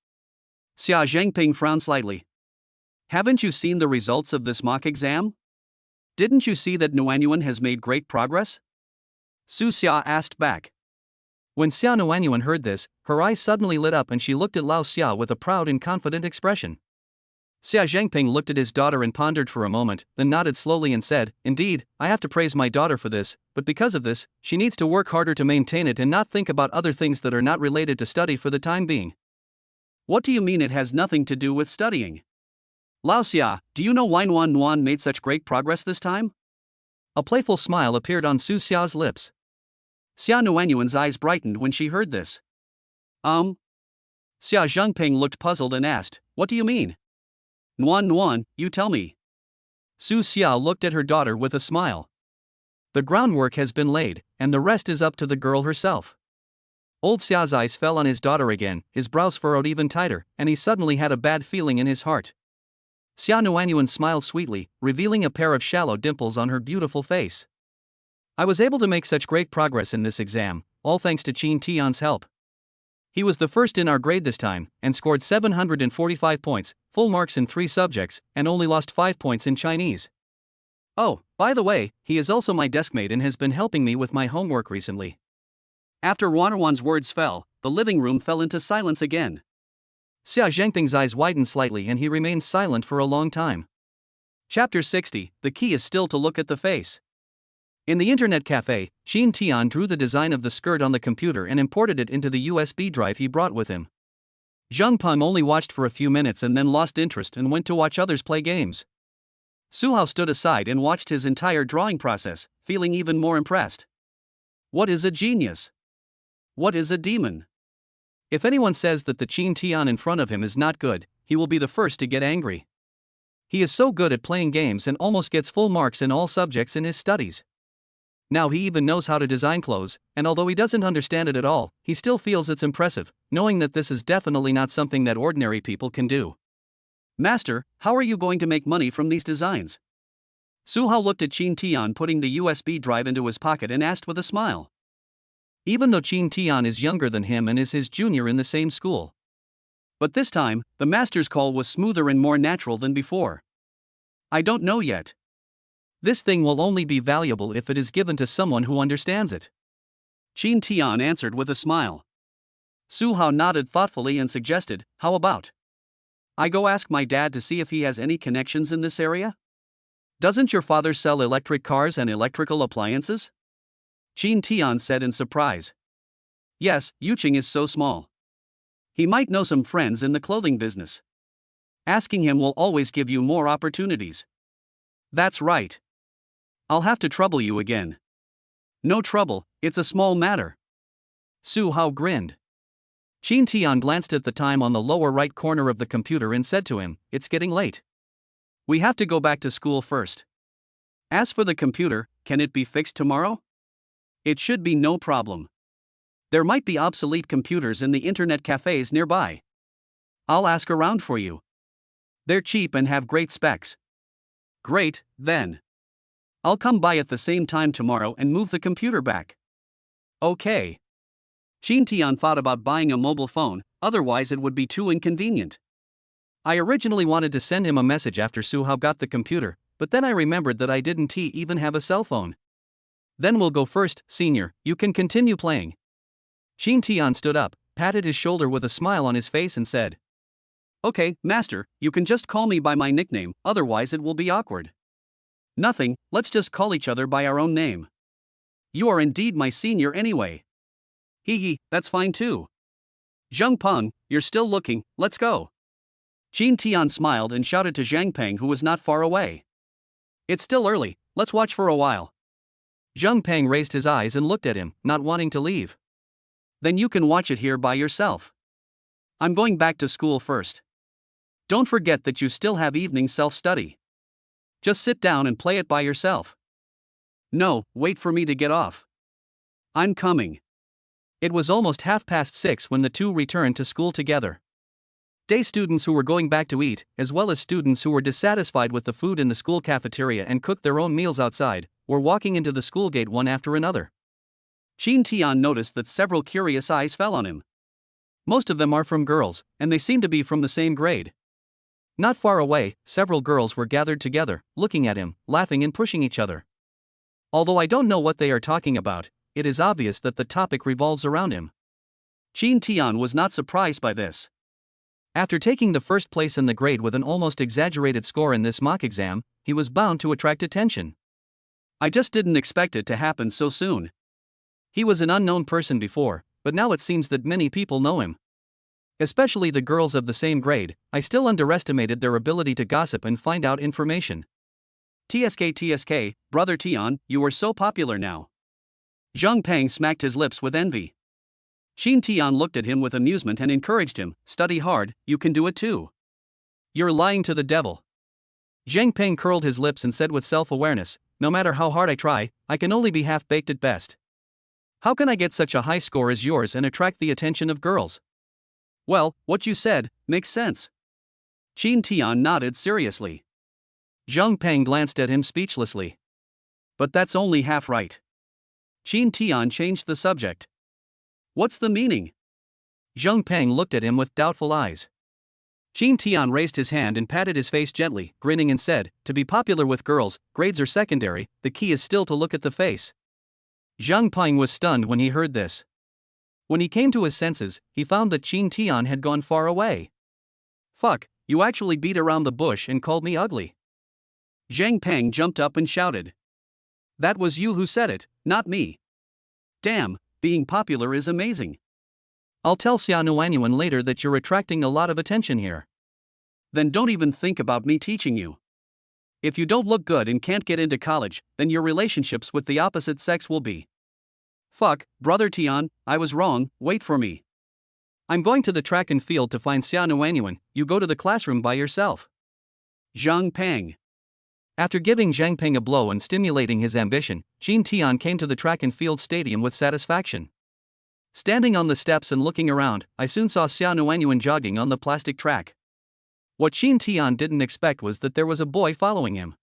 Xia Zhengping frowned slightly. Haven't you seen the results of this mock exam? Didn't you see that Nuanyuan has made great progress? Su Xia asked back. When Xia Nuanyuan heard this, her eyes suddenly lit up and she looked at Lao Xia with a proud and confident expression. Xia Zhengping looked at his daughter and pondered for a moment, then nodded slowly and said, "Indeed, I have to praise my daughter for this, but because of this, she needs to work harder to maintain it and not think about other things that are not related to study for the time being." What do you mean it has nothing to do with studying? Lao Xia, do you know why Nuan made such great progress this time? A playful smile appeared on Su Xia's lips. Xia Nuanyuan's eyes brightened when she heard this. Xia Zhengping looked puzzled and asked, "What do you mean?" Nuan, you tell me. Su Xia looked at her daughter with a smile. The groundwork has been laid, and the rest is up to the girl herself. Old Xia's eyes fell on his daughter again, his brows furrowed even tighter, and he suddenly had a bad feeling in his heart. Xia Nuanyuan smiled sweetly, revealing a pair of shallow dimples on her beautiful face. "I was able to make such great progress in this exam, all thanks to Qin Tian's help. He was the first in our grade this time, and scored 745 points, full marks in 3 subjects, and only lost 5 points in Chinese. Oh, by the way, he is also my deskmate and has been helping me with my homework recently." After Nuanyuan's words fell, the living room fell into silence again. Xia Zhengping's eyes widened slightly and he remained silent for a long time. Chapter 60, the key is still to look at the face. In the internet cafe, Qin Tian drew the design of the skirt on the computer and imported it into the USB drive he brought with him. Zheng Peng only watched for a few minutes and then lost interest and went to watch others play games. Su Hao stood aside and watched his entire drawing process, feeling even more impressed. What is a genius? What is a demon? If anyone says that the Qin Tian in front of him is not good, he will be the first to get angry. He is so good at playing games and almost gets full marks in all subjects in his studies. Now he even knows how to design clothes, and although he doesn't understand it at all, he still feels it's impressive, knowing that this is definitely not something that ordinary people can do. Master, how are you going to make money from these designs? Su Hao looked at Qin Tian putting the USB drive into his pocket and asked with a smile. Even though Qin Tian is younger than him and is his junior in the same school. But this time, the master's call was smoother and more natural than before. I don't know yet. This thing will only be valuable if it is given to someone who understands it. Qin Tian answered with a smile. Su Hao nodded thoughtfully and suggested, "How about I go ask my dad to see if he has any connections in this area? Doesn't your father sell electric cars and electrical appliances?" Jean Tian said in surprise. Yes, Yuching is so small. He might know some friends in the clothing business. Asking him will always give you more opportunities. That's right. I'll have to trouble you again. No trouble, it's a small matter. Su Hao grinned. Jean Tian glanced at the time on the lower right corner of the computer and said to him, "It's getting late. We have to go back to school first. As for the computer, can it be fixed tomorrow? It should be no problem. There might be obsolete computers in the internet cafes nearby. I'll ask around for you. They're cheap and have great specs." Great, then. I'll come by at the same time tomorrow and move the computer back. Okay. Jean Tian thought about buying a mobile phone, otherwise it would be too inconvenient. I originally wanted to send him a message after Su Hao got the computer, but then I remembered that I didn't even have a cell phone. Then we'll go first, senior, you can continue playing. Jean Tian stood up, patted his shoulder with a smile on his face and said, Okay, master, you can just call me by my nickname, otherwise it will be awkward. Nothing, let's just call each other by our own name. You are indeed my senior anyway. Hee, that's fine too. Zheng Peng, you're still looking, let's go. Jean Tian smiled and shouted to Zhang Peng, who was not far away. It's still early, let's watch for a while. Zhang Peng raised his eyes and looked at him, not wanting to leave. Then you can watch it here by yourself. I'm going back to school first. Don't forget that you still have evening self-study. Just sit down and play it by yourself. No, wait for me to get off. I'm coming. It was almost 6:30 when the two returned to school together. Day students who were going back to eat, as well as students who were dissatisfied with the food in the school cafeteria and cooked their own meals outside, were walking into the school gate one after another. Jean Tian noticed that several curious eyes fell on him. Most of them are from girls, and they seem to be from the same grade. Not far away, several girls were gathered together, looking at him, laughing and pushing each other. Although I don't know what they are talking about, it is obvious that the topic revolves around him. Jean Tian was not surprised by this. After taking the first place in the grade with an almost exaggerated score in this mock exam, he was bound to attract attention. I just didn't expect it to happen so soon. He was an unknown person before, but now it seems that many people know him. Especially the girls of the same grade. I still underestimated their ability to gossip and find out information. TSK, brother Tian, you are so popular now. Zhang Peng smacked his lips with envy. Jean Tian looked at him with amusement and encouraged him, study hard, you can do it too. You're lying to the devil. Zhang Peng curled his lips and said with self-awareness, no matter how hard I try, I can only be half-baked at best. How can I get such a high score as yours and attract the attention of girls? Well, what you said makes sense. Jean Tian nodded seriously. Zhang Peng glanced at him speechlessly. But that's only half right. Jean Tian changed the subject. What's the meaning? Zhang Peng looked at him with doubtful eyes. Jean Tian raised his hand and patted his face gently, grinning and said, to be popular with girls, grades are secondary, the key is still to look at the face. Zhang Peng was stunned when he heard this. When he came to his senses, he found that Jean Tian had gone far away. Fuck, you actually beat around the bush and called me ugly. Zhang Peng jumped up and shouted. That was you who said it, not me. Damn, being popular is amazing. I'll tell Xia Nuanyuan later that you're attracting a lot of attention here. Then don't even think about me teaching you. If you don't look good and can't get into college, then your relationships with the opposite sex will be. Fuck, brother Tian, I was wrong, wait for me. I'm going to the track and field to find Xia Nuanyuan, you go to the classroom by yourself. Zhang Peng. After giving Zhang Peng a blow and stimulating his ambition, Jean Tian came to the track and field stadium with satisfaction. Standing on the steps and looking around, I soon saw Xia Nuanyuan jogging on the plastic track. What Jean Tian didn't expect was that there was a boy following him.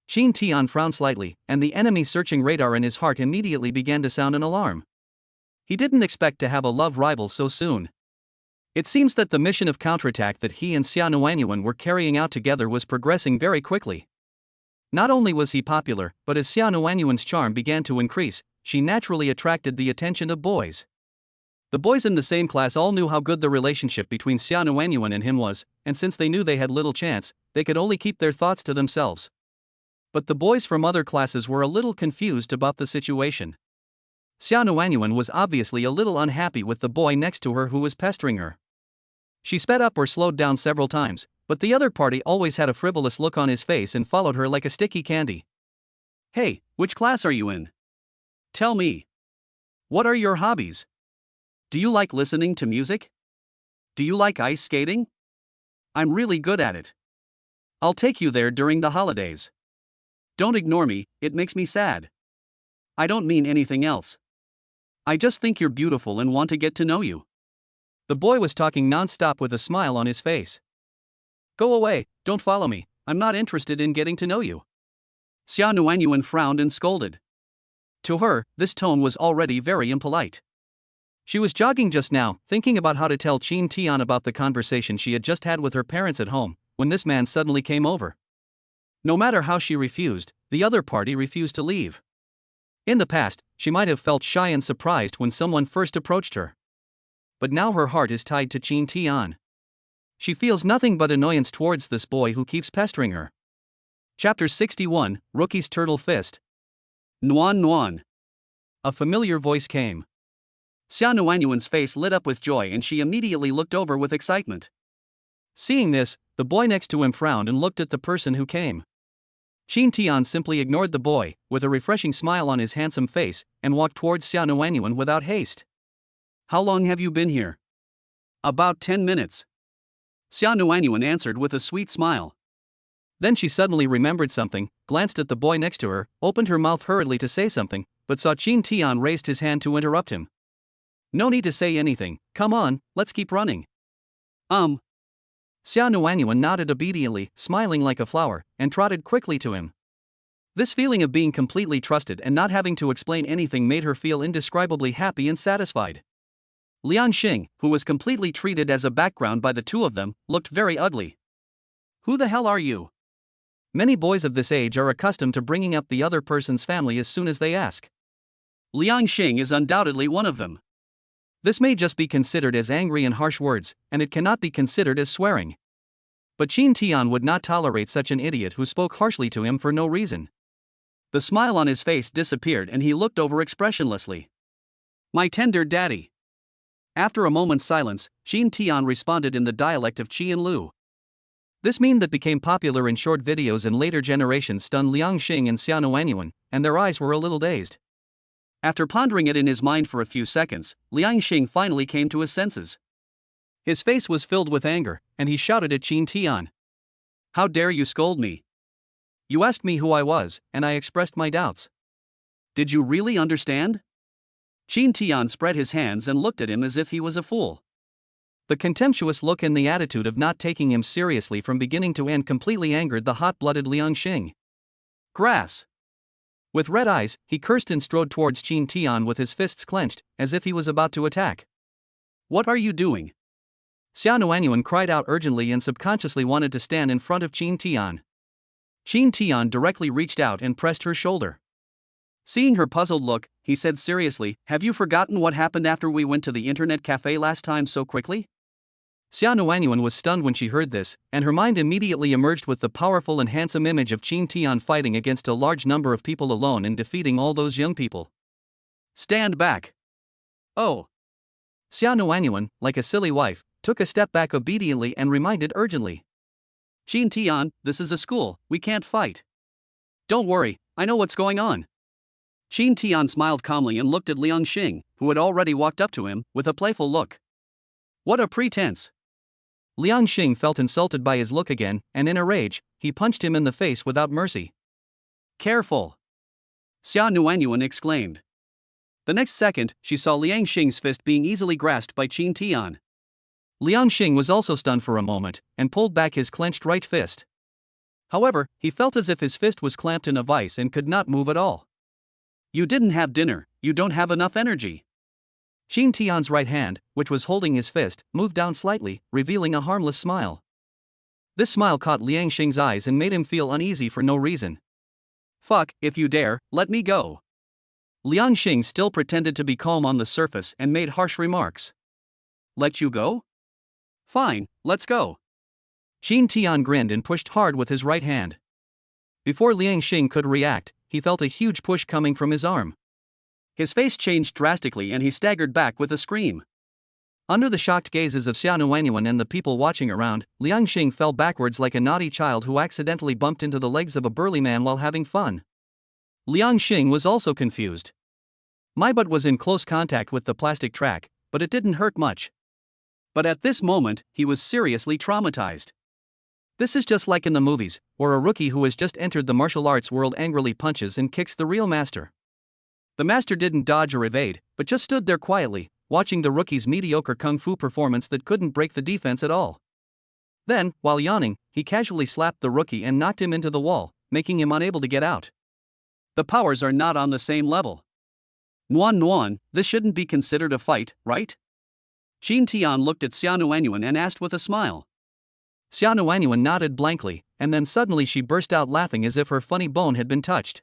Jean Tian frowned slightly, and the enemy searching radar in his heart immediately began to sound an alarm. He didn't expect to have a love rival so soon. It seems that the mission of counterattack that he and Xia Nuanyuan were carrying out together was progressing very quickly. Not only was he popular, but as Xia Nuanyuan's charm began to increase, she naturally attracted the attention of boys. The boys in the same class all knew how good the relationship between Xia Nuanyuan and him was, and since they knew they had little chance, they could only keep their thoughts to themselves. But the boys from other classes were a little confused about the situation. Xia Nuanyuan was obviously a little unhappy with the boy next to her who was pestering her. She sped up or slowed down several times, but the other party always had a frivolous look on his face and followed her like a sticky candy. Hey, which class are you in? Tell me. What are your hobbies? Do you like listening to music? Do you like ice skating? I'm really good at it. I'll take you there during the holidays. Don't ignore me, it makes me sad. I don't mean anything else. I just think you're beautiful and want to get to know you. The boy was talking non-stop with a smile on his face. Go away, don't follow me, I'm not interested in getting to know you. Xia Nuanyuan frowned and scolded. To her, this tone was already very impolite. She was jogging just now, thinking about how to tell Qin Tian about the conversation she had just had with her parents at home, when this man suddenly came over. No matter how she refused, the other party refused to leave. In the past, she might have felt shy and surprised when someone first approached her. But now her heart is tied to Qin Tian. She feels nothing but annoyance towards this boy who keeps pestering her. Chapter 61, Rookie's Turtle Fist. Nuan Nuan. A familiar voice came. Xia Nuanyuan's face lit up with joy and she immediately looked over with excitement. Seeing this, the boy next to him frowned and looked at the person who came. Qin Tian simply ignored the boy, with a refreshing smile on his handsome face, and walked towards Xia Nuanyuan without haste. How long have you been here? About 10 minutes. Xia Nuanyuan answered with a sweet smile. Then she suddenly remembered something, glanced at the boy next to her, opened her mouth hurriedly to say something, but saw Qin Tian raised his hand to interrupt him. No need to say anything, come on, let's keep running. Xia Nuanyuan nodded obediently, smiling like a flower, and trotted quickly to him. This feeling of being completely trusted and not having to explain anything made her feel indescribably happy and satisfied. Liang Xing, who was completely treated as a background by the two of them, looked very ugly. Who the hell are you? Many boys of this age are accustomed to bringing up the other person's family as soon as they ask. Liang Xing is undoubtedly one of them. This may just be considered as angry and harsh words, and it cannot be considered as swearing. But Qin Tian would not tolerate such an idiot who spoke harshly to him for no reason. The smile on his face disappeared and he looked over expressionlessly. My tender daddy. After a moment's silence, Qin Tian responded in the dialect of Qian Lu. This meme that became popular in short videos in later generations stunned Liang Xing and Xia Nuanyuan, and their eyes were a little dazed. After pondering it in his mind for a few seconds, Liang Xing finally came to his senses. His face was filled with anger, and he shouted at Qin Tian. How dare you scold me? You asked me who I was, and I expressed my doubts. Did you really understand? Qin Tian spread his hands and looked at him as if he was a fool. The contemptuous look and the attitude of not taking him seriously from beginning to end completely angered the hot-blooded Liang Xing. Grass. With red eyes, he cursed and strode towards Qin Tian with his fists clenched, as if he was about to attack. What are you doing? Xia Nuanyuan cried out urgently and subconsciously wanted to stand in front of Qin Tian. Qin Tian directly reached out and pressed her shoulder. Seeing her puzzled look, he said seriously, have you forgotten what happened after we went to the internet cafe last time so quickly? Xia Nuanyuan was stunned when she heard this, and her mind immediately emerged with the powerful and handsome image of Qin Tian fighting against a large number of people alone and defeating all those young people. Stand back. Oh. Xia Nuanyuan, like a silly wife, took a step back obediently and reminded urgently. Qin Tian, this is a school, we can't fight. Don't worry, I know what's going on. Qin Tian smiled calmly and looked at Liang Xing, who had already walked up to him, with a playful look. What a pretense. Liang Xing felt insulted by his look again, and in a rage, he punched him in the face without mercy. Careful! Xia Nuanyuan exclaimed. The next second, she saw Liang Xing's fist being easily grasped by Qin Tian. Liang Xing was also stunned for a moment, and pulled back his clenched right fist. However, he felt as if his fist was clamped in a vice and could not move at all. You didn't have dinner, you don't have enough energy. Qin Tian's right hand, which was holding his fist, moved down slightly, revealing a harmless smile. This smile caught Liang Xing's eyes and made him feel uneasy for no reason. Fuck, if you dare, let me go. Liang Xing still pretended to be calm on the surface and made harsh remarks. Let you go? Fine, let's go. Qin Tian grinned and pushed hard with his right hand. Before Liang Xing could react, he felt a huge push coming from his arm. His face changed drastically and he staggered back with a scream. Under the shocked gazes of Xiao Nuanyuan and the people watching around, Liang Xing fell backwards like a naughty child who accidentally bumped into the legs of a burly man while having fun. Liang Xing was also confused. My butt was in close contact with the plastic track, but it didn't hurt much. But at this moment, he was seriously traumatized. This is just like in the movies, where a rookie who has just entered the martial arts world angrily punches and kicks the real master. The master didn't dodge or evade, but just stood there quietly, watching the rookie's mediocre kung fu performance that couldn't break the defense at all. Then, while yawning, he casually slapped the rookie and knocked him into the wall, making him unable to get out. The powers are not on the same level. Nuan, this shouldn't be considered a fight, right? Qin Tian looked at Xiao Nuanyuan and asked with a smile. Xiao Nuanyuan nodded blankly, and then suddenly she burst out laughing as if her funny bone had been touched.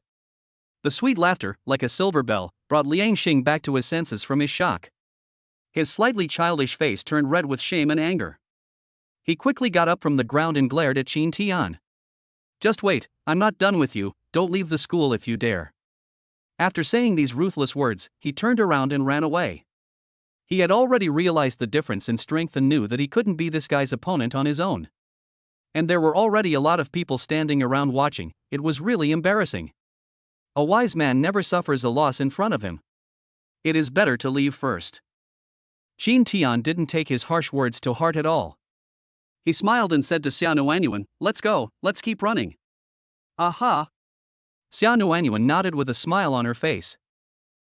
The sweet laughter, like a silver bell, brought Liang Xing back to his senses from his shock. His slightly childish face turned red with shame and anger. He quickly got up from the ground and glared at Qin Tian. Just wait, I'm not done with you, don't leave the school if you dare. After saying these ruthless words, he turned around and ran away. He had already realized the difference in strength and knew that he couldn't be this guy's opponent on his own. And there were already a lot of people standing around watching. It was really embarrassing. A wise man never suffers a loss in front of him. It is better to leave first. Qin Tian didn't take his harsh words to heart at all. He smiled and said to Xiao Nuanyuan, let's go, let's keep running. Aha! Xiao Nuanyuan nodded with a smile on her face.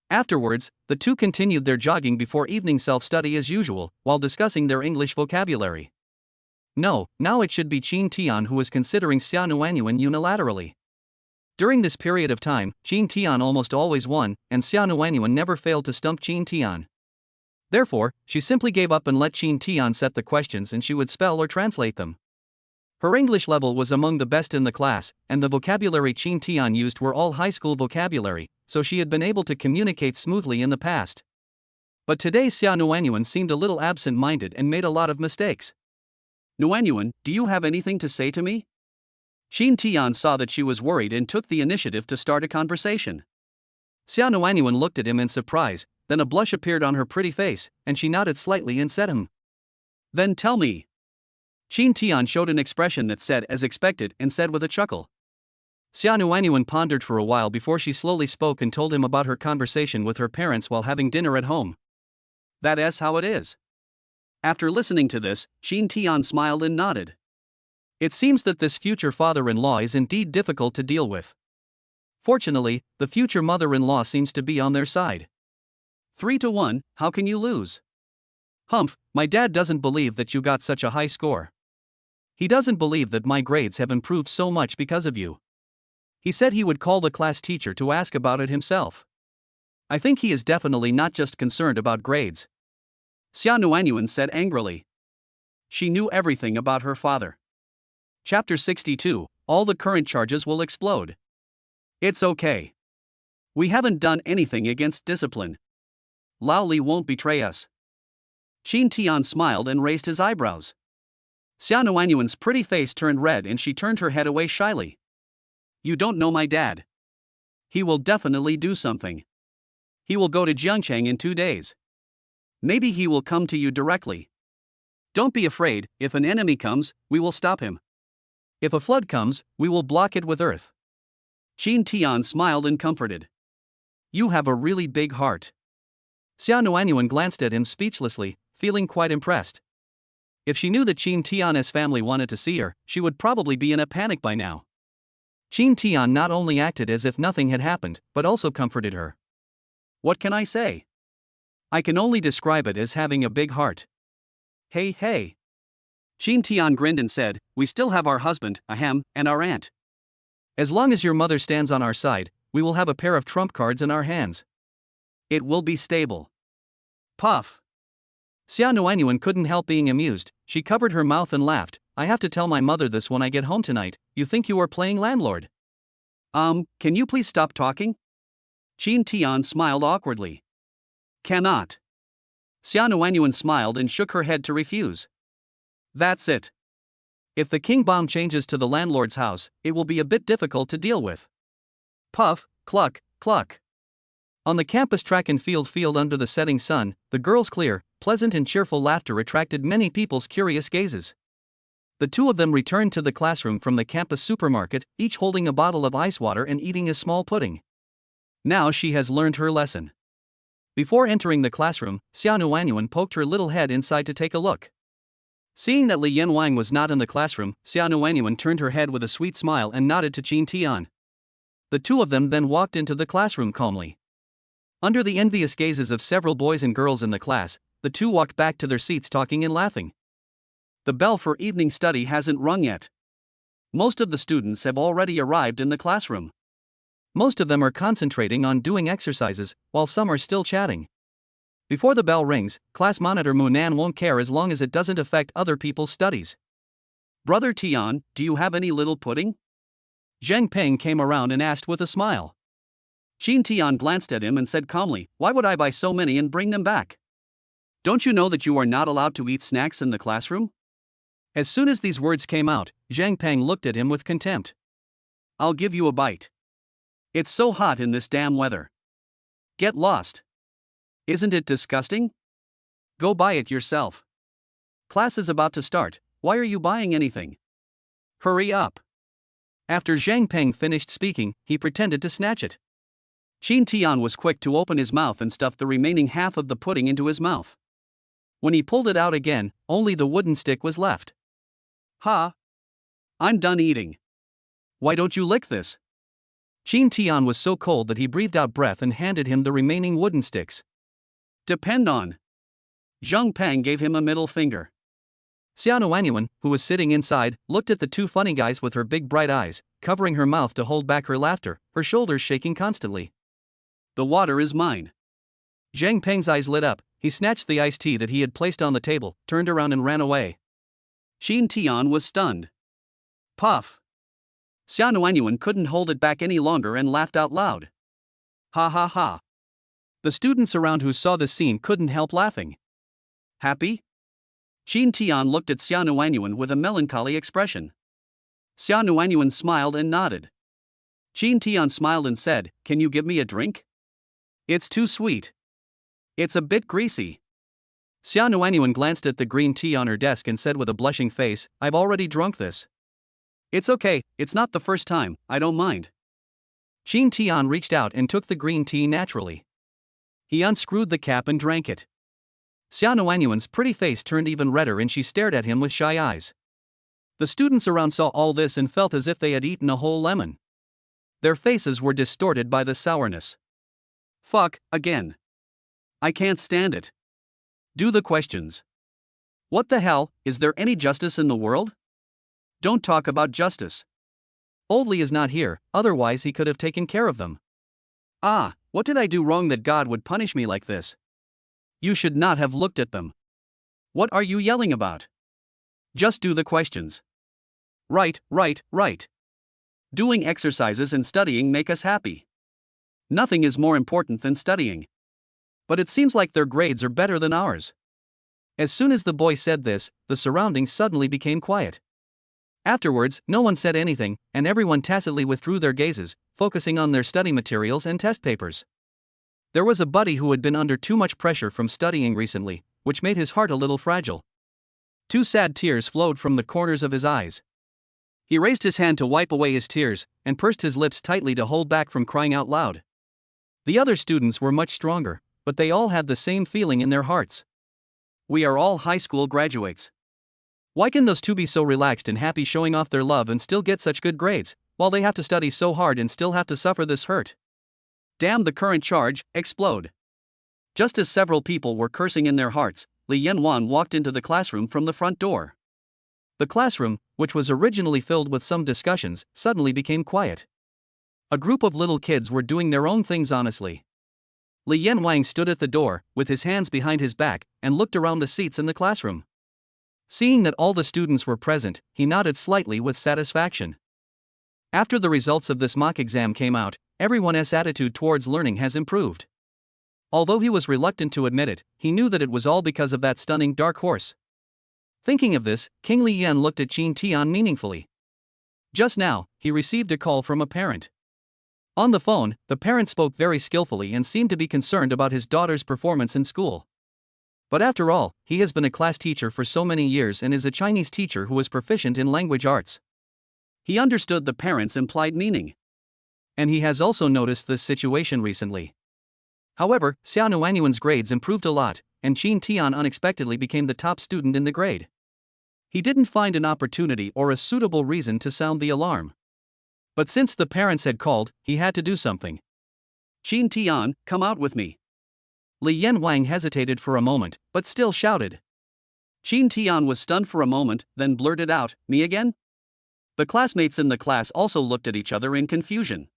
Afterwards, the two continued their jogging before evening self-study as usual, while discussing their English vocabulary. No, now it should be Qin Tian who was considering Xiao Nuanyuan unilaterally. During this period of time, Qin Tian almost always won, and Xiao Nuanyuan never failed to stump Qin Tian. Therefore, she simply gave up and let Qin Tian set the questions and she would spell or translate them. Her English level was among the best in the class, and the vocabulary Qin Tian used were all high school vocabulary, so she had been able to communicate smoothly in the past. But today Xiao Nuanyuan seemed a little absent-minded and made a lot of mistakes. Nuanyuan, do you have anything to say to me? Qin Tian saw that she was worried and took the initiative to start a conversation. Xiao Nuanyuan looked at him in surprise, then a blush appeared on her pretty face, and she nodded slightly and said Then tell me. Qin Tian showed an expression that said as expected and said with a chuckle. Xiao Nuanyuan pondered for a while before she slowly spoke and told him about her conversation with her parents while having dinner at home. That's how it is. After listening to this, Qin Tian smiled and nodded. It seems that this future father-in-law is indeed difficult to deal with. Fortunately, the future mother-in-law seems to be on their side. 3-1, how can you lose? Humph, my dad doesn't believe that you got such a high score. He doesn't believe that my grades have improved so much because of you. He said he would call the class teacher to ask about it himself. I think he is definitely not just concerned about grades. Xiao Nuanyuan said angrily. She knew everything about her father. Chapter 62, all the current charges will explode. It's okay. We haven't done anything against discipline. Lao Li won't betray us. Qin Tian smiled and raised his eyebrows. Xiao Nuanyuan's pretty face turned red and she turned her head away shyly. You don't know my dad. He will definitely do something. He will go to Jiangcheng in 2 days. Maybe he will come to you directly. Don't be afraid, if an enemy comes, we will stop him. If a flood comes, we will block it with earth. Qin Tian smiled and comforted. You have a really big heart. Xiao Nuanyuan glanced at him speechlessly, feeling quite impressed. If she knew that Qin Tian's family wanted to see her, she would probably be in a panic by now. Qin Tian not only acted as if nothing had happened, but also comforted her. What can I say? I can only describe it as having a big heart. Hey. Qin Tian grinned and said, we still have our husband, ahem, and our aunt. As long as your mother stands on our side, we will have a pair of trump cards in our hands. It will be stable. Puff. Xiao Nuanyuan couldn't help being amused. She covered her mouth and laughed. I have to tell my mother this when I get home tonight. You think you are playing landlord? Can you please stop talking? Qin Tian smiled awkwardly. Cannot. Xiao Nuanyuan smiled and shook her head to refuse. That's it. If the king bomb changes to the landlord's house, it will be a bit difficult to deal with. Puff, cluck, cluck. On the campus track and field under the setting sun, the girls' clear, pleasant and cheerful laughter attracted many people's curious gazes. The two of them returned to the classroom from the campus supermarket, each holding a bottle of ice water and eating a small pudding. Now she has learned her lesson. Before entering the classroom, Xia Nuanyuan poked her little head inside to take a look. Seeing that Li Yanwang was not in the classroom, Xia Nuanyuan turned her head with a sweet smile and nodded to Qin Tian. The two of them then walked into the classroom calmly. Under the envious gazes of several boys and girls in the class, the two walked back to their seats talking and laughing. The bell for evening study hasn't rung yet. Most of the students have already arrived in the classroom. Most of them are concentrating on doing exercises, while some are still chatting. Before the bell rings, class monitor Munan won't care as long as it doesn't affect other people's studies. Brother Tian, do you have any little pudding? Zheng Peng came around and asked with a smile. Qin Tian glanced at him and said calmly, "Why would I buy so many and bring them back? Don't you know that you are not allowed to eat snacks in the classroom?" As soon as these words came out, Zhang Peng looked at him with contempt. "I'll give you a bite. It's so hot in this damn weather. Get lost. Isn't it disgusting? Go buy it yourself. Class is about to start, why are you buying anything? Hurry up." After Zhang Peng finished speaking, he pretended to snatch it. Qin Tian was quick to open his mouth and stuff the remaining half of the pudding into his mouth. When he pulled it out again, only the wooden stick was left. "Ha! I'm done eating. Why don't you lick this?" Qin Tian was so cold that he breathed out breath and handed him the remaining wooden sticks. "Depend on." Zheng Peng gave him a middle finger. Xia Nuanyuan, who was sitting inside, looked at the two funny guys with her big bright eyes, covering her mouth to hold back her laughter, her shoulders shaking constantly. "The water is mine." Zheng Peng's eyes lit up, he snatched the iced tea that he had placed on the table, turned around and ran away. Qin Tian was stunned. Puff. Xia Nuanyuan couldn't hold it back any longer and laughed out loud. Ha ha ha. The students around who saw this scene couldn't help laughing. Happy? Qin Tian looked at Xia Nuanyuan with a melancholy expression. Xia Nuanyuan smiled and nodded. Qin Tian smiled and said, "Can you give me a drink? It's too sweet. It's a bit greasy." Xia Nuanyuan glanced at the green tea on her desk and said with a blushing face, "I've already drunk this." "It's okay, it's not the first time, I don't mind." Qin Tian reached out and took the green tea naturally. He unscrewed the cap and drank it. Xia Nuanyuan's pretty face turned even redder and she stared at him with shy eyes. The students around saw all this and felt as if they had eaten a whole lemon. Their faces were distorted by the sourness. Fuck, again. I can't stand it. Do the questions. What the hell, is there any justice in the world? Don't talk about justice. Old Li is not here, otherwise he could have taken care of them. Ah, what did I do wrong that God would punish me like this? You should not have looked at them. What are you yelling about? Just do the questions. Right. Doing exercises and studying make us happy. Nothing is more important than studying. But it seems like their grades are better than ours. As soon as the boy said this, the surroundings suddenly became quiet. Afterwards, no one said anything, and everyone tacitly withdrew their gazes, focusing on their study materials and test papers. There was a buddy who had been under too much pressure from studying recently, which made his heart a little fragile. Two sad tears flowed from the corners of his eyes. He raised his hand to wipe away his tears, and pursed his lips tightly to hold back from crying out loud. The other students were much stronger, but they all had the same feeling in their hearts. We are all high school graduates. Why can those two be so relaxed and happy showing off their love and still get such good grades, while they have to study so hard and still have to suffer this hurt? Damn the current charge, explode. Just as several people were cursing in their hearts, Li Yanwan walked into the classroom from the front door. The classroom, which was originally filled with some discussions, suddenly became quiet. A group of little kids were doing their own things honestly. Li Yanwang stood at the door, with his hands behind his back, and looked around the seats in the classroom. Seeing that all the students were present, he nodded slightly with satisfaction. After the results of this mock exam came out, everyone's attitude towards learning has improved. Although he was reluctant to admit it, he knew that it was all because of that stunning dark horse. Thinking of this, King Li Yan looked at Qin Tian meaningfully. Just now, he received a call from a parent. On the phone, the parent spoke very skillfully and seemed to be concerned about his daughter's performance in school. But after all, he has been a class teacher for so many years and is a Chinese teacher who is proficient in language arts. He understood the parent's implied meaning. And he has also noticed this situation recently. However, Xiao Nuanyuan's grades improved a lot, and Qin Tian unexpectedly became the top student in the grade. He didn't find an opportunity or a suitable reason to sound the alarm. But since the parents had called, he had to do something. Qin Tian, come out with me. Li Yanwang hesitated for a moment, but still shouted. Qin Tian was stunned for a moment, then blurted out, me again? The classmates in the class also looked at each other in confusion.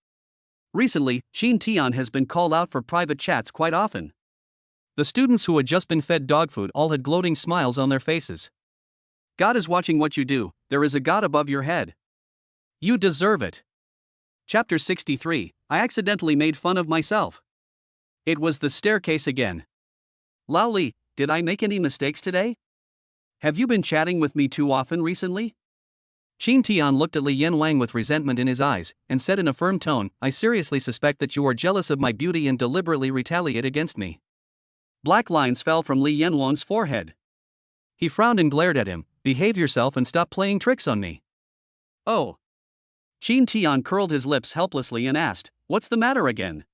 Recently, Qin Tian has been called out for private chats quite often. The students who had just been fed dog food all had gloating smiles on their faces. God is watching what you do, there is a God above your head. You deserve it. Chapter 63, I accidentally made fun of myself. It was the staircase again. Lao Li, did I make any mistakes today? Have you been chatting with me too often recently? Qin Tian looked at Li Yanwang with resentment in his eyes, and said in a firm tone, I seriously suspect that you are jealous of my beauty and deliberately retaliate against me. Black lines fell from Li Yanwang's forehead. He frowned and glared at him, behave yourself and stop playing tricks on me. Oh. Qin Tian curled his lips helplessly and asked, what's the matter again?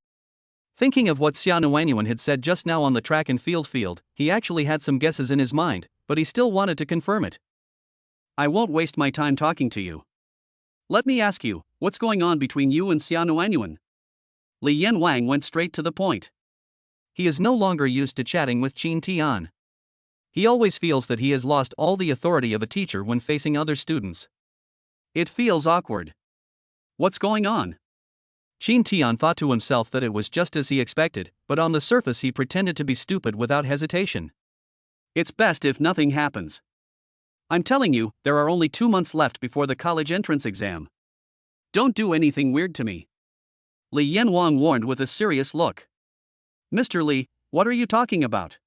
Thinking of what Xiao Nuanyuan had said just now on the track and field, he actually had some guesses in his mind, but he still wanted to confirm it. I won't waste my time talking to you. Let me ask you, what's going on between you and Xiao Nuanyuan? Li Yanwang went straight to the point. He is no longer used to chatting with Qin Tian. He always feels that he has lost all the authority of a teacher when facing other students. It feels awkward. What's going on? Qin Tian thought to himself that it was just as he expected, but on the surface he pretended to be stupid without hesitation. It's best if nothing happens. I'm telling you, there are only 2 months left before the college entrance exam. Don't do anything weird to me. Li Yanwang warned with a serious look. Mr. Li, what are you talking about?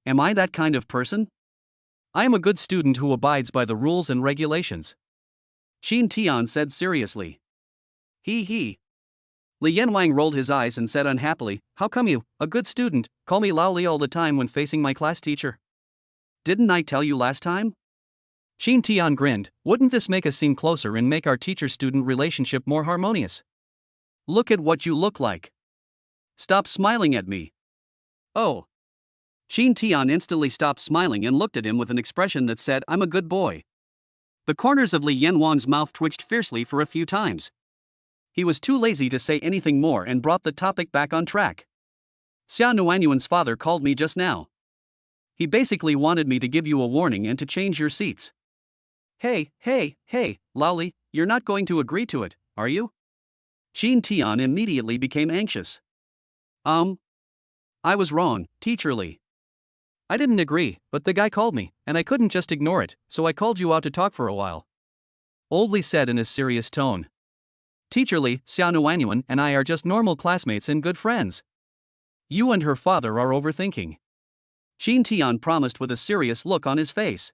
Am I that kind of person? I am a good student who abides by the rules and regulations. Qin Tian said seriously. He. Li Yanwang rolled his eyes and said unhappily, how come you, a good student, call me Lao Li all the time when facing my class teacher? Didn't I tell you last time? Qin Tian grinned, wouldn't this make us seem closer and make our teacher-student relationship more harmonious? Look at what you look like. Stop smiling at me. Oh. Qin Tian instantly stopped smiling and looked at him with an expression that said, I'm a good boy. The corners of Li Yanwang's mouth twitched fiercely for a few times. He was too lazy to say anything more and brought the topic back on track. Xiao Nuanyuan's father called me just now. He basically wanted me to give you a warning and to change your seats. Hey, Lao Li, you're not going to agree to it, are you? Qin Tian immediately became anxious. I was wrong, Teacher Li. I didn't agree, but the guy called me, and I couldn't just ignore it, so I called you out to talk for a while. Old Li said in a serious tone. Teacher Li, Xiao Nuanyuan and I are just normal classmates and good friends. You and her father are overthinking. Qin Tian promised with a serious look on his face.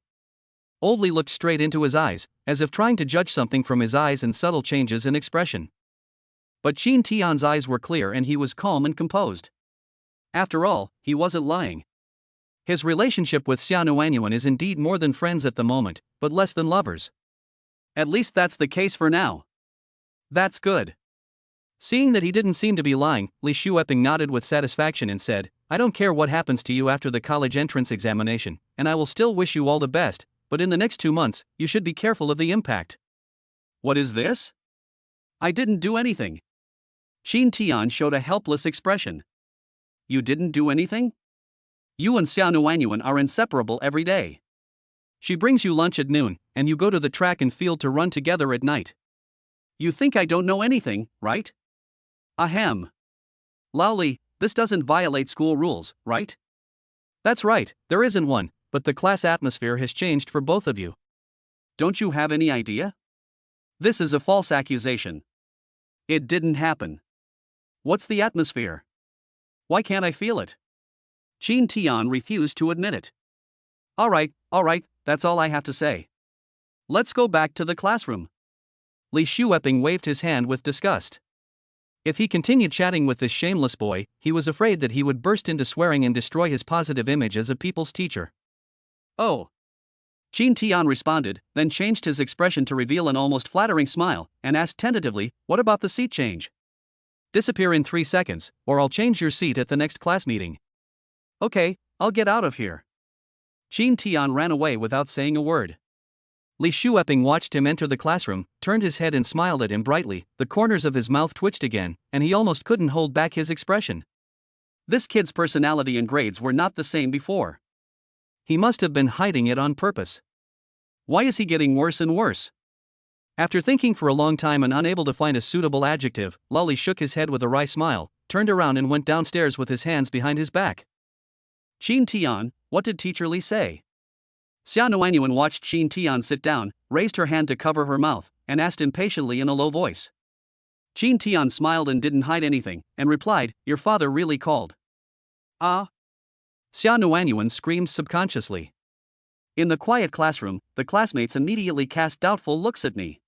Old Li looked straight into his eyes, as if trying to judge something from his eyes and subtle changes in expression. But Qin Tian's eyes were clear and he was calm and composed. After all, he wasn't lying. His relationship with Xiao Nuanyuan is indeed more than friends at the moment, but less than lovers. At least that's the case for now. That's good. Seeing that he didn't seem to be lying, Li Shueping nodded with satisfaction and said, I don't care what happens to you after the college entrance examination, and I will still wish you all the best, but in the next 2 months, you should be careful of the impact. What is this? I didn't do anything. Qin Tian showed a helpless expression. You didn't do anything? You and Xiao Nuanyuan are inseparable every day. She brings you lunch at noon, and you go to the track and field to run together at night. You think I don't know anything, right? Ahem. Lao Li, this doesn't violate school rules, right? That's right, there isn't one, but the class atmosphere has changed for both of you. Don't you have any idea? This is a false accusation. It didn't happen. What's the atmosphere? Why can't I feel it? Qin Tian refused to admit it. All right, that's all I have to say. Let's go back to the classroom. Li Shueping waved his hand with disgust. If he continued chatting with this shameless boy, he was afraid that he would burst into swearing and destroy his positive image as a people's teacher. Oh. Qin Tian responded, then changed his expression to reveal an almost flattering smile, and asked tentatively, what about the seat change? Disappear in 3 seconds, or I'll change your seat at the next class meeting. Okay, I'll get out of here. Qin Tian ran away without saying a word. Li Shueping watched him enter the classroom, turned his head and smiled at him brightly. The corners of his mouth twitched again, and he almost couldn't hold back his expression. This kid's personality and grades were not the same before. He must have been hiding it on purpose. Why is he getting worse and worse? After thinking for a long time and unable to find a suitable adjective, Lolly shook his head with a wry smile, turned around and went downstairs with his hands behind his back. Qin Tian, what did Teacher Li say? Xia Nuanyuan watched Qin Tian sit down, raised her hand to cover her mouth, and asked impatiently in a low voice. Qin Tian smiled and didn't hide anything, and replied, your father really called. Ah? Xia Nuanyuan screamed subconsciously. In the quiet classroom, the classmates immediately cast doubtful looks at me.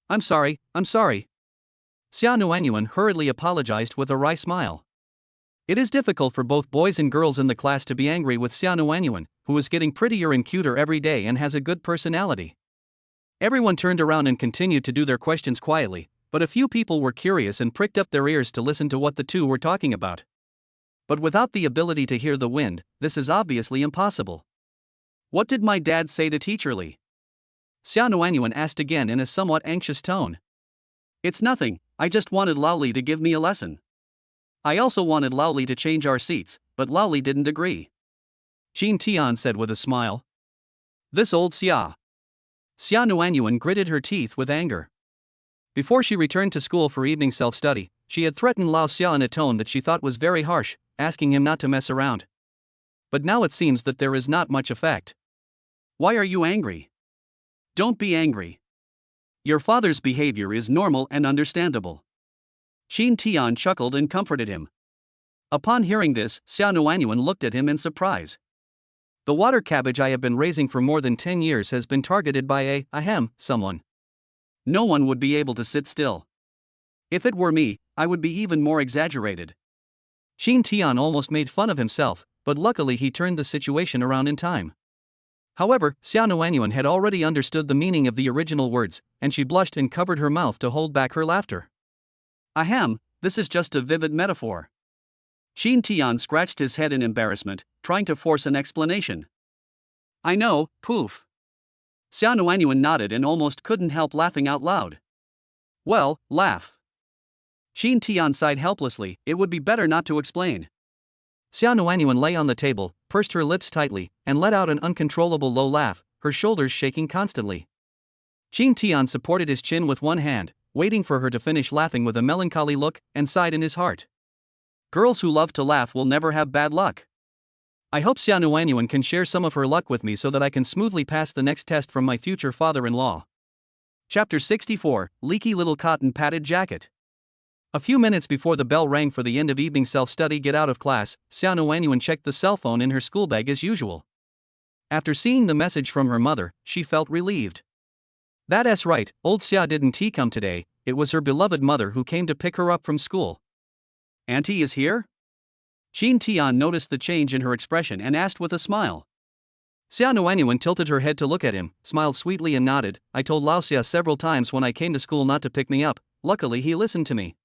I'm sorry. Xia Nuanyuan hurriedly apologized with a wry smile. It is difficult for both boys and girls in the class to be angry with Xia Nuanyuan, who is getting prettier and cuter every day and has a good personality. Everyone turned around and continued to do their questions quietly, but a few people were curious and pricked up their ears to listen to what the two were talking about. But without the ability to hear the wind, this is obviously impossible. What did my dad say to Teacher Li? Xia Nuanyuan asked again in a somewhat anxious tone. It's nothing, I just wanted Lao Li to give me a lesson. I also wanted Lao Li to change our seats, but Lao Li didn't agree. Qin Tian said with a smile. This old Xia. Xia Nuanyuan gritted her teeth with anger. Before she returned to school for evening self-study, she had threatened Lao Xia in a tone that she thought was very harsh, asking him not to mess around. But now it seems that there is not much effect. Why are you angry? Don't be angry. Your father's behavior is normal and understandable. Qin Tian chuckled and comforted him. Upon hearing this, Xia Nuanyuan looked at him in surprise. The water cabbage I have been raising for more than 10 years has been targeted by someone. No one would be able to sit still. If it were me, I would be even more exaggerated. Qin Tian almost made fun of himself, but luckily he turned the situation around in time. However, Xia Nuanyuan had already understood the meaning of the original words, and she blushed and covered her mouth to hold back her laughter. Ahem, this is just a vivid metaphor. Qin Tian scratched his head in embarrassment, trying to force an explanation. I know, poof. Xia Nuanyuan nodded and almost couldn't help laughing out loud. Well, laugh. Qin Tian sighed helplessly, it would be better not to explain. Xia Nuanyuan lay on the table, pursed her lips tightly, and let out an uncontrollable low laugh, her shoulders shaking constantly. Qin Tian supported his chin with one hand, waiting for her to finish laughing with a melancholy look, and sighed in his heart. Girls who love to laugh will never have bad luck. I hope Xia Nuanyuan can share some of her luck with me so that I can smoothly pass the next test from my future father-in-law. Chapter 64, Leaky Little Cotton Padded Jacket. A few minutes before the bell rang for the end of evening self-study get out of class, Xia Nuanyuan checked the cell phone in her school bag as usual. After seeing the message from her mother, she felt relieved. That's right, old Xia didn't come today, it was her beloved mother who came to pick her up from school. Auntie is here? Qin Tian noticed the change in her expression and asked with a smile. Xia Nuanyuan tilted her head to look at him, smiled sweetly and nodded. I told Lao Xia several times when I came to school not to pick me up, luckily he listened to me.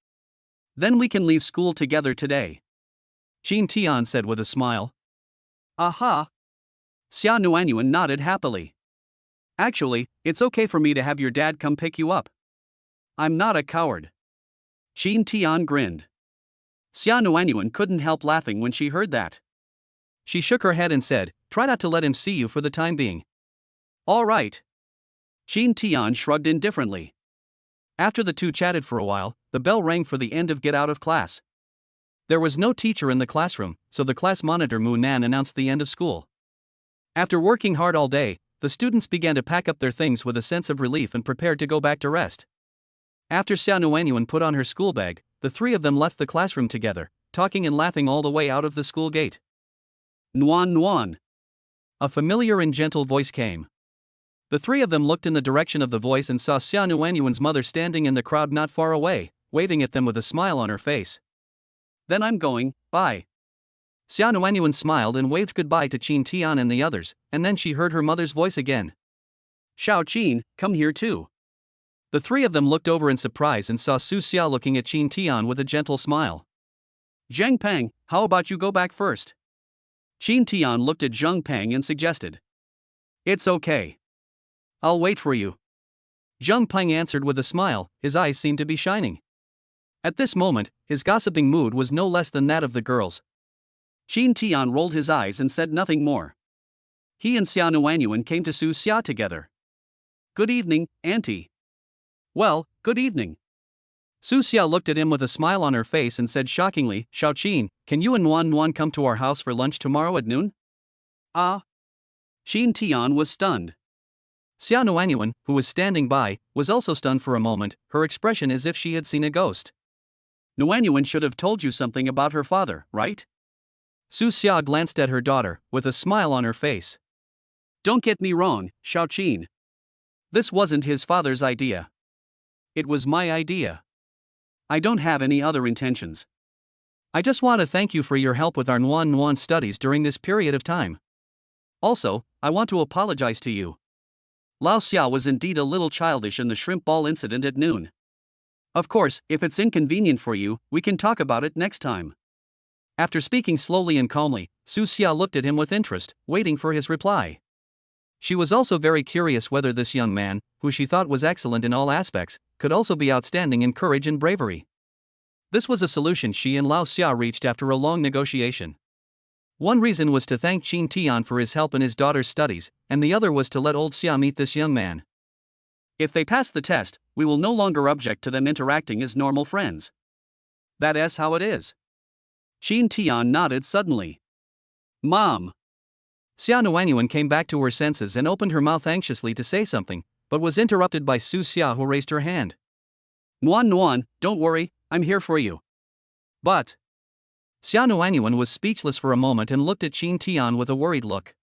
Then we can leave school together today. Qin Tian said with a smile. Aha! Xia Nuanyuan nodded happily. Actually, it's okay for me to have your dad come pick you up. I'm not a coward. Qin Tian grinned. Xia Nuanyuan couldn't help laughing when she heard that. She shook her head and said, try not to let him see you for the time being. All right. Qin Tian shrugged indifferently. After the two chatted for a while, the bell rang for the end of get out of class. There was no teacher in the classroom, so the class monitor Mu Nan announced the end of school. After working hard all day, the students began to pack up their things with a sense of relief and prepared to go back to rest. After Xia Nuanyuan put on her school bag, the three of them left the classroom together, talking and laughing all the way out of the school gate. Nuan Nuan. A familiar and gentle voice came. The three of them looked in the direction of the voice and saw Xia Nuanyuan's mother standing in the crowd not far away, waving at them with a smile on her face. Then I'm going, bye. Xia Nuanyuan smiled and waved goodbye to Qin Tian and the others, and then she heard her mother's voice again. Xiao Qin, come here too. The three of them looked over in surprise and saw Su Xia looking at Qin Tian with a gentle smile. Zhang Peng, how about you go back first? Qin Tian looked at Zhang Peng and suggested. It's okay. I'll wait for you. Zhang Peng answered with a smile, his eyes seemed to be shining. At this moment, his gossiping mood was no less than that of the girls. Qin Tian rolled his eyes and said nothing more. He and Xia Nuanyuan came to Su Xia together. Good evening, Auntie. Well, good evening. Su Xia looked at him with a smile on her face and said shockingly, Xiao Qin, can you and Nuan Nuan come to our house for lunch tomorrow at noon? Ah. Qin Tian was stunned. Xia Nuanyuan, who was standing by, was also stunned for a moment, her expression as if she had seen a ghost. Nuanyuan should have told you something about her father, right? Su Xia glanced at her daughter, with a smile on her face. Don't get me wrong, Xiao Qin. This wasn't his father's idea. It was my idea. I don't have any other intentions. I just want to thank you for your help with our Nuan Nuan studies during this period of time. Also, I want to apologize to you. Lao Xiao was indeed a little childish in the shrimp ball incident at noon. Of course, if it's inconvenient for you, we can talk about it next time. After speaking slowly and calmly, Su Xia looked at him with interest, waiting for his reply. She was also very curious whether this young man, who she thought was excellent in all aspects, could also be outstanding in courage and bravery. This was a solution she and Lao Xia reached after a long negotiation. One reason was to thank Qin Tian for his help in his daughter's studies, and the other was to let old Xia meet this young man. If they pass the test, we will no longer object to them interacting as normal friends. That is how it is. Qin Tian nodded suddenly. Mom. Xia Nuanyuan came back to her senses and opened her mouth anxiously to say something, but was interrupted by Su Xia, who raised her hand. Nuan Nuan, don't worry, I'm here for you. But Xia Nuanyuan was speechless for a moment and looked at Qin Tian with a worried look.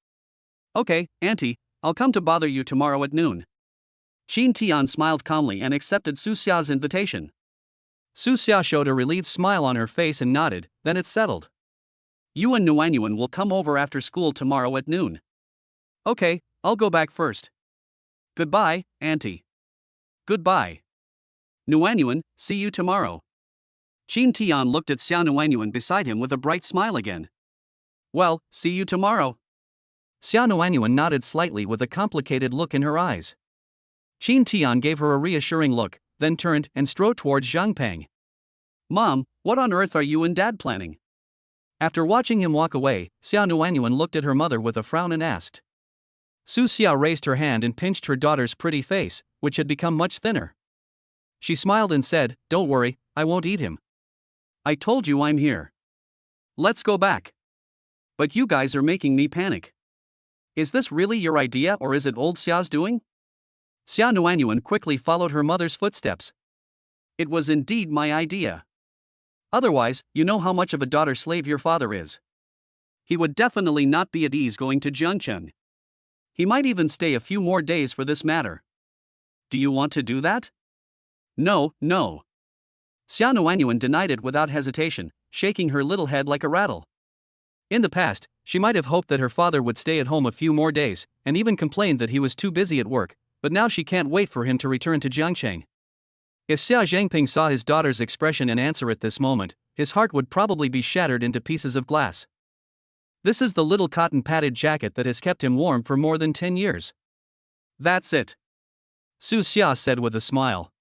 Okay, Auntie, I'll come to bother you tomorrow at noon. Qin Tian smiled calmly and accepted Su Xia's invitation. Su Xia showed a relieved smile on her face and nodded, then it's settled. You and Nuanyuan will come over after school tomorrow at noon. Okay, I'll go back first. Goodbye, Auntie. Goodbye. Nuanyuan, see you tomorrow. Qin Tian looked at Xia Nuanyuan beside him with a bright smile again. Well, see you tomorrow. Xia Nuanyuan nodded slightly with a complicated look in her eyes. Qin Tian gave her a reassuring look, then turned and strode towards Zhang Peng. Mom, what on earth are you and Dad planning? After watching him walk away, Xia Nuanyuan looked at her mother with a frown and asked. Su Xia raised her hand and pinched her daughter's pretty face, which had become much thinner. She smiled and said, Don't worry, I won't eat him. I told you I'm here. Let's go back. But you guys are making me panic. Is this really your idea or is it old Xia's doing? Xia Nuanyuan quickly followed her mother's footsteps. It was indeed my idea. Otherwise, you know how much of a daughter slave your father is. He would definitely not be at ease going to Jiangcheng. He might even stay a few more days for this matter. Do you want to do that? No, no. Xia Nuanyuan denied it without hesitation, shaking her little head like a rattle. In the past, she might have hoped that her father would stay at home a few more days, and even complained that he was too busy at work, but now she can't wait for him to return to Jiangcheng. If Xia Zhangping saw his daughter's expression and answer at this moment, his heart would probably be shattered into pieces of glass. This is the little cotton padded jacket that has kept him warm for more than 10 years. That's it. Su Xia said with a smile.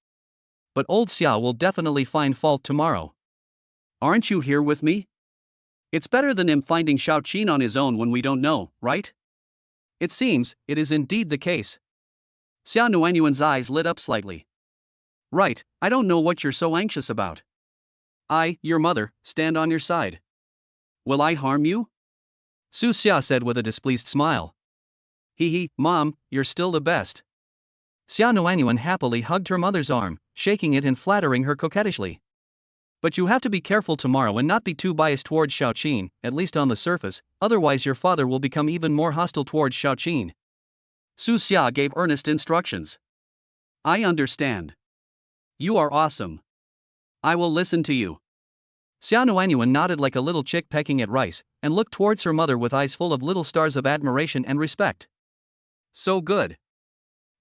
But old Xia will definitely find fault tomorrow. Aren't you here with me? It's better than him finding Xiao Qin on his own when we don't know, right? It seems, it is indeed the case. Xia Nuanyuan's eyes lit up slightly. Right, I don't know what you're so anxious about. I, your mother, stand on your side. Will I harm you? Su Xia said with a displeased smile. Hee, Mom, you're still the best. Xia Nuanyuan happily hugged her mother's arm, shaking it and flattering her coquettishly. But you have to be careful tomorrow and not be too biased towards Xiaoqin, at least on the surface, otherwise your father will become even more hostile towards Xiaoqin. Su Xia gave earnest instructions. I understand. You are awesome. I will listen to you. Xia Nuanyuan nodded like a little chick pecking at rice, and looked towards her mother with eyes full of little stars of admiration and respect. So good.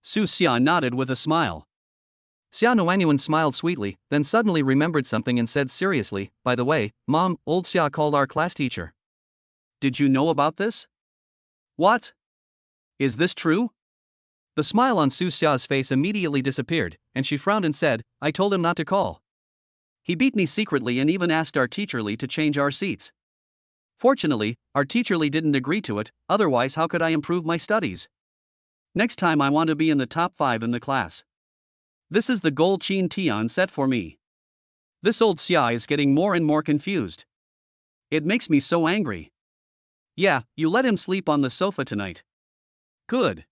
Su Xia nodded with a smile. Xia Nuanyuan smiled sweetly, then suddenly remembered something and said seriously, "By the way, Mom, old Xia called our class teacher." Did you know about this? What? Is this true? The smile on Su Xia's face immediately disappeared, and she frowned and said, "I told him not to call. He beat me secretly and even asked our teacher Lee to change our seats. Fortunately, our teacher Lee didn't agree to it, otherwise how could I improve my studies? Next time I want to be in the top 5 in the class. This is the goal Qin Tian set for me." This old Xia is getting more and more confused. It makes me so angry. Yeah, you let him sleep on the sofa tonight. Good.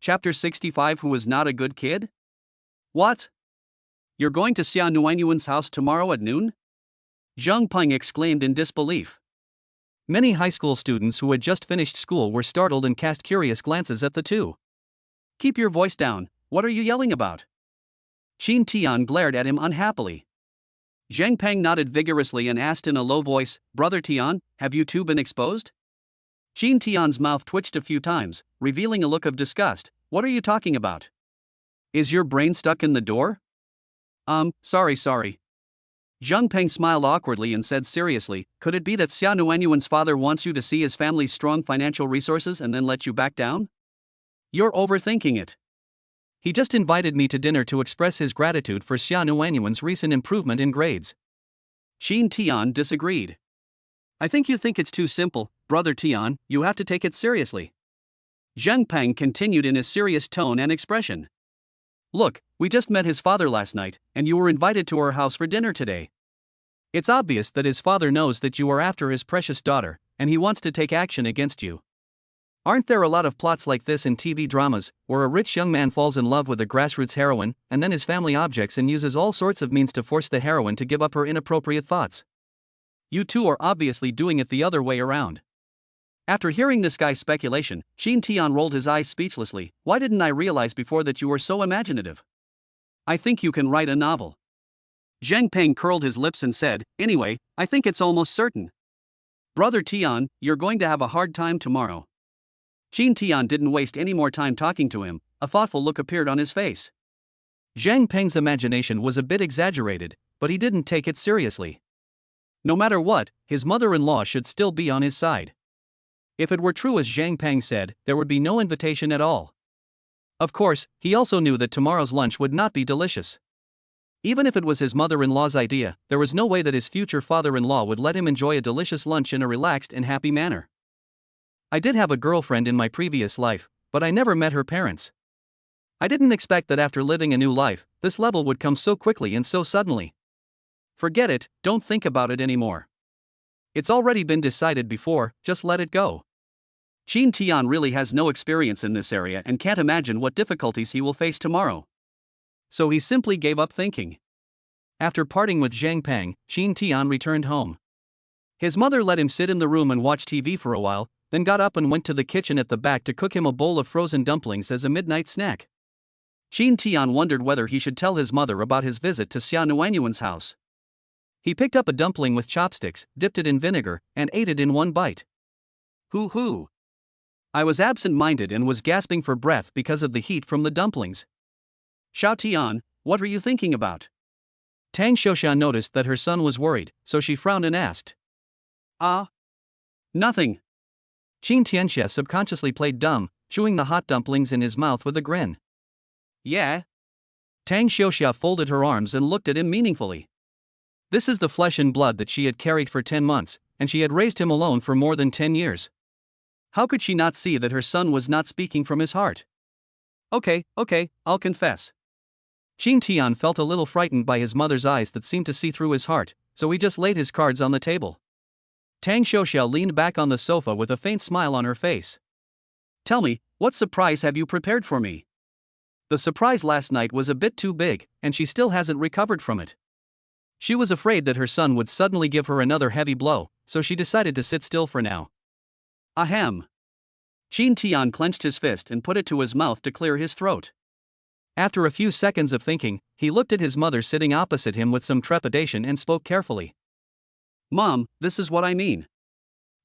Chapter 65. Who is not a good kid? What? You're going to Xia Nuanyuan's house tomorrow at noon? Zheng Peng exclaimed in disbelief. Many high school students who had just finished school were startled and cast curious glances at the two. Keep your voice down, what are you yelling about? Qin Tian glared at him unhappily. Zheng Peng nodded vigorously and asked in a low voice, "Brother Tian, have you too been exposed?" Qin Tian's mouth twitched a few times, revealing a look of disgust. "What are you talking about? Is your brain stuck in the door?" Sorry. Zheng Peng smiled awkwardly and said seriously, "Could it be that Xia Nuanyuan's father wants you to see his family's strong financial resources and then let you back down? You're overthinking it. He just invited me to dinner to express his gratitude for Xia Nuanyuan's recent improvement in grades." Qin Tian disagreed. "I think you think it's too simple, Brother Tian, you have to take it seriously." Zheng Peng continued in a serious tone and expression. "Look, we just met his father last night, and you were invited to our house for dinner today. It's obvious that his father knows that you are after his precious daughter, and he wants to take action against you. Aren't there a lot of plots like this in TV dramas, where a rich young man falls in love with a grassroots heroine, and then his family objects and uses all sorts of means to force the heroine to give up her inappropriate thoughts? You two are obviously doing it the other way around." After hearing this guy's speculation, Qin Tian rolled his eyes speechlessly. "Why didn't I realize before that you were so imaginative? I think you can write a novel." Zheng Peng curled his lips and said, "Anyway, I think it's almost certain. Brother Tian, you're going to have a hard time tomorrow." Qin Tian didn't waste any more time talking to him, a thoughtful look appeared on his face. Zheng Peng's imagination was a bit exaggerated, but he didn't take it seriously. No matter what, his mother-in-law should still be on his side. If it were true as Zheng Peng said, there would be no invitation at all. Of course, he also knew that tomorrow's lunch would not be delicious. Even if it was his mother-in-law's idea, there was no way that his future father-in-law would let him enjoy a delicious lunch in a relaxed and happy manner. "I did have a girlfriend in my previous life, but I never met her parents. I didn't expect that after living a new life, this level would come so quickly and so suddenly. Forget it, don't think about it anymore. It's already been decided before, just let it go." Qin Tian really has no experience in this area and can't imagine what difficulties he will face tomorrow. So he simply gave up thinking. After parting with Zheng Peng, Qin Tian returned home. His mother let him sit in the room and watch TV for a while, then got up and went to the kitchen at the back to cook him a bowl of frozen dumplings as a midnight snack. Qin Tian wondered whether he should tell his mother about his visit to Xia Nuanyuan's house. He picked up a dumpling with chopsticks, dipped it in vinegar, and ate it in one bite. Hoo! I was absent-minded and was gasping for breath because of the heat from the dumplings. Xiao Tian, what are you thinking about? Tang Xiaoxia noticed that her son was worried, so she frowned and asked. Nothing. Qin Tianxia subconsciously played dumb, chewing the hot dumplings in his mouth with a grin. Yeah? Tang Xiaoxia folded her arms and looked at him meaningfully. This is the flesh and blood that she had carried for 10 months, and she had raised him alone for more than 10 years. How could she not see that her son was not speaking from his heart? Okay, I'll confess. Qin Tian felt a little frightened by his mother's eyes that seemed to see through his heart, so he just laid his cards on the table. Tang Xiaoxia leaned back on the sofa with a faint smile on her face. Tell me, what surprise have you prepared for me? The surprise last night was a bit too big, and she still hasn't recovered from it. She was afraid that her son would suddenly give her another heavy blow, so she decided to sit still for now. Ahem. Qin Tian clenched his fist and put it to his mouth to clear his throat. After a few seconds of thinking, he looked at his mother sitting opposite him with some trepidation and spoke carefully. Mom, this is what I mean.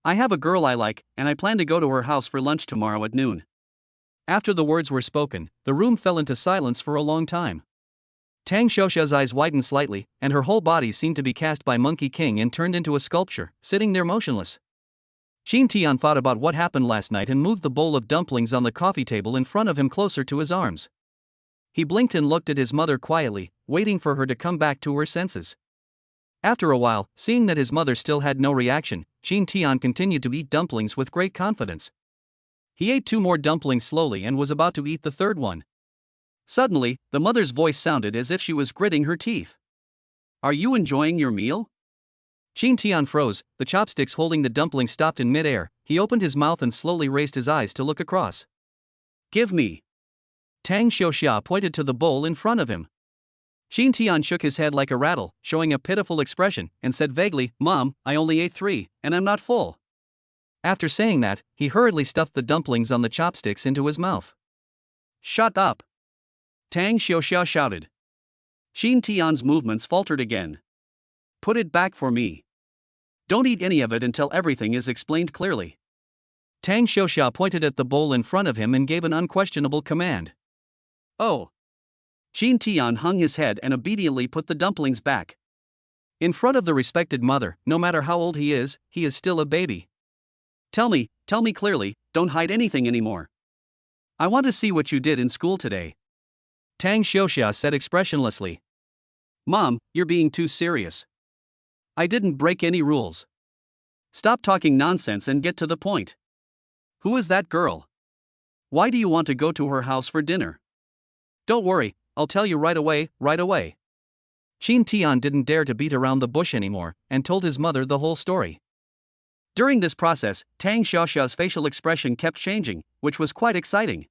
I have a girl I like, and I plan to go to her house for lunch tomorrow at noon. After the words were spoken, the room fell into silence for a long time. Tang Xiaoxia's eyes widened slightly, and her whole body seemed to be cast by Monkey King and turned into a sculpture, sitting there motionless. Qin Tian thought about what happened last night and moved the bowl of dumplings on the coffee table in front of him closer to his arms. He blinked and looked at his mother quietly, waiting for her to come back to her senses. After a while, seeing that his mother still had no reaction, Qin Tian continued to eat dumplings with great confidence. He ate 2 more dumplings slowly and was about to eat the 3rd one. Suddenly, the mother's voice sounded as if she was gritting her teeth. Are you enjoying your meal? Qin Tian froze, the chopsticks holding the dumpling stopped in mid-air. He opened his mouth and slowly raised his eyes to look across. Give me. Tang Xiaoxia pointed to the bowl in front of him. Qin Tian shook his head like a rattle, showing a pitiful expression, and said vaguely, Mom, I only ate 3, and I'm not full. After saying that, he hurriedly stuffed the dumplings on the chopsticks into his mouth. Shut up! Tang Xiaoxia shouted. Qin Tian's movements faltered again. Put it back for me. Don't eat any of it until everything is explained clearly. Tang Xiaoxia pointed at the bowl in front of him and gave an unquestionable command. Oh! Qin Tian hung his head and obediently put the dumplings back. In front of the respected mother, no matter how old he is still a baby. Tell me clearly, don't hide anything anymore. I want to see what you did in school today. Tang Xiaoxia said expressionlessly. Mom, you're being too serious. I didn't break any rules. Stop talking nonsense and get to the point. Who is that girl? Why do you want to go to her house for dinner? Don't worry, I'll tell you right away. Qin Tian didn't dare to beat around the bush anymore, and told his mother the whole story. During this process, Tang Xiaoxia's facial expression kept changing, which was quite exciting.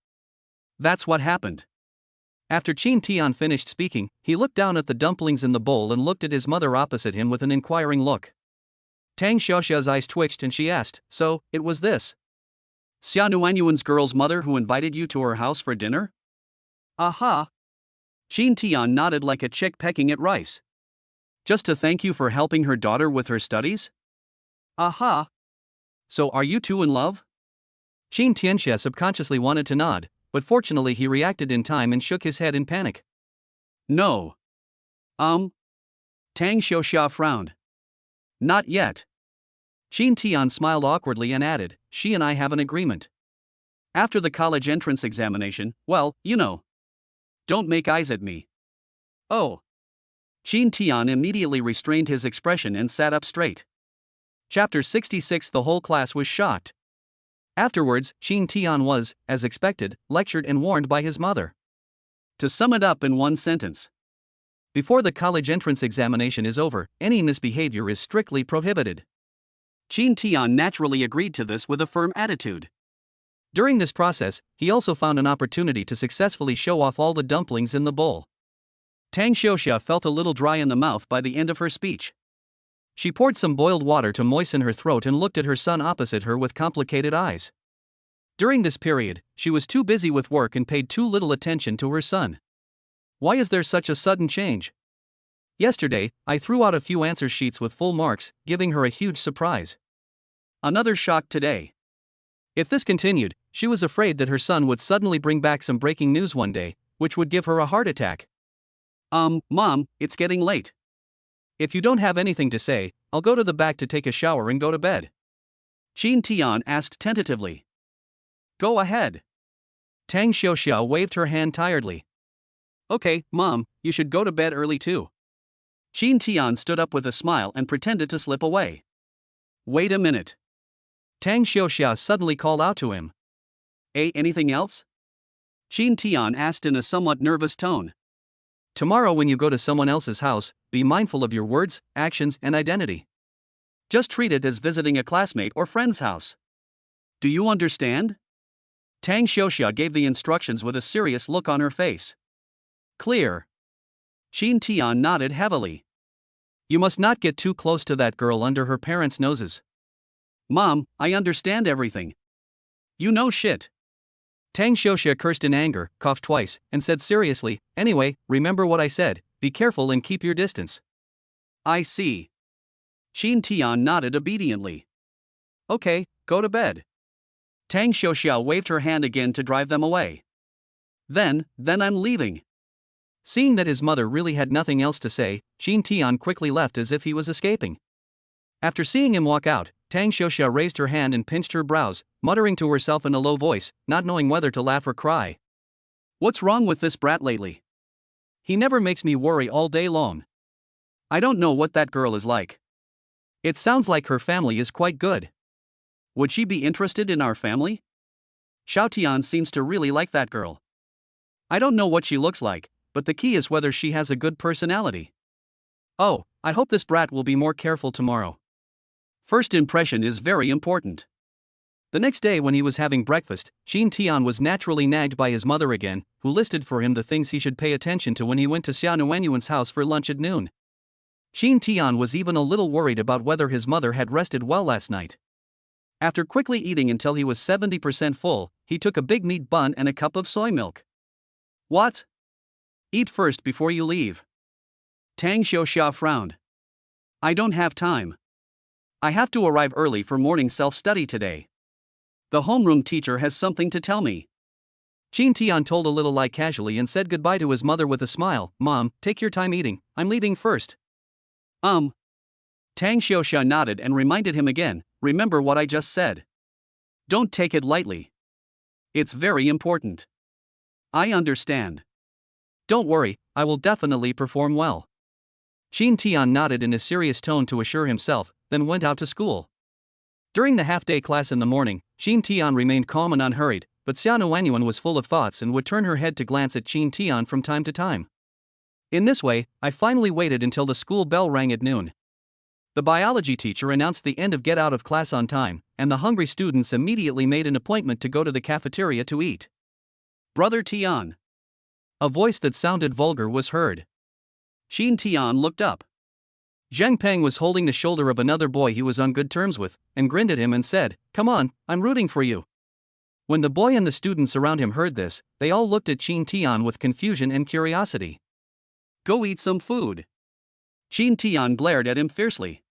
That's what happened. After Qin Tian finished speaking, he looked down at the dumplings in the bowl and looked at his mother opposite him with an inquiring look. Tang Xiaoxia's eyes twitched and she asked, So, it was this? Xia Nuanyuan's girl's mother who invited you to her house for dinner? Aha! Qin Tian nodded like a chick pecking at rice. Just to thank you for helping her daughter with her studies? Aha! So are you two in love? Qin Tianxia subconsciously wanted to nod, but fortunately he reacted in time and shook his head in panic. No. Tang Xiaoxia frowned. Not yet. Qin Tian smiled awkwardly and added, She and I have an agreement. After the college entrance examination, well, you know. Don't make eyes at me. Oh. Qin Tian immediately restrained his expression and sat up straight. Chapter 66. The whole class was shocked. Afterwards, Qin Tian was, as expected, lectured and warned by his mother. To sum it up in one sentence. Before the college entrance examination is over, any misbehavior is strictly prohibited. Qin Tian naturally agreed to this with a firm attitude. During this process, he also found an opportunity to successfully show off all the dumplings in the bowl. Tang Xiaoxia felt a little dry in the mouth by the end of her speech. She poured some boiled water to moisten her throat and looked at her son opposite her with complicated eyes. During this period, she was too busy with work and paid too little attention to her son. Why is there such a sudden change? Yesterday, I threw out a few answer sheets with full marks, giving her a huge surprise. Another shock today. If this continued, she was afraid that her son would suddenly bring back some breaking news one day, which would give her a heart attack. Mom, it's getting late. If you don't have anything to say, I'll go to the back to take a shower and go to bed. Qin Tian asked tentatively. Go ahead. Tang Xiaoxia waved her hand tiredly. Okay, Mom, you should go to bed early too. Qin Tian stood up with a smile and pretended to slip away. Wait a minute. Tang Xiaoxia suddenly called out to him. Anything else? Qin Tian asked in a somewhat nervous tone. Tomorrow when you go to someone else's house, be mindful of your words, actions, and identity. Just treat it as visiting a classmate or friend's house. Do you understand? Tang Xiaoxia gave the instructions with a serious look on her face. Clear. Qin Tian nodded heavily. You must not get too close to that girl under her parents' noses. Mom, I understand everything. You know shit. Tang Xiuxia cursed in anger, coughed twice, and said seriously, anyway, remember what I said, be careful and keep your distance. I see. Qin Tian nodded obediently. Okay, go to bed. Tang Xiuxia waved her hand again to drive them away. Then I'm leaving. Seeing that his mother really had nothing else to say, Qin Tian quickly left as if he was escaping. After seeing him walk out, Tang Xiuxia raised her hand and pinched her brows, muttering to herself in a low voice, not knowing whether to laugh or cry. What's wrong with this brat lately? He never makes me worry all day long. I don't know what that girl is like. It sounds like her family is quite good. Would she be interested in our family? Xiao Tian seems to really like that girl. I don't know what she looks like, but the key is whether she has a good personality. Oh, I hope this brat will be more careful tomorrow. First impression is very important. The next day when he was having breakfast, Qin Tian was naturally nagged by his mother again, who listed for him the things he should pay attention to when he went to Xia Nuanyuan's house for lunch at noon. Qin Tian was even a little worried about whether his mother had rested well last night. After quickly eating until he was 70% full, he took a big meat bun and a cup of soy milk. What? Eat first before you leave. Tang Xiuxia frowned. I don't have time. I have to arrive early for morning self-study today. The homeroom teacher has something to tell me. Qin Tian told a little lie casually and said goodbye to his mother with a smile. Mom, take your time eating, I'm leaving first. Tang Xiuxia nodded and reminded him again, remember what I just said. Don't take it lightly. It's very important. I understand. Don't worry, I will definitely perform well. Qin Tian nodded in a serious tone to assure himself, then went out to school. During the half-day class in the morning, Qin Tian remained calm and unhurried, but Xia Nuanyuan was full of thoughts and would turn her head to glance at Qin Tian from time to time. In this way, I finally waited until the school bell rang at noon. The biology teacher announced the end of get out of class on time, and the hungry students immediately made an appointment to go to the cafeteria to eat. Brother Tian. A voice that sounded vulgar was heard. Qin Tian looked up. Zheng Peng was holding the shoulder of another boy he was on good terms with, and grinned at him and said, "Come on, I'm rooting for you." When the boy and the students around him heard this, they all looked at Qin Tian with confusion and curiosity. Go eat some food. Qin Tian glared at him fiercely.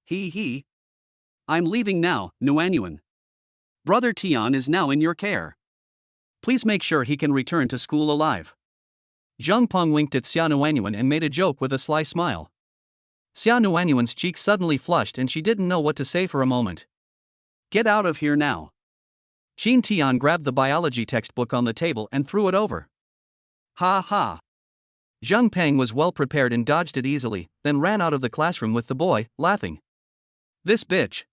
He. I'm leaving now, Nuanyuan. Brother Tian is now in your care. Please make sure he can return to school alive. Zheng Peng winked at Xia Nuanyuan and made a joke with a sly smile. Xia Nuanyuan's cheeks suddenly flushed and she didn't know what to say for a moment. Get out of here now. Qin Tian grabbed the biology textbook on the table and threw it over. Ha ha. Zheng Peng was well prepared and dodged it easily, then ran out of the classroom with the boy, laughing. This bitch.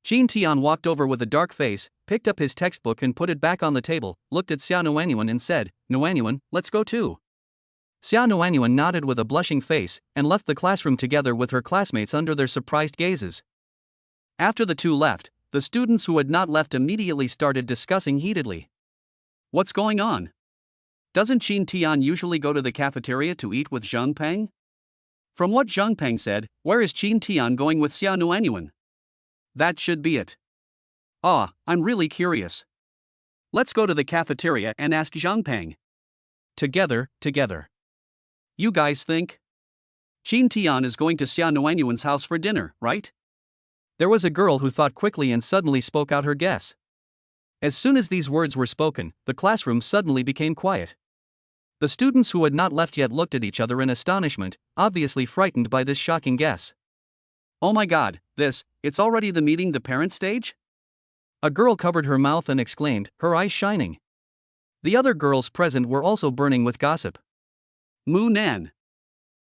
Qin Tian walked over with a dark face, picked up his textbook and put it back on the table, looked at Xia Nuanyuan and said, "Nuanyuan, let's go too." Xia Nuanyuan nodded with a blushing face, and left the classroom together with her classmates under their surprised gazes. After the two left, the students who had not left immediately started discussing heatedly. What's going on? Doesn't Qin Tian usually go to the cafeteria to eat with Zheng Peng? From what Zheng Peng said, where is Qin Tian going with Xia Nuanyuan? That should be it. I'm really curious. Let's go to the cafeteria and ask Zheng Peng. Together. You guys think? Qin Tian is going to Xia Nuanyuan's house for dinner, right? There was a girl who thought quickly and suddenly spoke out her guess. As soon as these words were spoken, the classroom suddenly became quiet. The students who had not left yet looked at each other in astonishment, obviously frightened by this shocking guess. Oh my god, it's already the meeting the parents stage? A girl covered her mouth and exclaimed, her eyes shining. The other girls present were also burning with gossip. Mu Nan.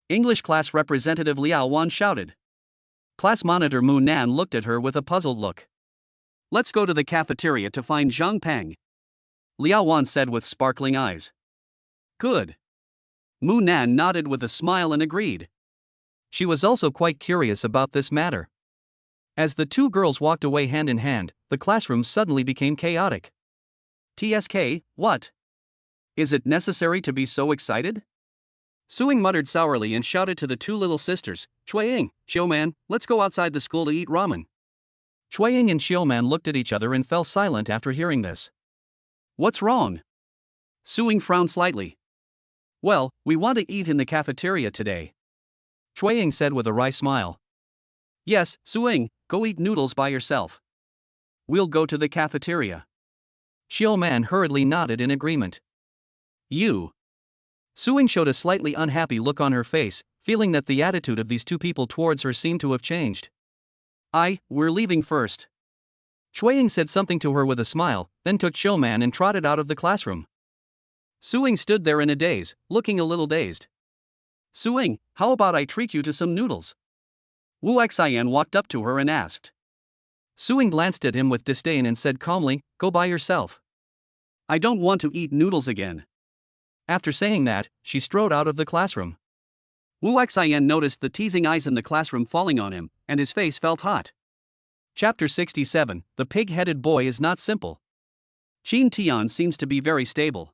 English class representative Liao Wan shouted. Class monitor Mu Nan looked at her with a puzzled look. Let's go to the cafeteria to find Zheng Peng. Liao Wan said with sparkling eyes. Good. Mu Nan nodded with a smile and agreed. She was also quite curious about this matter. As the two girls walked away hand in hand, the classroom suddenly became chaotic. TSK, what? Is it necessary to be so excited? Suing muttered sourly and shouted to the two little sisters, Chueying, Xiaoman, let's go outside the school to eat ramen. Chueying and Xiaoman looked at each other and fell silent after hearing this. What's wrong? Suing frowned slightly. Well, we want to eat in the cafeteria today, Chueying said with a wry smile. Yes, Suing, go eat noodles by yourself. We'll go to the cafeteria. Xiaoman hurriedly nodded in agreement. You. Suing showed a slightly unhappy look on her face, feeling that the attitude of these two people towards her seemed to have changed. We're leaving first. Chueying said something to her with a smile, then took Xiaoman and trotted out of the classroom. Suing stood there in a daze, looking a little dazed. Suing, how about I treat you to some noodles? Wu Xian walked up to her and asked. Suing glanced at him with disdain and said calmly, Go by yourself. I don't want to eat noodles again. After saying that, she strode out of the classroom. Wu Xian noticed the teasing eyes in the classroom falling on him, and his face felt hot. Chapter 67, The Pig-Headed Boy is Not Simple. Qin Tian seems to be very stable.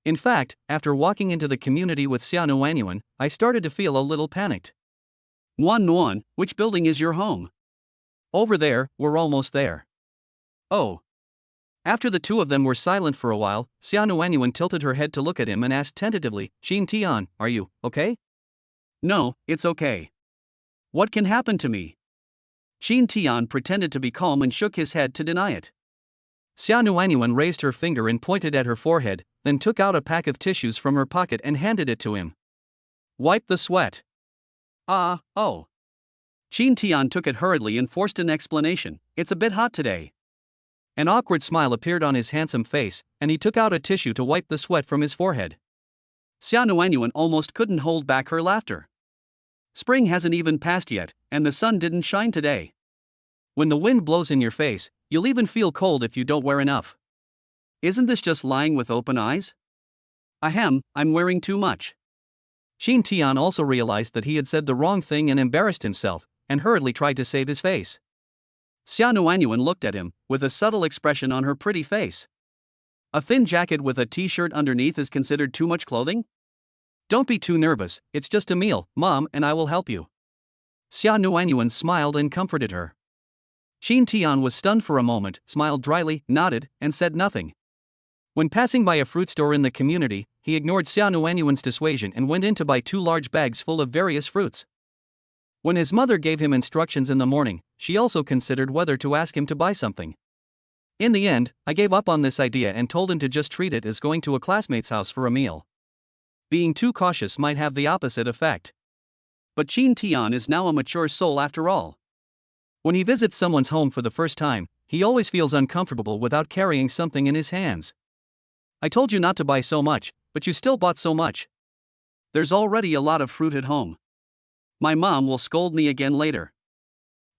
In fact, after walking into the community with Xia Nuanyuan, I started to feel a little panicked. Nuan, which building is your home? Over there, we're almost there. Oh. After the two of them were silent for a while, Xia Nuanyuan tilted her head to look at him and asked tentatively, Qin Tian, are you okay? No, it's okay. What can happen to me? Qin Tian pretended to be calm and shook his head to deny it. Xia Nuanyuan raised her finger and pointed at her forehead, then took out a pack of tissues from her pocket and handed it to him. Wipe the sweat. Oh. Qin Tian took it hurriedly and forced an explanation. It's a bit hot today. An awkward smile appeared on his handsome face, and he took out a tissue to wipe the sweat from his forehead. Xia Nuanyuan almost couldn't hold back her laughter. Spring hasn't even passed yet, and the sun didn't shine today. When the wind blows in your face, you'll even feel cold if you don't wear enough. Isn't this just lying with open eyes? Ahem, I'm wearing too much. Qin Tian also realized that he had said the wrong thing and embarrassed himself, and hurriedly tried to save his face. Xia Nuanyuan looked at him, with a subtle expression on her pretty face. A thin jacket with a t-shirt underneath is considered too much clothing? Don't be too nervous, it's just a meal, Mom and I will help you. Xia Nuanyuan smiled and comforted her. Qin Tian was stunned for a moment, smiled dryly, nodded, and said nothing. When passing by a fruit store in the community, he ignored Xia Nuanyuan's dissuasion and went in to buy 2 large bags full of various fruits. When his mother gave him instructions in the morning, she also considered whether to ask him to buy something. In the end, I gave up on this idea and told him to just treat it as going to a classmate's house for a meal. Being too cautious might have the opposite effect. But Qin Tian is now a mature soul after all. When he visits someone's home for the first time, he always feels uncomfortable without carrying something in his hands. I told you not to buy so much, but you still bought so much. There's already a lot of fruit at home. My mom will scold me again later.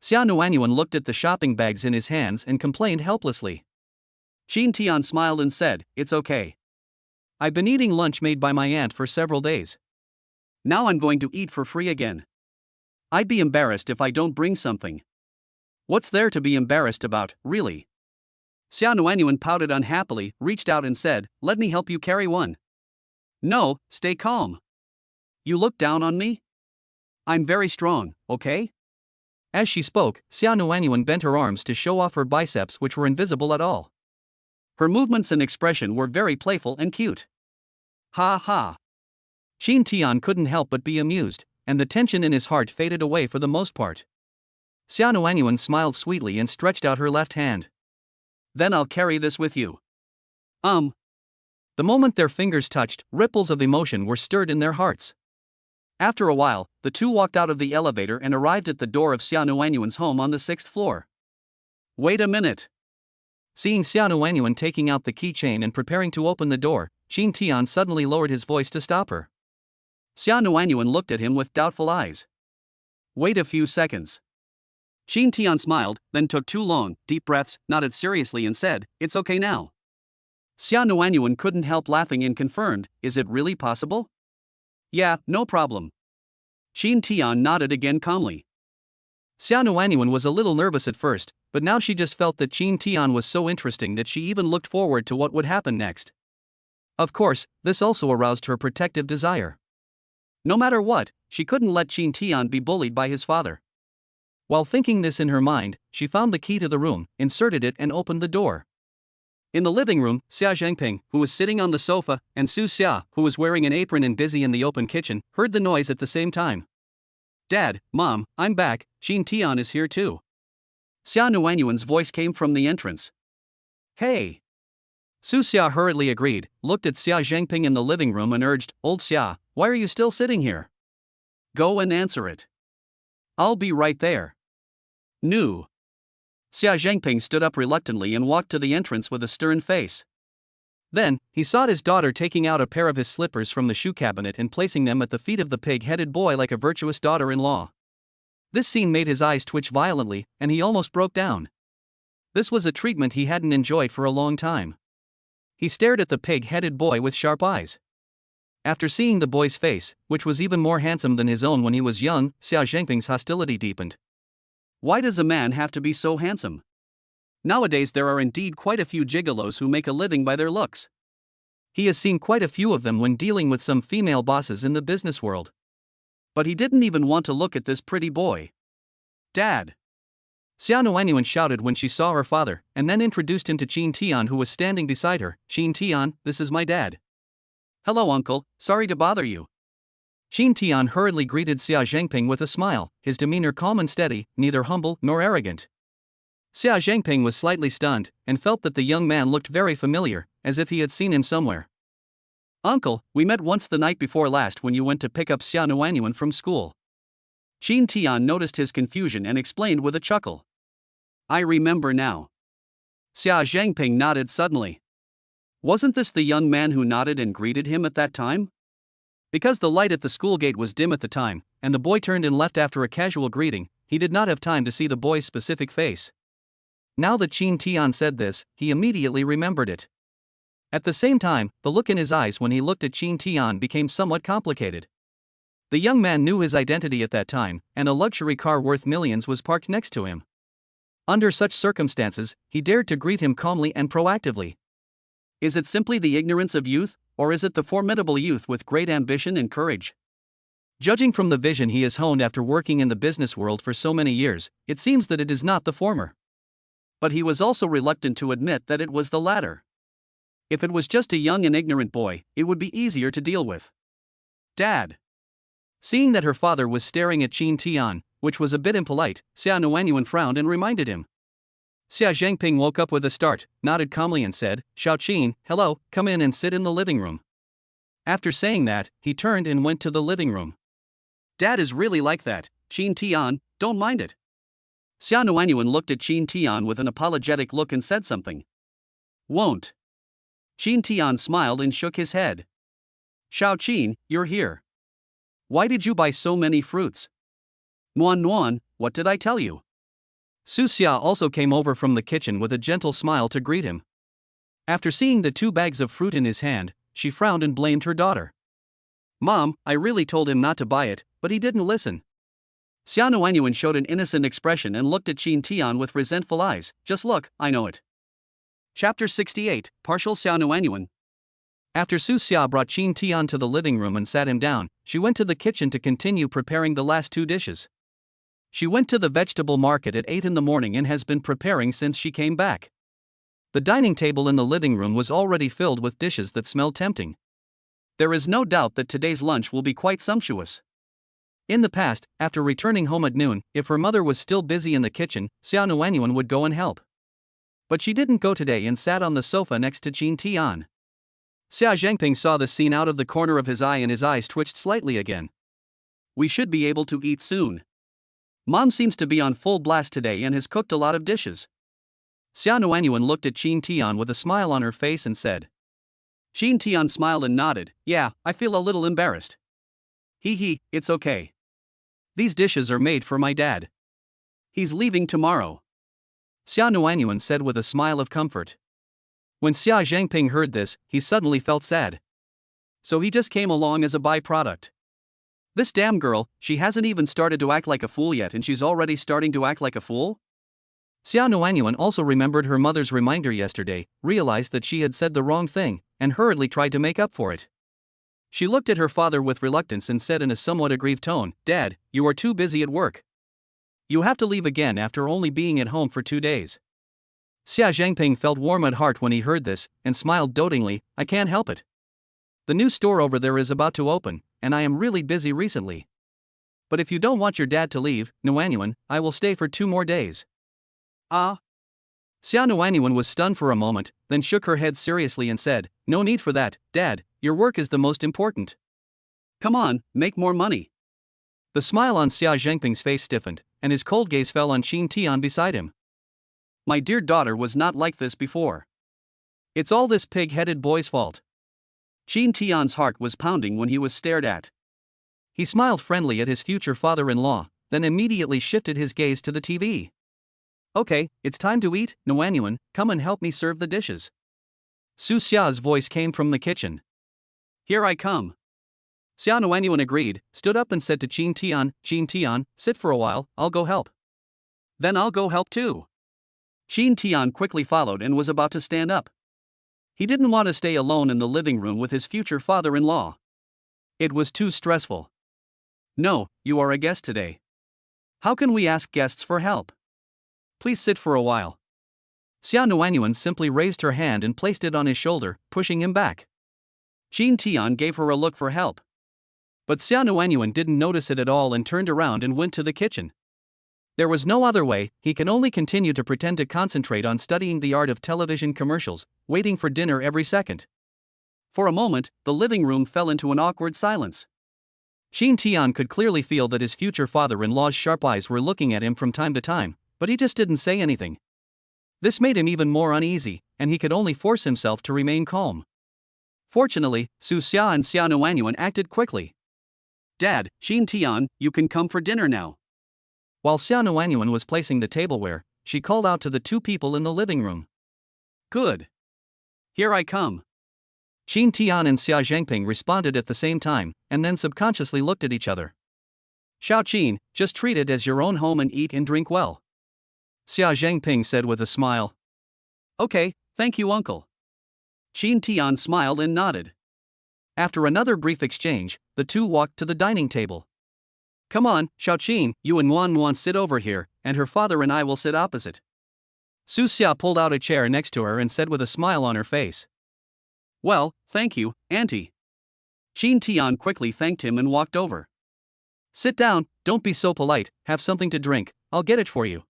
Xia Nuanyuan looked at the shopping bags in his hands and complained helplessly. Qin Tian smiled and said, It's okay. I've been eating lunch made by my aunt for several days. Now I'm going to eat for free again. I'd be embarrassed if I don't bring something. What's there to be embarrassed about, really? Xia Nuanyuan pouted unhappily, reached out and said, Let me help you carry one. No, stay calm. You look down on me? I'm very strong, okay? As she spoke, Xia Nuanyuan bent her arms to show off her biceps, which were invisible at all. Her movements and expression were very playful and cute. Ha ha. Qin Tian couldn't help but be amused, and the tension in his heart faded away for the most part. Xia Nuanyuan smiled sweetly and stretched out her left hand. Then I'll carry this with you. The moment their fingers touched, ripples of emotion were stirred in their hearts. After a while, the two walked out of the elevator and arrived at the door of Xia Nuanyuan's home on the 6th floor. Wait a minute. Seeing Xia Nuanyuan taking out the keychain and preparing to open the door, Qin Tian suddenly lowered his voice to stop her. Xia Nuanyuan looked at him with doubtful eyes. Wait a few seconds. Qin Tian smiled, then took 2 long, deep breaths, nodded seriously and said, It's okay now. Xia Nuanyuan couldn't help laughing and confirmed, Is it really possible? Yeah, no problem. Qin Tian nodded again calmly. Xia Nuanyuan was a little nervous at first, but now she just felt that Qin Tian was so interesting that she even looked forward to what would happen next. Of course, this also aroused her protective desire. No matter what, she couldn't let Qin Tian be bullied by his father. While thinking this in her mind, she found the key to the room, inserted it and opened the door. In the living room, Xia Zhengping, who was sitting on the sofa, and Su Xia, who was wearing an apron and busy in the open kitchen, heard the noise at the same time. Dad, Mom, I'm back, Qin Tian is here too. Xia Nuanyuan's voice came from the entrance. Hey! Su Xia hurriedly agreed, looked at Xia Zhengping in the living room and urged, Old Xia, why are you still sitting here? Go and answer it. I'll be right there. Nu. Xia Zhengping stood up reluctantly and walked to the entrance with a stern face. Then, he saw his daughter taking out a pair of his slippers from the shoe cabinet and placing them at the feet of the pig-headed boy like a virtuous daughter-in-law. This scene made his eyes twitch violently, and he almost broke down. This was a treatment he hadn't enjoyed for a long time. He stared at the pig-headed boy with sharp eyes. After seeing the boy's face, which was even more handsome than his own when he was young, Xia Zhengping's hostility deepened. Why does a man have to be so handsome? Nowadays there are indeed quite a few gigolos who make a living by their looks. He has seen quite a few of them when dealing with some female bosses in the business world. But he didn't even want to look at this pretty boy. Dad! Xia Nuanyuan shouted when she saw her father, and then introduced him to Qin Tian, who was standing beside her. Qin Tian, this is my dad. Hello uncle, sorry to bother you. Qin Tian hurriedly greeted Xia Zhengping with a smile, his demeanor calm and steady, neither humble nor arrogant. Xia Zhengping was slightly stunned, and felt that the young man looked very familiar, as if he had seen him somewhere. Uncle, we met once the night before last when you went to pick up Xia Nuanyuan from school. Qin Tian noticed his confusion and explained with a chuckle. I remember now. Xia Zhengping nodded suddenly. Wasn't this the young man who nodded and greeted him at that time? Because the light at the school gate was dim at the time, and the boy turned and left after a casual greeting, he did not have time to see the boy's specific face. Now that Qin Tian said this, he immediately remembered it. At the same time, the look in his eyes when he looked at Qin Tian became somewhat complicated. The young man knew his identity at that time, and a luxury car worth millions was parked next to him. Under such circumstances, he dared to greet him calmly and proactively. Is it simply the ignorance of youth, or is it the formidable youth with great ambition and courage? Judging from the vision he has honed after working in the business world for so many years, it seems that it is not the former. But he was also reluctant to admit that it was the latter. If it was just a young and ignorant boy, it would be easier to deal with. Dad! Seeing that her father was staring at Qin Tian, which was a bit impolite, Xia Nuanyuan frowned and reminded him. Xia Zhengping woke up with a start, nodded calmly and said, Xiao Qin, hello, come in and sit in the living room. After saying that, he turned and went to the living room. Dad is really like that, Qin Tian, don't mind it. Xia Nuanyuan looked at Qin Tian with an apologetic look and said something. Won't. Qin Tian smiled and shook his head. Xiao Qin, you're here. Why did you buy so many fruits? Nuan Nuan, what did I tell you? Su Xia also came over from the kitchen with a gentle smile to greet him. After seeing the 2 bags of fruit in his hand, she frowned and blamed her daughter. Mom, I really told him not to buy it, but he didn't listen. Xia Nuanyuan showed an innocent expression and looked at Qin Tian with resentful eyes. Just look, I know it. Chapter 68, Partial Xia Nuanyuan. After Su Xia brought Qin Tian to the living room and sat him down, she went to the kitchen to continue preparing the last 2 dishes. She went to the vegetable market at 8 in the morning and has been preparing since she came back. The dining table in the living room was already filled with dishes that smelled tempting. There is no doubt that today's lunch will be quite sumptuous. In the past, after returning home at noon, if her mother was still busy in the kitchen, Xia Nuanyuan would go and help. But she didn't go today and sat on the sofa next to Qin Tian. Xia Zhengping saw the scene out of the corner of his eye and his eyes twitched slightly again. We should be able to eat soon. Mom seems to be on full blast today and has cooked a lot of dishes. Xia Nuanyuan looked at Qin Tian with a smile on her face and said. Qin Tian smiled and nodded, yeah, I feel a little embarrassed. Hee, it's okay. These dishes are made for my dad. He's leaving tomorrow. Xia Nuanyuan said with a smile of comfort. When Xia Zhengping heard this, he suddenly felt sad. So he just came along as a byproduct. This damn girl, she hasn't even started to act like a fool yet and she's already starting to act like a fool? Xia Nuanyuan also remembered her mother's reminder yesterday, realized that she had said the wrong thing, and hurriedly tried to make up for it. She looked at her father with reluctance and said in a somewhat aggrieved tone, "Dad, you are too busy at work. You have to leave again after only being at home for 2 days." Xia Zhangping felt warm at heart when he heard this, and smiled dotingly. "I can't help it. The new store over there is about to open, and I am really busy recently. But if you don't want your dad to leave, Nuanyuan, I will stay for 2 more days." Ah, Xia Nuanyuan was stunned for a moment, then shook her head seriously and said, "No need for that, Dad, your work is the most important. come on, make more money. The smile on Xia Zhangping's face stiffened, and his cold gaze fell on Qin Tian beside him. My dear daughter was not like this before. It's all this pig-headed boy's fault. Qin Tian's heart was pounding when he was stared at. He smiled friendly at his future father-in-law, then immediately shifted his gaze to the TV. "Okay, it's time to eat, Nuanyuan, come and help me serve the dishes." Su Xia's voice came from the kitchen. Here I come. Xia Nuanyuan agreed, stood up and said to Qin Tian, "Sit for a while, I'll go help." Then I'll go help too. Qin Tian quickly followed and was about to stand up. He didn't want to stay alone in the living room with his future father-in-law. It was too stressful. No, you are a guest today. How can we ask guests for help? Please sit for a while. Xia Nuanyuan simply raised her hand and placed it on his shoulder, pushing him back. Qin Tian gave her a look for help. But Xia Nuanyuan didn't notice it at all and turned around and went to the kitchen. There was no other way, he can only continue to pretend to concentrate on studying the art of television commercials, waiting for dinner every second. For a moment, the living room fell into an awkward silence. Qin Tian could clearly feel that his future father-in-law's sharp eyes were looking at him from time to time, but he just didn't say anything. This made him even more uneasy, and he could only force himself to remain calm. Fortunately, Su Xia and Xia Nuanyuan acted quickly. Dad, Qin Tian, you can come for dinner now. While Xia Nuanyuan was placing the tableware, she called out to the 2 people in the living room. Good. Here I come. Qin Tian and Xia Zhangping responded at the same time, and then subconsciously looked at each other. Xiao Qin, just treat it as your own home and eat and drink well. Xia Zhangping said with a smile. Okay, thank you, uncle. Qin Tian smiled and nodded. After another brief exchange, the 2 walked to the dining table. Come on, Xiao Qin, you and Nuanyuan sit over here, and her father and I will sit opposite. Su Xia pulled out a chair next to her and said with a smile on her face. Well, thank you, Auntie. Qin Tian quickly thanked him and walked over. Sit down, don't be so polite, have something to drink, I'll get it for you.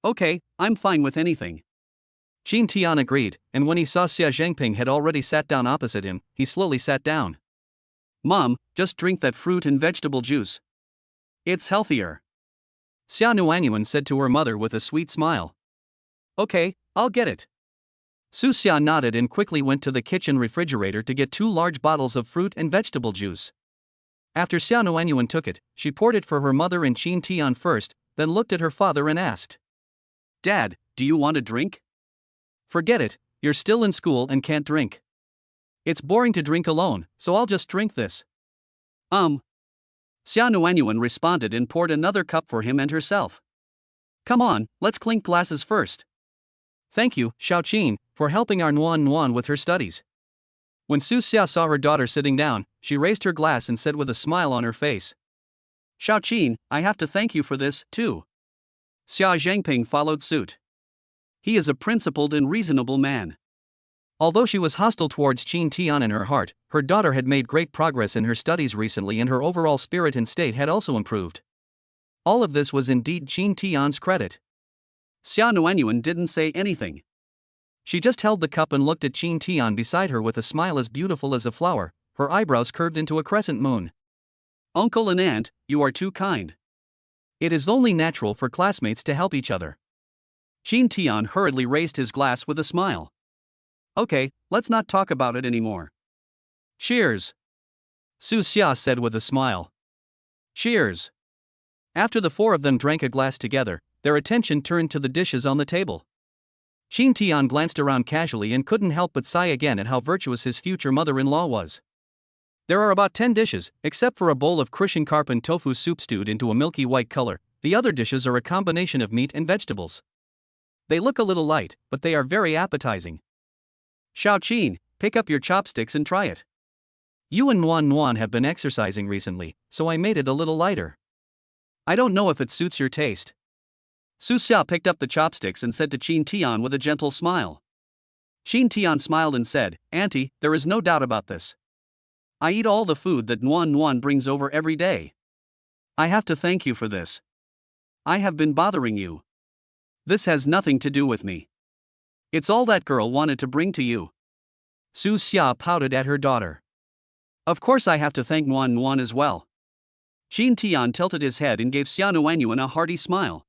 Okay, I'm fine with anything. Qin Tian agreed, and when he saw Xia Zhangping had already sat down opposite him, he slowly sat down. Mom, just drink that fruit and vegetable juice. It's healthier. Xia Nuanyuan said to her mother with a sweet smile. Okay, I'll get it. Su Xia nodded and quickly went to the kitchen refrigerator to get 2 large bottles of fruit and vegetable juice. After Xia Nuanyuan took it, she poured it for her mother and Qin Tian first, then looked at her father and asked. Dad, do you want a drink? Forget it, you're still in school and can't drink. It's boring to drink alone, so I'll just drink this. Xia Nuanyuan responded and poured another cup for him and herself. Come on, let's clink glasses first. Thank you, Xiao Qin, for helping our Nuan with her studies. When Su Xia saw her daughter sitting down, she raised her glass and said with a smile on her face. Xiao Qin, I have to thank you for this, too. Xia Zhangping followed suit. He is a principled and reasonable man. Although she was hostile towards Qin Tian in her heart, her daughter had made great progress in her studies recently and her overall spirit and state had also improved. All of this was indeed Qin Tian's credit. Xia Nuanyuan didn't say anything. She just held the cup and looked at Qin Tian beside her with a smile as beautiful as a flower, her eyebrows curved into a crescent moon. Uncle and aunt, you are too kind. It is only natural for classmates to help each other. Qin Tian hurriedly raised his glass with a smile. Okay, let's not talk about it anymore. Cheers. Su Xia said with a smile. Cheers. After the 4 of them drank a glass together, their attention turned to the dishes on the table. Qin Tian glanced around casually and couldn't help but sigh again at how virtuous his future mother-in-law was. There are about 10 dishes, except for a bowl of Christian carp and tofu soup stewed into a milky white color. The other dishes are a combination of meat and vegetables. They look a little light, but they are very appetizing. Xiao Qin, pick up your chopsticks and try it. You and Nuan Nuan have been exercising recently, so I made it a little lighter. I don't know if it suits your taste. Su Xia picked up the chopsticks and said to Qin Tian with a gentle smile. Qin Tian smiled and said, Auntie, there is no doubt about this. I eat all the food that Nuan Nuan brings over every day. I have to thank you for this. I have been bothering you. This has nothing to do with me. It's all that girl wanted to bring to you. Su Xia pouted at her daughter. Of course I have to thank Nuan Nuan as well. Qin Tian tilted his head and gave Xia Nuanyuan a hearty smile.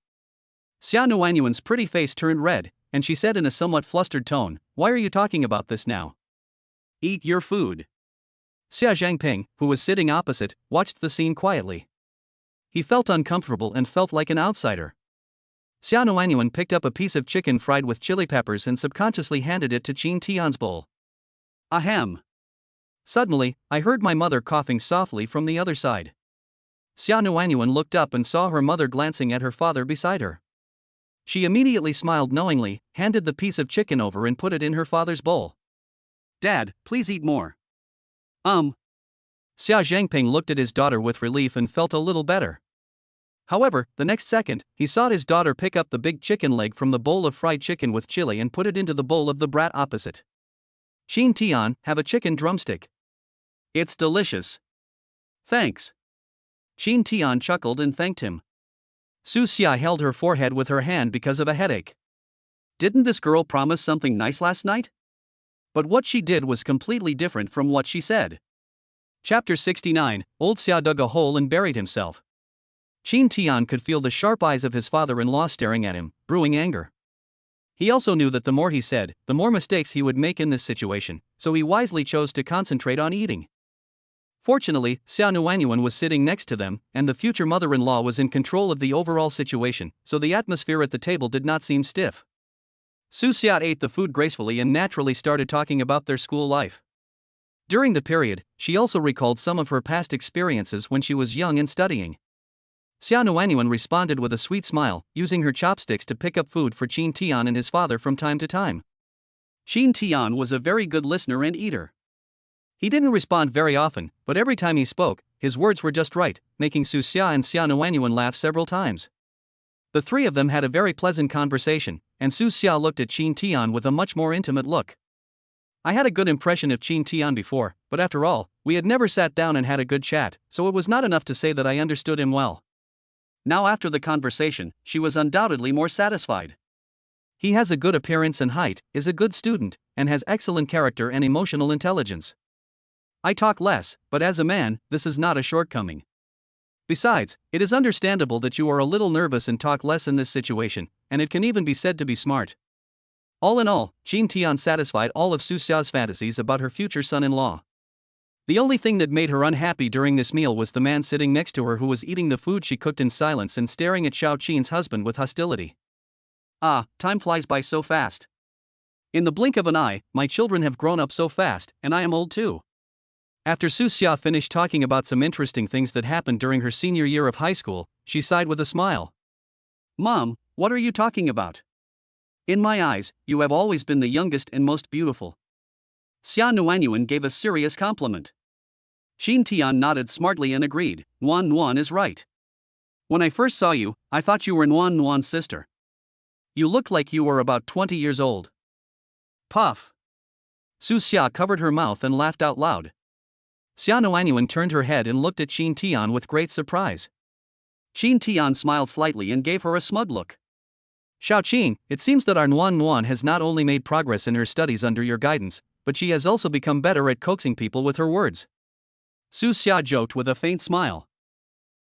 Xia Nuanyuan's pretty face turned red, and she said in a somewhat flustered tone, Why are you talking about this now? Eat your food. Xia Zhangping, who was sitting opposite, watched the scene quietly. He felt uncomfortable and felt like an outsider. Xia Nuanyuan picked up a piece of chicken fried with chili peppers and subconsciously handed it to Qin Tian's bowl. Ahem. Suddenly, I heard my mother coughing softly from the other side. Xia Nuanyuan looked up and saw her mother glancing at her father beside her. She immediately smiled knowingly, handed the piece of chicken over and put it in her father's bowl. Dad, please eat more. Xia Zhangping looked at his daughter with relief and felt a little better. However, the next second, he saw his daughter pick up the big chicken leg from the bowl of fried chicken with chili and put it into the bowl of the brat opposite. Qin Tian, have a chicken drumstick. It's delicious. Thanks. Qin Tian chuckled and thanked him. Su Xia held her forehead with her hand because of a headache. Didn't this girl promise something nice last night? But what she did was completely different from what she said. Chapter 69, Old Xia dug a hole and buried himself. Qin Tian could feel the sharp eyes of his father-in-law staring at him, brewing anger. He also knew that the more he said, the more mistakes he would make in this situation, so he wisely chose to concentrate on eating. Fortunately, Xia Nuanyuan was sitting next to them, and the future mother-in-law was in control of the overall situation, so the atmosphere at the table did not seem stiff. Su Xia ate the food gracefully and naturally started talking about their school life. During the period, she also recalled some of her past experiences when she was young and studying. Xia Nuanyuan responded with a sweet smile, using her chopsticks to pick up food for Qin Tian and his father from time to time. Qin Tian was a very good listener and eater. He didn't respond very often, but every time he spoke, his words were just right, making Su Xia and Xia Nuanyuan laugh several times. The three of them had a very pleasant conversation, and Su Xia looked at Qin Tian with a much more intimate look. I had a good impression of Qin Tian before, but after all, we had never sat down and had a good chat, so it was not enough to say that I understood him well. Now after the conversation, she was undoubtedly more satisfied. He has a good appearance and height, is a good student, and has excellent character and emotional intelligence. I talk less, but as a man, this is not a shortcoming. Besides, it is understandable that you are a little nervous and talk less in this situation, and it can even be said to be smart. All in all, Qin Tian satisfied all of Su Xia's fantasies about her future son-in-law. The only thing that made her unhappy during this meal was the man sitting next to her who was eating the food she cooked in silence and staring at Xiao Qin's husband with hostility. Time flies by so fast. In the blink of an eye, my children have grown up so fast, and I am old too. After Su Xia finished talking about some interesting things that happened during her senior year of high school, she sighed with a smile. Mom, what are you talking about? In my eyes, you have always been the youngest and most beautiful. Xia Nuanyuan gave a serious compliment. Qin Tian nodded smartly and agreed, Nuan Nuan is right. When I first saw you, I thought you were Nuan Nuan's sister. You looked like you were about 20 years old. Puff. Su Xia covered her mouth and laughed out loud. Xia Nuanyuan turned her head and looked at Qin Tian with great surprise. Qin Tian smiled slightly and gave her a smug look. Xiao Qin, it seems that our Nuan Nuan has not only made progress in her studies under your guidance, but she has also become better at coaxing people with her words. Su Xia joked with a faint smile.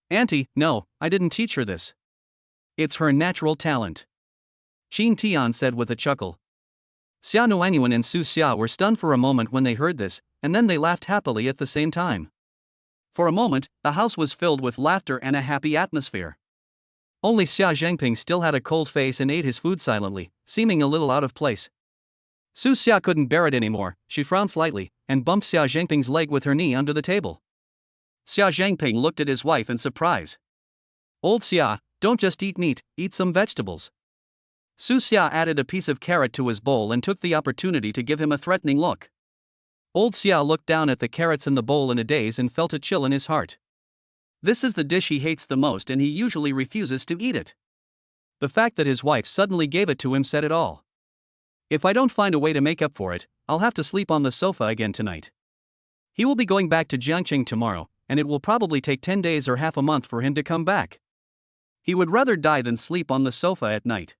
Auntie, no, I didn't teach her this. It's her natural talent. Qin Tian said with a chuckle. Xia Nuanyuan and Su Xia were stunned for a moment when they heard this, and then they laughed happily at the same time. For a moment, the house was filled with laughter and a happy atmosphere. Only Xia Zhangping still had a cold face and ate his food silently, seeming a little out of place. Su Xia couldn't bear it anymore, she frowned slightly, and bumped Xia Zhangping's leg with her knee under the table. Xia Zhangping looked at his wife in surprise. Old Xia, don't just eat meat, eat some vegetables. Su Xia added a piece of carrot to his bowl and took the opportunity to give him a threatening look. Old Xia looked down at the carrots in the bowl in a daze and felt a chill in his heart. This is the dish he hates the most and he usually refuses to eat it. The fact that his wife suddenly gave it to him said it all. If I don't find a way to make up for it, I'll have to sleep on the sofa again tonight. He will be going back to Jiangqing tomorrow, and it will probably take 10 days or half a month for him to come back. He would rather die than sleep on the sofa at night.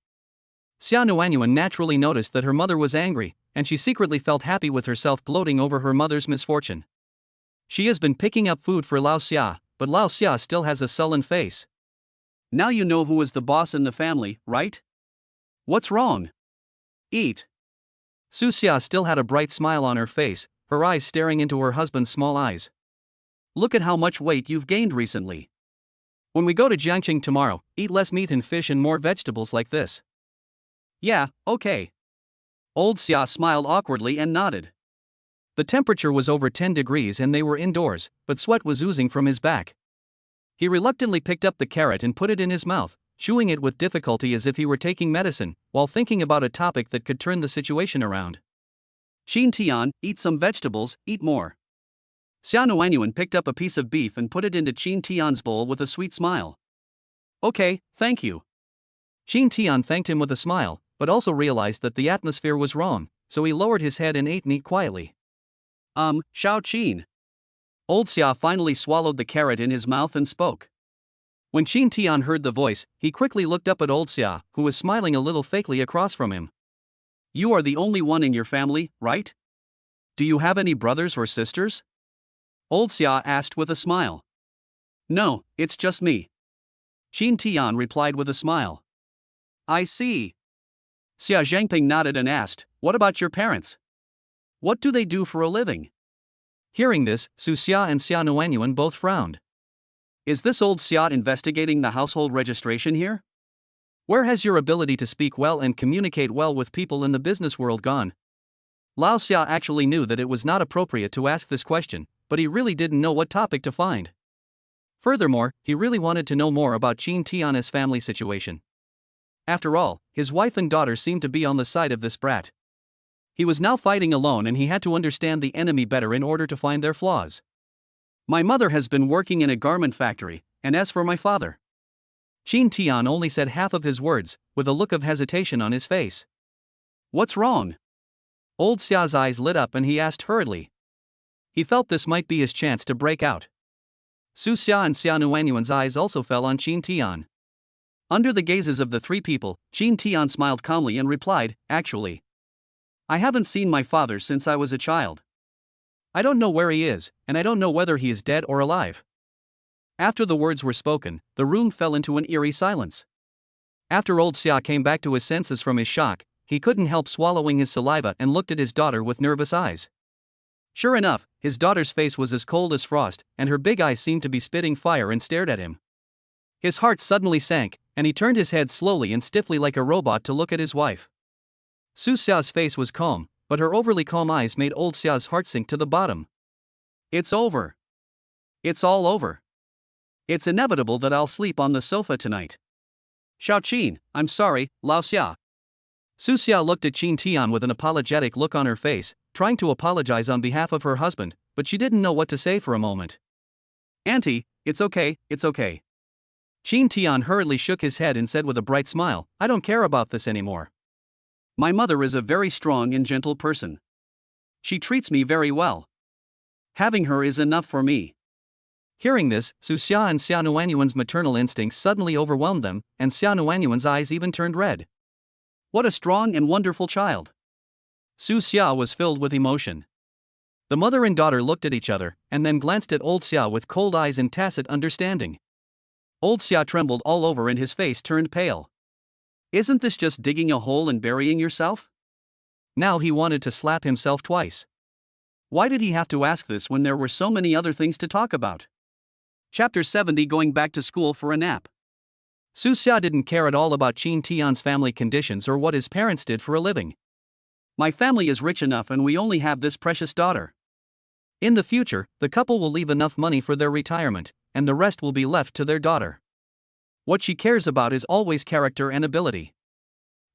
Xia Nuanyuan naturally noticed that her mother was angry, and she secretly felt happy with herself gloating over her mother's misfortune. She has been picking up food for Lao Xia, but Lao Xia still has a sullen face. Now you know who is the boss in the family, right? What's wrong? Eat. Su Xia still had a bright smile on her face, her eyes staring into her husband's small eyes. Look at how much weight you've gained recently. When we go to Jiangqing tomorrow, eat less meat and fish and more vegetables like this. Yeah, okay. Old Xia smiled awkwardly and nodded. The temperature was over 10 degrees and they were indoors, but sweat was oozing from his back. He reluctantly picked up the carrot and put it in his mouth, chewing it with difficulty as if he were taking medicine, while thinking about a topic that could turn the situation around. Qin Tian, eat some vegetables, eat more. Xia Nuanyuan picked up a piece of beef and put it into Qin Tian's bowl with a sweet smile. Okay, thank you. Qin Tian thanked him with a smile, but also realized that the atmosphere was wrong, so he lowered his head and ate meat quietly. Xiao Qin. Old Xia finally swallowed the carrot in his mouth and spoke. When Qin Tian heard the voice, he quickly looked up at Old Xia, who was smiling a little fakely across from him. You are the only one in your family, right? Do you have any brothers or sisters? Old Xia asked with a smile. No, it's just me. Qin Tian replied with a smile. I see. Xia Zhangping nodded and asked, what about your parents? What do they do for a living? Hearing this, Su Xia and Xia Nuanyuan both frowned. Is this old Xia investigating the household registration here? Where has your ability to speak well and communicate well with people in the business world gone? Lao Xia actually knew that it was not appropriate to ask this question, but he really didn't know what topic to find. Furthermore, he really wanted to know more about Qin Tian's family situation. After all, his wife and daughter seemed to be on the side of this brat. He was now fighting alone and he had to understand the enemy better in order to find their flaws. My mother has been working in a garment factory, and as for my father. Qin Tian only said half of his words, with a look of hesitation on his face. What's wrong? Old Xia's eyes lit up and he asked hurriedly. He felt this might be his chance to break out. Su Xia and Xia Nuanyuan's eyes also fell on Qin Tian. Under the gazes of the three people, Qin Tian smiled calmly and replied, actually, I haven't seen my father since I was a child. I don't know where he is, and I don't know whether he is dead or alive. After the words were spoken, the room fell into an eerie silence. After old Xia came back to his senses from his shock, he couldn't help swallowing his saliva and looked at his daughter with nervous eyes. Sure enough, his daughter's face was as cold as frost, and her big eyes seemed to be spitting fire and stared at him. His heart suddenly sank, and he turned his head slowly and stiffly like a robot to look at his wife. Su Xia's face was calm, but her overly calm eyes made old Xia's heart sink to the bottom. It's over. It's all over. It's inevitable that I'll sleep on the sofa tonight. Xiao Qin, I'm sorry, Lao Xia. Su Xia looked at Qin Tian with an apologetic look on her face, trying to apologize on behalf of her husband, but she didn't know what to say for a moment. Auntie, it's okay, it's okay. Qin Tian hurriedly shook his head and said with a bright smile, I don't care about this anymore. My mother is a very strong and gentle person. She treats me very well. Having her is enough for me. Hearing this, Su Xia and Xia Nuanyuan's maternal instincts suddenly overwhelmed them, and Xia Nuanyuan's eyes even turned red. What a strong and wonderful child. Su Xia was filled with emotion. The mother and daughter looked at each other, and then glanced at old Xia with cold eyes and tacit understanding. Old Xia trembled all over and his face turned pale. Isn't this just digging a hole and burying yourself? Now he wanted to slap himself twice. Why did he have to ask this when there were so many other things to talk about? Chapter 70, Going back to school for a nap. Su Xia didn't care at all about Qin Tian's family conditions or what his parents did for a living. My family is rich enough and we only have this precious daughter. In the future, the couple will leave enough money for their retirement, and the rest will be left to their daughter. What she cares about is always character and ability.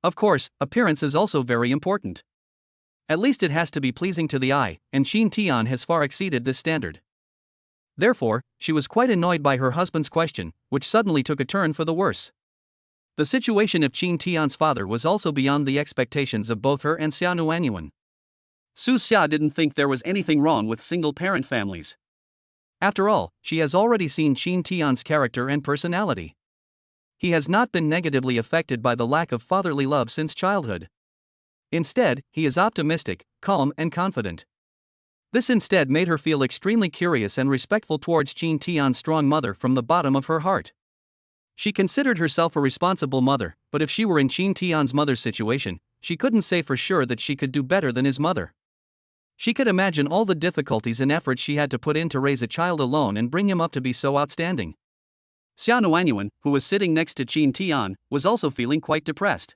Of course, appearance is also very important. At least it has to be pleasing to the eye, and Qin Tian has far exceeded this standard. Therefore, she was quite annoyed by her husband's question, which suddenly took a turn for the worse. The situation of Qin Tian's father was also beyond the expectations of both her and Xia Nuanyuan. Su Xia didn't think there was anything wrong with single-parent families. After all, she has already seen Qin Tian's character and personality. He has not been negatively affected by the lack of fatherly love since childhood. Instead, he is optimistic, calm, and confident. This instead made her feel extremely curious and respectful towards Qin Tian's strong mother from the bottom of her heart. She considered herself a responsible mother, but if she were in Qin Tian's mother's situation, she couldn't say for sure that she could do better than his mother. She could imagine all the difficulties and efforts she had to put in to raise a child alone and bring him up to be so outstanding. Xia Nuanyuan, who was sitting next to Qin Tian, was also feeling quite depressed.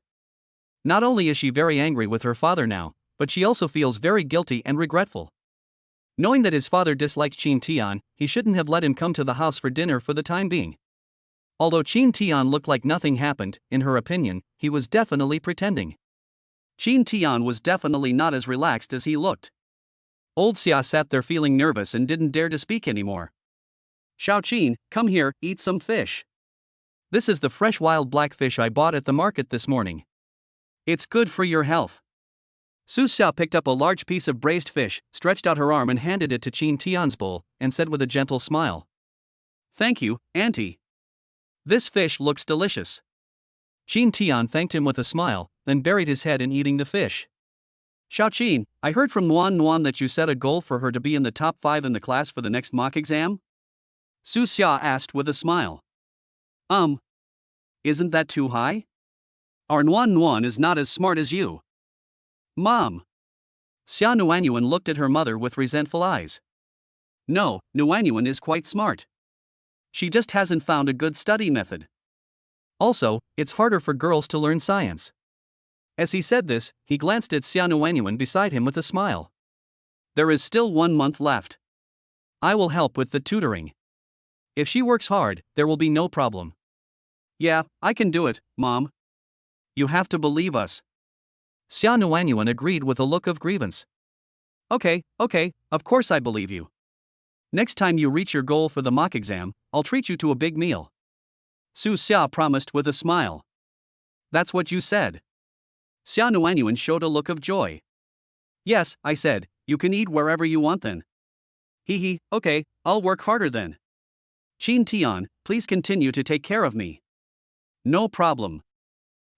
Not only is she very angry with her father now, but she also feels very guilty and regretful. Knowing that his father disliked Qin Tian, he shouldn't have let him come to the house for dinner for the time being. Although Qin Tian looked like nothing happened, in her opinion, he was definitely pretending. Qin Tian was definitely not as relaxed as he looked. Old Xia sat there feeling nervous and didn't dare to speak anymore. Xiao Qin, come here, eat some fish. This is the fresh wild black fish I bought at the market this morning. It's good for your health. Su Xia picked up a large piece of braised fish, stretched out her arm and handed it to Qin Tian's bowl, and said with a gentle smile, "Thank you, Auntie. This fish looks delicious." Qin Tian thanked him with a smile, then buried his head in eating the fish. Xiao Qin, I heard from Nuan that you set a goal for her to be in the top 5 in the class for the next mock exam? Su Xia asked with a smile. Isn't that too high? Our Nuan is not as smart as you. Mom. Xia Nuanyuan looked at her mother with resentful eyes. No, Nuanyuan is quite smart. She just hasn't found a good study method. Also, it's harder for girls to learn science. As he said this, he glanced at Xia Nuanyuan beside him with a smile. There is still 1 month left. I will help with the tutoring. If she works hard, there will be no problem. Yeah, I can do it, Mom. You have to believe us. Xia Nuanyuan agreed with a look of grievance. Okay, of course I believe you. Next time you reach your goal for the mock exam, I'll treat you to a big meal. Su Xia promised with a smile. That's what you said. Xia Nuanyuan showed a look of joy. Yes, I said, you can eat wherever you want then. Okay, I'll work harder then. Qin Tian, please continue to take care of me. No problem.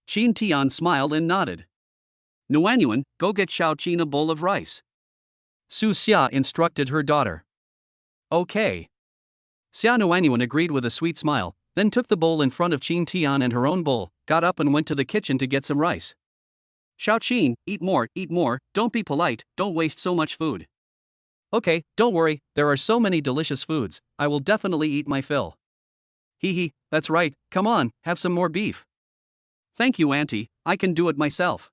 Qin Tian smiled and nodded. Nuanyuan, go get Xiao Qin a bowl of rice. Su Xia instructed her daughter. Okay. Xia Nuanyuan agreed with a sweet smile, then took the bowl in front of Qin Tian and her own bowl, got up and went to the kitchen to get some rice. Xiao Qin, eat more, don't be polite, don't waste so much food. Okay, don't worry, there are so many delicious foods, I will definitely eat my fill. That's right, come on, have some more beef. Thank you, Auntie, I can do it myself.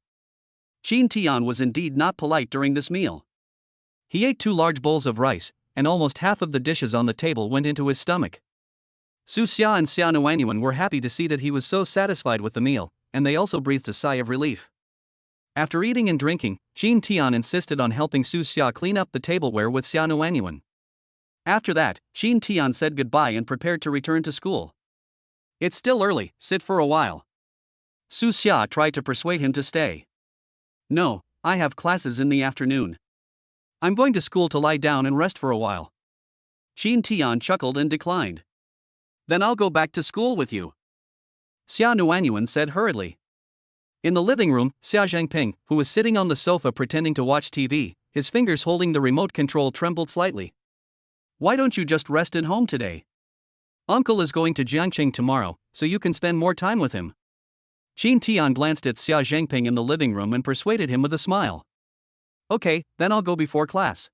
Qin Tian was indeed not polite during this meal. He ate 2 large bowls of rice, and almost half of the dishes on the table went into his stomach. Su Xia and Xia Nuanyuan were happy to see that he was so satisfied with the meal, and they also breathed a sigh of relief. After eating and drinking, Qin Tian insisted on helping Su Xia clean up the tableware with Xia Nuanyuan. After that, Qin Tian said goodbye and prepared to return to school. It's still early, sit for a while. Su Xia tried to persuade him to stay. No, I have classes in the afternoon. I'm going to school to lie down and rest for a while. Qin Tian chuckled and declined. Then I'll go back to school with you. Xia Nuanyuan said hurriedly. In the living room, Xia Zhengping, who was sitting on the sofa pretending to watch TV, his fingers holding the remote control trembled slightly. Why don't you just rest at home today? Uncle is going to Jiangqing tomorrow, so you can spend more time with him. Qin Tian glanced at Xia Zhengping in the living room and persuaded him with a smile. Okay, then I'll go before class.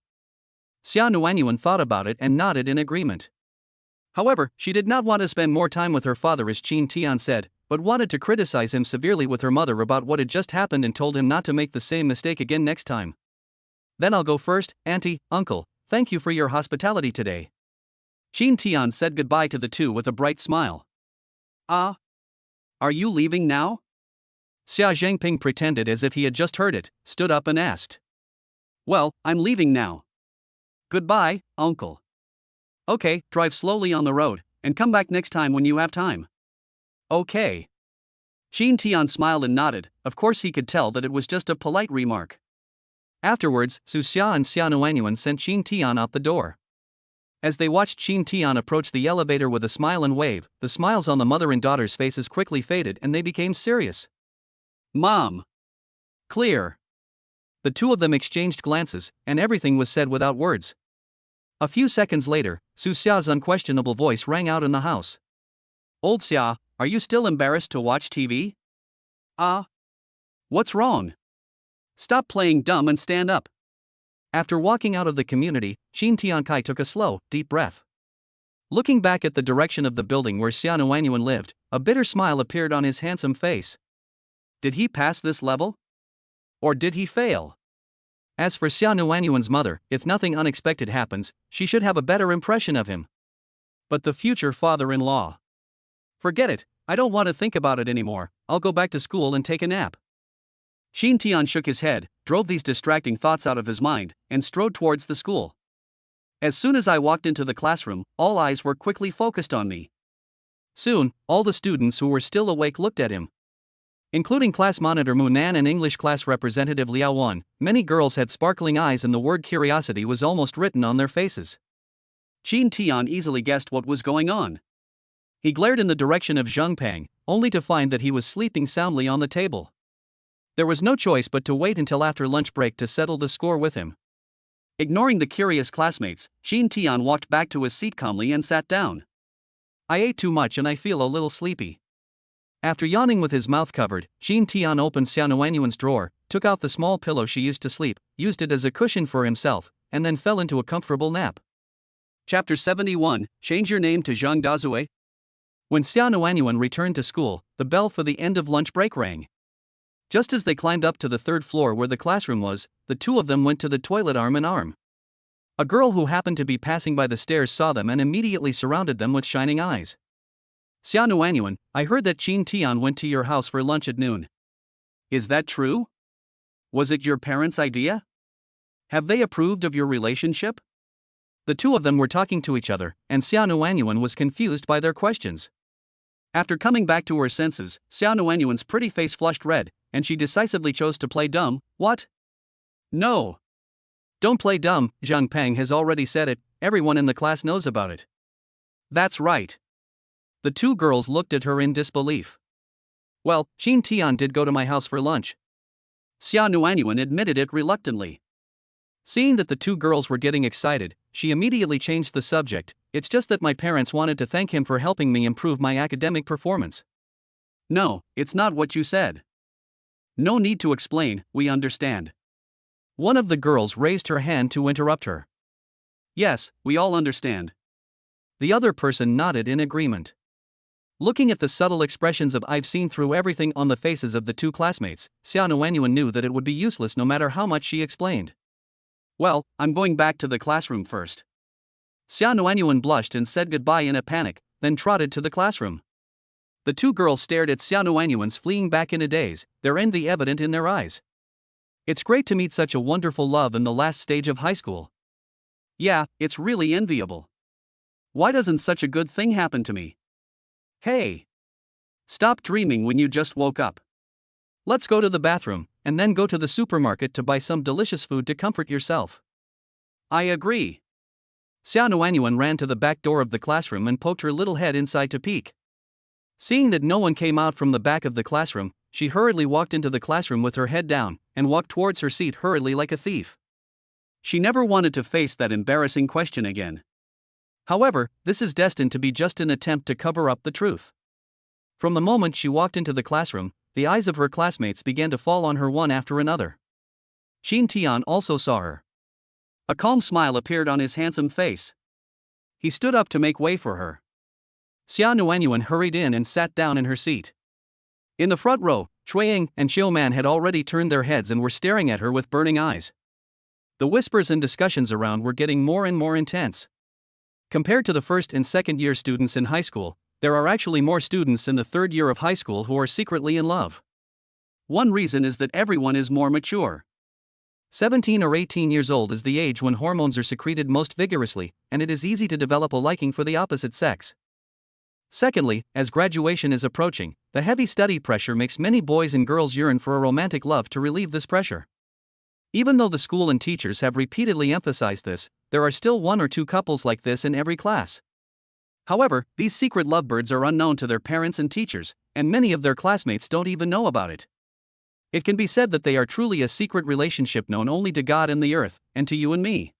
Xia Nuanyuan thought about it and nodded in agreement. However, she did not want to spend more time with her father as Qin Tian said, but wanted to criticize him severely with her mother about what had just happened and told him not to make the same mistake again next time. Then I'll go first, Auntie, Uncle, thank you for your hospitality today. Qin Tian said goodbye to the two with a bright smile. Are you leaving now? Xia Zhengping pretended as if he had just heard it, stood up and asked. Well, I'm leaving now. Goodbye, uncle. Okay, drive slowly on the road, and come back next time when you have time. Okay. Shin Tian smiled and nodded. Of course he could tell that it was just a polite remark. Afterwards, Su Xia and Xia Nuanyuan sent Shin Tian out the door. As they watched Shin Tian approach the elevator with a smile and wave, the smiles on the mother and daughter's faces quickly faded and they became serious. Mom. Clear. The two of them exchanged glances, and everything was said without words. A few seconds later, Su Xia's unquestionable voice rang out in the house. Old Xia, are you still embarrassed to watch TV? What's wrong? Stop playing dumb and stand up. After walking out of the community, Shin Tiankai took a slow, deep breath. Looking back at the direction of the building where Xia Nuanyuan lived, a bitter smile appeared on his handsome face. Did he pass this level? Or did he fail? As for Xia Nuanyuan's mother, if nothing unexpected happens, she should have a better impression of him. But the future father-in-law. Forget it, I don't want to think about it anymore, I'll go back to school and take a nap. Shin Tian shook his head, drove these distracting thoughts out of his mind, and strode towards the school. As soon as I walked into the classroom, all eyes were quickly focused on me. Soon, all the students who were still awake looked at him. Including class monitor Mu Nan and English class representative Liao Wan, many girls had sparkling eyes and the word curiosity was almost written on their faces. Shin Tian easily guessed what was going on. He glared in the direction of Zheng Pang, only to find that he was sleeping soundly on the table. There was no choice but to wait until after lunch break to settle the score with him. Ignoring the curious classmates, Shin Tian walked back to his seat calmly and sat down. I ate too much and I feel a little sleepy. After yawning with his mouth covered, Shin Tian opened Xia Nuanyuan's drawer, took out the small pillow she used to sleep, used it as a cushion for himself, and then fell into a comfortable nap. Chapter 71, Change Your Name to Zhang Dazue. When Xia Nuanyuan returned to school, the bell for the end of lunch break rang. Just as they climbed up to the third floor where the classroom was, the two of them went to the toilet arm in arm. A girl who happened to be passing by the stairs saw them and immediately surrounded them with shining eyes. Xia Nuanyuan, I heard that Shin Tian went to your house for lunch at noon. Is that true? Was it your parents' idea? Have they approved of your relationship? The two of them were talking to each other, and Xia Nuanyuan was confused by their questions. After coming back to her senses, Xia Nuanyuan's pretty face flushed red, and she decisively chose to play dumb. What? No. Don't play dumb, Zheng Pang has already said it, everyone in the class knows about it. That's right. The two girls looked at her in disbelief. Well, Shin Tian did go to my house for lunch. Xia Nuanyuan admitted it reluctantly. Seeing that the two girls were getting excited, she immediately changed the subject. It's just that my parents wanted to thank him for helping me improve my academic performance. No, it's not what you said. No need to explain, we understand. One of the girls raised her hand to interrupt her. Yes, we all understand. The other person nodded in agreement. Looking at the subtle expressions of I've seen through everything on the faces of the two classmates, Xia Nuanyuan knew that it would be useless no matter how much she explained. Well, I'm going back to the classroom first. Xia Nuanyuan blushed and said goodbye in a panic, then trotted to the classroom. The two girls stared at Xia Nuanyuan's fleeing back in a daze, their envy evident in their eyes. It's great to meet such a wonderful love in the last stage of high school. Yeah, it's really enviable. Why doesn't such a good thing happen to me? Hey! Stop dreaming when you just woke up. Let's go to the bathroom, and then go to the supermarket to buy some delicious food to comfort yourself. I agree. Xia Nuanyuan ran to the back door of the classroom and poked her little head inside to peek. Seeing that no one came out from the back of the classroom, she hurriedly walked into the classroom with her head down, and walked towards her seat hurriedly like a thief. She never wanted to face that embarrassing question again. However, this is destined to be just an attempt to cover up the truth. From the moment she walked into the classroom, the eyes of her classmates began to fall on her one after another. Shin Tian also saw her. A calm smile appeared on his handsome face. He stood up to make way for her. Xia Nuanyuan hurried in and sat down in her seat. In the front row, Chuiying and Xiuman had already turned their heads and were staring at her with burning eyes. The whispers and discussions around were getting more and more intense. Compared to the first and second year students in high school, there are actually more students in the third year of high school who are secretly in love. One reason is that everyone is more mature. 17 or 18 years old is the age when hormones are secreted most vigorously, and it is easy to develop a liking for the opposite sex. Secondly, as graduation is approaching, the heavy study pressure makes many boys and girls yearn for a romantic love to relieve this pressure. Even though the school and teachers have repeatedly emphasized this, there are still one or two couples like this in every class. However, these secret lovebirds are unknown to their parents and teachers, and many of their classmates don't even know about it. It can be said that they are truly a secret relationship known only to God and the earth, and to you and me.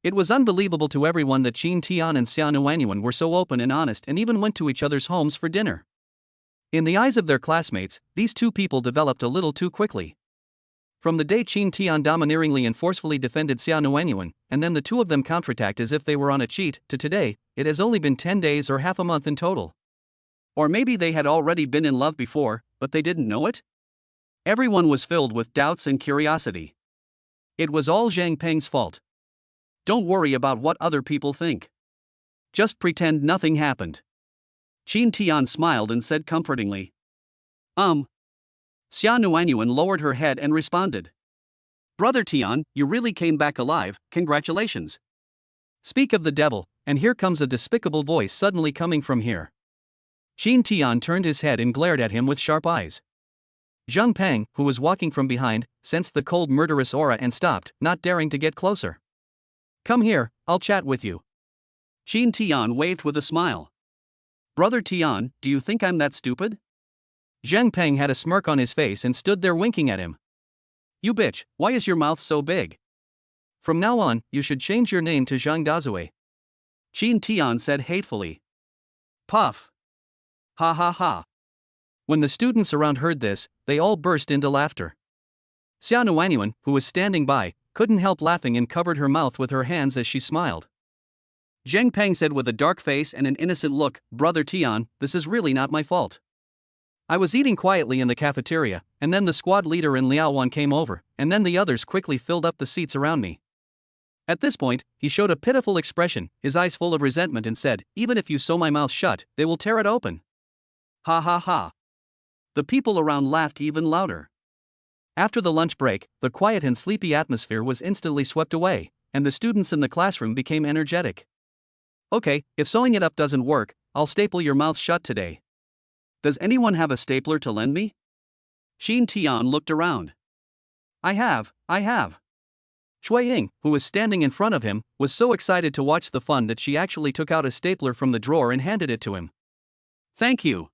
It was unbelievable to everyone that Jin Tian and Xia Nuanyuan were so open and honest and even went to each other's homes for dinner. In the eyes of their classmates, these two people developed a little too quickly. From the day Jin Tian domineeringly and forcefully defended Xia Nuanyuan, and then the two of them counterattacked as if they were on a cheat, to today, it has only been 10 days or half a month in total. Or maybe they had already been in love before, but they didn't know it? Everyone was filled with doubts and curiosity. It was all Zhang Peng's fault. Don't worry about what other people think. Just pretend nothing happened. Jin Tian smiled and said comfortingly. Xia Nuanyuan lowered her head and responded. Brother Tian, you really came back alive, congratulations. Speak of the devil, and here comes a despicable voice suddenly coming from here. Jin Tian turned his head and glared at him with sharp eyes. Zhang Peng, who was walking from behind, sensed the cold murderous aura and stopped, not daring to get closer. Come here, I'll chat with you. Jin Tian waved with a smile. Brother Tian, do you think I'm that stupid? Zhang Peng had a smirk on his face and stood there winking at him. You bitch, why is your mouth so big? From now on, you should change your name to Zhang Dazue. Jin Tian said hatefully. Puff. Ha ha ha. When the students around heard this, they all burst into laughter. Xia Nuanyuan, who was standing by, couldn't help laughing and covered her mouth with her hands as she smiled. Zhang Peng said with a dark face and an innocent look, Brother Tian, this is really not my fault. I was eating quietly in the cafeteria, and then the squad leader and Liao Wan came over, and then the others quickly filled up the seats around me. At this point, he showed a pitiful expression, his eyes full of resentment, and said, even if you sew my mouth shut, they will tear it open. Ha ha ha. The people around laughed even louder. After the lunch break, the quiet and sleepy atmosphere was instantly swept away, and the students in the classroom became energetic. Okay, if sewing it up doesn't work, I'll staple your mouth shut today. Does anyone have a stapler to lend me? Jin Tian looked around. I have. Shui Ying, who was standing in front of him, was so excited to watch the fun that she actually took out a stapler from the drawer and handed it to him. Thank you.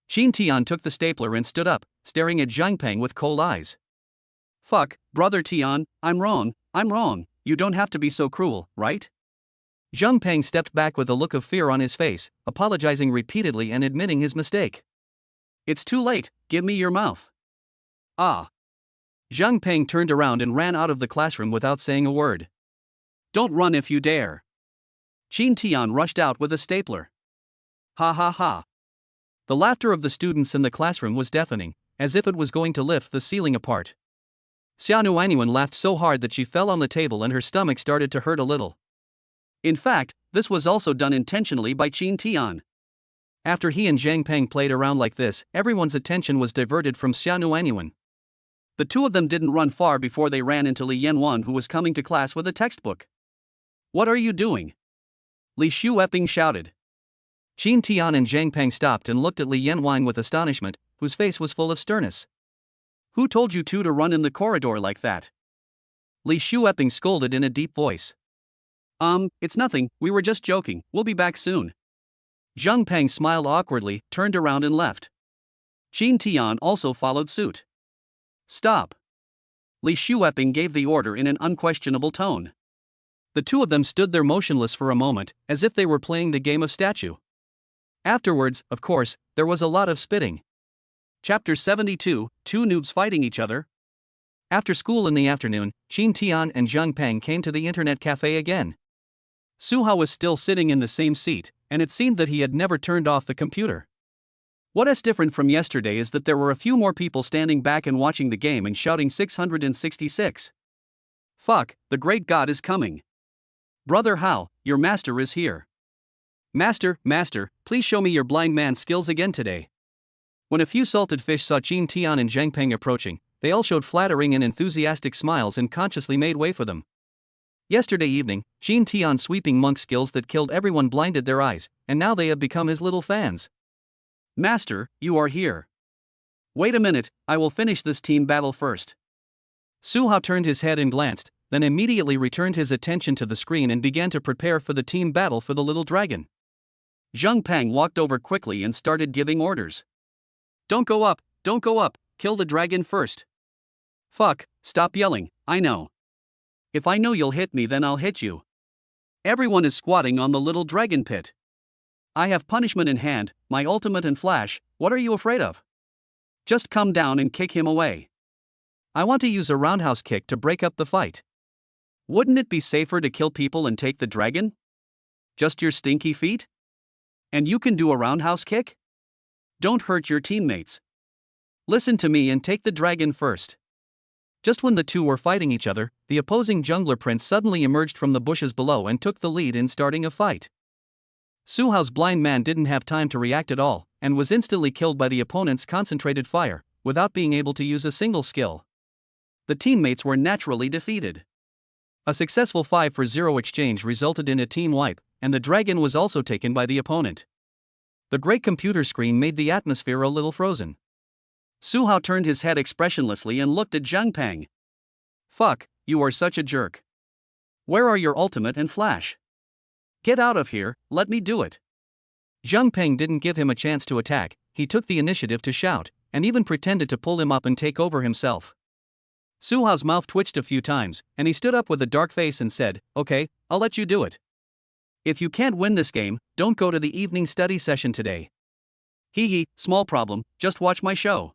Jin Tian took the stapler and stood up, staring at Zhang Peng with cold eyes. Fuck, Brother Tian, I'm wrong. You don't have to be so cruel, right? Zhang Peng stepped back with a look of fear on his face, apologizing repeatedly and admitting his mistake. It's too late, give me your mouth. Ah. Zhang Peng turned around and ran out of the classroom without saying a word. Don't run if you dare. Jin Tian rushed out with a stapler. Ha ha ha. The laughter of the students in the classroom was deafening, as if it was going to lift the ceiling apart. Xia Nuanyuan laughed so hard that she fell on the table and her stomach started to hurt a little. In fact, this was also done intentionally by Jin Tian. After he and Zhang Peng played around like this, everyone's attention was diverted from Xia Nuanyuan. The two of them didn't run far before they ran into Li Yanwan, who was coming to class with a textbook. What are you doing? Li Shueping shouted. Jin Tian and Zhang Peng stopped and looked at Li Yanwan with astonishment, whose face was full of sternness. Who told you two to run in the corridor like that? Li Shueping scolded in a deep voice. It's nothing, we were just joking, we'll be back soon. Zhang Peng smiled awkwardly, turned around and left. Jin Tian also followed suit. Stop. Li Shueping gave the order in an unquestionable tone. The two of them stood there motionless for a moment, as if they were playing the game of statue. Afterwards, of course, there was a lot of spitting. Chapter 72, Two Noobs Fighting Each Other. After school in the afternoon, Jin Tian and Zhang Peng came to the internet cafe again. Suha was still sitting in the same seat, and it seemed that he had never turned off the computer. What is different from yesterday is that there were a few more people standing back and watching the game and shouting 666. Fuck, the great god is coming. Brother Hao, your master is here. Master, please show me your blind man skills again today. When a few salted fish saw Jin Tian and Zhang Peng approaching, they all showed flattering and enthusiastic smiles and consciously made way for them. Yesterday evening, Jin Tian's sweeping monk skills that killed everyone blinded their eyes, and now they have become his little fans. Master, you are here. Wait a minute, I will finish this team battle first. Su Hao turned his head and glanced, then immediately returned his attention to the screen and began to prepare for the team battle for the little dragon. Zheng Pang walked over quickly and started giving orders. Don't go up, kill the dragon first. Fuck, stop yelling, I know. If I know you'll hit me, then I'll hit you. Everyone is squatting on the little dragon pit. I have punishment in hand, my ultimate and flash, what are you afraid of? Just come down and kick him away. I want to use a roundhouse kick to break up the fight. Wouldn't it be safer to kill people and take the dragon? Just your stinky feet? And you can do a roundhouse kick? Don't hurt your teammates. Listen to me and take the dragon first. Just when the two were fighting each other, the opposing jungler prince suddenly emerged from the bushes below and took the lead in starting a fight. Su Hao's blind man didn't have time to react at all, and was instantly killed by the opponent's concentrated fire, without being able to use a single skill. The teammates were naturally defeated. A successful 5-for-0 exchange resulted in a team wipe, and the dragon was also taken by the opponent. The great computer screen made the atmosphere a little frozen. Su Hao turned his head expressionlessly and looked at Zheng Pang. Fuck, you are such a jerk. Where are your ultimate and flash? Get out of here, let me do it. Zheng Pang didn't give him a chance to attack, he took the initiative to shout, and even pretended to pull him up and take over himself. Su Hao's mouth twitched a few times, and he stood up with a dark face and said, okay, I'll let you do it. If you can't win this game, don't go to the evening study session today. Hee hee, small problem, just watch my show.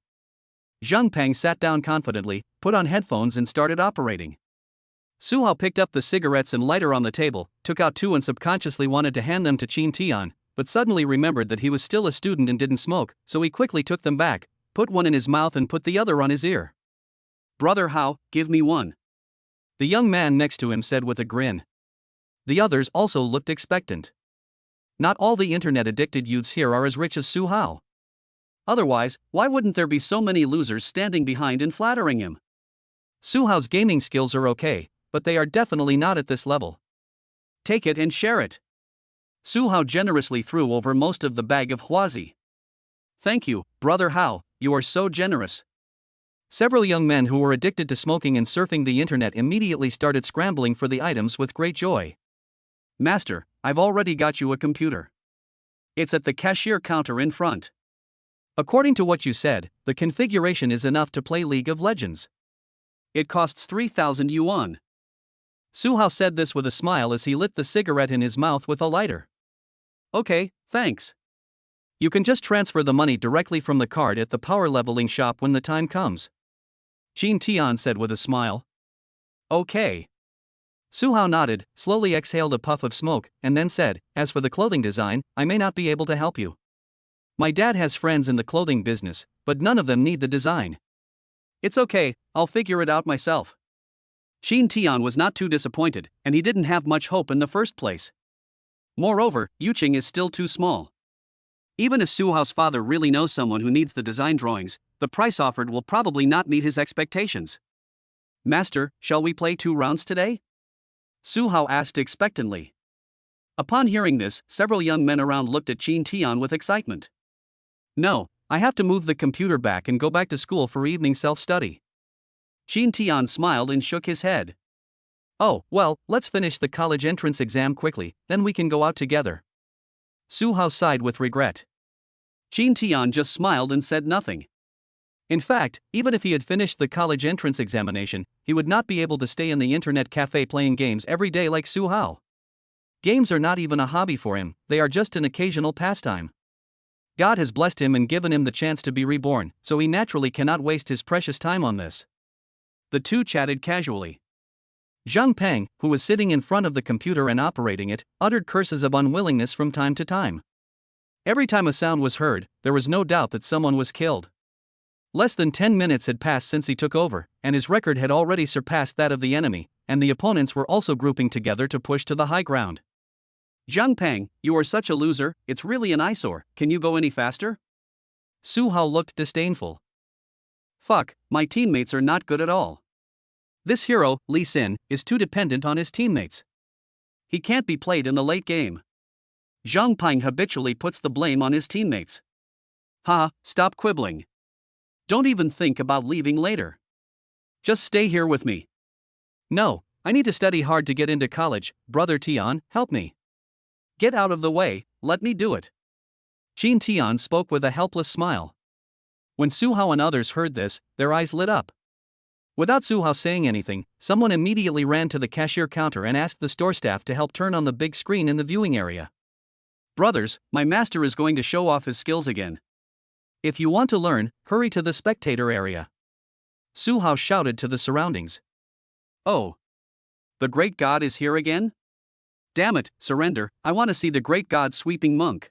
Zheng Pang sat down confidently, put on headphones and started operating. Su Hao picked up the cigarettes and lighter on the table, took out two and subconsciously wanted to hand them to Qin Tian, but suddenly remembered that he was still a student and didn't smoke, so he quickly took them back, put one in his mouth and put the other on his ear. Brother Hao, give me one. The young man next to him said with a grin. The others also looked expectant. Not all the internet-addicted youths here are as rich as Su Hao. Otherwise, why wouldn't there be so many losers standing behind and flattering him? Su Hao's gaming skills are okay, but they are definitely not at this level. Take it and share it. Su Hao generously threw over most of the bag of huazi. Thank you, Brother Hao, you are so generous. Several young men who were addicted to smoking and surfing the internet immediately started scrambling for the items with great joy. Master, I've already got you a computer. It's at the cashier counter in front. According to what you said, the configuration is enough to play League of Legends. It costs 3,000 yuan. Su Hao said this with a smile as he lit the cigarette in his mouth with a lighter. Okay, thanks. You can just transfer the money directly from the card at the power leveling shop when the time comes. Qin Tian said with a smile. Okay. Su Hao nodded, slowly exhaled a puff of smoke, and then said, as for the clothing design, I may not be able to help you. My dad has friends in the clothing business, but none of them need the design. It's okay, I'll figure it out myself. Qin Tian was not too disappointed, and he didn't have much hope in the first place. Moreover, Yuqing is still too small. Even if Su Hao's father really knows someone who needs the design drawings, the price offered will probably not meet his expectations. Master, shall we play 2 rounds today? Su Hao asked expectantly. Upon hearing this, several young men around looked at Qin Tian with excitement. No, I have to move the computer back and go back to school for evening self-study. Qin Tian smiled and shook his head. Oh, well, let's finish the college entrance exam quickly, then we can go out together. Su Hao sighed with regret. Qin Tian just smiled and said nothing. In fact, even if he had finished the college entrance examination, he would not be able to stay in the internet cafe playing games every day like Su Hao. Games are not even a hobby for him, they are just an occasional pastime. God has blessed him and given him the chance to be reborn, so he naturally cannot waste his precious time on this. The two chatted casually. Zheng Pang, who was sitting in front of the computer and operating it, uttered curses of unwillingness from time to time. Every time a sound was heard, there was no doubt that someone was killed. Less than 10 minutes had passed since he took over, and his record had already surpassed that of the enemy, and the opponents were also grouping together to push to the high ground. Zheng Pang, you are such a loser, it's really an eyesore, can you go any faster? Su Hao looked disdainful. Fuck, my teammates are not good at all. This hero, Lee Sin, is too dependent on his teammates. He can't be played in the late game. Zhang Ping habitually puts the blame on his teammates. Ha, stop quibbling. Don't even think about leaving later. Just stay here with me. No, I need to study hard to get into college, brother Tian, help me. Get out of the way, let me do it. Qin Tian spoke with a helpless smile. When Su Hao and others heard this, their eyes lit up. Without Su Hao saying anything, someone immediately ran to the cashier counter and asked the store staff to help turn on the big screen in the viewing area. Brothers, my master is going to show off his skills again. If you want to learn, hurry to the spectator area. Su Hao shouted to the surroundings. Oh. The great god is here again? Damn it, surrender, I want to see the great god sweeping monk.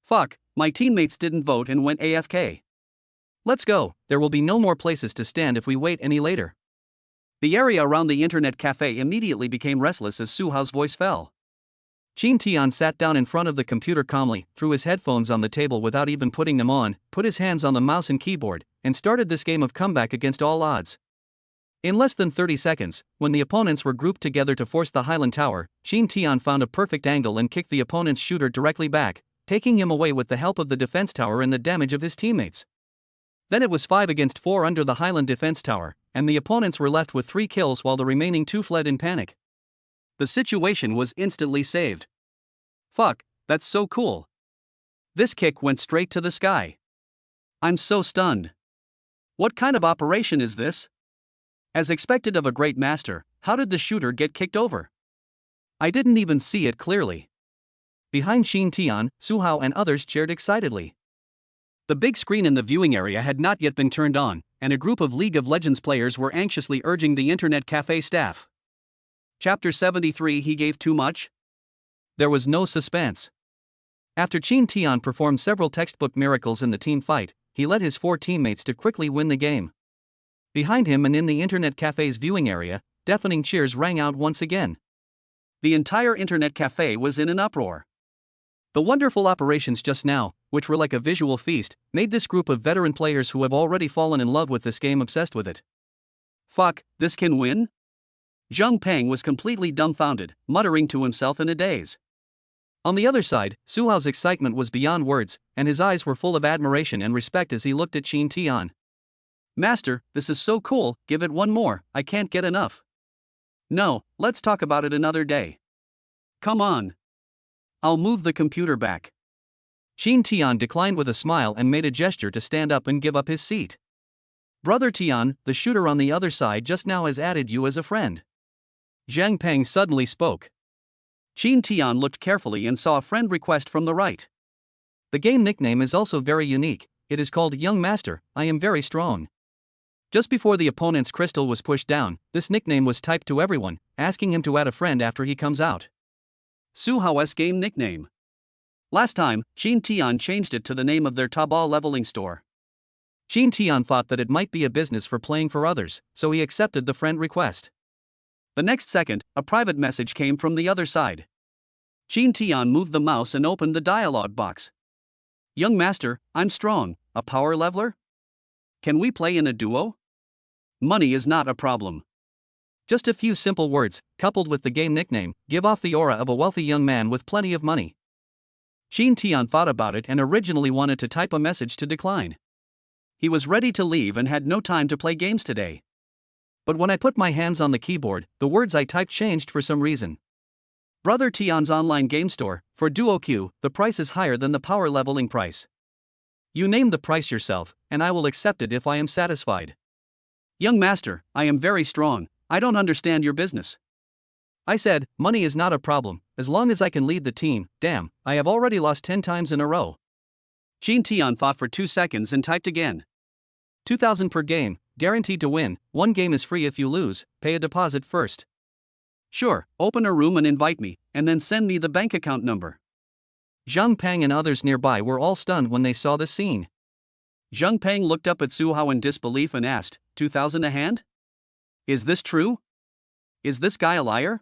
Fuck, my teammates didn't vote and went AFK. Let's go, there will be no more places to stand if we wait any later. The area around the internet cafe immediately became restless as Su Hao's voice fell. Qin Tian sat down in front of the computer calmly, threw his headphones on the table without even putting them on, put his hands on the mouse and keyboard, and started this game of comeback against all odds. In less than 30 seconds, when the opponents were grouped together to force the Highland Tower, Qin Tian found a perfect angle and kicked the opponent's shooter directly back, taking him away with the help of the defense tower and the damage of his teammates. Then it was 5 against 4 under the Highland defense tower, and the opponents were left with 3 kills while the remaining 2 fled in panic. The situation was instantly saved. Fuck, that's so cool. This kick went straight to the sky. I'm so stunned. What kind of operation is this? As expected of a great master, how did the shooter get kicked over? I didn't even see it clearly. Behind Qin Tian, Su Hao and others cheered excitedly. The big screen in the viewing area had not yet been turned on, and a group of League of Legends players were anxiously urging the internet cafe staff. Chapter 73. He gave too much? There was no suspense. After Qin Tian performed several textbook miracles in the team fight, he led his 4 teammates to quickly win the game. Behind him and in the internet cafe's viewing area, deafening cheers rang out once again. The entire internet cafe was in an uproar. The wonderful operations just now, which were like a visual feast, made this group of veteran players who have already fallen in love with this game obsessed with it. Fuck, this can win? Zhang Peng was completely dumbfounded, muttering to himself in a daze. On the other side, Su Hao's excitement was beyond words, and his eyes were full of admiration and respect as he looked at Qin Tian. Master, this is so cool, give it one more, I can't get enough. No, let's talk about it another day. Come on. I'll move the computer back. Qin Tian declined with a smile and made a gesture to stand up and give up his seat. Brother Tian, the shooter on the other side just now has added you as a friend. Zhang Peng suddenly spoke. Qin Tian looked carefully and saw a friend request from the right. The game nickname is also very unique, it is called Young Master, I am very strong. Just before the opponent's crystal was pushed down, this nickname was typed to everyone, asking him to add a friend after he comes out. Su Hao's game nickname. Last time, Qin Tian changed it to the name of their Taobao leveling store. Qin Tian thought that it might be a business for playing for others, so he accepted the friend request. The next second, a private message came from the other side. Qin Tian moved the mouse and opened the dialog box. Young Master, I'm strong, a power leveler? Can we play in a duo? Money is not a problem. Just a few simple words, coupled with the game nickname, give off the aura of a wealthy young man with plenty of money. Qin Tian thought about it and originally wanted to type a message to decline. He was ready to leave and had no time to play games today. But when I put my hands on the keyboard, the words I typed changed for some reason. Brother Tian's online game store, for Duo Q, the price is higher than the power leveling price. You name the price yourself, and I will accept it if I am satisfied. Young Master, I am very strong, I don't understand your business. I said, money is not a problem, as long as I can lead the team. Damn, I have already lost 10 times in a row. Qin Tian thought for 2 seconds and typed again. 2,000 per game, guaranteed to win, 1 game is free if you lose, pay a deposit first. Sure, open a room and invite me, and then send me the bank account number. Zhang Peng and others nearby were all stunned when they saw the scene. Zhang Peng looked up at Su Hao in disbelief and asked, 2,000 a hand? Is this true? Is this guy a liar?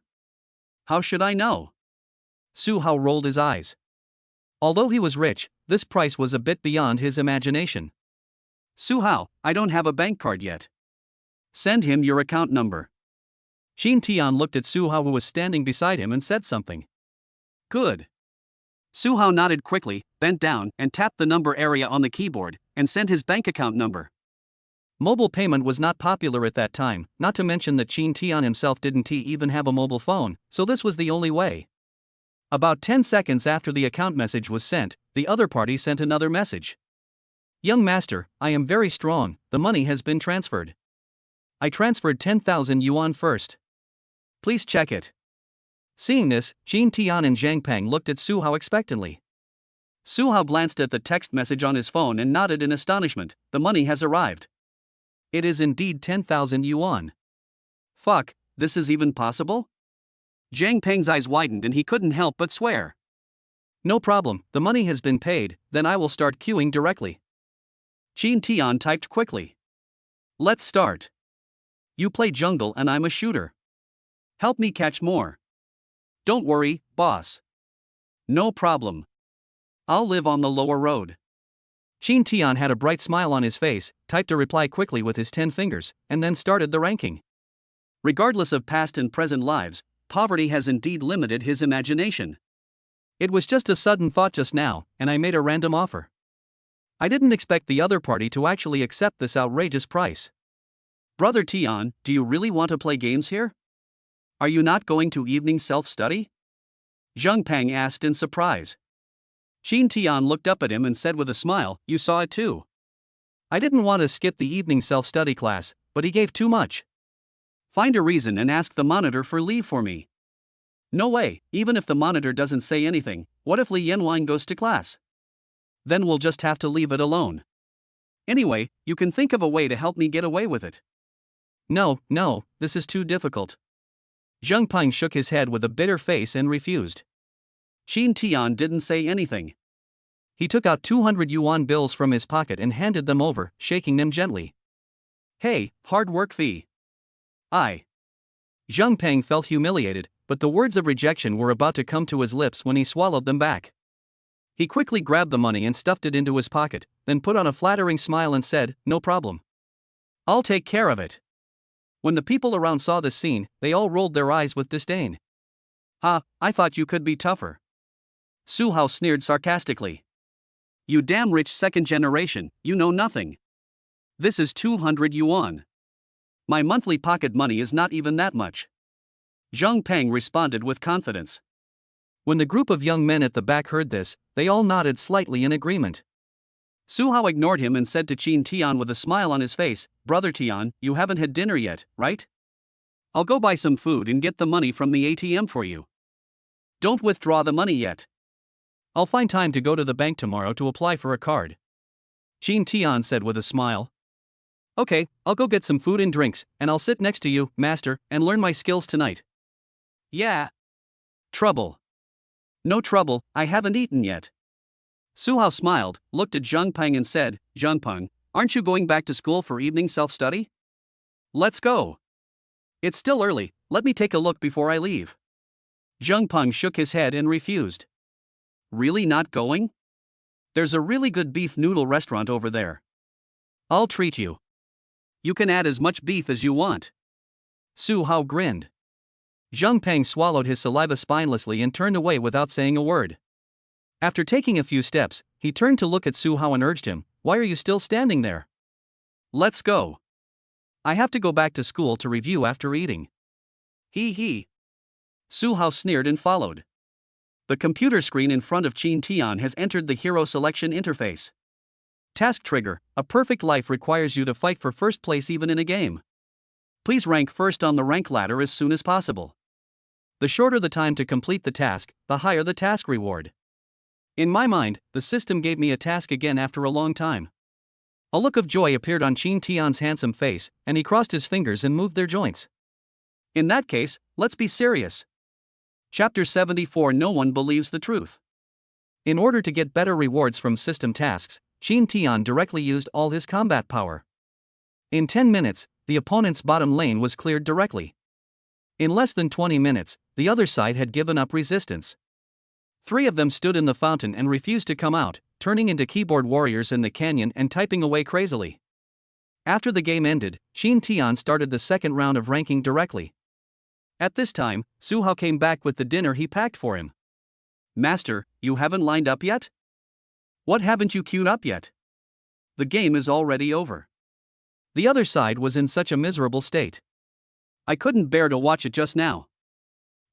How should I know? Su Hao rolled his eyes. Although he was rich, this price was a bit beyond his imagination. Su Hao, I don't have a bank card yet. Send him your account number. Qin Tian looked at Su Hao, who was standing beside him, and said something. Good. Su Hao nodded quickly, bent down, and tapped the number area on the keyboard, and sent his bank account number. Mobile payment was not popular at that time, not to mention that Qin Tian himself didn't even have a mobile phone, so this was the only way. About 10 seconds after the account message was sent, the other party sent another message. Young master, I am very strong, the money has been transferred. I transferred 10,000 yuan first. Please check it. Seeing this, Qin Tian and Zhang Peng looked at Su Hao expectantly. Su Hao glanced at the text message on his phone and nodded in astonishment. The money has arrived. It is indeed 10,000 yuan. Fuck, this is even possible? Zhang Peng's eyes widened and he couldn't help but swear. No problem, the money has been paid, then I will start queuing directly. Qin Tian typed quickly. Let's start. You play jungle and I'm a shooter. Help me catch more. Don't worry, boss. No problem. I'll live on the lower road. Qin Tian had a bright smile on his face, typed a reply quickly with his 10 fingers, and then started the ranking. Regardless of past and present lives, poverty has indeed limited his imagination. It was just a sudden thought just now, and I made a random offer. I didn't expect the other party to actually accept this outrageous price. Brother Tian, do you really want to play games here? Are you not going to evening self-study? Zhang Peng asked in surprise. Qin Tian looked up at him and said with a smile, you saw it too. I didn't want to skip the evening self-study class, but he gave too much. Find a reason and ask the monitor for leave for me. No way, even if the monitor doesn't say anything, what if Li Yanwang goes to class? Then we'll just have to leave it alone. Anyway, you can think of a way to help me get away with it. No, this is too difficult. Zhang Peng shook his head with a bitter face and refused. Qin Tian didn't say anything. He took out 200 yuan bills from his pocket and handed them over, shaking them gently. Hey, hard work fee. Zhang Peng felt humiliated, but the words of rejection were about to come to his lips when he swallowed them back. He quickly grabbed the money and stuffed it into his pocket, then put on a flattering smile and said, no problem. I'll take care of it. When the people around saw this scene, they all rolled their eyes with disdain. Ha, I thought you could be tougher. Su Hao sneered sarcastically. You damn rich second generation, you know nothing. This is 200 yuan. My monthly pocket money is not even that much. Zhang Peng responded with confidence. When the group of young men at the back heard this, they all nodded slightly in agreement. Su Hao ignored him and said to Qin Tian with a smile on his face, Brother Tian, you haven't had dinner yet, right? I'll go buy some food and get the money from the ATM for you. Don't withdraw the money yet. I'll find time to go to the bank tomorrow to apply for a card. Qin Tian said with a smile. Okay, I'll go get some food and drinks, and I'll sit next to you, master, and learn my skills tonight. Yeah. Trouble. No trouble, I haven't eaten yet. Su Hao smiled, looked at Zhang Peng and said, Zhang Peng, aren't you going back to school for evening self-study? Let's go. It's still early, let me take a look before I leave. Zhang Peng shook his head and refused. Really not going? There's a really good beef noodle restaurant over there. I'll treat you. You can add as much beef as you want. Su Hao grinned. Zhang Peng swallowed his saliva spinelessly and turned away without saying a word. After taking a few steps, he turned to look at Su Hao and urged him, why are you still standing there? Let's go. I have to go back to school to review after eating. He. Su Hao sneered and followed. The computer screen in front of Qin Tian has entered the hero selection interface. Task trigger, a perfect life requires you to fight for first place even in a game. Please rank first on the rank ladder as soon as possible. The shorter the time to complete the task, the higher the task reward. In my mind, the system gave me a task again after a long time. A look of joy appeared on Qin Tian's handsome face, and he crossed his fingers and moved their joints. In that case, let's be serious. Chapter 74 No one believes the truth. In order to get better rewards from system tasks, Qin Tian directly used all his combat power. In 10 minutes, the opponent's bottom lane was cleared directly. In less than 20 minutes, the other side had given up resistance. 3 of them stood in the fountain and refused to come out, turning into keyboard warriors in the canyon and typing away crazily. After the game ended, Shin Tian started the second round of ranking directly. At this time, Su Hao came back with the dinner he packed for him. Master, you haven't lined up yet? What haven't you queued up yet? The game is already over. The other side was in such a miserable state. I couldn't bear to watch it just now.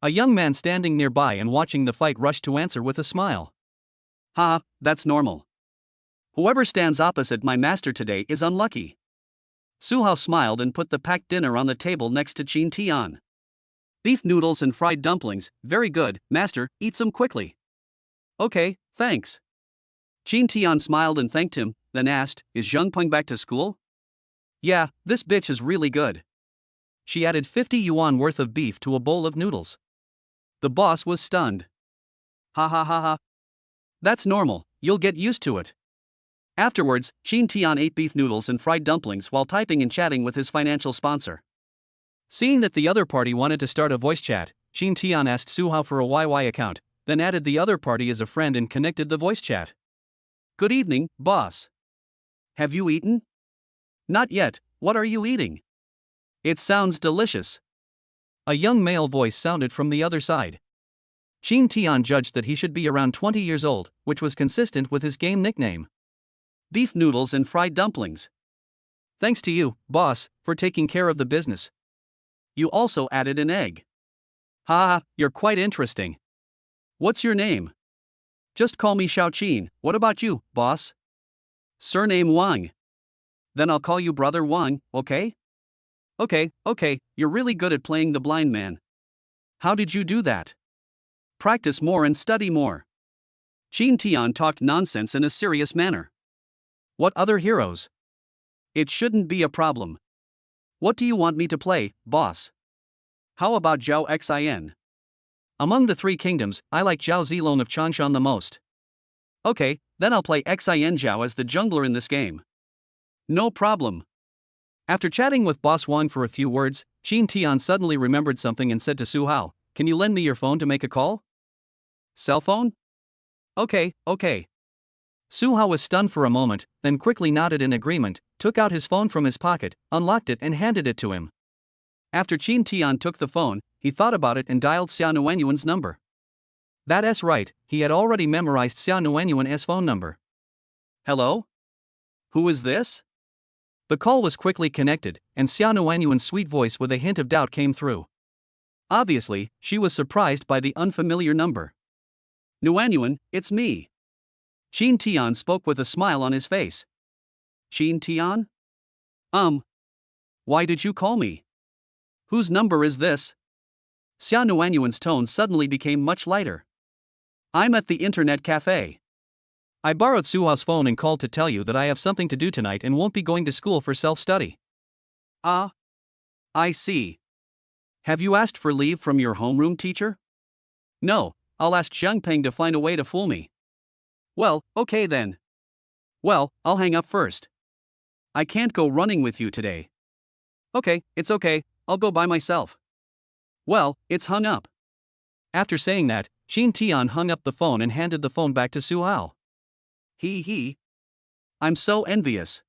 A young man standing nearby and watching the fight rushed to answer with a smile. Ha, that's normal. Whoever stands opposite my master today is unlucky. Su Hao smiled and put the packed dinner on the table next to Qin Tian. Beef noodles and fried dumplings, very good, master, eat some quickly. Okay, thanks. Qin Tian smiled and thanked him, then asked, is Zheng Peng back to school? Yeah, this bitch is really good. She added 50 yuan worth of beef to a bowl of noodles. The boss was stunned. Ha ha ha ha. That's normal, you'll get used to it. Afterwards, Qin Tian ate beef noodles and fried dumplings while typing and chatting with his financial sponsor. Seeing that the other party wanted to start a voice chat, Qin Tian asked Su Hao for a YY account, then added the other party as a friend and connected the voice chat. Good evening, boss. Have you eaten? Not yet, what are you eating? It sounds delicious. A young male voice sounded from the other side. Qin Tian judged that he should be around 20 years old, which was consistent with his game nickname. Beef noodles and fried dumplings. Thanks to you, boss, for taking care of the business. You also added an egg. Ha, you're quite interesting. What's your name? Just call me Xiao Qin. What about you, boss? Surname Wang. Then I'll call you Brother Wang, okay? Okay, you're really good at playing the blind man. How did you do that? Practice more and study more. Qin Tian talked nonsense in a serious manner. What other heroes? It shouldn't be a problem. What do you want me to play, boss? How about Zhao Xin? Among the three kingdoms, I like Zhao Zilong of Changshan the most. Okay, then I'll play Xin Zhao as the jungler in this game. No problem. After chatting with Boss Wang for a few words, Qin Tian suddenly remembered something and said to Su Hao, can you lend me your phone to make a call? Cell phone? Okay. Su Hao was stunned for a moment, then quickly nodded in agreement, took out his phone from his pocket, unlocked it and handed it to him. After Qin Tian took the phone, he thought about it and dialed Xia Nuanyuan's number. That's right, he had already memorized Xia Nuanyuan's phone number. Hello? Who is this? The call was quickly connected, and Xia Nuanyuan's sweet voice with a hint of doubt came through. Obviously, she was surprised by the unfamiliar number. Nuanyuan, it's me. Qin Tian spoke with a smile on his face. Qin Tian? Why did you call me? Whose number is this? Xia Nuanyuan's tone suddenly became much lighter. I'm at the internet cafe. I borrowed Su Hao's phone and called to tell you that I have something to do tonight and won't be going to school for self-study. Ah. I see. Have you asked for leave from your homeroom teacher? No, I'll ask Zheng Peng to find a way to fool me. Well, okay then. Well, I'll hang up first. I can't go running with you today. Okay, it's okay, I'll go by myself. Well, it's hung up. After saying that, Qin Tian hung up the phone and handed the phone back to Su Hao. He. I'm so envious.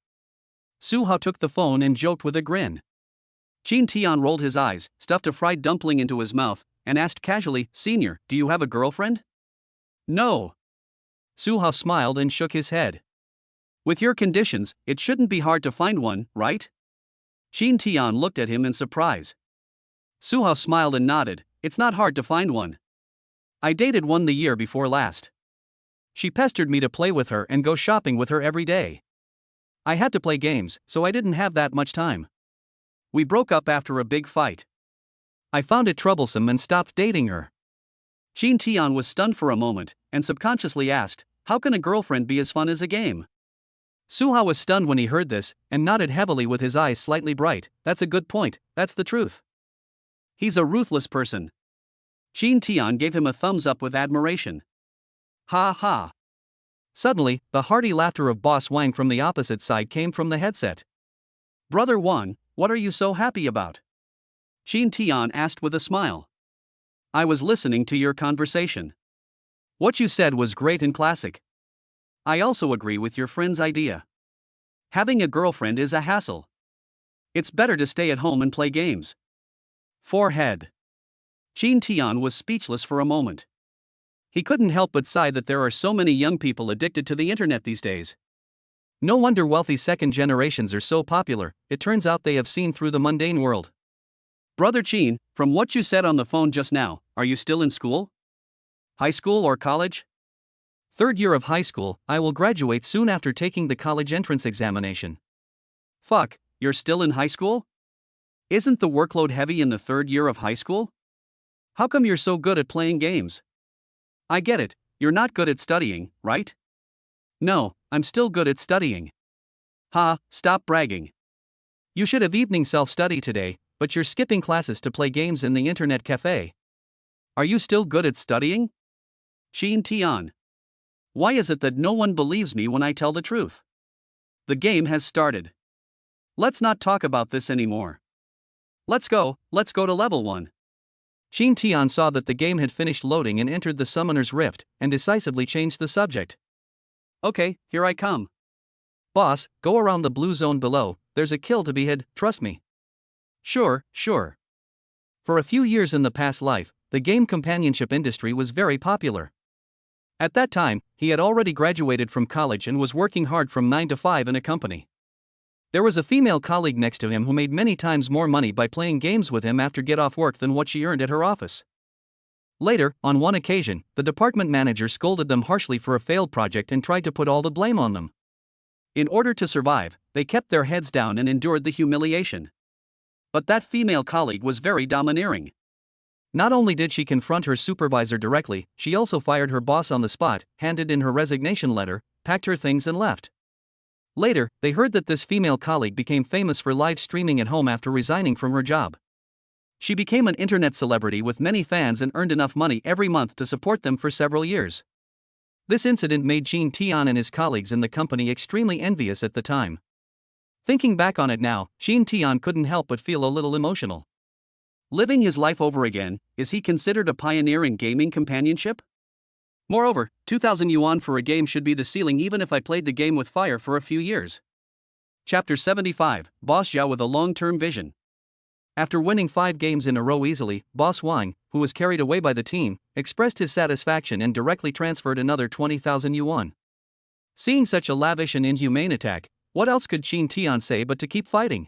Su Hao took the phone and joked with a grin. Qin Tian rolled his eyes, stuffed a fried dumpling into his mouth, and asked casually, Senior, do you have a girlfriend? No. Su Hao smiled and shook his head. With your conditions, it shouldn't be hard to find one, right? Qin Tian looked at him in surprise. Su Hao smiled and nodded, it's not hard to find one. I dated one the year before last. She pestered me to play with her and go shopping with her every day. I had to play games, so I didn't have that much time. We broke up after a big fight. I found it troublesome and stopped dating her. Qin Tian was stunned for a moment, and subconsciously asked, how can a girlfriend be as fun as a game? Su Hao was stunned when he heard this, and nodded heavily with his eyes slightly bright. That's a good point, that's the truth. He's a ruthless person. Qin Tian gave him a thumbs up with admiration. Ha ha. Suddenly, the hearty laughter of Boss Wang from the opposite side came from the headset. Brother Wang, what are you so happy about? Qin Tian asked with a smile. I was listening to your conversation. What you said was great and classic. I also agree with your friend's idea. Having a girlfriend is a hassle. It's better to stay at home and play games. Forehead. Jean Tian was speechless for a moment. He couldn't help but sigh that there are so many young people addicted to the internet these days. No wonder wealthy second generations are so popular. It turns out they have seen through the mundane world. Brother Jean, from what you said on the phone just now, are you still in school? High school or college? Third year of high school, I will graduate soon after taking the college entrance examination. Fuck, you're still in high school? Isn't the workload heavy in the third year of high school? How come you're so good at playing games? I get it, you're not good at studying, right? No, I'm still good at studying. Ha, stop bragging. You should have evening self-study today, but you're skipping classes to play games in the internet cafe. Are you still good at studying? Jean Tian. Why is it that no one believes me when I tell the truth? The game has started. Let's not talk about this anymore. Let's go to level 1. Jean Tian saw that the game had finished loading and entered the Summoner's Rift, and decisively changed the subject. Okay, here I come. Boss, go around the blue zone below, there's a kill to be had, trust me. Sure. For a few years in the past life, the game companionship industry was very popular. At that time, he had already graduated from college and was working hard from 9 to 5 in a company. There was a female colleague next to him who made many times more money by playing games with him after get off work than what she earned at her office. Later, on one occasion, the department manager scolded them harshly for a failed project and tried to put all the blame on them. In order to survive, they kept their heads down and endured the humiliation. But that female colleague was very domineering. Not only did she confront her supervisor directly, she also fired her boss on the spot, handed in her resignation letter, packed her things and left. Later, they heard that this female colleague became famous for live streaming at home after resigning from her job. She became an internet celebrity with many fans and earned enough money every month to support them for several years. This incident made Jean Tian and his colleagues in the company extremely envious at the time. Thinking back on it now, Jean Tian couldn't help but feel a little emotional. Living his life over again, is he considered a pioneer in gaming companionship? Moreover, 2,000 yuan for a game should be the ceiling even if I played the game with fire for a few years. Chapter 75, Boss Zhao with a long-term vision. After winning 5 games in a row easily, Boss Wang, who was carried away by the team, expressed his satisfaction and directly transferred another 20,000 yuan. Seeing such a lavish and inhumane attack, what else could Jean Tian say but to keep fighting?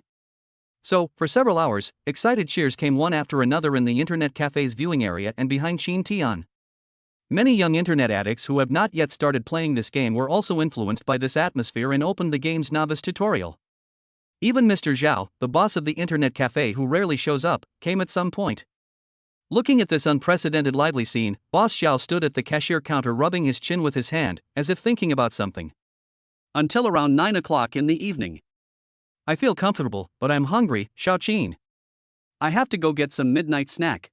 So, for several hours, excited cheers came one after another in the internet cafe's viewing area and behind Jean Tian. Many young internet addicts who have not yet started playing this game were also influenced by this atmosphere and opened the game's novice tutorial. Even Mr. Zhao, the boss of the internet cafe who rarely shows up, came at some point. Looking at this unprecedented lively scene, Boss Zhao stood at the cashier counter rubbing his chin with his hand, as if thinking about something. Until around 9 o'clock in the evening. I feel comfortable, but I'm hungry, Xiao Qin. I have to go get some midnight snack.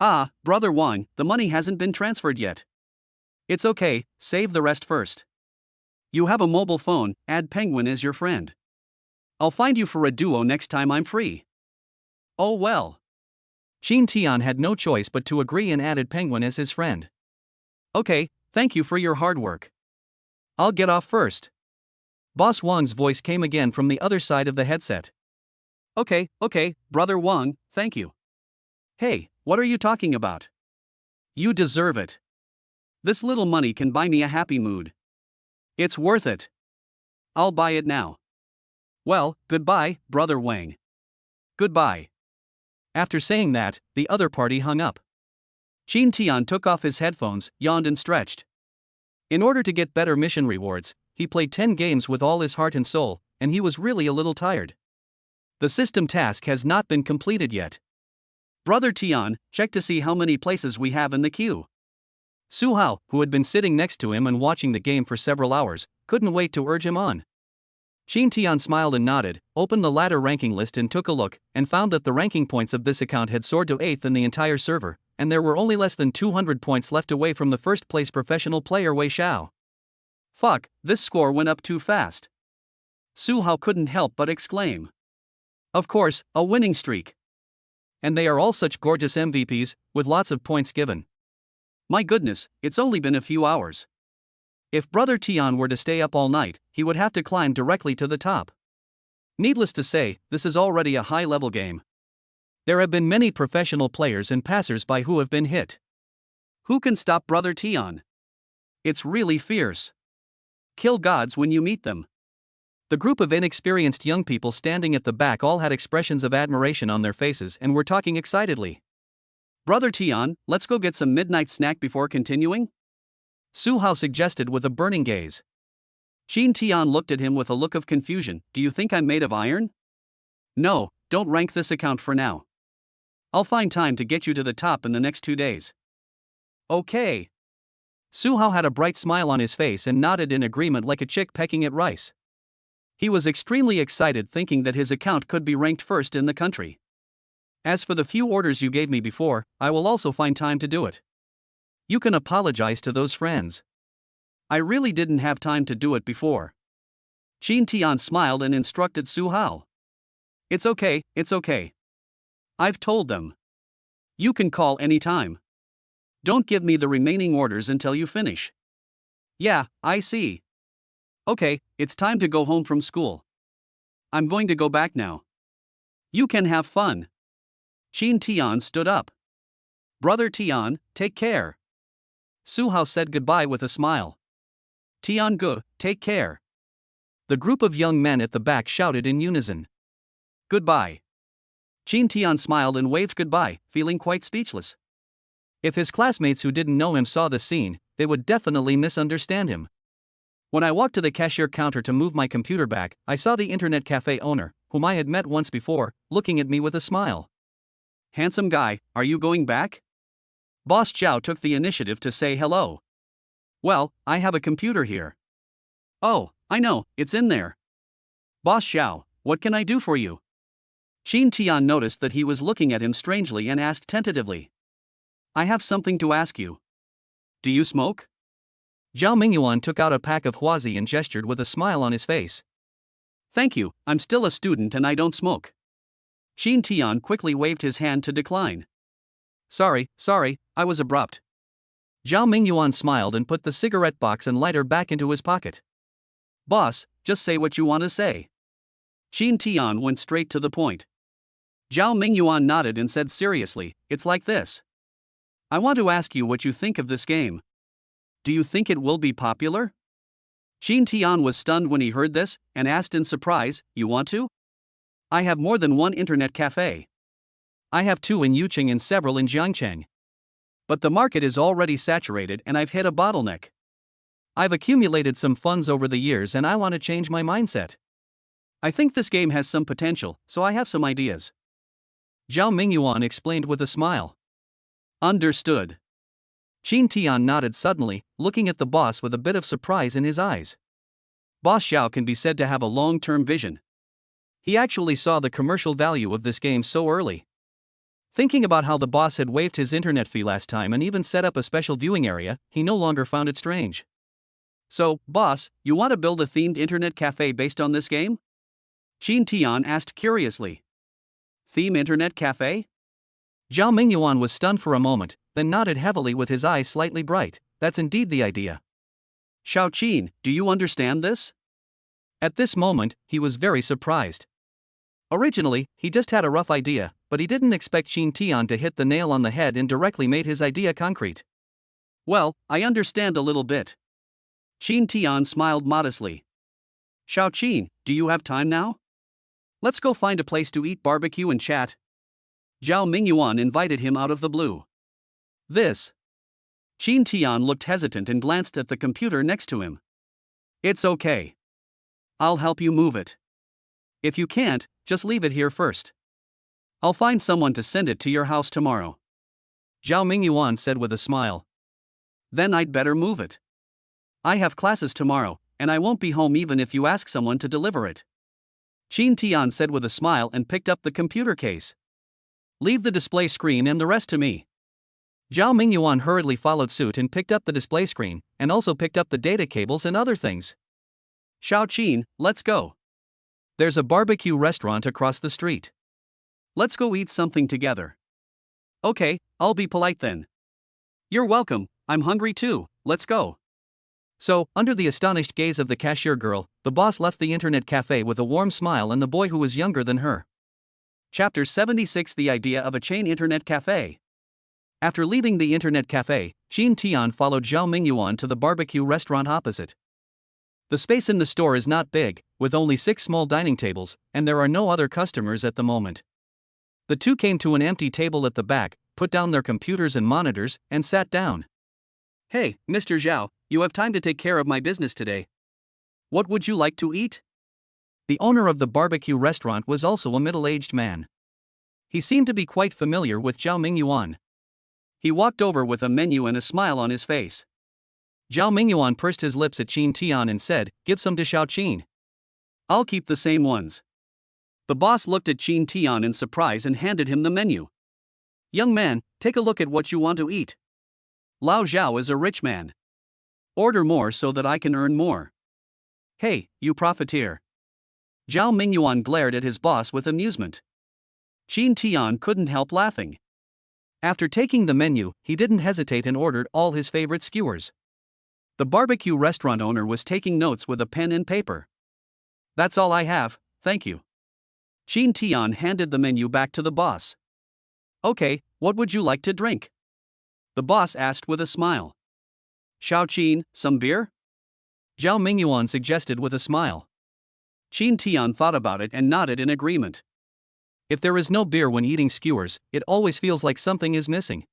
Ah, Brother Wang, the money hasn't been transferred yet. It's okay, save the rest first. You have a mobile phone, add Penguin as your friend. I'll find you for a duo next time I'm free. Oh well. Jean Tian had no choice but to agree and added Penguin as his friend. Okay, thank you for your hard work. I'll get off first. Boss Wang's voice came again from the other side of the headset. Okay, Brother Wang, thank you. Hey, what are you talking about? You deserve it. This little money can buy me a happy mood. It's worth it. I'll buy it now. Well, goodbye, Brother Wang. Goodbye. After saying that, the other party hung up. Jean Tian took off his headphones, yawned and stretched. In order to get better mission rewards, he played 10 games with all his heart and soul, and he was really a little tired. The system task has not been completed yet. Brother Tian, check to see how many places we have in the queue. Su Hao, who had been sitting next to him and watching the game for several hours, couldn't wait to urge him on. Jean Tian smiled and nodded, opened the ladder ranking list and took a look, and found that the ranking points of this account had soared to 8th in the entire server, and there were only less than 200 points left away from the first place professional player Wei Xiao. Fuck, this score went up too fast. Su Hao couldn't help but exclaim. Of course, a winning streak. And they are all such gorgeous MVPs, with lots of points given. My goodness, it's only been a few hours. If Brother Tian were to stay up all night, he would have to climb directly to the top. Needless to say, this is already a high-level game. There have been many professional players and passers-by who have been hit. Who can stop Brother Tian? It's really fierce. Kill gods when you meet them. The group of inexperienced young people standing at the back all had expressions of admiration on their faces and were talking excitedly. Brother Tian, let's go get some midnight snack before continuing? Su Hao suggested with a burning gaze. Qin Tian looked at him with a look of confusion. Do you think I'm made of iron? No, don't rank this account for now. I'll find time to get you to the top in the next 2 days. Okay. Su Hao had a bright smile on his face and nodded in agreement like a chick pecking at rice. He was extremely excited thinking that his account could be ranked first in the country. As for the few orders you gave me before, I will also find time to do it. You can apologize to those friends. I really didn't have time to do it before. Qin Tian smiled and instructed Su Hao. It's okay, it's okay. I've told them. You can call any time. Don't give me the remaining orders until you finish. Yeah, I see. Okay, it's time to go home from school. I'm going to go back now. You can have fun. Qin Tian stood up. Brother Tian, take care. Su Hao said goodbye with a smile. Tian Gu, take care. The group of young men at the back shouted in unison. Goodbye. Qin Tian smiled and waved goodbye, feeling quite speechless. If his classmates who didn't know him saw the scene, they would definitely misunderstand him. When I walked to the cashier counter to move my computer back, I saw the internet cafe owner, whom I had met once before, looking at me with a smile. Handsome guy, are you going back? Boss Zhao took the initiative to say hello. Well, I have a computer here. Oh, I know, it's in there. Boss Zhao, what can I do for you? Qin Tian noticed that he was looking at him strangely and asked tentatively. I have something to ask you. Do you smoke? Zhao Mingyuan took out a pack of Huazi and gestured with a smile on his face. Thank you, I'm still a student and I don't smoke. Qin Tian quickly waved his hand to decline. Sorry, I was abrupt. Zhao Mingyuan smiled and put the cigarette box and lighter back into his pocket. Boss, just say what you want to say. Qin Tian went straight to the point. Zhao Mingyuan nodded and said seriously, it's like this. I want to ask you what you think of this game. Do you think it will be popular? Qin Tian was stunned when he heard this, and asked in surprise, you want to? I have more than one internet cafe. I have 2 in Yuqing and several in Jiangcheng. But the market is already saturated and I've hit a bottleneck. I've accumulated some funds over the years and I want to change my mindset. I think this game has some potential, so I have some ideas. Zhao Mingyuan explained with a smile. Understood. Qin Tian nodded suddenly, looking at the boss with a bit of surprise in his eyes. Boss Zhao can be said to have a long-term vision. He actually saw the commercial value of this game so early. Thinking about how the boss had waived his internet fee last time and even set up a special viewing area, he no longer found it strange. So, boss, you want to build a themed internet cafe based on this game? Qin Tian asked curiously. Theme internet cafe? Zhao Mingyuan was stunned for a moment, then nodded heavily with his eyes slightly bright. That's indeed the idea. Xiao Qin, do you understand this? At this moment, he was very surprised. Originally, he just had a rough idea, but he didn't expect Qin Tian to hit the nail on the head and directly made his idea concrete. Well, I understand a little bit. Qin Tian smiled modestly. Xiao Qin, do you have time now? Let's go find a place to eat barbecue and chat. Zhao Mingyuan invited him out of the blue. This. Qin Tian looked hesitant and glanced at the computer next to him. It's okay. I'll help you move it. If you can't, just leave it here first. I'll find someone to send it to your house tomorrow. Zhao Mingyuan said with a smile. Then I'd better move it. I have classes tomorrow, and I won't be home even if you ask someone to deliver it. Qin Tian said with a smile and picked up the computer case. Leave the display screen and the rest to me. Zhao Mingyuan hurriedly followed suit and picked up the display screen, and also picked up the data cables and other things. Xiao Qin, let's go. There's a barbecue restaurant across the street. Let's go eat something together. Okay, I'll be polite then. You're welcome, I'm hungry too, let's go. So, under the astonished gaze of the cashier girl, The boss left the internet cafe with a warm smile and the boy who was younger than her. Chapter 76: The Idea of a Chain Internet Cafe. After leaving the internet cafe, Qin Tian followed Zhao Mingyuan to the barbecue restaurant opposite. The space in the store is not big, with only 6 small dining tables, and there are no other customers at the moment. The two came to an empty table at the back, put down their computers and monitors, and sat down. "Hey, Mr. Zhao, you have time to take care of my business today. What would you like to eat?" The owner of the barbecue restaurant was also a middle-aged man. He seemed to be quite familiar with Zhao Mingyuan. He walked over with a menu and a smile on his face. Zhao Mingyuan pursed his lips at Qin Tian and said, "Give some to Xiaoqin. I'll keep the same ones." The boss looked at Qin Tian in surprise and handed him the menu. "Young man, take a look at what you want to eat. Lao Zhao is a rich man. Order more so that I can earn more." "Hey, you profiteer." Zhao Mingyuan glared at his boss with amusement. Qin Tian couldn't help laughing. After taking the menu, he didn't hesitate and ordered all his favorite skewers. The barbecue restaurant owner was taking notes with a pen and paper. "That's all I have, thank you." Qin Tian handed the menu back to the boss. "Okay, what would you like to drink?" the boss asked with a smile. "Xiaoqin, some beer?" Zhao Mingyuan suggested with a smile. Qin Tian thought about it and nodded in agreement. If there is no beer when eating skewers, it always feels like something is missing.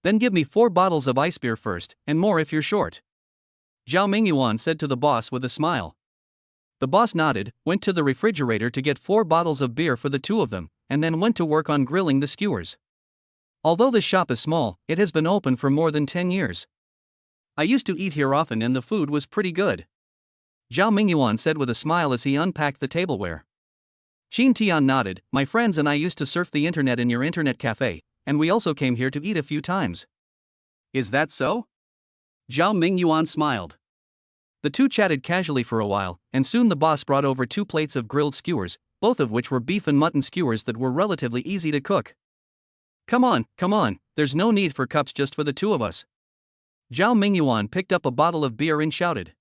"Then give me 4 bottles of ice beer first, and more if you're short," Zhao Mingyuan said to the boss with a smile. The boss nodded, went to the refrigerator to get 4 bottles of beer for the two of them, and then went to work on grilling the skewers. Although the shop is small, it has been open for more than 10 years. "I used to eat here often and the food was pretty good," Zhao Mingyuan said with a smile as he unpacked the tableware. Qin Tian nodded. "My friends and I used to surf the internet in your internet cafe, and we also came here to eat a few times." "Is that so?" Zhao Mingyuan smiled. The two chatted casually for a while, and soon the boss brought over 2 plates of grilled skewers, both of which were beef and mutton skewers that were relatively easy to cook. Come on, there's no need for cups just for the two of us." Zhao Mingyuan picked up a bottle of beer and shouted.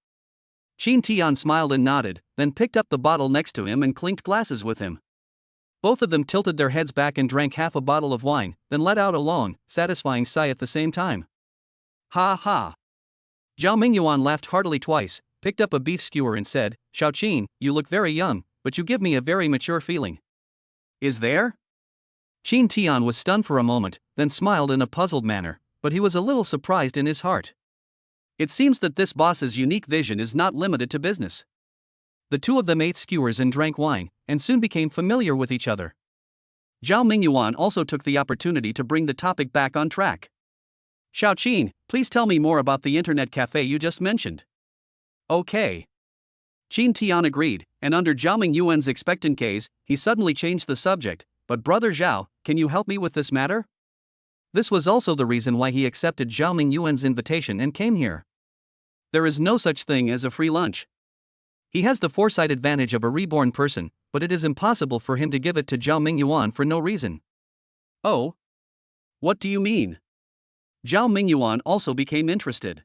Qin Tian smiled and nodded, then picked up the bottle next to him and clinked glasses with him. Both of them tilted their heads back and drank half a bottle of wine, then let out a long, satisfying sigh at the same time. "Ha ha." Zhao Mingyuan laughed heartily twice, picked up a beef skewer and said, "Xiaoqin, you look very young, but you give me a very mature feeling." "Is there?" Qin Tian was stunned for a moment, then smiled in a puzzled manner, but he was a little surprised in his heart. It seems that this boss's unique vision is not limited to business. The two of them ate skewers and drank wine, and soon became familiar with each other. Zhao Mingyuan also took the opportunity to bring the topic back on track. "Xiaoqin, please tell me more about the internet cafe you just mentioned." "Okay." Qin Tian agreed, and under Zhao Mingyuan's expectant gaze, he suddenly changed the subject. "But brother Zhao, can you help me with this matter?" This was also the reason why he accepted Zhao Mingyuan's invitation and came here. There is no such thing as a free lunch. He has the foresight advantage of a reborn person, but it is impossible for him to give it to Zhao Mingyuan for no reason. "Oh? What do you mean?" Zhao Mingyuan also became interested.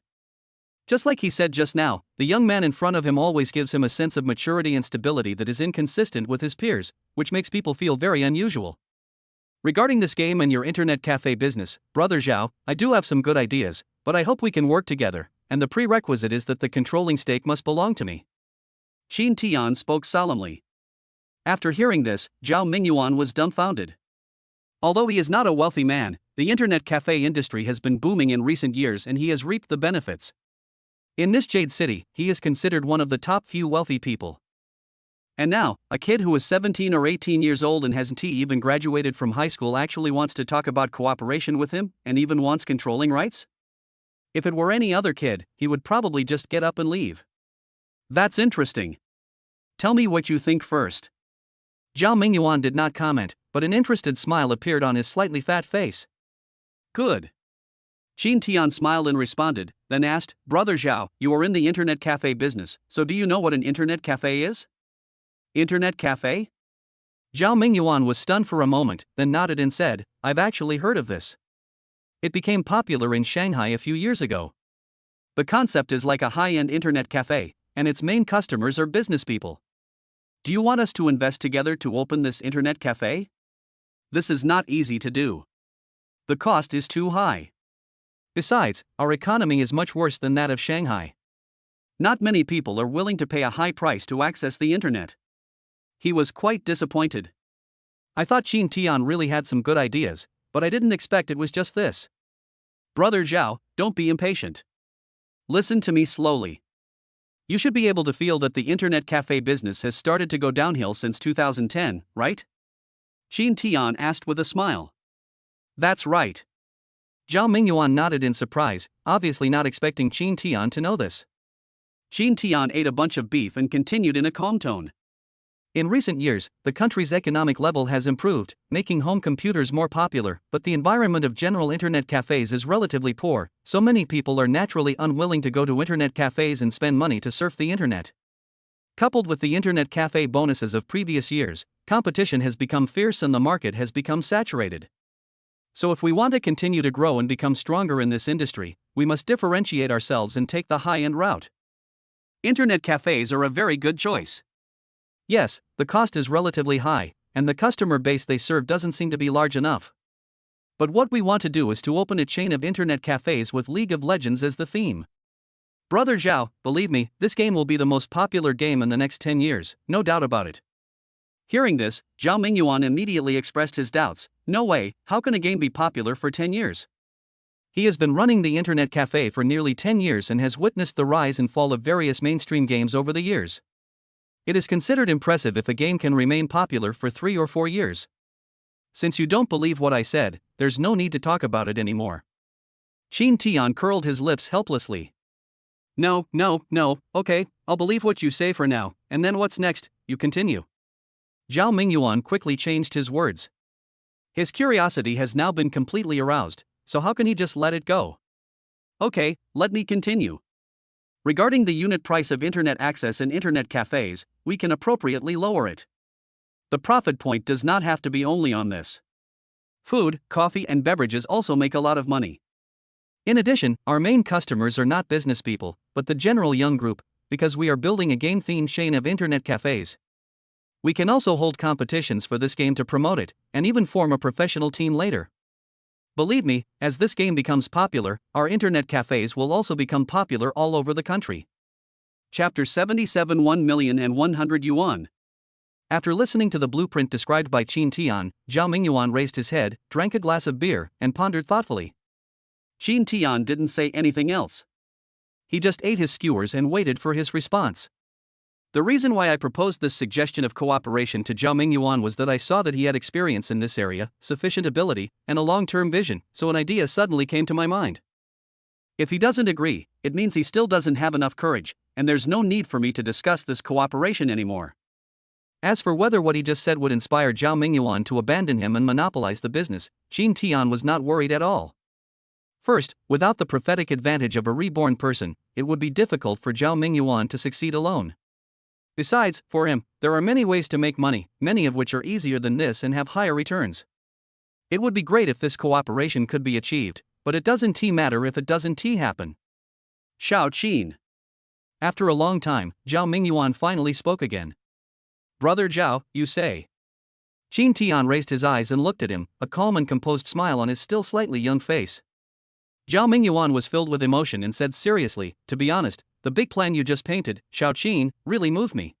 Just like he said just now, the young man in front of him always gives him a sense of maturity and stability that is inconsistent with his peers, which makes people feel very unusual. "Regarding this game and your internet cafe business, brother Zhao, I do have some good ideas, but I hope we can work together, and the prerequisite is that the controlling stake must belong to me." Qin Tian spoke solemnly. After hearing this, Zhao Mingyuan was dumbfounded. Although he is not a wealthy man, the internet cafe industry has been booming in recent years and he has reaped the benefits. In this Jade City, he is considered one of the top few wealthy people. And now, a kid who is 17 or 18 years old and hasn't even graduated from high school actually wants to talk about cooperation with him, and even wants controlling rights? If it were any other kid, he would probably just get up and leave. "That's interesting. Tell me what you think first." Zhao Mingyuan did not comment, but an interested smile appeared on his slightly fat face. "Good." Qin Tian smiled and responded, then asked, "Brother Zhao, you are in the internet cafe business, so do you know what an internet cafe is?" "Internet cafe?" Zhao Mingyuan was stunned for a moment, then nodded and said, "I've actually heard of this. It became popular in Shanghai a few years ago. The concept is like a high-end internet cafe, and its main customers are business people. Do you want us to invest together to open this internet cafe? This is not easy to do. The cost is too high. Besides, our economy is much worse than that of Shanghai. Not many people are willing to pay a high price to access the internet. He was quite disappointed. I thought Qin Tian really had some good ideas, but I didn't expect it was just this. Brother Zhao, don't be impatient. Listen to me slowly. You should be able to feel that the internet cafe business has started to go downhill since 2010, right? Qin Tian asked with a smile. That's right. Zhao Mingyuan nodded in surprise, obviously not expecting Qin Tian to know this. Qin Tian ate a bunch of beef and continued in a calm tone. In recent years, the country's economic level has improved, making home computers more popular, but the environment of general internet cafes is relatively poor, so many people are naturally unwilling to go to internet cafes and spend money to surf the internet. Coupled with the internet cafe bonuses of previous years, competition has become fierce and the market has become saturated. So if we want to continue to grow and become stronger in this industry, we must differentiate ourselves and take the high-end route. Internet cafes are a very good choice. Yes, the cost is relatively high, and the customer base they serve doesn't seem to be large enough. But what we want to do is to open a chain of internet cafes with League of Legends as the theme. Brother Zhao, Believe me, this game will be the most popular game in the next 10 years, no doubt about it. Hearing this, Zhao Mingyuan immediately expressed his doubts. No way, how can a game be popular for 10 years? He has been running the internet cafe for nearly 10 years and has witnessed the rise and fall of various mainstream games over the years. It is considered impressive if a game can remain popular for 3 or 4 years. Since you don't believe what I said, there's no need to talk about it anymore. Qin Tian curled his lips helplessly. No, okay, I'll believe what you say for now, and then what's next? You continue. Zhao Mingyuan quickly changed his words. His curiosity has now been completely aroused, so how can he just let it go? Okay, let me continue. Regarding the unit price of internet access in internet cafes, we can appropriately lower it. The profit point does not have to be only on this. Food, coffee, and beverages also make a lot of money. In addition, our main customers are not business people, but the general young group, because we are building a game-themed chain of internet cafes. We can also hold competitions for this game to promote it, and even form a professional team later. Believe me, as this game becomes popular, our internet cafes will also become popular all over the country. Chapter 77 1,100,000 yuan. After listening to the blueprint described by Qin Tian, Zhao Mingyuan raised his head, drank a glass of beer, and pondered thoughtfully. Qin Tian didn't say anything else. He just ate his skewers and waited for his response. The reason why I proposed this suggestion of cooperation to Zhao Mingyuan was that I saw that he had experience in this area, sufficient ability, and a long-term vision, so an idea suddenly came to my mind. If he doesn't agree, it means he still doesn't have enough courage, and there's no need for me to discuss this cooperation anymore. As for whether what he just said would inspire Zhao Mingyuan to abandon him and monopolize the business, Qin Tian was not worried at all. First, without the prophetic advantage of a reborn person, it would be difficult for Zhao Mingyuan to succeed alone. Besides, for him, there are many ways to make money, many of which are easier than this and have higher returns. It would be great if this cooperation could be achieved, but it doesn't matter if it doesn't happen. Shao Qin. After a long time, Zhao Mingyuan finally spoke again. Brother Zhao, you say. Qin Tian raised his eyes and looked at him, a calm and composed smile on his still slightly young face. Zhao Mingyuan was filled with emotion and said seriously, to be honest, the big plan you just painted, Shao Qin, really moved me.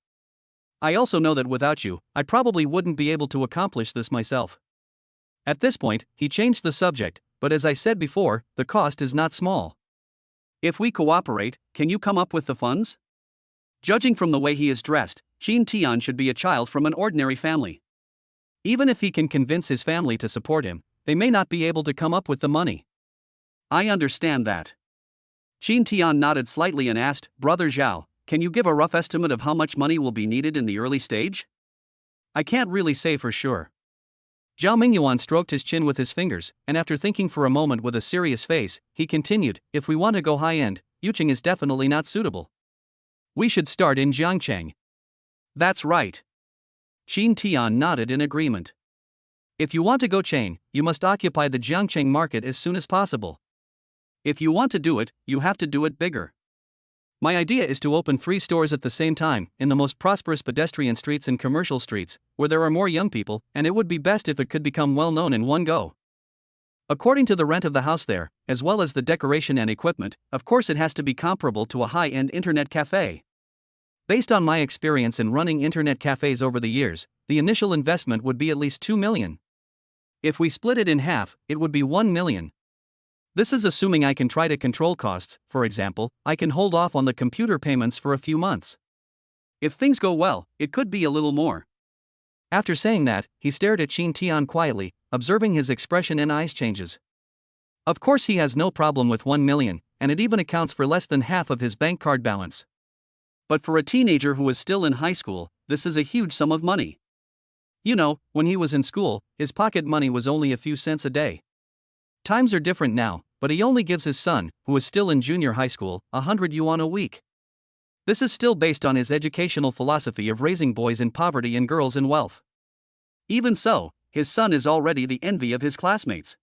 I also know that without you, I probably wouldn't be able to accomplish this myself. At this point, he changed the subject, but as I said before, the cost is not small. If we cooperate, can you come up with the funds? Judging from the way he is dressed, Qin Tian should be a child from an ordinary family. Even if he can convince his family to support him, they may not be able to come up with the money. I understand that. Qin Tian nodded slightly and asked, Brother Zhao, can you give a rough estimate of how much money will be needed in the early stage? I can't really say for sure. Zhao Mingyuan stroked his chin with his fingers, and after thinking for a moment with a serious face, he continued, if we want to go high-end, Yucheng is definitely not suitable. We should start in Jiangcheng. That's right. Qin Tian nodded in agreement. If you want to go chain, you must occupy the Jiangcheng market as soon as possible. If you want to do it, you have to do it bigger. My idea is to open 3 stores at the same time, in the most prosperous pedestrian streets and commercial streets, where there are more young people, and it would be best if it could become well known in one go. According to the rent of the house there, as well as the decoration and equipment, of course it has to be comparable to a high-end internet cafe. Based on my experience in running internet cafes over the years, the initial investment would be at least $2 million. If we split it in half, it would be $1 million. This is assuming I can try to control costs. For example, I can hold off on the computer payments for a few months. If things go well, it could be a little more. After saying that, he stared at Shin Tian quietly, observing his expression and eyes changes. Of course he has no problem with $1 million, and it even accounts for less than half of his bank card balance. But for a teenager who is still in high school, this is a huge sum of money. You know, when he was in school, his pocket money was only a few cents a day. Times are different now, but he only gives his son, who is still in junior high school, 100 yuan a week. This is still based on his educational philosophy of raising boys in poverty and girls in wealth. Even so, his son is already the envy of his classmates.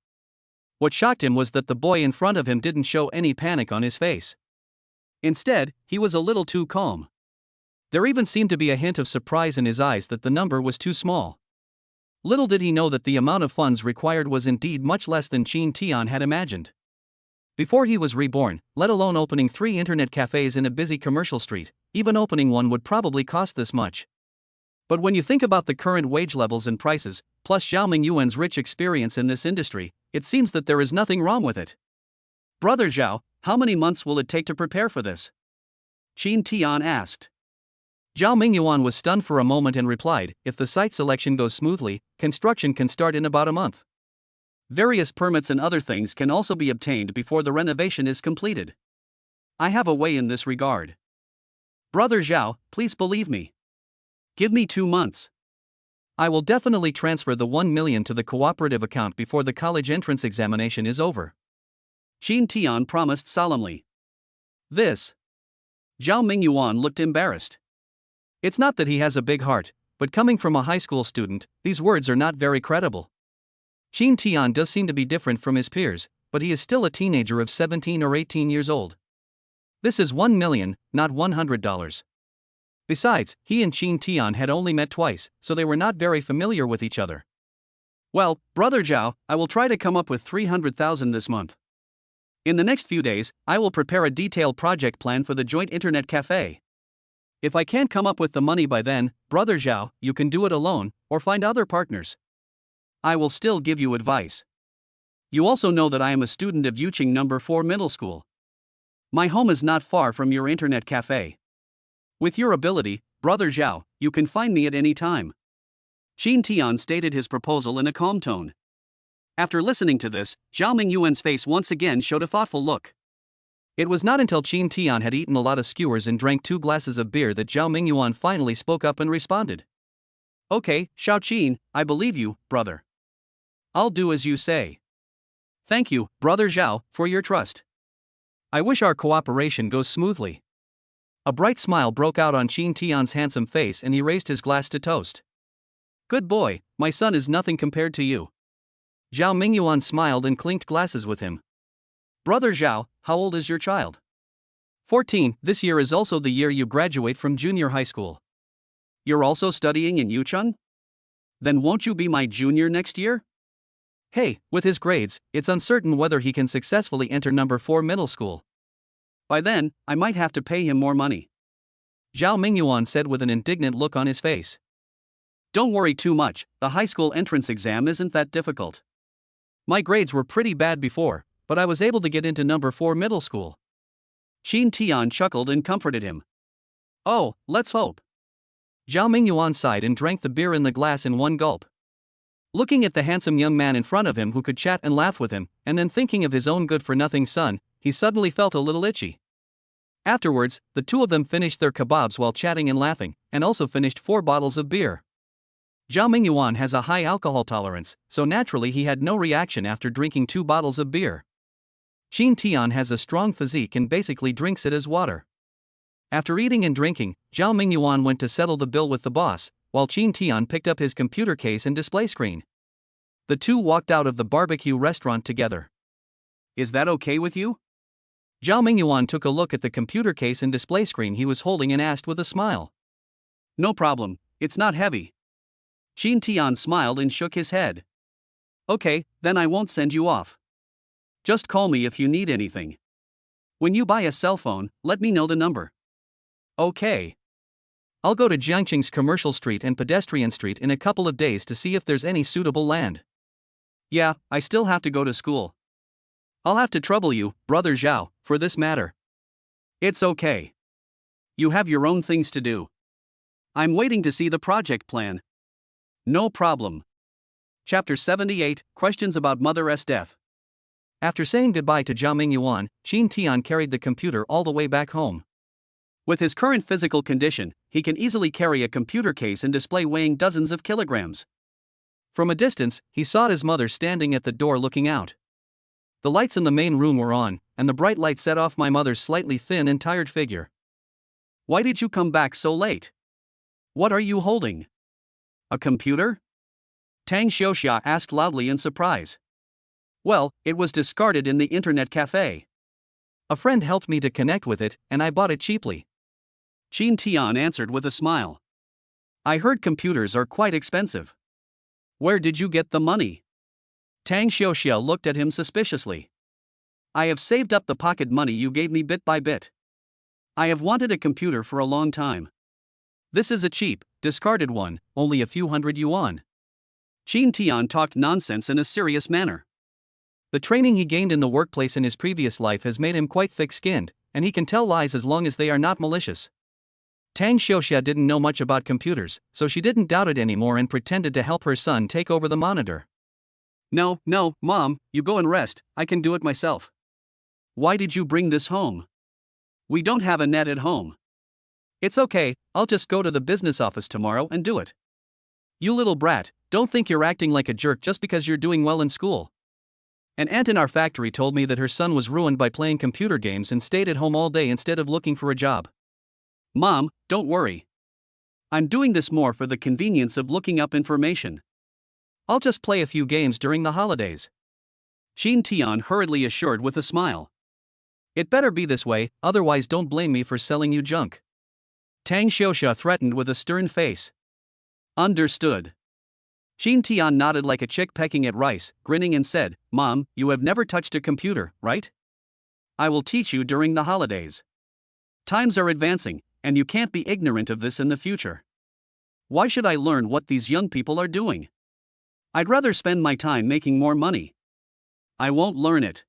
What shocked him was that the boy in front of him didn't show any panic on his face. Instead, he was a little too calm. There even seemed to be a hint of surprise in his eyes that the number was too small. Little did he know that the amount of funds required was indeed much less than Shin Tian had imagined. Before he was reborn, let alone opening 3 internet cafes in a busy commercial street, even opening one would probably cost this much. But when you think about the current wage levels and prices, plus Zhao Mingyuan's rich experience in this industry, it seems that there is nothing wrong with it. Brother Zhao, how many months will it take to prepare for this? Shin Tian asked. Zhao Mingyuan was stunned for a moment and replied, if the site selection goes smoothly, construction can start in about a month. Various permits and other things can also be obtained before the renovation is completed. I have a way in this regard. Brother Zhao, please believe me. Give me 2 months. I will definitely transfer the 1 million to the cooperative account before the college entrance examination is over. Shin Tian promised solemnly. This. Zhao Mingyuan looked embarrassed. It's not that he has a big heart, but coming from a high school student, these words are not very credible. Shin Tian does seem to be different from his peers, but he is still a teenager of 17 or 18 years old. This is 1 million, not $100. Besides, he and Shin Tian had only met twice, so they were not very familiar with each other. Well, Brother Zhao, I will try to come up with 300,000 this month. In the next few days, I will prepare a detailed project plan for the joint internet cafe. If I can't come up with the money by then, Brother Zhao, you can do it alone, or find other partners. I will still give you advice. You also know that I am a student of Yuqing No. 4 Middle School. My home is not far from your internet cafe. With your ability, Brother Zhao, you can find me at any time. Shin Tian stated his proposal in a calm tone. After listening to this, Zhao Mingyuan's face once again showed a thoughtful look. It was not until Shin Tian had eaten a lot of skewers and drank 2 glasses of beer that Zhao Mingyuan finally spoke up and responded. Okay, Xiaoqin, I believe you, brother. I'll do as you say. Thank you, Brother Zhao, for your trust. I wish our cooperation goes smoothly. A bright smile broke out on Shin Tian's handsome face and he raised his glass to toast. Good boy, my son is nothing compared to you. Zhao Mingyuan smiled and clinked glasses with him. Brother Zhao, how old is your child? 14, this year is also the year you graduate from junior high school. You're also studying in Yuchun? Then won't you be my junior next year? Hey, with his grades, it's uncertain whether he can successfully enter No. 4 middle school. By then, I might have to pay him more money. Zhao Mingyuan said with an indignant look on his face. Don't worry too much, the high school entrance exam isn't that difficult. My grades were pretty bad before, but I was able to get into No. 4 middle school. Shin Tian chuckled and comforted him. Oh, let's hope. Zhao Mingyuan sighed and drank the beer in the glass in one gulp. Looking at the handsome young man in front of him who could chat and laugh with him, and then thinking of his own good-for-nothing son, he suddenly felt a little itchy. Afterwards, the two of them finished their kebabs while chatting and laughing, and also finished 4 bottles of beer. Zhao Mingyuan has a high alcohol tolerance, so naturally he had no reaction after drinking 2 bottles of beer. Shin Tian has a strong physique and basically drinks it as water. After eating and drinking, Zhao Mingyuan went to settle the bill with the boss, while Shin Tian picked up his computer case and display screen. The two walked out of the barbecue restaurant together. Is that okay with you? Zhao Mingyuan took a look at the computer case and display screen he was holding and asked with a smile. No problem, it's not heavy. Qin Tian smiled and shook his head. Okay, then I won't send you off. Just call me if you need anything. When you buy a cell phone, let me know the number. Okay. I'll go to Jiangqing's Commercial Street and Pedestrian Street in a couple of days to see if there's any suitable land. Yeah, I still have to go to school. I'll have to trouble you, Brother Zhao, for this matter. It's okay. You have your own things to do. I'm waiting to see the project plan. No problem. Chapter 78, Questions about Mother's Death. After saying goodbye to Zhao Mingyuan, Qin Tian carried the computer all the way back home. With his current physical condition, he can easily carry a computer case and display weighing dozens of kilograms. From a distance, he saw his mother standing at the door looking out. The lights in the main room were on, and the bright light set off my mother's slightly thin and tired figure. Why did you come back so late? What are you holding? A computer? Tang Xiuxia asked loudly in surprise. Well, it was discarded in the internet cafe. A friend helped me to connect with it, and I bought it cheaply. Qin Tian answered with a smile. I heard computers are quite expensive. Where did you get the money? Tang Xiuxia looked at him suspiciously. I have saved up the pocket money you gave me bit by bit. I have wanted a computer for a long time. This is a cheap, discarded one, only a few hundred yuan. Qin Tian talked nonsense in a serious manner. The training he gained in the workplace in his previous life has made him quite thick-skinned, and he can tell lies as long as they are not malicious. Tang Xiuxia didn't know much about computers, so she didn't doubt it anymore and pretended to help her son take over the monitor. No, Mom, you go and rest, I can do it myself. Why did you bring this home? We don't have a net at home. It's okay, I'll just go to the business office tomorrow and do it. You little brat, don't think you're acting like a jerk just because you're doing well in school. An aunt in our factory told me that her son was ruined by playing computer games and stayed at home all day instead of looking for a job. Mom, don't worry. I'm doing this more for the convenience of looking up information. I'll just play a few games during the holidays. Qin Tian hurriedly assured with a smile. It better be this way, otherwise don't blame me for selling you junk. Tang Xiuxia threatened with a stern face. Understood. Qin Tian nodded like a chick pecking at rice, grinning and said, Mom, you have never touched a computer, right? I will teach you during the holidays. Times are advancing, and you can't be ignorant of this in the future. Why should I learn what these young people are doing? I'd rather spend my time making more money. I won't learn it.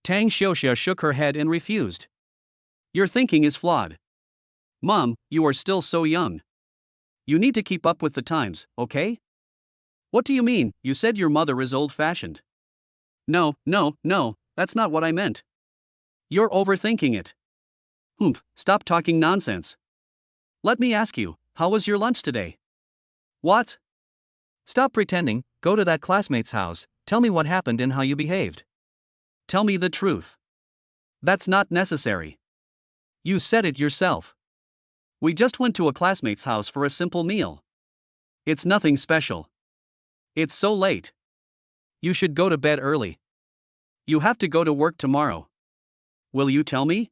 Tang Xiuxia shook her head and refused. Your thinking is flawed. Mom, you are still so young. You need to keep up with the times, okay? What do you mean? You said your mother is old-fashioned. No, that's not what I meant. You're overthinking it. Stop talking nonsense. Let me ask you, how was your lunch today? What? Stop pretending, go to that classmate's house, tell me what happened and how you behaved. Tell me the truth. That's not necessary. You said it yourself. We just went to a classmate's house for a simple meal. It's nothing special. It's so late. You should go to bed early. You have to go to work tomorrow. Will you tell me?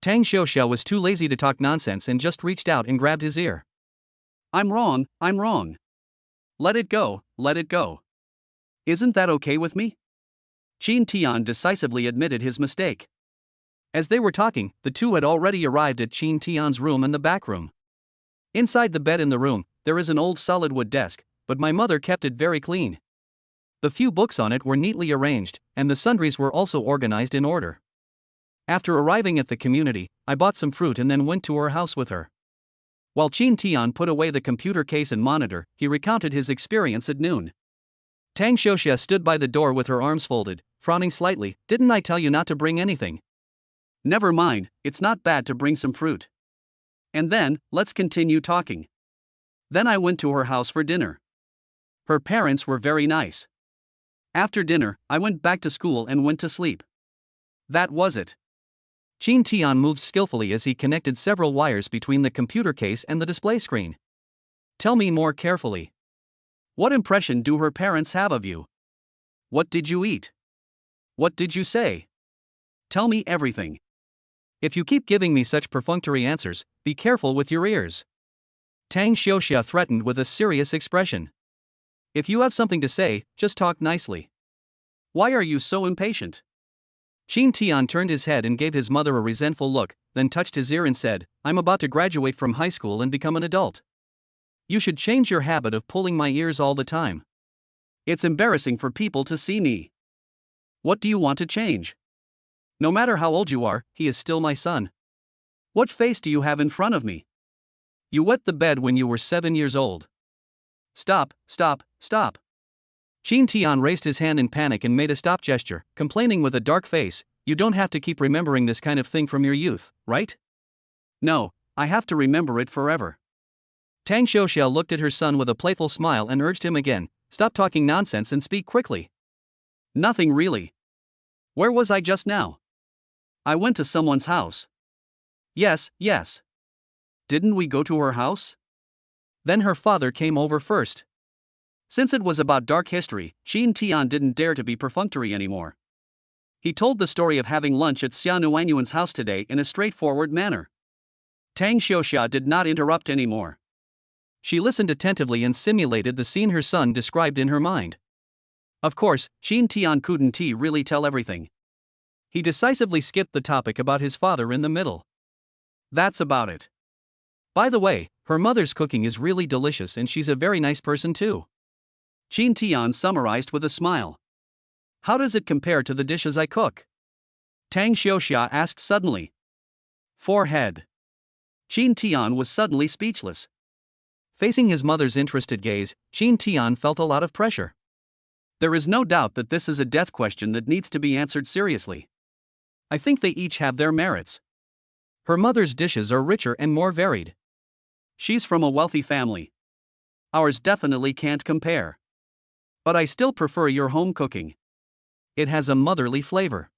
Tang Xiuxia was too lazy to talk nonsense and just reached out and grabbed his ear. I'm wrong. Let it go. Isn't that okay with me? Qin Tian decisively admitted his mistake. As they were talking, the two had already arrived at Qin Tian's room and the back room. Inside the bed in the room, there is an old solid wood desk, but my mother kept it very clean. The few books on it were neatly arranged, and the sundries were also organized in order. After arriving at the community, I bought some fruit and then went to her house with her. While Qin Tian put away the computer case and monitor, he recounted his experience at noon. Tang Xiuxia stood by the door with her arms folded, frowning slightly. Didn't I tell you not to bring anything? Never mind, it's not bad to bring some fruit. And then, let's continue talking. Then I went to her house for dinner. Her parents were very nice. After dinner, I went back to school and went to sleep. That was it. Qin Tian moved skillfully as he connected several wires between the computer case and the display screen. Tell me more carefully. What impression do her parents have of you? What did you eat? What did you say? Tell me everything. If you keep giving me such perfunctory answers, be careful with your ears. Tang Xiuxia threatened with a serious expression. If you have something to say, just talk nicely. Why are you so impatient? Qin Tian turned his head and gave his mother a resentful look, then touched his ear and said, I'm about to graduate from high school and become an adult. You should change your habit of pulling my ears all the time. It's embarrassing for people to see me. What do you want to change? No matter how old you are, he is still my son. What face do you have in front of me? You wet the bed when you were 7 years old. Stop, stop, stop. Qin Tian raised his hand in panic and made a stop gesture, complaining with a dark face, you don't have to keep remembering this kind of thing from your youth, right? No, I have to remember it forever. Tang Xiuxiao looked at her son with a playful smile and urged him again, stop talking nonsense and speak quickly. Nothing really. Where was I just now? I went to someone's house. Yes, yes. Didn't we go to her house? Then her father came over first. Since it was about dark history, Qin Tian didn't dare to be perfunctory anymore. He told the story of having lunch at Xia Nuanyuan's house today in a straightforward manner. Tang Xiuxia did not interrupt anymore. She listened attentively and simulated the scene her son described in her mind. Of course, Qin Tian couldn't really tell everything. He decisively skipped the topic about his father in the middle. That's about it. By the way, her mother's cooking is really delicious and she's a very nice person too. Qin Tian summarized with a smile. How does it compare to the dishes I cook? Tang Xiuxia asked suddenly. Forehead. Qin Tian was suddenly speechless. Facing his mother's interested gaze, Qin Tian felt a lot of pressure. There is no doubt that this is a death question that needs to be answered seriously. I think they each have their merits. Her mother's dishes are richer and more varied. She's from a wealthy family. Ours definitely can't compare. But I still prefer your home cooking. It has a motherly flavor.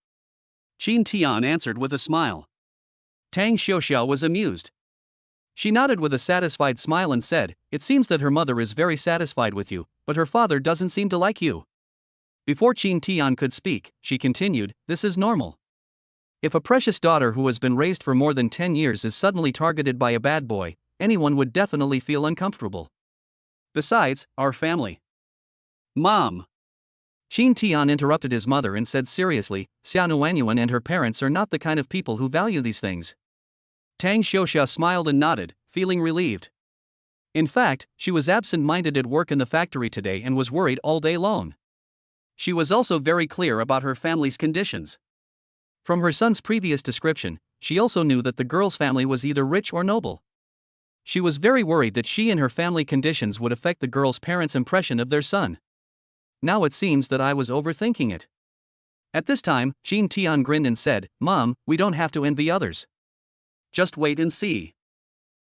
Qin Tian answered with a smile. Tang Xiuxia was amused. She nodded with a satisfied smile and said, it seems that her mother is very satisfied with you, but her father doesn't seem to like you. Before Qin Tian could speak, she continued, this is normal. If a precious daughter who has been raised for more than 10 years is suddenly targeted by a bad boy, anyone would definitely feel uncomfortable. Besides, our family. Mom. Qin Tian interrupted his mother and said seriously, Xia Nuanyuan and her parents are not the kind of people who value these things. Tang Xiuxia smiled and nodded, feeling relieved. In fact, she was absent-minded at work in the factory today and was worried all day long. She was also very clear about her family's conditions. From her son's previous description, she also knew that the girl's family was either rich or noble. She was very worried that she and her family conditions would affect the girl's parents' impression of their son. Now it seems that I was overthinking it. At this time, Qin Tian grinned and said, Mom, we don't have to envy others. Just wait and see.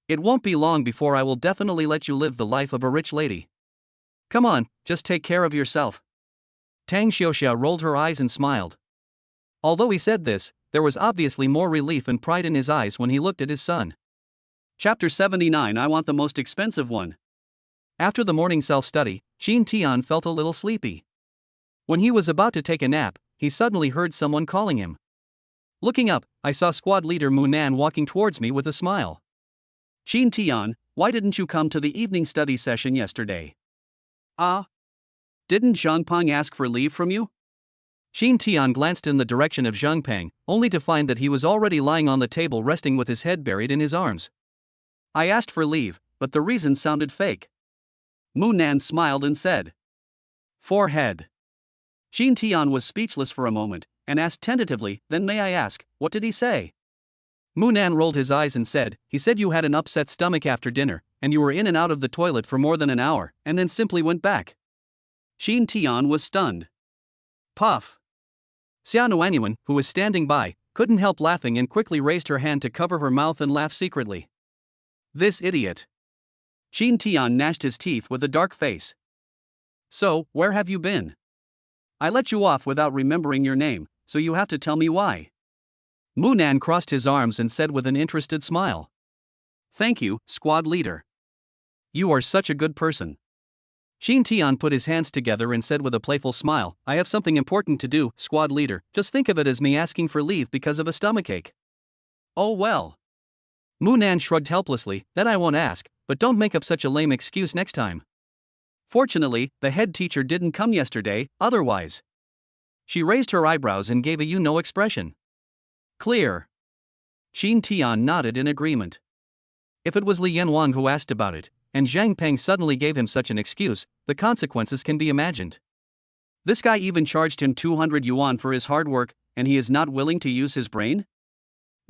It won't be long before I will definitely let you live the life of a rich lady. Come on, just take care of yourself. Tang Xiuxia rolled her eyes and smiled. Although he said this, there was obviously more relief and pride in his eyes when he looked at his son. Chapter 79 I want the most expensive one. After the morning self-study, Qin Tian felt a little sleepy. When he was about to take a nap, he suddenly heard someone calling him. Looking up, I saw squad leader Mu Nan walking towards me with a smile. Qin Tian, why didn't you come to the evening study session yesterday? Didn't Zhang Peng ask for leave from you? Qin Tian glanced in the direction of Zhang Peng, only to find that he was already lying on the table resting with his head buried in his arms. I asked for leave, but the reason sounded fake. Mu Nan smiled and said. Forehead. Qin Tian was speechless for a moment, and asked tentatively, then may I ask, what did he say? Mu Nan rolled his eyes and said, he said you had an upset stomach after dinner, and you were in and out of the toilet for more than an hour, and then simply went back. Qin Tian was stunned. Puff. Xia Nuanyuan, who was standing by, couldn't help laughing and quickly raised her hand to cover her mouth and laugh secretly. This idiot. Qin Tian gnashed his teeth with a dark face. So, where have you been? I let you off without remembering your name, so you have to tell me why. Mu Nan crossed his arms and said with an interested smile. Thank you, squad leader. You are such a good person. Shin Tian put his hands together and said with a playful smile, I have something important to do, squad leader. Just think of it as me asking for leave because of a stomachache. Oh well. Mu Nan shrugged helplessly, then I won't ask, but don't make up such a lame excuse next time. Fortunately, the head teacher didn't come yesterday, otherwise. She raised her eyebrows and gave a you-know expression. Clear. Shin Tian nodded in agreement. If it was Li Yanwang who asked about it, and Zhang Peng suddenly gave him such an excuse, the consequences can be imagined. This guy even charged him 200 yuan for his hard work, and he is not willing to use his brain?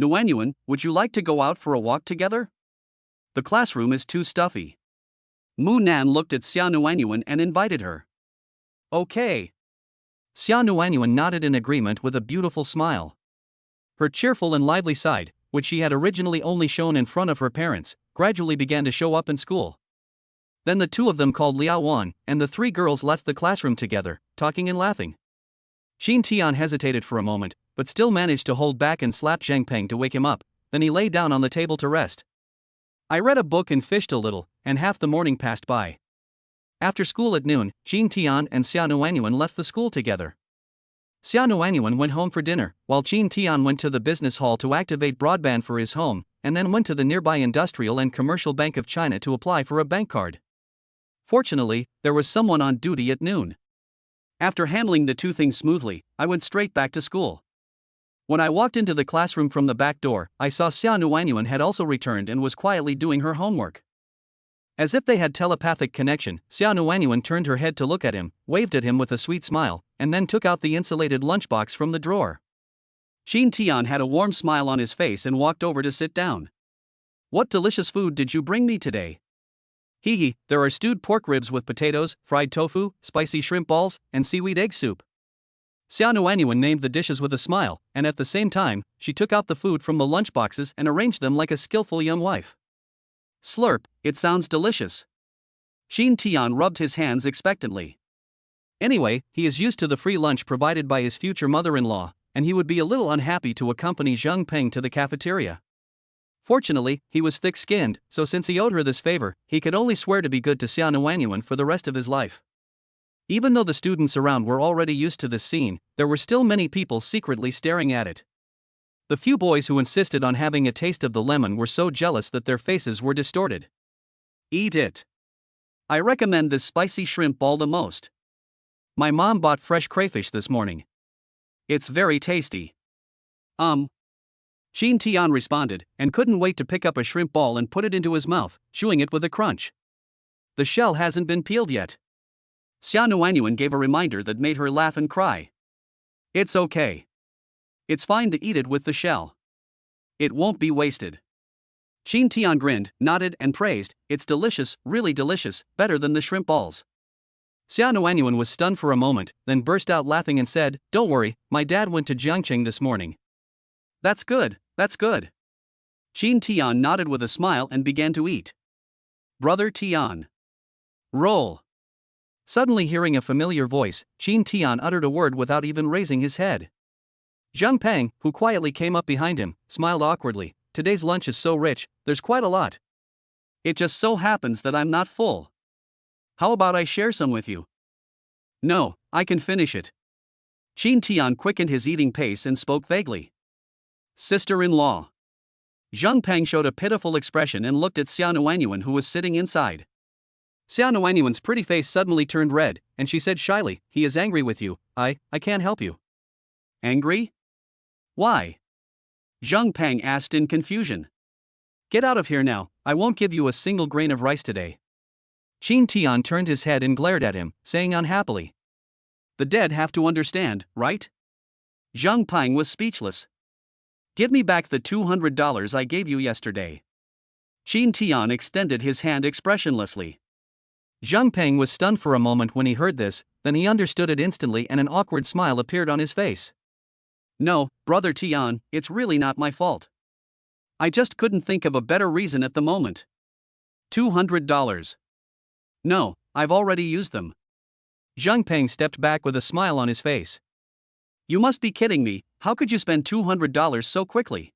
Nuanyuan, would you like to go out for a walk together? The classroom is too stuffy. Mu Nan looked at Xia Nuanyuan and invited her. Okay. Xia Nuanyuan nodded in agreement with a beautiful smile. Her cheerful and lively side, which she had originally only shown in front of her parents, gradually began to show up in school. Then the two of them called Liao Wan, and the three girls left the classroom together, talking and laughing. Shin Tian hesitated for a moment, but still managed to hold back and slap Zhang Peng to wake him up, then he lay down on the table to rest. I read a book and fished a little, and half the morning passed by. After school at noon, Shin Tian and Xia Nuanyuan left the school together. Xia Nuanyuan went home for dinner, while Shin Tian went to the business hall to activate broadband for his home, and then went to the nearby Industrial and Commercial Bank of China to apply for a bank card. Fortunately, there was someone on duty at noon. After handling the two things smoothly, I went straight back to school. When I walked into the classroom from the back door, I saw Xia Nuanyuan had also returned and was quietly doing her homework. As if they had telepathic connection, Xia Nuanyuan turned her head to look at him, waved at him with a sweet smile, and then took out the insulated lunchbox from the drawer. Shin Tian had a warm smile on his face and walked over to sit down. What delicious food did you bring me today? Hee, there are stewed pork ribs with potatoes, fried tofu, spicy shrimp balls, and seaweed egg soup. Xia Nuanyuan named the dishes with a smile, and at the same time, she took out the food from the lunchboxes and arranged them like a skillful young wife. Slurp, it sounds delicious. Shin Tian rubbed his hands expectantly. Anyway, he is used to the free lunch provided by his future mother-in-law, and he would be a little unhappy to accompany Zhang Peng to the cafeteria. Fortunately, he was thick-skinned, so since he owed her this favor, he could only swear to be good to Xia Nuanyuan for the rest of his life. Even though the students around were already used to this scene, there were still many people secretly staring at it. The few boys who insisted on having a taste of the lemon were so jealous that their faces were distorted. Eat it. I recommend this spicy shrimp ball the most. My mom bought fresh crayfish this morning. It's very tasty. Shin Tian responded, and couldn't wait to pick up a shrimp ball and put it into his mouth, chewing it with a crunch. The shell hasn't been peeled yet. Xia Nuanyuan gave a reminder that made her laugh and cry. It's okay. It's fine to eat it with the shell. It won't be wasted. Shin Tian grinned, nodded, and praised, it's delicious, really delicious, better than the shrimp balls. Xia Nuanyuan was stunned for a moment, then burst out laughing and said, Don't worry, my dad went to Jiangqing this morning. That's good, that's good. Shin Tian nodded with a smile and began to eat. Brother Tian. Roll. Suddenly hearing a familiar voice, Shin Tian uttered a word without even raising his head. Zhang Peng, who quietly came up behind him, smiled awkwardly. Today's lunch is so rich, there's quite a lot. It just so happens that I'm not full. How about I share some with you? No, I can finish it. Shin Tian quickened his eating pace and spoke vaguely. Sister-in-law. Zhang Peng showed a pitiful expression and looked at Xia Nuanyuan who was sitting inside. Xia Nuanyuan's pretty face suddenly turned red, and she said shyly, He is angry with you, I can't help you. Angry? Why? Zhang Peng asked in confusion. Get out of here now, I won't give you a single grain of rice today. Shin Tian turned his head and glared at him, saying unhappily. The dead have to understand, right? Zhang Peng was speechless. Give me back the $200 I gave you yesterday. Shin Tian extended his hand expressionlessly. Zhang Peng was stunned for a moment when he heard this, then he understood it instantly and an awkward smile appeared on his face. No, Brother Tian, it's really not my fault. I just couldn't think of a better reason at the moment. $200. No, I've already used them. Zhang Peng stepped back with a smile on his face. You must be kidding me, how could you spend $200 so quickly?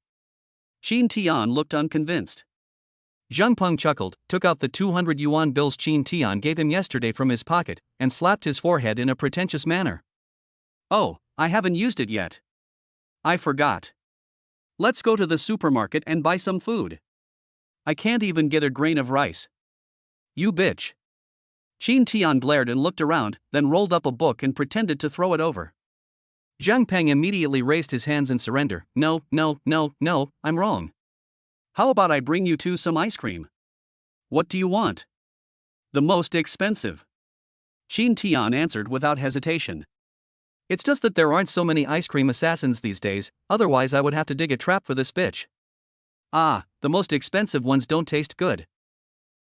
Shin Tian looked unconvinced. Zhang Peng chuckled, took out the 200 yuan bills Qin Tian gave him yesterday from his pocket, and slapped his forehead in a pretentious manner. Oh, I haven't used it yet. I forgot. Let's go to the supermarket and buy some food. I can't even get a grain of rice. You bitch. Qin Tian glared and looked around, then rolled up a book and pretended to throw it over. Zhang Peng immediately raised his hands in surrender. No, I'm wrong. How about I bring you two some ice cream? What do you want? The most expensive. Qin Tian answered without hesitation. It's just that there aren't so many ice cream assassins these days, otherwise I would have to dig a trap for this bitch. Ah, the most expensive ones don't taste good.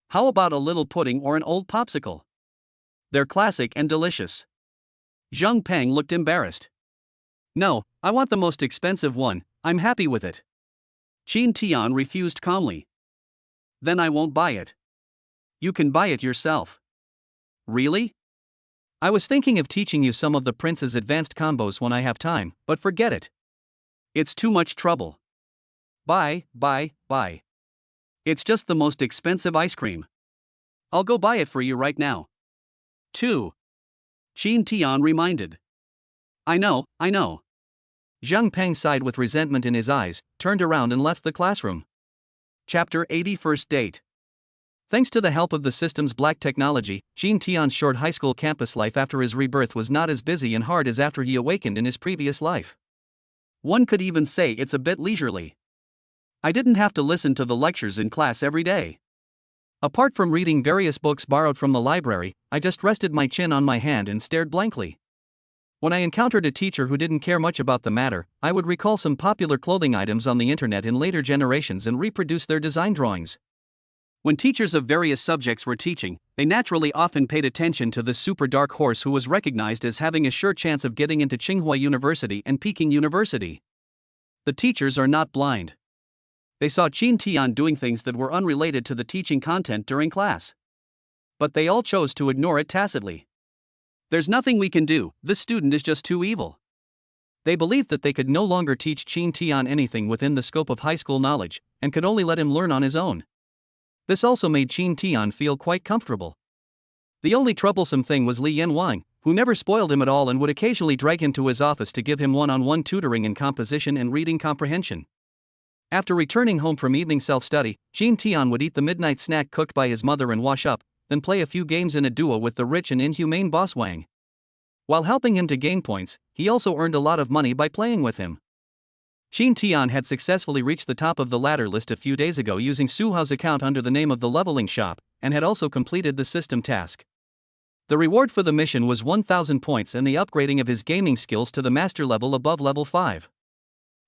How about a little pudding or an old popsicle? They're classic and delicious. Zhang Peng looked embarrassed. No, I want the most expensive one, I'm happy with it. Qin Tian refused calmly. Then I won't buy it. You can buy it yourself. Really? I was thinking of teaching you some of the prince's advanced combos when I have time, but forget it. It's too much trouble. Buy. It's just the most expensive ice cream. I'll go buy it for you right now. 2. Qin Tian reminded. I know. Zhang Peng sighed with resentment in his eyes, turned around and left the classroom. Chapter 80 First Date. Thanks to the help of the system's black technology, Qin Tian's short high school campus life after his rebirth was not as busy and hard as after he awakened in his previous life. One could even say it's a bit leisurely. I didn't have to listen to the lectures in class every day. Apart from reading various books borrowed from the library, I just rested my chin on my hand and stared blankly. When I encountered a teacher who didn't care much about the matter, I would recall some popular clothing items on the internet in later generations and reproduce their design drawings. When teachers of various subjects were teaching, they naturally often paid attention to the super dark horse who was recognized as having a sure chance of getting into Tsinghua University and Peking University. The teachers are not blind. They saw Qin Tian doing things that were unrelated to the teaching content during class. But they all chose to ignore it tacitly. There's nothing we can do, this student is just too evil. They believed that they could no longer teach Qin Tian anything within the scope of high school knowledge, and could only let him learn on his own. This also made Qin Tian feel quite comfortable. The only troublesome thing was Li Yanwang, who never spoiled him at all and would occasionally drag him to his office to give him one-on-one tutoring in composition and reading comprehension. After returning home from evening self-study, Qin Tian would eat the midnight snack cooked by his mother and wash up, then play a few games in a duo with the rich and inhumane boss Wang. While helping him to gain points, he also earned a lot of money by playing with him. Qin Tian had successfully reached the top of the ladder list a few days ago using Su Hao's account under the name of the leveling shop, and had also completed the system task. The reward for the mission was 1,000 points and the upgrading of his gaming skills to the master level above level 5.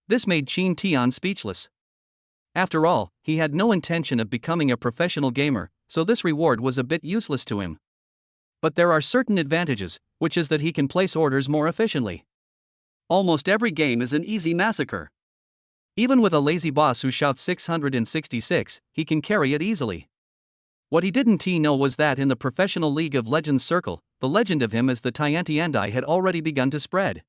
This made Qin Tian speechless. After all, he had no intention of becoming a professional gamer, so this reward was a bit useless to him. But there are certain advantages, which is that he can place orders more efficiently. Almost every game is an easy massacre. Even with a lazy boss who shouts 666, he can carry it easily. What he didn't know was that in the professional League of Legends circle, the legend of him as the Tiantiandai had already begun to spread.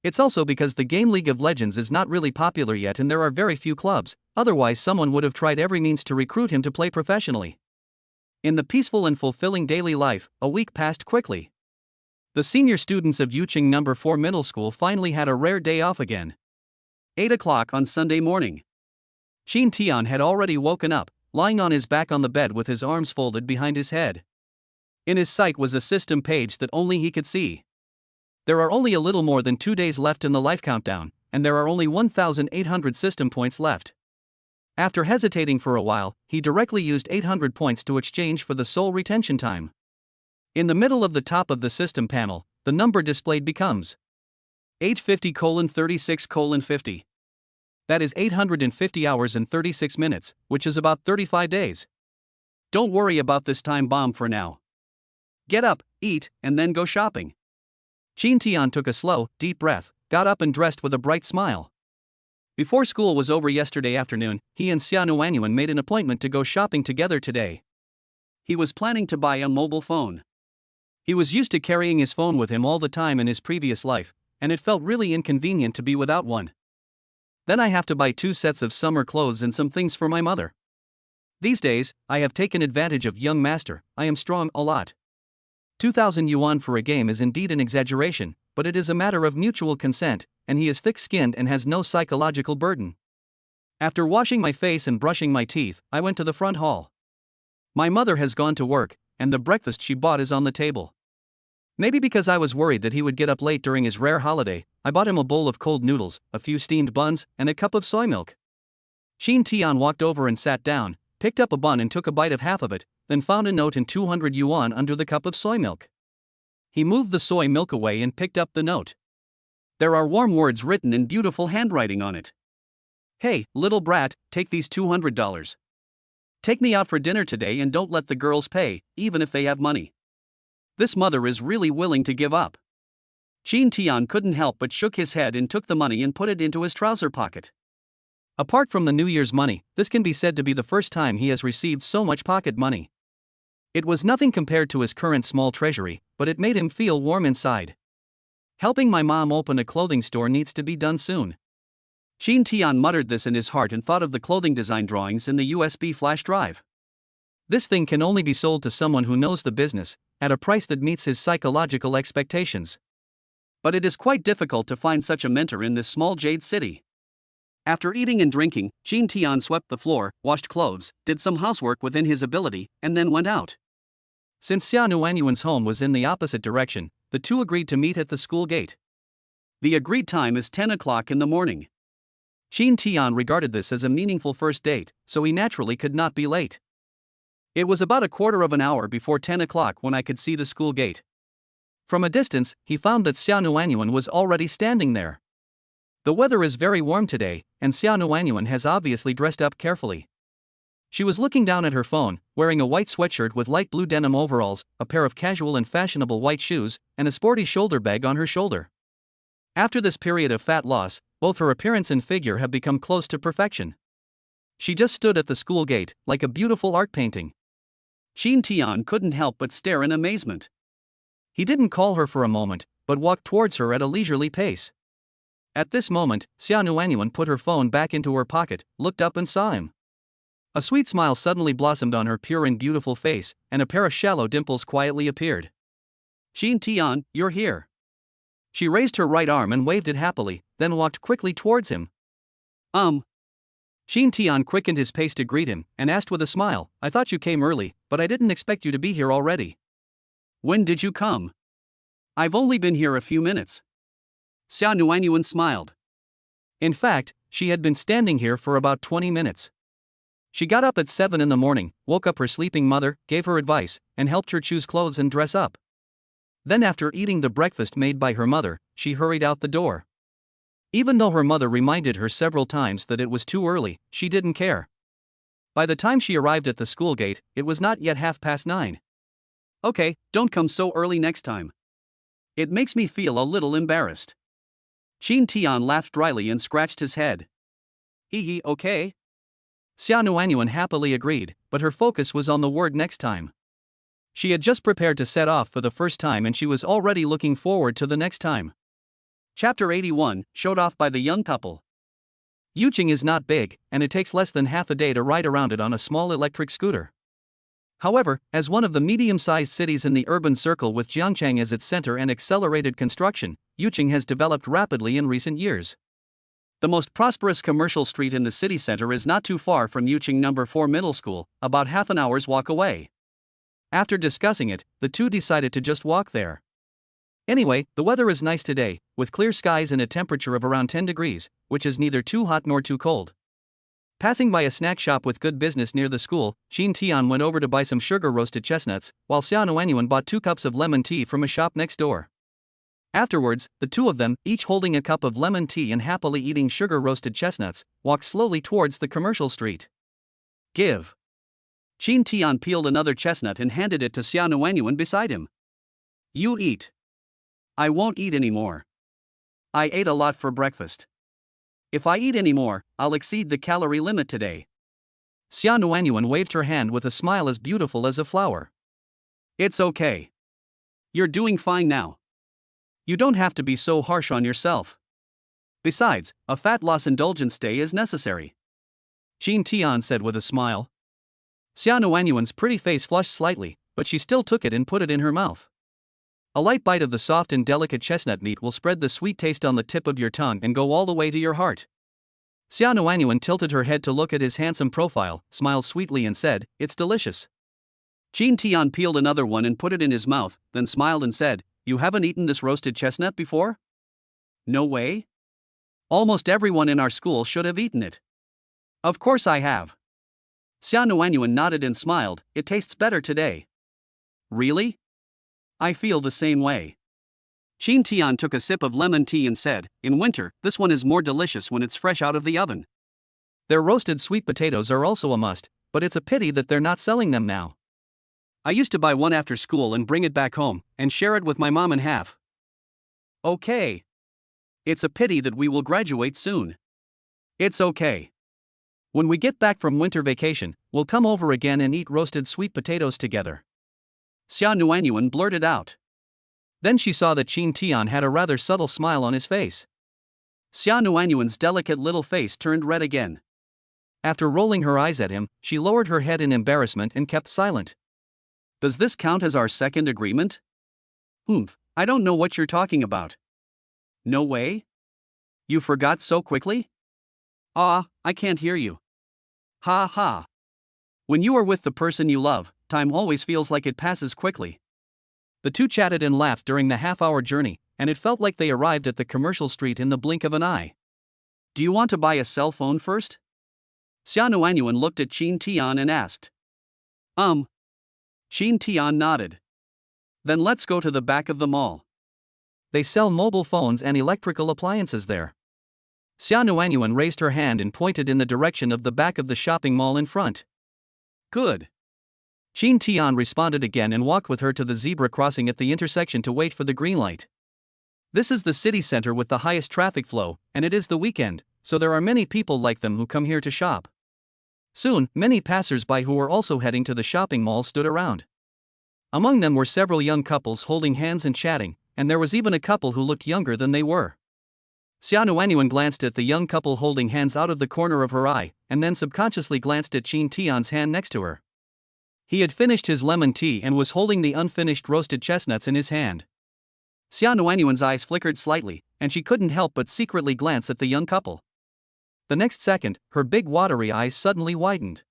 It's also because the game League of Legends is not really popular yet and there are very few clubs, otherwise someone would have tried every means to recruit him to play professionally. In the peaceful and fulfilling daily life, a week passed quickly. The senior students of Yuqing No. 4 Middle School finally had a rare day off again. 8 o'clock on Sunday morning. Qin Tian had already woken up, lying on his back on the bed with his arms folded behind his head. In his sight was a system page that only he could see. There are only a little more than 2 days left in the life countdown, and there are only 1,800 system points left. After hesitating for a while, he directly used 800 points to exchange for the soul retention time. In the middle of the top of the system panel, the number displayed becomes 850:36:50. That is 850 hours and 36 minutes, which is about 35 days. Don't worry about this time bomb for now. Get up, eat, and then go shopping. Qin Tian took a slow, deep breath, got up and dressed with a bright smile. Before school was over yesterday afternoon, he and Xia Nuanyuan made an appointment to go shopping together today. He was planning to buy a mobile phone. He was used to carrying his phone with him all the time in his previous life, and it felt really inconvenient to be without one. Then I have to buy 2 sets of summer clothes and some things for my mother. These days, I have taken advantage of young master, I am strong a lot. 2,000 yuan for a game is indeed an exaggeration, but it is a matter of mutual consent, and he is thick-skinned and has no psychological burden. After washing my face and brushing my teeth, I went to the front hall. My mother has gone to work, and the breakfast she bought is on the table. Maybe because I was worried that he would get up late during his rare holiday, I bought him a bowl of cold noodles, a few steamed buns, and a cup of soy milk. Xin Tian walked over and sat down, picked up a bun and took a bite of half of it, then found a note in 200 yuan under the cup of soy milk. He moved the soy milk away and picked up the note. There are warm words written in beautiful handwriting on it. Hey, little brat, take these $200. Take me out for dinner today and don't let the girls pay, even if they have money. This mother is really willing to give up. Xin Tian couldn't help but shook his head and took the money and put it into his trouser pocket. Apart from the New Year's money, this can be said to be the first time he has received so much pocket money. It was nothing compared to his current small treasury, but it made him feel warm inside. Helping my mom open a clothing store needs to be done soon. Xin Tian muttered this in his heart and thought of the clothing design drawings in the USB flash drive. This thing can only be sold to someone who knows the business, at a price that meets his psychological expectations. But it is quite difficult to find such a mentor in this small jade city. After eating and drinking, Xin Tian swept the floor, washed clothes, did some housework within his ability, and then went out. Since Xia Nuanyuan's home was in the opposite direction, the two agreed to meet at the school gate. The agreed time is 10 o'clock in the morning. Xin Tian regarded this as a meaningful first date, so he naturally could not be late. It was about a quarter of an hour before 10 o'clock when I could see the school gate. From a distance, he found that Xia Nuanyuan was already standing there. The weather is very warm today, and Xia Nuanyuan has obviously dressed up carefully. She was looking down at her phone, wearing a white sweatshirt with light blue denim overalls, a pair of casual and fashionable white shoes, and a sporty shoulder bag on her shoulder. After this period of fat loss, both her appearance and figure have become close to perfection. She just stood at the school gate, like a beautiful art painting. Xin Tian couldn't help but stare in amazement. He didn't call her for a moment, but walked towards her at a leisurely pace. At this moment, Xia Nuanyuan put her phone back into her pocket, looked up and saw him. A sweet smile suddenly blossomed on her pure and beautiful face, and a pair of shallow dimples quietly appeared. Xin Tian, you're here. She raised her right arm and waved it happily, then walked quickly towards him. Xin Tian quickened his pace to greet him, and asked with a smile, I thought you came early, but I didn't expect you to be here already. When did you come? I've only been here a few minutes. Xia Nuanyuan smiled. In fact, she had been standing here for about 20 minutes. She got up at 7 in the morning, woke up her sleeping mother, gave her advice, and helped her choose clothes and dress up. Then after eating the breakfast made by her mother, she hurried out the door. Even though her mother reminded her several times that it was too early, she didn't care. By the time she arrived at the school gate, it was not yet 9:30. Okay, don't come so early next time. It makes me feel a little embarrassed. Xin Tian laughed dryly and scratched his head. Hee, okay? Xia Nuanyuan happily agreed, but her focus was on the word next time. She had just prepared to set off for the first time and she was already looking forward to the next time. Chapter 81, showed off by the young couple. Yuqing is not big, and it takes less than half a day to ride around it on a small electric scooter. However, as one of the medium-sized cities in the urban circle with Jiangchang as its center and accelerated construction, Yuqing has developed rapidly in recent years. The most prosperous commercial street in the city center is not too far from Yuqing No. 4 Middle School, about half an hour's walk away. After discussing it, the two decided to just walk there. Anyway, the weather is nice today, with clear skies and a temperature of around 10 degrees, which is neither too hot nor too cold. Passing by a snack shop with good business near the school, Xin Tian went over to buy some sugar-roasted chestnuts, while Xia Nuanyuan bought 2 cups of lemon tea from a shop next door. Afterwards, the two of them, each holding a cup of lemon tea and happily eating sugar-roasted chestnuts, walked slowly towards the commercial street. Give. Xin Tian peeled another chestnut and handed it to Xia Nuanyuan beside him. You eat. I won't eat anymore. I ate a lot for breakfast. If I eat any more, I'll exceed the calorie limit today. Xia Nuanyuan waved her hand with a smile as beautiful as a flower. It's okay. You're doing fine now. You don't have to be so harsh on yourself. Besides, a fat loss indulgence day is necessary. Xin Tian said with a smile. Xia Nuanyuan's pretty face flushed slightly, but she still took it and put it in her mouth. A light bite of the soft and delicate chestnut meat will spread the sweet taste on the tip of your tongue and go all the way to your heart. Xia Nuanyuan tilted her head to look at his handsome profile, smiled sweetly and said, "It's delicious." Qin Tian peeled another one and put it in his mouth, then smiled and said, "You haven't eaten this roasted chestnut before?" "No way. Almost everyone in our school should have eaten it." "Of course I have." Xia Nuanyuan nodded and smiled, "It tastes better today." "Really? I feel the same way." Qin Tian took a sip of lemon tea and said, "In winter, this one is more delicious when it's fresh out of the oven." Their roasted sweet potatoes are also a must, but it's a pity that they're not selling them now. I used to buy one after school and bring it back home, and share it with my mom in half. Okay. It's a pity that we will graduate soon. It's okay. When we get back from winter vacation, we'll come over again and eat roasted sweet potatoes together. Xia Nuanyuan blurted out. Then she saw that Qin Tian had a rather subtle smile on his face. Xia Nuanyuan's delicate little face turned red again. After rolling her eyes at him, she lowered her head in embarrassment and kept silent. Does this count as our second agreement? I don't know what you're talking about. No way? You forgot so quickly? I can't hear you. Ha ha. When you are with the person you love, time always feels like it passes quickly. The two chatted and laughed during the half-hour journey, and it felt like they arrived at the commercial street in the blink of an eye. Do you want to buy a cell phone first? Xia Nuanyuan looked at Qin Tian and asked. Qin Tian nodded. Then let's go to the back of the mall. They sell mobile phones and electrical appliances there. Xia Nuanyuan raised her hand and pointed in the direction of the back of the shopping mall in front. Good. Qin Tian responded again and walked with her to the zebra crossing at the intersection to wait for the green light. This is the city center with the highest traffic flow, and it is the weekend, so there are many people like them who come here to shop. Soon, many passers-by who were also heading to the shopping mall stood around. Among them were several young couples holding hands and chatting, and there was even a couple who looked younger than they were. Xia Nuanyuan glanced at the young couple holding hands out of the corner of her eye, and then subconsciously glanced at Qin Tian's hand next to her. He had finished his lemon tea and was holding the unfinished roasted chestnuts in his hand. Xia Nuanyuan's eyes flickered slightly, and she couldn't help but secretly glance at the young couple. The next second, her big watery eyes suddenly widened.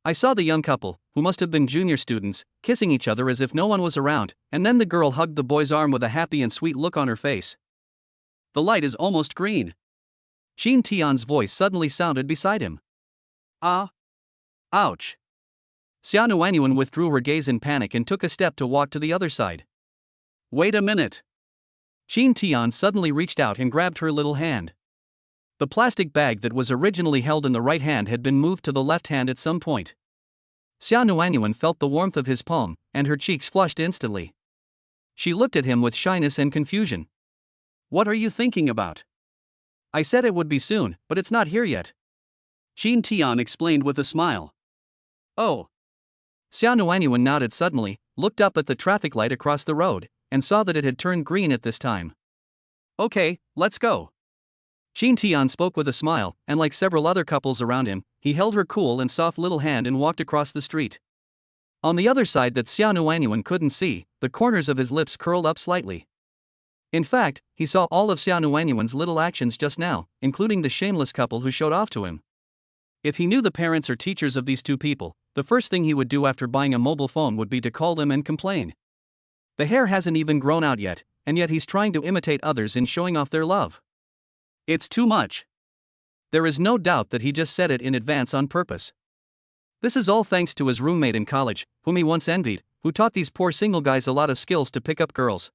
I saw the young couple, who must have been junior students, kissing each other as if no one was around, and then the girl hugged the boy's arm with a happy and sweet look on her face. The light is almost green. Qin Tian's voice suddenly sounded beside him. Ouch. Xia Nuanyuan withdrew her gaze in panic and took a step to walk to the other side. Wait a minute. Qin Tian suddenly reached out and grabbed her little hand. The plastic bag that was originally held in the right hand had been moved to the left hand at some point. Xia Nuanyuan felt the warmth of his palm, and her cheeks flushed instantly. She looked at him with shyness and confusion. What are you thinking about? I said it would be soon, but it's not here yet. Qin Tian explained with a smile. Oh. Xia Nuanyuan nodded suddenly, looked up at the traffic light across the road, and saw that it had turned green at this time. Okay, let's go. Qin Tian spoke with a smile, and like several other couples around him, he held her cool and soft little hand and walked across the street. On the other side that Xia Nuanyuan couldn't see, the corners of his lips curled up slightly. In fact, he saw all of Xia Nuanyuan's little actions just now, including the shameless couple who showed off to him. If he knew the parents or teachers of these two people, the first thing he would do after buying a mobile phone would be to call them and complain. The hair hasn't even grown out yet, and yet he's trying to imitate others in showing off their love. It's too much. There is no doubt that he just said it in advance on purpose. This is all thanks to his roommate in college, whom he once envied, who taught these poor single guys a lot of skills to pick up girls.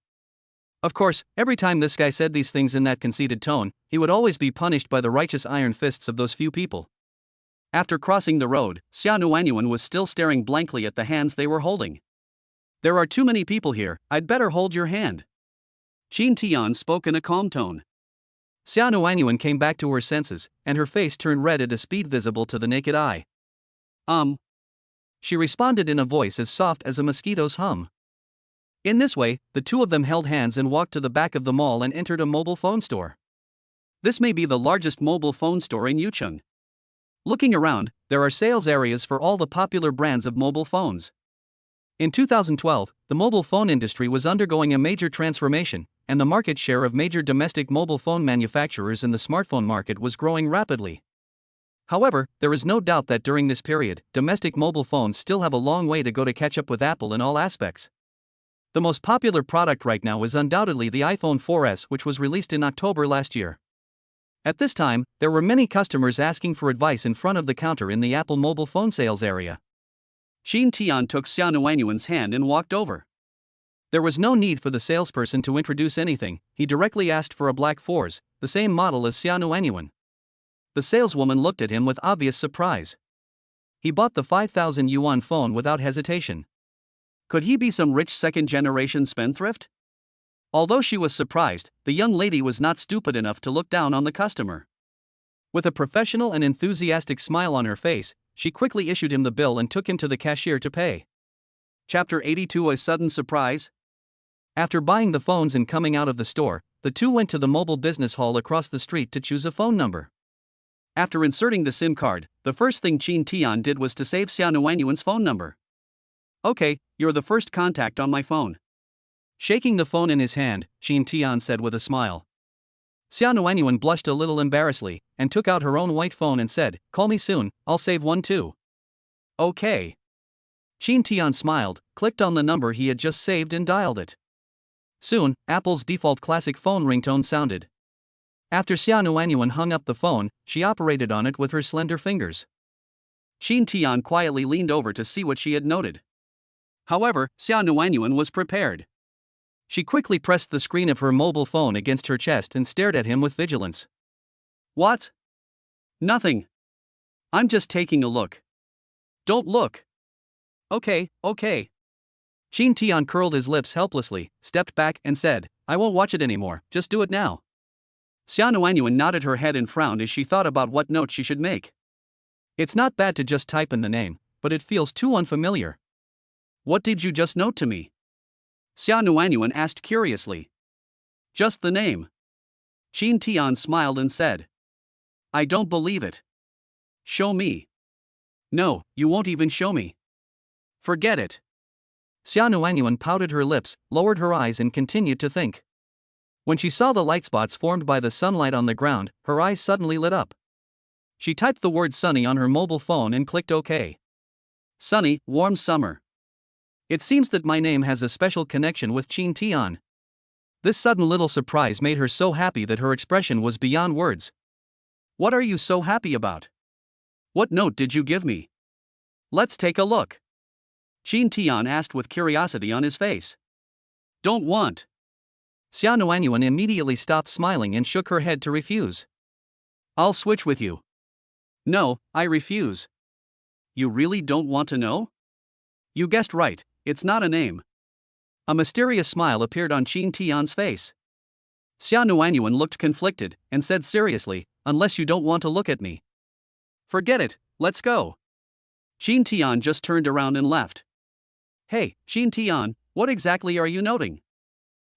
Of course, every time this guy said these things in that conceited tone, he would always be punished by the righteous iron fists of those few people. After crossing the road, Xia Nuanyuan was still staring blankly at the hands they were holding. There are too many people here, I'd better hold your hand. Qin Tian spoke in a calm tone. Xia Nuanyuan came back to her senses, and her face turned red at a speed visible to the naked eye. She responded in a voice as soft as a mosquito's hum. In this way, the two of them held hands and walked to the back of the mall and entered a mobile phone store. This may be the largest mobile phone store in Yucheng. Looking around, there are sales areas for all the popular brands of mobile phones. In 2012, the mobile phone industry was undergoing a major transformation, and the market share of major domestic mobile phone manufacturers in the smartphone market was growing rapidly. However, there is no doubt that during this period, domestic mobile phones still have a long way to go to catch up with Apple in all aspects. The most popular product right now is undoubtedly the iPhone 4S, which was released in October last year. At this time, there were many customers asking for advice in front of the counter in the Apple mobile phone sales area. Xin Tian took Xia Nuanyuan's hand and walked over. There was no need for the salesperson to introduce anything, he directly asked for a black 4S, the same model as Xia Nuanyuan. The saleswoman looked at him with obvious surprise. He bought the 5,000 yuan phone without hesitation. Could he be some rich second-generation spendthrift? Although she was surprised, the young lady was not stupid enough to look down on the customer. With a professional and enthusiastic smile on her face, she quickly issued him the bill and took him to the cashier to pay. Chapter 82: A Sudden Surprise. After buying the phones and coming out of the store, the two went to the mobile business hall across the street to choose a phone number. After inserting the SIM card, the first thing Xin Tian did was to save Xia Nuanyuan's phone number. Okay, you're the first contact on my phone. Shaking the phone in his hand, Xin Tian said with a smile. Xia Nuanyuan blushed a little embarrassedly, and took out her own white phone and said, "Call me soon, I'll save one too." Okay. Xin Tian smiled, clicked on the number he had just saved and dialed it. Soon, Apple's default classic phone ringtone sounded. After Xia Nuanyuan hung up the phone, she operated on it with her slender fingers. Xin Tian quietly leaned over to see what she had noted. However, Xia Nuanyuan was prepared. She quickly pressed the screen of her mobile phone against her chest and stared at him with vigilance. What? Nothing. I'm just taking a look. Don't look. Okay. Xin Tian curled his lips helplessly, stepped back and said, "I won't watch it anymore, just do it now." Xia Nuanyuan nodded her head and frowned as she thought about what note she should make. It's not bad to just type in the name, but it feels too unfamiliar. What did you just note to me? Xia Nuanyuan asked curiously. Just the name. Xin Tian smiled and said. I don't believe it. Show me. No, you won't even show me. Forget it. Xia Nuanyuan pouted her lips, lowered her eyes and continued to think. When she saw the light spots formed by the sunlight on the ground, her eyes suddenly lit up. She typed the word sunny on her mobile phone and clicked OK. Sunny, warm summer. It seems that my name has a special connection with Xin Tian. This sudden little surprise made her so happy that her expression was beyond words. What are you so happy about? What note did you give me? Let's take a look. Xin Tian asked with curiosity on his face. Don't want. Xia Nuanyuan immediately stopped smiling and shook her head to refuse. I'll switch with you. No, I refuse. You really don't want to know? You guessed right, it's not a name. A mysterious smile appeared on Xin Tian's face. Xia Nuanyuan looked conflicted and said seriously, unless you don't want to look at me. Forget it, let's go. Xin Tian just turned around and left. Hey, Xin Tian, what exactly are you noting?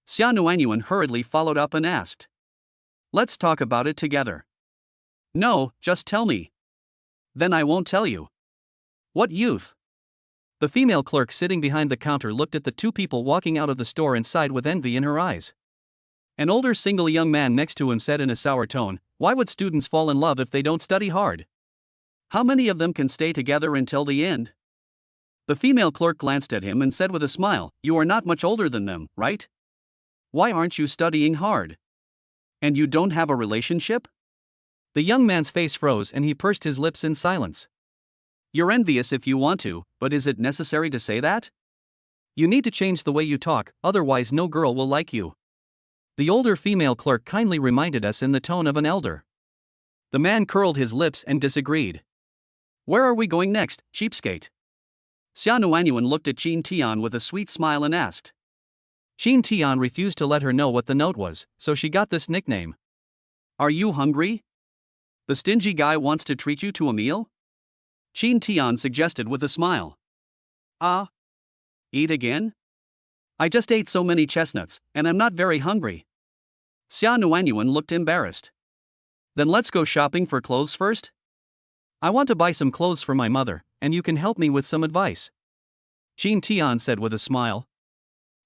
Xia Nuanyuan hurriedly followed up and asked. Let's talk about it together. No, just tell me. Then I won't tell you. What youth? The female clerk sitting behind the counter looked at the two people walking out of the store and sighed with envy in her eyes. An older single young man next to him said in a sour tone, why would students fall in love if they don't study hard? How many of them can stay together until the end? The female clerk glanced at him and said with a smile, you are not much older than them, right? Why aren't you studying hard? And you don't have a relationship? The young man's face froze and he pursed his lips in silence. You're envious if you want to, but is it necessary to say that? You need to change the way you talk, otherwise no girl will like you. The older female clerk kindly reminded us in the tone of an elder. The man curled his lips and disagreed. Where are we going next, cheapskate? Xia Nuanyuan looked at Xin Tian with a sweet smile and asked. Xin Tian refused to let her know what the note was, so she got this nickname. Are you hungry? The stingy guy wants to treat you to a meal? Xin Tian suggested with a smile. Eat again? I just ate so many chestnuts, and I'm not very hungry. Xia Nuanyuan looked embarrassed. Then let's go shopping for clothes first? I want to buy some clothes for my mother, and you can help me with some advice. Jean Tian said with a smile.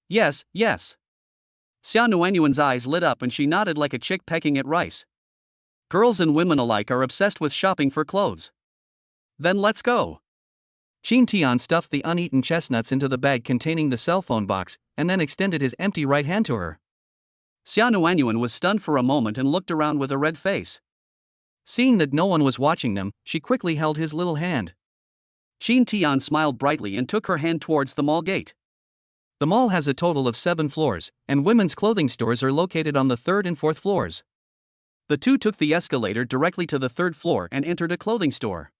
Yes, yes. Xia Nuanyuan's eyes lit up and she nodded like a chick pecking at rice. Girls and women alike are obsessed with shopping for clothes. Then let's go. Jean Tian stuffed the uneaten chestnuts into the bag containing the cell phone box, and then extended his empty right hand to her. Xia Nuanyuan was stunned for a moment and looked around with a red face. Seeing that no one was watching them, she quickly held his little hand. Jean Tian smiled brightly and took her hand towards the mall gate. The mall has a total of 7 floors, and women's clothing stores are located on the 3rd and 4th floors. The two took the escalator directly to the 3rd floor and entered a clothing store.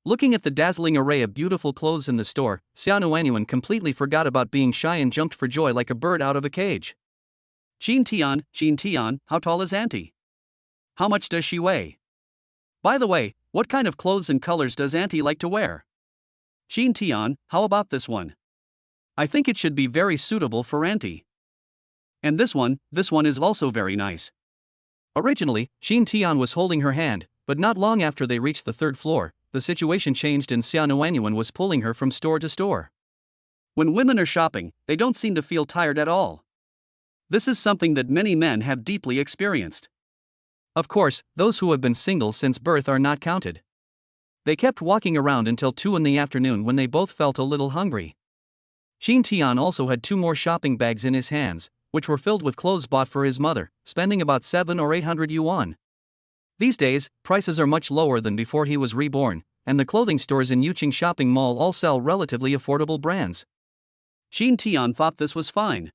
Looking at the dazzling array of beautiful clothes in the store, Xia Nuanyuan completely forgot about being shy and jumped for joy like a bird out of a cage. Jean Tian, how tall is Auntie? How much does she weigh? By the way, what kind of clothes and colors does Auntie like to wear? Jean Tian, how about this one? I think it should be very suitable for Auntie. And this one is also very nice. Originally, Jean Tian was holding her hand, but not long after they reached the 3rd floor, the situation changed and Xia Nuanyuan was pulling her from store to store. When women are shopping, they don't seem to feel tired at all. This is something that many men have deeply experienced. Of course, those who have been single since birth are not counted. They kept walking around until 2 in the afternoon when they both felt a little hungry. Jean Tian also had 2 more shopping bags in his hands, which were filled with clothes bought for his mother, spending about 700 or 800 yuan. These days, prices are much lower than before he was reborn, and the clothing stores in Yuqing Shopping Mall all sell relatively affordable brands. Jean Tian thought this was fine.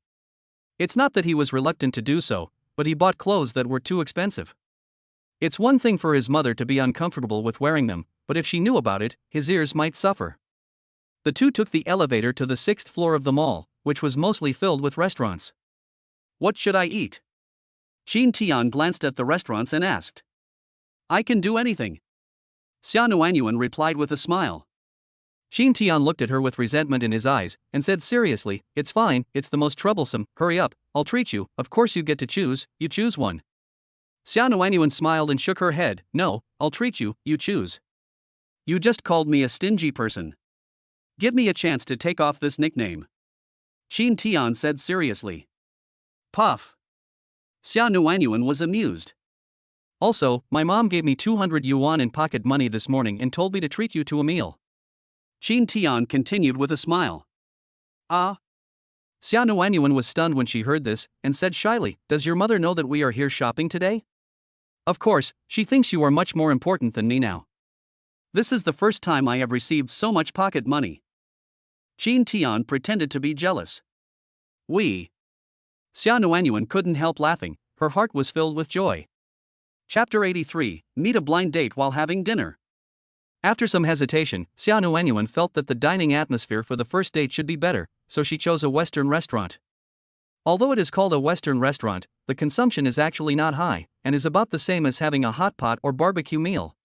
It's not that he was reluctant to do so, but he bought clothes that were too expensive. It's one thing for his mother to be uncomfortable with wearing them, but if she knew about it, his ears might suffer. The two took the elevator to the 6th floor of the mall, which was mostly filled with restaurants. What should I eat? Jean Tian glanced at the restaurants and asked. I can do anything. Xia Nuanyuan replied with a smile. Jean Tian looked at her with resentment in his eyes, and said seriously, It's fine, it's the most troublesome, hurry up, I'll treat you, of course you get to choose, you choose one. Xia Nuanyuan smiled and shook her head, No, I'll treat you, you choose. You just called me a stingy person. Give me a chance to take off this nickname. Jean Tian said seriously. Puff. Xia Nuanyuan was amused. Also, my mom gave me 200 yuan in pocket money this morning and told me to treat you to a meal. Jean Tian continued with a smile. Ah. Xia Nuanyuan was stunned when she heard this, and said shyly, Does your mother know that we are here shopping today? Of course, she thinks you are much more important than me now. This is the first time I have received so much pocket money. Jean Tian pretended to be jealous. We. Xia Nuanyuan couldn't help laughing, her heart was filled with joy. Chapter 83, Meet a blind date while having dinner. After some hesitation, Xia Nuanyuan felt that the dining atmosphere for the first date should be better, so she chose a Western restaurant. Although it is called a Western restaurant, the consumption is actually not high, and is about the same as having a hot pot or barbecue meal.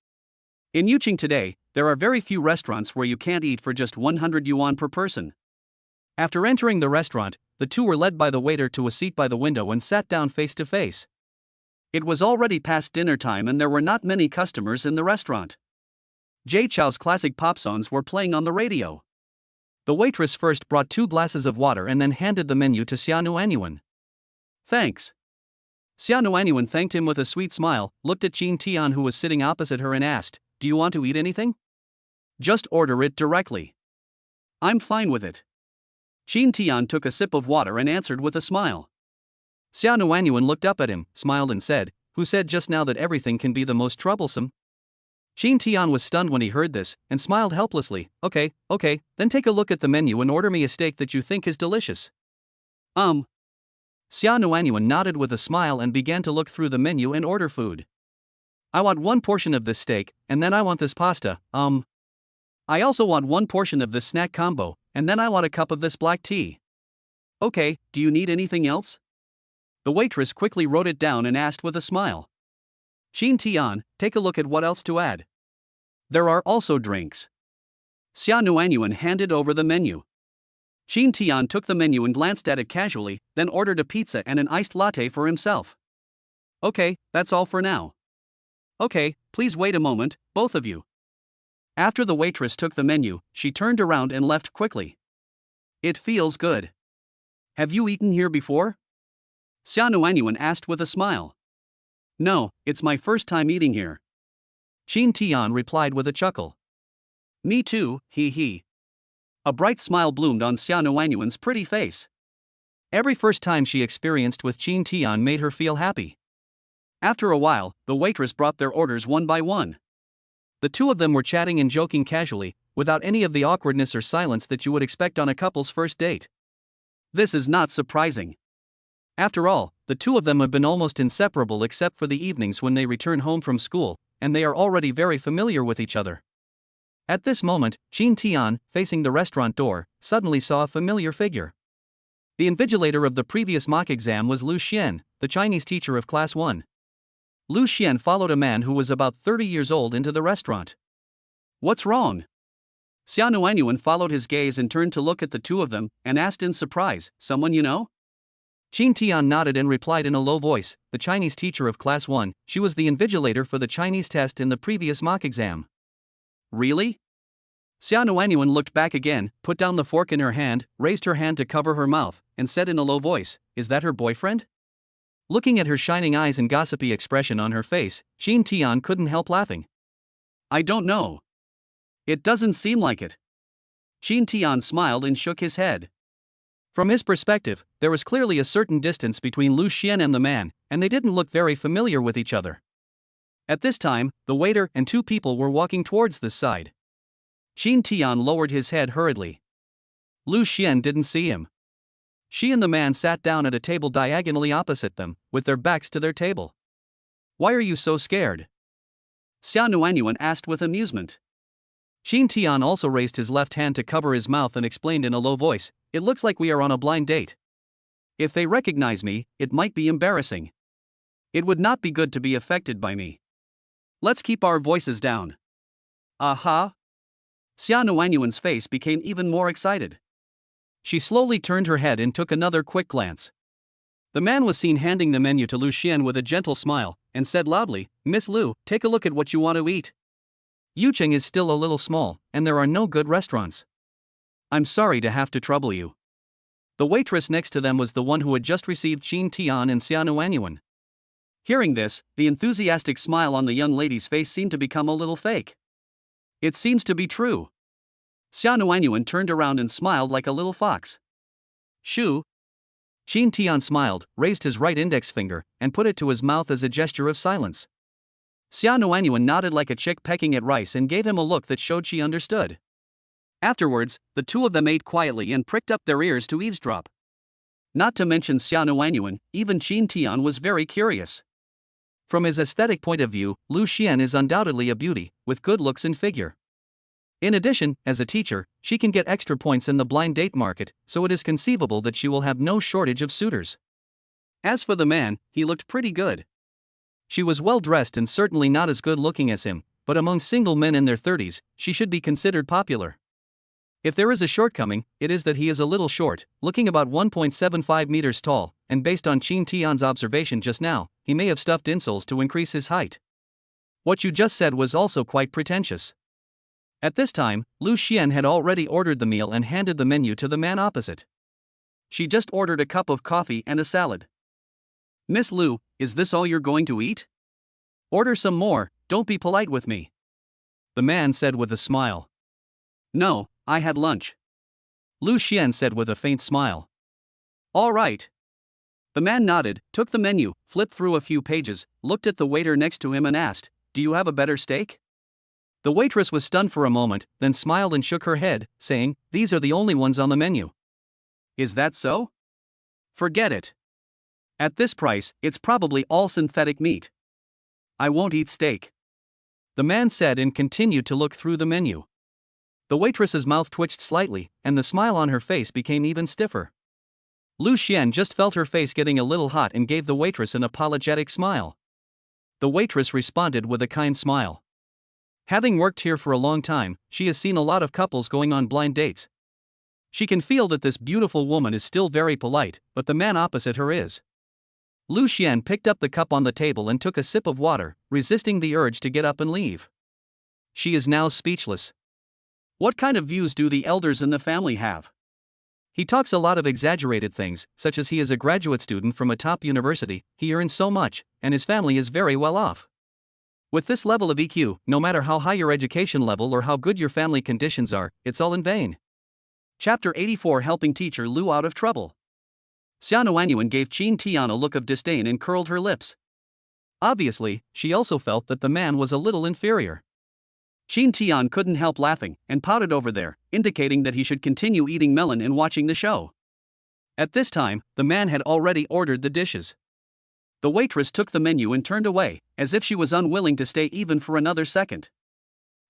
In Yuqing today, there are very few restaurants where you can't eat for just 100 yuan per person. After entering the restaurant, the two were led by the waiter to a seat by the window and sat down face to face. It was already past dinner time and there were not many customers in the restaurant. Jay Chou's classic pop songs were playing on the radio. The waitress first brought 2 glasses of water and then handed the menu to Xia Nuanyuan. Thanks. Xia Nuanyuan thanked him with a sweet smile, looked at Jean Tian who was sitting opposite her and asked, Do you want to eat anything? Just order it directly. I'm fine with it. Jean Tian took a sip of water and answered with a smile. Xia Nuanyuan looked up at him, smiled and said, Who said just now that everything can be the most troublesome? Jean Tian was stunned when he heard this, and smiled helplessly. Okay, then take a look at the menu and order me a steak that you think is delicious. Xia Nuanyuan nodded with a smile and began to look through the menu and order food. I want 1 portion of this steak, and then I want this pasta, I also want 1 portion of this snack combo, and then I want a cup of this black tea. Okay, do you need anything else? The waitress quickly wrote it down and asked with a smile. Jean Tian, take a look at what else to add. There are also drinks. Xia Nuanyuan handed over the menu. Jean Tian took the menu and glanced at it casually, then ordered a pizza and an iced latte for himself. Okay, that's all for now. Okay, please wait a moment, both of you. After the waitress took the menu, she turned around and left quickly. It feels good. Have you eaten here before? Xia Nuanyuan asked with a smile. No, it's my first time eating here. Qin Tian replied with a chuckle. Me too, hee hee. A bright smile bloomed on Xia Nuanyuan's pretty face. Every first time she experienced with Qin Tian made her feel happy. After a while, the waitress brought their orders one by one. The two of them were chatting and joking casually, without any of the awkwardness or silence that you would expect on a couple's first date. This is not surprising. After all, the two of them have been almost inseparable except for the evenings when they return home from school, and they are already very familiar with each other. At this moment, Qin Tian, facing the restaurant door, suddenly saw a familiar figure. The invigilator of the previous mock exam was Lu Xian, the Chinese teacher of Class 1. Lu Xian followed a man who was about 30 years old into the restaurant. What's wrong? Xia Nuanyuan followed his gaze and turned to look at the two of them, and asked in surprise, someone you know? Qin Tian nodded and replied in a low voice, the Chinese teacher of Class 1, she was the invigilator for the Chinese test in the previous mock exam. Really? Xia Nuanyuan looked back again, put down the fork in her hand, raised her hand to cover her mouth, and said in a low voice, is that her boyfriend? Looking at her shining eyes and gossipy expression on her face, Qin Tian couldn't help laughing. I don't know. It doesn't seem like it. Qin Tian smiled and shook his head. From his perspective, there was clearly a certain distance between Lu Xian and the man, and they didn't look very familiar with each other. At this time, the waiter and two people were walking towards this side. Qin Tian lowered his head hurriedly. Lu Xian didn't see him. She and the man sat down at a table diagonally opposite them, with their backs to their table. Why are you so scared? Xia Nuanyuan asked with amusement. Qin Tian also raised his left hand to cover his mouth and explained in a low voice, it looks like we are on a blind date. If they recognize me, it might be embarrassing. It would not be good to be affected by me. Let's keep our voices down. Aha! Xia Nuanyuan's face became even more excited. She slowly turned her head and took another quick glance. The man was seen handing the menu to Lu Xian with a gentle smile, and said loudly, Miss Lu, take a look at what you want to eat. Yucheng is still a little small, and there are no good restaurants. I'm sorry to have to trouble you. The waitress next to them was the one who had just received Qin Tian and Xia Nuanyuan. Hearing this, the enthusiastic smile on the young lady's face seemed to become a little fake. It seems to be true. Xia Nuanyuan turned around and smiled like a little fox. Shoo. Qin Tian smiled, raised his right index finger, and put it to his mouth as a gesture of silence. Xia Nuanyuan nodded like a chick pecking at rice and gave him a look that showed she understood. Afterwards, the two of them ate quietly and pricked up their ears to eavesdrop. Not to mention Xia Nuanyuan, even Qin Tian was very curious. From his aesthetic point of view, Lu Xian is undoubtedly a beauty, with good looks and figure. In addition, as a teacher, she can get extra points in the blind date market, so it is conceivable that she will have no shortage of suitors. As for the man, he looked pretty good. She was well dressed and certainly not as good looking as him, but among single men in their 30s, she should be considered popular. If there is a shortcoming, it is that he is a little short, looking about 1.75 meters tall, and based on Qin Tian's observation just now, he may have stuffed insoles to increase his height. What you just said was also quite pretentious. At this time, Lu Xian had already ordered the meal and handed the menu to the man opposite. She just ordered a cup of coffee and a salad. Miss Lu, is this all you're going to eat? Order some more, don't be polite with me. The man said with a smile. No, I had lunch. Lu Xian said with a faint smile. All right. The man nodded, took the menu, flipped through a few pages, looked at the waiter next to him and asked, do you have a better steak? The waitress was stunned for a moment, then smiled and shook her head, saying, these are the only ones on the menu. Is that so? Forget it. At this price, it's probably all synthetic meat. I won't eat steak. The man said and continued to look through the menu. The waitress's mouth twitched slightly, and the smile on her face became even stiffer. Lu Xian just felt her face getting a little hot and gave the waitress an apologetic smile. The waitress responded with a kind smile. Having worked here for a long time, she has seen a lot of couples going on blind dates. She can feel that this beautiful woman is still very polite, but the man opposite her is. Lu Xian picked up the cup on the table and took a sip of water, resisting the urge to get up and leave. She is now speechless. What kind of views do the elders in the family have? He talks a lot of exaggerated things, such as he is a graduate student from a top university, he earns so much, and his family is very well off. With this level of EQ, no matter how high your education level or how good your family conditions are, it's all in vain. Chapter 84, Helping Teacher Lu Out of Trouble. Xiaonuanyuan gave Qin Tian a look of disdain and curled her lips. Obviously, she also felt that the man was a little inferior. Qin Tian couldn't help laughing and pouted over there, indicating that he should continue eating melon and watching the show. At this time, the man had already ordered the dishes. The waitress took the menu and turned away, as if she was unwilling to stay even for another second.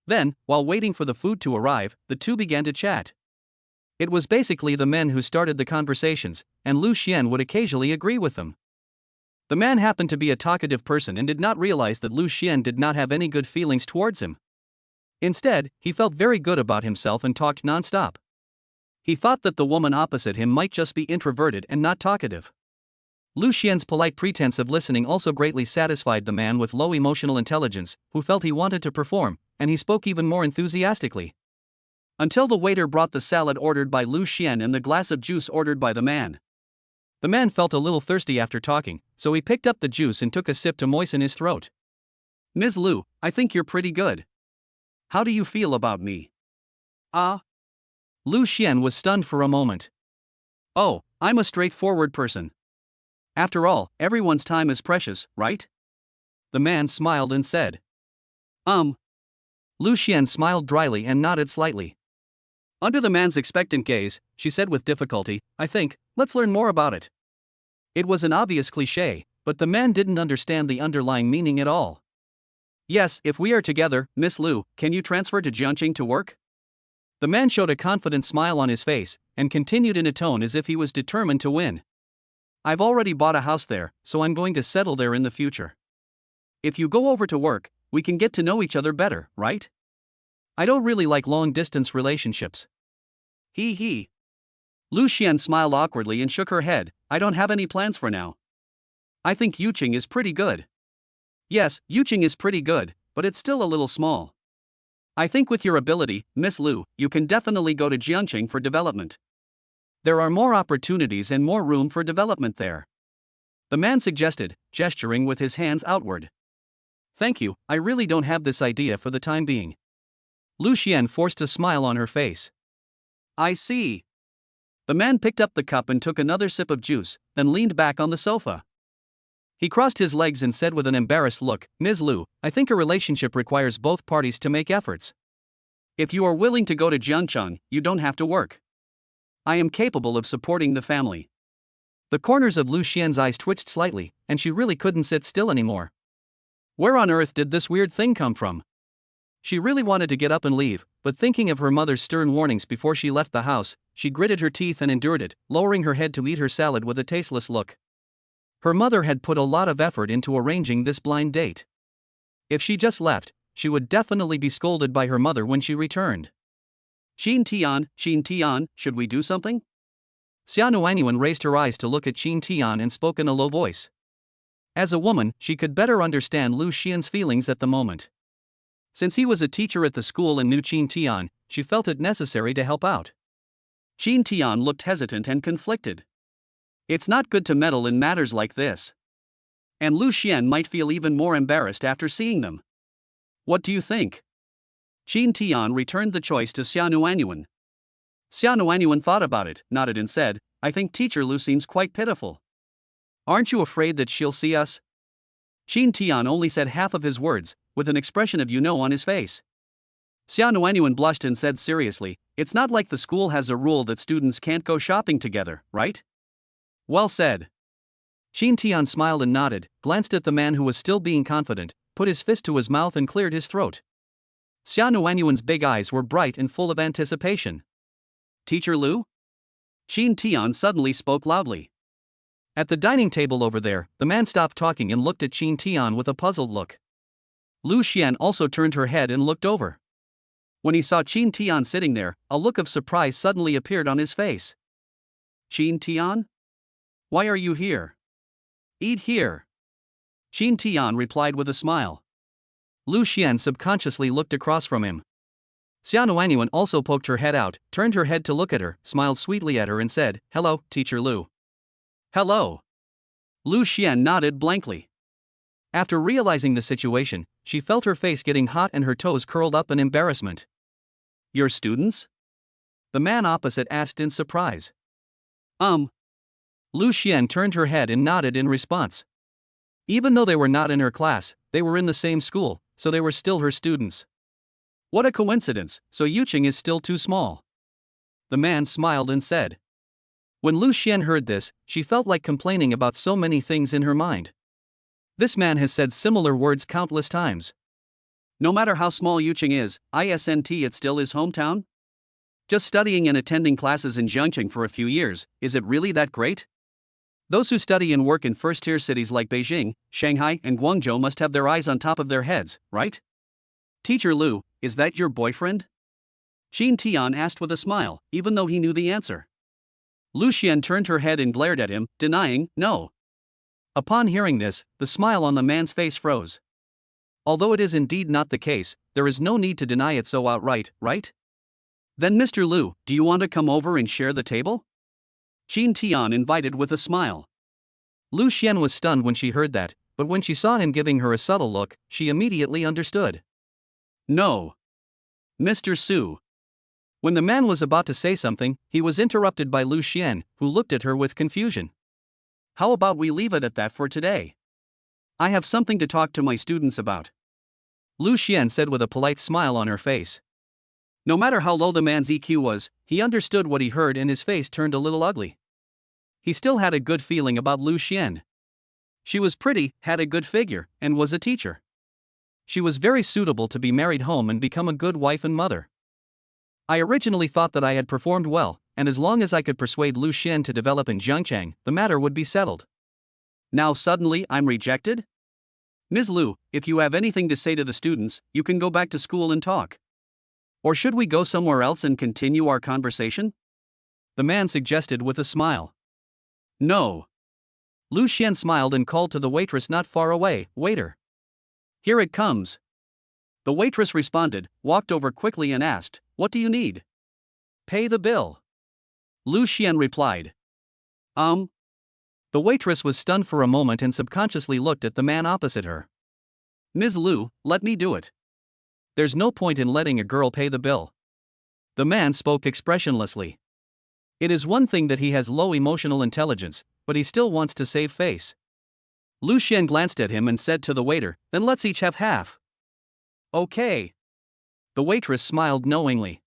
Then, while waiting for the food to arrive, the two began to chat. It was basically the men who started the conversations, and Lu Xian would occasionally agree with them. The man happened to be a talkative person and did not realize that Lu Xian did not have any good feelings towards him. Instead, he felt very good about himself and talked non-stop. He thought that the woman opposite him might just be introverted and not talkative. Lu Xian's polite pretense of listening also greatly satisfied the man with low emotional intelligence, who felt he wanted to perform, and he spoke even more enthusiastically. Until the waiter brought the salad ordered by Lu Xian and the glass of juice ordered by the man. The man felt a little thirsty after talking, so he picked up the juice and took a sip to moisten his throat. Ms. Lu, I think you're pretty good. How do you feel about me? Lu Xian was stunned for a moment. Oh, I'm a straightforward person. After all, everyone's time is precious, right? The man smiled and said. Lu Xian smiled dryly and nodded slightly. Under the man's expectant gaze, she said with difficulty, I think, let's learn more about it. It was an obvious cliché, but the man didn't understand the underlying meaning at all. Yes, if we are together, Miss Lu, can you transfer to Jiangqing to work? The man showed a confident smile on his face, and continued in a tone as if he was determined to win. I've already bought a house there, so I'm going to settle there in the future. If you go over to work, we can get to know each other better, right? I don't really like long-distance relationships. He. Lu Xian smiled awkwardly and shook her head, I don't have any plans for now. I think Yuqing is pretty good. Yes, Yuqing is pretty good, but it's still a little small. I think with your ability, Miss Lu, you can definitely go to Jiangqing for development. There are more opportunities and more room for development there. The man suggested, gesturing with his hands outward. Thank you, I really don't have this idea for the time being. Lu Xian forced a smile on her face. I see. The man picked up the cup and took another sip of juice, then leaned back on the sofa. He crossed his legs and said with an embarrassed look, Ms. Lu, I think a relationship requires both parties to make efforts. If you are willing to go to Jiangqing, you don't have to work. I am capable of supporting the family. The corners of Lu Xian's eyes twitched slightly, and she really couldn't sit still anymore. Where on earth did this weird thing come from? She really wanted to get up and leave, but thinking of her mother's stern warnings before she left the house, she gritted her teeth and endured it, lowering her head to eat her salad with a tasteless look. Her mother had put a lot of effort into arranging this blind date. If she just left, she would definitely be scolded by her mother when she returned. Qin Tian, should we do something? Xiaonuanyuan raised her eyes to look at Qin Tian and spoke in a low voice. As a woman, she could better understand Lu Xian's feelings at the moment. Since he was a teacher at the school and knew Qin Tian, she felt it necessary to help out. Qin Tian looked hesitant and conflicted. It's not good to meddle in matters like this. And Lu Xian might feel even more embarrassed after seeing them. What do you think? Qin Tian returned the choice to Xiaonuanyuan. Xiaonuanyuan thought about it, nodded and said, I think Teacher Lu seems quite pitiful. Aren't you afraid that she'll see us? Qin Tian only said half of his words, with an expression of on his face. Xiaonuanyuan blushed and said seriously, it's not like the school has a rule that students can't go shopping together, right? Well said. Qin Tian smiled and nodded, glanced at the man who was still being confident, put his fist to his mouth and cleared his throat. Xiaonuanyuan's big eyes were bright and full of anticipation. Teacher Lu? Qin Tian suddenly spoke loudly. At the dining table over there, the man stopped talking and looked at Qin Tian with a puzzled look. Lu Xian also turned her head and looked over. When he saw Qin Tian sitting there, a look of surprise suddenly appeared on his face. Qin Tian? Why are you here? Eat here. Qin Tian replied with a smile. Lu Xian subconsciously looked across from him. Xiaonuanyuan also poked her head out, turned her head to look at her, smiled sweetly at her and said, "Hello, Teacher Lu." Hello. Lu Xian nodded blankly. After realizing the situation, she felt her face getting hot and her toes curled up in embarrassment. Your students? The man opposite asked in surprise. Lu Xian turned her head and nodded in response. Even though they were not in her class, they were in the same school, so they were still her students. What a coincidence, so Yuqing is still too small. The man smiled and said. When Lu Xian heard this, she felt like complaining about so many things in her mind. This man has said similar words countless times. No matter how small Yuqing is, it still his hometown? Just studying and attending classes in Jiangcheng for a few years, is it really that great? Those who study and work in first-tier cities like Beijing, Shanghai, and Guangzhou must have their eyes on top of their heads, right? Teacher Lu, is that your boyfriend? Qin Tian asked with a smile, even though he knew the answer. Lu Xian turned her head and glared at him, denying, no. Upon hearing this, the smile on the man's face froze. Although it is indeed not the case, there is no need to deny it so outright, right? Then Mr. Lu, do you want to come over and share the table? Qin Tian invited with a smile. Lu Xian was stunned when she heard that, but when she saw him giving her a subtle look, she immediately understood. No. Mr. Su. When the man was about to say something, he was interrupted by Lu Xian, who looked at her with confusion. How about we leave it at that for today? I have something to talk to my students about. Lu Xian said with a polite smile on her face. No matter how low the man's EQ was, he understood what he heard and his face turned a little ugly. He still had a good feeling about Lu Xian. She was pretty, had a good figure, and was a teacher. She was very suitable to be married home and become a good wife and mother. I originally thought that I had performed well, and as long as I could persuade Lu Xian to develop in Jiangcheng, the matter would be settled. Now suddenly I'm rejected? Ms. Lu, if you have anything to say to the students, you can go back to school and talk. Or should we go somewhere else and continue our conversation? The man suggested with a smile. No. Lu Xian smiled and called to the waitress not far away, "Waiter." Here it comes. The waitress responded, walked over quickly and asked, "What do you need?" "Pay the bill." Lu Xian replied. The waitress was stunned for a moment and subconsciously looked at the man opposite her. Ms. Lu, let me do it. There's no point in letting a girl pay the bill. The man spoke expressionlessly. It is one thing that he has low emotional intelligence, but he still wants to save face. Lu Xian glanced at him and said to the waiter, "Then let's each have half." Okay. The waitress smiled knowingly.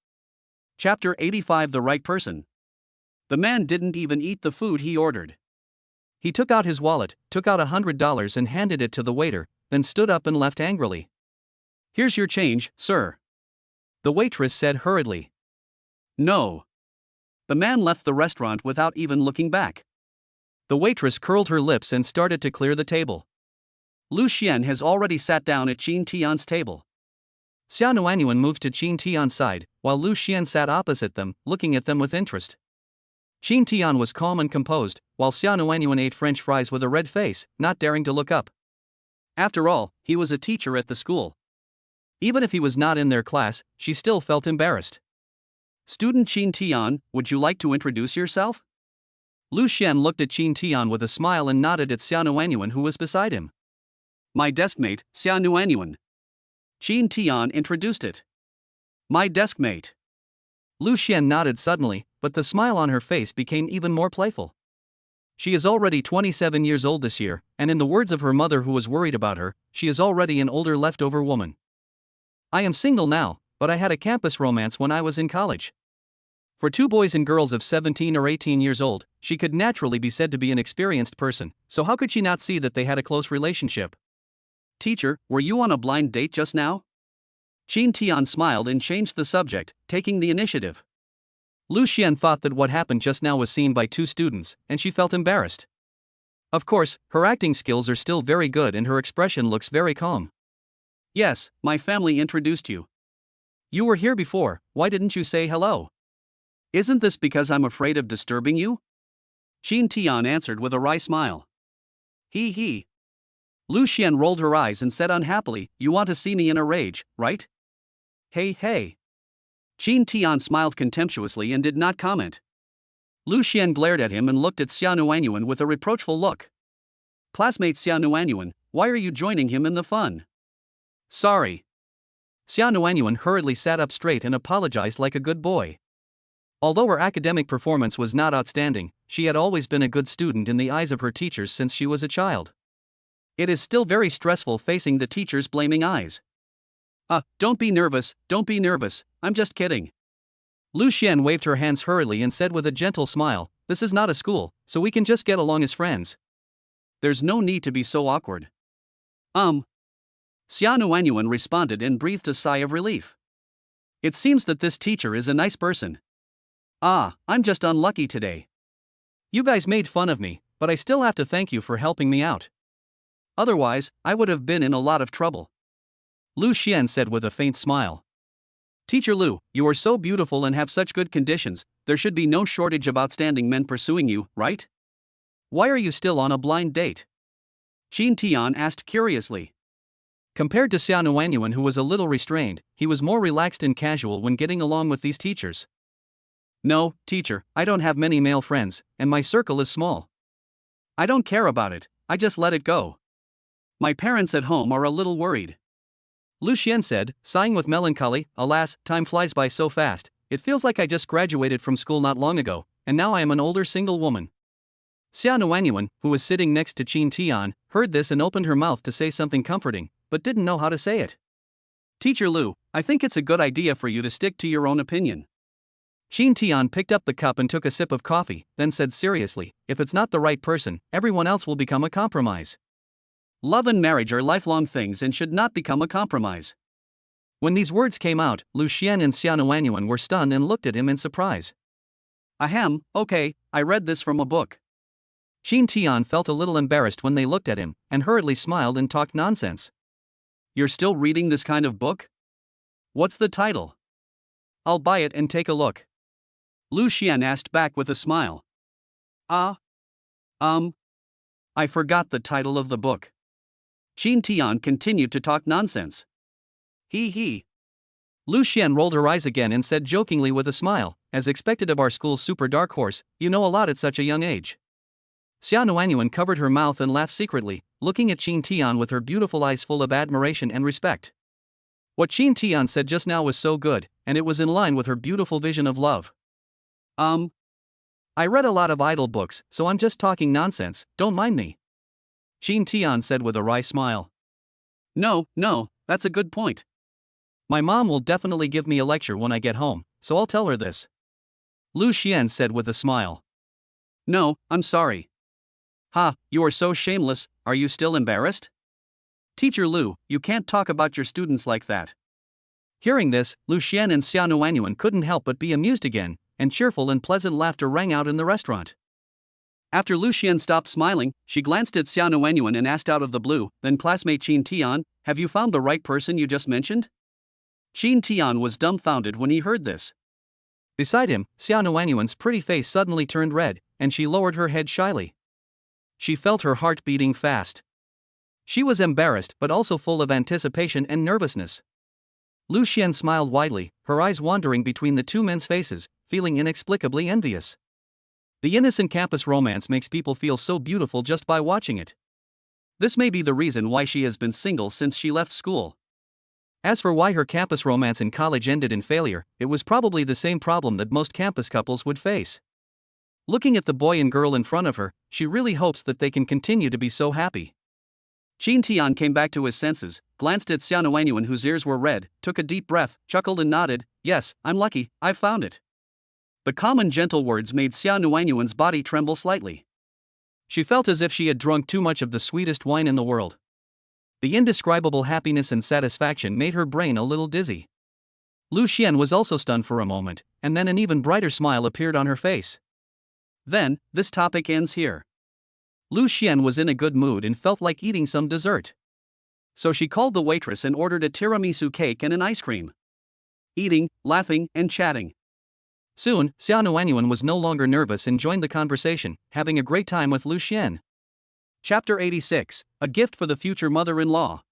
Chapter 85 The Right Person. The man didn't even eat the food he ordered. He took out his wallet, took out $100 and handed it to the waiter, then stood up and left angrily. "Here's your change, sir," the waitress said hurriedly. No. The man left the restaurant without even looking back. The waitress curled her lips and started to clear the table. Lu Xian has already sat down at Qin Tian's table. Xiaonuanyuan moved to Qin Tian's side, while Lu Xian sat opposite them, looking at them with interest. Qin Tian was calm and composed, while Xiaonuanyuan ate French fries with a red face, not daring to look up. After all, he was a teacher at the school. Even if he was not in their class, she still felt embarrassed. "Student Qin Tian, would you like to introduce yourself?" Lu Xian looked at Qin Tian with a smile and nodded at Xiaonuanyuan who was beside him. "My deskmate, Xiaonuanyuan." Qin Tian introduced it. "My deskmate." Lu Xian nodded suddenly, but the smile on her face became even more playful. She is already 27 years old this year, and in the words of her mother who was worried about her, she is already an older leftover woman. "I am single now, but I had a campus romance when I was in college." For two boys and girls of 17 or 18 years old, she could naturally be said to be an experienced person, so how could she not see that they had a close relationship? "Teacher, were you on a blind date just now?" Qin Tian smiled and changed the subject, taking the initiative. Lu Xian thought that what happened just now was seen by two students, and she felt embarrassed. Of course, her acting skills are still very good and her expression looks very calm. "Yes, my family introduced you. You were here before, why didn't you say hello?" "Isn't this because I'm afraid of disturbing you?" Qin Tian answered with a wry smile. He. Lu Xian rolled her eyes and said unhappily, "You want to see me in a rage, right?" "Hey, hey." Qin Tian smiled contemptuously and did not comment. Lu Xian glared at him and looked at Xia Nuanyuan with a reproachful look. "Classmate Xia Nuanyuan, why are you joining him in the fun?" "Sorry." Xia Nuanyuan hurriedly sat up straight and apologized like a good boy. Although her academic performance was not outstanding, she had always been a good student in the eyes of her teachers since she was a child. It is still very stressful facing the teachers' blaming eyes. Don't be nervous, I'm just kidding." Lu Xian waved her hands hurriedly and said with a gentle smile, "This is not a school, so we can just get along as friends. There's no need to be so awkward." Xia Nuanyuan responded and breathed a sigh of relief. "It seems that this teacher is a nice person. I'm just unlucky today. You guys made fun of me, but I still have to thank you for helping me out. Otherwise, I would have been in a lot of trouble." Lu Xian said with a faint smile. "Teacher Lu, you are so beautiful and have such good conditions, there should be no shortage of outstanding men pursuing you, right? Why are you still on a blind date?" Qin Tian asked curiously. Compared to Xia Nuanyuan, who was a little restrained, he was more relaxed and casual when getting along with these teachers. "No, teacher, I don't have many male friends, and my circle is small. I don't care about it, I just let it go. My parents at home are a little worried." Lu Xian said, sighing with melancholy, "Alas, time flies by so fast, it feels like I just graduated from school not long ago, and now I am an older single woman." Xia Nuanyuan, who was sitting next to Qin Tian, heard this and opened her mouth to say something comforting, but didn't know how to say it. "Teacher Lu, I think it's a good idea for you to stick to your own opinion." Qin Tian picked up the cup and took a sip of coffee, then said seriously, "If it's not the right person, everyone else will become a compromise. Love and marriage are lifelong things and should not become a compromise." When these words came out, Lu Xian and Xia Nuanyuan were stunned and looked at him in surprise. "Ahem, okay, I read this from a book." Qin Tian felt a little embarrassed when they looked at him, and hurriedly smiled and talked nonsense. "You're still reading this kind of book? What's the title? I'll buy it and take a look." Lu Xian asked back with a smile. I forgot the title of the book." Qin Tian continued to talk nonsense. He. Lu Xian rolled her eyes again and said jokingly with a smile, "As expected of our school's super dark horse, you know a lot at such a young age." Xia Nuanyuan covered her mouth and laughed secretly, looking at Qin Tian with her beautiful eyes full of admiration and respect. What Qin Tian said just now was so good, and it was in line with her beautiful vision of love. "I read a lot of idle books, so I'm just talking nonsense, don't mind me," Qin Tian said with a wry smile. No, that's a good point. My mom will definitely give me a lecture when I get home, so I'll tell her this," Lu Xian said with a smile. "No, I'm sorry." You are so shameless, are you still embarrassed?" "Teacher Lu, you can't talk about your students like that." Hearing this, Lu Xian and Xia Nuanyuan couldn't help but be amused again, and cheerful and pleasant laughter rang out in the restaurant. After Lu Xian stopped smiling, she glanced at Xia Nuanyuan and asked out of the blue, "Then classmate Qin Tian, have you found the right person you just mentioned?" Qin Tian was dumbfounded when he heard this. Beside him, Xia Nuanyuan's pretty face suddenly turned red, and she lowered her head shyly. She felt her heart beating fast. She was embarrassed but also full of anticipation and nervousness. Lu Xian smiled widely, her eyes wandering between the two men's faces, feeling inexplicably envious. The innocent campus romance makes people feel so beautiful just by watching it. This may be the reason why she has been single since she left school. As for why her campus romance in college ended in failure, it was probably the same problem that most campus couples would face. Looking at the boy and girl in front of her, she really hopes that they can continue to be so happy. Qin Tian came back to his senses, glanced at Xia Nuanyuan whose ears were red, took a deep breath, chuckled and nodded, "Yes, I'm lucky, I've found it." The calm and gentle words made Xia Nuanyuan's body tremble slightly. She felt as if she had drunk too much of the sweetest wine in the world. The indescribable happiness and satisfaction made her brain a little dizzy. Lu Xian was also stunned for a moment, and then an even brighter smile appeared on her face. Then, this topic ends here. Lu Xian was in a good mood and felt like eating some dessert. So she called the waitress and ordered a tiramisu cake and an ice cream. Eating, laughing, and chatting. Soon, Xia Nuanyuan was no longer nervous and joined the conversation, having a great time with Lu Xian. Chapter 86, A Gift for the Future Mother-in-Law.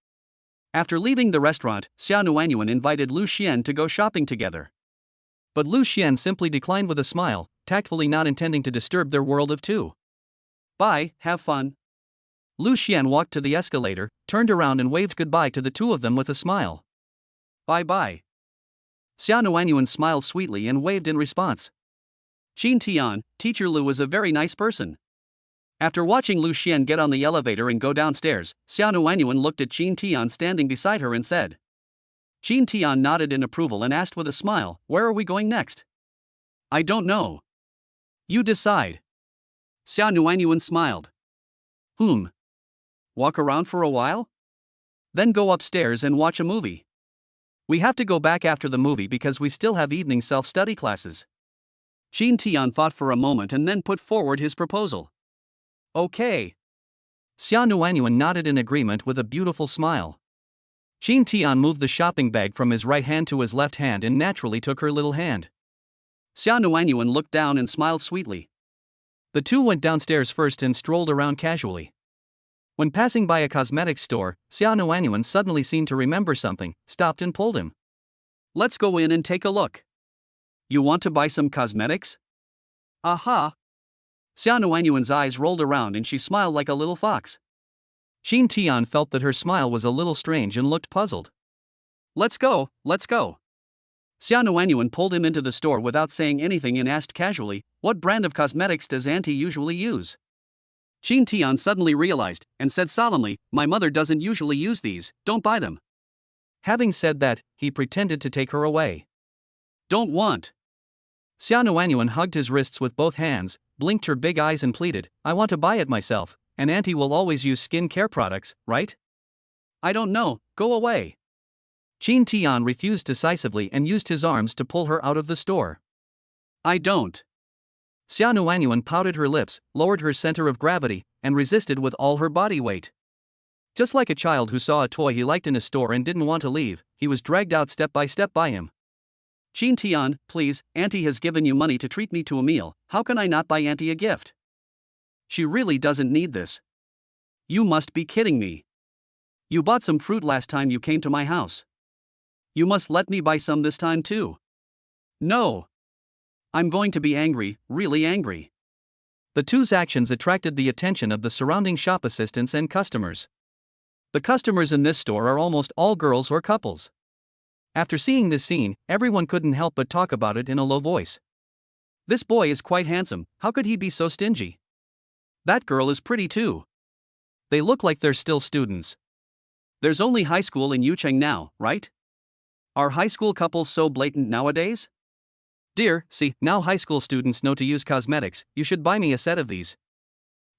After leaving the restaurant, Xia Nuanyuan invited Lu Xian to go shopping together. But Lu Xian simply declined with a smile, tactfully not intending to disturb their world of two. Bye, have fun. Lu Xian walked to the escalator, turned around and waved goodbye to the two of them with a smile. Bye-bye. Xia Nuanyuan smiled sweetly and waved in response. Qin Tian, Teacher Lu is a very nice person. After watching Lu Xian get on the elevator and go downstairs, Xia Nuanyuan looked at Qin Tian standing beside her and said. Qin Tian nodded in approval and asked with a smile, "Where are we going next?" "I don't know." "You decide." Xia Nuanyuan smiled. Walk around for a while? Then go upstairs and watch a movie. We have to go back after the movie because we still have evening self-study classes. Qin Tian thought for a moment and then put forward his proposal. Okay. Xia Nuanyuan nodded in agreement with a beautiful smile. Qin Tian moved the shopping bag from his right hand to his left hand and naturally took her little hand. Xia Nuanyuan looked down and smiled sweetly. The two went downstairs first and strolled around casually. When passing by a cosmetics store, Xia Nuanyuan suddenly seemed to remember something, stopped and pulled him. Let's go in and take a look. You want to buy some cosmetics? Aha! Xia Nuanyuan's eyes rolled around and she smiled like a little fox. Qin Tian felt that her smile was a little strange and looked puzzled. Let's go, let's go. Xia Nuanyuan pulled him into the store without saying anything and asked casually, "What brand of cosmetics does Auntie usually use?" Qin Tian suddenly realized, and said solemnly, "My mother doesn't usually use these, don't buy them." Having said that, he pretended to take her away. Don't want. Xia Nuanyuan hugged his wrists with both hands, blinked her big eyes and pleaded, "I want to buy it myself, and Auntie will always use skin care products, right?" I don't know, go away. Qin Tian refused decisively and used his arms to pull her out of the store. I don't. Xia Nuanyuan pouted her lips, lowered her center of gravity, and resisted with all her body weight. Just like a child who saw a toy he liked in a store and didn't want to leave, he was dragged out step by him. Qin Tian, please, Auntie has given you money to treat me to a meal, how can I not buy Auntie a gift? She really doesn't need this. You must be kidding me. You bought some fruit last time you came to my house. You must let me buy some this time too. No. I'm going to be angry, really angry. The two's actions attracted the attention of the surrounding shop assistants and customers. The customers in this store are almost all girls or couples. After seeing this scene, everyone couldn't help but talk about it in a low voice. This boy is quite handsome, how could he be so stingy? That girl is pretty too. They look like they're still students. There's only high school in Yucheng now, right? Are high school couples so blatant nowadays? Dear, see, now high school students know to use cosmetics, you should buy me a set of these.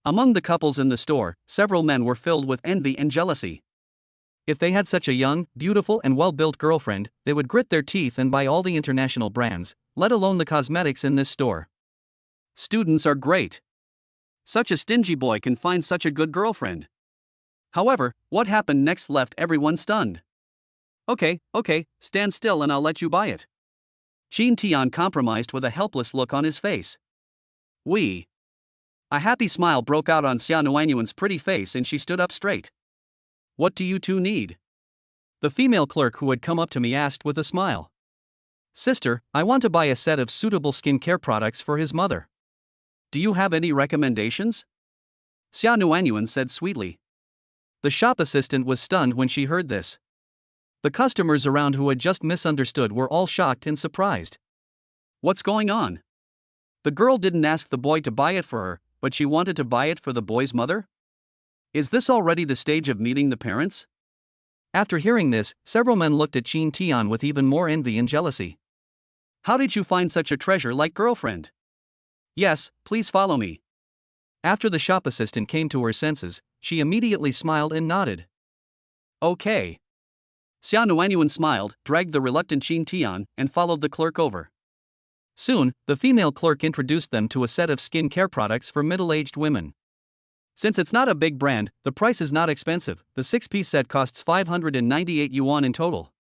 Among the couples in the store, several men were filled with envy and jealousy. If they had such a young, beautiful and well-built girlfriend, they would grit their teeth and buy all the international brands, let alone the cosmetics in this store. Students are great. Such a stingy boy can find such a good girlfriend. However, what happened next left everyone stunned. Okay, stand still and I'll let you buy it. Qin Tian compromised with a helpless look on his face. We. A happy smile broke out on Xia Nuanyuan's pretty face and she stood up straight. What do you two need? The female clerk who had come up to me asked with a smile. Sister, I want to buy a set of suitable skincare products for his mother. Do you have any recommendations? Xia Nuanyuan said sweetly. The shop assistant was stunned when she heard this. The customers around who had just misunderstood were all shocked and surprised. What's going on? The girl didn't ask the boy to buy it for her, but she wanted to buy it for the boy's mother? Is this already the stage of meeting the parents? After hearing this, several men looked at Qin Tian with even more envy and jealousy. How did you find such a treasure-like girlfriend? Yes, please follow me. After the shop assistant came to her senses, she immediately smiled and nodded. Okay. Xia Nuanyuan smiled, dragged the reluctant Qin Tian, and followed the clerk over. Soon, the female clerk introduced them to a set of skin care products for middle-aged women. Since it's not a big brand, the price is not expensive. The 6-piece set costs 598 yuan in total.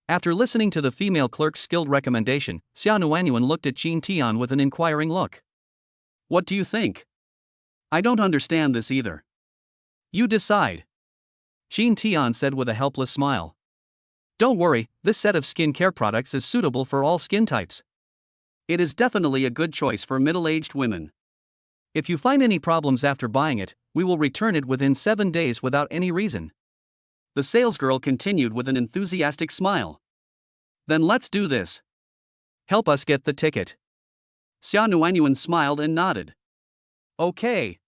After listening to the female clerk's skilled recommendation, Xia Nuanyuan looked at Qin Tian with an inquiring look. What do you think? I don't understand this either. You decide. Jean Tian said with a helpless smile. Don't worry, this set of skincare products is suitable for all skin types. It is definitely a good choice for middle-aged women. If you find any problems after buying it, we will return it within 7 days without any reason. The salesgirl continued with an enthusiastic smile. Then let's do this. Help us get the ticket. Xia Nuanyuan smiled and nodded. Okay.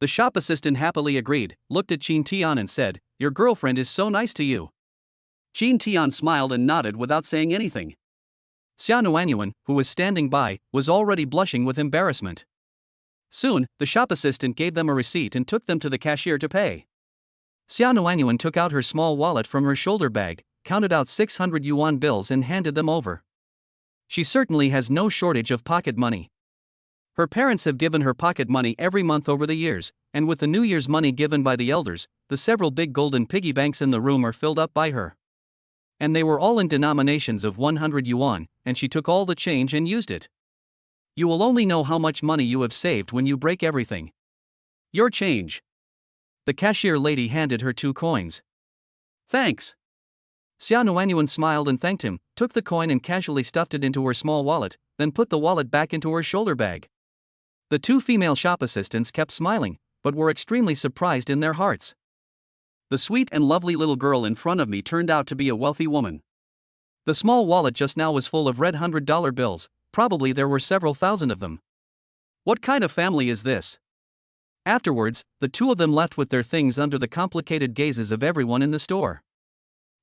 The shop assistant happily agreed, looked at Jean Tian and said, Your girlfriend is so nice to you. Jean Tian smiled and nodded without saying anything. Xia Nuanyuan, who was standing by, was already blushing with embarrassment. Soon, the shop assistant gave them a receipt and took them to the cashier to pay. Xia Nuanyuan took out her small wallet from her shoulder bag, counted out 600 yuan bills and handed them over. She certainly has no shortage of pocket money. Her parents have given her pocket money every month over the years, and with the New Year's money given by the elders, the several big golden piggy banks in the room are filled up by her. And they were all in denominations of 100 yuan, and she took all the change and used it. You will only know how much money you have saved when you break everything. Your change. The cashier lady handed her 2 coins. Thanks. Xia Nuanyuan smiled and thanked him, took the coin and casually stuffed it into her small wallet, then put the wallet back into her shoulder bag. The 2 female shop assistants kept smiling, but were extremely surprised in their hearts. The sweet and lovely little girl in front of me turned out to be a wealthy woman. The small wallet just now was full of red $100 bills, probably there were several thousand of them. What kind of family is this? Afterwards, the 2 of them left with their things under the complicated gazes of everyone in the store.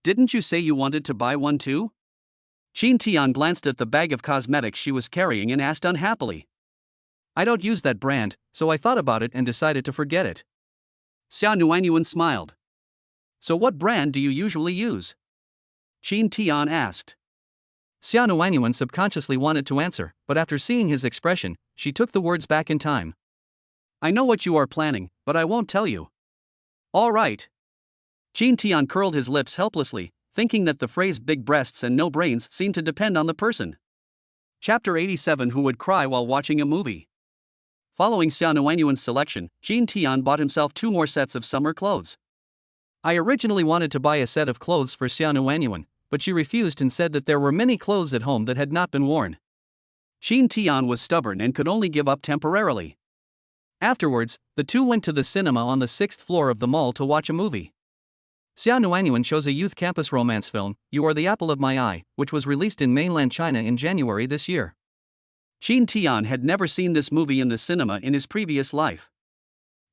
Didn't you say you wanted to buy one too? Jean Tian glanced at the bag of cosmetics she was carrying and asked unhappily. I don't use that brand, so I thought about it and decided to forget it. Xia Nuanyuan smiled. So what brand do you usually use? Jean Tian asked. Xia Nuanyuan subconsciously wanted to answer, but after seeing his expression, she took the words back in time. I know what you are planning, but I won't tell you. All right. Jean Tian curled his lips helplessly, thinking that the phrase big breasts and no brains seemed to depend on the person. Chapter 87 Who would cry while watching a movie? Following Xia Nuanyuan's selection, Jean Tian bought himself 2 more sets of summer clothes. I originally wanted to buy a set of clothes for Xia Nuanyuan, but she refused and said that there were many clothes at home that had not been worn. Jean Tian was stubborn and could only give up temporarily. Afterwards, the 2 went to the cinema on the 6th floor of the mall to watch a movie. Xia Nuanyuan chose a youth campus romance film, You Are the Apple of My Eye, which was released in mainland China in January this year. Jean Tian had never seen this movie in the cinema in his previous life.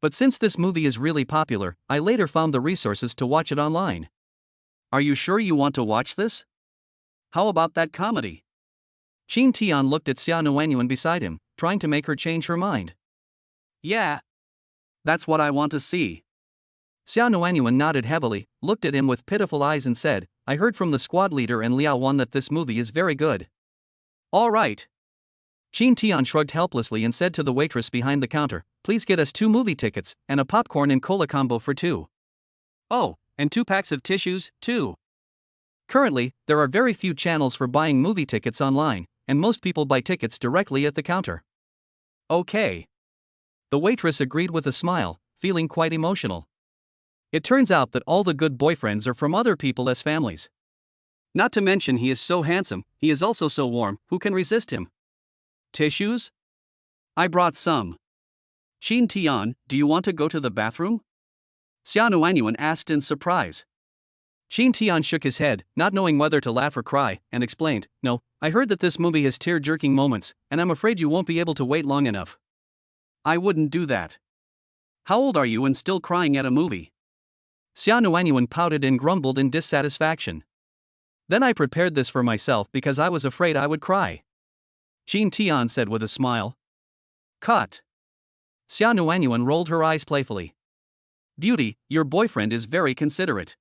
But since this movie is really popular, I later found the resources to watch it online. Are you sure you want to watch this? How about that comedy? Jean Tian looked at Xia Nuanyuan beside him, trying to make her change her mind. Yeah. That's what I want to see. Xia Nuanyuan nodded heavily, looked at him with pitiful eyes and said, I heard from the squad leader and Liao Wan that this movie is very good. All right. Jean Tian shrugged helplessly and said to the waitress behind the counter, Please get us 2 movie tickets, and a popcorn and cola combo for 2. Oh, and 2 packs of tissues, too. Currently, there are very few channels for buying movie tickets online, and most people buy tickets directly at the counter. Okay. The waitress agreed with a smile, feeling quite emotional. It turns out that all the good boyfriends are from other people's families. Not to mention he is so handsome, he is also so warm, who can resist him? Tissues? I brought some. Jean Tian, do you want to go to the bathroom? Xia Nuanyuan asked in surprise. Jean Tian shook his head, not knowing whether to laugh or cry, and explained, No, I heard that this movie has tear-jerking moments, and I'm afraid you won't be able to wait long enough. I wouldn't do that. How old are you and still crying at a movie? Xia Nuanyuan pouted and grumbled in dissatisfaction. Then I prepared this for myself because I was afraid I would cry. Jean Tian said with a smile. Cut. Xia Nuanyuan rolled her eyes playfully. Beauty, your boyfriend is very considerate.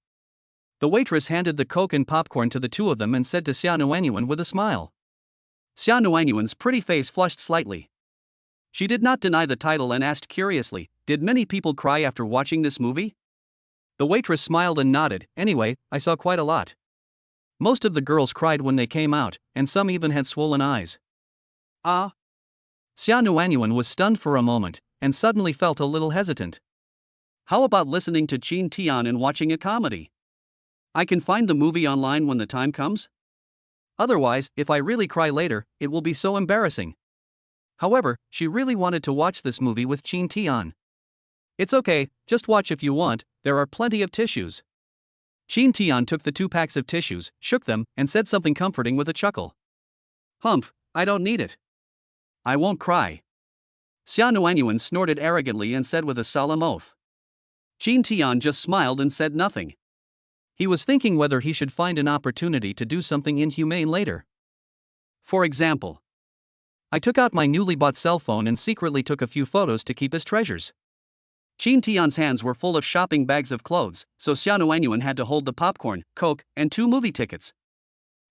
The waitress handed the Coke and popcorn to the 2 of them and said to Xia Nuanyuan with a smile. Xia Nuanyuan's pretty face flushed slightly. She did not deny the title and asked curiously, Did many people cry after watching this movie? The waitress smiled and nodded, Anyway, I saw quite a lot. Most of the girls cried when they came out, and some even had swollen eyes. Ah? Xia Nuanyuan was stunned for a moment, and suddenly felt a little hesitant. How about listening to Chin Tian and watching a comedy? I can find the movie online when the time comes. Otherwise, if I really cry later, it will be so embarrassing. However, she really wanted to watch this movie with Chin Tian. It's okay, just watch if you want, there are plenty of tissues. Chin Tian took the 2 packs of tissues, shook them, and said something comforting with a chuckle. Humph, I don't need it. I won't cry. Xia Nuanyuan snorted arrogantly and said with a solemn oath. Chin Tian just smiled and said nothing. He was thinking whether he should find an opportunity to do something inhumane later. For example, I took out my newly bought cell phone and secretly took a few photos to keep as treasures. Chin Tian's hands were full of shopping bags of clothes, so Xia Nuanyuan had to hold the popcorn, Coke, and 2 movie tickets.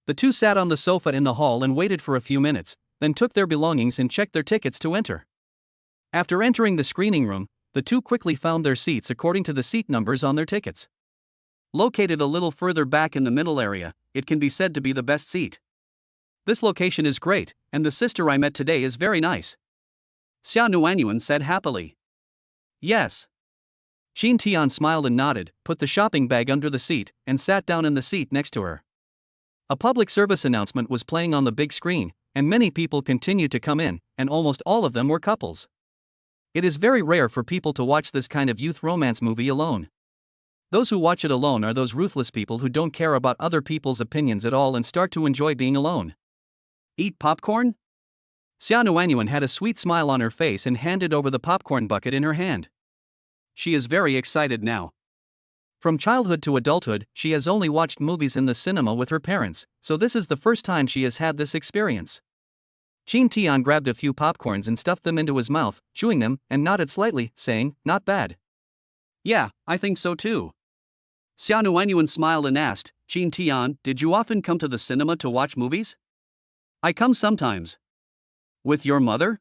The 2 sat on the sofa in the hall and waited for a few minutes, then took their belongings and checked their tickets to enter. After entering the screening room, the 2 quickly found their seats according to the seat numbers on their tickets. Located a little further back in the middle area, it can be said to be the best seat. This location is great, and the sister I met today is very nice. Xia Nuanyuan said happily. Yes. Chin Tian smiled and nodded, put the shopping bag under the seat, and sat down in the seat next to her. A public service announcement was playing on the big screen, and many people continued to come in, and almost all of them were couples. It is very rare for people to watch this kind of youth romance movie alone. Those who watch it alone are those ruthless people who don't care about other people's opinions at all and start to enjoy being alone. Eat popcorn? Xia Nuanyuan had a sweet smile on her face and handed over the popcorn bucket in her hand. She is very excited now. From childhood to adulthood, she has only watched movies in the cinema with her parents, so this is the first time she has had this experience. Chin Tian grabbed a few popcorns and stuffed them into his mouth, chewing them, and nodded slightly, saying, "Not bad." Yeah, I think so too. Xia Nuanyuan smiled and asked, Chin Tian, did you often come to the cinema to watch movies? I come sometimes. With your mother?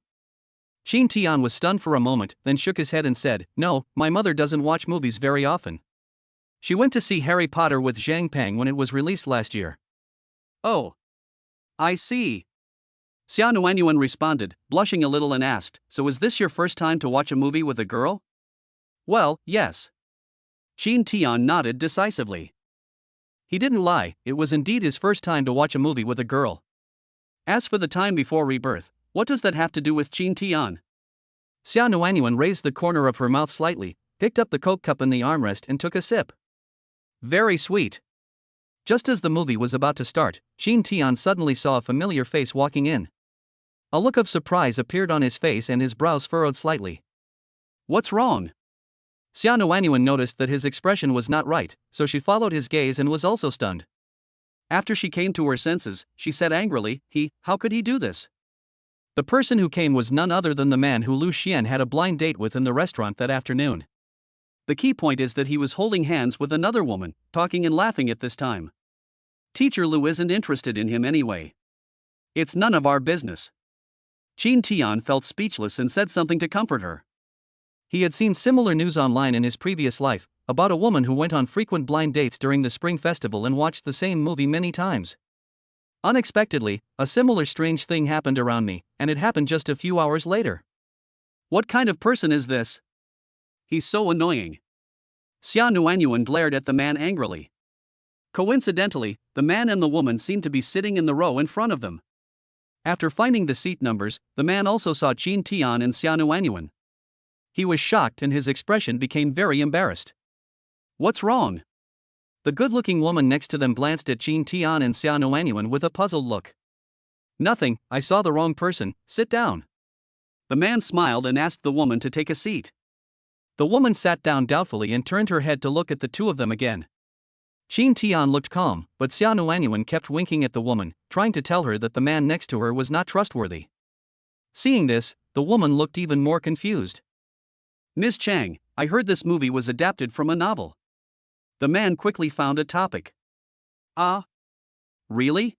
Chin Tian was stunned for a moment, then shook his head and said, "No, my mother doesn't watch movies very often. She went to see Harry Potter with Zhang Peng when it was released last year." Oh. I see. Xia Nuanyuan responded, blushing a little and asked, so is this your first time to watch a movie with a girl? Well, yes. Chin Tian nodded decisively. He didn't lie, it was indeed his first time to watch a movie with a girl. As for the time before rebirth, what does that have to do with Chin Tian? Xia Nuanyuan raised the corner of her mouth slightly, picked up the Coke cup in the armrest and took a sip. Very sweet. Just as the movie was about to start, Chin Tian suddenly saw a familiar face walking in. A look of surprise appeared on his face and his brows furrowed slightly. What's wrong? Xia Nuanyuan noticed that his expression was not right, so she followed his gaze and was also stunned. After she came to her senses, she said angrily, how could he do this? The person who came was none other than the man who Lu Xian had a blind date with in the restaurant that afternoon. The key point is that he was holding hands with another woman, talking and laughing at this time. Teacher Lu isn't interested in him anyway. It's none of our business. Chin Tian felt speechless and said something to comfort her. He had seen similar news online in his previous life, about a woman who went on frequent blind dates during the Spring Festival and watched the same movie many times. Unexpectedly, a similar strange thing happened around me, and it happened just a few hours later. What kind of person is this? He's so annoying. Xia Nuanyuan glared at the man angrily. Coincidentally, the man and the woman seemed to be sitting in the row in front of them. After finding the seat numbers, the man also saw Chin Tian and Xia Nuanyuan. He was shocked and his expression became very embarrassed. What's wrong? The good-looking woman next to them glanced at Chin Tian and Xia Nuanyuan with a puzzled look. "Nothing, I saw the wrong person, sit down." The man smiled and asked the woman to take a seat. The woman sat down doubtfully and turned her head to look at the two of them again. Chin Tian looked calm, but Xia Nuanyuan kept winking at the woman, trying to tell her that the man next to her was not trustworthy. Seeing this, the woman looked even more confused. "Ms. Chang, I heard this movie was adapted from a novel." The man quickly found a topic. "Ah? Really?"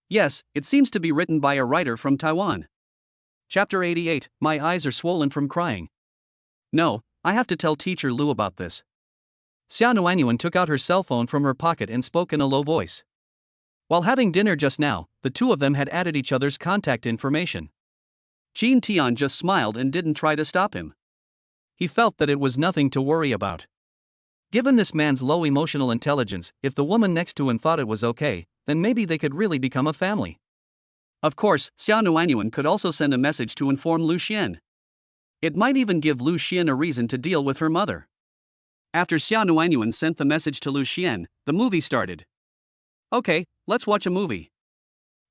"Yes, it seems to be written by a writer from Taiwan." Chapter 88, My eyes are swollen from crying. "No, I have to tell Teacher Lu about this." Xia Nuanyuan took out her cell phone from her pocket and spoke in a low voice. While having dinner just now, the two of them had added each other's contact information. Chin Tian just smiled and didn't try to stop him. He felt that it was nothing to worry about. Given this man's low emotional intelligence, if the woman next to him thought it was okay, then maybe they could really become a family. Of course, Xia Nuanyuan could also send a message to inform Lu Xian. It might even give Lu Xian a reason to deal with her mother. After Xia Nuanyuan sent the message to Lu Xian, the movie started. Okay, let's watch a movie,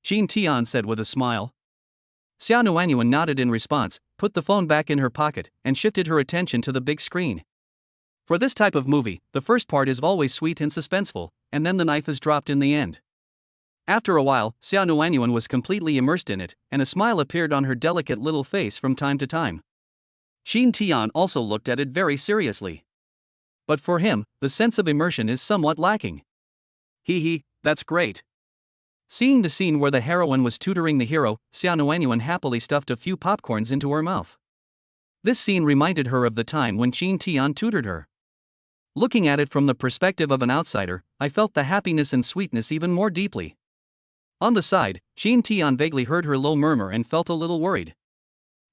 Qin Tian said with a smile. Xia Nuanyuan nodded in response, put the phone back in her pocket, and shifted her attention to the big screen. For this type of movie, the first part is always sweet and suspenseful, and then the knife is dropped in the end. After a while, Xia Nuanyuan was completely immersed in it, and a smile appeared on her delicate little face from time to time. Qin Tian also looked at it very seriously. But for him, the sense of immersion is somewhat lacking. Hee, that's great. Seeing the scene where the heroine was tutoring the hero, Xia Nuanyuan happily stuffed a few popcorns into her mouth. This scene reminded her of the time when Qin Tian tutored her. Looking at it from the perspective of an outsider, I felt the happiness and sweetness even more deeply. On the side, Qin Tian vaguely heard her low murmur and felt a little worried.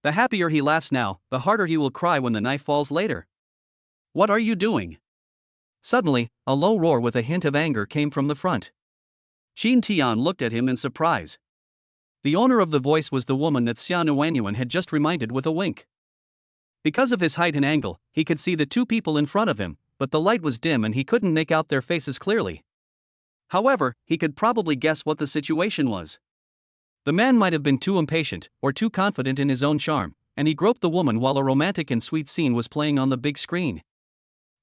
The happier he laughs now, the harder he will cry when the knife falls later. What are you doing? Suddenly, a low roar with a hint of anger came from the front. Qin Tian looked at him in surprise. The owner of the voice was the woman that Xia Nuanyuan had just reminded with a wink. Because of his height and angle, he could see the two people in front of him, but the light was dim and he couldn't make out their faces clearly. However, he could probably guess what the situation was. The man might have been too impatient or too confident in his own charm, and he groped the woman while a romantic and sweet scene was playing on the big screen.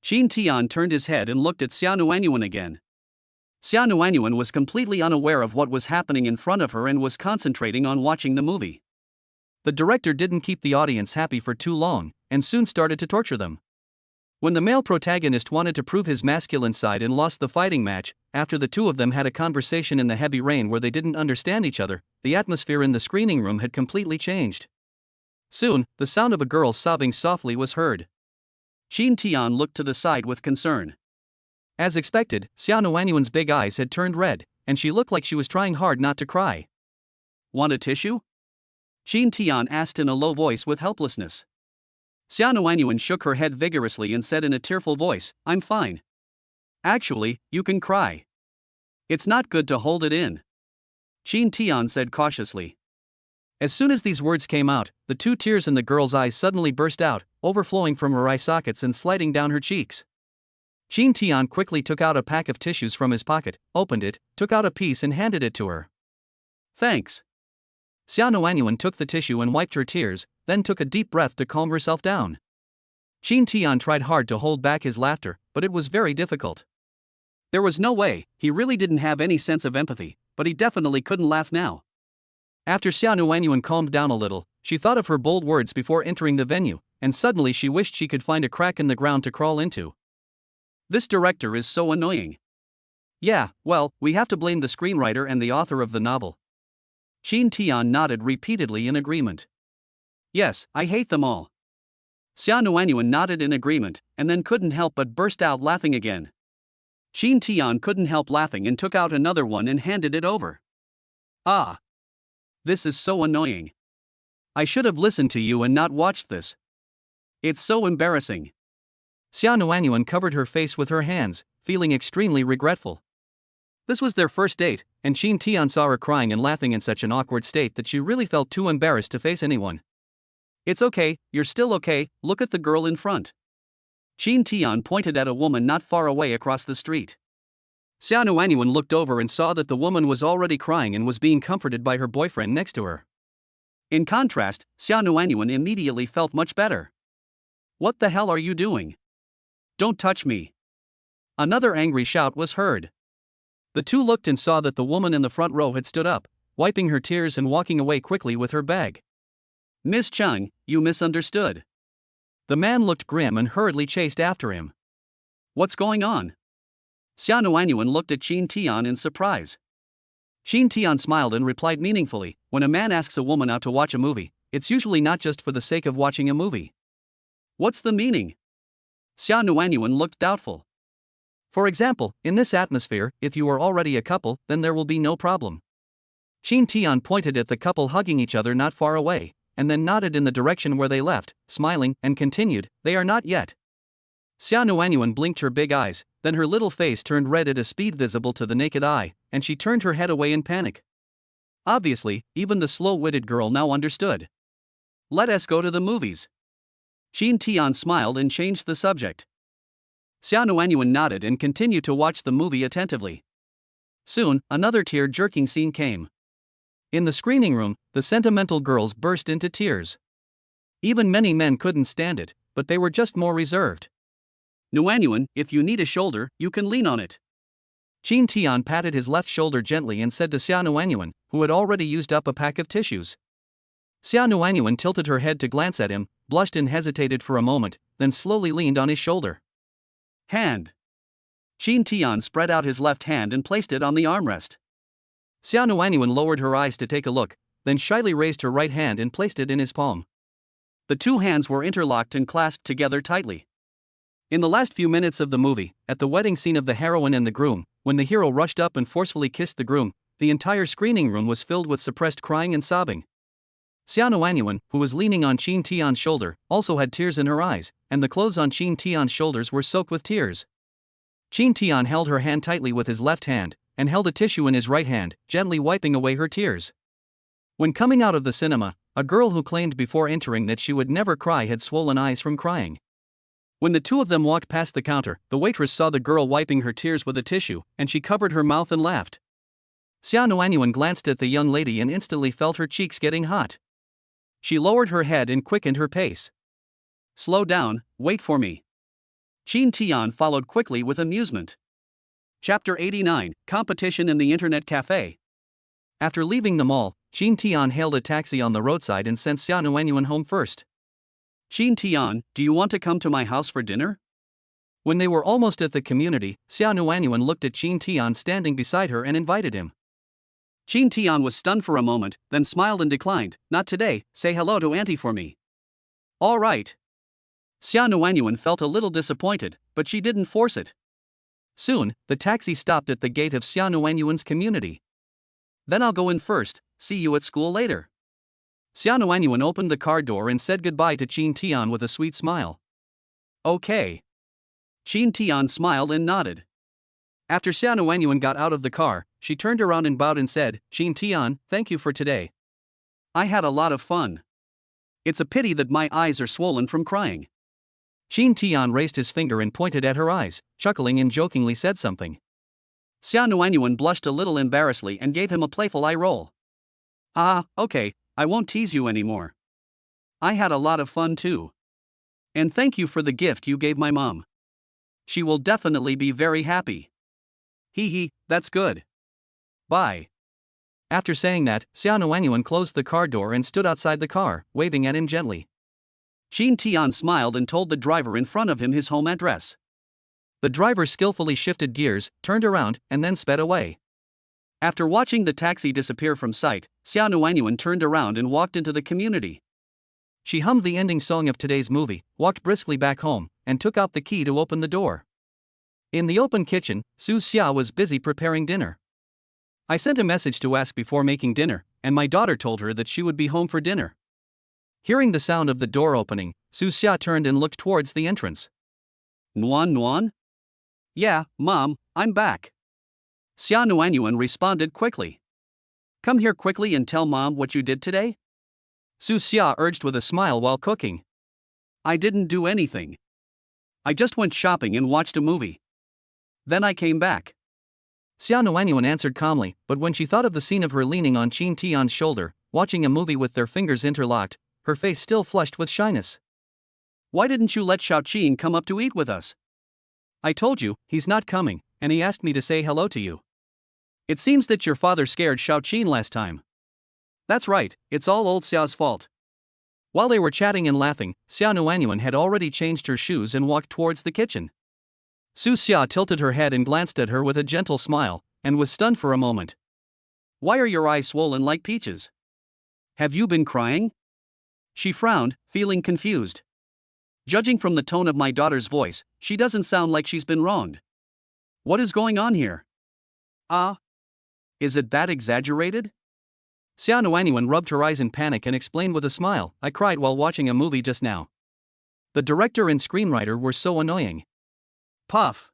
Qin Tian turned his head and looked at Xia Nuanyuan again. Xia Nuanyuan was completely unaware of what was happening in front of her and was concentrating on watching the movie. The director didn't keep the audience happy for too long, and soon started to torture them. When the male protagonist wanted to prove his masculine side and lost the fighting match, after the two of them had a conversation in the heavy rain where they didn't understand each other, the atmosphere in the screening room had completely changed. Soon, the sound of a girl sobbing softly was heard. Qin Tian looked to the side with concern. As expected, Xia Nuanyuan's big eyes had turned red, and she looked like she was trying hard not to cry. Want a tissue? Qin Tian asked in a low voice with helplessness. Xia Nuanyuan shook her head vigorously and said in a tearful voice, I'm fine. Actually, you can cry. It's not good to hold it in, Qin Tian said cautiously. As soon as these words came out, the two tears in the girl's eyes suddenly burst out, overflowing from her eye sockets and sliding down her cheeks. Qin Tian quickly took out a pack of tissues from his pocket, opened it, took out a piece and handed it to her. Thanks. Xia Nuanyuan took the tissue and wiped her tears, then took a deep breath to calm herself down. Qin Tian tried hard to hold back his laughter, but it was very difficult. There was no way, he really didn't have any sense of empathy, but he definitely couldn't laugh now. After Xia Nuanyuan calmed down a little, she thought of her bold words before entering the venue, and suddenly she wished she could find a crack in the ground to crawl into. This director is so annoying. Yeah, well, we have to blame the screenwriter and the author of the novel. Qin Tian nodded repeatedly in agreement. Yes, I hate them all. Xia Nuanyuan nodded in agreement, and then couldn't help but burst out laughing again. Qin Tian couldn't help laughing and took out another one and handed it over. Ah! This is so annoying. I should have listened to you and not watched this. It's so embarrassing. Xia Nuanyuan covered her face with her hands, feeling extremely regretful. This was their first date, and Qin Tian saw her crying and laughing in such an awkward state that she really felt too embarrassed to face anyone. It's okay, you're still okay, look at the girl in front. Qin Tian pointed at a woman not far away across the street. Xia Nuanyuan looked over and saw that the woman was already crying and was being comforted by her boyfriend next to her. In contrast, Xia Nuanyuan immediately felt much better. What the hell are you doing? Don't touch me. Another angry shout was heard. The two looked and saw that the woman in the front row had stood up, wiping her tears and walking away quickly with her bag. Miss Chung, you misunderstood. The man looked grim and hurriedly chased after him. What's going on? Xia Nuanyuan looked at Qin Tian in surprise. Qin Tian smiled and replied meaningfully, when a man asks a woman out to watch a movie, it's usually not just for the sake of watching a movie. What's the meaning? Xia Nuanyuan looked doubtful. For example, in this atmosphere, if you are already a couple, then there will be no problem. Qin Tian pointed at the couple hugging each other not far away, and then nodded in the direction where they left, smiling, and continued, "They are not yet." Xia Nuanyuan blinked her big eyes, then her little face turned red at a speed visible to the naked eye, and she turned her head away in panic. Obviously, even the slow-witted girl now understood. "Let us go to the movies." Qin Tian smiled and changed the subject. Xia Nuanyuan nodded and continued to watch the movie attentively. Soon, another tear-jerking scene came. In the screening room, the sentimental girls burst into tears. Even many men couldn't stand it, but they were just more reserved. "Nuanyuan, if you need a shoulder, you can lean on it." Qin Tian patted his left shoulder gently and said to Xia Nuanyuan, who had already used up a pack of tissues. Xia Nuanyuan tilted her head to glance at him, blushed and hesitated for a moment, then slowly leaned on his shoulder. "Hand." Qin Tian spread out his left hand and placed it on the armrest. Xia Nuanyuan lowered her eyes to take a look, then shyly raised her right hand and placed it in his palm. The two hands were interlocked and clasped together tightly. In the last few minutes of the movie, at the wedding scene of the heroine and the groom, when the hero rushed up and forcefully kissed the groom, the entire screening room was filled with suppressed crying and sobbing. Xia Nuanyuan, who was leaning on Qin Tian's shoulder, also had tears in her eyes, and the clothes on Qin Tian's shoulders were soaked with tears. Qin Tian held her hand tightly with his left hand, and held a tissue in his right hand, gently wiping away her tears. When coming out of the cinema, a girl who claimed before entering that she would never cry had swollen eyes from crying. When the two of them walked past the counter, the waitress saw the girl wiping her tears with a tissue, and she covered her mouth and laughed. Xia Nuanyuan glanced at the young lady and instantly felt her cheeks getting hot. She lowered her head and quickened her pace. "Slow down, wait for me." Qin Tian followed quickly with amusement. Chapter 89, Competition in the Internet Cafe. After leaving the mall, Qin Tian hailed a taxi on the roadside and sent Xia Nuanyuan home first. "Qin Tian, do you want to come to my house for dinner?" When they were almost at the community, Xia Nuanyuan looked at Qin Tian standing beside her and invited him. Qin Tian was stunned for a moment, then smiled and declined, "Not today, say hello to Auntie for me." "All right." Xia Nuanyuan felt a little disappointed, but she didn't force it. Soon, the taxi stopped at the gate of Xia Nuanyuan's community. "Then I'll go in first, see you at school later." Xia Nuanyuan opened the car door and said goodbye to Qin Tian with a sweet smile. "Okay." Qin Tian smiled and nodded. After Xia Nuanyuan got out of the car, she turned around and bowed and said, "Qin Tian, thank you for today. I had a lot of fun. It's a pity that my eyes are swollen from crying." Qin Tian raised his finger and pointed at her eyes, chuckling and jokingly said something. Xia Nuanyuan blushed a little embarrassedly and gave him a playful eye roll. "Ah, okay, I won't tease you anymore. I had a lot of fun too. And thank you for the gift you gave my mom. She will definitely be very happy." "Hee, that's good. Bye." After saying that, Xia Nuanyuan closed the car door and stood outside the car, waving at him gently. Qin Tian smiled and told the driver in front of him his home address. The driver skillfully shifted gears, turned around, and then sped away. After watching the taxi disappear from sight, Xia Nuanyuan turned around and walked into the community. She hummed the ending song of today's movie, walked briskly back home, and took out the key to open the door. In the open kitchen, Su Xia was busy preparing dinner. "I sent a message to ask before making dinner, and my daughter told her that she would be home for dinner." Hearing the sound of the door opening, Su Xia turned and looked towards the entrance. "Nuan? Yeah, Mom, I'm back." Xia Nuanyuan responded quickly. "Come here quickly and tell Mom what you did today?" Su Xia urged with a smile while cooking. "I didn't do anything. I just went shopping and watched a movie. Then I came back." Xia Nuanyuan answered calmly, but when she thought of the scene of her leaning on Qin Tian's shoulder, watching a movie with their fingers interlocked, her face still flushed with shyness. "Why didn't you let Xiao Qin come up to eat with us?" "I told you, he's not coming, and he asked me to say hello to you." "It seems that your father scared Xiao Qin last time." "That's right, it's all old Xiao's fault." While they were chatting and laughing, Xia Nuanyuan had already changed her shoes and walked towards the kitchen. Su Xia tilted her head and glanced at her with a gentle smile, and was stunned for a moment. "Why are your eyes swollen like peaches? Have you been crying?" She frowned, feeling confused. "Judging from the tone of my daughter's voice, she doesn't sound like she's been wronged. What is going on here? Ah? Is it that exaggerated?" Xia Nuanyuan rubbed her eyes in panic and explained with a smile, I cried while watching a movie just now. The director and screenwriter were so annoying. Puff.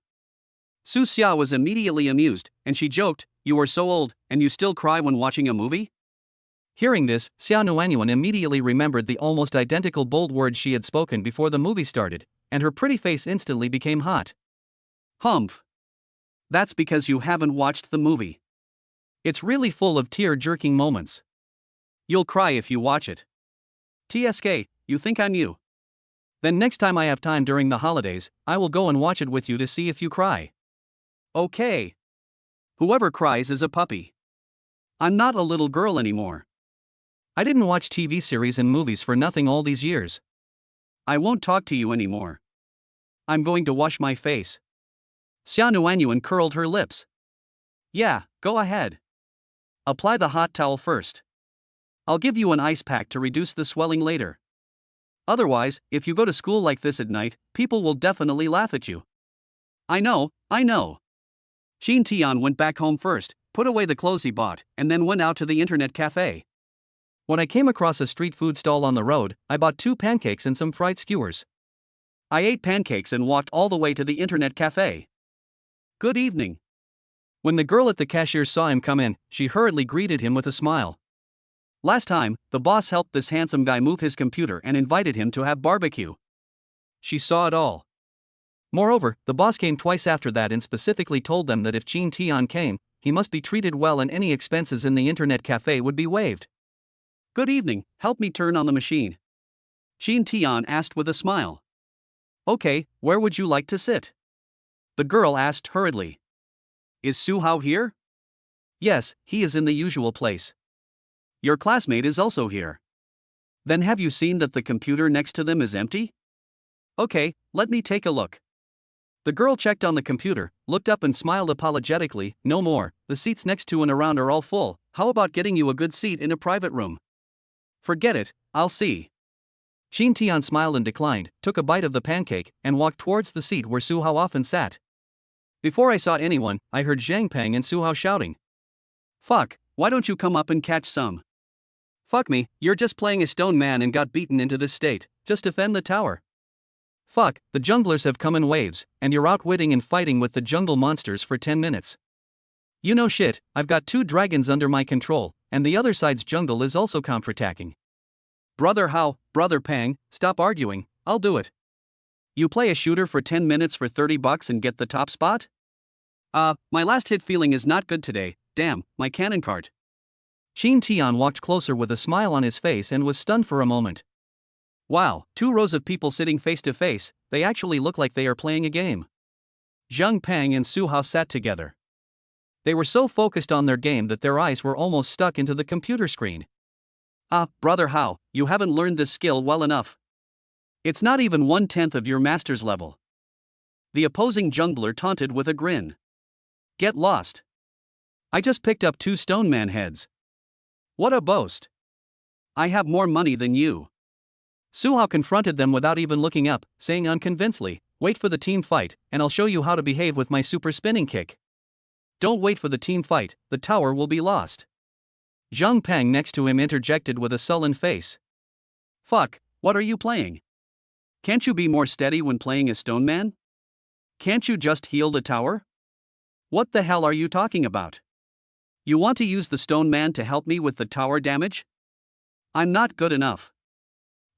Su Xia was immediately amused, and she joked, you are so old, and you still cry when watching a movie? Hearing this, Xia Nuanyuan immediately remembered the almost identical bold words she had spoken before the movie started, and her pretty face instantly became hot. Humph. That's because you haven't watched the movie. It's really full of tear-jerking moments. You'll cry if you watch it. TSK, you think I'm you? Then next time I have time during the holidays, I will go and watch it with you to see if you cry. Okay. Whoever cries is a puppy. I'm not a little girl anymore. I didn't watch TV series and movies for nothing all these years. I won't talk to you anymore. I'm going to wash my face. Xia Nuanyuan curled her lips. Yeah, go ahead. Apply the hot towel first. I'll give you an ice pack to reduce the swelling later. Otherwise, if you go to school like this at night, people will definitely laugh at you. I know. Xin Tian went back home first, put away the clothes he bought, and then went out to the internet cafe. When I came across a street food stall on the road, I bought 2 pancakes and some fried skewers. I ate pancakes and walked all the way to the internet cafe. Good evening. When the girl at the cashier saw him come in, she hurriedly greeted him with a smile. Last time, the boss helped this handsome guy move his computer and invited him to have barbecue. She saw it all. Moreover, the boss came twice after that and specifically told them that if Qin Tian came, he must be treated well and any expenses in the internet cafe would be waived. Good evening, help me turn on the machine. Xin Tian asked with a smile. Okay, where would you like to sit? The girl asked hurriedly. Is Su Hao here? Yes, he is in the usual place. Your classmate is also here. Then have you seen that the computer next to them is empty? Okay, let me take a look. The girl checked on the computer, looked up and smiled apologetically, no more, the seats next to and around are all full, how about getting you a good seat in a private room? Forget it, I'll see. Xin Tian smiled and declined, took a bite of the pancake, and walked towards the seat where Su Hao often sat. Before I saw anyone, I heard Zhang Peng and Su Hao shouting. Fuck, why don't you come up and catch some? Fuck me, you're just playing a stone man and got beaten into this state, just defend the tower. Fuck, the junglers have come in waves, and you're outwitting and fighting with the jungle monsters for 10 minutes. You know shit, I've got 2 dragons under my control, and the other side's jungle is also counterattacking. Brother Hao, Brother Pang, stop arguing, I'll do it. You play a shooter for 10 minutes for $30 and get the top spot? My last hit feeling is not good today, damn, my cannon cart. Xin Tian walked closer with a smile on his face and was stunned for a moment. Wow, 2 rows of people sitting face to face, they actually look like they are playing a game. Zhang Pang and Su Hao sat together. They were so focused on their game that their eyes were almost stuck into the computer screen. Brother Hao, you haven't learned this skill well enough. It's not even 1/10 of your master's level. The opposing jungler taunted with a grin. Get lost. I just picked up 2 stone man heads. What a boast. I have more money than you. Su Hao confronted them without even looking up, saying unconvincedly, wait for the team fight, and I'll show you how to behave with my super spinning kick. Don't wait for the team fight, the tower will be lost. Zhang Peng next to him interjected with a sullen face. Fuck, what are you playing? Can't you be more steady when playing a stone man? Can't you just heal the tower? What the hell are you talking about? You want to use the stone man to help me with the tower damage? I'm not good enough.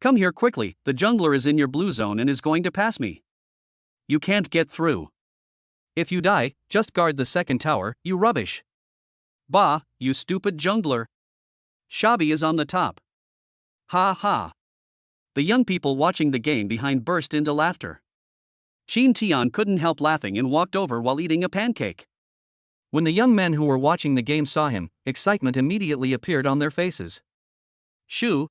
Come here quickly, the jungler is in your blue zone and is going to pass me. You can't get through. If you die, just guard the second tower, you rubbish. Bah, you stupid jungler. Shabi is on the top. Ha ha. The young people watching the game behind burst into laughter. Xin Tian couldn't help laughing and walked over while eating a pancake. When the young men who were watching the game saw him, excitement immediately appeared on their faces. Shoo.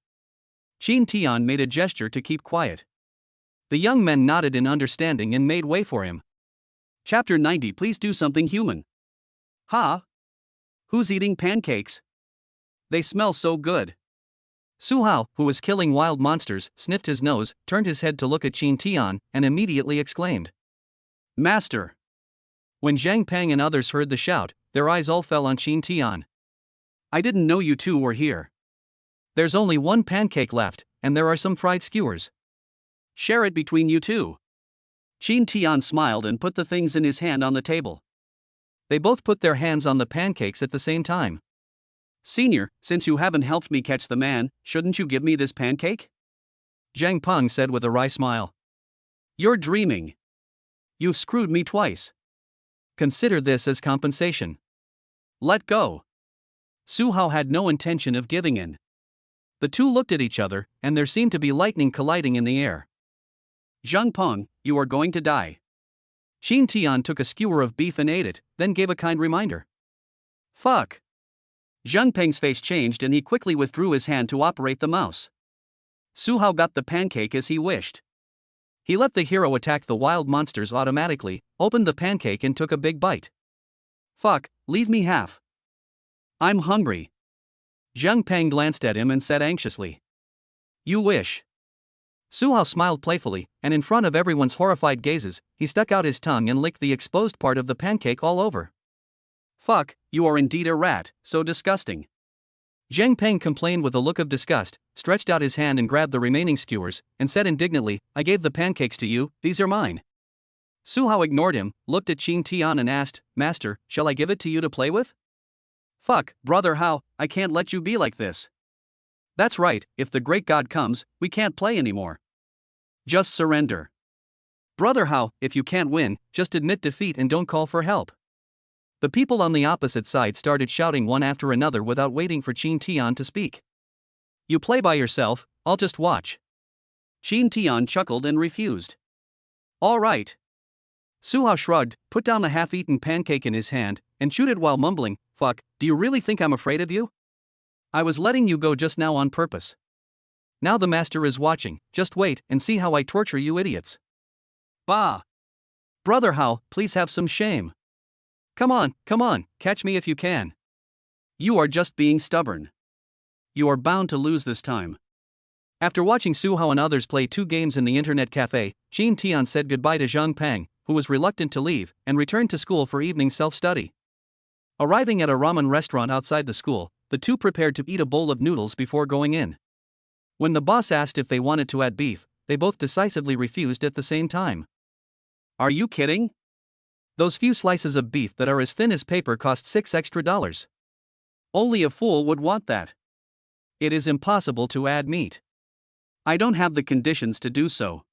Xin Tian made a gesture to keep quiet. The young men nodded in understanding and made way for him. Chapter 90. Please do something human. Ha? Who's eating pancakes? They smell so good. Su Hao, who was killing wild monsters, sniffed his nose, turned his head to look at Qin Tian, and immediately exclaimed. Master. When Zhang Peng and others heard the shout, their eyes all fell on Qin Tian. I didn't know you two were here. There's only one pancake left, and there are some fried skewers. Share it between you two. Qin Tian smiled and put the things in his hand on the table. They both put their hands on the pancakes at the same time. Senior, since you haven't helped me catch the man, shouldn't you give me this pancake? Zhang Peng said with a wry smile. You're dreaming. You've screwed me twice. Consider this as compensation. Let go. Su Hao had no intention of giving in. The two looked at each other, and there seemed to be lightning colliding in the air. Zhang Peng, you are going to die. Qin Tian took a skewer of beef and ate it, then gave a kind reminder. Fuck. Zhang Peng's face changed and he quickly withdrew his hand to operate the mouse. Su Hao got the pancake as he wished. He let the hero attack the wild monsters automatically, opened the pancake and took a big bite. Fuck, leave me half. I'm hungry. Zhang Peng glanced at him and said anxiously. You wish. Su Hao smiled playfully, and in front of everyone's horrified gazes, he stuck out his tongue and licked the exposed part of the pancake all over. Fuck, you are indeed a rat, so disgusting. Zhang Peng complained with a look of disgust, stretched out his hand and grabbed the remaining skewers, and said indignantly, I gave the pancakes to you, these are mine. Su Hao ignored him, looked at Qin Tian and asked, Master, shall I give it to you to play with? Fuck, brother Hao, I can't let you be like this. That's right, if the great god comes, we can't play anymore. Just surrender. Brother Hao, if you can't win, just admit defeat and don't call for help. The people on the opposite side started shouting one after another without waiting for Qin Tian to speak. You play by yourself, I'll just watch. Qin Tian chuckled and refused. All right. Su Hao shrugged, put down the half-eaten pancake in his hand, and chewed it while mumbling, Fuck, do you really think I'm afraid of you? I was letting you go just now on purpose. Now the master is watching, just wait and see how I torture you idiots. Bah! Brother Hao, please have some shame. Come on, catch me if you can. You are just being stubborn. You are bound to lose this time. After watching Su Hao and others play 2 games in the internet cafe, Qin Tian said goodbye to Zhang Peng, who was reluctant to leave, and returned to school for evening self-study. Arriving at a ramen restaurant outside the school, the two prepared to eat a bowl of noodles before going in. When the boss asked if they wanted to add beef, they both decisively refused at the same time. Are you kidding? Those few slices of beef that are as thin as paper cost $6 extra. Only a fool would want that. It is impossible to add meat. I don't have the conditions to do so.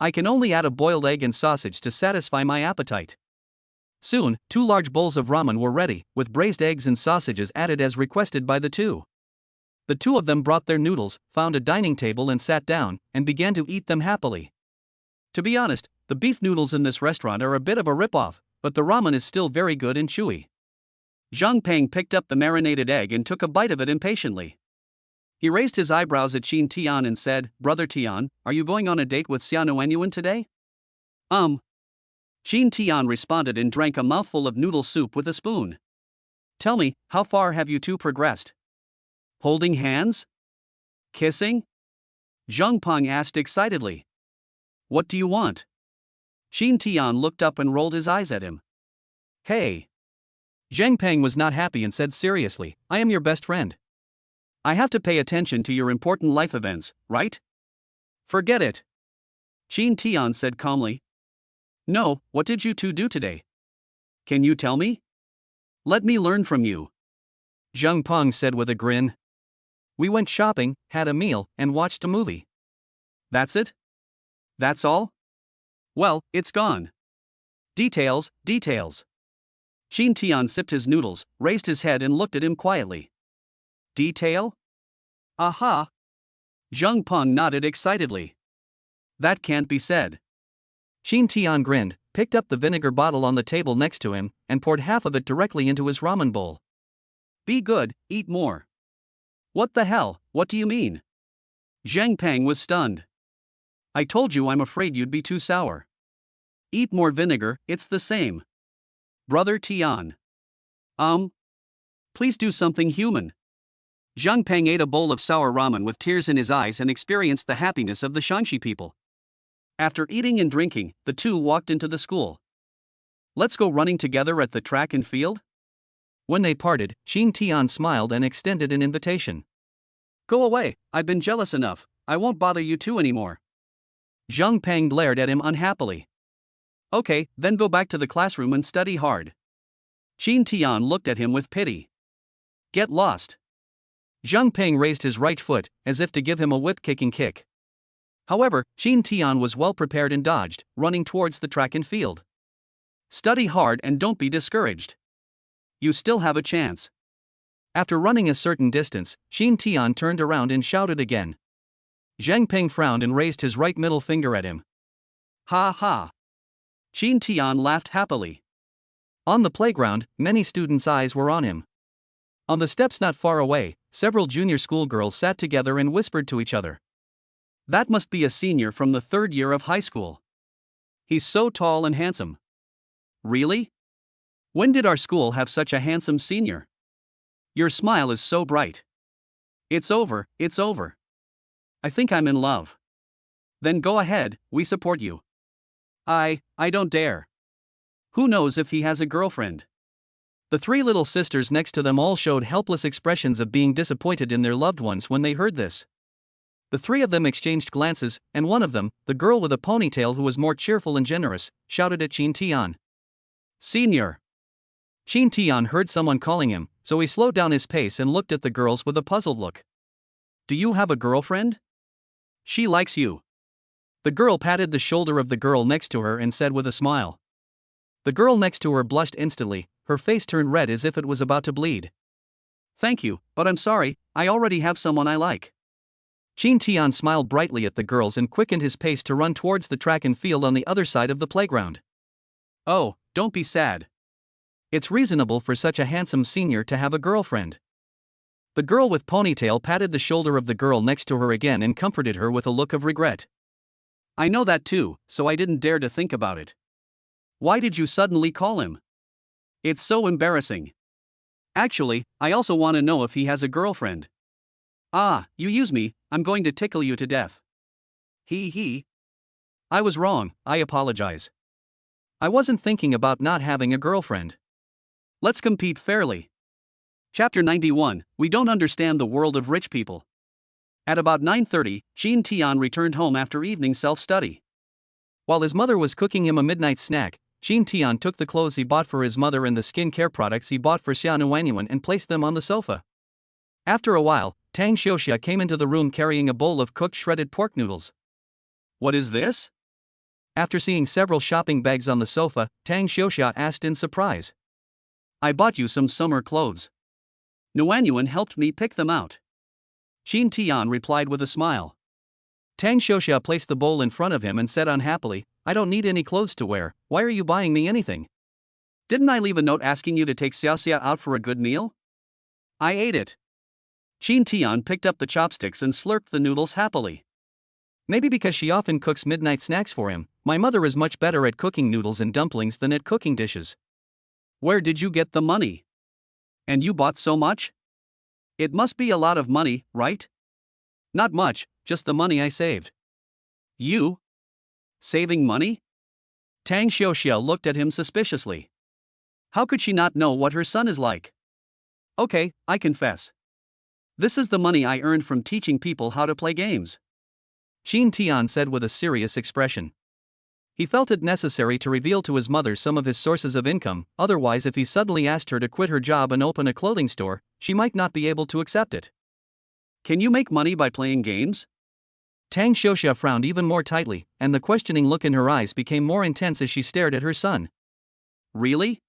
I can only add a boiled egg and sausage to satisfy my appetite. Soon, 2 large bowls of ramen were ready, with braised eggs and sausages added as requested by the two. The two of them brought their noodles, found a dining table and sat down, and began to eat them happily. To be honest, the beef noodles in this restaurant are a bit of a rip-off, but the ramen is still very good and chewy. Zhang Peng picked up the marinated egg and took a bite of it impatiently. He raised his eyebrows at Qin Tian and said, Brother Tian, are you going on a date with Xiaonuanyuan today? Qin Tian responded and drank a mouthful of noodle soup with a spoon. Tell me, how far have you two progressed? Holding hands? Kissing? Zhang Peng asked excitedly. What do you want? Qin Tian looked up and rolled his eyes at him. Hey! Zhang Peng was not happy and said seriously, I am your best friend. I have to pay attention to your important life events, right? Forget it. Qin Tian said calmly. No, what did you two do today? Can you tell me? Let me learn from you. Zhang Peng said with a grin. We went shopping, had a meal, and watched a movie. That's it? That's all? Well, it's gone. Details. Qin Tian sipped his noodles, raised his head and looked at him quietly. Detail? Aha! Zhang Peng nodded excitedly. That can't be said. Qin Tian grinned, picked up the vinegar bottle on the table next to him, and poured half of it directly into his ramen bowl. Be good, eat more. What the hell, what do you mean? Zhang Peng was stunned. I told you I'm afraid you'd be too sour. Eat more vinegar, it's the same. Brother Tian. Please do something human. Zhang Peng ate a bowl of sour ramen with tears in his eyes and experienced the happiness of the Shanxi people. After eating and drinking, the two walked into the school. Let's go running together at the track and field? When they parted, Qin Tian smiled and extended an invitation. Go away, I've been jealous enough, I won't bother you two anymore. Zhang Peng glared at him unhappily. Okay, then go back to the classroom and study hard. Qin Tian looked at him with pity. Get lost. Zhang Peng raised his right foot, as if to give him a whip-kicking kick. However, Qin Tian was well prepared and dodged, running towards the track and field. Study hard and don't be discouraged. You still have a chance. After running a certain distance, Qin Tian turned around and shouted again. Zhang Peng frowned and raised his right middle finger at him. Ha ha. Qin Tian laughed happily. On the playground, many students' eyes were on him. On the steps not far away, several junior school girls sat together and whispered to each other. That must be a senior from the 3rd year of high school. He's so tall and handsome. Really? When did our school have such a handsome senior? Your smile is so bright. It's over, it's over. I think I'm in love. Then go ahead, we support you. I don't dare. Who knows if he has a girlfriend? The 3 little sisters next to them all showed helpless expressions of being disappointed in their loved ones when they heard this. The 3 of them exchanged glances, and one of them, the girl with a ponytail who was more cheerful and generous, shouted at Qin Tian. Senior. Qin Tian heard someone calling him, so he slowed down his pace and looked at the girls with a puzzled look. Do you have a girlfriend? She likes you. The girl patted the shoulder of the girl next to her and said with a smile. The girl next to her blushed instantly, her face turned red as if it was about to bleed. Thank you, but I'm sorry, I already have someone I like. Qin Tian smiled brightly at the girls and quickened his pace to run towards the track and field on the other side of the playground. Oh, don't be sad. It's reasonable for such a handsome senior to have a girlfriend. The girl with ponytail patted the shoulder of the girl next to her again and comforted her with a look of regret. I know that too, so I didn't dare to think about it. Why did you suddenly call him? It's so embarrassing. Actually, I also want to know if he has a girlfriend. Ah, you use me, I'm going to tickle you to death. He. I was wrong, I apologize. I wasn't thinking about not having a girlfriend. Let's compete fairly. Chapter 91, We Don't Understand the World of Rich People. At about 9:30, Qin Tian returned home after evening self-study. While his mother was cooking him a midnight snack, Qin Tian took the clothes he bought for his mother and the skincare products he bought for Xia Nuanyuan and placed them on the sofa. After a while, Tang Xiuxia came into the room carrying a bowl of cooked shredded pork noodles. What is this? After seeing several shopping bags on the sofa, Tang Xiuxia asked in surprise. I bought you some summer clothes. Nuanyuan helped me pick them out. Qin Tian replied with a smile. Tang Xiuxia placed the bowl in front of him and said unhappily, I don't need any clothes to wear, why are you buying me anything? Didn't I leave a note asking you to take Xiaoxia out for a good meal? I ate it. Qin Tian picked up the chopsticks and slurped the noodles happily. Maybe because she often cooks midnight snacks for him, my mother is much better at cooking noodles and dumplings than at cooking dishes. Where did you get the money? And you bought so much? It must be a lot of money, right? Not much, just the money I saved. You? Saving money? Tang Xiuxia looked at him suspiciously. How could she not know what her son is like? Okay, I confess. This is the money I earned from teaching people how to play games. Qin Tian said with a serious expression. He felt it necessary to reveal to his mother some of his sources of income, otherwise if he suddenly asked her to quit her job and open a clothing store, she might not be able to accept it. Can you make money by playing games? Tang Xiuxia frowned even more tightly, and the questioning look in her eyes became more intense as she stared at her son. Really?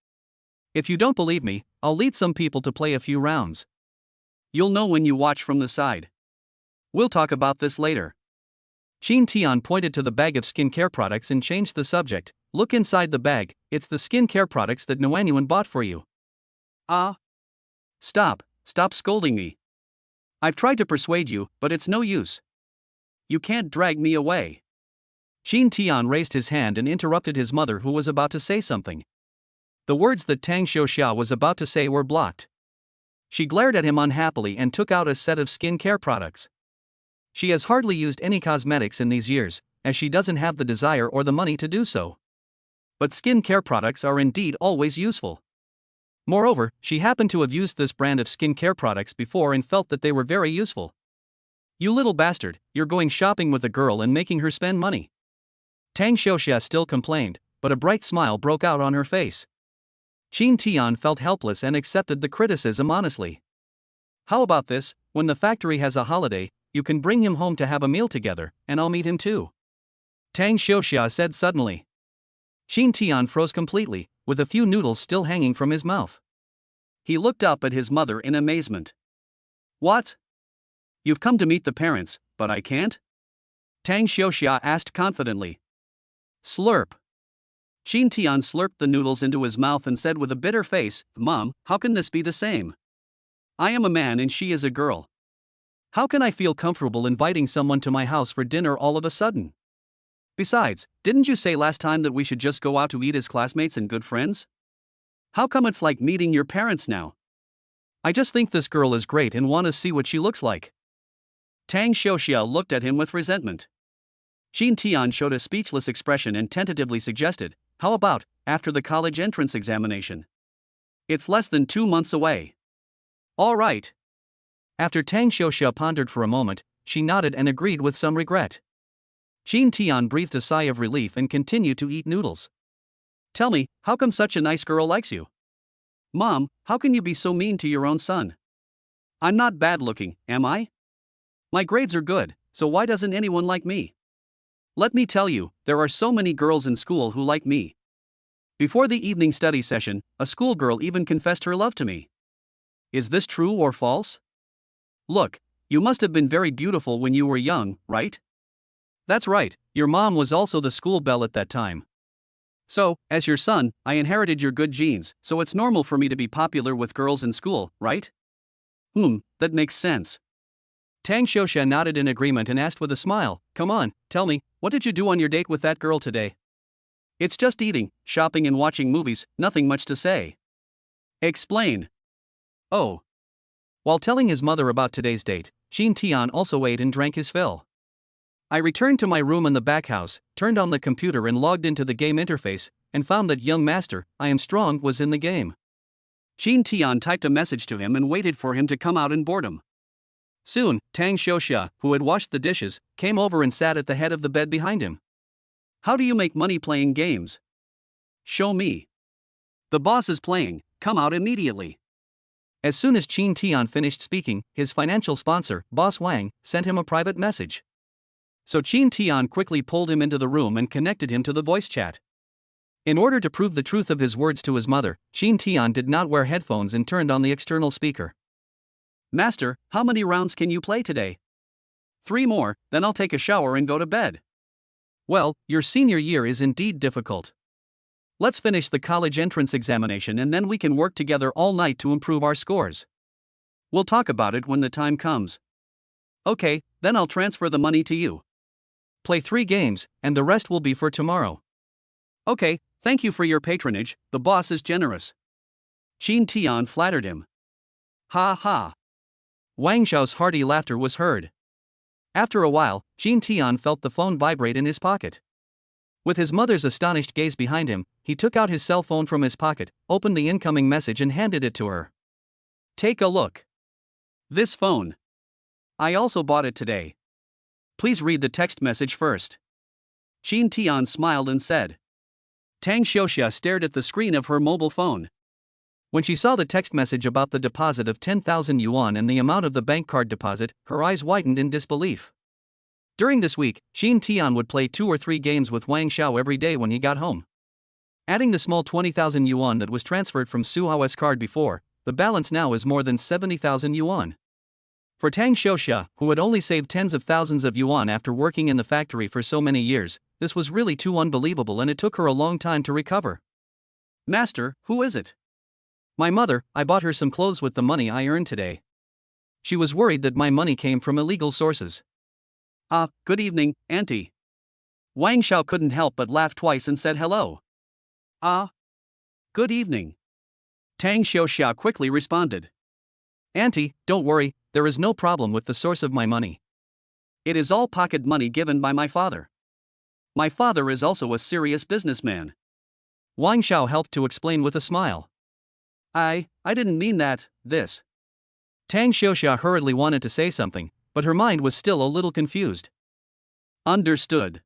If you don't believe me, I'll lead some people to play a few rounds. You'll know when you watch from the side. We'll talk about this later. Qin Tian pointed to the bag of skincare products and changed the subject. Look inside the bag, it's the skincare products that Nuanyuan bought for you. Stop scolding me. I've tried to persuade you, but it's no use. You can't drag me away. Qin Tian raised his hand and interrupted his mother who was about to say something. The words that Tang Xiuxia was about to say were blocked. She glared at him unhappily and took out a set of skincare products. She has hardly used any cosmetics in these years, as she doesn't have the desire or the money to do so. But skincare products are indeed always useful. Moreover, she happened to have used this brand of skincare products before and felt that they were very useful. You little bastard, you're going shopping with a girl and making her spend money. Tang Xiaoxia still complained, but a bright smile broke out on her face. Qin Tian felt helpless and accepted the criticism honestly. How about this, when the factory has a holiday, you can bring him home to have a meal together, and I'll meet him too. Tang Xiaoxia said suddenly. Qin Tian froze completely, with a few noodles still hanging from his mouth. He looked up at his mother in amazement. What? You've come to meet the parents, but I can't? Tang Xiaoxia asked confidently. Slurp. Qin Tian slurped the noodles into his mouth and said with a bitter face, Mom, how can this be the same? I am a man and she is a girl. How can I feel comfortable inviting someone to my house for dinner all of a sudden? Besides, didn't you say last time that we should just go out to eat as classmates and good friends? How come it's like meeting your parents now? I just think this girl is great and want to see what she looks like. Tang Xiaoxia looked at him with resentment. Qin Tian showed a speechless expression and tentatively suggested, how about, after the college entrance examination? It's less than 2 months away. All right. After Tang Xiaoxia pondered for a moment, she nodded and agreed with some regret. Qin Tian breathed a sigh of relief and continued to eat noodles. Tell me, how come such a nice girl likes you? Mom, how can you be so mean to your own son? I'm not bad looking, am I? My grades are good, so why doesn't anyone like me? Let me tell you, there are so many girls in school who like me. Before the evening study session, a schoolgirl even confessed her love to me. Is this true or false? Look, you must have been very beautiful when you were young, right? That's right, your mom was also the school belle at that time. So, as your son, I inherited your good genes, so it's normal for me to be popular with girls in school, right? That makes sense. Tang Xiaoxia nodded in agreement and asked with a smile, Come on, tell me, what did you do on your date with that girl today? It's just eating, shopping and watching movies, nothing much to say. Explain. Oh. While telling his mother about today's date, Qin Tian also ate and drank his fill. I returned to my room in the back house, turned on the computer and logged into the game interface, and found that young master, I am strong, was in the game. Qin Tian typed a message to him and waited for him to come out in boredom. Soon, Tang Xiaoxia, who had washed the dishes, came over and sat at the head of the bed behind him. How do you make money playing games? Show me. The boss is playing, come out immediately. As soon as Qin Tian finished speaking, his financial sponsor, Boss Wang, sent him a private message. So Qin Tian quickly pulled him into the room and connected him to the voice chat. In order to prove the truth of his words to his mother, Qin Tian did not wear headphones and turned on the external speaker. Master, how many rounds can you play today? 3 more, then I'll take a shower and go to bed. Well, your senior year is indeed difficult. Let's finish the college entrance examination and then we can work together all night to improve our scores. We'll talk about it when the time comes. Okay, then I'll transfer the money to you. Play 3 games, and the rest will be for tomorrow. Okay, thank you for your patronage, the boss is generous. Qin Tian flattered him. Ha ha. Wang Xiao's hearty laughter was heard. After a while, Qin Tian felt the phone vibrate in his pocket. With his mother's astonished gaze behind him, he took out his cell phone from his pocket, opened the incoming message and handed it to her. Take a look. This phone. I also bought it today. Please read the text message first. Qin Tian smiled and said. Tang Xiaoxia stared at the screen of her mobile phone. When she saw the text message about the deposit of 10,000 yuan and the amount of the bank card deposit, her eyes widened in disbelief. During this week, Qin Tian would play 2 or 3 games with Wang Xiao every day when he got home. Adding the small 20,000 yuan that was transferred from Su Hao's card before, the balance now is more than 70,000 yuan. For Tang Xiaoxia, who had only saved tens of thousands of yuan after working in the factory for so many years, this was really too unbelievable and it took her a long time to recover. Master, who is it? My mother, I bought her some clothes with the money I earned today. She was worried that my money came from illegal sources. Good evening, Auntie. Wang Xiao couldn't help but laugh twice and said hello. Good evening. Tang Xiaoxia quickly responded. Auntie, don't worry, there is no problem with the source of my money. It is all pocket money given by my father. My father is also a serious businessman. Wang Xiao helped to explain with a smile. I didn't mean that, this. Tang Xiaoxia hurriedly wanted to say something, but her mind was still a little confused. Understood.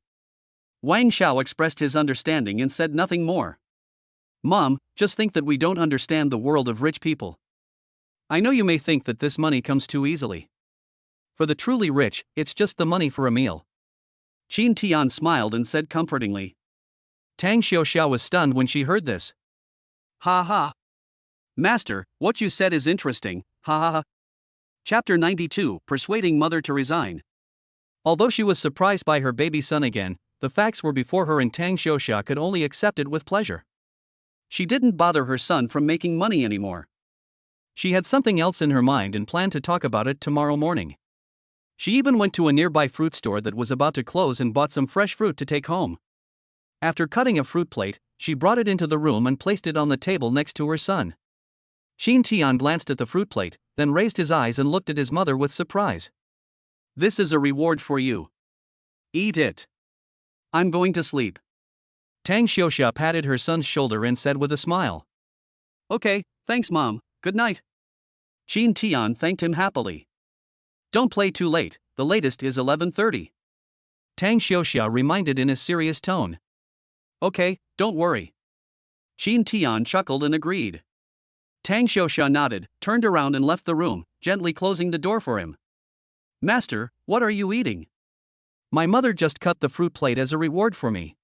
Wang Xiao expressed his understanding and said nothing more. Mom, just think that we don't understand the world of rich people. I know you may think that this money comes too easily. For the truly rich, it's just the money for a meal. Qin Tian smiled and said comfortingly. Tang Xiaoxia was stunned when she heard this. Ha ha. Master, what you said is interesting, ha ha ha. Chapter 92, Persuading Mother to Resign. Although she was surprised by her baby son again, the facts were before her and Tang Xiaoxia could only accept it with pleasure. She didn't bother her son from making money anymore. She had something else in her mind and planned to talk about it tomorrow morning. She even went to a nearby fruit store that was about to close and bought some fresh fruit to take home. After cutting a fruit plate, she brought it into the room and placed it on the table next to her son. Qin Tian glanced at the fruit plate, then raised his eyes and looked at his mother with surprise. This is a reward for you. Eat it. I'm going to sleep. Tang Xiaoxia patted her son's shoulder and said with a smile. Okay, thanks Mom, good night. Qin Tian thanked him happily. Don't play too late, the latest is 11:30. Tang Xiaoxia reminded in a serious tone. Okay, don't worry. Qin Tian chuckled and agreed. Tang Xiaoxia nodded, turned around and left the room, gently closing the door for him. Master, what are you eating? My mother just cut the fruit plate as a reward for me.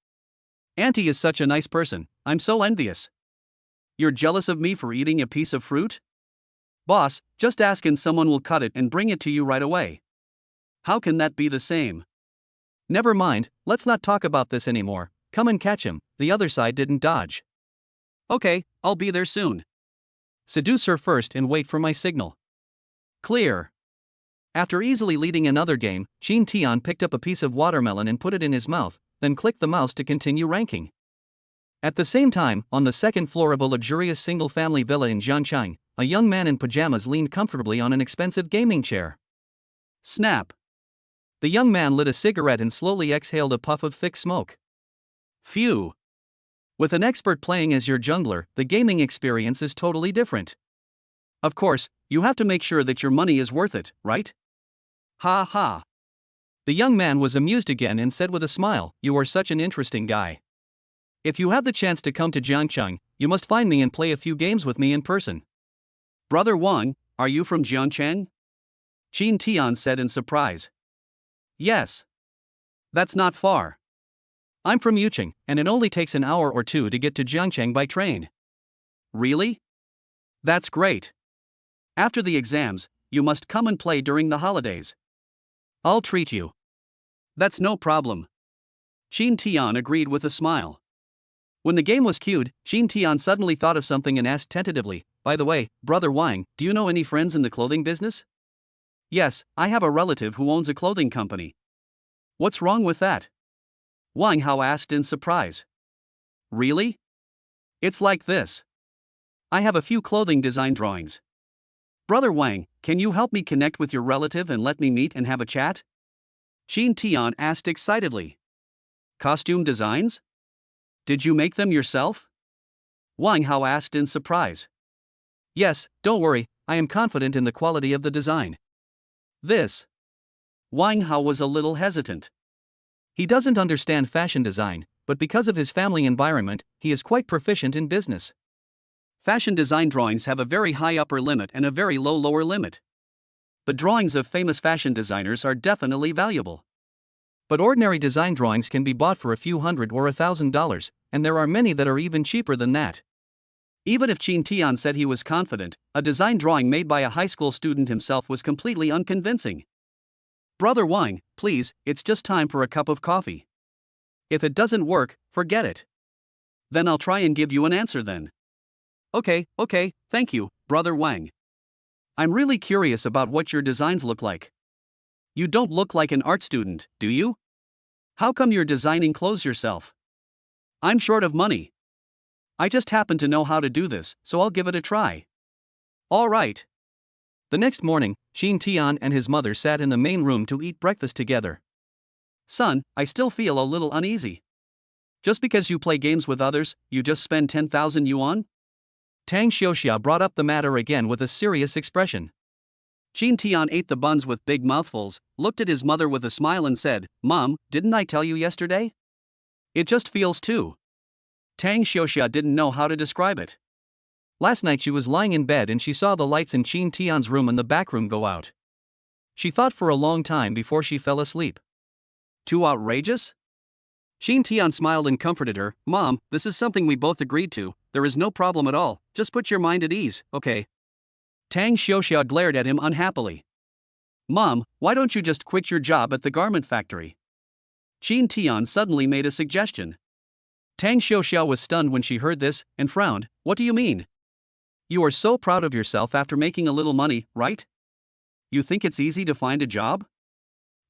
Auntie is such a nice person, I'm so envious. You're jealous of me for eating a piece of fruit? Boss, just ask and someone will cut it and bring it to you right away. How can that be the same? Never mind, let's not talk about this anymore. Come and catch him, the other side didn't dodge. Okay, I'll be there soon. Seduce her first and wait for my signal. Clear. After easily leading another game, Qin Tian picked up a piece of watermelon and put it in his mouth, then clicked the mouse to continue ranking. At the same time, on the second floor of a luxurious single-family villa in Jiangchang, a young man in pajamas leaned comfortably on an expensive gaming chair. Snap. The young man lit a cigarette and slowly exhaled a puff of thick smoke. Phew. With an expert playing as your jungler, the gaming experience is totally different. Of course, you have to make sure that your money is worth it, right? Ha ha. The young man was amused again and said with a smile, "You are such an interesting guy. If you have the chance to come to Jiangcheng, you must find me and play a few games with me in person." Brother Wang, are you from Jiangcheng? Qin Tian said in surprise. Yes. That's not far. I'm from Yucheng, and it only takes an hour or two to get to Jiangcheng by train. Really? That's great. After the exams, you must come and play during the holidays. I'll treat you. That's no problem. Qin Tian agreed with a smile. When the game was queued, Qin Tian suddenly thought of something and asked tentatively, "By the way, Brother Wang, do you know any friends in the clothing business?" Yes, I have a relative who owns a clothing company. What's wrong with that? Wang Hao asked in surprise. Really? It's like this. I have a few clothing design drawings. Brother Wang, can you help me connect with your relative and let me meet and have a chat? Qin Tian asked excitedly. Costume designs? Did you make them yourself? Wang Hao asked in surprise. Yes, don't worry, I am confident in the quality of the design. This. Wang Hao was a little hesitant. He doesn't understand fashion design, but because of his family environment, he is quite proficient in business. Fashion design drawings have a very high upper limit and a very low lower limit. The drawings of famous fashion designers are definitely valuable. But ordinary design drawings can be bought for a few $100 or $1,000, and there are many that are even cheaper than that. Even if Qin Tian said he was confident, a design drawing made by a high school student himself was completely unconvincing. Brother Wang, please, it's just time for a cup of coffee. If it doesn't work, forget it. Then I'll try and give you an answer then. Okay, thank you, Brother Wang. I'm really curious about what your designs look like. You don't look like an art student, do you? How come you're designing clothes yourself? I'm short of money. I just happen to know how to do this, so I'll give it a try. All right. The next morning, Qin Tian and his mother sat in the main room to eat breakfast together. Son, I still feel a little uneasy. Just because you play games with others, you just spend 10,000 yuan? Tang Xiuxia brought up the matter again with a serious expression. Qin Tian ate the buns with big mouthfuls, looked at his mother with a smile and said, "Mom, didn't I tell you yesterday? It just feels too." Tang Xiuxia didn't know how to describe it. Last night she was lying in bed and she saw the lights in Qin Tian's room and the back room go out. She thought for a long time before she fell asleep. Too outrageous? Qin Tian smiled and comforted her. "Mom, this is something we both agreed to. There is no problem at all. Just put your mind at ease, okay?" Tang Xiuxia glared at him unhappily. "Mom, why don't you just quit your job at the garment factory?" Qin Tian suddenly made a suggestion. Tang Xiuxia was stunned when she heard this, and frowned. "What do you mean? You are so proud of yourself after making a little money, right? You think it's easy to find a job?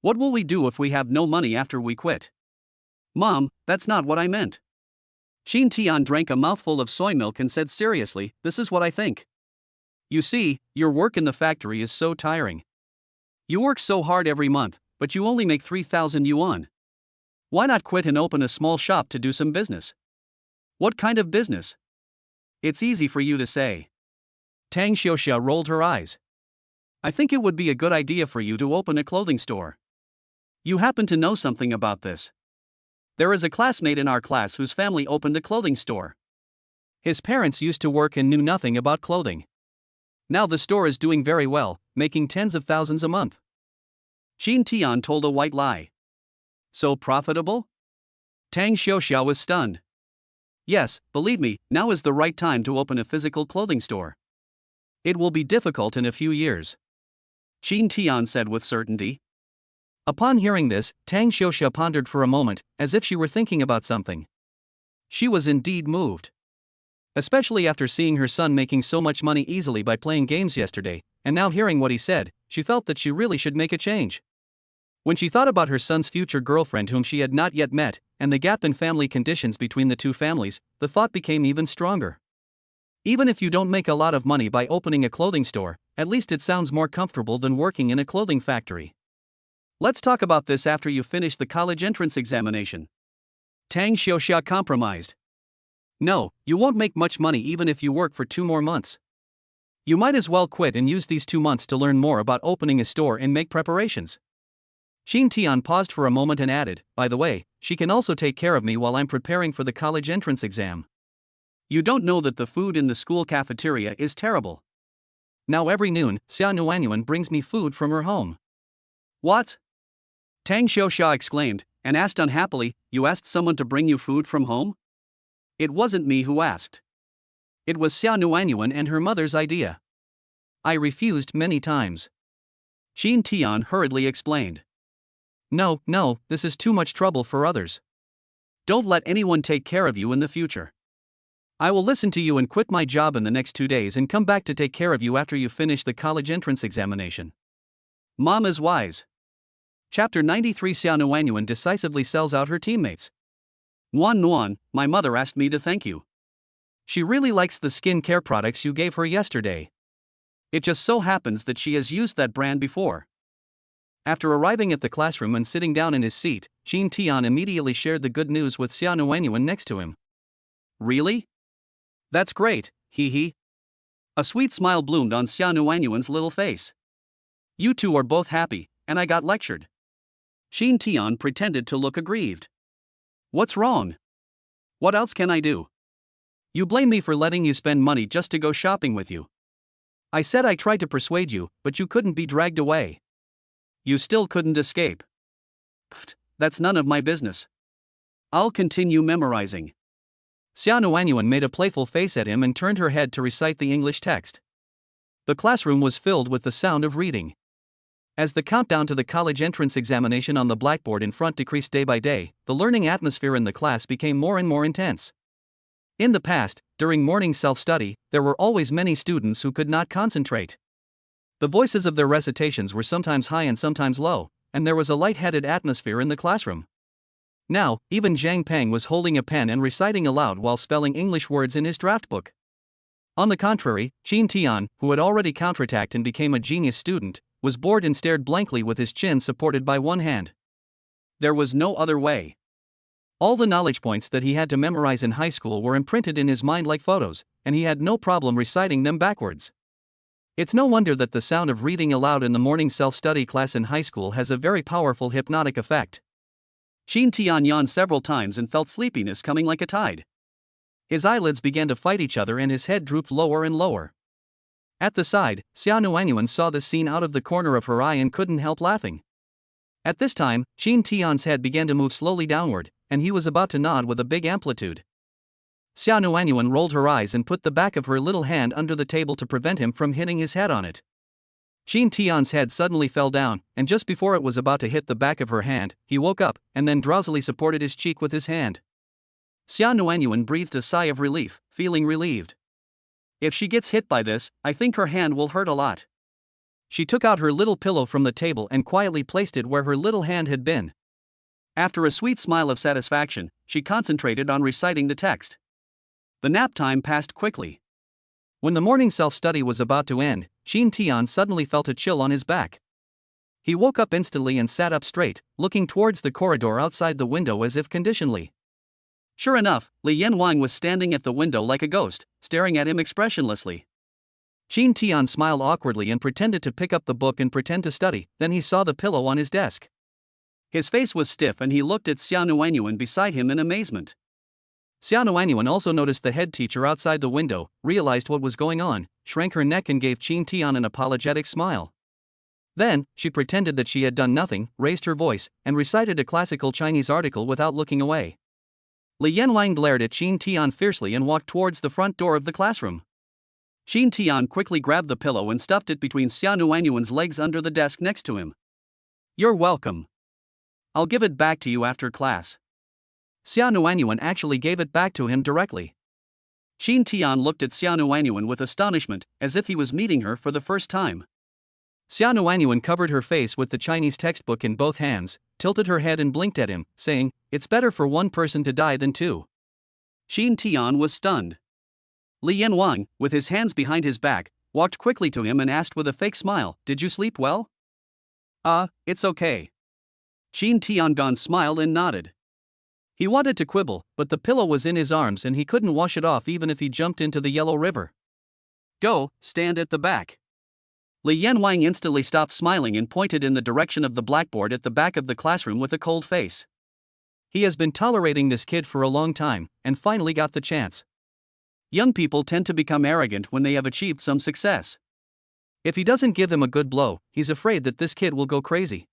What will we do if we have no money after we quit?" "Mom, that's not what I meant." Qin Tian drank a mouthful of soy milk and said seriously, "This is what I think. You see, your work in the factory is so tiring. You work so hard every month, but you only make 3,000 yuan. Why not quit and open a small shop to do some business?" "What kind of business?" "It's easy for you to say." Tang Xiuxia rolled her eyes. "I think it would be a good idea for you to open a clothing store. You happen to know something about this. There is a classmate in our class whose family opened a clothing store. His parents used to work and knew nothing about clothing. Now the store is doing very well, making tens of thousands a month." Qin Tian told a white lie. "So profitable?" Tang Xiuxia was stunned. "Yes, believe me, now is the right time to open a physical clothing store. It will be difficult in a few years," Qin Tian said with certainty. Upon hearing this, Tang Xiuxia pondered for a moment, as if she were thinking about something. She was indeed moved. Especially after seeing her son making so much money easily by playing games yesterday, and now hearing what he said, she felt that she really should make a change. When she thought about her son's future girlfriend whom she had not yet met, and the gap in family conditions between the two families, the thought became even stronger. Even if you don't make a lot of money by opening a clothing store, at least it sounds more comfortable than working in a clothing factory. "Let's talk about this after you finish the college entrance examination." Tang Xiuxia compromised. "No, you won't make much money even if you work for 2 more months. You might as well quit and use these 2 months to learn more about opening a store and make preparations." Qin Tian paused for a moment and added, "By the way, she can also take care of me while I'm preparing for the college entrance exam." "You don't know that the food in the school cafeteria is terrible. Now every noon, Xia Nuanyuan brings me food from her home." "What?" Tang Xiuxia exclaimed, and asked unhappily, "You asked someone to bring you food from home?" "It wasn't me who asked. It was Xia Nuanyuan and her mother's idea. I refused many times." Qin Tian hurriedly explained. No, this is too much trouble for others. Don't let anyone take care of you in the future. I will listen to you and quit my job in the next 2 days and come back to take care of you after you finish the college entrance examination." Mom is wise. Chapter 93. Xia Nuanyuan decisively sells out her teammates. "Nuan, my mother asked me to thank you. She really likes the skin care products you gave her yesterday. It just so happens that she has used that brand before." After arriving at the classroom and sitting down in his seat, Qin Tian immediately shared the good news with Xia Nuanyuan next to him. "Really? That's great, he. A sweet smile bloomed on Xia Nuanyuan's little face. "You two are both happy, and I got lectured." Qin Tian pretended to look aggrieved. "What's wrong? What else can I do? You blame me for letting you spend money just to go shopping with you. I said I tried to persuade you, but you couldn't be dragged away. You still couldn't escape. Pfft, that's none of my business. I'll continue memorizing." Xia Nuanyuan made a playful face at him and turned her head to recite the English text. The classroom was filled with the sound of reading. As the countdown to the college entrance examination on the blackboard in front decreased day by day, the learning atmosphere in the class became more and more intense. In the past, during morning self-study, there were always many students who could not concentrate. The voices of their recitations were sometimes high and sometimes low, and there was a light-headed atmosphere in the classroom. Now, even Zhang Peng was holding a pen and reciting aloud while spelling English words in his draft book. On the contrary, Qin Tian, who had already counterattacked and became a genius student, was bored and stared blankly with his chin supported by one hand. There was no other way. All the knowledge points that he had to memorize in high school were imprinted in his mind like photos, and he had no problem reciting them backwards. It's no wonder that the sound of reading aloud in the morning self-study class in high school has a very powerful hypnotic effect. Qin Tian yawned several times and felt sleepiness coming like a tide. His eyelids began to fight each other and his head drooped lower and lower. At the side, Xia Nuanyuan saw this scene out of the corner of her eye and couldn't help laughing. At this time, Qin Tian's head began to move slowly downward, and he was about to nod with a big amplitude. Xia Nuanyuan rolled her eyes and put the back of her little hand under the table to prevent him from hitting his head on it. Qin Tian's head suddenly fell down, and just before it was about to hit the back of her hand, he woke up, and then drowsily supported his cheek with his hand. Xia Nuanyuan breathed a sigh of relief, feeling relieved. If she gets hit by this, I think her hand will hurt a lot. She took out her little pillow from the table and quietly placed it where her little hand had been. After a sweet smile of satisfaction, she concentrated on reciting the text. The nap time passed quickly. When the morning self-study was about to end, Qin Tian suddenly felt a chill on his back. He woke up instantly and sat up straight, looking towards the corridor outside the window as if conditionally. Sure enough, Li Yanwang was standing at the window like a ghost, staring at him expressionlessly. Qin Tian smiled awkwardly and pretended to pick up the book and pretend to study, then he saw the pillow on his desk. His face was stiff and he looked at Xia Nuanyuan beside him in amazement. Xia Nuanyuan also noticed the head teacher outside the window, realized what was going on, shrank her neck and gave Qin Tian an apologetic smile. Then, she pretended that she had done nothing, raised her voice, and recited a classical Chinese article without looking away. Li Yanwang glared at Qin Tian fiercely and walked towards the front door of the classroom. Qin Tian quickly grabbed the pillow and stuffed it between Xia Nuanyuan's legs under the desk next to him. You're welcome. I'll give it back to you after class. Xia Nuanyuan actually gave it back to him directly. Qin Tian looked at Xia Nuanyuan with astonishment, as if he was meeting her for the first time. Xia Nuanyuan covered her face with the Chinese textbook in both hands, tilted her head and blinked at him, saying, "It's better for one person to die than two." Qin Tian was stunned. Li Yanwang, with his hands behind his back, walked quickly to him and asked with a fake smile, "Did you sleep well?" It's okay." Qin Tian smiled and nodded. He wanted to quibble, but the pillow was in his arms and he couldn't wash it off even if he jumped into the Yellow River. Go, stand at the back. Li Yanwang instantly stopped smiling and pointed in the direction of the blackboard at the back of the classroom with a cold face. He has been tolerating this kid for a long time, and finally got the chance. Young people tend to become arrogant when they have achieved some success. If he doesn't give him a good blow, he's afraid that this kid will go crazy.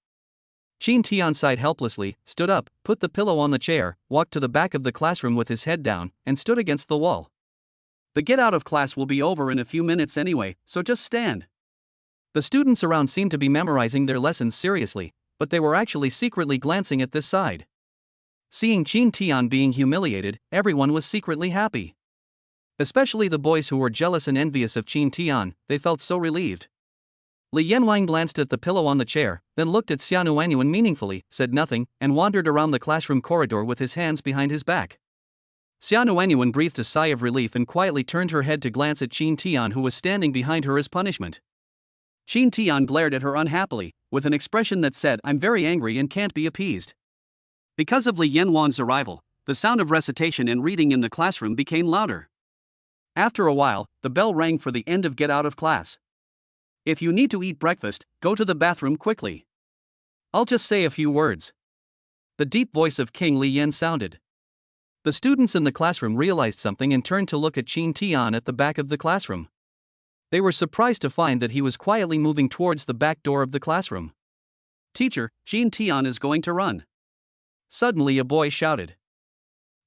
Qin Tian sighed helplessly, stood up, put the pillow on the chair, walked to the back of the classroom with his head down, and stood against the wall. The get out of class will be over in a few minutes anyway, so just stand. The students around seemed to be memorizing their lessons seriously, but they were actually secretly glancing at this side. Seeing Qin Tian being humiliated, everyone was secretly happy. Especially the boys who were jealous and envious of Qin Tian, they felt so relieved. Li Yanwang glanced at the pillow on the chair, then looked at Xia Nuanyuan meaningfully, said nothing, and wandered around the classroom corridor with his hands behind his back. Xia Nuanyuan breathed a sigh of relief and quietly turned her head to glance at Qin Tian, who was standing behind her as punishment. Qin Tian glared at her unhappily, with an expression that said, "I'm very angry and can't be appeased." Because of Li Yanwang's arrival, the sound of recitation and reading in the classroom became louder. After a while, the bell rang for the end of get out of class. If you need to eat breakfast, go to the bathroom quickly. I'll just say a few words. The deep voice of King Li Yan sounded. The students in the classroom realized something and turned to look at Qin Tian at the back of the classroom. They were surprised to find that he was quietly moving towards the back door of the classroom. "Teacher, Qin Tian is going to run." Suddenly a boy shouted.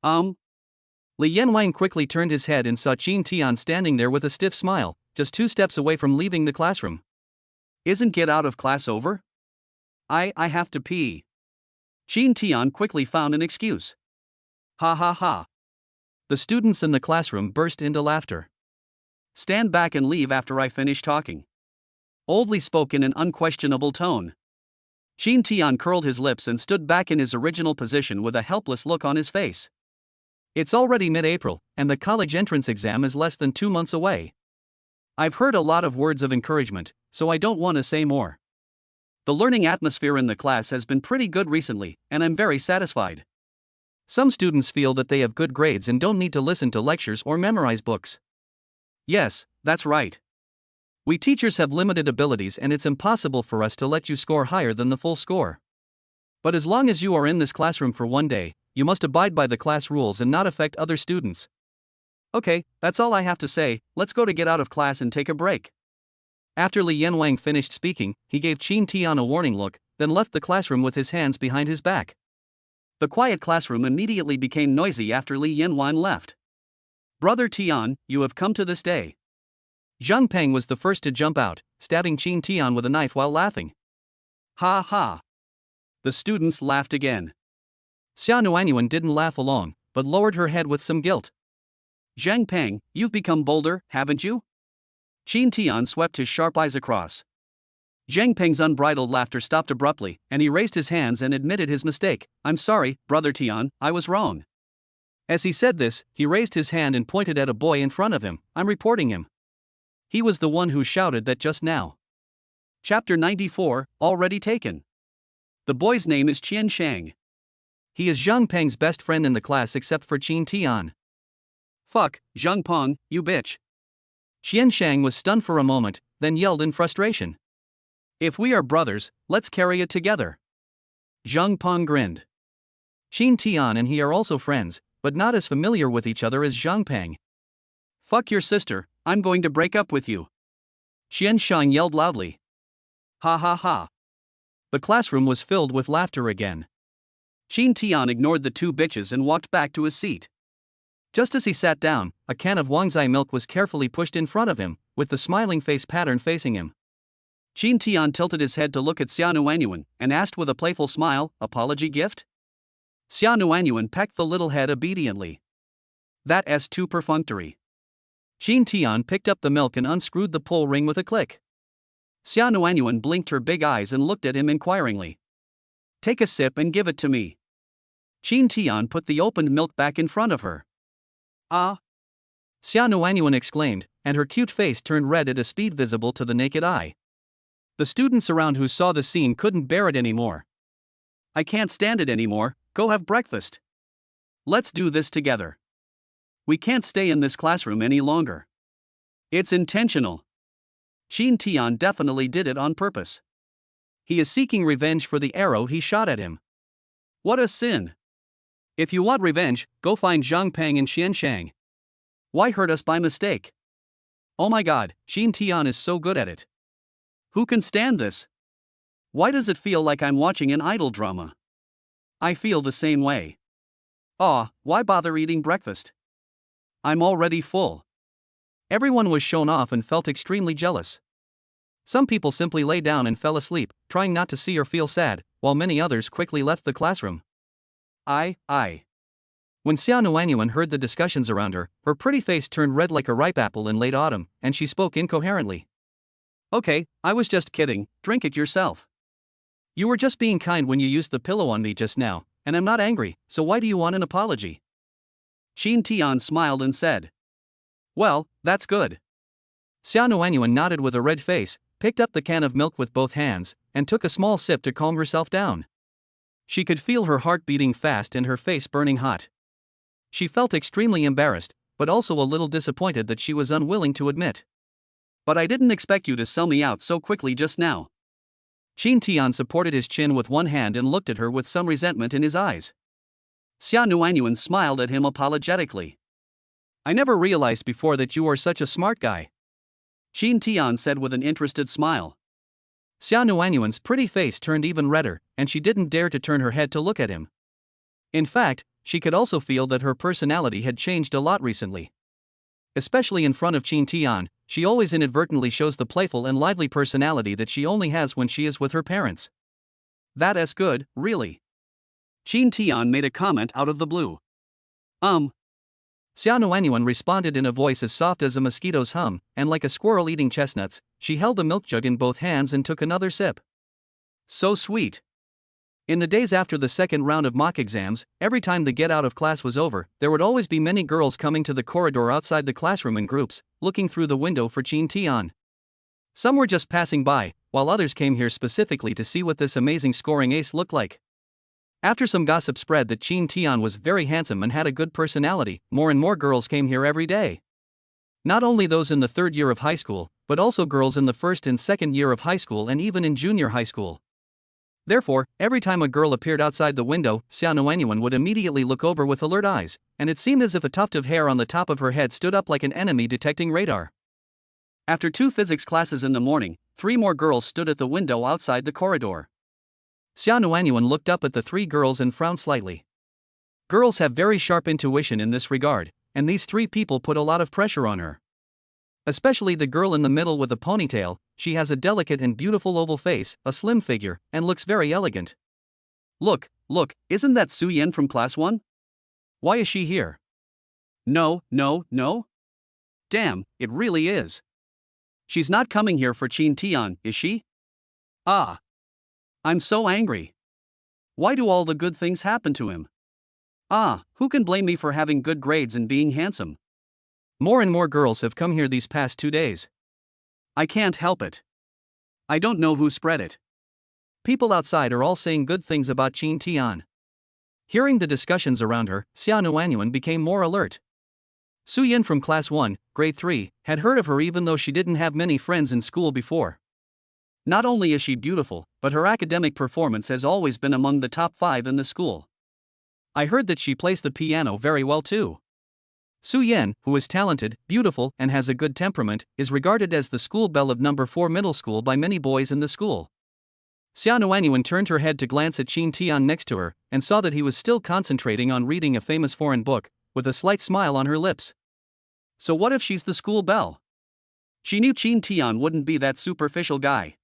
Li Yanwang quickly turned his head and saw Qin Tian standing there with a stiff smile, just 2 steps away from leaving the classroom. "Isn't get out of class over? I have to pee." Qin Tian quickly found an excuse. Ha ha ha. The students in the classroom burst into laughter. "Stand back and leave after I finish talking." Old Li spoke in an unquestionable tone. Qin Tian curled his lips and stood back in his original position with a helpless look on his face. It's already mid-April, and the college entrance exam is less than 2 months away. I've heard a lot of words of encouragement, so I don't want to say more. The learning atmosphere in the class has been pretty good recently, and I'm very satisfied. Some students feel that they have good grades and don't need to listen to lectures or memorize books. Yes, that's right. We teachers have limited abilities and it's impossible for us to let you score higher than the full score. But as long as you are in this classroom for one day, you must abide by the class rules and not affect other students. Okay, that's all I have to say. Let's go to get out of class and take a break. After Li Yanwang finished speaking, he gave Qin Tian a warning look, then left the classroom with his hands behind his back. The quiet classroom immediately became noisy after Li Yanwan left. Brother Tian, you have come to this day. Zhang Peng was the first to jump out, stabbing Qin Tian with a knife while laughing. Ha ha. The students laughed again. Xia Nuanyuan didn't laugh along, but lowered her head with some guilt. Zhang Peng, you've become bolder, haven't you? Qin Tian swept his sharp eyes across. Zhang Peng's unbridled laughter stopped abruptly, and he raised his hands and admitted his mistake. I'm sorry, Brother Tian, I was wrong. As he said this, he raised his hand and pointed at a boy in front of him. I'm reporting him. He was the one who shouted that just now. Chapter 94, already taken. The boy's name is Qian Shang. He is Zhang Peng's best friend in the class except for Qin Tian. Fuck, Zhang Peng, you bitch. Qian Shang was stunned for a moment, then yelled in frustration. If we are brothers, let's carry it together. Zhang Peng grinned. Qin Tian and he are also friends, but not as familiar with each other as Zhang Peng. Fuck your sister, I'm going to break up with you. Qian Shang yelled loudly. Ha ha ha. The classroom was filled with laughter again. Qin Tian ignored the two bitches and walked back to his seat. Just as he sat down, a can of Wangzai milk was carefully pushed in front of him, with the smiling face pattern facing him. Qin Tian tilted his head to look at Xia Nuanyuan, and asked with a playful smile, apology gift? Xia Nuanyuan pecked the little head obediently. That's too perfunctory. Qin Tian picked up the milk and unscrewed the pull ring with a click. Xia Nuanyuan blinked her big eyes and looked at him inquiringly. Take a sip and give it to me. Qin Tian put the opened milk back in front of her. Ah! Xia Nuanyuan exclaimed, and her cute face turned red at a speed visible to the naked eye. The students around who saw the scene couldn't bear it anymore. I can't stand it anymore, go have breakfast. Let's do this together. We can't stay in this classroom any longer. It's intentional. Qin Tian definitely did it on purpose. He is seeking revenge for the arrow he shot at him. What a sin. If you want revenge, go find Zhang Peng and Qian Shang. Why hurt us by mistake? Oh my god, Qin Tian is so good at it. Who can stand this? Why does it feel like I'm watching an idol drama? I feel the same way. Aw, why bother eating breakfast? I'm already full. Everyone was shown off and felt extremely jealous. Some people simply lay down and fell asleep, trying not to see or feel sad, while many others quickly left the classroom. When Xia Nuanyuan heard the discussions around her, her pretty face turned red like a ripe apple in late autumn, and she spoke incoherently. Okay, I was just kidding, drink it yourself. You were just being kind when you used the pillow on me just now, and I'm not angry, so why do you want an apology? Qin Tian smiled and said. Well, that's good. Xia Nuanyuan nodded with a red face, picked up the can of milk with both hands, and took a small sip to calm herself down. She could feel her heart beating fast and her face burning hot. She felt extremely embarrassed, but also a little disappointed that she was unwilling to admit. But I didn't expect you to sell me out so quickly just now. Qin Tian supported his chin with one hand and looked at her with some resentment in his eyes. Xia Nuanyuan smiled at him apologetically. I never realized before that you are such a smart guy. Qin Tian said with an interested smile. Xia Nuanyuan's pretty face turned even redder, and she didn't dare to turn her head to look at him. In fact, she could also feel that her personality had changed a lot recently. Especially in front of Qin Tian, she always inadvertently shows the playful and lively personality that she only has when she is with her parents. That's good, really. Qin Tian made a comment out of the blue. Xia Nuanyuan responded in a voice as soft as a mosquito's hum, and like a squirrel eating chestnuts, she held the milk jug in both hands and took another sip. So sweet. In the days after the second round of mock exams, every time the get out of class was over, there would always be many girls coming to the corridor outside the classroom in groups, looking through the window for Qin Tian. Some were just passing by, while others came here specifically to see what this amazing scoring ace looked like. After some gossip spread that Chin Tian was very handsome and had a good personality, more and more girls came here every day. Not only those in the third year of high school, but also girls in the first and second year of high school and even in junior high school. Therefore, every time a girl appeared outside the window, Xia Nuanyuan would immediately look over with alert eyes, and it seemed as if a tuft of hair on the top of her head stood up like an enemy detecting radar. After 2 physics classes in the morning, 3 more girls stood at the window outside the corridor. Xia Nuanyuan looked up at the 3 girls and frowned slightly. Girls have very sharp intuition in this regard, and these 3 people put a lot of pressure on her. Especially the girl in the middle with a ponytail. She has a delicate and beautiful oval face, a slim figure, and looks very elegant. Look, isn't that Su Yan from class 1? Why is she here? No. Damn, it really is. She's not coming here for Chin Tian, is she? Ah. I'm so angry. Why do all the good things happen to him? Ah, who can blame me for having good grades and being handsome? More and more girls have come here these past 2 days. I can't help it. I don't know who spread it. People outside are all saying good things about Chin Tian. Hearing the discussions around her, Xia Nuanyuan became more alert. Su Yin from class 1, grade 3, had heard of her even though she didn't have many friends in school before. Not only is she beautiful, but her academic performance has always been among the top 5 in the school. I heard that she plays the piano very well too. Su Yan, who is talented, beautiful, and has a good temperament, is regarded as the school belle of number 4 middle school by many boys in the school. Xia Nuanyuan turned her head to glance at Chin Tian next to her, and saw that he was still concentrating on reading a famous foreign book, with a slight smile on her lips. So what if she's the school belle? She knew Chin Tian wouldn't be that superficial guy.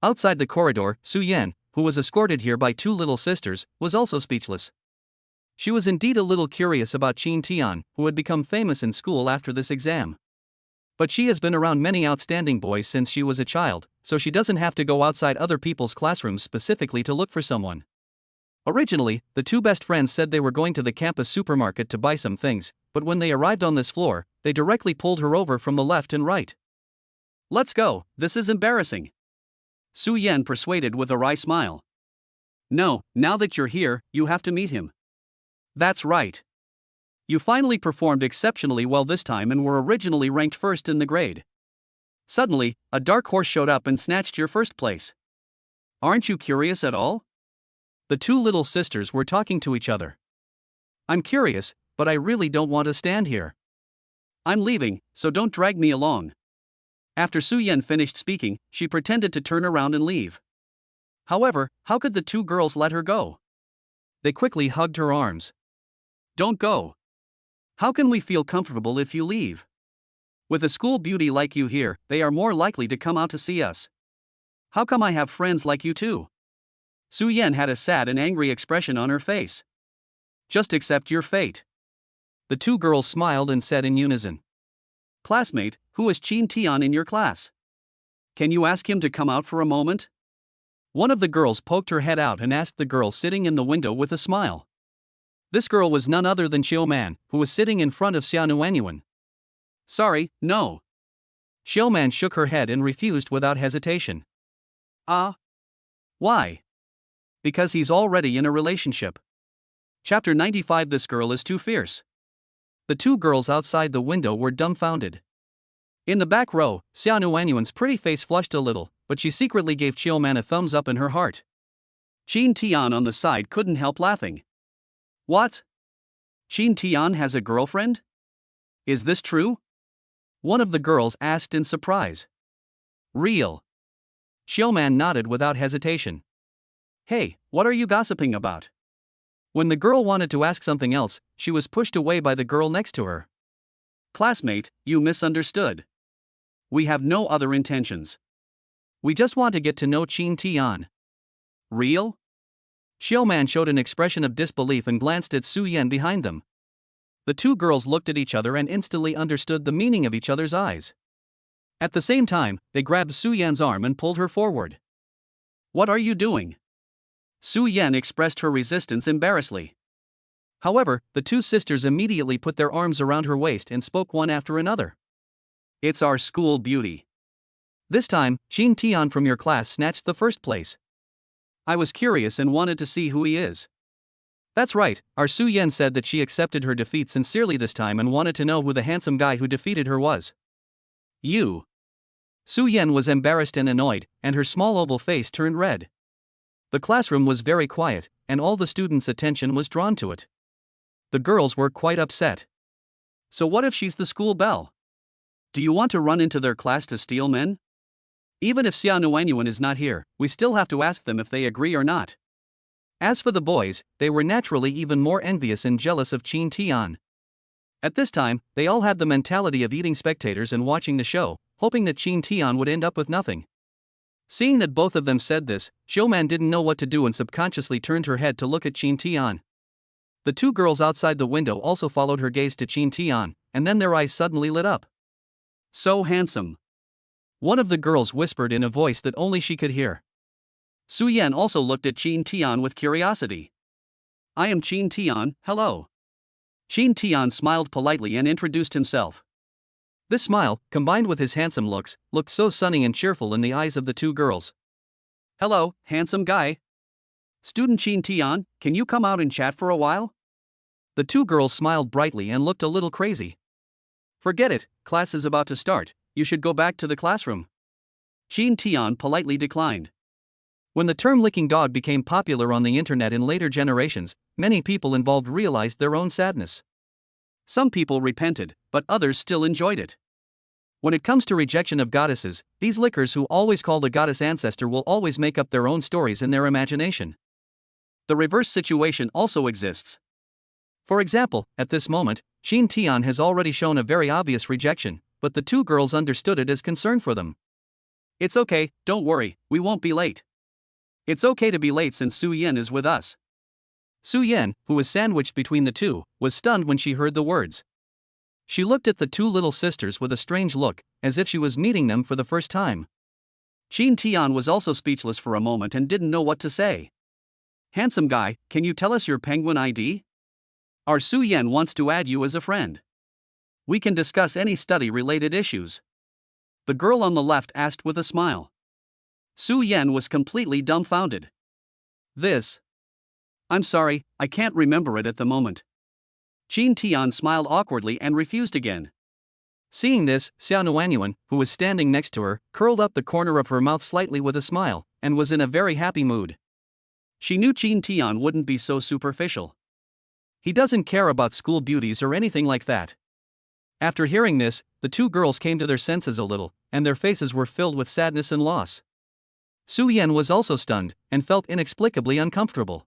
Outside the corridor, Su Yan, who was escorted here by 2 little sisters, was also speechless. She was indeed a little curious about Chin Tian, who had become famous in school after this exam. But she has been around many outstanding boys since she was a child, so she doesn't have to go outside other people's classrooms specifically to look for someone. Originally, the 2 best friends said they were going to the campus supermarket to buy some things, but when they arrived on this floor, they directly pulled her over from the left and right. Let's go, this is embarrassing. Su Yan persuaded with a wry smile. No, now that you're here, you have to meet him. That's right. You finally performed exceptionally well this time and were originally ranked first in the grade. Suddenly, a dark horse showed up and snatched your first place. Aren't you curious at all? The 2 little sisters were talking to each other. I'm curious, but I really don't want to stand here. I'm leaving, so don't drag me along. After Su Yan finished speaking, she pretended to turn around and leave. However, how could the 2 girls let her go? They quickly hugged her arms. Don't go. How can we feel comfortable if you leave? With a school beauty like you here, they are more likely to come out to see us. How come I have friends like you too? Su Yan had a sad and angry expression on her face. Just accept your fate. The 2 girls smiled and said in unison. Classmate, who is Chin Tian in your class? Can you ask him to come out for a moment? One of the girls poked her head out and asked the girl sitting in the window with a smile. This girl was none other than Xiao Man, who was sitting in front of Xia Nuanyuan. Sorry, no. Xiao Man shook her head and refused without hesitation. Why? Because he's already in a relationship. Chapter 95. This girl is too fierce. The 2 girls outside the window were dumbfounded. In the back row, Xia Nuanyuan's pretty face flushed a little, but she secretly gave Xiao Man a thumbs up in her heart. Chin Tian on the side couldn't help laughing. What? Chin Tian has a girlfriend? Is this true? One of the girls asked in surprise. Real. Xiao Man nodded without hesitation. Hey, what are you gossiping about? When the girl wanted to ask something else, she was pushed away by the girl next to her. Classmate, you misunderstood. We have no other intentions. We just want to get to know Chin Tian. Real? Xiao Man showed an expression of disbelief and glanced at Su Yan behind them. The 2 girls looked at each other and instantly understood the meaning of each other's eyes. At the same time, they grabbed Su Yan's arm and pulled her forward. What are you doing? Su Yan expressed her resistance embarrassedly. However, the 2 sisters immediately put their arms around her waist and spoke one after another. It's our school beauty. This time, Chin Tian from your class snatched the first place. I was curious and wanted to see who he is. That's right, our Su Yan said that she accepted her defeat sincerely this time and wanted to know who the handsome guy who defeated her was. You. Su Yan was embarrassed and annoyed, and her small oval face turned red. The classroom was very quiet, and all the students' attention was drawn to it. The girls were quite upset. So what if she's the school belle? Do you want to run into their class to steal men? Even if Xia Nuanyuan is not here, we still have to ask them if they agree or not. As for the boys, they were naturally even more envious and jealous of Qin Tian. At this time, they all had the mentality of eating spectators and watching the show, hoping that Qin Tian would end up with nothing. Seeing that both of them said this, Xiuman didn't know what to do and subconsciously turned her head to look at Qin Tian. The two girls outside the window also followed her gaze to Qin Tian, and then their eyes suddenly lit up. So handsome. One of the girls whispered in a voice that only she could hear. Su Yan also looked at Qin Tian with curiosity. I am Qin Tian, hello. Qin Tian smiled politely and introduced himself. This smile, combined with his handsome looks, looked so sunny and cheerful in the eyes of the two girls. Hello, handsome guy. Student Qin Tian, can you come out and chat for a while? The two girls smiled brightly and looked a little crazy. Forget it, class is about to start, you should go back to the classroom. Qin Tian politely declined. When the term licking dog became popular on the internet in later generations, many people involved realized their own sadness. Some people repented, but others still enjoyed it. When it comes to rejection of goddesses, these lickers who always call the goddess ancestor will always make up their own stories in their imagination. The reverse situation also exists. For example, at this moment, Qin Tian has already shown a very obvious rejection, but the two girls understood it as concern for them. It's okay, don't worry, we won't be late. It's okay to be late since Su Yan is with us. Su Yan, who was sandwiched between the two, was stunned when she heard the words. She looked at the two little sisters with a strange look, as if she was meeting them for the first time. Qin Tian was also speechless for a moment and didn't know what to say. Handsome guy, can you tell us your penguin ID? Our Su Yan wants to add you as a friend. We can discuss any study-related issues. The girl on the left asked with a smile. Su Yan was completely dumbfounded. This. I'm sorry, I can't remember it at the moment. Qin Tian smiled awkwardly and refused again. Seeing this, Xia Nuanyuan, who was standing next to her, curled up the corner of her mouth slightly with a smile, and was in a very happy mood. She knew Qin Tian wouldn't be so superficial. He doesn't care about school beauties or anything like that. After hearing this, the two girls came to their senses a little, and their faces were filled with sadness and loss. Su Yan was also stunned, and felt inexplicably uncomfortable.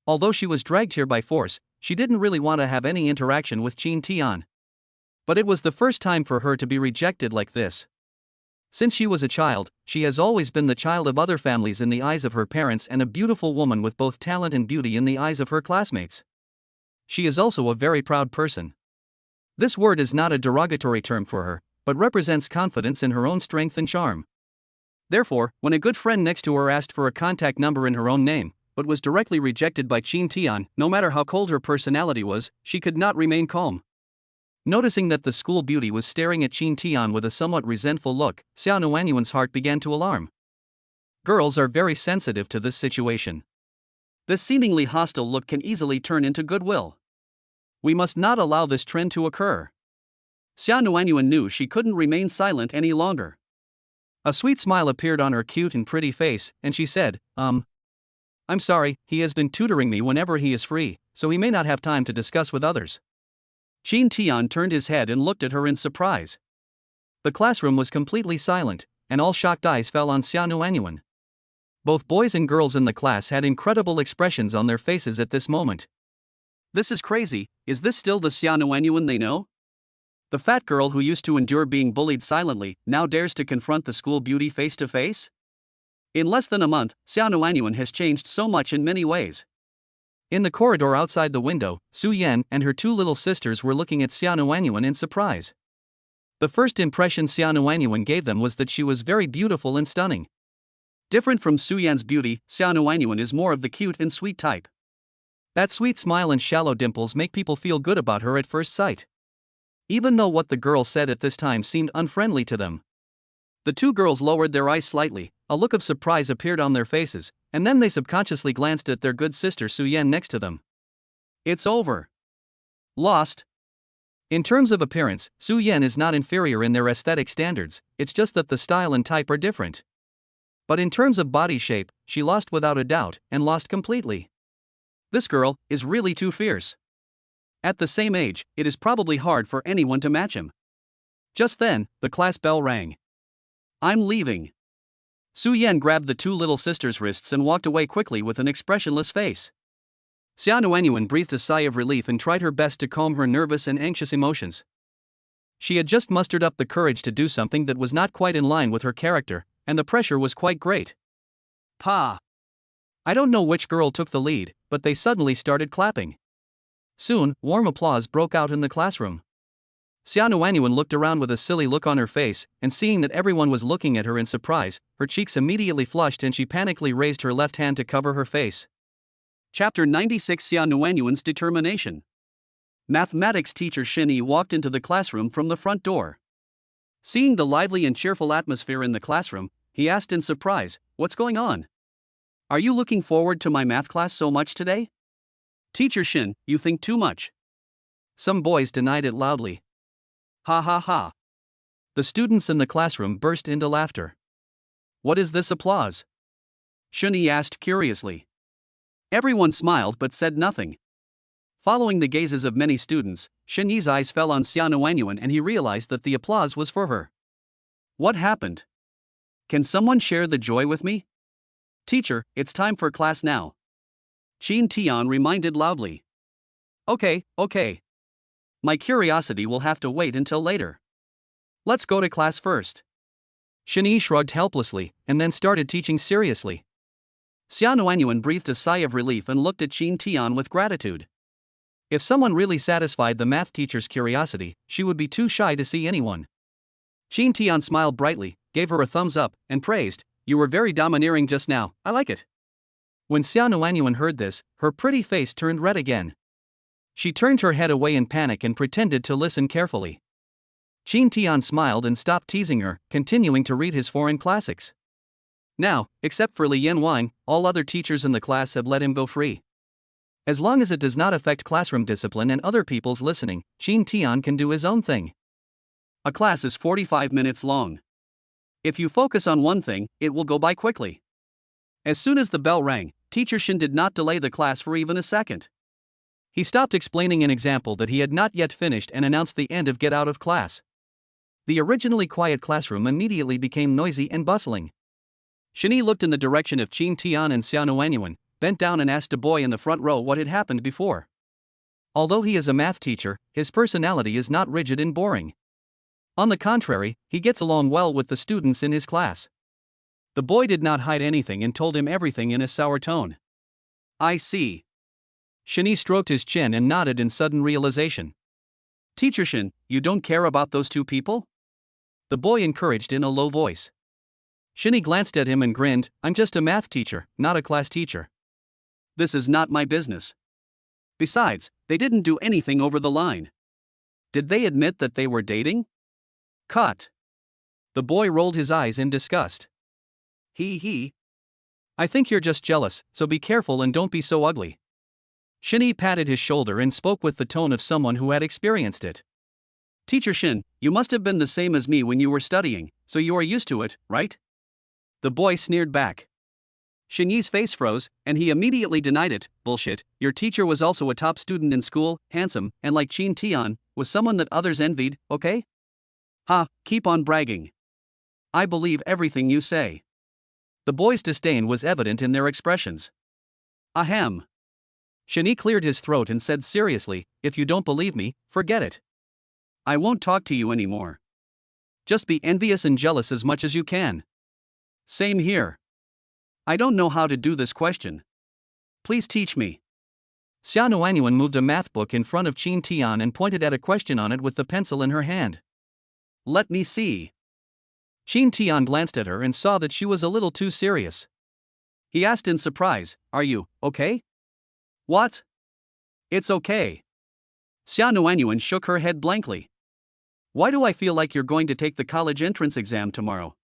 Although she was dragged here by force, she didn't really want to have any interaction with Qin Tian. But it was the first time for her to be rejected like this. Since she was a child, she has always been the child of other families in the eyes of her parents and a beautiful woman with both talent and beauty in the eyes of her classmates. She is also a very proud person. This word is not a derogatory term for her, but represents confidence in her own strength and charm. Therefore, when a good friend next to her asked for a contact number in her own name, but was directly rejected by Qin Tian, no matter how cold her personality was, she could not remain calm. Noticing that the school beauty was staring at Qin Tian with a somewhat resentful look, Xia Nuanyuan's heart began to alarm. Girls are very sensitive to this situation. This seemingly hostile look can easily turn into goodwill. We must not allow this trend to occur. Xia Nuanyuan knew she couldn't remain silent any longer. A sweet smile appeared on her cute and pretty face, and she said, I'm sorry, he has been tutoring me whenever he is free, so he may not have time to discuss with others. Qin Tian turned his head and looked at her in surprise. The classroom was completely silent, and all shocked eyes fell on Xia Nuanyuan. Both boys and girls in the class had incredible expressions on their faces at this moment. This is crazy, is this still the Xia Nuanyuan they know? The fat girl who used to endure being bullied silently now dares to confront the school beauty face to face? In less than a month, Xia Nuanyuan has changed so much in many ways. In the corridor outside the window, Su Yan and her two little sisters were looking at Xia Nuanyuan in surprise. The first impression Xia Nuanyuan gave them was that she was very beautiful and stunning. Different from Su Yan's beauty, Xia Nuanyuan is more of the cute and sweet type. That sweet smile and shallow dimples make people feel good about her at first sight. Even though what the girls said at this time seemed unfriendly to them. The two girls lowered their eyes slightly, A look of surprise appeared on their faces, and then they subconsciously glanced at their good sister Su Yan next to them. It's over. Lost. In terms of appearance, Su Yan is not inferior in their aesthetic standards, it's just that the style and type are different. But in terms of body shape, she lost without a doubt, and lost completely. This girl is really too fierce. At the same age, it is probably hard for anyone to match him. Just then, the class bell rang. I'm leaving. Su Yan grabbed the two little sisters' wrists and walked away quickly with an expressionless face. Xia Nuanyuan breathed a sigh of relief and tried her best to calm her nervous and anxious emotions. She had just mustered up the courage to do something that was not quite in line with her character, and the pressure was quite great. Pa! I don't know which girl took the lead, but they suddenly started clapping. Soon, warm applause broke out in the classroom. Xia Nuanyuan looked around with a silly look on her face, and seeing that everyone was looking at her in surprise, her cheeks immediately flushed and she panically raised her left hand to cover her face. Chapter 96 Xia Nuanyuan's Determination. Mathematics teacher Shinyi walked into the classroom from the front door. Seeing the lively and cheerful atmosphere in the classroom, he asked in surprise, "What's going on? Are you looking forward to my math class so much today?" "Teacher Shin, you think too much." Some boys denied it loudly. Ha ha ha. The students in the classroom burst into laughter. What is this applause? Shinyi asked curiously. Everyone smiled but said nothing. Following the gazes of many students, Shinyi's eyes fell on Xia Nuanyuan and he realized that the applause was for her. What happened? Can someone share the joy with me? Teacher, it's time for class now. Qin Tian reminded loudly. Okay. My curiosity will have to wait until later. Let's go to class first. Shinyi shrugged helplessly, and then started teaching seriously. Xia Nuanyuan breathed a sigh of relief and looked at Qin Tian with gratitude. If someone really satisfied the math teacher's curiosity, she would be too shy to see anyone. Qin Tian smiled brightly, gave her a thumbs up, and praised, "You were very domineering just now, I like it." When Xia Nuanyuan heard this, her pretty face turned red again. She turned her head away in panic and pretended to listen carefully. Qin Tian smiled and stopped teasing her, continuing to read his foreign classics. Now, except for Li Yanwang, all other teachers in the class have let him go free. As long as it does not affect classroom discipline and other people's listening, Qin Tian can do his own thing. A class is 45 minutes long. If you focus on one thing, it will go by quickly. As soon as the bell rang, Teacher Shin did not delay the class for even a second. He stopped explaining an example that he had not yet finished and announced the end of get out of class. The originally quiet classroom immediately became noisy and bustling. Shinyi looked in the direction of Qin Tian and Xia Nuanyuan, bent down and asked a boy in the front row what had happened before. Although he is a math teacher, his personality is not rigid and boring. On the contrary, he gets along well with the students in his class. The boy did not hide anything and told him everything in a sour tone. I see. Shinyi stroked his chin and nodded in sudden realization. Teacher Shin, you don't care about those two people? The boy encouraged in a low voice. Shinyi glanced at him and grinned, I'm just a math teacher, not a class teacher. This is not my business. Besides, they didn't do anything over the line. Did they admit that they were dating? Cut. The boy rolled his eyes in disgust. He. I think you're just jealous, so be careful and don't be so ugly. Shinyi patted his shoulder and spoke with the tone of someone who had experienced it. Teacher Shin, you must have been the same as me when you were studying, so you are used to it, right? The boy sneered back. Shinyi's face froze, and he immediately denied it. Bullshit, your teacher was also a top student in school, handsome, and like Qin Tian, was someone that others envied, okay? Ha, keep on bragging. I believe everything you say. The boys' disdain was evident in their expressions. Ahem. Shinyi cleared his throat and said seriously, if you don't believe me, forget it. I won't talk to you anymore. Just be envious and jealous as much as you can. Same here. I don't know how to do this question. Please teach me. Xia Nuanyuan moved a math book in front of Qin Tian and pointed at a question on it with the pencil in her hand. Let me see. Qin Tian glanced at her and saw that she was a little too serious. He asked in surprise, are you okay? What? It's okay. Xia Nuanyuan shook her head blankly. Why do I feel like you're going to take the college entrance exam tomorrow?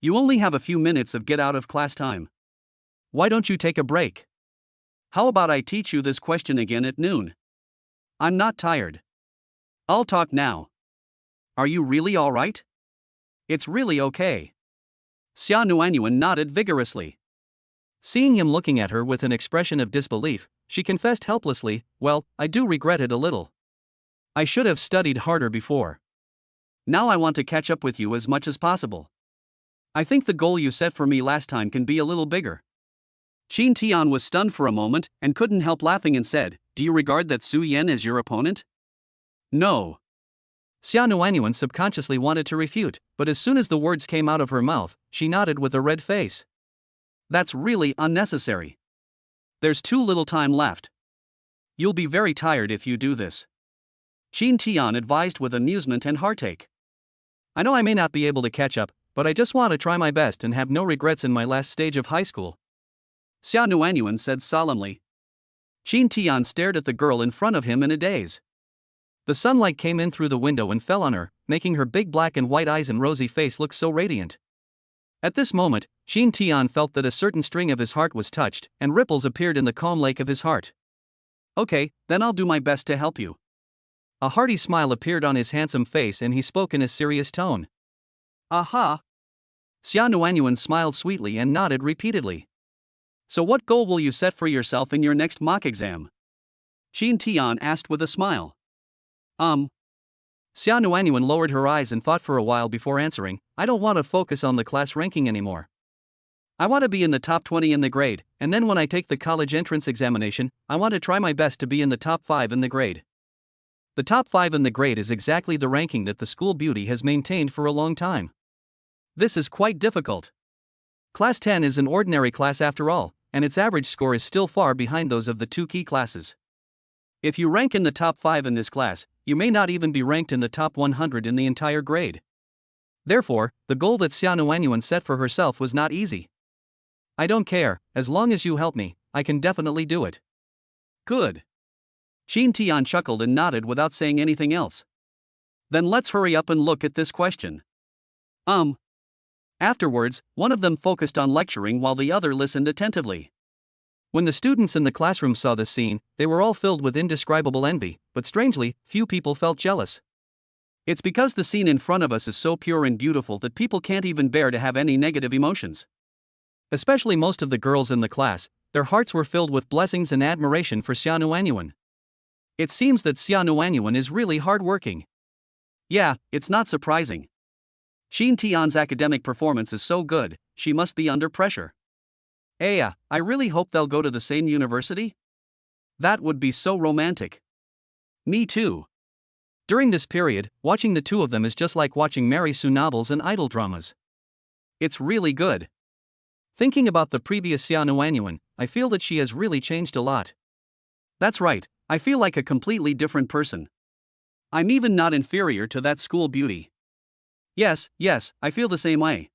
You only have a few minutes of get out of class time. Why don't you take a break? How about I teach you this question again at noon? I'm not tired. I'll talk now. Are you really alright? It's really okay. Xia Nuanyuan nodded vigorously. Seeing him looking at her with an expression of disbelief, she confessed helplessly, "Well, I do regret it a little. I should have studied harder before. Now I want to catch up with you as much as possible. I think the goal you set for me last time can be a little bigger." Qin Tian was stunned for a moment and couldn't help laughing and said, "Do you regard that Su Yan as your opponent?" No. Xia Nuanyuan subconsciously wanted to refute, but as soon as the words came out of her mouth, she nodded with a red face. That's really unnecessary. There's too little time left. You'll be very tired if you do this. Qin Tian advised with amusement and heartache. I know I may not be able to catch up, but I just want to try my best and have no regrets in my last stage of high school, Xia Nuanyuan said solemnly. Qin Tian stared at the girl in front of him in a daze. The sunlight came in through the window and fell on her, making her big black and white eyes and rosy face look so radiant. At this moment, Qin Tian felt that a certain string of his heart was touched, and ripples appeared in the calm lake of his heart. Okay, then I'll do my best to help you. A hearty smile appeared on his handsome face and he spoke in a serious tone. Aha! Xia Nuanyuan smiled sweetly and nodded repeatedly. So what goal will you set for yourself in your next mock exam? Qin Tian asked with a smile. Xia Nuanyuan lowered her eyes and thought for a while before answering, I don't want to focus on the class ranking anymore. I want to be in the top 20 in the grade, and then when I take the college entrance examination, I want to try my best to be in the top 5 in the grade. The top 5 in the grade is exactly the ranking that the school beauty has maintained for a long time. This is quite difficult. Class 10 is an ordinary class after all, and its average score is still far behind those of the 2 key classes. If you rank in the top 5 in this class, you may not even be ranked in the top 100 in the entire grade. Therefore, the goal that Xia Nuanyuan set for herself was not easy. I don't care, as long as you help me, I can definitely do it. Good. Qin Tian chuckled and nodded without saying anything else. Then let's hurry up and look at this question. Afterwards, one of them focused on lecturing while the other listened attentively. When the students in the classroom saw this scene, they were all filled with indescribable envy, but strangely, few people felt jealous. It's because the scene in front of us is so pure and beautiful that people can't even bear to have any negative emotions. Especially most of the girls in the class, their hearts were filled with blessings and admiration for Xia Nuanyuan. It seems that Xia Nuanyuan is really hardworking. Yeah, it's not surprising. Qin Tian's academic performance is so good, she must be under pressure. I really hope they'll go to the same university. That would be so romantic. Me too. During this period, watching the two of them is just like watching Mary Sue novels and idol dramas. It's really good. Thinking about the previous Xia Nuanyuan, I feel that she has really changed a lot. That's right, I feel like a completely different person. I'm even not inferior to that school beauty. Yes, I feel the same way.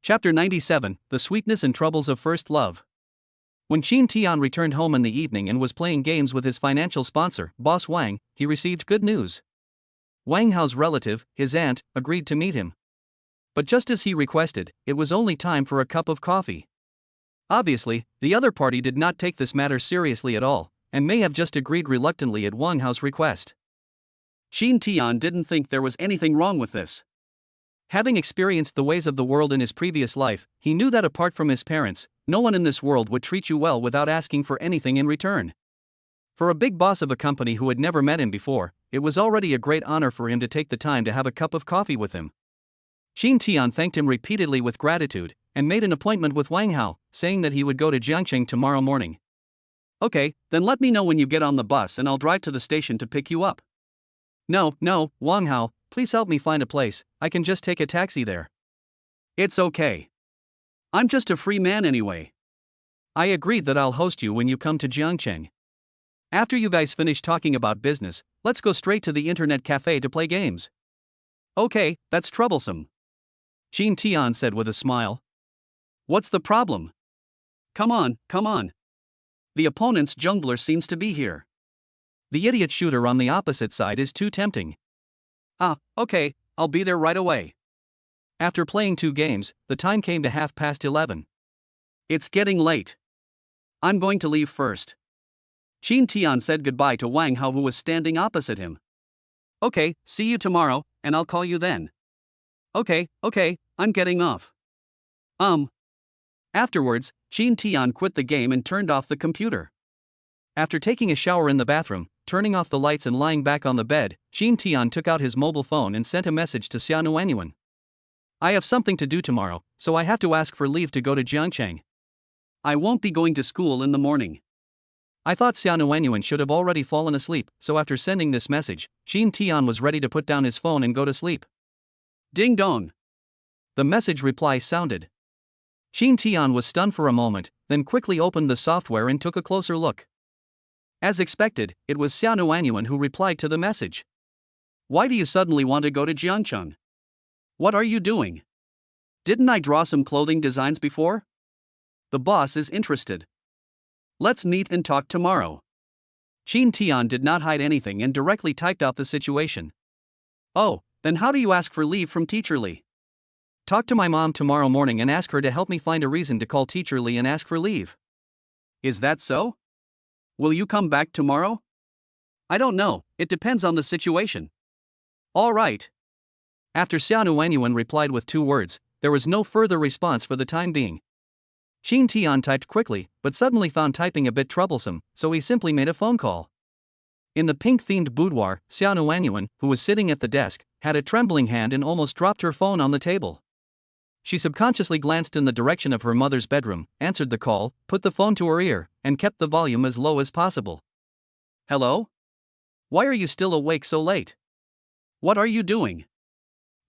Chapter 97, The Sweetness and Troubles of First Love. When Qin Tian returned home in the evening and was playing games with his financial sponsor, Boss Wang, he received good news. Wang Hao's relative, his aunt, agreed to meet him. But just as he requested, it was only time for a cup of coffee. Obviously, the other party did not take this matter seriously at all, and may have just agreed reluctantly at Wang Hao's request. Qin Tian didn't think there was anything wrong with this. Having experienced the ways of the world in his previous life, he knew that apart from his parents, no one in this world would treat you well without asking for anything in return. For a big boss of a company who had never met him before, it was already a great honor for him to take the time to have a cup of coffee with him. Qin Tian thanked him repeatedly with gratitude, and made an appointment with Wang Hao, saying that he would go to Jiangcheng tomorrow morning. Okay, then let me know when you get on the bus and I'll drive to the station to pick you up. No, Wang Hao, please help me find a place, I can just take a taxi there. It's okay. I'm just a free man anyway. I agreed that I'll host you when you come to Jiangcheng. After you guys finish talking about business, let's go straight to the internet cafe to play games. Okay, that's troublesome, Qin Tian said with a smile. What's the problem? Come on. The opponent's jungler seems to be here. The idiot shooter on the opposite side is too tempting. Okay, I'll be there right away. After playing 2 games, the time came to 11:30. It's getting late. I'm going to leave first. Qin Tian said goodbye to Wang Hao, who was standing opposite him. Okay, see you tomorrow, and I'll call you then. Okay, I'm getting off. Afterwards, Qin Tian quit the game and turned off the computer. After taking a shower in the bathroom, turning off the lights and lying back on the bed, Qin Tian took out his mobile phone and sent a message to Xia Nuanyuan. I have something to do tomorrow, so I have to ask for leave to go to Jiangcheng. I won't be going to school in the morning. I thought Xia Nuanyuan should have already fallen asleep, so after sending this message, Qin Tian was ready to put down his phone and go to sleep. Ding dong. The message reply sounded. Qin Tian was stunned for a moment, then quickly opened the software and took a closer look. As expected, it was Xia Nuanyuan who replied to the message. Why do you suddenly want to go to Jiangcheng? What are you doing? Didn't I draw some clothing designs before? The boss is interested. Let's meet and talk tomorrow. Qin Tian did not hide anything and directly typed out the situation. Oh, then how do you ask for leave from Teacher Li? Talk to my mom tomorrow morning and ask her to help me find a reason to call Teacher Li and ask for leave. Is that so? Will you come back tomorrow? I don't know, it depends on the situation. All right. After Xia Nuanyuan replied with 2 words, there was no further response for the time being. Qin Tian typed quickly, but suddenly found typing a bit troublesome, so he simply made a phone call. In the pink-themed boudoir, Xia Nuanyuan, who was sitting at the desk, had a trembling hand and almost dropped her phone on the table. She subconsciously glanced in the direction of her mother's bedroom, answered the call, put the phone to her ear, and kept the volume as low as possible. Hello? Why are you still awake so late? What are you doing?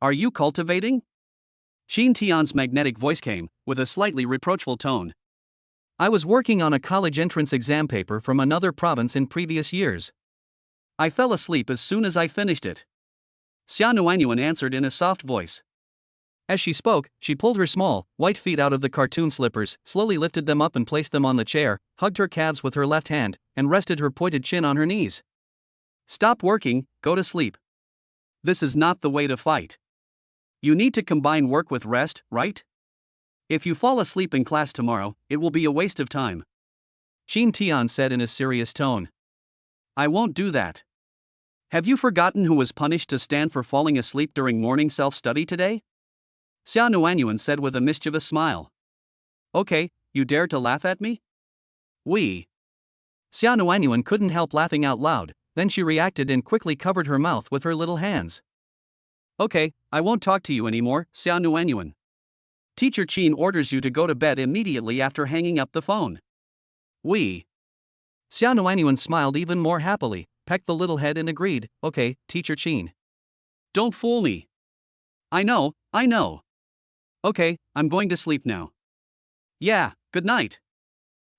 Are you cultivating? Qin Tian's magnetic voice came, with a slightly reproachful tone. I was working on a college entrance exam paper from another province in previous years. I fell asleep as soon as I finished it. Xia Nuanyuan answered in a soft voice. As she spoke, she pulled her small, white feet out of the cartoon slippers, slowly lifted them up and placed them on the chair, hugged her calves with her left hand, and rested her pointed chin on her knees. Stop working, go to sleep. This is not the way to fight. You need to combine work with rest, right? If you fall asleep in class tomorrow, it will be a waste of time. Qin Tian said in a serious tone. I won't do that. Have you forgotten who was punished to stand for falling asleep during morning self-study today? Xia Nuanyuan said with a mischievous smile. Okay, you dare to laugh at me? Xia Nuanyuan couldn't help laughing out loud, then she reacted and quickly covered her mouth with her little hands. Okay, I won't talk to you anymore, Xia Nuanyuan. Teacher Qin orders you to go to bed immediately after hanging up the phone. Xia Nuanyuan smiled even more happily, pecked the little head and agreed, okay, Teacher Qin. Don't fool me. I know. Okay, I'm going to sleep now. Yeah, good night.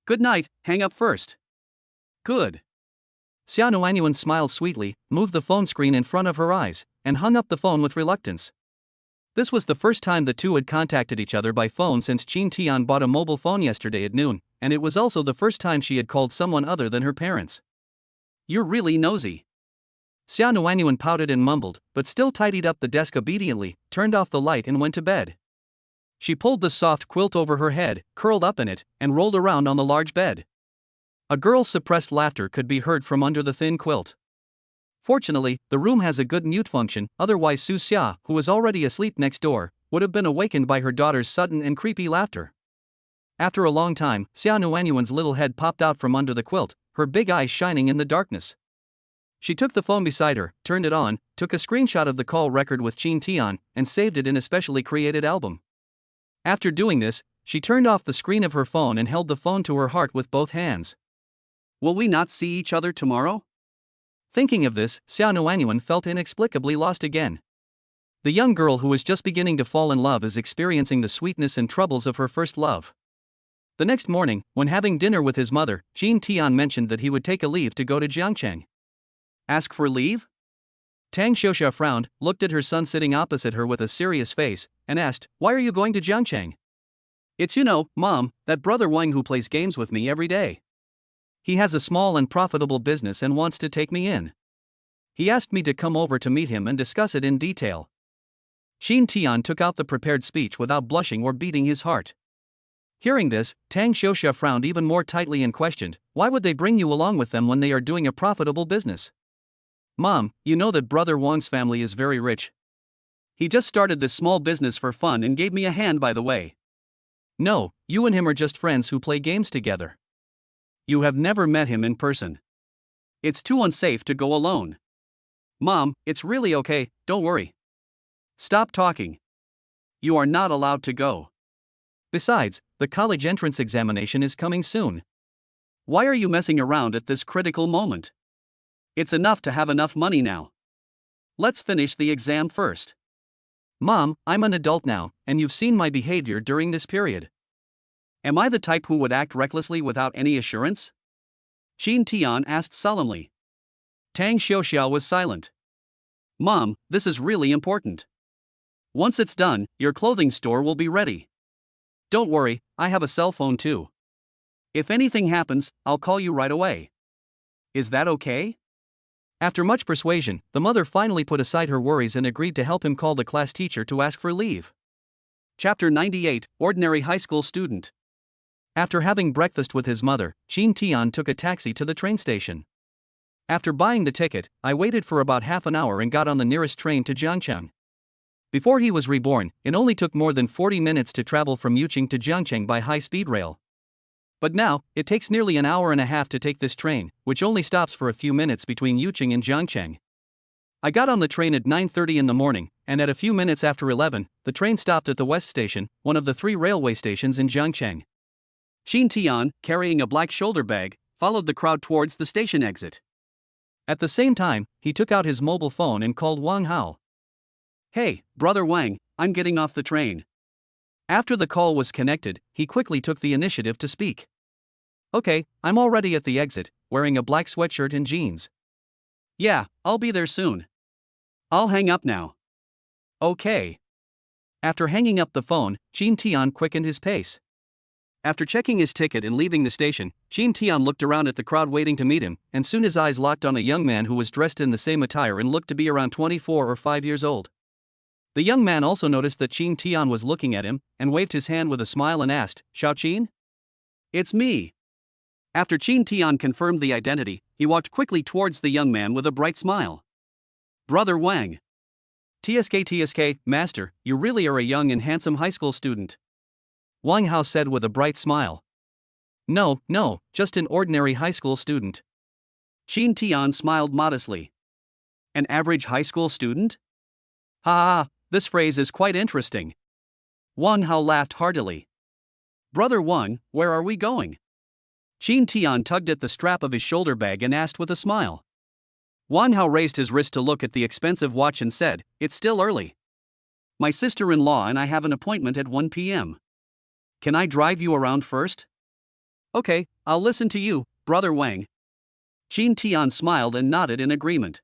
Good night, hang up first. Good. Xia Nuanyuan smiled sweetly, moved the phone screen in front of her eyes, and hung up the phone with reluctance. This was the first time the two had contacted each other by phone since Qin Tian bought a mobile phone yesterday at noon, and it was also the first time she had called someone other than her parents. You're really nosy. Xia Nuanyuan pouted and mumbled, but still tidied up the desk obediently, turned off the light and went to bed. She pulled the soft quilt over her head, curled up in it, and rolled around on the large bed. A girl's suppressed laughter could be heard from under the thin quilt. Fortunately, the room has a good mute function, otherwise Su Xia, who was already asleep next door, would have been awakened by her daughter's sudden and creepy laughter. After a long time, Xia Nuanyuan's little head popped out from under the quilt, her big eyes shining in the darkness. She took the phone beside her, turned it on, took a screenshot of the call record with Qin Tian, and saved it in a specially created album. After doing this, she turned off the screen of her phone and held the phone to her heart with both hands. Will we not see each other tomorrow? Thinking of this, Xia Nuanyuan felt inexplicably lost again. The young girl who was just beginning to fall in love is experiencing the sweetness and troubles of her first love. The next morning, when having dinner with his mother, Qin Tian mentioned that he would take a leave to go to Jiangcheng. Ask for leave? Tang Xiuxia frowned, looked at her son sitting opposite her with a serious face, and asked, Why are you going to Jiangcheng? It's Mom, that brother Wang who plays games with me every day. He has a small and profitable business and wants to take me in. He asked me to come over to meet him and discuss it in detail. Shin Tian took out the prepared speech without blushing or beating his heart. Hearing this, Tang Xiuxia frowned even more tightly and questioned, why would they bring you along with them when they are doing a profitable business? Mom, you know that Brother Wang's family is very rich. He just started this small business for fun and gave me a hand, by the way. No, you and him are just friends who play games together. You have never met him in person. It's too unsafe to go alone. Mom, it's really okay, don't worry. Stop talking. You are not allowed to go. Besides, the college entrance examination is coming soon. Why are you messing around at this critical moment? It's enough to have enough money now. Let's finish the exam first. Mom, I'm an adult now, and you've seen my behavior during this period. Am I the type who would act recklessly without any assurance? Shin Tian asked solemnly. Tang Xiuxia was silent. Mom, this is really important. Once it's done, your clothing store will be ready. Don't worry, I have a cell phone too. If anything happens, I'll call you right away. Is that okay? After much persuasion, the mother finally put aside her worries and agreed to help him call the class teacher to ask for leave. Chapter 98, Ordinary High School Student. After having breakfast with his mother, Shin Tian took a taxi to the train station. After buying the ticket, I waited for about half an hour and got on the nearest train to Jiangcheng. Before he was reborn, it only took more than 40 minutes to travel from Yuqing to Jiangcheng by high-speed rail. But now, it takes nearly an hour and a half to take this train, which only stops for a few minutes between Yuqing and Jiangcheng. I got on the train at 9:30 in the morning, and at a few minutes after 11, the train stopped at the West Station, one of the 3 railway stations in Jiangcheng. Shin Tian, carrying a black shoulder bag, followed the crowd towards the station exit. At the same time, he took out his mobile phone and called Wang Hao. Hey, Brother Wang, I'm getting off the train. After the call was connected, he quickly took the initiative to speak. Okay, I'm already at the exit, wearing a black sweatshirt and jeans. Yeah, I'll be there soon. I'll hang up now. Okay. After hanging up the phone, Shin Tian quickened his pace. After checking his ticket and leaving the station, Shin Tian looked around at the crowd waiting to meet him, and soon his eyes locked on a young man who was dressed in the same attire and looked to be around 24 or 5 years old. The young man also noticed that Shin Tian was looking at him, and waved his hand with a smile and asked, Xiao Qin? It's me. After Shin Tian confirmed the identity, he walked quickly towards the young man with a bright smile. Brother Wang. TSK, Master, you really are a young and handsome high school student. Wang Hao said with a bright smile. No, just an ordinary high school student. Shin Tian smiled modestly. An average high school student? Ha ha, this phrase is quite interesting. Wang Hao laughed heartily. Brother Wang, where are we going? Shin Tian tugged at the strap of his shoulder bag and asked with a smile. Wang Hao raised his wrist to look at the expensive watch and said, It's still early. My sister-in-law and I have an appointment at 1 p.m. Can I drive you around first? Okay, I'll listen to you, Brother Wang. Shin Tian smiled and nodded in agreement.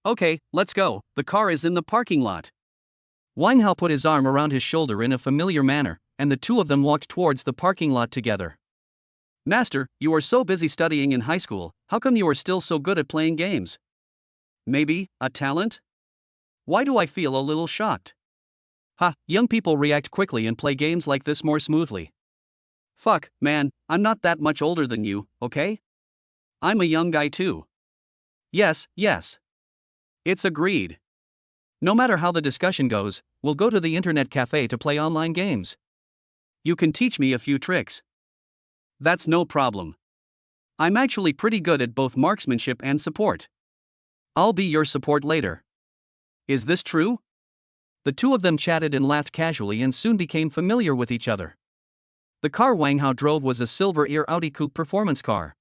Okay, let's go, the car is in the parking lot. Wang Hao put his arm around his shoulder in a familiar manner, and the two of them walked towards the parking lot together. Master, you are so busy studying in high school, how come you are still so good at playing games? Maybe, a talent? Why do I feel a little shocked? Ha, young people react quickly and play games like this more smoothly. Fuck, man, I'm not that much older than you, okay? I'm a young guy too. Yes. It's agreed. No matter how the discussion goes, we'll go to the internet cafe to play online games. You can teach me a few tricks. That's no problem. I'm actually pretty good at both marksmanship and support. I'll be your support later. Is this true? The two of them chatted and laughed casually and soon became familiar with each other. The car Wang Hao drove was a silver ear Audi coupe performance car.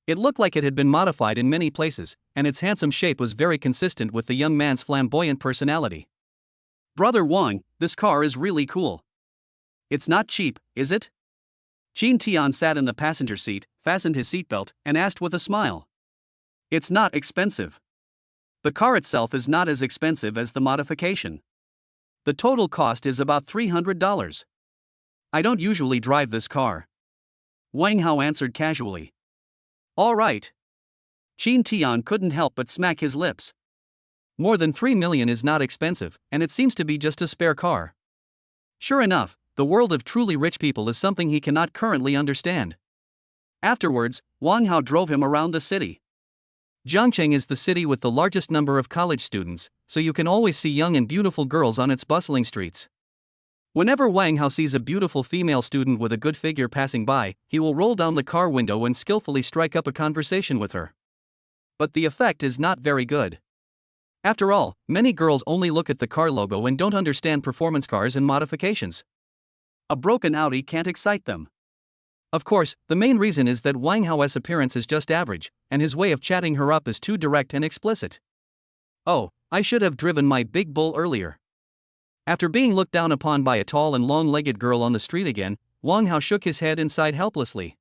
It looked like it had been modified in many places, and its handsome shape was very consistent with the young man's flamboyant personality. Brother Wang, this car is really cool. It's not cheap, is it? Shin Tian sat in the passenger seat, fastened his seatbelt, and asked with a smile. It's not expensive. The car itself is not as expensive as the modification. The total cost is about $300. I don't usually drive this car. Wang Hao answered casually. All right. Shin Tian couldn't help but smack his lips. More than 3 million is not expensive, and it seems to be just a spare car. Sure enough, the world of truly rich people is something he cannot currently understand. Afterwards, Wang Hao drove him around the city. Jiangcheng is the city with the largest number of college students, so you can always see young and beautiful girls on its bustling streets. Whenever Wang Hao sees a beautiful female student with a good figure passing by, he will roll down the car window and skillfully strike up a conversation with her. But the effect is not very good. After all, many girls only look at the car logo and don't understand performance cars and modifications. A broken Audi can't excite them. Of course, the main reason is that Wang Hao's appearance is just average, and his way of chatting her up is too direct and explicit. Oh, I should have driven my big bull earlier. After being looked down upon by a tall and long-legged girl on the street again, Wang Hao shook his head and sighed helplessly.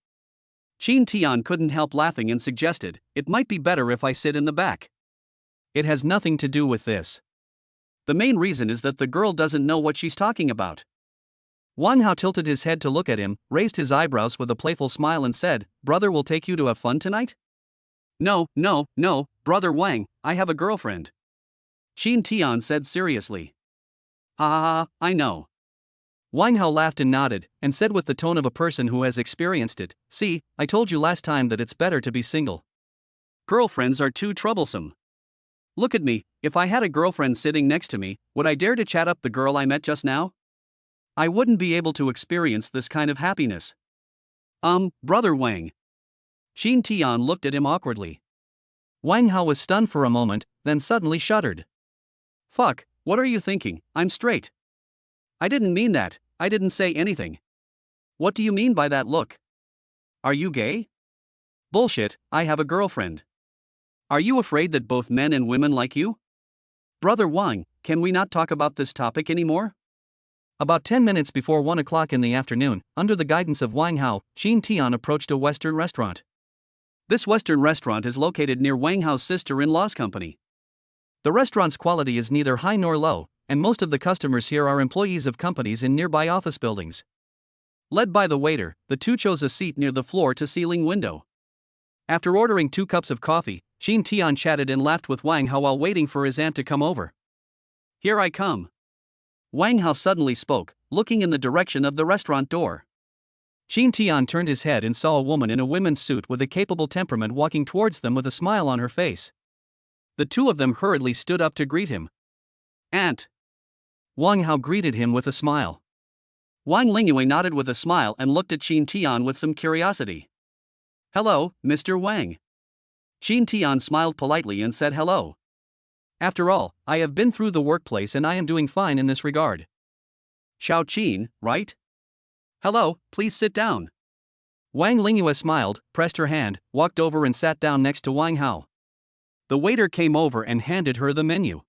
Qin Tian couldn't help laughing and suggested, "It might be better if I sit in the back." It has nothing to do with this. The main reason is that the girl doesn't know what she's talking about. Wang Hao tilted his head to look at him, raised his eyebrows with a playful smile and said, "Brother will take you to have fun tonight?" No, Brother Wang, I have a girlfriend," Qin Tian said seriously. "Ha ha ha, I know." Wang Hao laughed and nodded, and said with the tone of a person who has experienced it, "See, I told you last time that it's better to be single. Girlfriends are too troublesome. Look at me, if I had a girlfriend sitting next to me, would I dare to chat up the girl I met just now? I wouldn't be able to experience this kind of happiness." Brother Wang. Qin Tian looked at him awkwardly. Wang Hao was stunned for a moment, then suddenly shuddered. "Fuck, what are you thinking? I'm straight." "I didn't mean that, I didn't say anything." "What do you mean by that look? Are you gay?" "Bullshit, I have a girlfriend." "Are you afraid that both men and women like you?" "Brother Wang, can we not talk about this topic anymore?" About 10 minutes before 1 o'clock in the afternoon, under the guidance of Wang Hao, Qin Tian approached a Western restaurant. This Western restaurant is located near Wang Hao's sister-in-law's company. The restaurant's quality is neither high nor low, and most of the customers here are employees of companies in nearby office buildings. Led by the waiter, the two chose a seat near the floor-to-ceiling window. After ordering 2 cups of coffee, Qin Tian chatted and laughed with Wang Hao while waiting for his aunt to come over. "Here I come." Wang Hao suddenly spoke, looking in the direction of the restaurant door. Qin Tian turned his head and saw a woman in a women's suit with a capable temperament walking towards them with a smile on her face. The two of them hurriedly stood up to greet him. "Aunt." Wang Hao greeted him with a smile. Wang Lingyue nodded with a smile and looked at Qin Tian with some curiosity. "Hello, Mr. Wang." Qin Tian smiled politely and said hello. "After all, I have been through the workplace and I am doing fine in this regard." "Xiao Qin, right? Hello, please sit down." Wang Lingyue smiled, pressed her hand, walked over and sat down next to Wang Hao. The waiter came over and handed her the menu.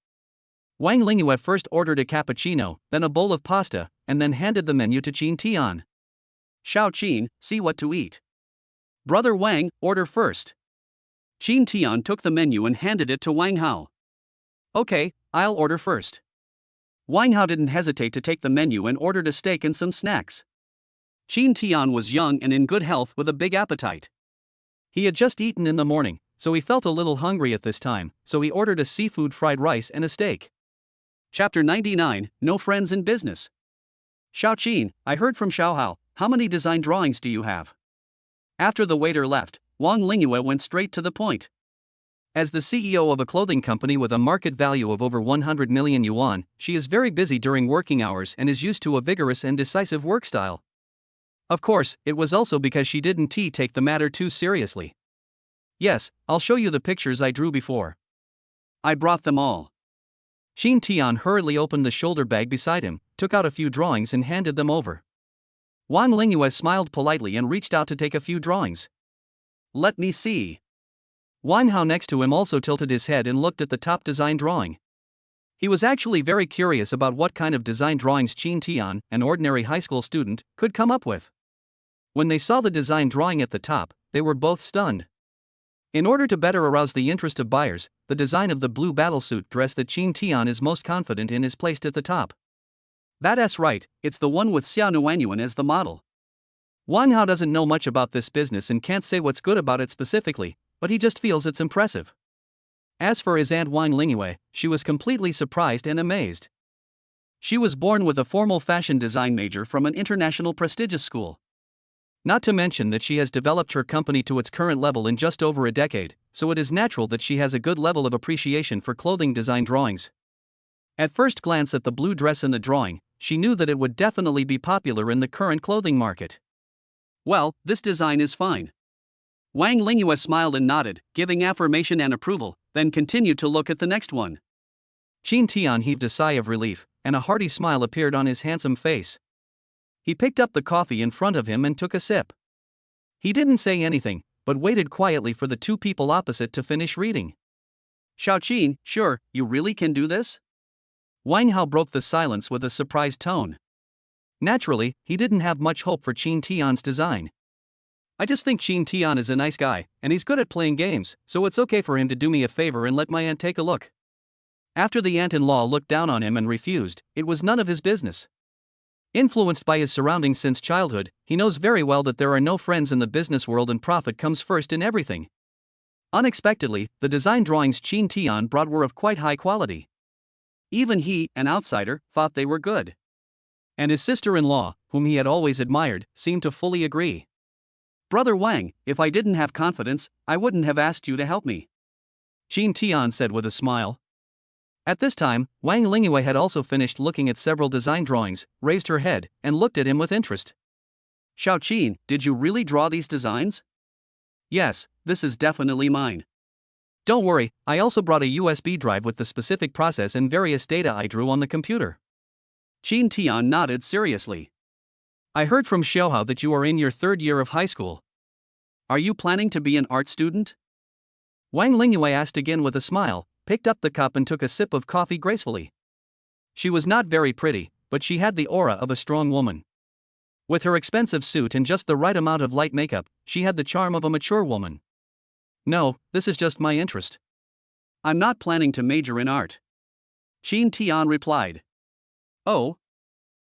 Wang Lingyue first ordered a cappuccino, then a bowl of pasta, and then handed the menu to Qin Tian. "Xiao Qin, see what to eat." "Brother Wang, order first." Qin Tian took the menu and handed it to Wang Hao. "Okay, I'll order first." Wang Hao didn't hesitate to take the menu and ordered a steak and some snacks. Qin Tian was young and in good health with a big appetite. He had just eaten in the morning, so he felt a little hungry at this time, so he ordered a seafood fried rice and a steak. Chapter 99, No Friends in Business. "Xiao Qin, I heard from Xiao Hao, how many design drawings do you have?" After the waiter left, Wang Lingyue went straight to the point. As the CEO of a clothing company with a market value of over 100 million yuan, she is very busy during working hours and is used to a vigorous and decisive work style. Of course, it was also because she didn't take the matter too seriously. "Yes, I'll show you the pictures I drew before." "I brought them all." Qin Tian hurriedly opened the shoulder bag beside him, took out a few drawings and handed them over. Wang Lingyue smiled politely and reached out to take a few drawings. "Let me see." Wang Hao next to him also tilted his head and looked at the top design drawing. He was actually very curious about what kind of design drawings Qin Tian, an ordinary high school student, could come up with. When they saw the design drawing at the top, they were both stunned. In order to better arouse the interest of buyers, the design of the blue battlesuit dress that Qin Tian is most confident in is placed at the top. That's right, it's the one with Xia Nuanyuan as the model. Wang Hao doesn't know much about this business and can't say what's good about it specifically, but he just feels it's impressive. As for his aunt Wang Lingyue, she was completely surprised and amazed. She was born with a formal fashion design major from an international prestigious school. Not to mention that she has developed her company to its current level in just over a decade, so it is natural that she has a good level of appreciation for clothing design drawings. At first glance at the blue dress in the drawing, she knew that it would definitely be popular in the current clothing market. Well, this design is fine. Wang Lingyue smiled and nodded, giving affirmation and approval, then continued to look at the next one. Qin Tian heaved a sigh of relief, and a hearty smile appeared on his handsome face. He picked up the coffee in front of him and took a sip. He didn't say anything, but waited quietly for the two people opposite to finish reading. Xiaoqin, sure, you really can do this? Wang Hao broke the silence with a surprised tone. Naturally, he didn't have much hope for Qin Tian's design. I just think Qin Tian is a nice guy, and he's good at playing games, so it's okay for him to do me a favor and let my aunt take a look. After the aunt-in-law looked down on him and refused, it was none of his business. Influenced by his surroundings since childhood, he knows very well that there are no friends in the business world and profit comes first in everything. Unexpectedly, the design drawings Qin Tian brought were of quite high quality. Even he, an outsider, thought they were good. And his sister-in-law, whom he had always admired, seemed to fully agree. Brother Wang, if I didn't have confidence, I wouldn't have asked you to help me, Qin Tian said with a smile. At this time, Wang Lingyue had also finished looking at several design drawings, raised her head, and looked at him with interest. Xiaoqin, did you really draw these designs? Yes, this is definitely mine. Don't worry, I also brought a USB drive with the specific process and various data I drew on the computer. Qin Tian nodded seriously. I heard from Xiaohao that you are in your third year of high school. Are you planning to be an art student? Wang Lingyue asked again with a smile, picked up the cup and took a sip of coffee gracefully. She was not very pretty, but she had the aura of a strong woman. With her expensive suit and just the right amount of light makeup, she had the charm of a mature woman. No, this is just my interest. I'm not planning to major in art, Qin Tian replied. Oh?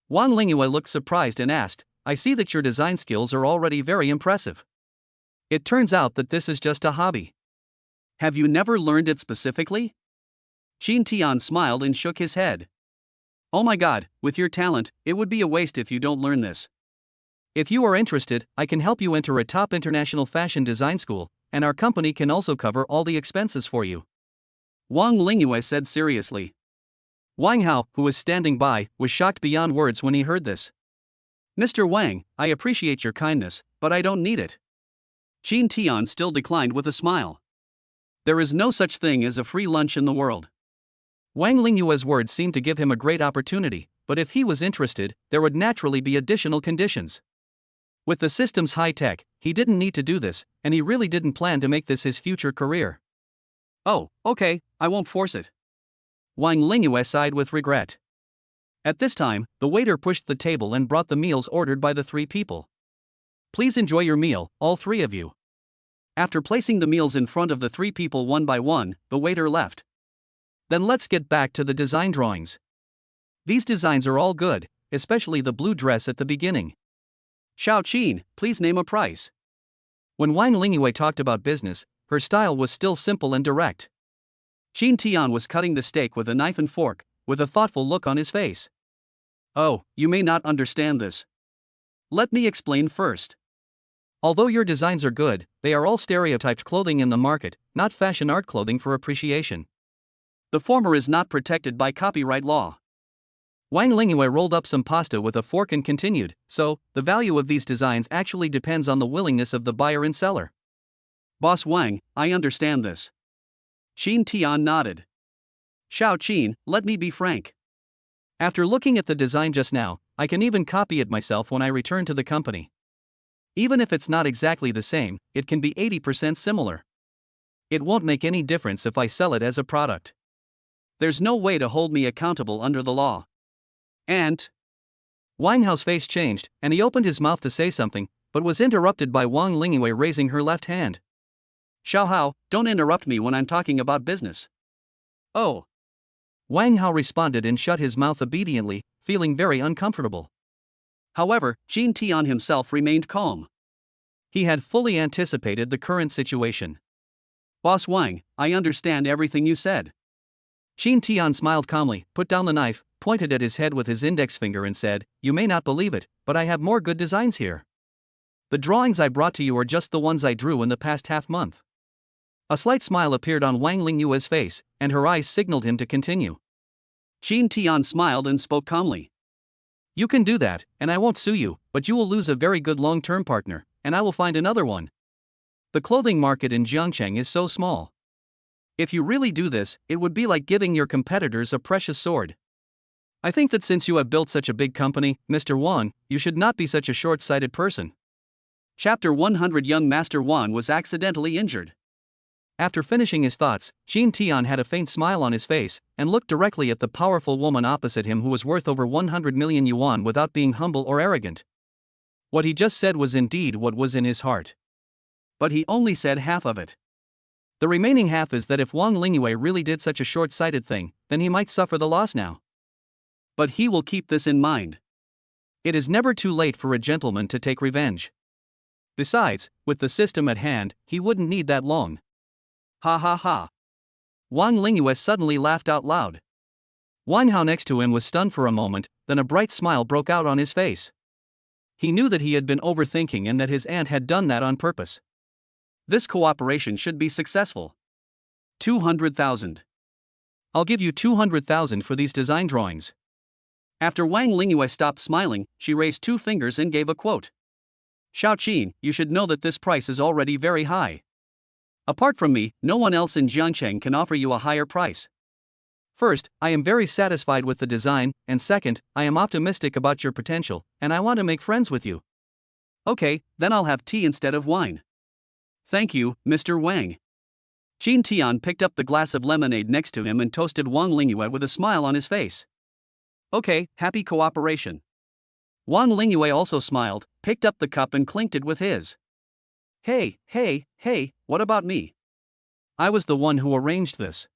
Wang Lingyue looked surprised and asked, I see that your design skills are already very impressive. It turns out that this is just a hobby. Have you never learned it specifically? Qin Tian smiled and shook his head. Oh my god, with your talent, it would be a waste if you don't learn this. If you are interested, I can help you enter a top international fashion design school, and our company can also cover all the expenses for you, Wang Lingyue said seriously. Wang Hao, who was standing by, was shocked beyond words when he heard this. Mr. Wang, I appreciate your kindness, but I don't need it, Qin Tian still declined with a smile. There is no such thing as a free lunch in the world. Wang Lingyue's words seemed to give him a great opportunity, but if he was interested, there would naturally be additional conditions. With the system's high tech, he didn't need to do this, and he really didn't plan to make this his future career. Oh, okay, I won't force it, Wang Lingyue sighed with regret. At this time, the waiter pushed the table and brought the meals ordered by the three people. Please enjoy your meal, all three of you. After placing the meals in front of the three people one by one, the waiter left. Then let's get back to the design drawings. These designs are all good, especially the blue dress at the beginning. Xiaoqin, please name a price. When Wang Lingyue talked about business, her style was still simple and direct. Qin Tian was cutting the steak with a knife and fork, with a thoughtful look on his face. Oh, you may not understand this. Let me explain first. Although your designs are good, they are all stereotyped clothing in the market, not fashion art clothing for appreciation. The former is not protected by copyright law. Wang Lingyue rolled up some pasta with a fork and continued, so, the value of these designs actually depends on the willingness of the buyer and seller. Boss Wang, I understand this. Qin Tian nodded. Xiaoqin, let me be frank. After looking at the design just now, I can even copy it myself when I return to the company. Even if it's not exactly the same, it can be 80% similar. It won't make any difference if I sell it as a product. There's no way to hold me accountable under the law. And Wang Hao's face changed, and he opened his mouth to say something, but was interrupted by Wang Lingyue raising her left hand. Xiaohao, don't interrupt me when I'm talking about business. Oh. Wang Hao responded and shut his mouth obediently, feeling very uncomfortable. However, Qin Tian himself remained calm. He had fully anticipated the current situation. Boss Wang, I understand everything you said. Qin Tian smiled calmly, put down the knife, pointed at his head with his index finger and said, "You may not believe it, but I have more good designs here. The drawings I brought to you are just the ones I drew in the past half-month." A slight smile appeared on Wang Lingyue's face, and her eyes signaled him to continue. Qin Tian smiled and spoke calmly. "You can do that, and I won't sue you, but you will lose a very good long-term partner, and I will find another one. The clothing market in Jiangcheng is so small. If you really do this, it would be like giving your competitors a precious sword. I think that since you have built such a big company, Mr. Wang, you should not be such a short-sighted person." Chapter 100. Young Master Wan was accidentally injured. After finishing his thoughts, Qin Tian had a faint smile on his face, and looked directly at the powerful woman opposite him who was worth over 100 million yuan without being humble or arrogant. What he just said was indeed what was in his heart. But he only said half of it. The remaining half is that if Wang Lingyue really did such a short-sighted thing, then he might suffer the loss now. But he will keep this in mind. It is never too late for a gentleman to take revenge. Besides, with the system at hand, he wouldn't need that long. Ha ha ha. Wang Lingyue suddenly laughed out loud. Wang Hao next to him was stunned for a moment, then a bright smile broke out on his face. He knew that he had been overthinking and that his aunt had done that on purpose. This cooperation should be successful. 200,000. I'll give you 200,000 for these design drawings. After Wang Lingyue stopped smiling, she raised two fingers and gave a quote. Xiaoqin, you should know that this price is already very high. Apart from me, no one else in Jiangcheng can offer you a higher price. First, I am very satisfied with the design, and second, I am optimistic about your potential, and I want to make friends with you. Okay, then I'll have tea instead of wine. Thank you, Mr. Wang. Qin Tian picked up the glass of lemonade next to him and toasted Wang Lingyue with a smile on his face. Okay, happy cooperation. Wang Lingyue also smiled, picked up the cup and clinked it with his. Hey, what about me? I was the one who arranged this.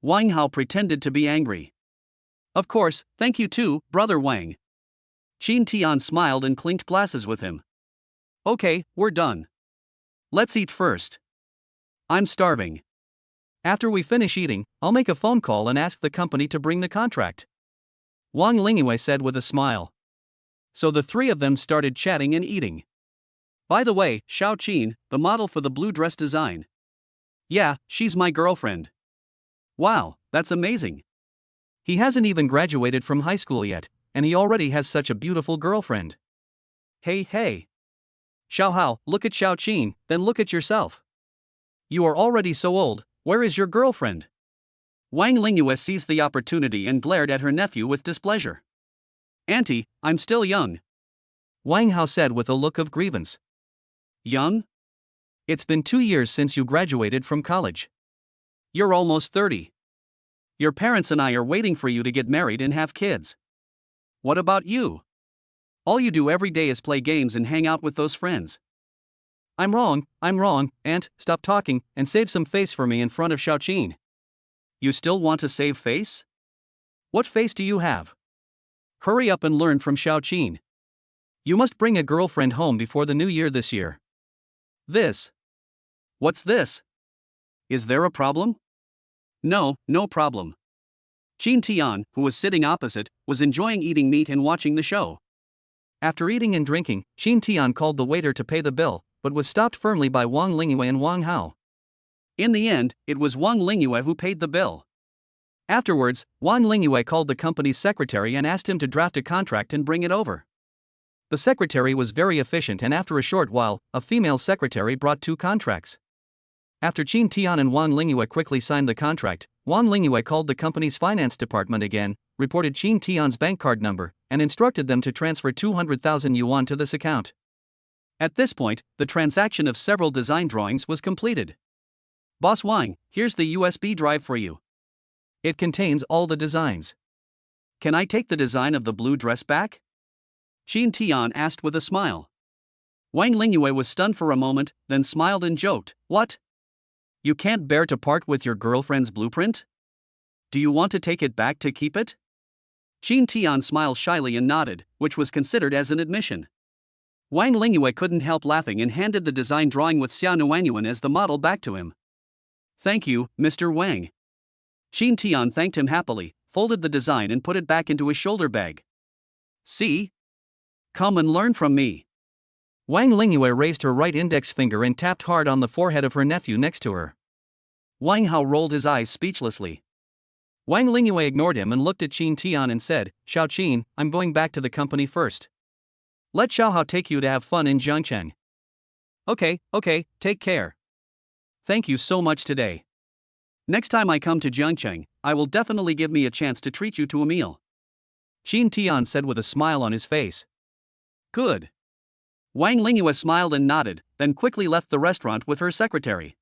Wang Hao pretended to be angry. Of course, thank you too, Brother Wang. Qin Tian smiled and clinked glasses with him. Okay, we're done. Let's eat first. I'm starving. After we finish eating, I'll make a phone call and ask the company to bring the contract. Wang Lingyue said with a smile. So the three of them started chatting and eating. By the way, Xiaoqin, the model for the blue dress design. Yeah, she's my girlfriend. Wow, that's amazing. He hasn't even graduated from high school yet, and he already has such a beautiful girlfriend. Hey. Xiao Hao, look at Xiaoqin, then look at yourself. You are already so old, where is your girlfriend? Wang Lingyue seized the opportunity and glared at her nephew with displeasure. Auntie, I'm still young. Wang Hao said with a look of grievance. Young? It's been 2 years since you graduated from college. You're almost 30. Your parents and I are waiting for you to get married and have kids. What about you? All you do every day is play games and hang out with those friends. I'm wrong, Aunt, stop talking and save some face for me in front of Xiaoqin. You still want to save face? What face do you have? Hurry up and learn from Xiaoqin. You must bring a girlfriend home before the new year this year. This? What's this? Is there a problem? No problem. Qin Tian, who was sitting opposite, was enjoying eating meat and watching the show. After eating and drinking, Qin Tian called the waiter to pay the bill, but was stopped firmly by Wang Lingyue and Wang Hao. In the end, it was Wang Lingyue who paid the bill. Afterwards, Wang Lingyue called the company's secretary and asked him to draft a contract and bring it over. The secretary was very efficient, and after a short while, a female secretary brought 2 contracts. After Qin Tian and Wang Lingyue quickly signed the contract, Wang Lingyue called the company's finance department again, reported Qin Tian's bank card number, and instructed them to transfer 200,000 yuan to this account. At this point, the transaction of several design drawings was completed. Boss Wang, here's the USB drive for you. It contains all the designs. Can I take the design of the blue dress back? Qin Tian asked with a smile. Wang Lingyue was stunned for a moment, then smiled and joked, What? You can't bear to part with your girlfriend's blueprint? Do you want to take it back to keep it? Qin Tian smiled shyly and nodded, which was considered as an admission. Wang Lingyue couldn't help laughing and handed the design drawing with Xia Nuanyuan as the model back to him. Thank you, Mr. Wang. Shin Tian thanked him happily, folded the design and put it back into his shoulder bag. See? Come and learn from me. Wang Lingyue raised her right index finger and tapped hard on the forehead of her nephew next to her. Wang Hao rolled his eyes speechlessly. Wang Lingyue ignored him and looked at Qin Tian and said, Xiao Qin, I'm going back to the company first. Let Xiao Hao take you to have fun in Jiangcheng. Okay, take care. Thank you so much today. Next time I come to Jiangcheng, I will definitely give me a chance to treat you to a meal. Qin Tian said with a smile on his face. Good. Wang Lingyue smiled and nodded, then quickly left the restaurant with her secretary.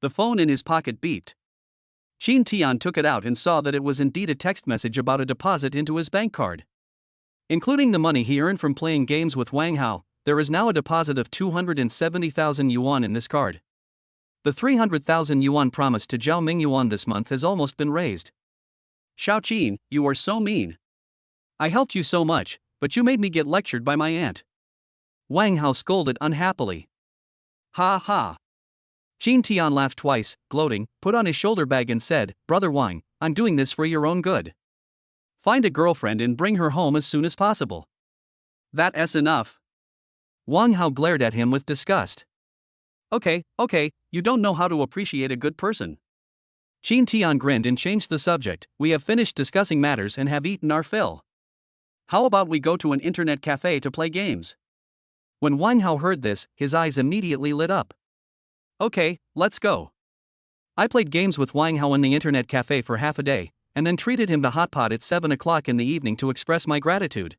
The phone in his pocket beeped. Qin Tian took it out and saw that it was indeed a text message about a deposit into his bank card. Including the money he earned from playing games with Wang Hao, there is now a deposit of 270,000 yuan in this card. The 300,000 yuan promised to Zhao Mingyuan this month has almost been raised. Xiao Qin, you are so mean. I helped you so much, but you made me get lectured by my aunt. Wang Hao scolded unhappily. Ha ha. Qin Tian laughed twice, gloating, put on his shoulder bag and said, Brother Wang, I'm doing this for your own good. Find a girlfriend and bring her home as soon as possible. That's enough. Wang Hao glared at him with disgust. Okay, you don't know how to appreciate a good person. Qin Tian grinned and changed the subject. We have finished discussing matters and have eaten our fill. How about we go to an internet cafe to play games? When Wang Hao heard this, his eyes immediately lit up. Okay, let's go. I played games with Wang Hao in the internet cafe for half a day, and then treated him to hot pot at 7 o'clock in the evening to express my gratitude.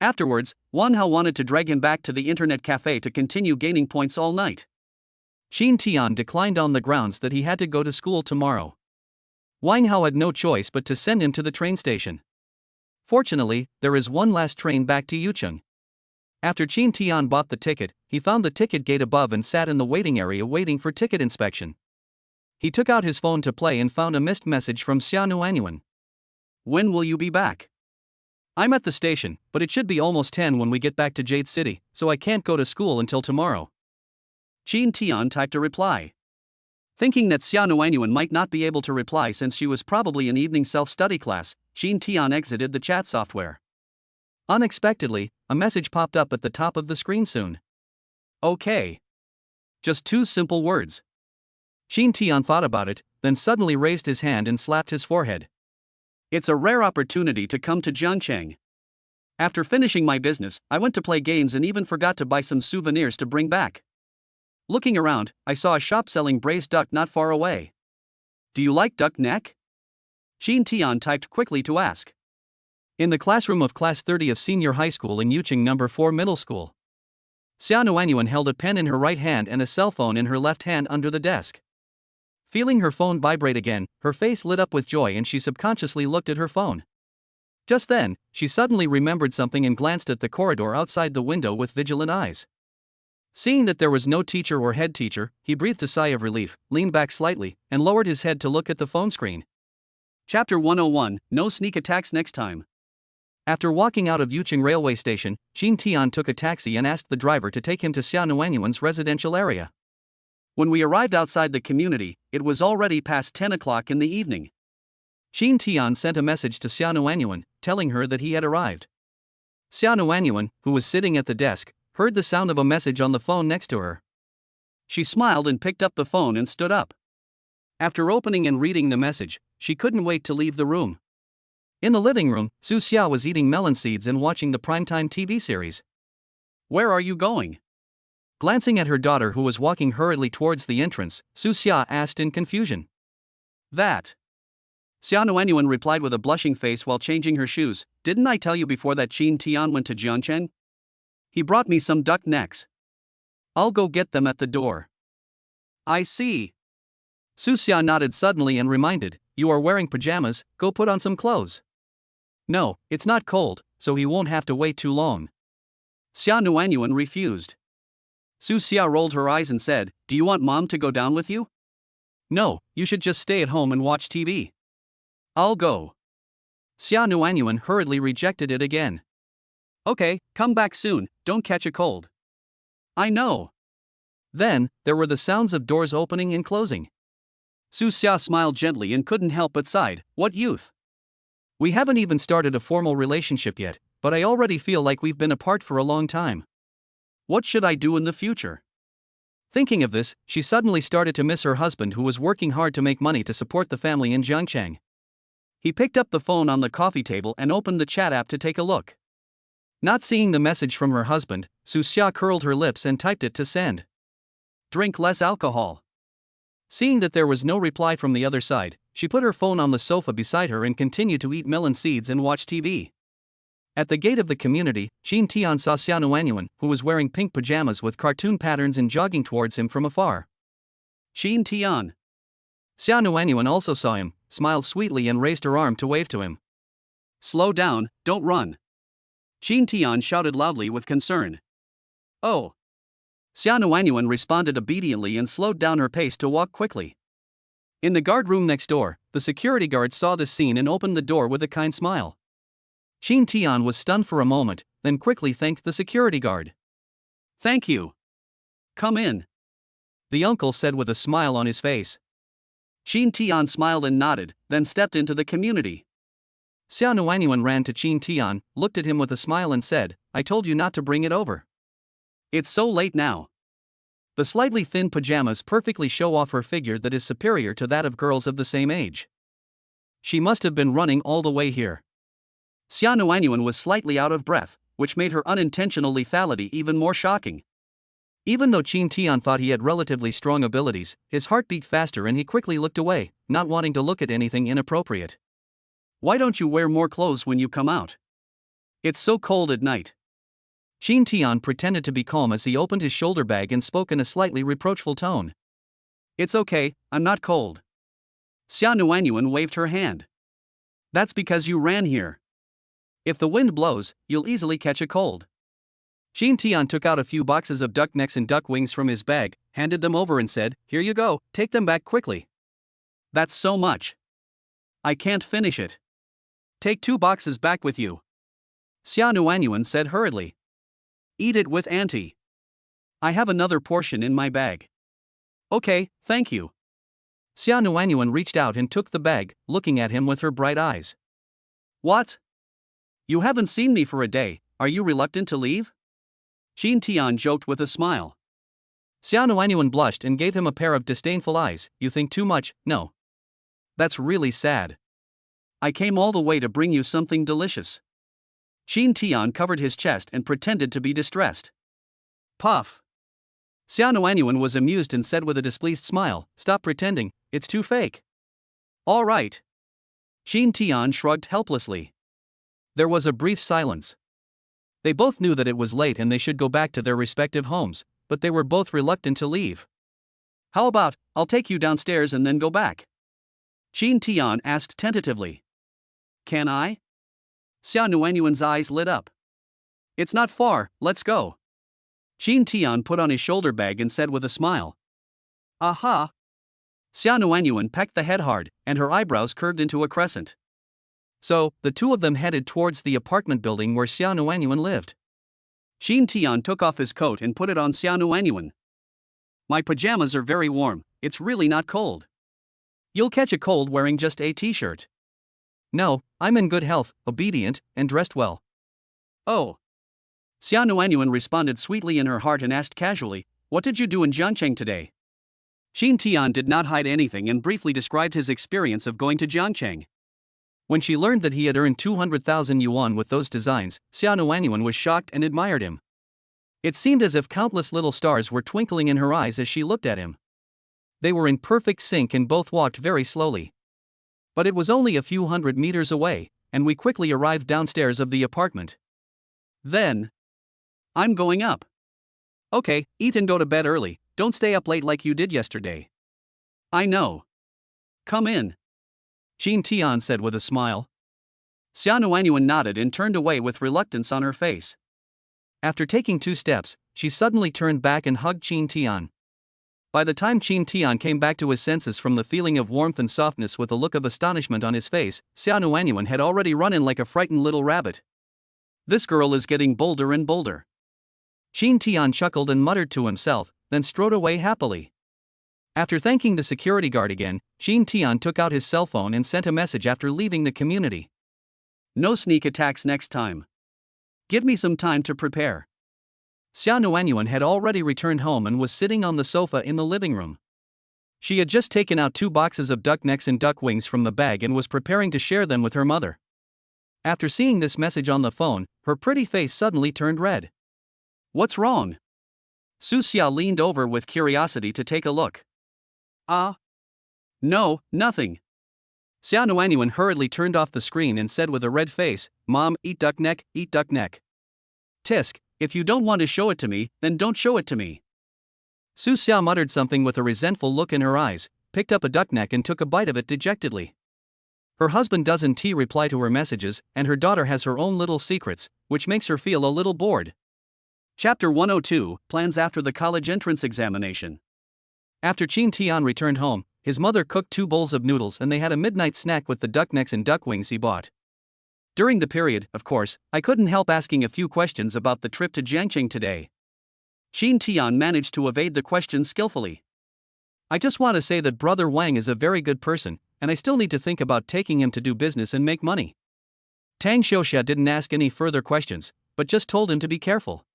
Afterwards, Wang Hao wanted to drag him back to the internet cafe to continue gaining points all night. Qin Tian declined on the grounds that he had to go to school tomorrow. Wang Hao had no choice but to send him to the train station. Fortunately, there is one last train back to Yucheng. After Qin Tian bought the ticket, he found the ticket gate above and sat in the waiting area waiting for ticket inspection. He took out his phone to play and found a missed message from Xia Nuanyuan. When will you be back? I'm at the station, but it should be almost 10 when we get back to Jade City, so I can't go to school until tomorrow. Qin Tian typed a reply. Thinking that Xia Nuanyuan might not be able to reply since she was probably in evening self-study class, Qin Tian exited the chat software. Unexpectedly, a message popped up at the top of the screen soon. Okay. Just 2 simple words. Qin Tian thought about it, then suddenly raised his hand and slapped his forehead. It's a rare opportunity to come to Jiangcheng. After finishing my business, I went to play games and even forgot to buy some souvenirs to bring back. Looking around, I saw a shop selling braised duck not far away. Do you like duck neck? Qin Tian typed quickly to ask. In the classroom of Class 30 of Senior High School in Yucheng No. 4 Middle School. Xia Nuanyuan held a pen in her right hand and a cell phone in her left hand under the desk. Feeling her phone vibrate again, her face lit up with joy and she subconsciously looked at her phone. Just then, she suddenly remembered something and glanced at the corridor outside the window with vigilant eyes. Seeing that there was no teacher or head teacher, he breathed a sigh of relief, leaned back slightly, and lowered his head to look at the phone screen. Chapter 101, No Sneak Attacks Next Time. After walking out of Yucheng railway station, Qin Tian took a taxi and asked the driver to take him to Xia Nuanyuan's residential area. When we arrived outside the community, it was already past 10 o'clock in the evening. Qin Tian sent a message to Xia Nuanyuan, telling her that he had arrived. Xia Nuanyuan, who was sitting at the desk, heard the sound of a message on the phone next to her. She smiled and picked up the phone and stood up. After opening and reading the message, she couldn't wait to leave the room. In the living room, Su Xia was eating melon seeds and watching the primetime TV series. Where are you going? Glancing at her daughter who was walking hurriedly towards the entrance, Su Xia asked in confusion. That. Xia Nuanyuan replied with a blushing face while changing her shoes. Didn't I tell you before that Qin Tian went to Jiangcheng? He brought me some duck necks. I'll go get them at the door. I see. Su Xia nodded suddenly and reminded, You are wearing pajamas, go put on some clothes. No, it's not cold, so he won't have to wait too long. Xia Nuanyuan refused. Su Xia rolled her eyes and said, Do you want mom to go down with you? No, you should just stay at home and watch TV. I'll go. Xia Nuanyuan hurriedly rejected it again. Okay, come back soon, don't catch a cold. I know. Then, there were the sounds of doors opening and closing. Su Xia smiled gently and couldn't help but sighed. What youth? We haven't even started a formal relationship yet, but I already feel like we've been apart for a long time. What should I do in the future? Thinking of this, she suddenly started to miss her husband who was working hard to make money to support the family in Jiangcheng. He picked up the phone on the coffee table and opened the chat app to take a look. Not seeing the message from her husband, Su Xia curled her lips and typed it to send. Drink less alcohol. Seeing that there was no reply from the other side, she put her phone on the sofa beside her and continued to eat melon seeds and watch TV. At the gate of the community, Qin Tian saw Xiaonuanyuan, who was wearing pink pajamas with cartoon patterns and jogging towards him from afar. Qin Tian. Xiaonuanyuan also saw him, smiled sweetly and raised her arm to wave to him. Slow down, don't run. Qin Tian shouted loudly with concern. Oh. Xiaonuanyuan responded obediently and slowed down her pace to walk quickly. In the guard room next door, the security guard saw this scene and opened the door with a kind smile. Qin Tian was stunned for a moment, then quickly thanked the security guard. Thank you. Come in, the uncle said with a smile on his face. Qin Tian smiled and nodded, then stepped into the community. Xiaonuanyuan ran to Qin Tian, looked at him with a smile and said, I told you not to bring it over. It's so late now. The slightly thin pajamas perfectly show off her figure that is superior to that of girls of the same age. She must have been running all the way here. Xiaonuanyuan was slightly out of breath, which made her unintentional lethality even more shocking. Even though Qin Tian thought he had relatively strong abilities, his heart beat faster and he quickly looked away, not wanting to look at anything inappropriate. Why don't you wear more clothes when you come out? It's so cold at night. Qin Tian pretended to be calm as he opened his shoulder bag and spoke in a slightly reproachful tone. It's okay, I'm not cold. Xiaonuanyuan waved her hand. That's because you ran here. If the wind blows, you'll easily catch a cold. Qin Tian took out a few boxes of duck necks and duck wings from his bag, handed them over and said, Here you go, take them back quickly. That's so much. I can't finish it. Take 2 boxes back with you. Xiaonuanyuan said hurriedly. Eat it with auntie. I have another portion in my bag. Okay, thank you. Xiaonuanyuan reached out and took the bag, looking at him with her bright eyes. What? You haven't seen me for a day, are you reluctant to leave? Qin Tian joked with a smile. Xiaonuanyuan blushed and gave him a pair of disdainful eyes. You think too much, no. That's really sad. I came all the way to bring you something delicious. Qin Tian covered his chest and pretended to be distressed. Puff. Xiaonuanyuan was amused and said with a displeased smile, Stop pretending, it's too fake. All right. Qin Tian shrugged helplessly. There was a brief silence. They both knew that it was late and they should go back to their respective homes, but they were both reluctant to leave. How about, I'll take you downstairs and then go back? Qin Tian asked tentatively. Can I? Xiaonuanyuan's eyes lit up. It's not far, let's go. Qin Tian put on his shoulder bag and said with a smile. Aha! Xiaonuanyuan pecked the head hard, and her eyebrows curved into a crescent. So, the two of them headed towards the apartment building where Xiaonuanyuan lived. Qin Tian took off his coat and put it on Xiaonuanyuan. My pajamas are very warm, it's really not cold. You'll catch a cold wearing just a t-shirt. No, I'm in good health, obedient, and dressed well. Oh. Xiaonuanyuan responded sweetly in her heart and asked casually, What did you do in Jiangcheng today? Qin Tian did not hide anything and briefly described his experience of going to Jiangcheng. When she learned that he had earned 200,000 yuan with those designs, Xiaonuanyuan was shocked and admired him. It seemed as if countless little stars were twinkling in her eyes as she looked at him. They were in perfect sync and both walked very slowly. But it was only a few hundred meters away, and we quickly arrived downstairs of the apartment. Then, I'm going up. Okay, eat and go to bed early, don't stay up late like you did yesterday. I know. Come in. Qin Tian said with a smile. Xiaonuanyuan nodded and turned away with reluctance on her face. After taking 2 steps, she suddenly turned back and hugged Qin Tian. By the time Qin Tian came back to his senses from the feeling of warmth and softness with a look of astonishment on his face, Xiaonuanyuan had already run in like a frightened little rabbit. This girl is getting bolder and bolder. Qin Tian chuckled and muttered to himself, then strode away happily. After thanking the security guard again, Shin Tian took out his cell phone and sent a message after leaving the community. No sneak attacks next time. Give me some time to prepare. Xia Nuanyuan had already returned home and was sitting on the sofa in the living room. She had just taken out 2 boxes of duck necks and duck wings from the bag and was preparing to share them with her mother. After seeing this message on the phone, her pretty face suddenly turned red. What's wrong? Su Xia leaned over with curiosity to take a look. No, nothing. Xia Nuanyuan hurriedly turned off the screen and said with a red face, Mom, eat duck neck, eat duck neck. Tisk, if you don't want to show it to me, then don't show it to me. Su Xia muttered something with a resentful look in her eyes, picked up a duck neck and took a bite of it dejectedly. Her husband doesn't reply to her messages, and her daughter has her own little secrets, which makes her feel a little bored. Chapter 102, Plans after the college entrance examination. After Qin Tian returned home, his mother cooked 2 bowls of noodles and they had a midnight snack with the duck necks and duck wings he bought. During the period, of course, I couldn't help asking a few questions about the trip to Jiangqing today. Qin Tian managed to evade the questions skillfully. I just want to say that Brother Wang is a very good person, and I still need to think about taking him to do business and make money. Tang Xiuxia didn't ask any further questions, but just told him to be careful.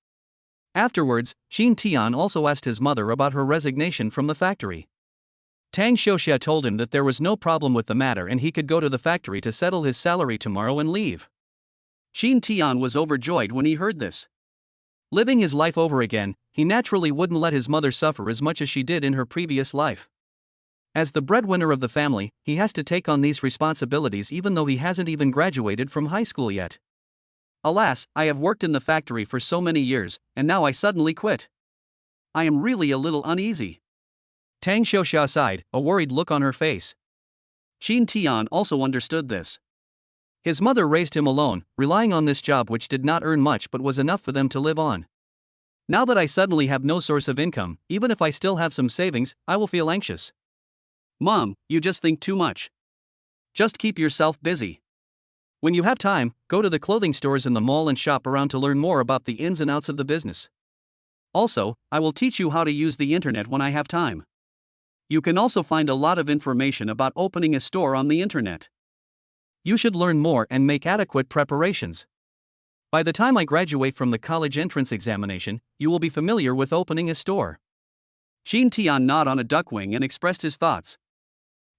Afterwards, Qin Tian also asked his mother about her resignation from the factory. Tang Xiuxia told him that there was no problem with the matter and he could go to the factory to settle his salary tomorrow and leave. Qin Tian was overjoyed when he heard this. Living his life over again, he naturally wouldn't let his mother suffer as much as she did in her previous life. As the breadwinner of the family, he has to take on these responsibilities even though he hasn't even graduated from high school yet. Alas, I have worked in the factory for so many years, and now I suddenly quit. I am really a little uneasy. Tang Xiuxia sighed, a worried look on her face. Qin Tian also understood this. His mother raised him alone, relying on this job which did not earn much but was enough for them to live on. Now that I suddenly have no source of income, even if I still have some savings, I will feel anxious. Mom, you just think too much. Just keep yourself busy. When you have time, go to the clothing stores in the mall and shop around to learn more about the ins and outs of the business. Also, I will teach you how to use the internet when I have time. You can also find a lot of information about opening a store on the internet. You should learn more and make adequate preparations. By the time I graduate from the college entrance examination, you will be familiar with opening a store. Qin Tian gnawed on a duck wing and expressed his thoughts.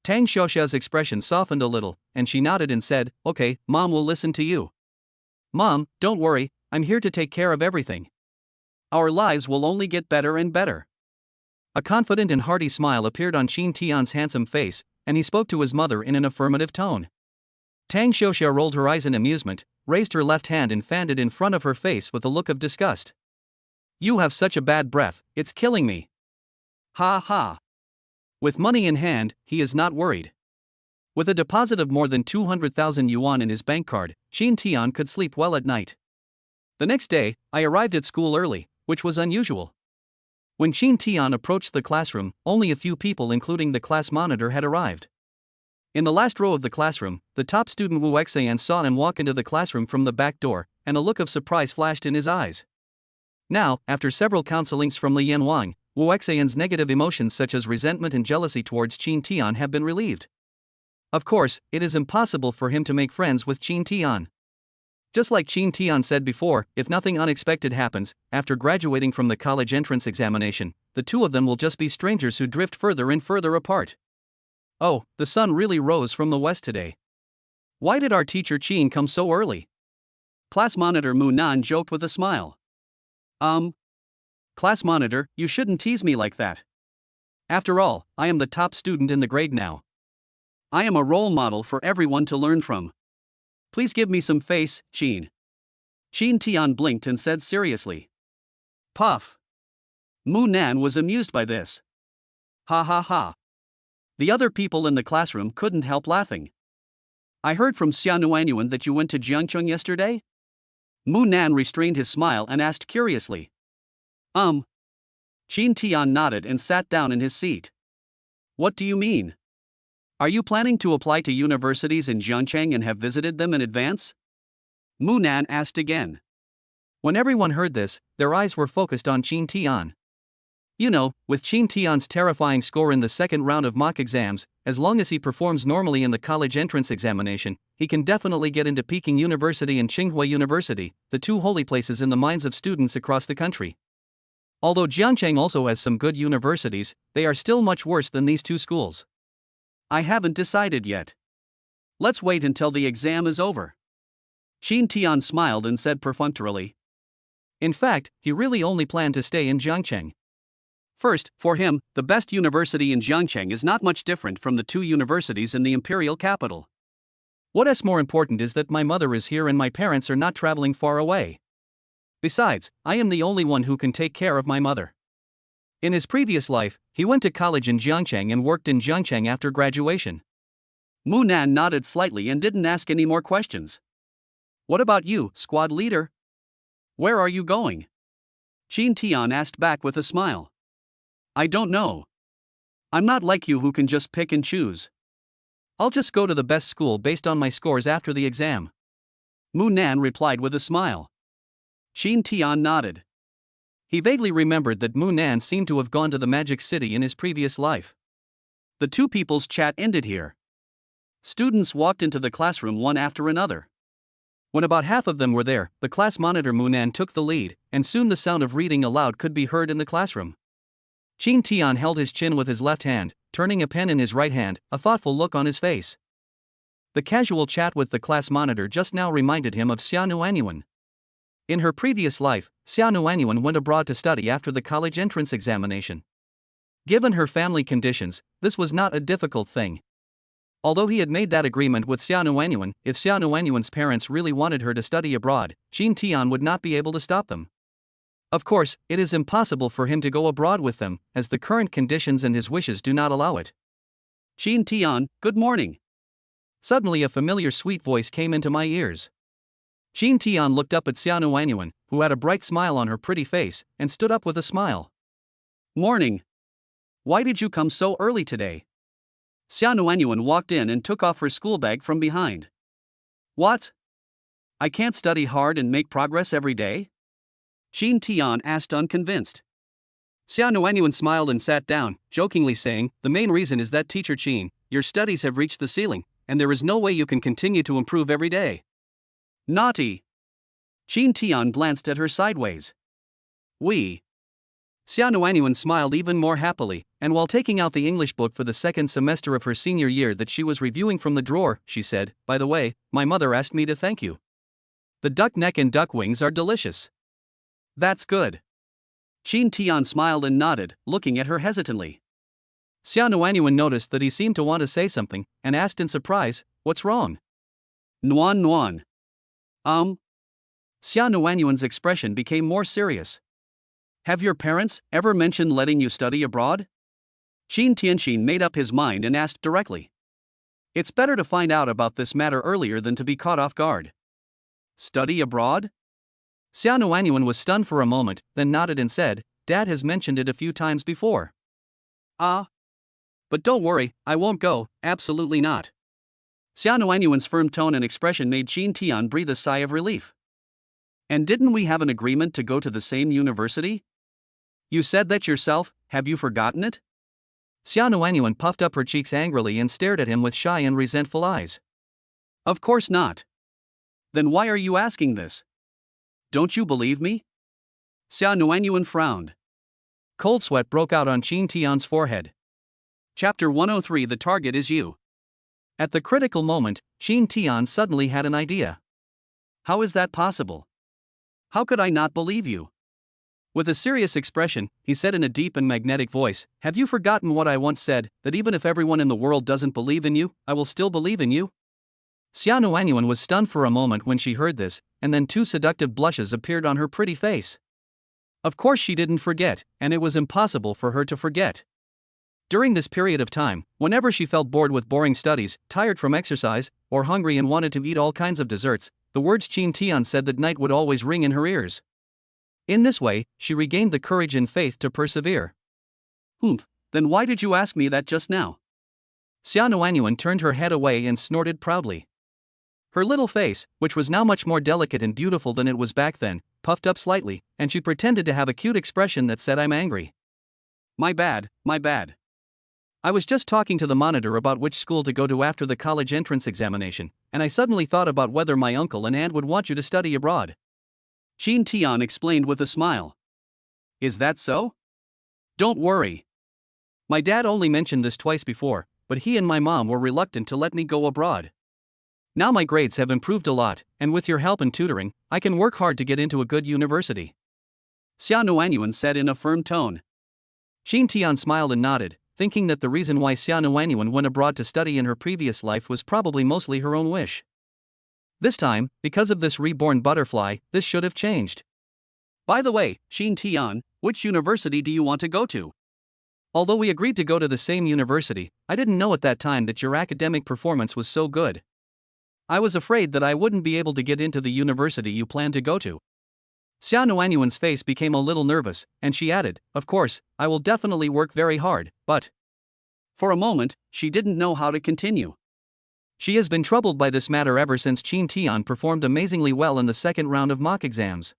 Tang Xiuxia's expression softened a little, and she nodded and said, Okay, Mom will listen to you. Mom, don't worry, I'm here to take care of everything. Our lives will only get better and better. A confident and hearty smile appeared on Qin Tian's handsome face, and he spoke to his mother in an affirmative tone. Tang Xiuxia rolled her eyes in amusement, raised her left hand and fanned it in front of her face with a look of disgust. You have such a bad breath, it's killing me. Ha ha. With money in hand, he is not worried. With a deposit of more than 200,000 yuan in his bank card, Qin Tian could sleep well at night. The next day, I arrived at school early, which was unusual. When Qin Tian approached the classroom, only a few people including the class monitor had arrived. In the last row of the classroom, the top student Wu Xian saw him walk into the classroom from the back door, and a look of surprise flashed in his eyes. Now, after several counselings from Li Yanwang, Wu Xian's negative emotions such as resentment and jealousy towards Qin Tian have been relieved. Of course, it is impossible for him to make friends with Qin Tian. Just like Qin Tian said before, if nothing unexpected happens, after graduating from the college entrance examination, the two of them will just be strangers who drift further and further apart. Oh, the sun really rose from the west today. Why did our teacher Qin come so early? Class monitor Mu Nan joked with a smile. Class monitor, you shouldn't tease me like that. After all, I am the top student in the grade now. I am a role model for everyone to learn from. Please give me some face, Qin. Qin Tian blinked and said seriously. Puff. Mu Nan was amused by this. Ha ha ha. The other people in the classroom couldn't help laughing. I heard from Xia Nuanyuan that you went to Jiangqing yesterday? Mu Nan restrained his smile and asked curiously. Qin Tian nodded and sat down in his seat. What do you mean? Are you planning to apply to universities in Jiangqing and have visited them in advance? Mu Nan asked again. When everyone heard this, their eyes were focused on Qin Tian. You know, with Qin Tian's terrifying score in the second round of mock exams, as long as he performs normally in the college entrance examination, he can definitely get into Peking University and Tsinghua University, the two holy places in the minds of students across the country. Although Jiangcheng also has some good universities, they are still much worse than these two schools. I haven't decided yet. Let's wait until the exam is over. Qin Tian smiled and said perfunctorily. In fact, he really only planned to stay in Jiangcheng. First, for him, the best university in Jiangcheng is not much different from the two universities in the imperial capital. What's more important is that my mother is here and my parents are not traveling far away. Besides, I am the only one who can take care of my mother. In his previous life, he went to college in Jiangcheng and worked in Jiangcheng after graduation. Mu Nan nodded slightly and didn't ask any more questions. What about you, squad leader? Where are you going? Qin Tian asked back with a smile. I don't know. I'm not like you who can just pick and choose. I'll just go to the best school based on my scores after the exam. Mu Nan replied with a smile. Qin Tian nodded. He vaguely remembered that Mu Nan seemed to have gone to the Magic City in his previous life. The two people's chat ended here. Students walked into the classroom one after another. When about half of them were there, the class monitor Mu Nan took the lead, and soon the sound of reading aloud could be heard in the classroom. Qin Tian held his chin with his left hand, turning a pen in his right hand, a thoughtful look on his face. The casual chat with the class monitor just now reminded him of Xia Nuanyuan. In her previous life, Xia Nuanyuan went abroad to study after the college entrance examination. Given her family conditions, this was not a difficult thing. Although he had made that agreement with Xia Nuanyuan, if Xia Nuanyuan's parents really wanted her to study abroad, Qin Tian would not be able to stop them. Of course, it is impossible for him to go abroad with them, as the current conditions and his wishes do not allow it. Qin Tian, good morning. Suddenly a familiar sweet voice came into my ears. Qin Tian looked up at Xia Nuanyuan, who had a bright smile on her pretty face, and stood up with a smile. Morning. Why did you come so early today? Xia Nuanyuan walked in and took off her school bag from behind. What? I can't study hard and make progress every day? Qin Tian asked unconvinced. Xia Nuanyuan smiled and sat down, jokingly saying, the main reason is that Teacher Qin, your studies have reached the ceiling, and there is no way you can continue to improve every day. Naughty. Qin Tian glanced at her sideways. We. Xia Nuanyuan smiled even more happily, and while taking out the English book for the second semester of her senior year that she was reviewing from the drawer, she said, by the way, my mother asked me to thank you. The duck neck and duck wings are delicious. That's good. Qin Tian smiled and nodded, looking at her hesitantly. Xia Nuanyuan noticed that he seemed to want to say something, and asked in surprise, what's wrong? Nuan Nuan. Xia Nuanyuan's expression became more serious. Have your parents ever mentioned letting you study abroad? Qin Tianxin made up his mind and asked directly. It's better to find out about this matter earlier than to be caught off guard. Study abroad? Xia Nuanyuan was stunned for a moment, then nodded and said, Dad has mentioned it a few times before. Ah. But don't worry, I won't go, absolutely not. Xia Nuanyuan's firm tone and expression made Qin Tian breathe a sigh of relief. And didn't we have an agreement to go to the same university? You said that yourself, have you forgotten it? Xia Nuanyuan puffed up her cheeks angrily and stared at him with shy and resentful eyes. Of course not. Then why are you asking this? Don't you believe me? Xia Nuanyuan frowned. Cold sweat broke out on Qin Tian's forehead. Chapter 103 The target is you. At the critical moment, Qin Tian suddenly had an idea. How is that possible? How could I not believe you? With a serious expression, he said in a deep and magnetic voice, Have you forgotten what I once said, that even if everyone in the world doesn't believe in you, I will still believe in you? Xia Nuanyuan was stunned for a moment when she heard this, and then two seductive blushes appeared on her pretty face. Of course she didn't forget, and it was impossible for her to forget. During this period of time, whenever she felt bored with boring studies, tired from exercise, or hungry and wanted to eat all kinds of desserts, the words Qin Tian said that night would always ring in her ears. In this way, she regained the courage and faith to persevere. Then why did you ask me that just now? Xia Nuanyuan turned her head away and snorted proudly. Her little face, which was now much more delicate and beautiful than it was back then, puffed up slightly, and she pretended to have a cute expression that said I'm angry. My bad, my bad. I was just talking to the monitor about which school to go to after the college entrance examination, and I suddenly thought about whether my uncle and aunt would want you to study abroad. Jean Tian explained with a smile. Is that so? Don't worry. My dad only mentioned this twice before, but he and my mom were reluctant to let me go abroad. Now my grades have improved a lot, and with your help and tutoring, I can work hard to get into a good university. Xia Nuanyuan said in a firm tone. Jean Tian smiled and nodded, thinking that the reason why Xia Nuanyuan went abroad to study in her previous life was probably mostly her own wish. This time, because of this reborn butterfly, this should have changed. By the way, Jean Tian, which university do you want to go to? Although we agreed to go to the same university, I didn't know at that time that your academic performance was so good. I was afraid that I wouldn't be able to get into the university you plan to go to. Xia Nuanyuan's face became a little nervous, and she added, "Of course, I will definitely work very hard, but..." For a moment, she didn't know how to continue. She has been troubled by this matter ever since Jean Tian performed amazingly well in the second round of mock exams.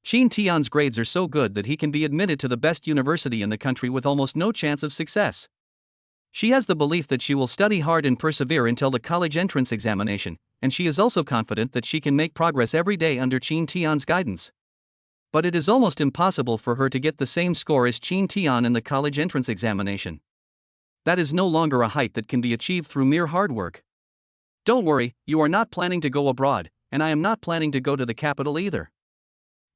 Jean Tian's grades are so good that he can be admitted to the best university in the country with almost no chance of success. She has the belief that she will study hard and persevere until the college entrance examination, and she is also confident that she can make progress every day under Jean Tian's guidance. But it is almost impossible for her to get the same score as Jean Tian in the college entrance examination. That is no longer a height that can be achieved through mere hard work. Don't worry, you are not planning to go abroad, and I am not planning to go to the capital either.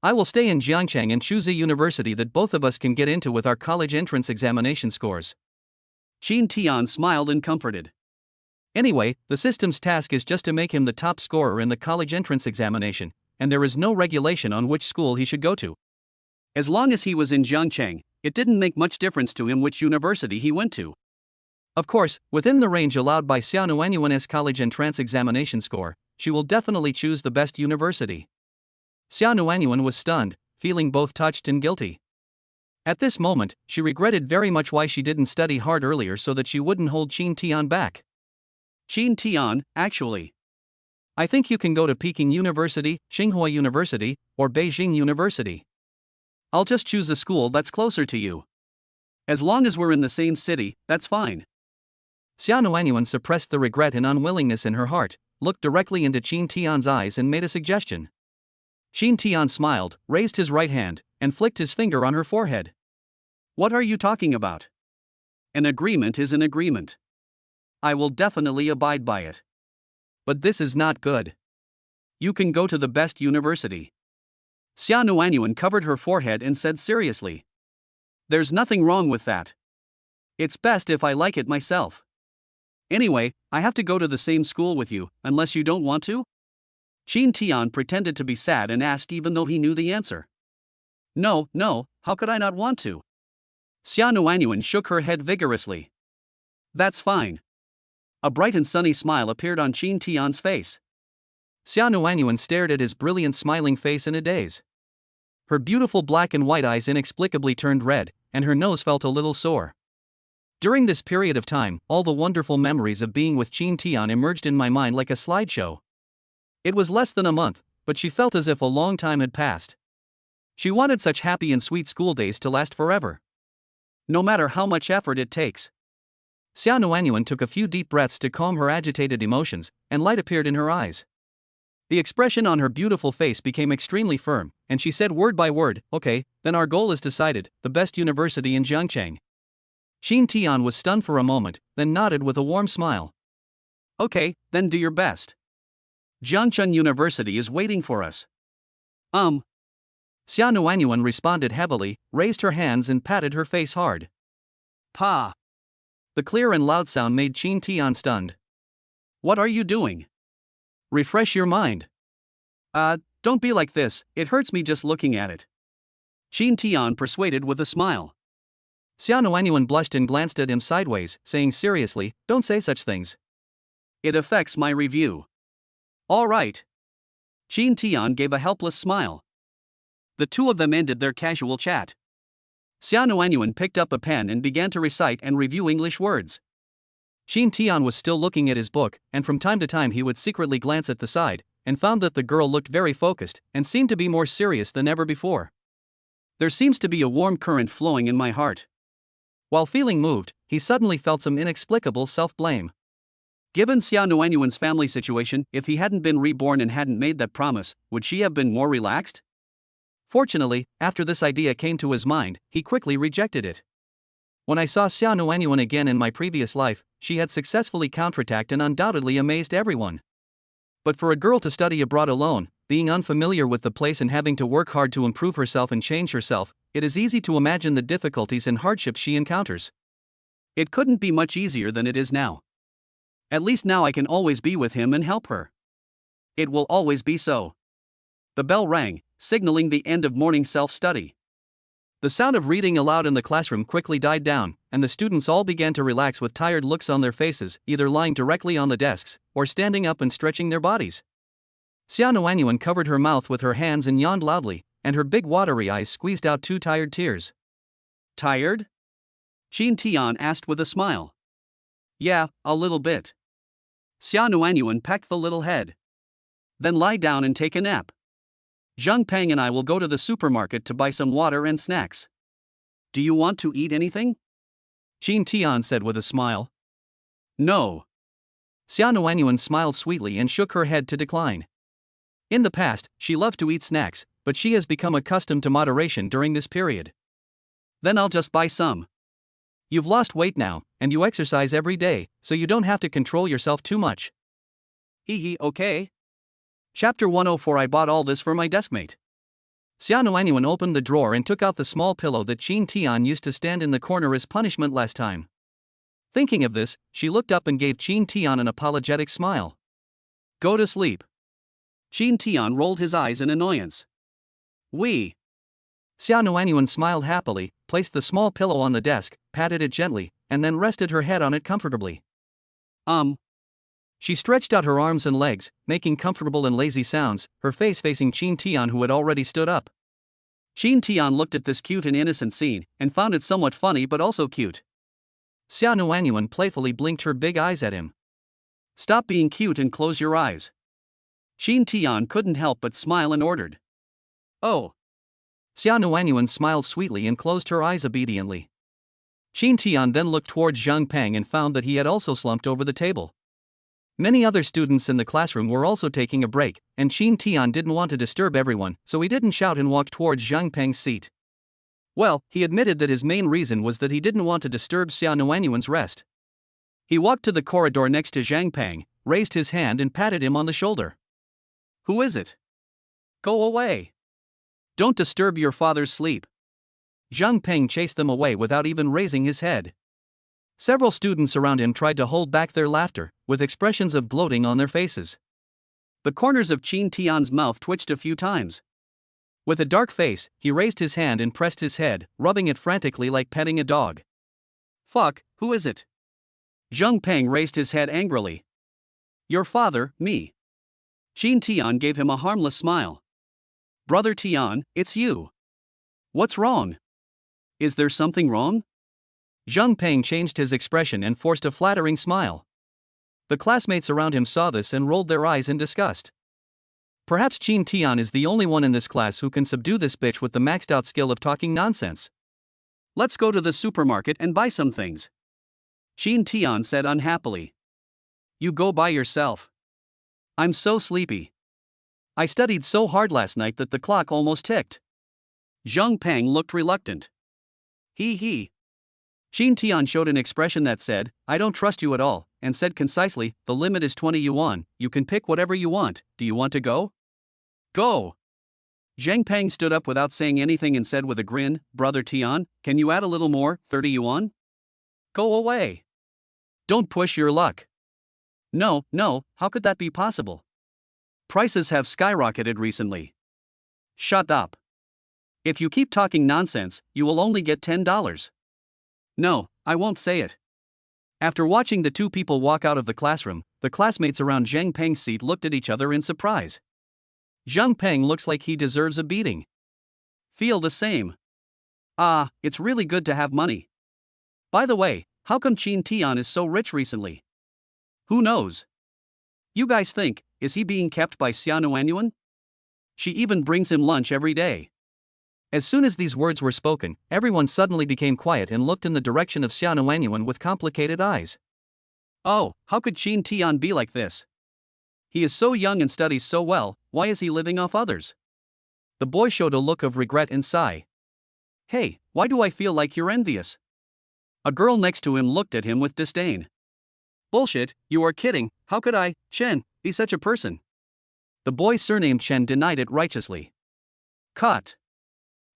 I will stay in Jiangcheng and choose a university that both of us can get into with our college entrance examination scores. Jean Tian smiled and comforted. Anyway, the system's task is just to make him the top scorer in the college entrance examination, and there is no regulation on which school he should go to. As long as he was in Jiangcheng, it didn't make much difference to him which university he went to. Of course, within the range allowed by Xia Nuanyuan's college entrance examination score, she will definitely choose the best university. Xia Nuanyuan was stunned, feeling both touched and guilty. At this moment, she regretted very much why she didn't study hard earlier so that she wouldn't hold Jean Tian back. Jean Tian, actually. I think you can go to Peking University, Tsinghua University, or Beijing University. I'll just choose a school that's closer to you. As long as we're in the same city, that's fine. Xia Nuanyuan suppressed the regret and unwillingness in her heart, looked directly into Jean Tian's eyes and made a suggestion. Jean Tian smiled, raised his right hand, and flicked his finger on her forehead. What are you talking about? An agreement is an agreement. I will definitely abide by it. But this is not good. You can go to the best university. Xia Nuanyuan covered her forehead and said seriously. There's nothing wrong with that. It's best if I like it myself. Anyway, I have to go to the same school with you, unless you don't want to? Jean Tian pretended to be sad and asked even though he knew the answer. No, how could I not want to? Xia Nuanyuan shook her head vigorously. That's fine. A bright and sunny smile appeared on Jean Tian's face. Xia Nuanyuan stared at his brilliant smiling face in a daze. Her beautiful black and white eyes inexplicably turned red, and her nose felt a little sore. During this period of time, all the wonderful memories of being with Jean Tian emerged in my mind like a slideshow. It was less than a month, but she felt as if a long time had passed. She wanted such happy and sweet school days to last forever. No matter how much effort it takes. Xia Nuanyuan took a few deep breaths to calm her agitated emotions, and light appeared in her eyes. The expression on her beautiful face became extremely firm, and she said word by word, "Okay, then our goal is decided, the best university in Jiangcheng." Jean Tian was stunned for a moment, then nodded with a warm smile. Okay, then do your best. Jiangcheng University is waiting for us. Xia Nuanyuan responded heavily, raised her hands and patted her face hard. Pa! The clear and loud sound made Jean Tian stunned. What are you doing? Refresh your mind. Don't be like this, it hurts me just looking at it. Jean Tian persuaded with a smile. Xia Nuanyuan blushed and glanced at him sideways, saying seriously, "Don't say such things. It affects my review." All right. Jean Tian gave a helpless smile. The two of them ended their casual chat. Xia Nuanyuan picked up a pen and began to recite and review English words. Jean Tian was still looking at his book, and from time to time he would secretly glance at the side, and found that the girl looked very focused, and seemed to be more serious than ever before. There seems to be a warm current flowing in my heart. While feeling moved, he suddenly felt some inexplicable self-blame. Given Xia Nuanyuan's family situation, if he hadn't been reborn and hadn't made that promise, would she have been more relaxed? Fortunately, after this idea came to his mind, he quickly rejected it. When I saw Xia Nuanyuan again in my previous life, she had successfully counterattacked and undoubtedly amazed everyone. But for a girl to study abroad alone, being unfamiliar with the place and having to work hard to improve herself and change herself, it is easy to imagine the difficulties and hardships she encounters. It couldn't be much easier than it is now. At least now I can always be with him and help her. It will always be so. The bell rang, signaling the end of morning self-study. The sound of reading aloud in the classroom quickly died down, and the students all began to relax with tired looks on their faces, either lying directly on the desks, or standing up and stretching their bodies. Xia Nuanyuan covered her mouth with her hands and yawned loudly, and her big watery eyes squeezed out 2 tired tears. Tired? Qin Tian asked with a smile. Yeah, a little bit. Xia Nuanyuan pecked the little head. Then lie down and take a nap. Zhang Peng and I will go to the supermarket to buy some water and snacks. Do you want to eat anything? Qin Tian said with a smile. No. Xia Nuanyuan smiled sweetly and shook her head to decline. In the past, she loved to eat snacks, but she has become accustomed to moderation during this period. Then I'll just buy some. You've lost weight now, and you exercise every day, so you don't have to control yourself too much. Hee, okay. Chapter 104. I bought all this for my deskmate. Xia Nuanyuan opened the drawer and took out the small pillow that Qin Tian used to stand in the corner as punishment last time. Thinking of this, she looked up and gave Qin Tian an apologetic smile. Go to sleep. Qin Tian rolled his eyes in annoyance. We. Xia Nuanyuan smiled happily, placed the small pillow on the desk, patted it gently, and then rested her head on it comfortably. She stretched out her arms and legs, making comfortable and lazy sounds, her face facing Qin Tian, who had already stood up. Qin Tian looked at this cute and innocent scene, and found it somewhat funny but also cute. Xia Nuanyuan playfully blinked her big eyes at him. Stop being cute and close your eyes. Qin Tian couldn't help but smile and ordered. Oh. Xia Nuanyuan smiled sweetly and closed her eyes obediently. Qin Tian then looked towards Zhang Peng and found that he had also slumped over the table. Many other students in the classroom were also taking a break, and Qin Tian didn't want to disturb everyone, so he didn't shout and walked towards Zhang Peng's seat. Well, he admitted that his main reason was that he didn't want to disturb Xia Nuanyuan's rest. He walked to the corridor next to Zhang Peng, raised his hand and patted him on the shoulder. Who is it? Go away. Don't disturb your father's sleep. Zhang Peng chased them away without even raising his head. Several students around him tried to hold back their laughter, with expressions of gloating on their faces. The corners of Qin Tian's mouth twitched a few times. With a dark face, he raised his hand and pressed his head, rubbing it frantically like petting a dog. Fuck, who is it? Zhang Peng raised his head angrily. Your father, me. Qin Tian gave him a harmless smile. Brother Tian, it's you. What's wrong? Is there something wrong? Zhang Peng changed his expression and forced a flattering smile. The classmates around him saw this and rolled their eyes in disgust. Perhaps Qin Tian is the only one in this class who can subdue this bitch with the maxed out skill of talking nonsense. Let's go to the supermarket and buy some things. Qin Tian said unhappily. You go by yourself. I'm so sleepy. I studied so hard last night that the clock almost ticked. Zhang Peng looked reluctant. He. Qin Tian showed an expression that said, I don't trust you at all, and said concisely, the limit is 20 yuan, you can pick whatever you want, do you want to go? Go! Zhang Peng stood up without saying anything and said with a grin, Brother Tian, can you add a little more, 30 yuan? Go away! Don't push your luck. No, how could that be possible? Prices have skyrocketed recently. Shut up. If you keep talking nonsense, you will only get $10. No, I won't say it. After watching the two people walk out of the classroom, the classmates around Zhang Peng's seat looked at each other in surprise. Zhang Peng looks like he deserves a beating. Feel the same. It's really good to have money. By the way, how come Qin Tian is so rich recently? Who knows? You guys think, is he being kept by Xia Nuanyuan? She even brings him lunch every day. As soon as these words were spoken, everyone suddenly became quiet and looked in the direction of Xia Nuanyuan with complicated eyes. Oh, how could Qin Tian be like this? He is so young and studies so well, why is he living off others? The boy showed a look of regret and sigh. Hey, why do I feel like you're envious? A girl next to him looked at him with disdain. Bullshit, you are kidding, how could I, Chen, be such a person? The boy surnamed Chen denied it righteously. Caught.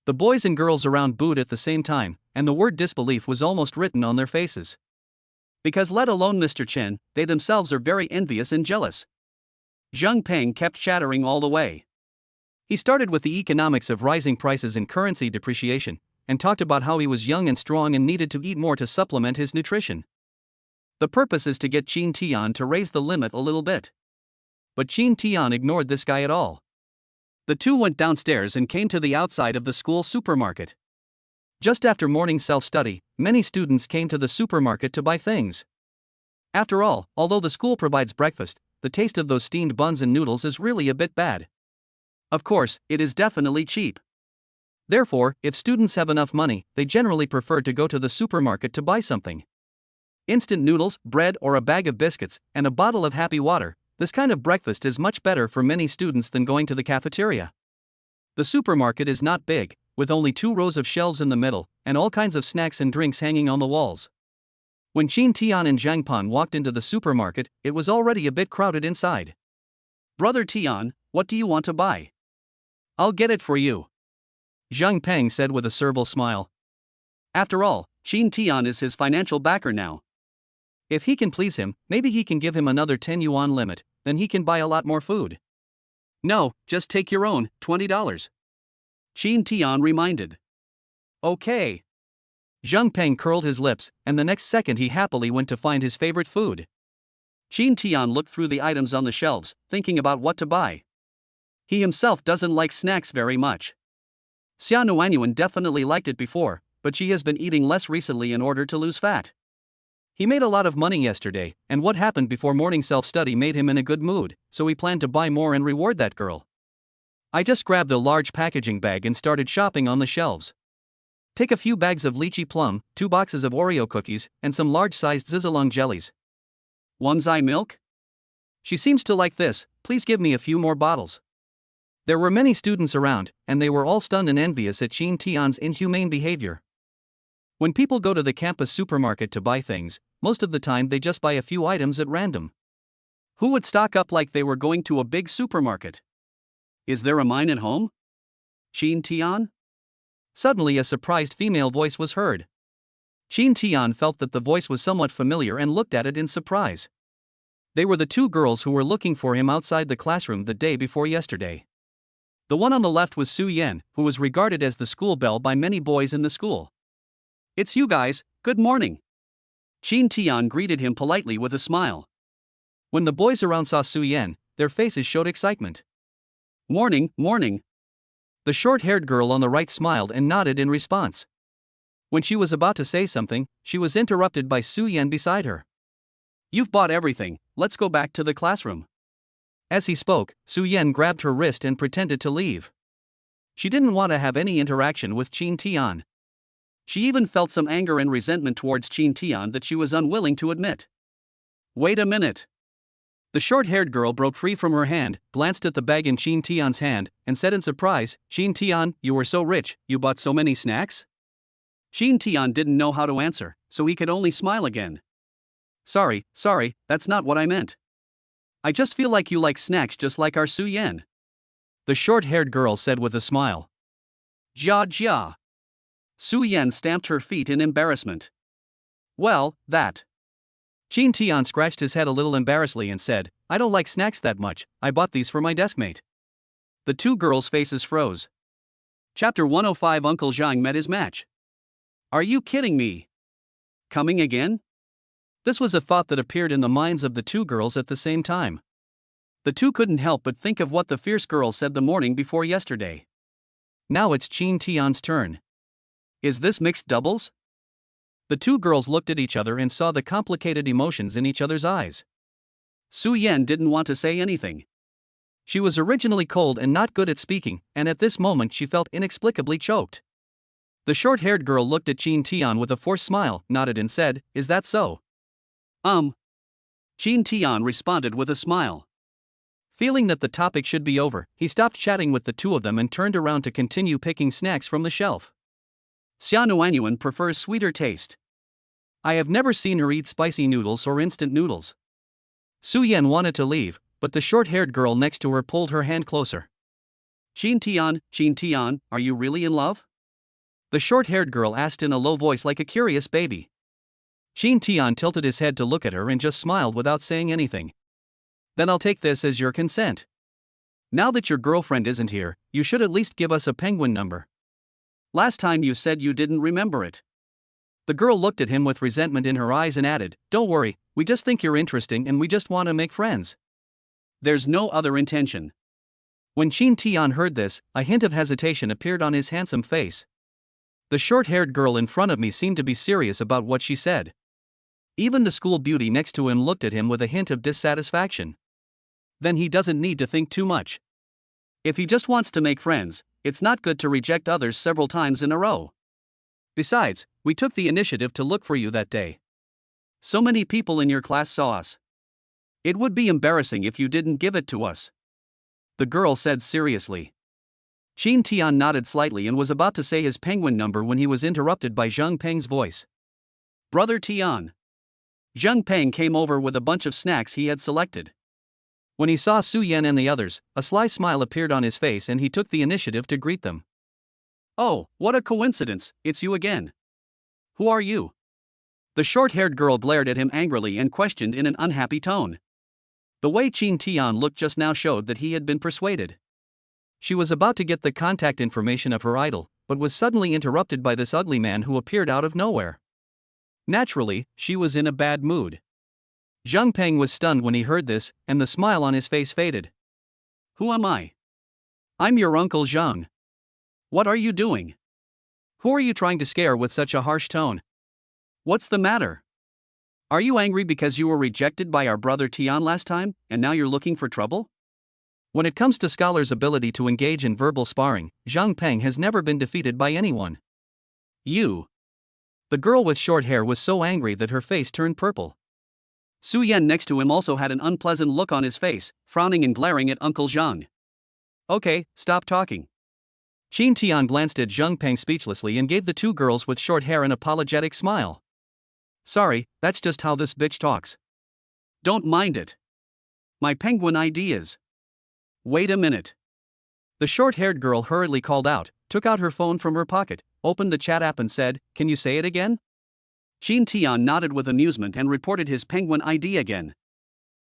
The boys and girls around booed at the same time, and the word disbelief was almost written on their faces. Because let alone Mr. Chen, they themselves are very envious and jealous. Zheng Peng kept chattering all the way. He started with the economics of rising prices and currency depreciation, and talked about how he was young and strong and needed to eat more to supplement his nutrition. The purpose is to get Qin Tian to raise the limit a little bit. But Qin Tian ignored this guy at all. The two went downstairs and came to the outside of the school supermarket. Just after morning self-study, many students came to the supermarket to buy things. After all, although the school provides breakfast, the taste of those steamed buns and noodles is really a bit bad. Of course, it is definitely cheap. Therefore, if students have enough money, they generally prefer to go to the supermarket to buy something. Instant noodles, bread, or a bag of biscuits, and a bottle of happy water. This kind of breakfast is much better for many students than going to the cafeteria. The supermarket is not big, with only 2 rows of shelves in the middle, and all kinds of snacks and drinks hanging on the walls. When Qin Tian and Zhang Pan walked into the supermarket, it was already a bit crowded inside. Brother Tian, what do you want to buy? I'll get it for you, Zhang Peng said with a servile smile. After all, Qin Tian is his financial backer now. If he can please him, maybe he can give him another 10 yuan limit, then he can buy a lot more food. No, just take your own, $20. Qin Tian reminded. Okay. Zhang Peng curled his lips, and the next second he happily went to find his favorite food. Qin Tian looked through the items on the shelves, thinking about what to buy. He himself doesn't like snacks very much. Xia Nuanyuan definitely liked it before, but she has been eating less recently in order to lose fat. He made a lot of money yesterday, and what happened before morning self-study made him in a good mood, so he planned to buy more and reward that girl. I just grabbed a large packaging bag and started shopping on the shelves. Take a few bags of lychee plum, 2 boxes of Oreo cookies, and some large-sized Zizalong jellies. Wanzai milk? She seems to like this, please give me a few more bottles. There were many students around, and they were all stunned and envious at Qin Tian's inhumane behavior. When people go to the campus supermarket to buy things, most of the time they just buy a few items at random. Who would stock up like they were going to a big supermarket? Is there a mine at home? Qin Tian? Suddenly a surprised female voice was heard. Qin Tian felt that the voice was somewhat familiar and looked at it in surprise. They were the 2 girls who were looking for him outside the classroom the day before yesterday. The one on the left was Su Yan, who was regarded as the school belle by many boys in the school. It's you guys, good morning. Qin Tian greeted him politely with a smile. When the boys around saw Su Yan, their faces showed excitement. Morning, morning. The short-haired girl on the right smiled and nodded in response. When she was about to say something, she was interrupted by Su Yan beside her. You've bought everything, let's go back to the classroom. As he spoke, Su Yan grabbed her wrist and pretended to leave. She didn't want to have any interaction with Qin Tian. She even felt some anger and resentment towards Qin Tian that she was unwilling to admit. Wait a minute. The short-haired girl broke free from her hand, glanced at the bag in Qin Tian's hand, and said in surprise, Qin Tian, you were so rich, you bought so many snacks? Qin Tian didn't know how to answer, so he could only smile again. Sorry, that's not what I meant. I just feel like you like snacks just like our Su Yan. The short-haired girl said with a smile. Jia. Su Yan stamped her feet in embarrassment. Well, that. Qin Tian scratched his head a little embarrassedly and said, I don't like snacks that much, I bought these for my deskmate. The 2 girls' faces froze. Chapter 105 Uncle Zhang met his match. Are you kidding me? Coming again? This was a thought that appeared in the minds of the 2 girls at the same time. The 2 couldn't help but think of what the fierce girl said the morning before yesterday. Now it's Qin Tian's turn. Is this mixed doubles? The 2 girls looked at each other and saw the complicated emotions in each other's eyes. Su Yan didn't want to say anything. She was originally cold and not good at speaking, and at this moment she felt inexplicably choked. The short-haired girl looked at Qin Tian with a forced smile, nodded and said, "Is that so?" Qin Tian responded with a smile. Feeling that the topic should be over, he stopped chatting with the two of them and turned around to continue picking snacks from the shelf. Xia Nuanyuan prefers sweeter taste. I have never seen her eat spicy noodles or instant noodles. Su Yan wanted to leave, but the short-haired girl next to her pulled her hand closer. Qin Tian, are you really in love? The short-haired girl asked in a low voice like a curious baby. Qin Tian tilted his head to look at her and just smiled without saying anything. Then I'll take this as your consent. Now that your girlfriend isn't here, you should at least give us a penguin number. Last time you said you didn't remember it. The girl looked at him with resentment in her eyes and added, "Don't worry, we just think you're interesting and we just want to make friends." There's no other intention. When Qin Tian heard this, a hint of hesitation appeared on his handsome face. The short-haired girl in front of me seemed to be serious about what she said. Even the school beauty next to him looked at him with a hint of dissatisfaction. Then he doesn't need to think too much. If he just wants to make friends, it's not good to reject others several times in a row. Besides, we took the initiative to look for you that day. So many people in your class saw us. It would be embarrassing if you didn't give it to us. The girl said seriously. Qin Tian nodded slightly and was about to say his penguin number when he was interrupted by Zhang Peng's voice. "Brother Tian." Zhang Peng came over with a bunch of snacks he had selected. When he saw Su Yan and the others, a sly smile appeared on his face and he took the initiative to greet them. "Oh, what a coincidence, it's you again. Who are you?" The short-haired girl glared at him angrily and questioned in an unhappy tone. The way Qin Tian looked just now showed that he had been persuaded. She was about to get the contact information of her idol, but was suddenly interrupted by this ugly man who appeared out of nowhere. Naturally, she was in a bad mood. Zhang Peng was stunned when he heard this, and the smile on his face faded. "Who am I?" "I'm your uncle Zhang." "What are you doing? Who are you trying to scare with such a harsh tone?" "What's the matter? Are you angry because you were rejected by our brother Tian last time, and now you're looking for trouble?" When it comes to scholars' ability to engage in verbal sparring, Zhang Peng has never been defeated by anyone. "You." The girl with short hair was so angry that her face turned purple. Su Yan next to him also had an unpleasant look on his face, frowning and glaring at Uncle Zhang. "Okay, stop talking." Qin Tian glanced at Zhang Peng speechlessly and gave the two girls with short hair an apologetic smile. "Sorry, that's just how this bitch talks." "Don't mind it. My penguin ideas." "Wait a minute." The short-haired girl hurriedly called out, took out her phone from her pocket, opened the chat app and said, "Can you say it again?" Qin Tian nodded with amusement and reported his penguin ID again.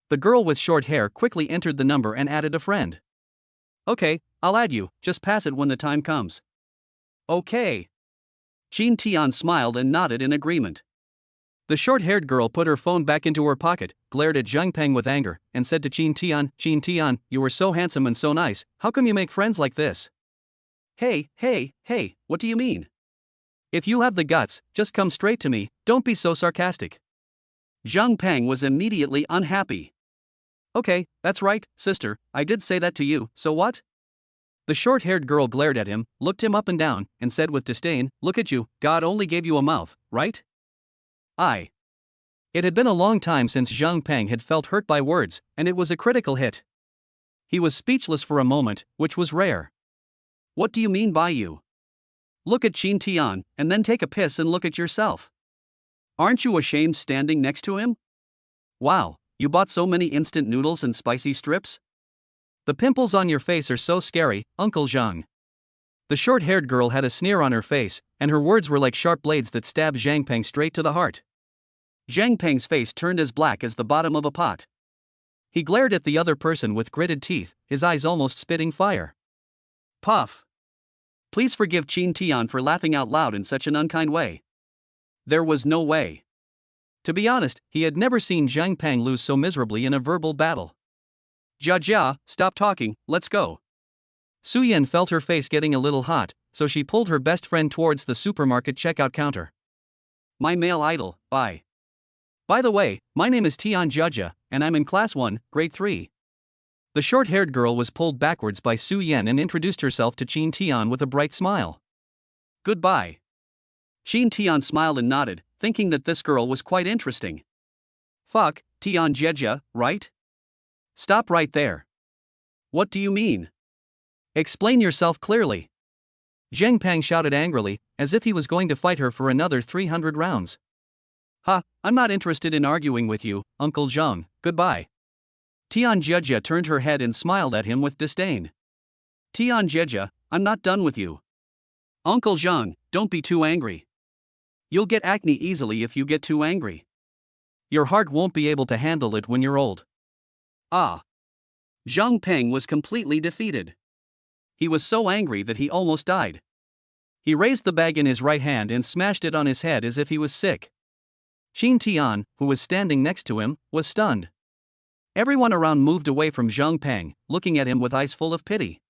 The girl with short hair quickly entered the number and added a friend. "Okay, I'll add you, just pass it when the time comes." "Okay." Qin Tian smiled and nodded in agreement. The short-haired girl put her phone back into her pocket, glared at Zhang Peng with anger, and said to Qin Tian, "You were so handsome and so nice, how come you make friends like this?" Hey, what do you mean? "If you have the guts, just come straight to me, don't be so sarcastic." Zhang Peng was immediately unhappy. "Okay, that's right, sister, I did say that to you, so what?" The short-haired girl glared at him, looked him up and down, and said with disdain, "Look at you, God only gave you a mouth, right?" It had been a long time since Zhang Peng had felt hurt by words, and it was a critical hit. He was speechless for a moment, which was rare. "What do you mean by you? Look at Qin Tian, and then take a piss and look at yourself. Aren't you ashamed standing next to him? Wow, you bought so many instant noodles and spicy strips?" "The pimples on your face are so scary, Uncle Zhang." The short-haired girl had a sneer on her face, and her words were like sharp blades that stabbed Zhang Peng straight to the heart. Zhang Peng's face turned as black as the bottom of a pot. He glared at the other person with gritted teeth, his eyes almost spitting fire. "Puff. Please forgive Qin Tian for laughing out loud in such an unkind way. There was no way." To be honest, he had never seen Zhang Peng lose so miserably in a verbal battle. Jia, stop talking, let's go." Su Yan felt her face getting a little hot, so she pulled her best friend towards the supermarket checkout counter. "My male idol, bye. By the way, my name is Tian Jia, and I'm in Class 1, Grade 3. The The short-haired girl was pulled backwards by Su Yan and introduced herself to Qin Tian with a bright smile. Goodbye. Qin Tian smiled and nodded, thinking that this girl was quite interesting. Fuck, Tian Jieja, right? Stop right there. What do you mean? Explain yourself clearly. Zhang Pang shouted angrily, as if he was going to fight her for another 300 rounds. Ha, I'm not interested in arguing with you, Uncle Zhang, goodbye. Tian Jieja turned her head and smiled at him with disdain. Tian Jieja, I'm not done with you. Uncle Zhang, don't be too angry. You'll get acne easily if you get too angry. Your heart won't be able to handle it when you're old. Ah. Zhang Peng was completely defeated. He was so angry that he almost died. He raised the bag in his right hand and smashed it on his head as if he was sick. Qin Tian, who was standing next to him, was stunned. Everyone around moved away from Zhang Peng, looking at him with eyes full of pity.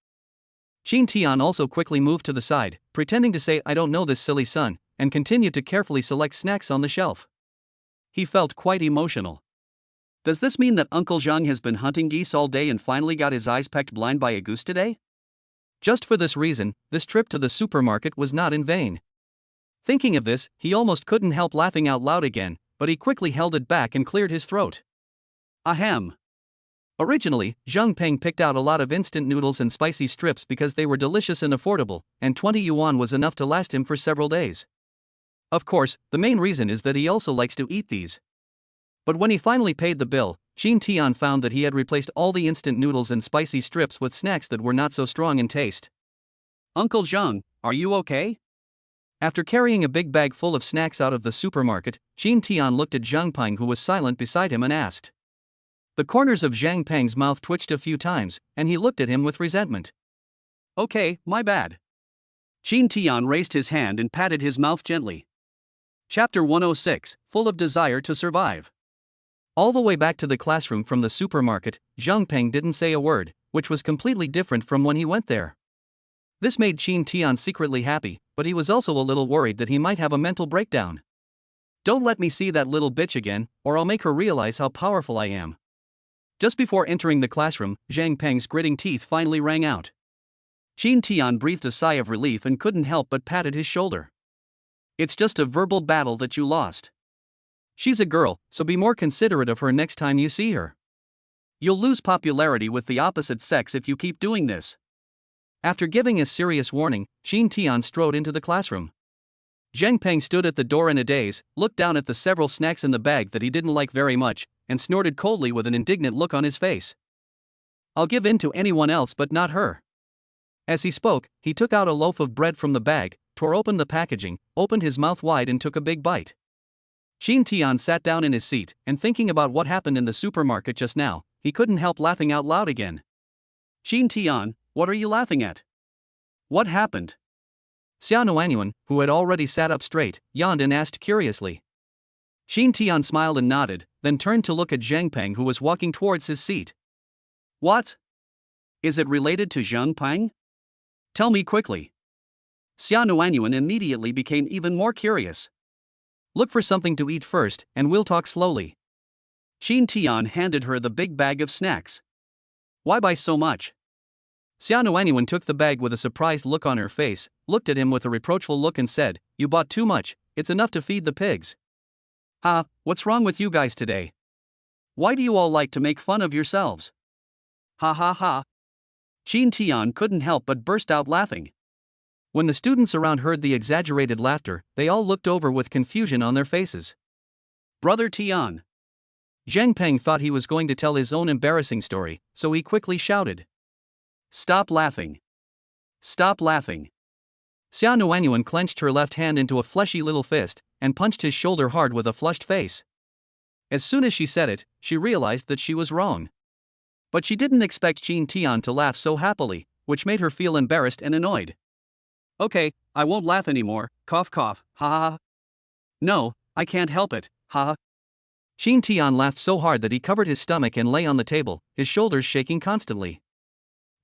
Qin Tian also quickly moved to the side, pretending to say I don't know this silly son, and continued to carefully select snacks on the shelf. He felt quite emotional. Does this mean that Uncle Zhang has been hunting geese all day and finally got his eyes pecked blind by a goose today? Just for this reason, this trip to the supermarket was not in vain. Thinking of this, he almost couldn't help laughing out loud again, but he quickly held it back and cleared his throat. Ahem. Originally, Zhang Peng picked out a lot of instant noodles and spicy strips because they were delicious and affordable, and 20 yuan was enough to last him for several days. Of course, the main reason is that he also likes to eat these. But when he finally paid the bill, Qin Tian found that he had replaced all the instant noodles and spicy strips with snacks that were not so strong in taste. Uncle Zhang, are you okay? After carrying a big bag full of snacks out of the supermarket, Qin Tian looked at Zhang Peng, who was silent beside him, and asked. The corners of Zhang Peng's mouth twitched a few times, and he looked at him with resentment. Okay, my bad. Qin Tian raised his hand and patted his mouth gently. Chapter 106, Full of Desire to Survive. All the way back to the classroom from the supermarket, Zhang Peng didn't say a word, which was completely different from when he went there. This made Qin Tian secretly happy, but he was also a little worried that he might have a mental breakdown. Don't let me see that little bitch again, or I'll make her realize how powerful I am. Just before entering the classroom, Zhang Peng's gritting teeth finally rang out. Qin Tian breathed a sigh of relief and couldn't help but patted his shoulder. It's just a verbal battle that you lost. She's a girl, so be more considerate of her next time you see her. You'll lose popularity with the opposite sex if you keep doing this. After giving a serious warning, Qin Tian strode into the classroom. Zhang Peng stood at the door in a daze, looked down at the several snacks in the bag that he didn't like very much, and snorted coldly with an indignant look on his face. I'll give in to anyone else but not her. As he spoke, he took out a loaf of bread from the bag, tore open the packaging, opened his mouth wide and took a big bite. Qin Tian sat down in his seat, and thinking about what happened in the supermarket just now, he couldn't help laughing out loud again. Qin Tian, what are you laughing at? What happened? Xia Nuanyuan, who had already sat up straight, yawned and asked curiously. Qin Tian smiled and nodded, then turned to look at Zhang Peng, who was walking towards his seat. What? Is it related to Zhang Peng? Tell me quickly. Xia Nuanyuan immediately became even more curious. Look for something to eat first, and we'll talk slowly. Qin Tian handed her the big bag of snacks. Why buy so much? Xia Nuanyuan took the bag with a surprised look on her face, looked at him with a reproachful look and said, You bought too much, it's enough to feed the pigs. Ha, what's wrong with you guys today? Why do you all like to make fun of yourselves? Ha ha ha. Qin Tian couldn't help but burst out laughing. When the students around heard the exaggerated laughter, they all looked over with confusion on their faces. Brother Tian. Zhang Peng thought he was going to tell his own embarrassing story, so he quickly shouted. Stop laughing. Stop laughing. Xia Nuanyuan clenched her left hand into a fleshy little fist, and punched his shoulder hard with a flushed face. As soon as she said it, she realized that she was wrong. But she didn't expect Qin Tian to laugh so happily, which made her feel embarrassed and annoyed. Okay, I won't laugh anymore, cough cough, ha ha ha. No, I can't help it, ha ha. Qin Tian laughed so hard that he covered his stomach and lay on the table, his shoulders shaking constantly.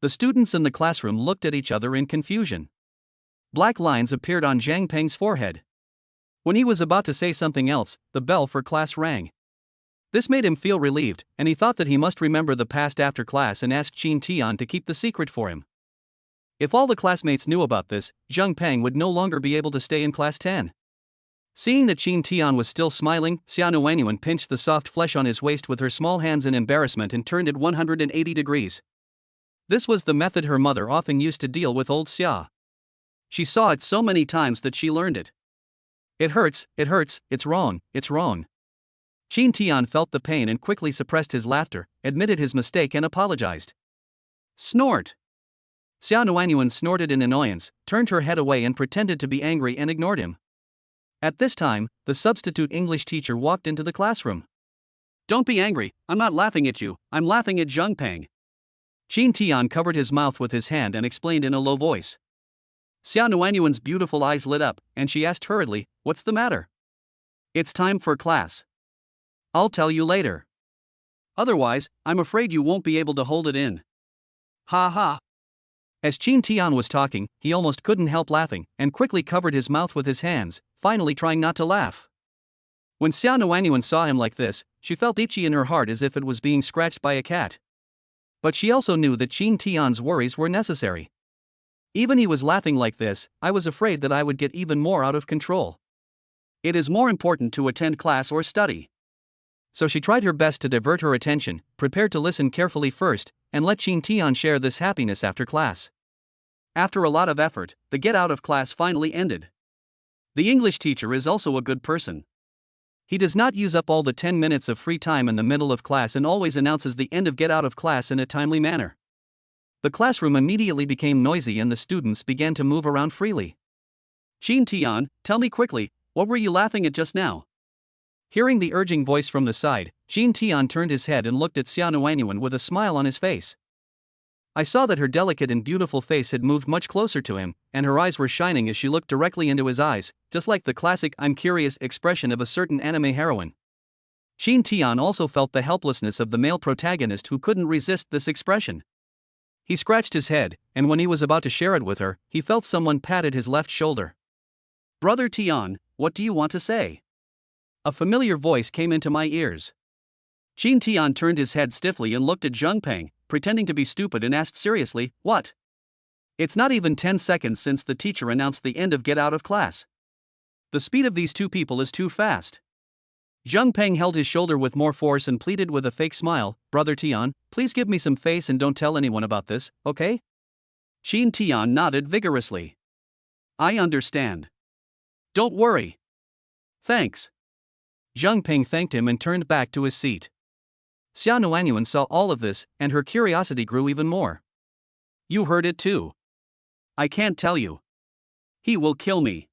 The students in the classroom looked at each other in confusion. Black lines appeared on Zhang Peng's forehead. When he was about to say something else, the bell for class rang. This made him feel relieved, and he thought that he must remember the past after class and ask Qin Tian to keep the secret for him. If all the classmates knew about this, Zheng Peng would no longer be able to stay in class 10. Seeing that Qin Tian was still smiling, Xia Nuanyuan pinched the soft flesh on his waist with her small hands in embarrassment and turned it 180 degrees. This was the method her mother often used to deal with old Xia. She saw it so many times that she learned it. It hurts, it's wrong, it's wrong. Qin Tian felt the pain and quickly suppressed his laughter, admitted his mistake and apologized. Snort! Xia Nuanyuan snorted in annoyance, turned her head away and pretended to be angry and ignored him. At this time, the substitute English teacher walked into the classroom. Don't be angry, I'm not laughing at you, I'm laughing at Zheng Peng. Qin Tian covered his mouth with his hand and explained in a low voice. Xia Nuanyuan's beautiful eyes lit up, and she asked hurriedly, "What's the matter?" It's time for class. I'll tell you later. Otherwise, I'm afraid you won't be able to hold it in. Ha ha. As Qin Tian was talking, he almost couldn't help laughing, and quickly covered his mouth with his hands, finally trying not to laugh. When Xia Nuanyuan saw him like this, she felt itchy in her heart as if it was being scratched by a cat. But she also knew that Qin Tian's worries were necessary. Even he was laughing like this, I was afraid that I would get even more out of control. It is more important to attend class or study. So she tried her best to divert her attention, prepared to listen carefully first, and let Qin Tian share this happiness after class. After a lot of effort, the get out of class finally ended. The English teacher is also a good person. He does not use up all the 10 minutes of free time in the middle of class and always announces the end of get out of class in a timely manner. The classroom immediately became noisy and the students began to move around freely. Qin Tian, tell me quickly, what were you laughing at just now? Hearing the urging voice from the side, Qin Tian turned his head and looked at Xia Nuanyuan with a smile on his face. I saw that her delicate and beautiful face had moved much closer to him, and her eyes were shining as she looked directly into his eyes, just like the classic "I'm curious" expression of a certain anime heroine. Qin Tian also felt the helplessness of the male protagonist who couldn't resist this expression. He scratched his head, and when he was about to share it with her, he felt someone patted his left shoulder. Brother Tian, what do you want to say? A familiar voice came into my ears. Qin Tian turned his head stiffly and looked at Zheng Peng, pretending to be stupid, and asked seriously, "What?" It's not even 10 seconds since the teacher announced the end of get out of class. The speed of these two people is too fast. Zheng Peng held his shoulder with more force and pleaded with a fake smile, "Brother Tian, please give me some face and don't tell anyone about this, okay?" Qin Tian nodded vigorously. I understand. Don't worry. Thanks. Zheng Peng thanked him and turned back to his seat. Xia Nuanyuan saw all of this, and her curiosity grew even more. You heard it too. I can't tell you. He will kill me.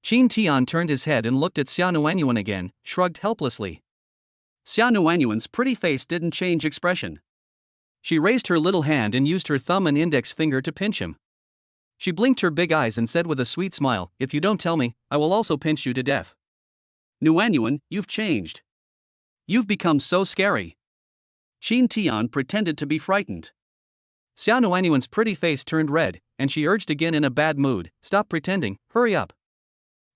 Qin Tian turned his head and looked at Xia Nuanyuan again, shrugged helplessly. Xia Nuanyuan's pretty face didn't change expression. She raised her little hand and used her thumb and index finger to pinch him. She blinked her big eyes and said with a sweet smile, "If you don't tell me, I will also pinch you to death." Nuanyuan, you've changed. You've become so scary. Qin Tian pretended to be frightened. Xia Nuanyuan's pretty face turned red, and she urged again in a bad mood, "Stop pretending, hurry up."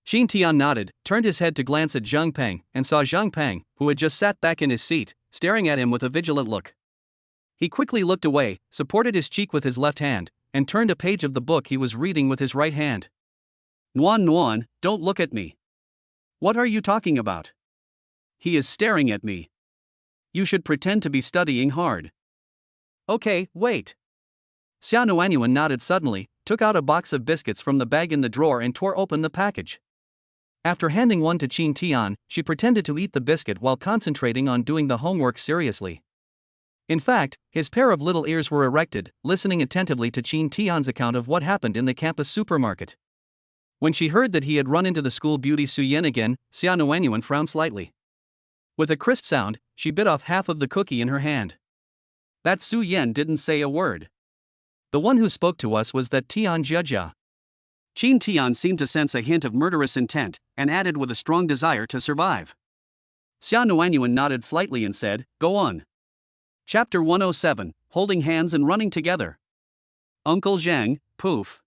Qin Tian nodded, turned his head to glance at Zheng Peng, and saw Zheng Peng, who had just sat back in his seat, staring at him with a vigilant look. He quickly looked away, supported his cheek with his left hand, and turned a page of the book he was reading with his right hand. Nuan, don't look at me. What are you talking about? He is staring at me. You should pretend to be studying hard. Okay, wait. Xia Nuanyuan nodded suddenly, took out a box of biscuits from the bag in the drawer and tore open the package. After handing one to Qin Tian, she pretended to eat the biscuit while concentrating on doing the homework seriously. In fact, his pair of little ears were erected, listening attentively to Qin Tian's account of what happened in the campus supermarket. When she heard that he had run into the school beauty Su Yan again, Xia Nuanyuan frowned slightly. With a crisp sound, she bit off half of the cookie in her hand. That Su Yan didn't say a word. The one who spoke to us was that Tian Jiajia. Qin Tian seemed to sense a hint of murderous intent, and added with a strong desire to survive. Xia Nuanyuan nodded slightly and said, "Go on." Chapter 107, Holding Hands and Running Together. Uncle Zhang, poof.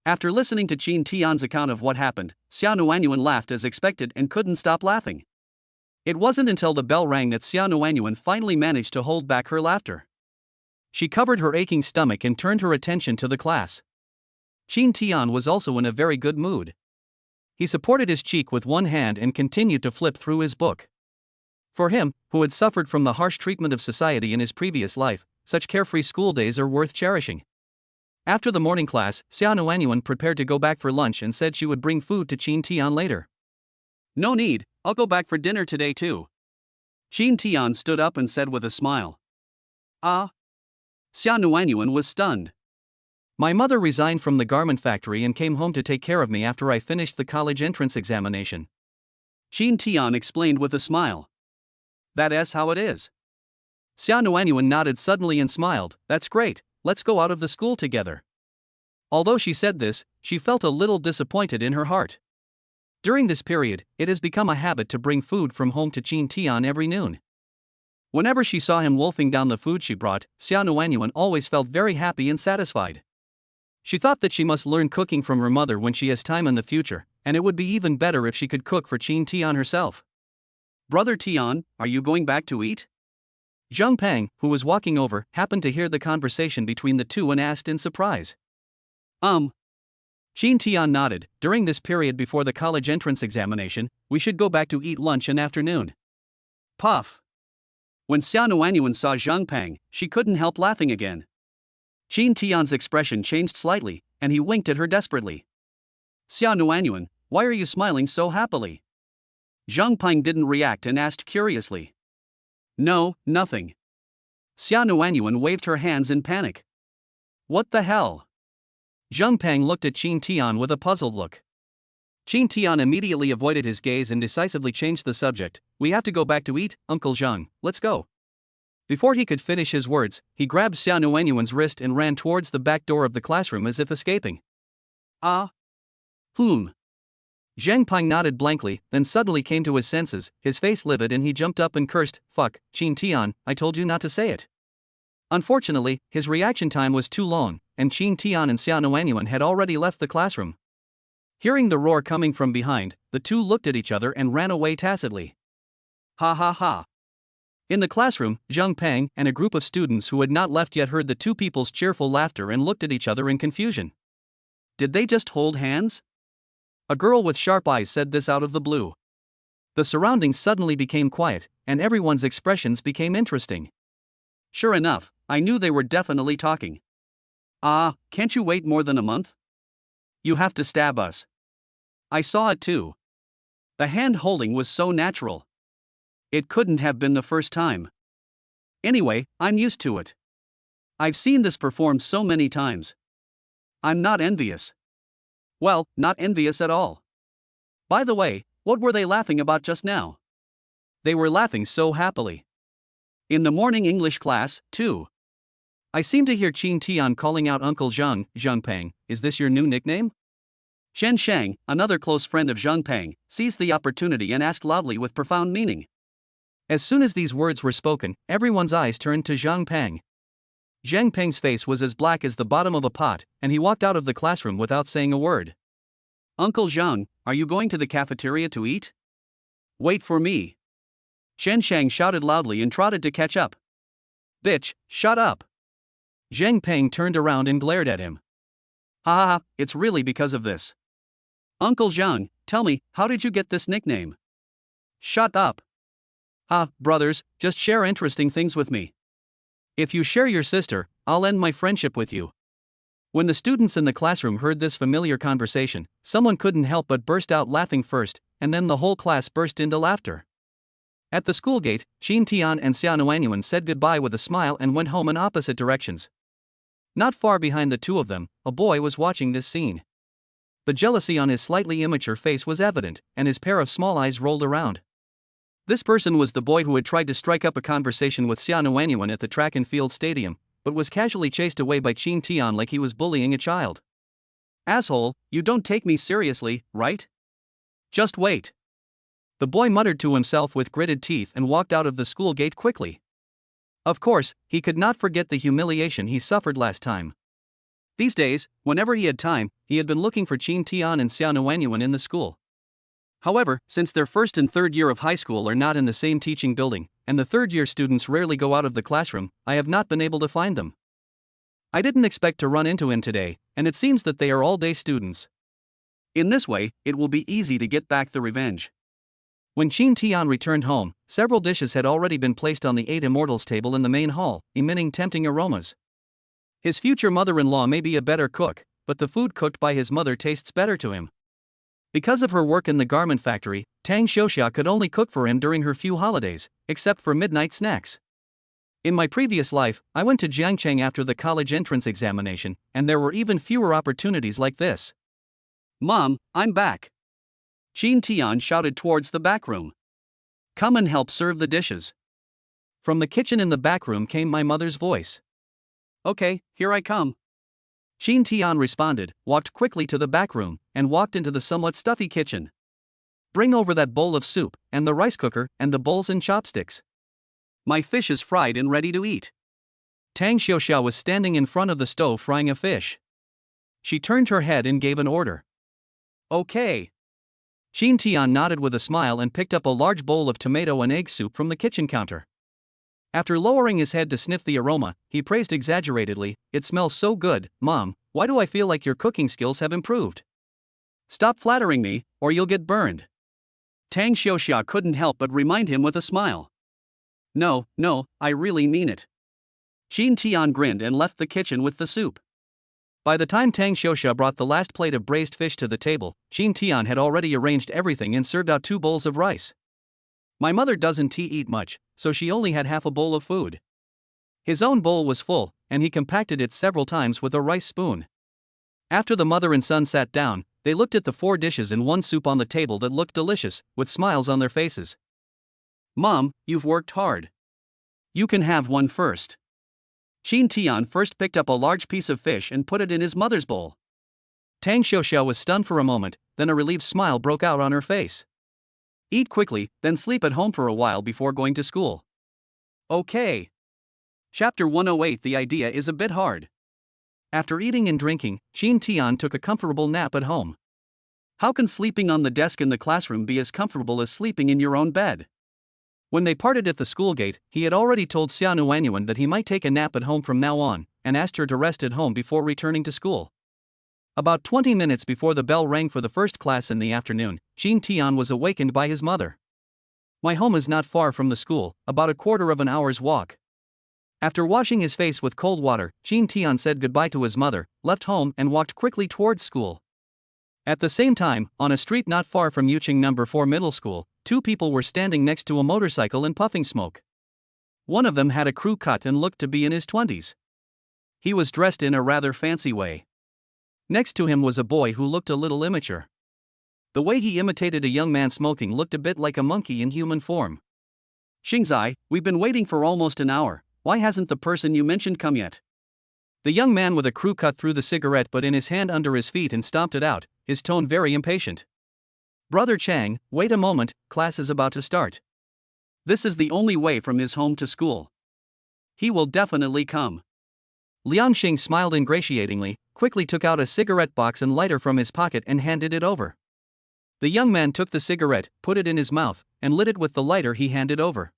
After listening to Qin Tian's account of what happened, Xia Nuanyuan laughed as expected and couldn't stop laughing. It wasn't until the bell rang that Xia Nuanyuan finally managed to hold back her laughter. She covered her aching stomach and turned her attention to the class. Qin Tian was also in a very good mood. He supported his cheek with one hand and continued to flip through his book. For him, who had suffered from the harsh treatment of society in his previous life, such carefree school days are worth cherishing. After the morning class, Xia Nuanyuan prepared to go back for lunch and said she would bring food to Qin Tian later. No need, I'll go back for dinner today too. Qin Tian stood up and said with a smile. Ah? Xia Nuanyuan was stunned. My mother resigned from the garment factory and came home to take care of me after I finished the college entrance examination. Qin Tian explained with a smile. That is how it is. Xia Nuanyuan nodded suddenly and smiled. That's great, let's go out of the school together. Although she said this, she felt a little disappointed in her heart. During this period, it has become a habit to bring food from home to Qin Tian every noon. Whenever she saw him wolfing down the food she brought, Xia Nuanyuan always felt very happy and satisfied. She thought that she must learn cooking from her mother when she has time in the future, and it would be even better if she could cook for Qin Tian herself. Brother Tian, are you going back to eat? Zhang Pang, who was walking over, happened to hear the conversation between the two and asked in surprise. Qin Tian nodded. During this period before the college entrance examination, we should go back to eat lunch in afternoon. Puff. When Xia Nuanyuan saw Zhang Pang, she couldn't help laughing again. Qin Tian's expression changed slightly, and he winked at her desperately. Xia Nuanyuan, why are you smiling so happily? Zhang Pang didn't react and asked curiously. No, nothing. Xia Nuanyuan waved her hands in panic. What the hell? Zhang Pang looked at Qin Tian with a puzzled look. Qin Tian immediately avoided his gaze and decisively changed the subject. We have to go back to eat, Uncle Zhang, let's go. Before he could finish his words, he grabbed Xia Nuanyuan's wrist and ran towards the back door of the classroom as if escaping. Ah? Zhang Pang nodded blankly, then suddenly came to his senses, his face livid, and he jumped up and cursed, Fuck, Qin Tian, I told you not to say it. Unfortunately, his reaction time was too long, and Qin Tian and Xia Nuanyuan had already left the classroom. Hearing the roar coming from behind, the two looked at each other and ran away tacitly. Ha ha ha. In the classroom, Zhang Pang and a group of students who had not left yet heard the two people's cheerful laughter and looked at each other in confusion. Did they just hold hands? A girl with sharp eyes said this out of the blue. The surroundings suddenly became quiet, and everyone's expressions became interesting. Sure enough, I knew they were definitely talking. Ah, can't you wait more than a month? You have to stab us. I saw it too. The hand holding was so natural. It couldn't have been the first time. Anyway, I'm used to it. I've seen this performed so many times. I'm not envious. Well, not envious at all. By the way, what were they laughing about just now? They were laughing so happily. In the morning English class, too. I seem to hear Qin Tian calling out Uncle Zhang. Zhang Pang, is this your new nickname? Shen Shang, another close friend of Zhang Pang, seized the opportunity and asked loudly with profound meaning. As soon as these words were spoken, everyone's eyes turned to Zhang Pang. Zhang Pang's face was as black as the bottom of a pot, and he walked out of the classroom without saying a word. Uncle Zhang, are you going to the cafeteria to eat? Wait for me. Shen Shang shouted loudly and trotted to catch up. Bitch, shut up. Zhang Pang turned around and glared at him. Ha ha ha, it's really because of this. Uncle Zhang, tell me, how did you get this nickname? Shut up. Brothers, just share interesting things with me. If you share your sister, I'll end my friendship with you. When the students in the classroom heard this familiar conversation, someone couldn't help but burst out laughing first, and then the whole class burst into laughter. At the school gate, Qin Tian and Xia Nuanyuan said goodbye with a smile and went home in opposite directions. Not far behind the two of them, a boy was watching this scene. The jealousy on his slightly immature face was evident, and his pair of small eyes rolled around. This person was the boy who had tried to strike up a conversation with Xia Nuanyuan at the track and field stadium, but was casually chased away by Qin Tian like he was bullying a child. Asshole, you don't take me seriously, right? Just wait. The boy muttered to himself with gritted teeth and walked out of the school gate quickly. Of course, he could not forget the humiliation he suffered last time. These days, whenever he had time, he had been looking for Qin Tian and Xia Nuanyuan in the school. However, since their first and third year of high school are not in the same teaching building, and the third year students rarely go out of the classroom, I have not been able to find them. I didn't expect to run into him today, and it seems that they are all-day students. In this way, it will be easy to get back the revenge. When Qin Tian returned home, several dishes had already been placed on the 8 Immortals table in the main hall, emitting tempting aromas. His future mother-in-law may be a better cook, but the food cooked by his mother tastes better to him. Because of her work in the garment factory, Tang Xiuxia could only cook for him during her few holidays, except for midnight snacks. In my previous life, I went to Jiangcheng after the college entrance examination, and there were even fewer opportunities like this. Mom, I'm back. Qin Tian shouted towards the back room. Come and help serve the dishes. From the kitchen in the back room came my mother's voice. Okay, here I come. Qin Tian responded, walked quickly to the back room, and walked into the somewhat stuffy kitchen. Bring over that bowl of soup, and the rice cooker, and the bowls and chopsticks. My fish is fried and ready to eat. Tang Xiuxia was standing in front of the stove frying a fish. She turned her head and gave an order. Okay. Qin Tian nodded with a smile and picked up a large bowl of tomato and egg soup from the kitchen counter. After lowering his head to sniff the aroma, he praised exaggeratedly, "It smells so good, Mom, why do I feel like your cooking skills have improved?" Stop flattering me, or you'll get burned. Tang Xiuxia couldn't help but remind him with a smile. No, I really mean it. Qin Tian grinned and left the kitchen with the soup. By the time Tang Xiuxia brought the last plate of braised fish to the table, Qin Tian had already arranged everything and served out 2 bowls of rice. My mother doesn't eat much, so she only had half a bowl of food. His own bowl was full, and he compacted it several times with a rice spoon. After the mother and son sat down, they looked at the 4 dishes and 1 soup on the table that looked delicious, with smiles on their faces. Mom, you've worked hard. You can have one first. Qin Tian first picked up a large piece of fish and put it in his mother's bowl. Tang Xiuxia was stunned for a moment, then a relieved smile broke out on her face. Eat quickly, then sleep at home for a while before going to school. Okay. Chapter 108. The idea is a bit hard. After eating and drinking, Qin Tian took a comfortable nap at home. How can sleeping on the desk in the classroom be as comfortable as sleeping in your own bed? When they parted at the school gate, he had already told Xia Nuanyuan that he might take a nap at home from now on, and asked her to rest at home before returning to school. About 20 minutes before the bell rang for the first class in the afternoon, Qin Tian was awakened by his mother. My home is not far from the school, about a quarter of an hour's walk. After washing his face with cold water, Qin Tian said goodbye to his mother, left home and walked quickly towards school. At the same time, on a street not far from Yuqing No. 4 Middle School, 2 people were standing next to a motorcycle and puffing smoke. One of them had a crew cut and looked to be in his 20s. He was dressed in a rather fancy way. Next to him was a boy who looked a little immature. The way he imitated a young man smoking looked a bit like a monkey in human form. Xingzai, we've been waiting for almost an hour. Why hasn't the person you mentioned come yet? The young man with a crew cut threw the cigarette butt in his hand under his feet and stomped it out, his tone very impatient. Brother Chang, wait a moment, class is about to start. This is the only way from his home to school. He will definitely come. Liang Xing smiled ingratiatingly, quickly took out a cigarette box and lighter from his pocket and handed it over. The young man took the cigarette, put it in his mouth, and lit it with the lighter he handed over.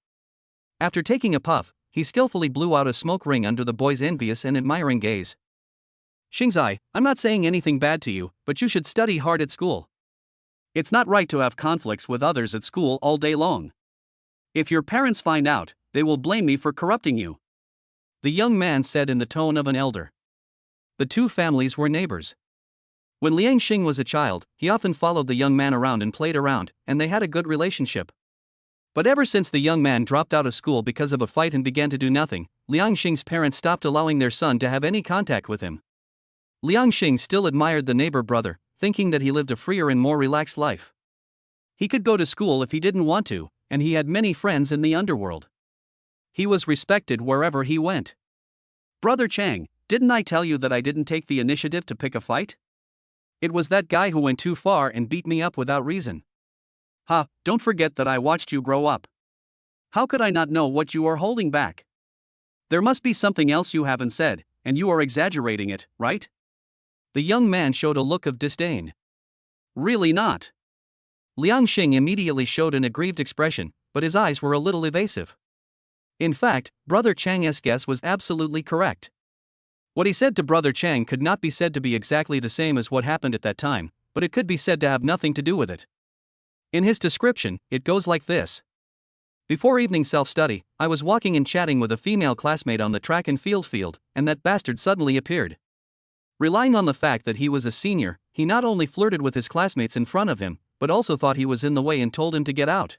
After taking a puff, he skillfully blew out a smoke ring under the boy's envious and admiring gaze. Xingzai, I'm not saying anything bad to you, but you should study hard at school. It's not right to have conflicts with others at school all day long. If your parents find out, they will blame me for corrupting you. The young man said in the tone of an elder. The 2 families were neighbors. When Liang Xing was a child, he often followed the young man around and played around, and they had a good relationship. But ever since the young man dropped out of school because of a fight and began to do nothing, Liang Xing's parents stopped allowing their son to have any contact with him. Liang Xing still admired the neighbor brother, thinking that he lived a freer and more relaxed life. He could go to school if he didn't want to, and he had many friends in the underworld. He was respected wherever he went. Brother Chang, didn't I tell you that I didn't take the initiative to pick a fight? It was that guy who went too far and beat me up without reason. Ha, don't forget that I watched you grow up. How could I not know what you are holding back? There must be something else you haven't said, and you are exaggerating it, right? The young man showed a look of disdain. Really not. Liang Xing immediately showed an aggrieved expression, but his eyes were a little evasive. In fact, Brother Chang's guess was absolutely correct. What he said to Brother Chang could not be said to be exactly the same as what happened at that time, but it could be said to have nothing to do with it. In his description, it goes like this. Before evening self-study, I was walking and chatting with a female classmate on the track and field, and that bastard suddenly appeared. Relying on the fact that he was a senior, he not only flirted with his classmates in front of him, but also thought he was in the way and told him to get out.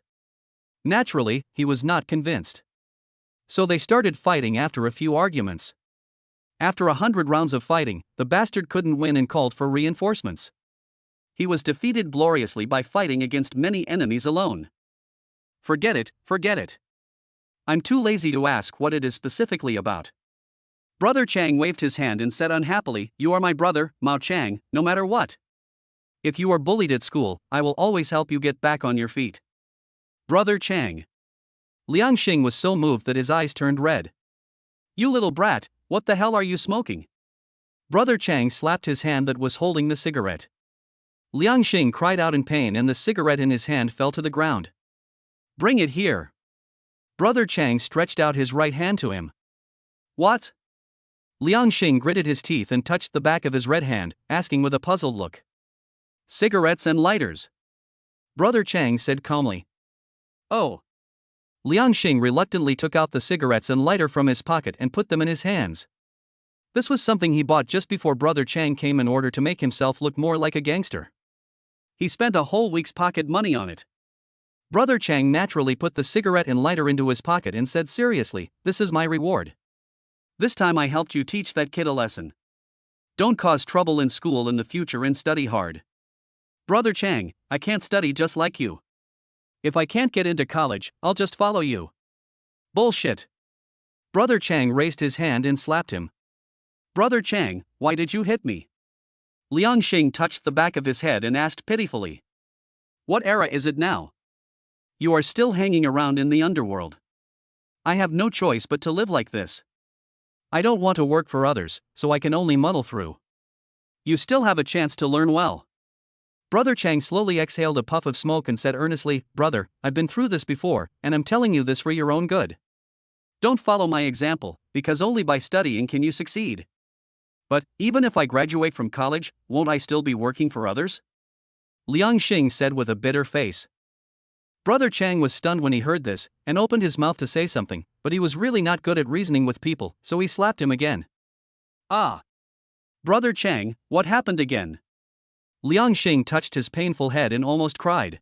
Naturally, he was not convinced. So they started fighting after a few arguments. After 100 rounds of fighting, the bastard couldn't win and called for reinforcements. He was defeated gloriously by fighting against many enemies alone. Forget it. I'm too lazy to ask what it is specifically about. Brother Chang waved his hand and said unhappily, "You are my brother, Mao Chang, no matter what. If you are bullied at school, I will always help you get back on your feet." Brother Chang. Liang Xing was so moved that his eyes turned red. "You little brat, what the hell are you smoking?" Brother Chang slapped his hand that was holding the cigarette. Liang Xing cried out in pain and the cigarette in his hand fell to the ground. "Bring it here." Brother Chang stretched out his right hand to him. "What?" Liang Xing gritted his teeth and touched the back of his red hand, asking with a puzzled look. "Cigarettes and lighters." Brother Chang said calmly. "Oh." Liang Xing reluctantly took out the cigarettes and lighter from his pocket and put them in his hands. This was something he bought just before Brother Chang came in order to make himself look more like a gangster. He spent a whole week's pocket money on it. Brother Chang naturally put the cigarette and lighter into his pocket and said seriously, "This is my reward. This time I helped you teach that kid a lesson. Don't cause trouble in school in the future and study hard." "Brother Chang, I can't study just like you. If I can't get into college, I'll just follow you." "Bullshit." Brother Chang raised his hand and slapped him. "Brother Chang, why did you hit me?" Liang Xing touched the back of his head and asked pitifully. "What era is it now? You are still hanging around in the underworld. I have no choice but to live like this. I don't want to work for others, so I can only muddle through. You still have a chance to learn well." Brother Chang slowly exhaled a puff of smoke and said earnestly, "Brother, I've been through this before, and I'm telling you this for your own good. Don't follow my example, because only by studying can you succeed. But, even if I graduate from college, won't I still be working for others?" Liang Xing said with a bitter face. Brother Chang was stunned when he heard this, and opened his mouth to say something, but he was really not good at reasoning with people, so he slapped him again. "Ah! Brother Chang, what happened again?" Liang Xing touched his painful head and almost cried.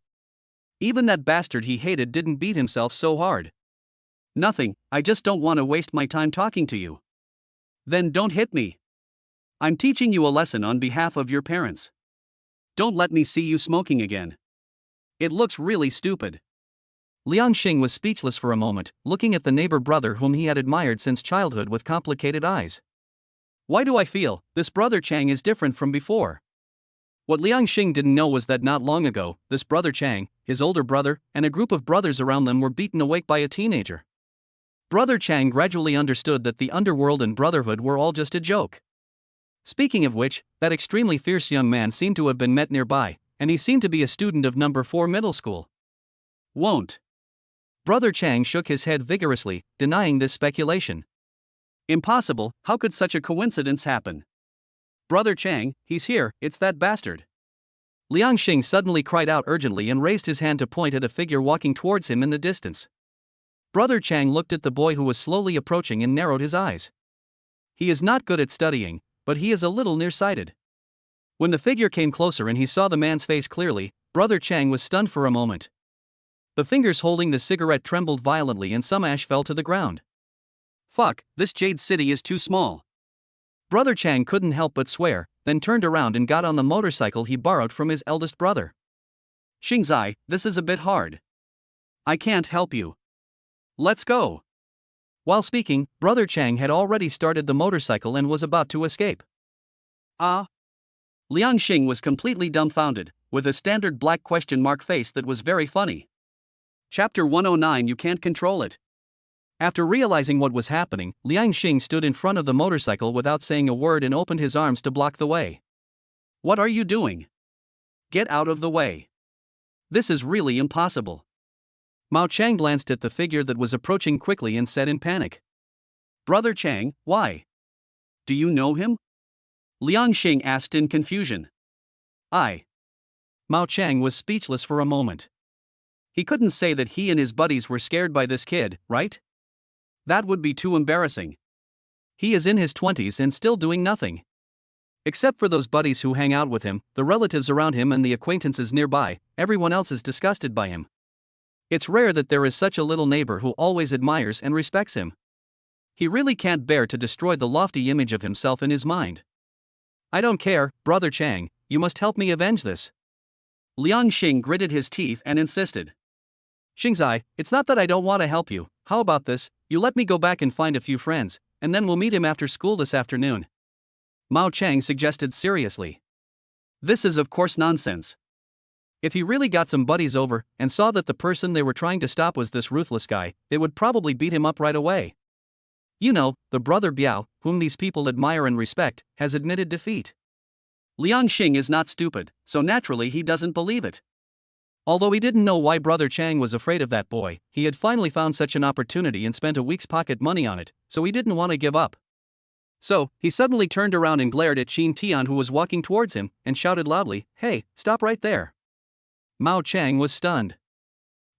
Even that bastard he hated didn't beat himself so hard. "Nothing, I just don't want to waste my time talking to you." "Then don't hit me. I'm teaching you a lesson on behalf of your parents. Don't let me see you smoking again. It looks really stupid." Liang Xing was speechless for a moment, looking at the neighbor brother whom he had admired since childhood with complicated eyes. Why do I feel this Brother Chang is different from before? What Liang Xing didn't know was that not long ago, this Brother Chang, his older brother, and a group of brothers around them were beaten awake by a teenager. Brother Chang gradually understood that the underworld and brotherhood were all just a joke. Speaking of which, that extremely fierce young man seemed to have been met nearby, and he seemed to be a student of number 4 middle school. "Won't." Brother Chang shook his head vigorously, denying this speculation. "Impossible, how could such a coincidence happen? Brother Chang, he's here, it's that bastard." Liang Xing suddenly cried out urgently and raised his hand to point at a figure walking towards him in the distance. Brother Chang looked at the boy who was slowly approaching and narrowed his eyes. He is not good at studying, but he is a little nearsighted. When the figure came closer and he saw the man's face clearly, Brother Chang was stunned for a moment. The fingers holding the cigarette trembled violently and some ash fell to the ground. "Fuck, this Jade City is too small." Brother Chang couldn't help but swear, then turned around and got on the motorcycle he borrowed from his eldest brother. "Xingzai, this is a bit hard. I can't help you. Let's go." While speaking, Brother Chang had already started the motorcycle and was about to escape. "Ah?" Liang Xing was completely dumbfounded, with a standard black question mark face that was very funny. Chapter 109 You Can't Control It. After realizing what was happening, Liang Xing stood in front of the motorcycle without saying a word and opened his arms to block the way. "What are you doing? Get out of the way." This is really impossible. Mao Chang glanced at the figure that was approaching quickly and said in panic. Brother Chang, why? Do you know him? Liang Xing asked in confusion. Mao Chang was speechless for a moment. He couldn't say that he and his buddies were scared by this kid, right? That would be too embarrassing. He is in his 20s and still doing nothing. Except for those buddies who hang out with him, the relatives around him and the acquaintances nearby, everyone else is disgusted by him. It's rare that there is such a little neighbor who always admires and respects him. He really can't bear to destroy the lofty image of himself in his mind. I don't care, Brother Chang, you must help me avenge this. Liang Xing gritted his teeth and insisted. Xingzai, it's not that I don't want to help you. How about this, you let me go back and find a few friends, and then we'll meet him after school this afternoon. Mao Chang suggested seriously. This is of course nonsense. If he really got some buddies over and saw that the person they were trying to stop was this ruthless guy, they would probably beat him up right away. You know, the brother Biao, whom these people admire and respect, has admitted defeat. Liang Xing is not stupid, so naturally he doesn't believe it. Although he didn't know why Brother Chang was afraid of that boy, he had finally found such an opportunity and spent a week's pocket money on it, so he didn't want to give up. So, he suddenly turned around and glared at Qin Tian, who was walking towards him, and shouted loudly, "Hey, stop right there." Mao Chang was stunned.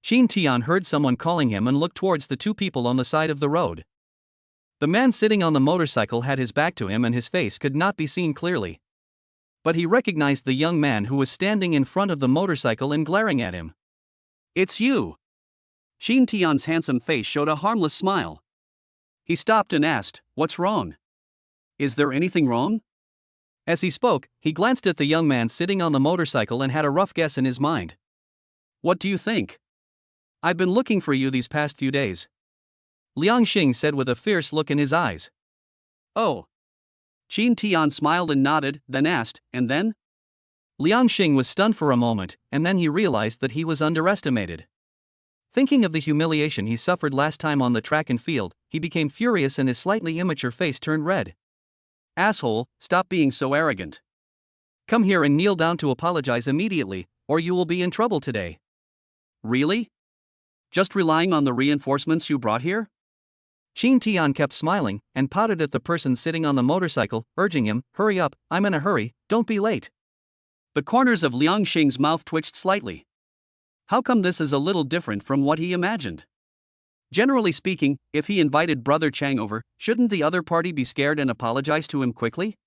Qin Tian heard someone calling him and looked towards the two people on the side of the road. The man sitting on the motorcycle had his back to him and his face could not be seen clearly. But he recognized the young man who was standing in front of the motorcycle and glaring at him. "It's you!" Qin Tian's handsome face showed a harmless smile. He stopped and asked, "What's wrong? Is there anything wrong?" As he spoke, he glanced at the young man sitting on the motorcycle and had a rough guess in his mind. "What do you think?" "I've been looking for you these past few days," Liang Xing said with a fierce look in his eyes. "Oh." Qin Tian smiled and nodded, then asked, "And then?" Liang Xing was stunned for a moment, and then he realized that he was underestimated. Thinking of the humiliation he suffered last time on the track and field, he became furious and his slightly immature face turned red. "Asshole, stop being so arrogant. Come here and kneel down to apologize immediately, or you will be in trouble today." "Really? Just relying on the reinforcements you brought here?" Qin Tian kept smiling and pouted at the person sitting on the motorcycle, urging him, "Hurry up, I'm in a hurry, don't be late." The corners of Liang Xing's mouth twitched slightly. How come this is a little different from what he imagined? Generally speaking, if he invited Brother Chang over, shouldn't the other party be scared and apologize to him quickly?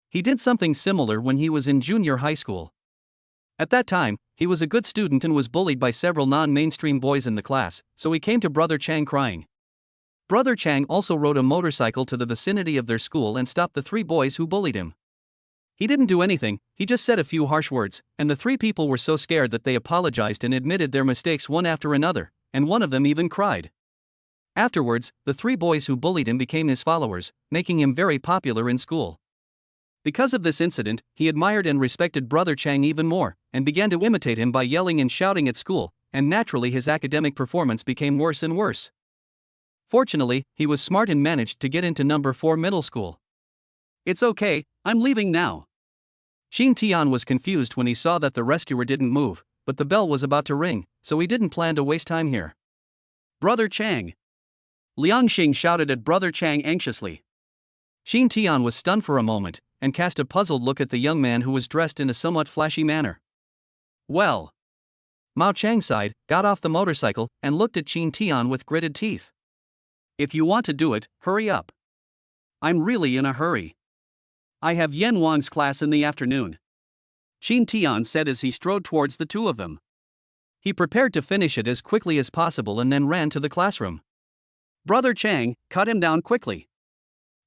He did something similar when he was in junior high school. At that time, he was a good student and was bullied by several non-mainstream boys in the class, so he came to Brother Chang crying. Brother Chang also rode a motorcycle to the vicinity of their school and stopped the three boys who bullied him. He didn't do anything, he just said a few harsh words, and the three people were so scared that they apologized and admitted their mistakes one after another, and one of them even cried. Afterwards, the three boys who bullied him became his followers, making him very popular in school. Because of this incident, he admired and respected Brother Chang even more, and began to imitate him by yelling and shouting at school, and naturally his academic performance became worse and worse. Fortunately, he was smart and managed to get into number 4 middle school. "It's okay, I'm leaving now." Qin Tian was confused when he saw that the rescuer didn't move, but the bell was about to ring, so he didn't plan to waste time here. "Brother Chang!" Liang Xing shouted at Brother Chang anxiously. Qin Tian was stunned for a moment, and cast a puzzled look at the young man who was dressed in a somewhat flashy manner. "Well." Mao Chang sighed, got off the motorcycle, and looked at Qin Tian with gritted teeth. "If you want to do it, hurry up. I'm really in a hurry. I have Yan Wang's class in the afternoon," Qin Tian said as he strode towards the two of them. He prepared to finish it as quickly as possible and then ran to the classroom. Brother Chang, cut him down quickly.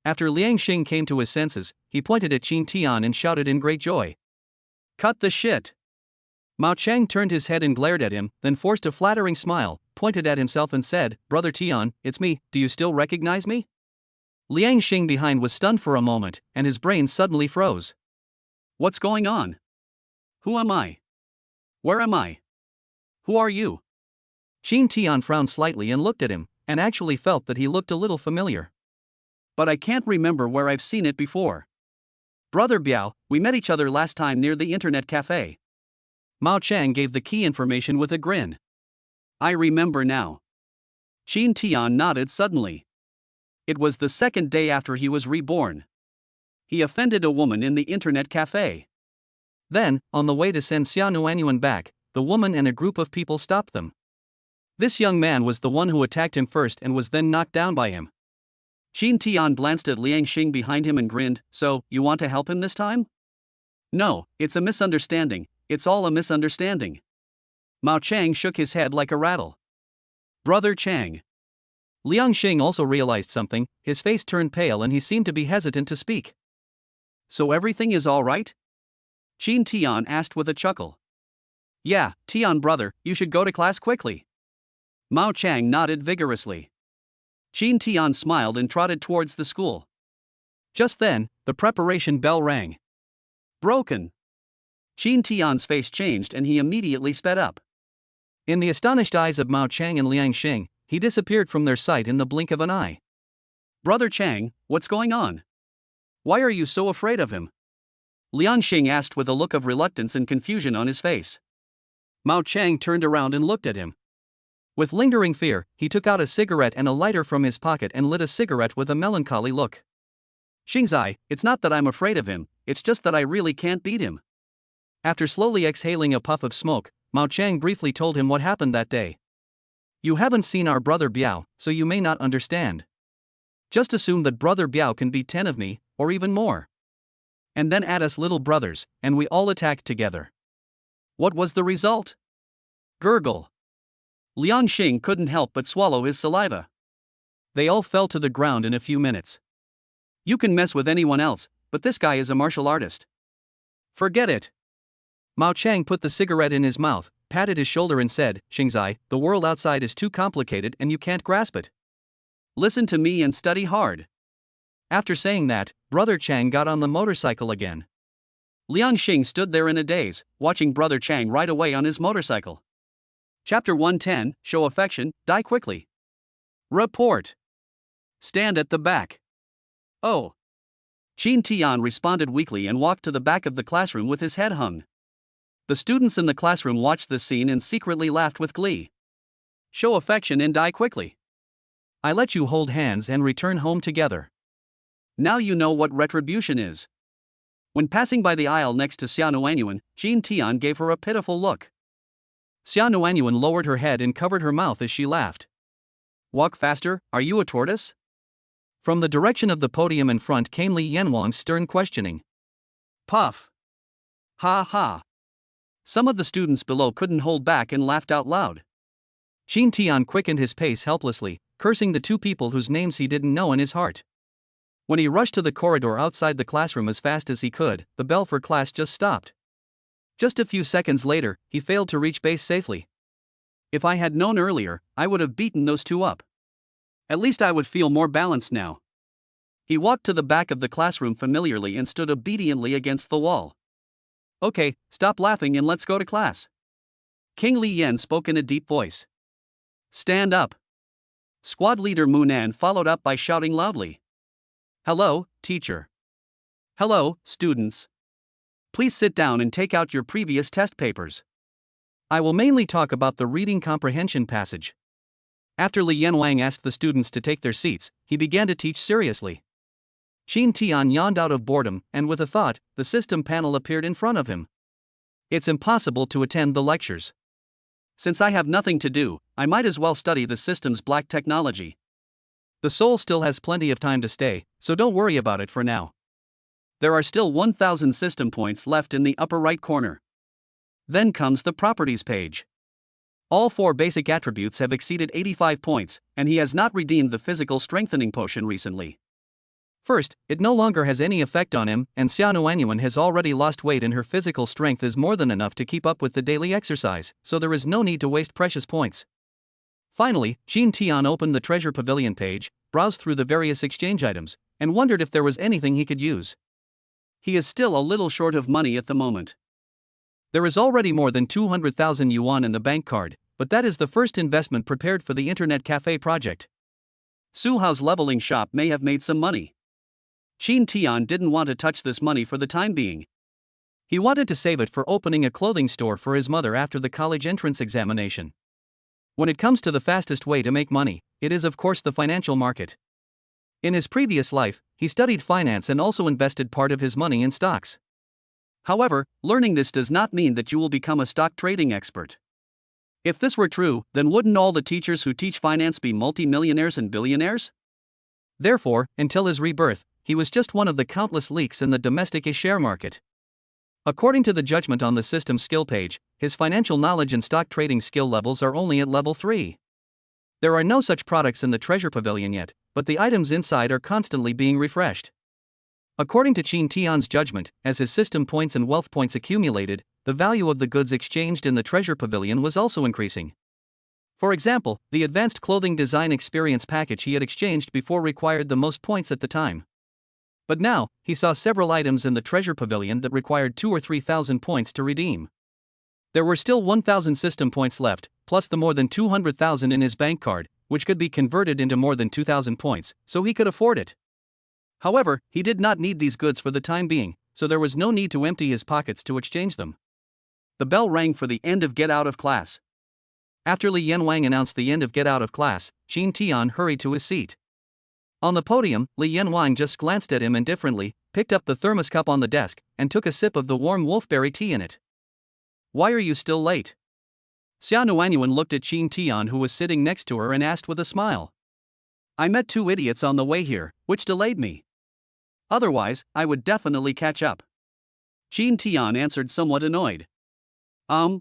After Liang Xing came to his senses, he pointed at Qin Tian and shouted in great joy. "Cut the shit." Mao Chang turned his head and glared at him, then forced a flattering smile, pointed at himself and said, "Brother Tian, it's me, do you still recognize me?" Liang Xing behind was stunned for a moment, and his brain suddenly froze. "What's going on? Who am I? Where am I? Who are you?" Qin Tian frowned slightly and looked at him, and actually felt that he looked a little familiar. "But I can't remember where I've seen it before. Brother Biao, we met each other last time near the internet cafe." Mao Chang gave the key information with a grin. I remember now. Qin Tian nodded suddenly. It was the second day after he was reborn. He offended a woman in the internet cafe. Then, on the way to send Xia Nuanyuan back, the woman and a group of people stopped them. This young man was the one who attacked him first and was then knocked down by him. Qin Tian glanced at Liang Xing behind him and grinned. So, you want to help him this time? No, it's a misunderstanding, it's all a misunderstanding. Mao Chang shook his head like a rattle. Brother Chang. Liang Xing also realized something, his face turned pale and he seemed to be hesitant to speak. So everything is all right? Qin Tian asked with a chuckle. Yeah, Tian brother, you should go to class quickly. Mao Chang nodded vigorously. Qin Tian smiled and trotted towards the school. Just then, the preparation bell rang. Broken. Qin Tian's face changed and he immediately sped up. In the astonished eyes of Mao Chang and Liang Xing, he disappeared from their sight in the blink of an eye. Brother Chang, what's going on? Why are you so afraid of him? Liang Xing asked with a look of reluctance and confusion on his face. Mao Chang turned around and looked at him. With lingering fear, he took out a cigarette and a lighter from his pocket and lit a cigarette with a melancholy look. Xingzai, it's not that I'm afraid of him, it's just that I really can't beat him. After slowly exhaling a puff of smoke, Mao Chang briefly told him what happened that day. You haven't seen our brother Biao, so you may not understand. Just assume that brother Biao can beat 10 of me, or even more. And then add us little brothers, and we all attacked together. What was the result? Gurgle. Liang Xing couldn't help but swallow his saliva. They all fell to the ground in a few minutes. You can mess with anyone else, but this guy is a martial artist. Forget it. Mao Chang put the cigarette in his mouth, patted his shoulder and said, Xingzai, the world outside is too complicated and you can't grasp it. Listen to me and study hard. After saying that, Brother Chang got on the motorcycle again. Liang Xing stood there in a daze, watching Brother Chang ride away on his motorcycle. Chapter 110, Show Affection, Die Quickly. Report. Stand at the back. Oh. Qin Tian responded weakly and walked to the back of the classroom with his head hung. The students in the classroom watched this scene and secretly laughed with glee. Show affection and die quickly. I let you hold hands and return home together. Now you know what retribution is. When passing by the aisle next to Xia Nuanyuan, Qin Tian gave her a pitiful look. Xia Nuanyuan lowered her head and covered her mouth as she laughed. Walk faster, are you a tortoise? From the direction of the podium in front came Li Yanwang's stern questioning. Puff. Ha ha. Some of the students below couldn't hold back and laughed out loud. Qin Tian quickened his pace helplessly, cursing the two people whose names he didn't know in his heart. When he rushed to the corridor outside the classroom as fast as he could, the bell for class just stopped. Just a few seconds later, he failed to reach base safely. If I had known earlier, I would have beaten those two up. At least I would feel more balanced now. He walked to the back of the classroom familiarly and stood obediently against the wall. Okay, stop laughing and let's go to class. King Li Yan spoke in a deep voice. Stand up. Squad leader Mu Nan followed up by shouting loudly. Hello, teacher. Hello, students. Please sit down and take out your previous test papers. I will mainly talk about the reading comprehension passage. After Li Yanwang asked the students to take their seats, he began to teach seriously. Qin Tian yawned out of boredom, and with a thought, the system panel appeared in front of him. It's impossible to attend the lectures. Since I have nothing to do, I might as well study the system's black technology. The soul still has plenty of time to stay, so don't worry about it for now. There are still 1,000 system points left in the upper right corner. Then comes the properties page. All 4 basic attributes have exceeded 85 points, and he has not redeemed the physical strengthening potion recently. First, it no longer has any effect on him, and Xia Nuanyuan has already lost weight and her physical strength is more than enough to keep up with the daily exercise, so there is no need to waste precious points. Finally, Qin Tian opened the treasure pavilion page, browsed through the various exchange items, and wondered if there was anything he could use. He is still a little short of money at the moment. There is already more than 200,000 yuan in the bank card, but that is the first investment prepared for the internet cafe project. Su Hao's leveling shop may have made some money. Qin Tian didn't want to touch this money for the time being. He wanted to save it for opening a clothing store for his mother after the college entrance examination. When it comes to the fastest way to make money, it is of course the financial market. In his previous life, he studied finance and also invested part of his money in stocks. However, learning this does not mean that you will become a stock trading expert. If this were true, then wouldn't all the teachers who teach finance be multi-millionaires and billionaires? Therefore, until his rebirth, he was just one of the countless leaks in the domestic share market. According to the Judgment on the System skill page, his financial knowledge and stock trading skill levels are only at level 3. There are no such products in the Treasure Pavilion yet, but the items inside are constantly being refreshed. According to Qin Tian's judgment, as his system points and wealth points accumulated, the value of the goods exchanged in the Treasure Pavilion was also increasing. For example, the Advanced Clothing Design Experience package he had exchanged before required the most points at the time. But now, he saw several items in the Treasure Pavilion that required 2,000 or 3,000 points to redeem. There were still 1,000 system points left, plus the more than 200,000 in his bank card, which could be converted into more than 2,000 points, so he could afford it. However, he did not need these goods for the time being, so there was no need to empty his pockets to exchange them. The bell rang for the end of Get Out of Class. After Li Yanwang announced the end of Get Out of Class, Qin Tian hurried to his seat. On the podium, Li Yanwang just glanced at him indifferently, picked up the thermos cup on the desk, and took a sip of the warm wolfberry tea in it. "Why are you still late?" Xia Nuanyuan looked at Qin Tian, who was sitting next to her, and asked with a smile. "I met 2 idiots on the way here, which delayed me. Otherwise, I would definitely catch up." Qin Tian answered, somewhat annoyed. Xia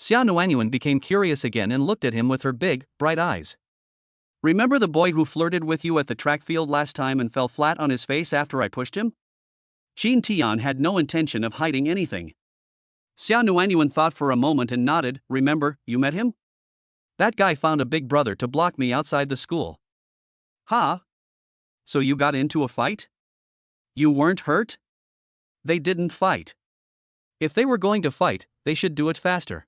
Nuanyuan became curious again and looked at him with her big, bright eyes. "Remember the boy who flirted with you at the track field last time and fell flat on his face after I pushed him?" Qin Tian had no intention of hiding anything. Xia Nuanyuan thought for a moment and nodded. "Remember, you met him? That guy found a big brother to block me outside the school." "Huh? So you got into a fight? You weren't hurt?" "They didn't fight. If they were going to fight, they should do it faster.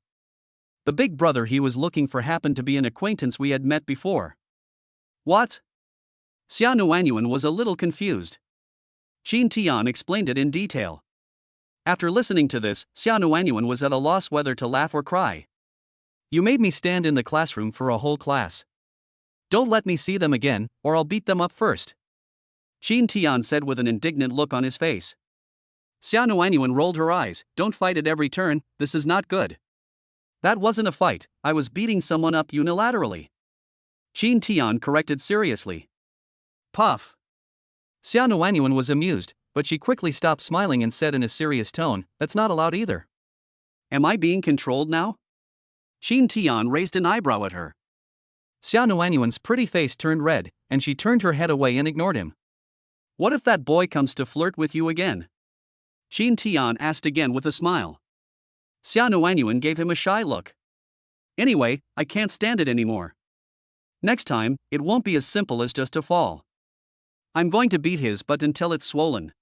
The big brother he was looking for happened to be an acquaintance we had met before." "What?" Xia Nuanyuan was a little confused. Qin Tian explained it in detail. After listening to this, Xia Nuanyuan was at a loss whether to laugh or cry. "You made me stand in the classroom for a whole class. Don't let me see them again, or I'll beat them up first," Qin Tian said with an indignant look on his face. Xia Nuanyuan rolled her eyes. "Don't fight at every turn, this is not good." "That wasn't a fight, I was beating someone up unilaterally," Qin Tian corrected seriously. "Puff." Xia Nuanyuan was amused, but she quickly stopped smiling and said in a serious tone, "That's not allowed either." "Am I being controlled now?" Qin Tian raised an eyebrow at her. Xia Nuanyuan's pretty face turned red, and she turned her head away and ignored him. "What if that boy comes to flirt with you again?" Qin Tian asked again with a smile. Xia Nuanyuan gave him a shy look. "Anyway, I can't stand it anymore. Next time, it won't be as simple as just a fall. I'm going to beat his butt until it's swollen.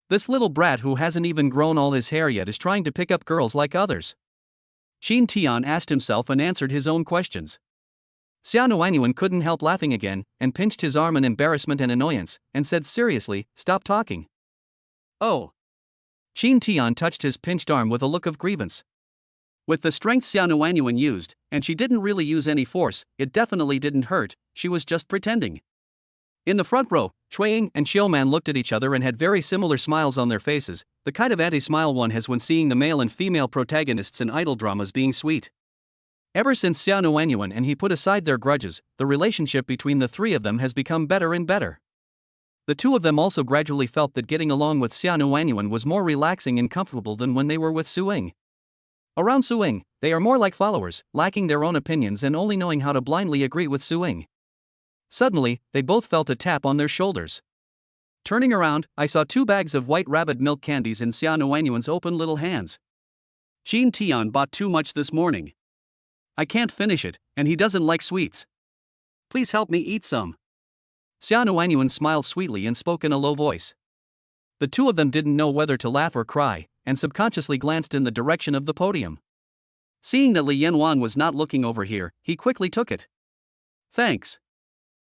This little brat who hasn't even grown all his hair yet is trying to pick up girls like others." Qin Tian asked himself and answered his own questions. Xia Nuanyuan couldn't help laughing again, and pinched his arm in embarrassment and annoyance, and said seriously, "Stop talking." "Oh." Qin Tian touched his pinched arm with a look of grievance. With the strength Xia Nuanyuan used, and she didn't really use any force, it definitely didn't hurt, she was just pretending. In the front row, Chuiying and Xiuman looked at each other and had very similar smiles on their faces, the kind of anti-smile one has when seeing the male and female protagonists in idol dramas being sweet. Ever since Xia Nuanyuan and he put aside their grudges, the relationship between the 3 of them has become better and better. The 2 of them also gradually felt that getting along with Xia Nuanyuan was more relaxing and comfortable than when they were with Suing. Around Suing, they are more like followers, lacking their own opinions and only knowing how to blindly agree with Suing. Suddenly, they both felt a tap on their shoulders. Turning around, I saw 2 bags of white rabbit milk candies in Xia Nuanyuan's open little hands. "Qin Tian bought too much this morning. I can't finish it, and he doesn't like sweets. Please help me eat some." Xia Nuanyuan smiled sweetly and spoke in a low voice. The 2 of them didn't know whether to laugh or cry, and subconsciously glanced in the direction of the podium. Seeing that Li Yanwan was not looking over here, he quickly took it. "Thanks."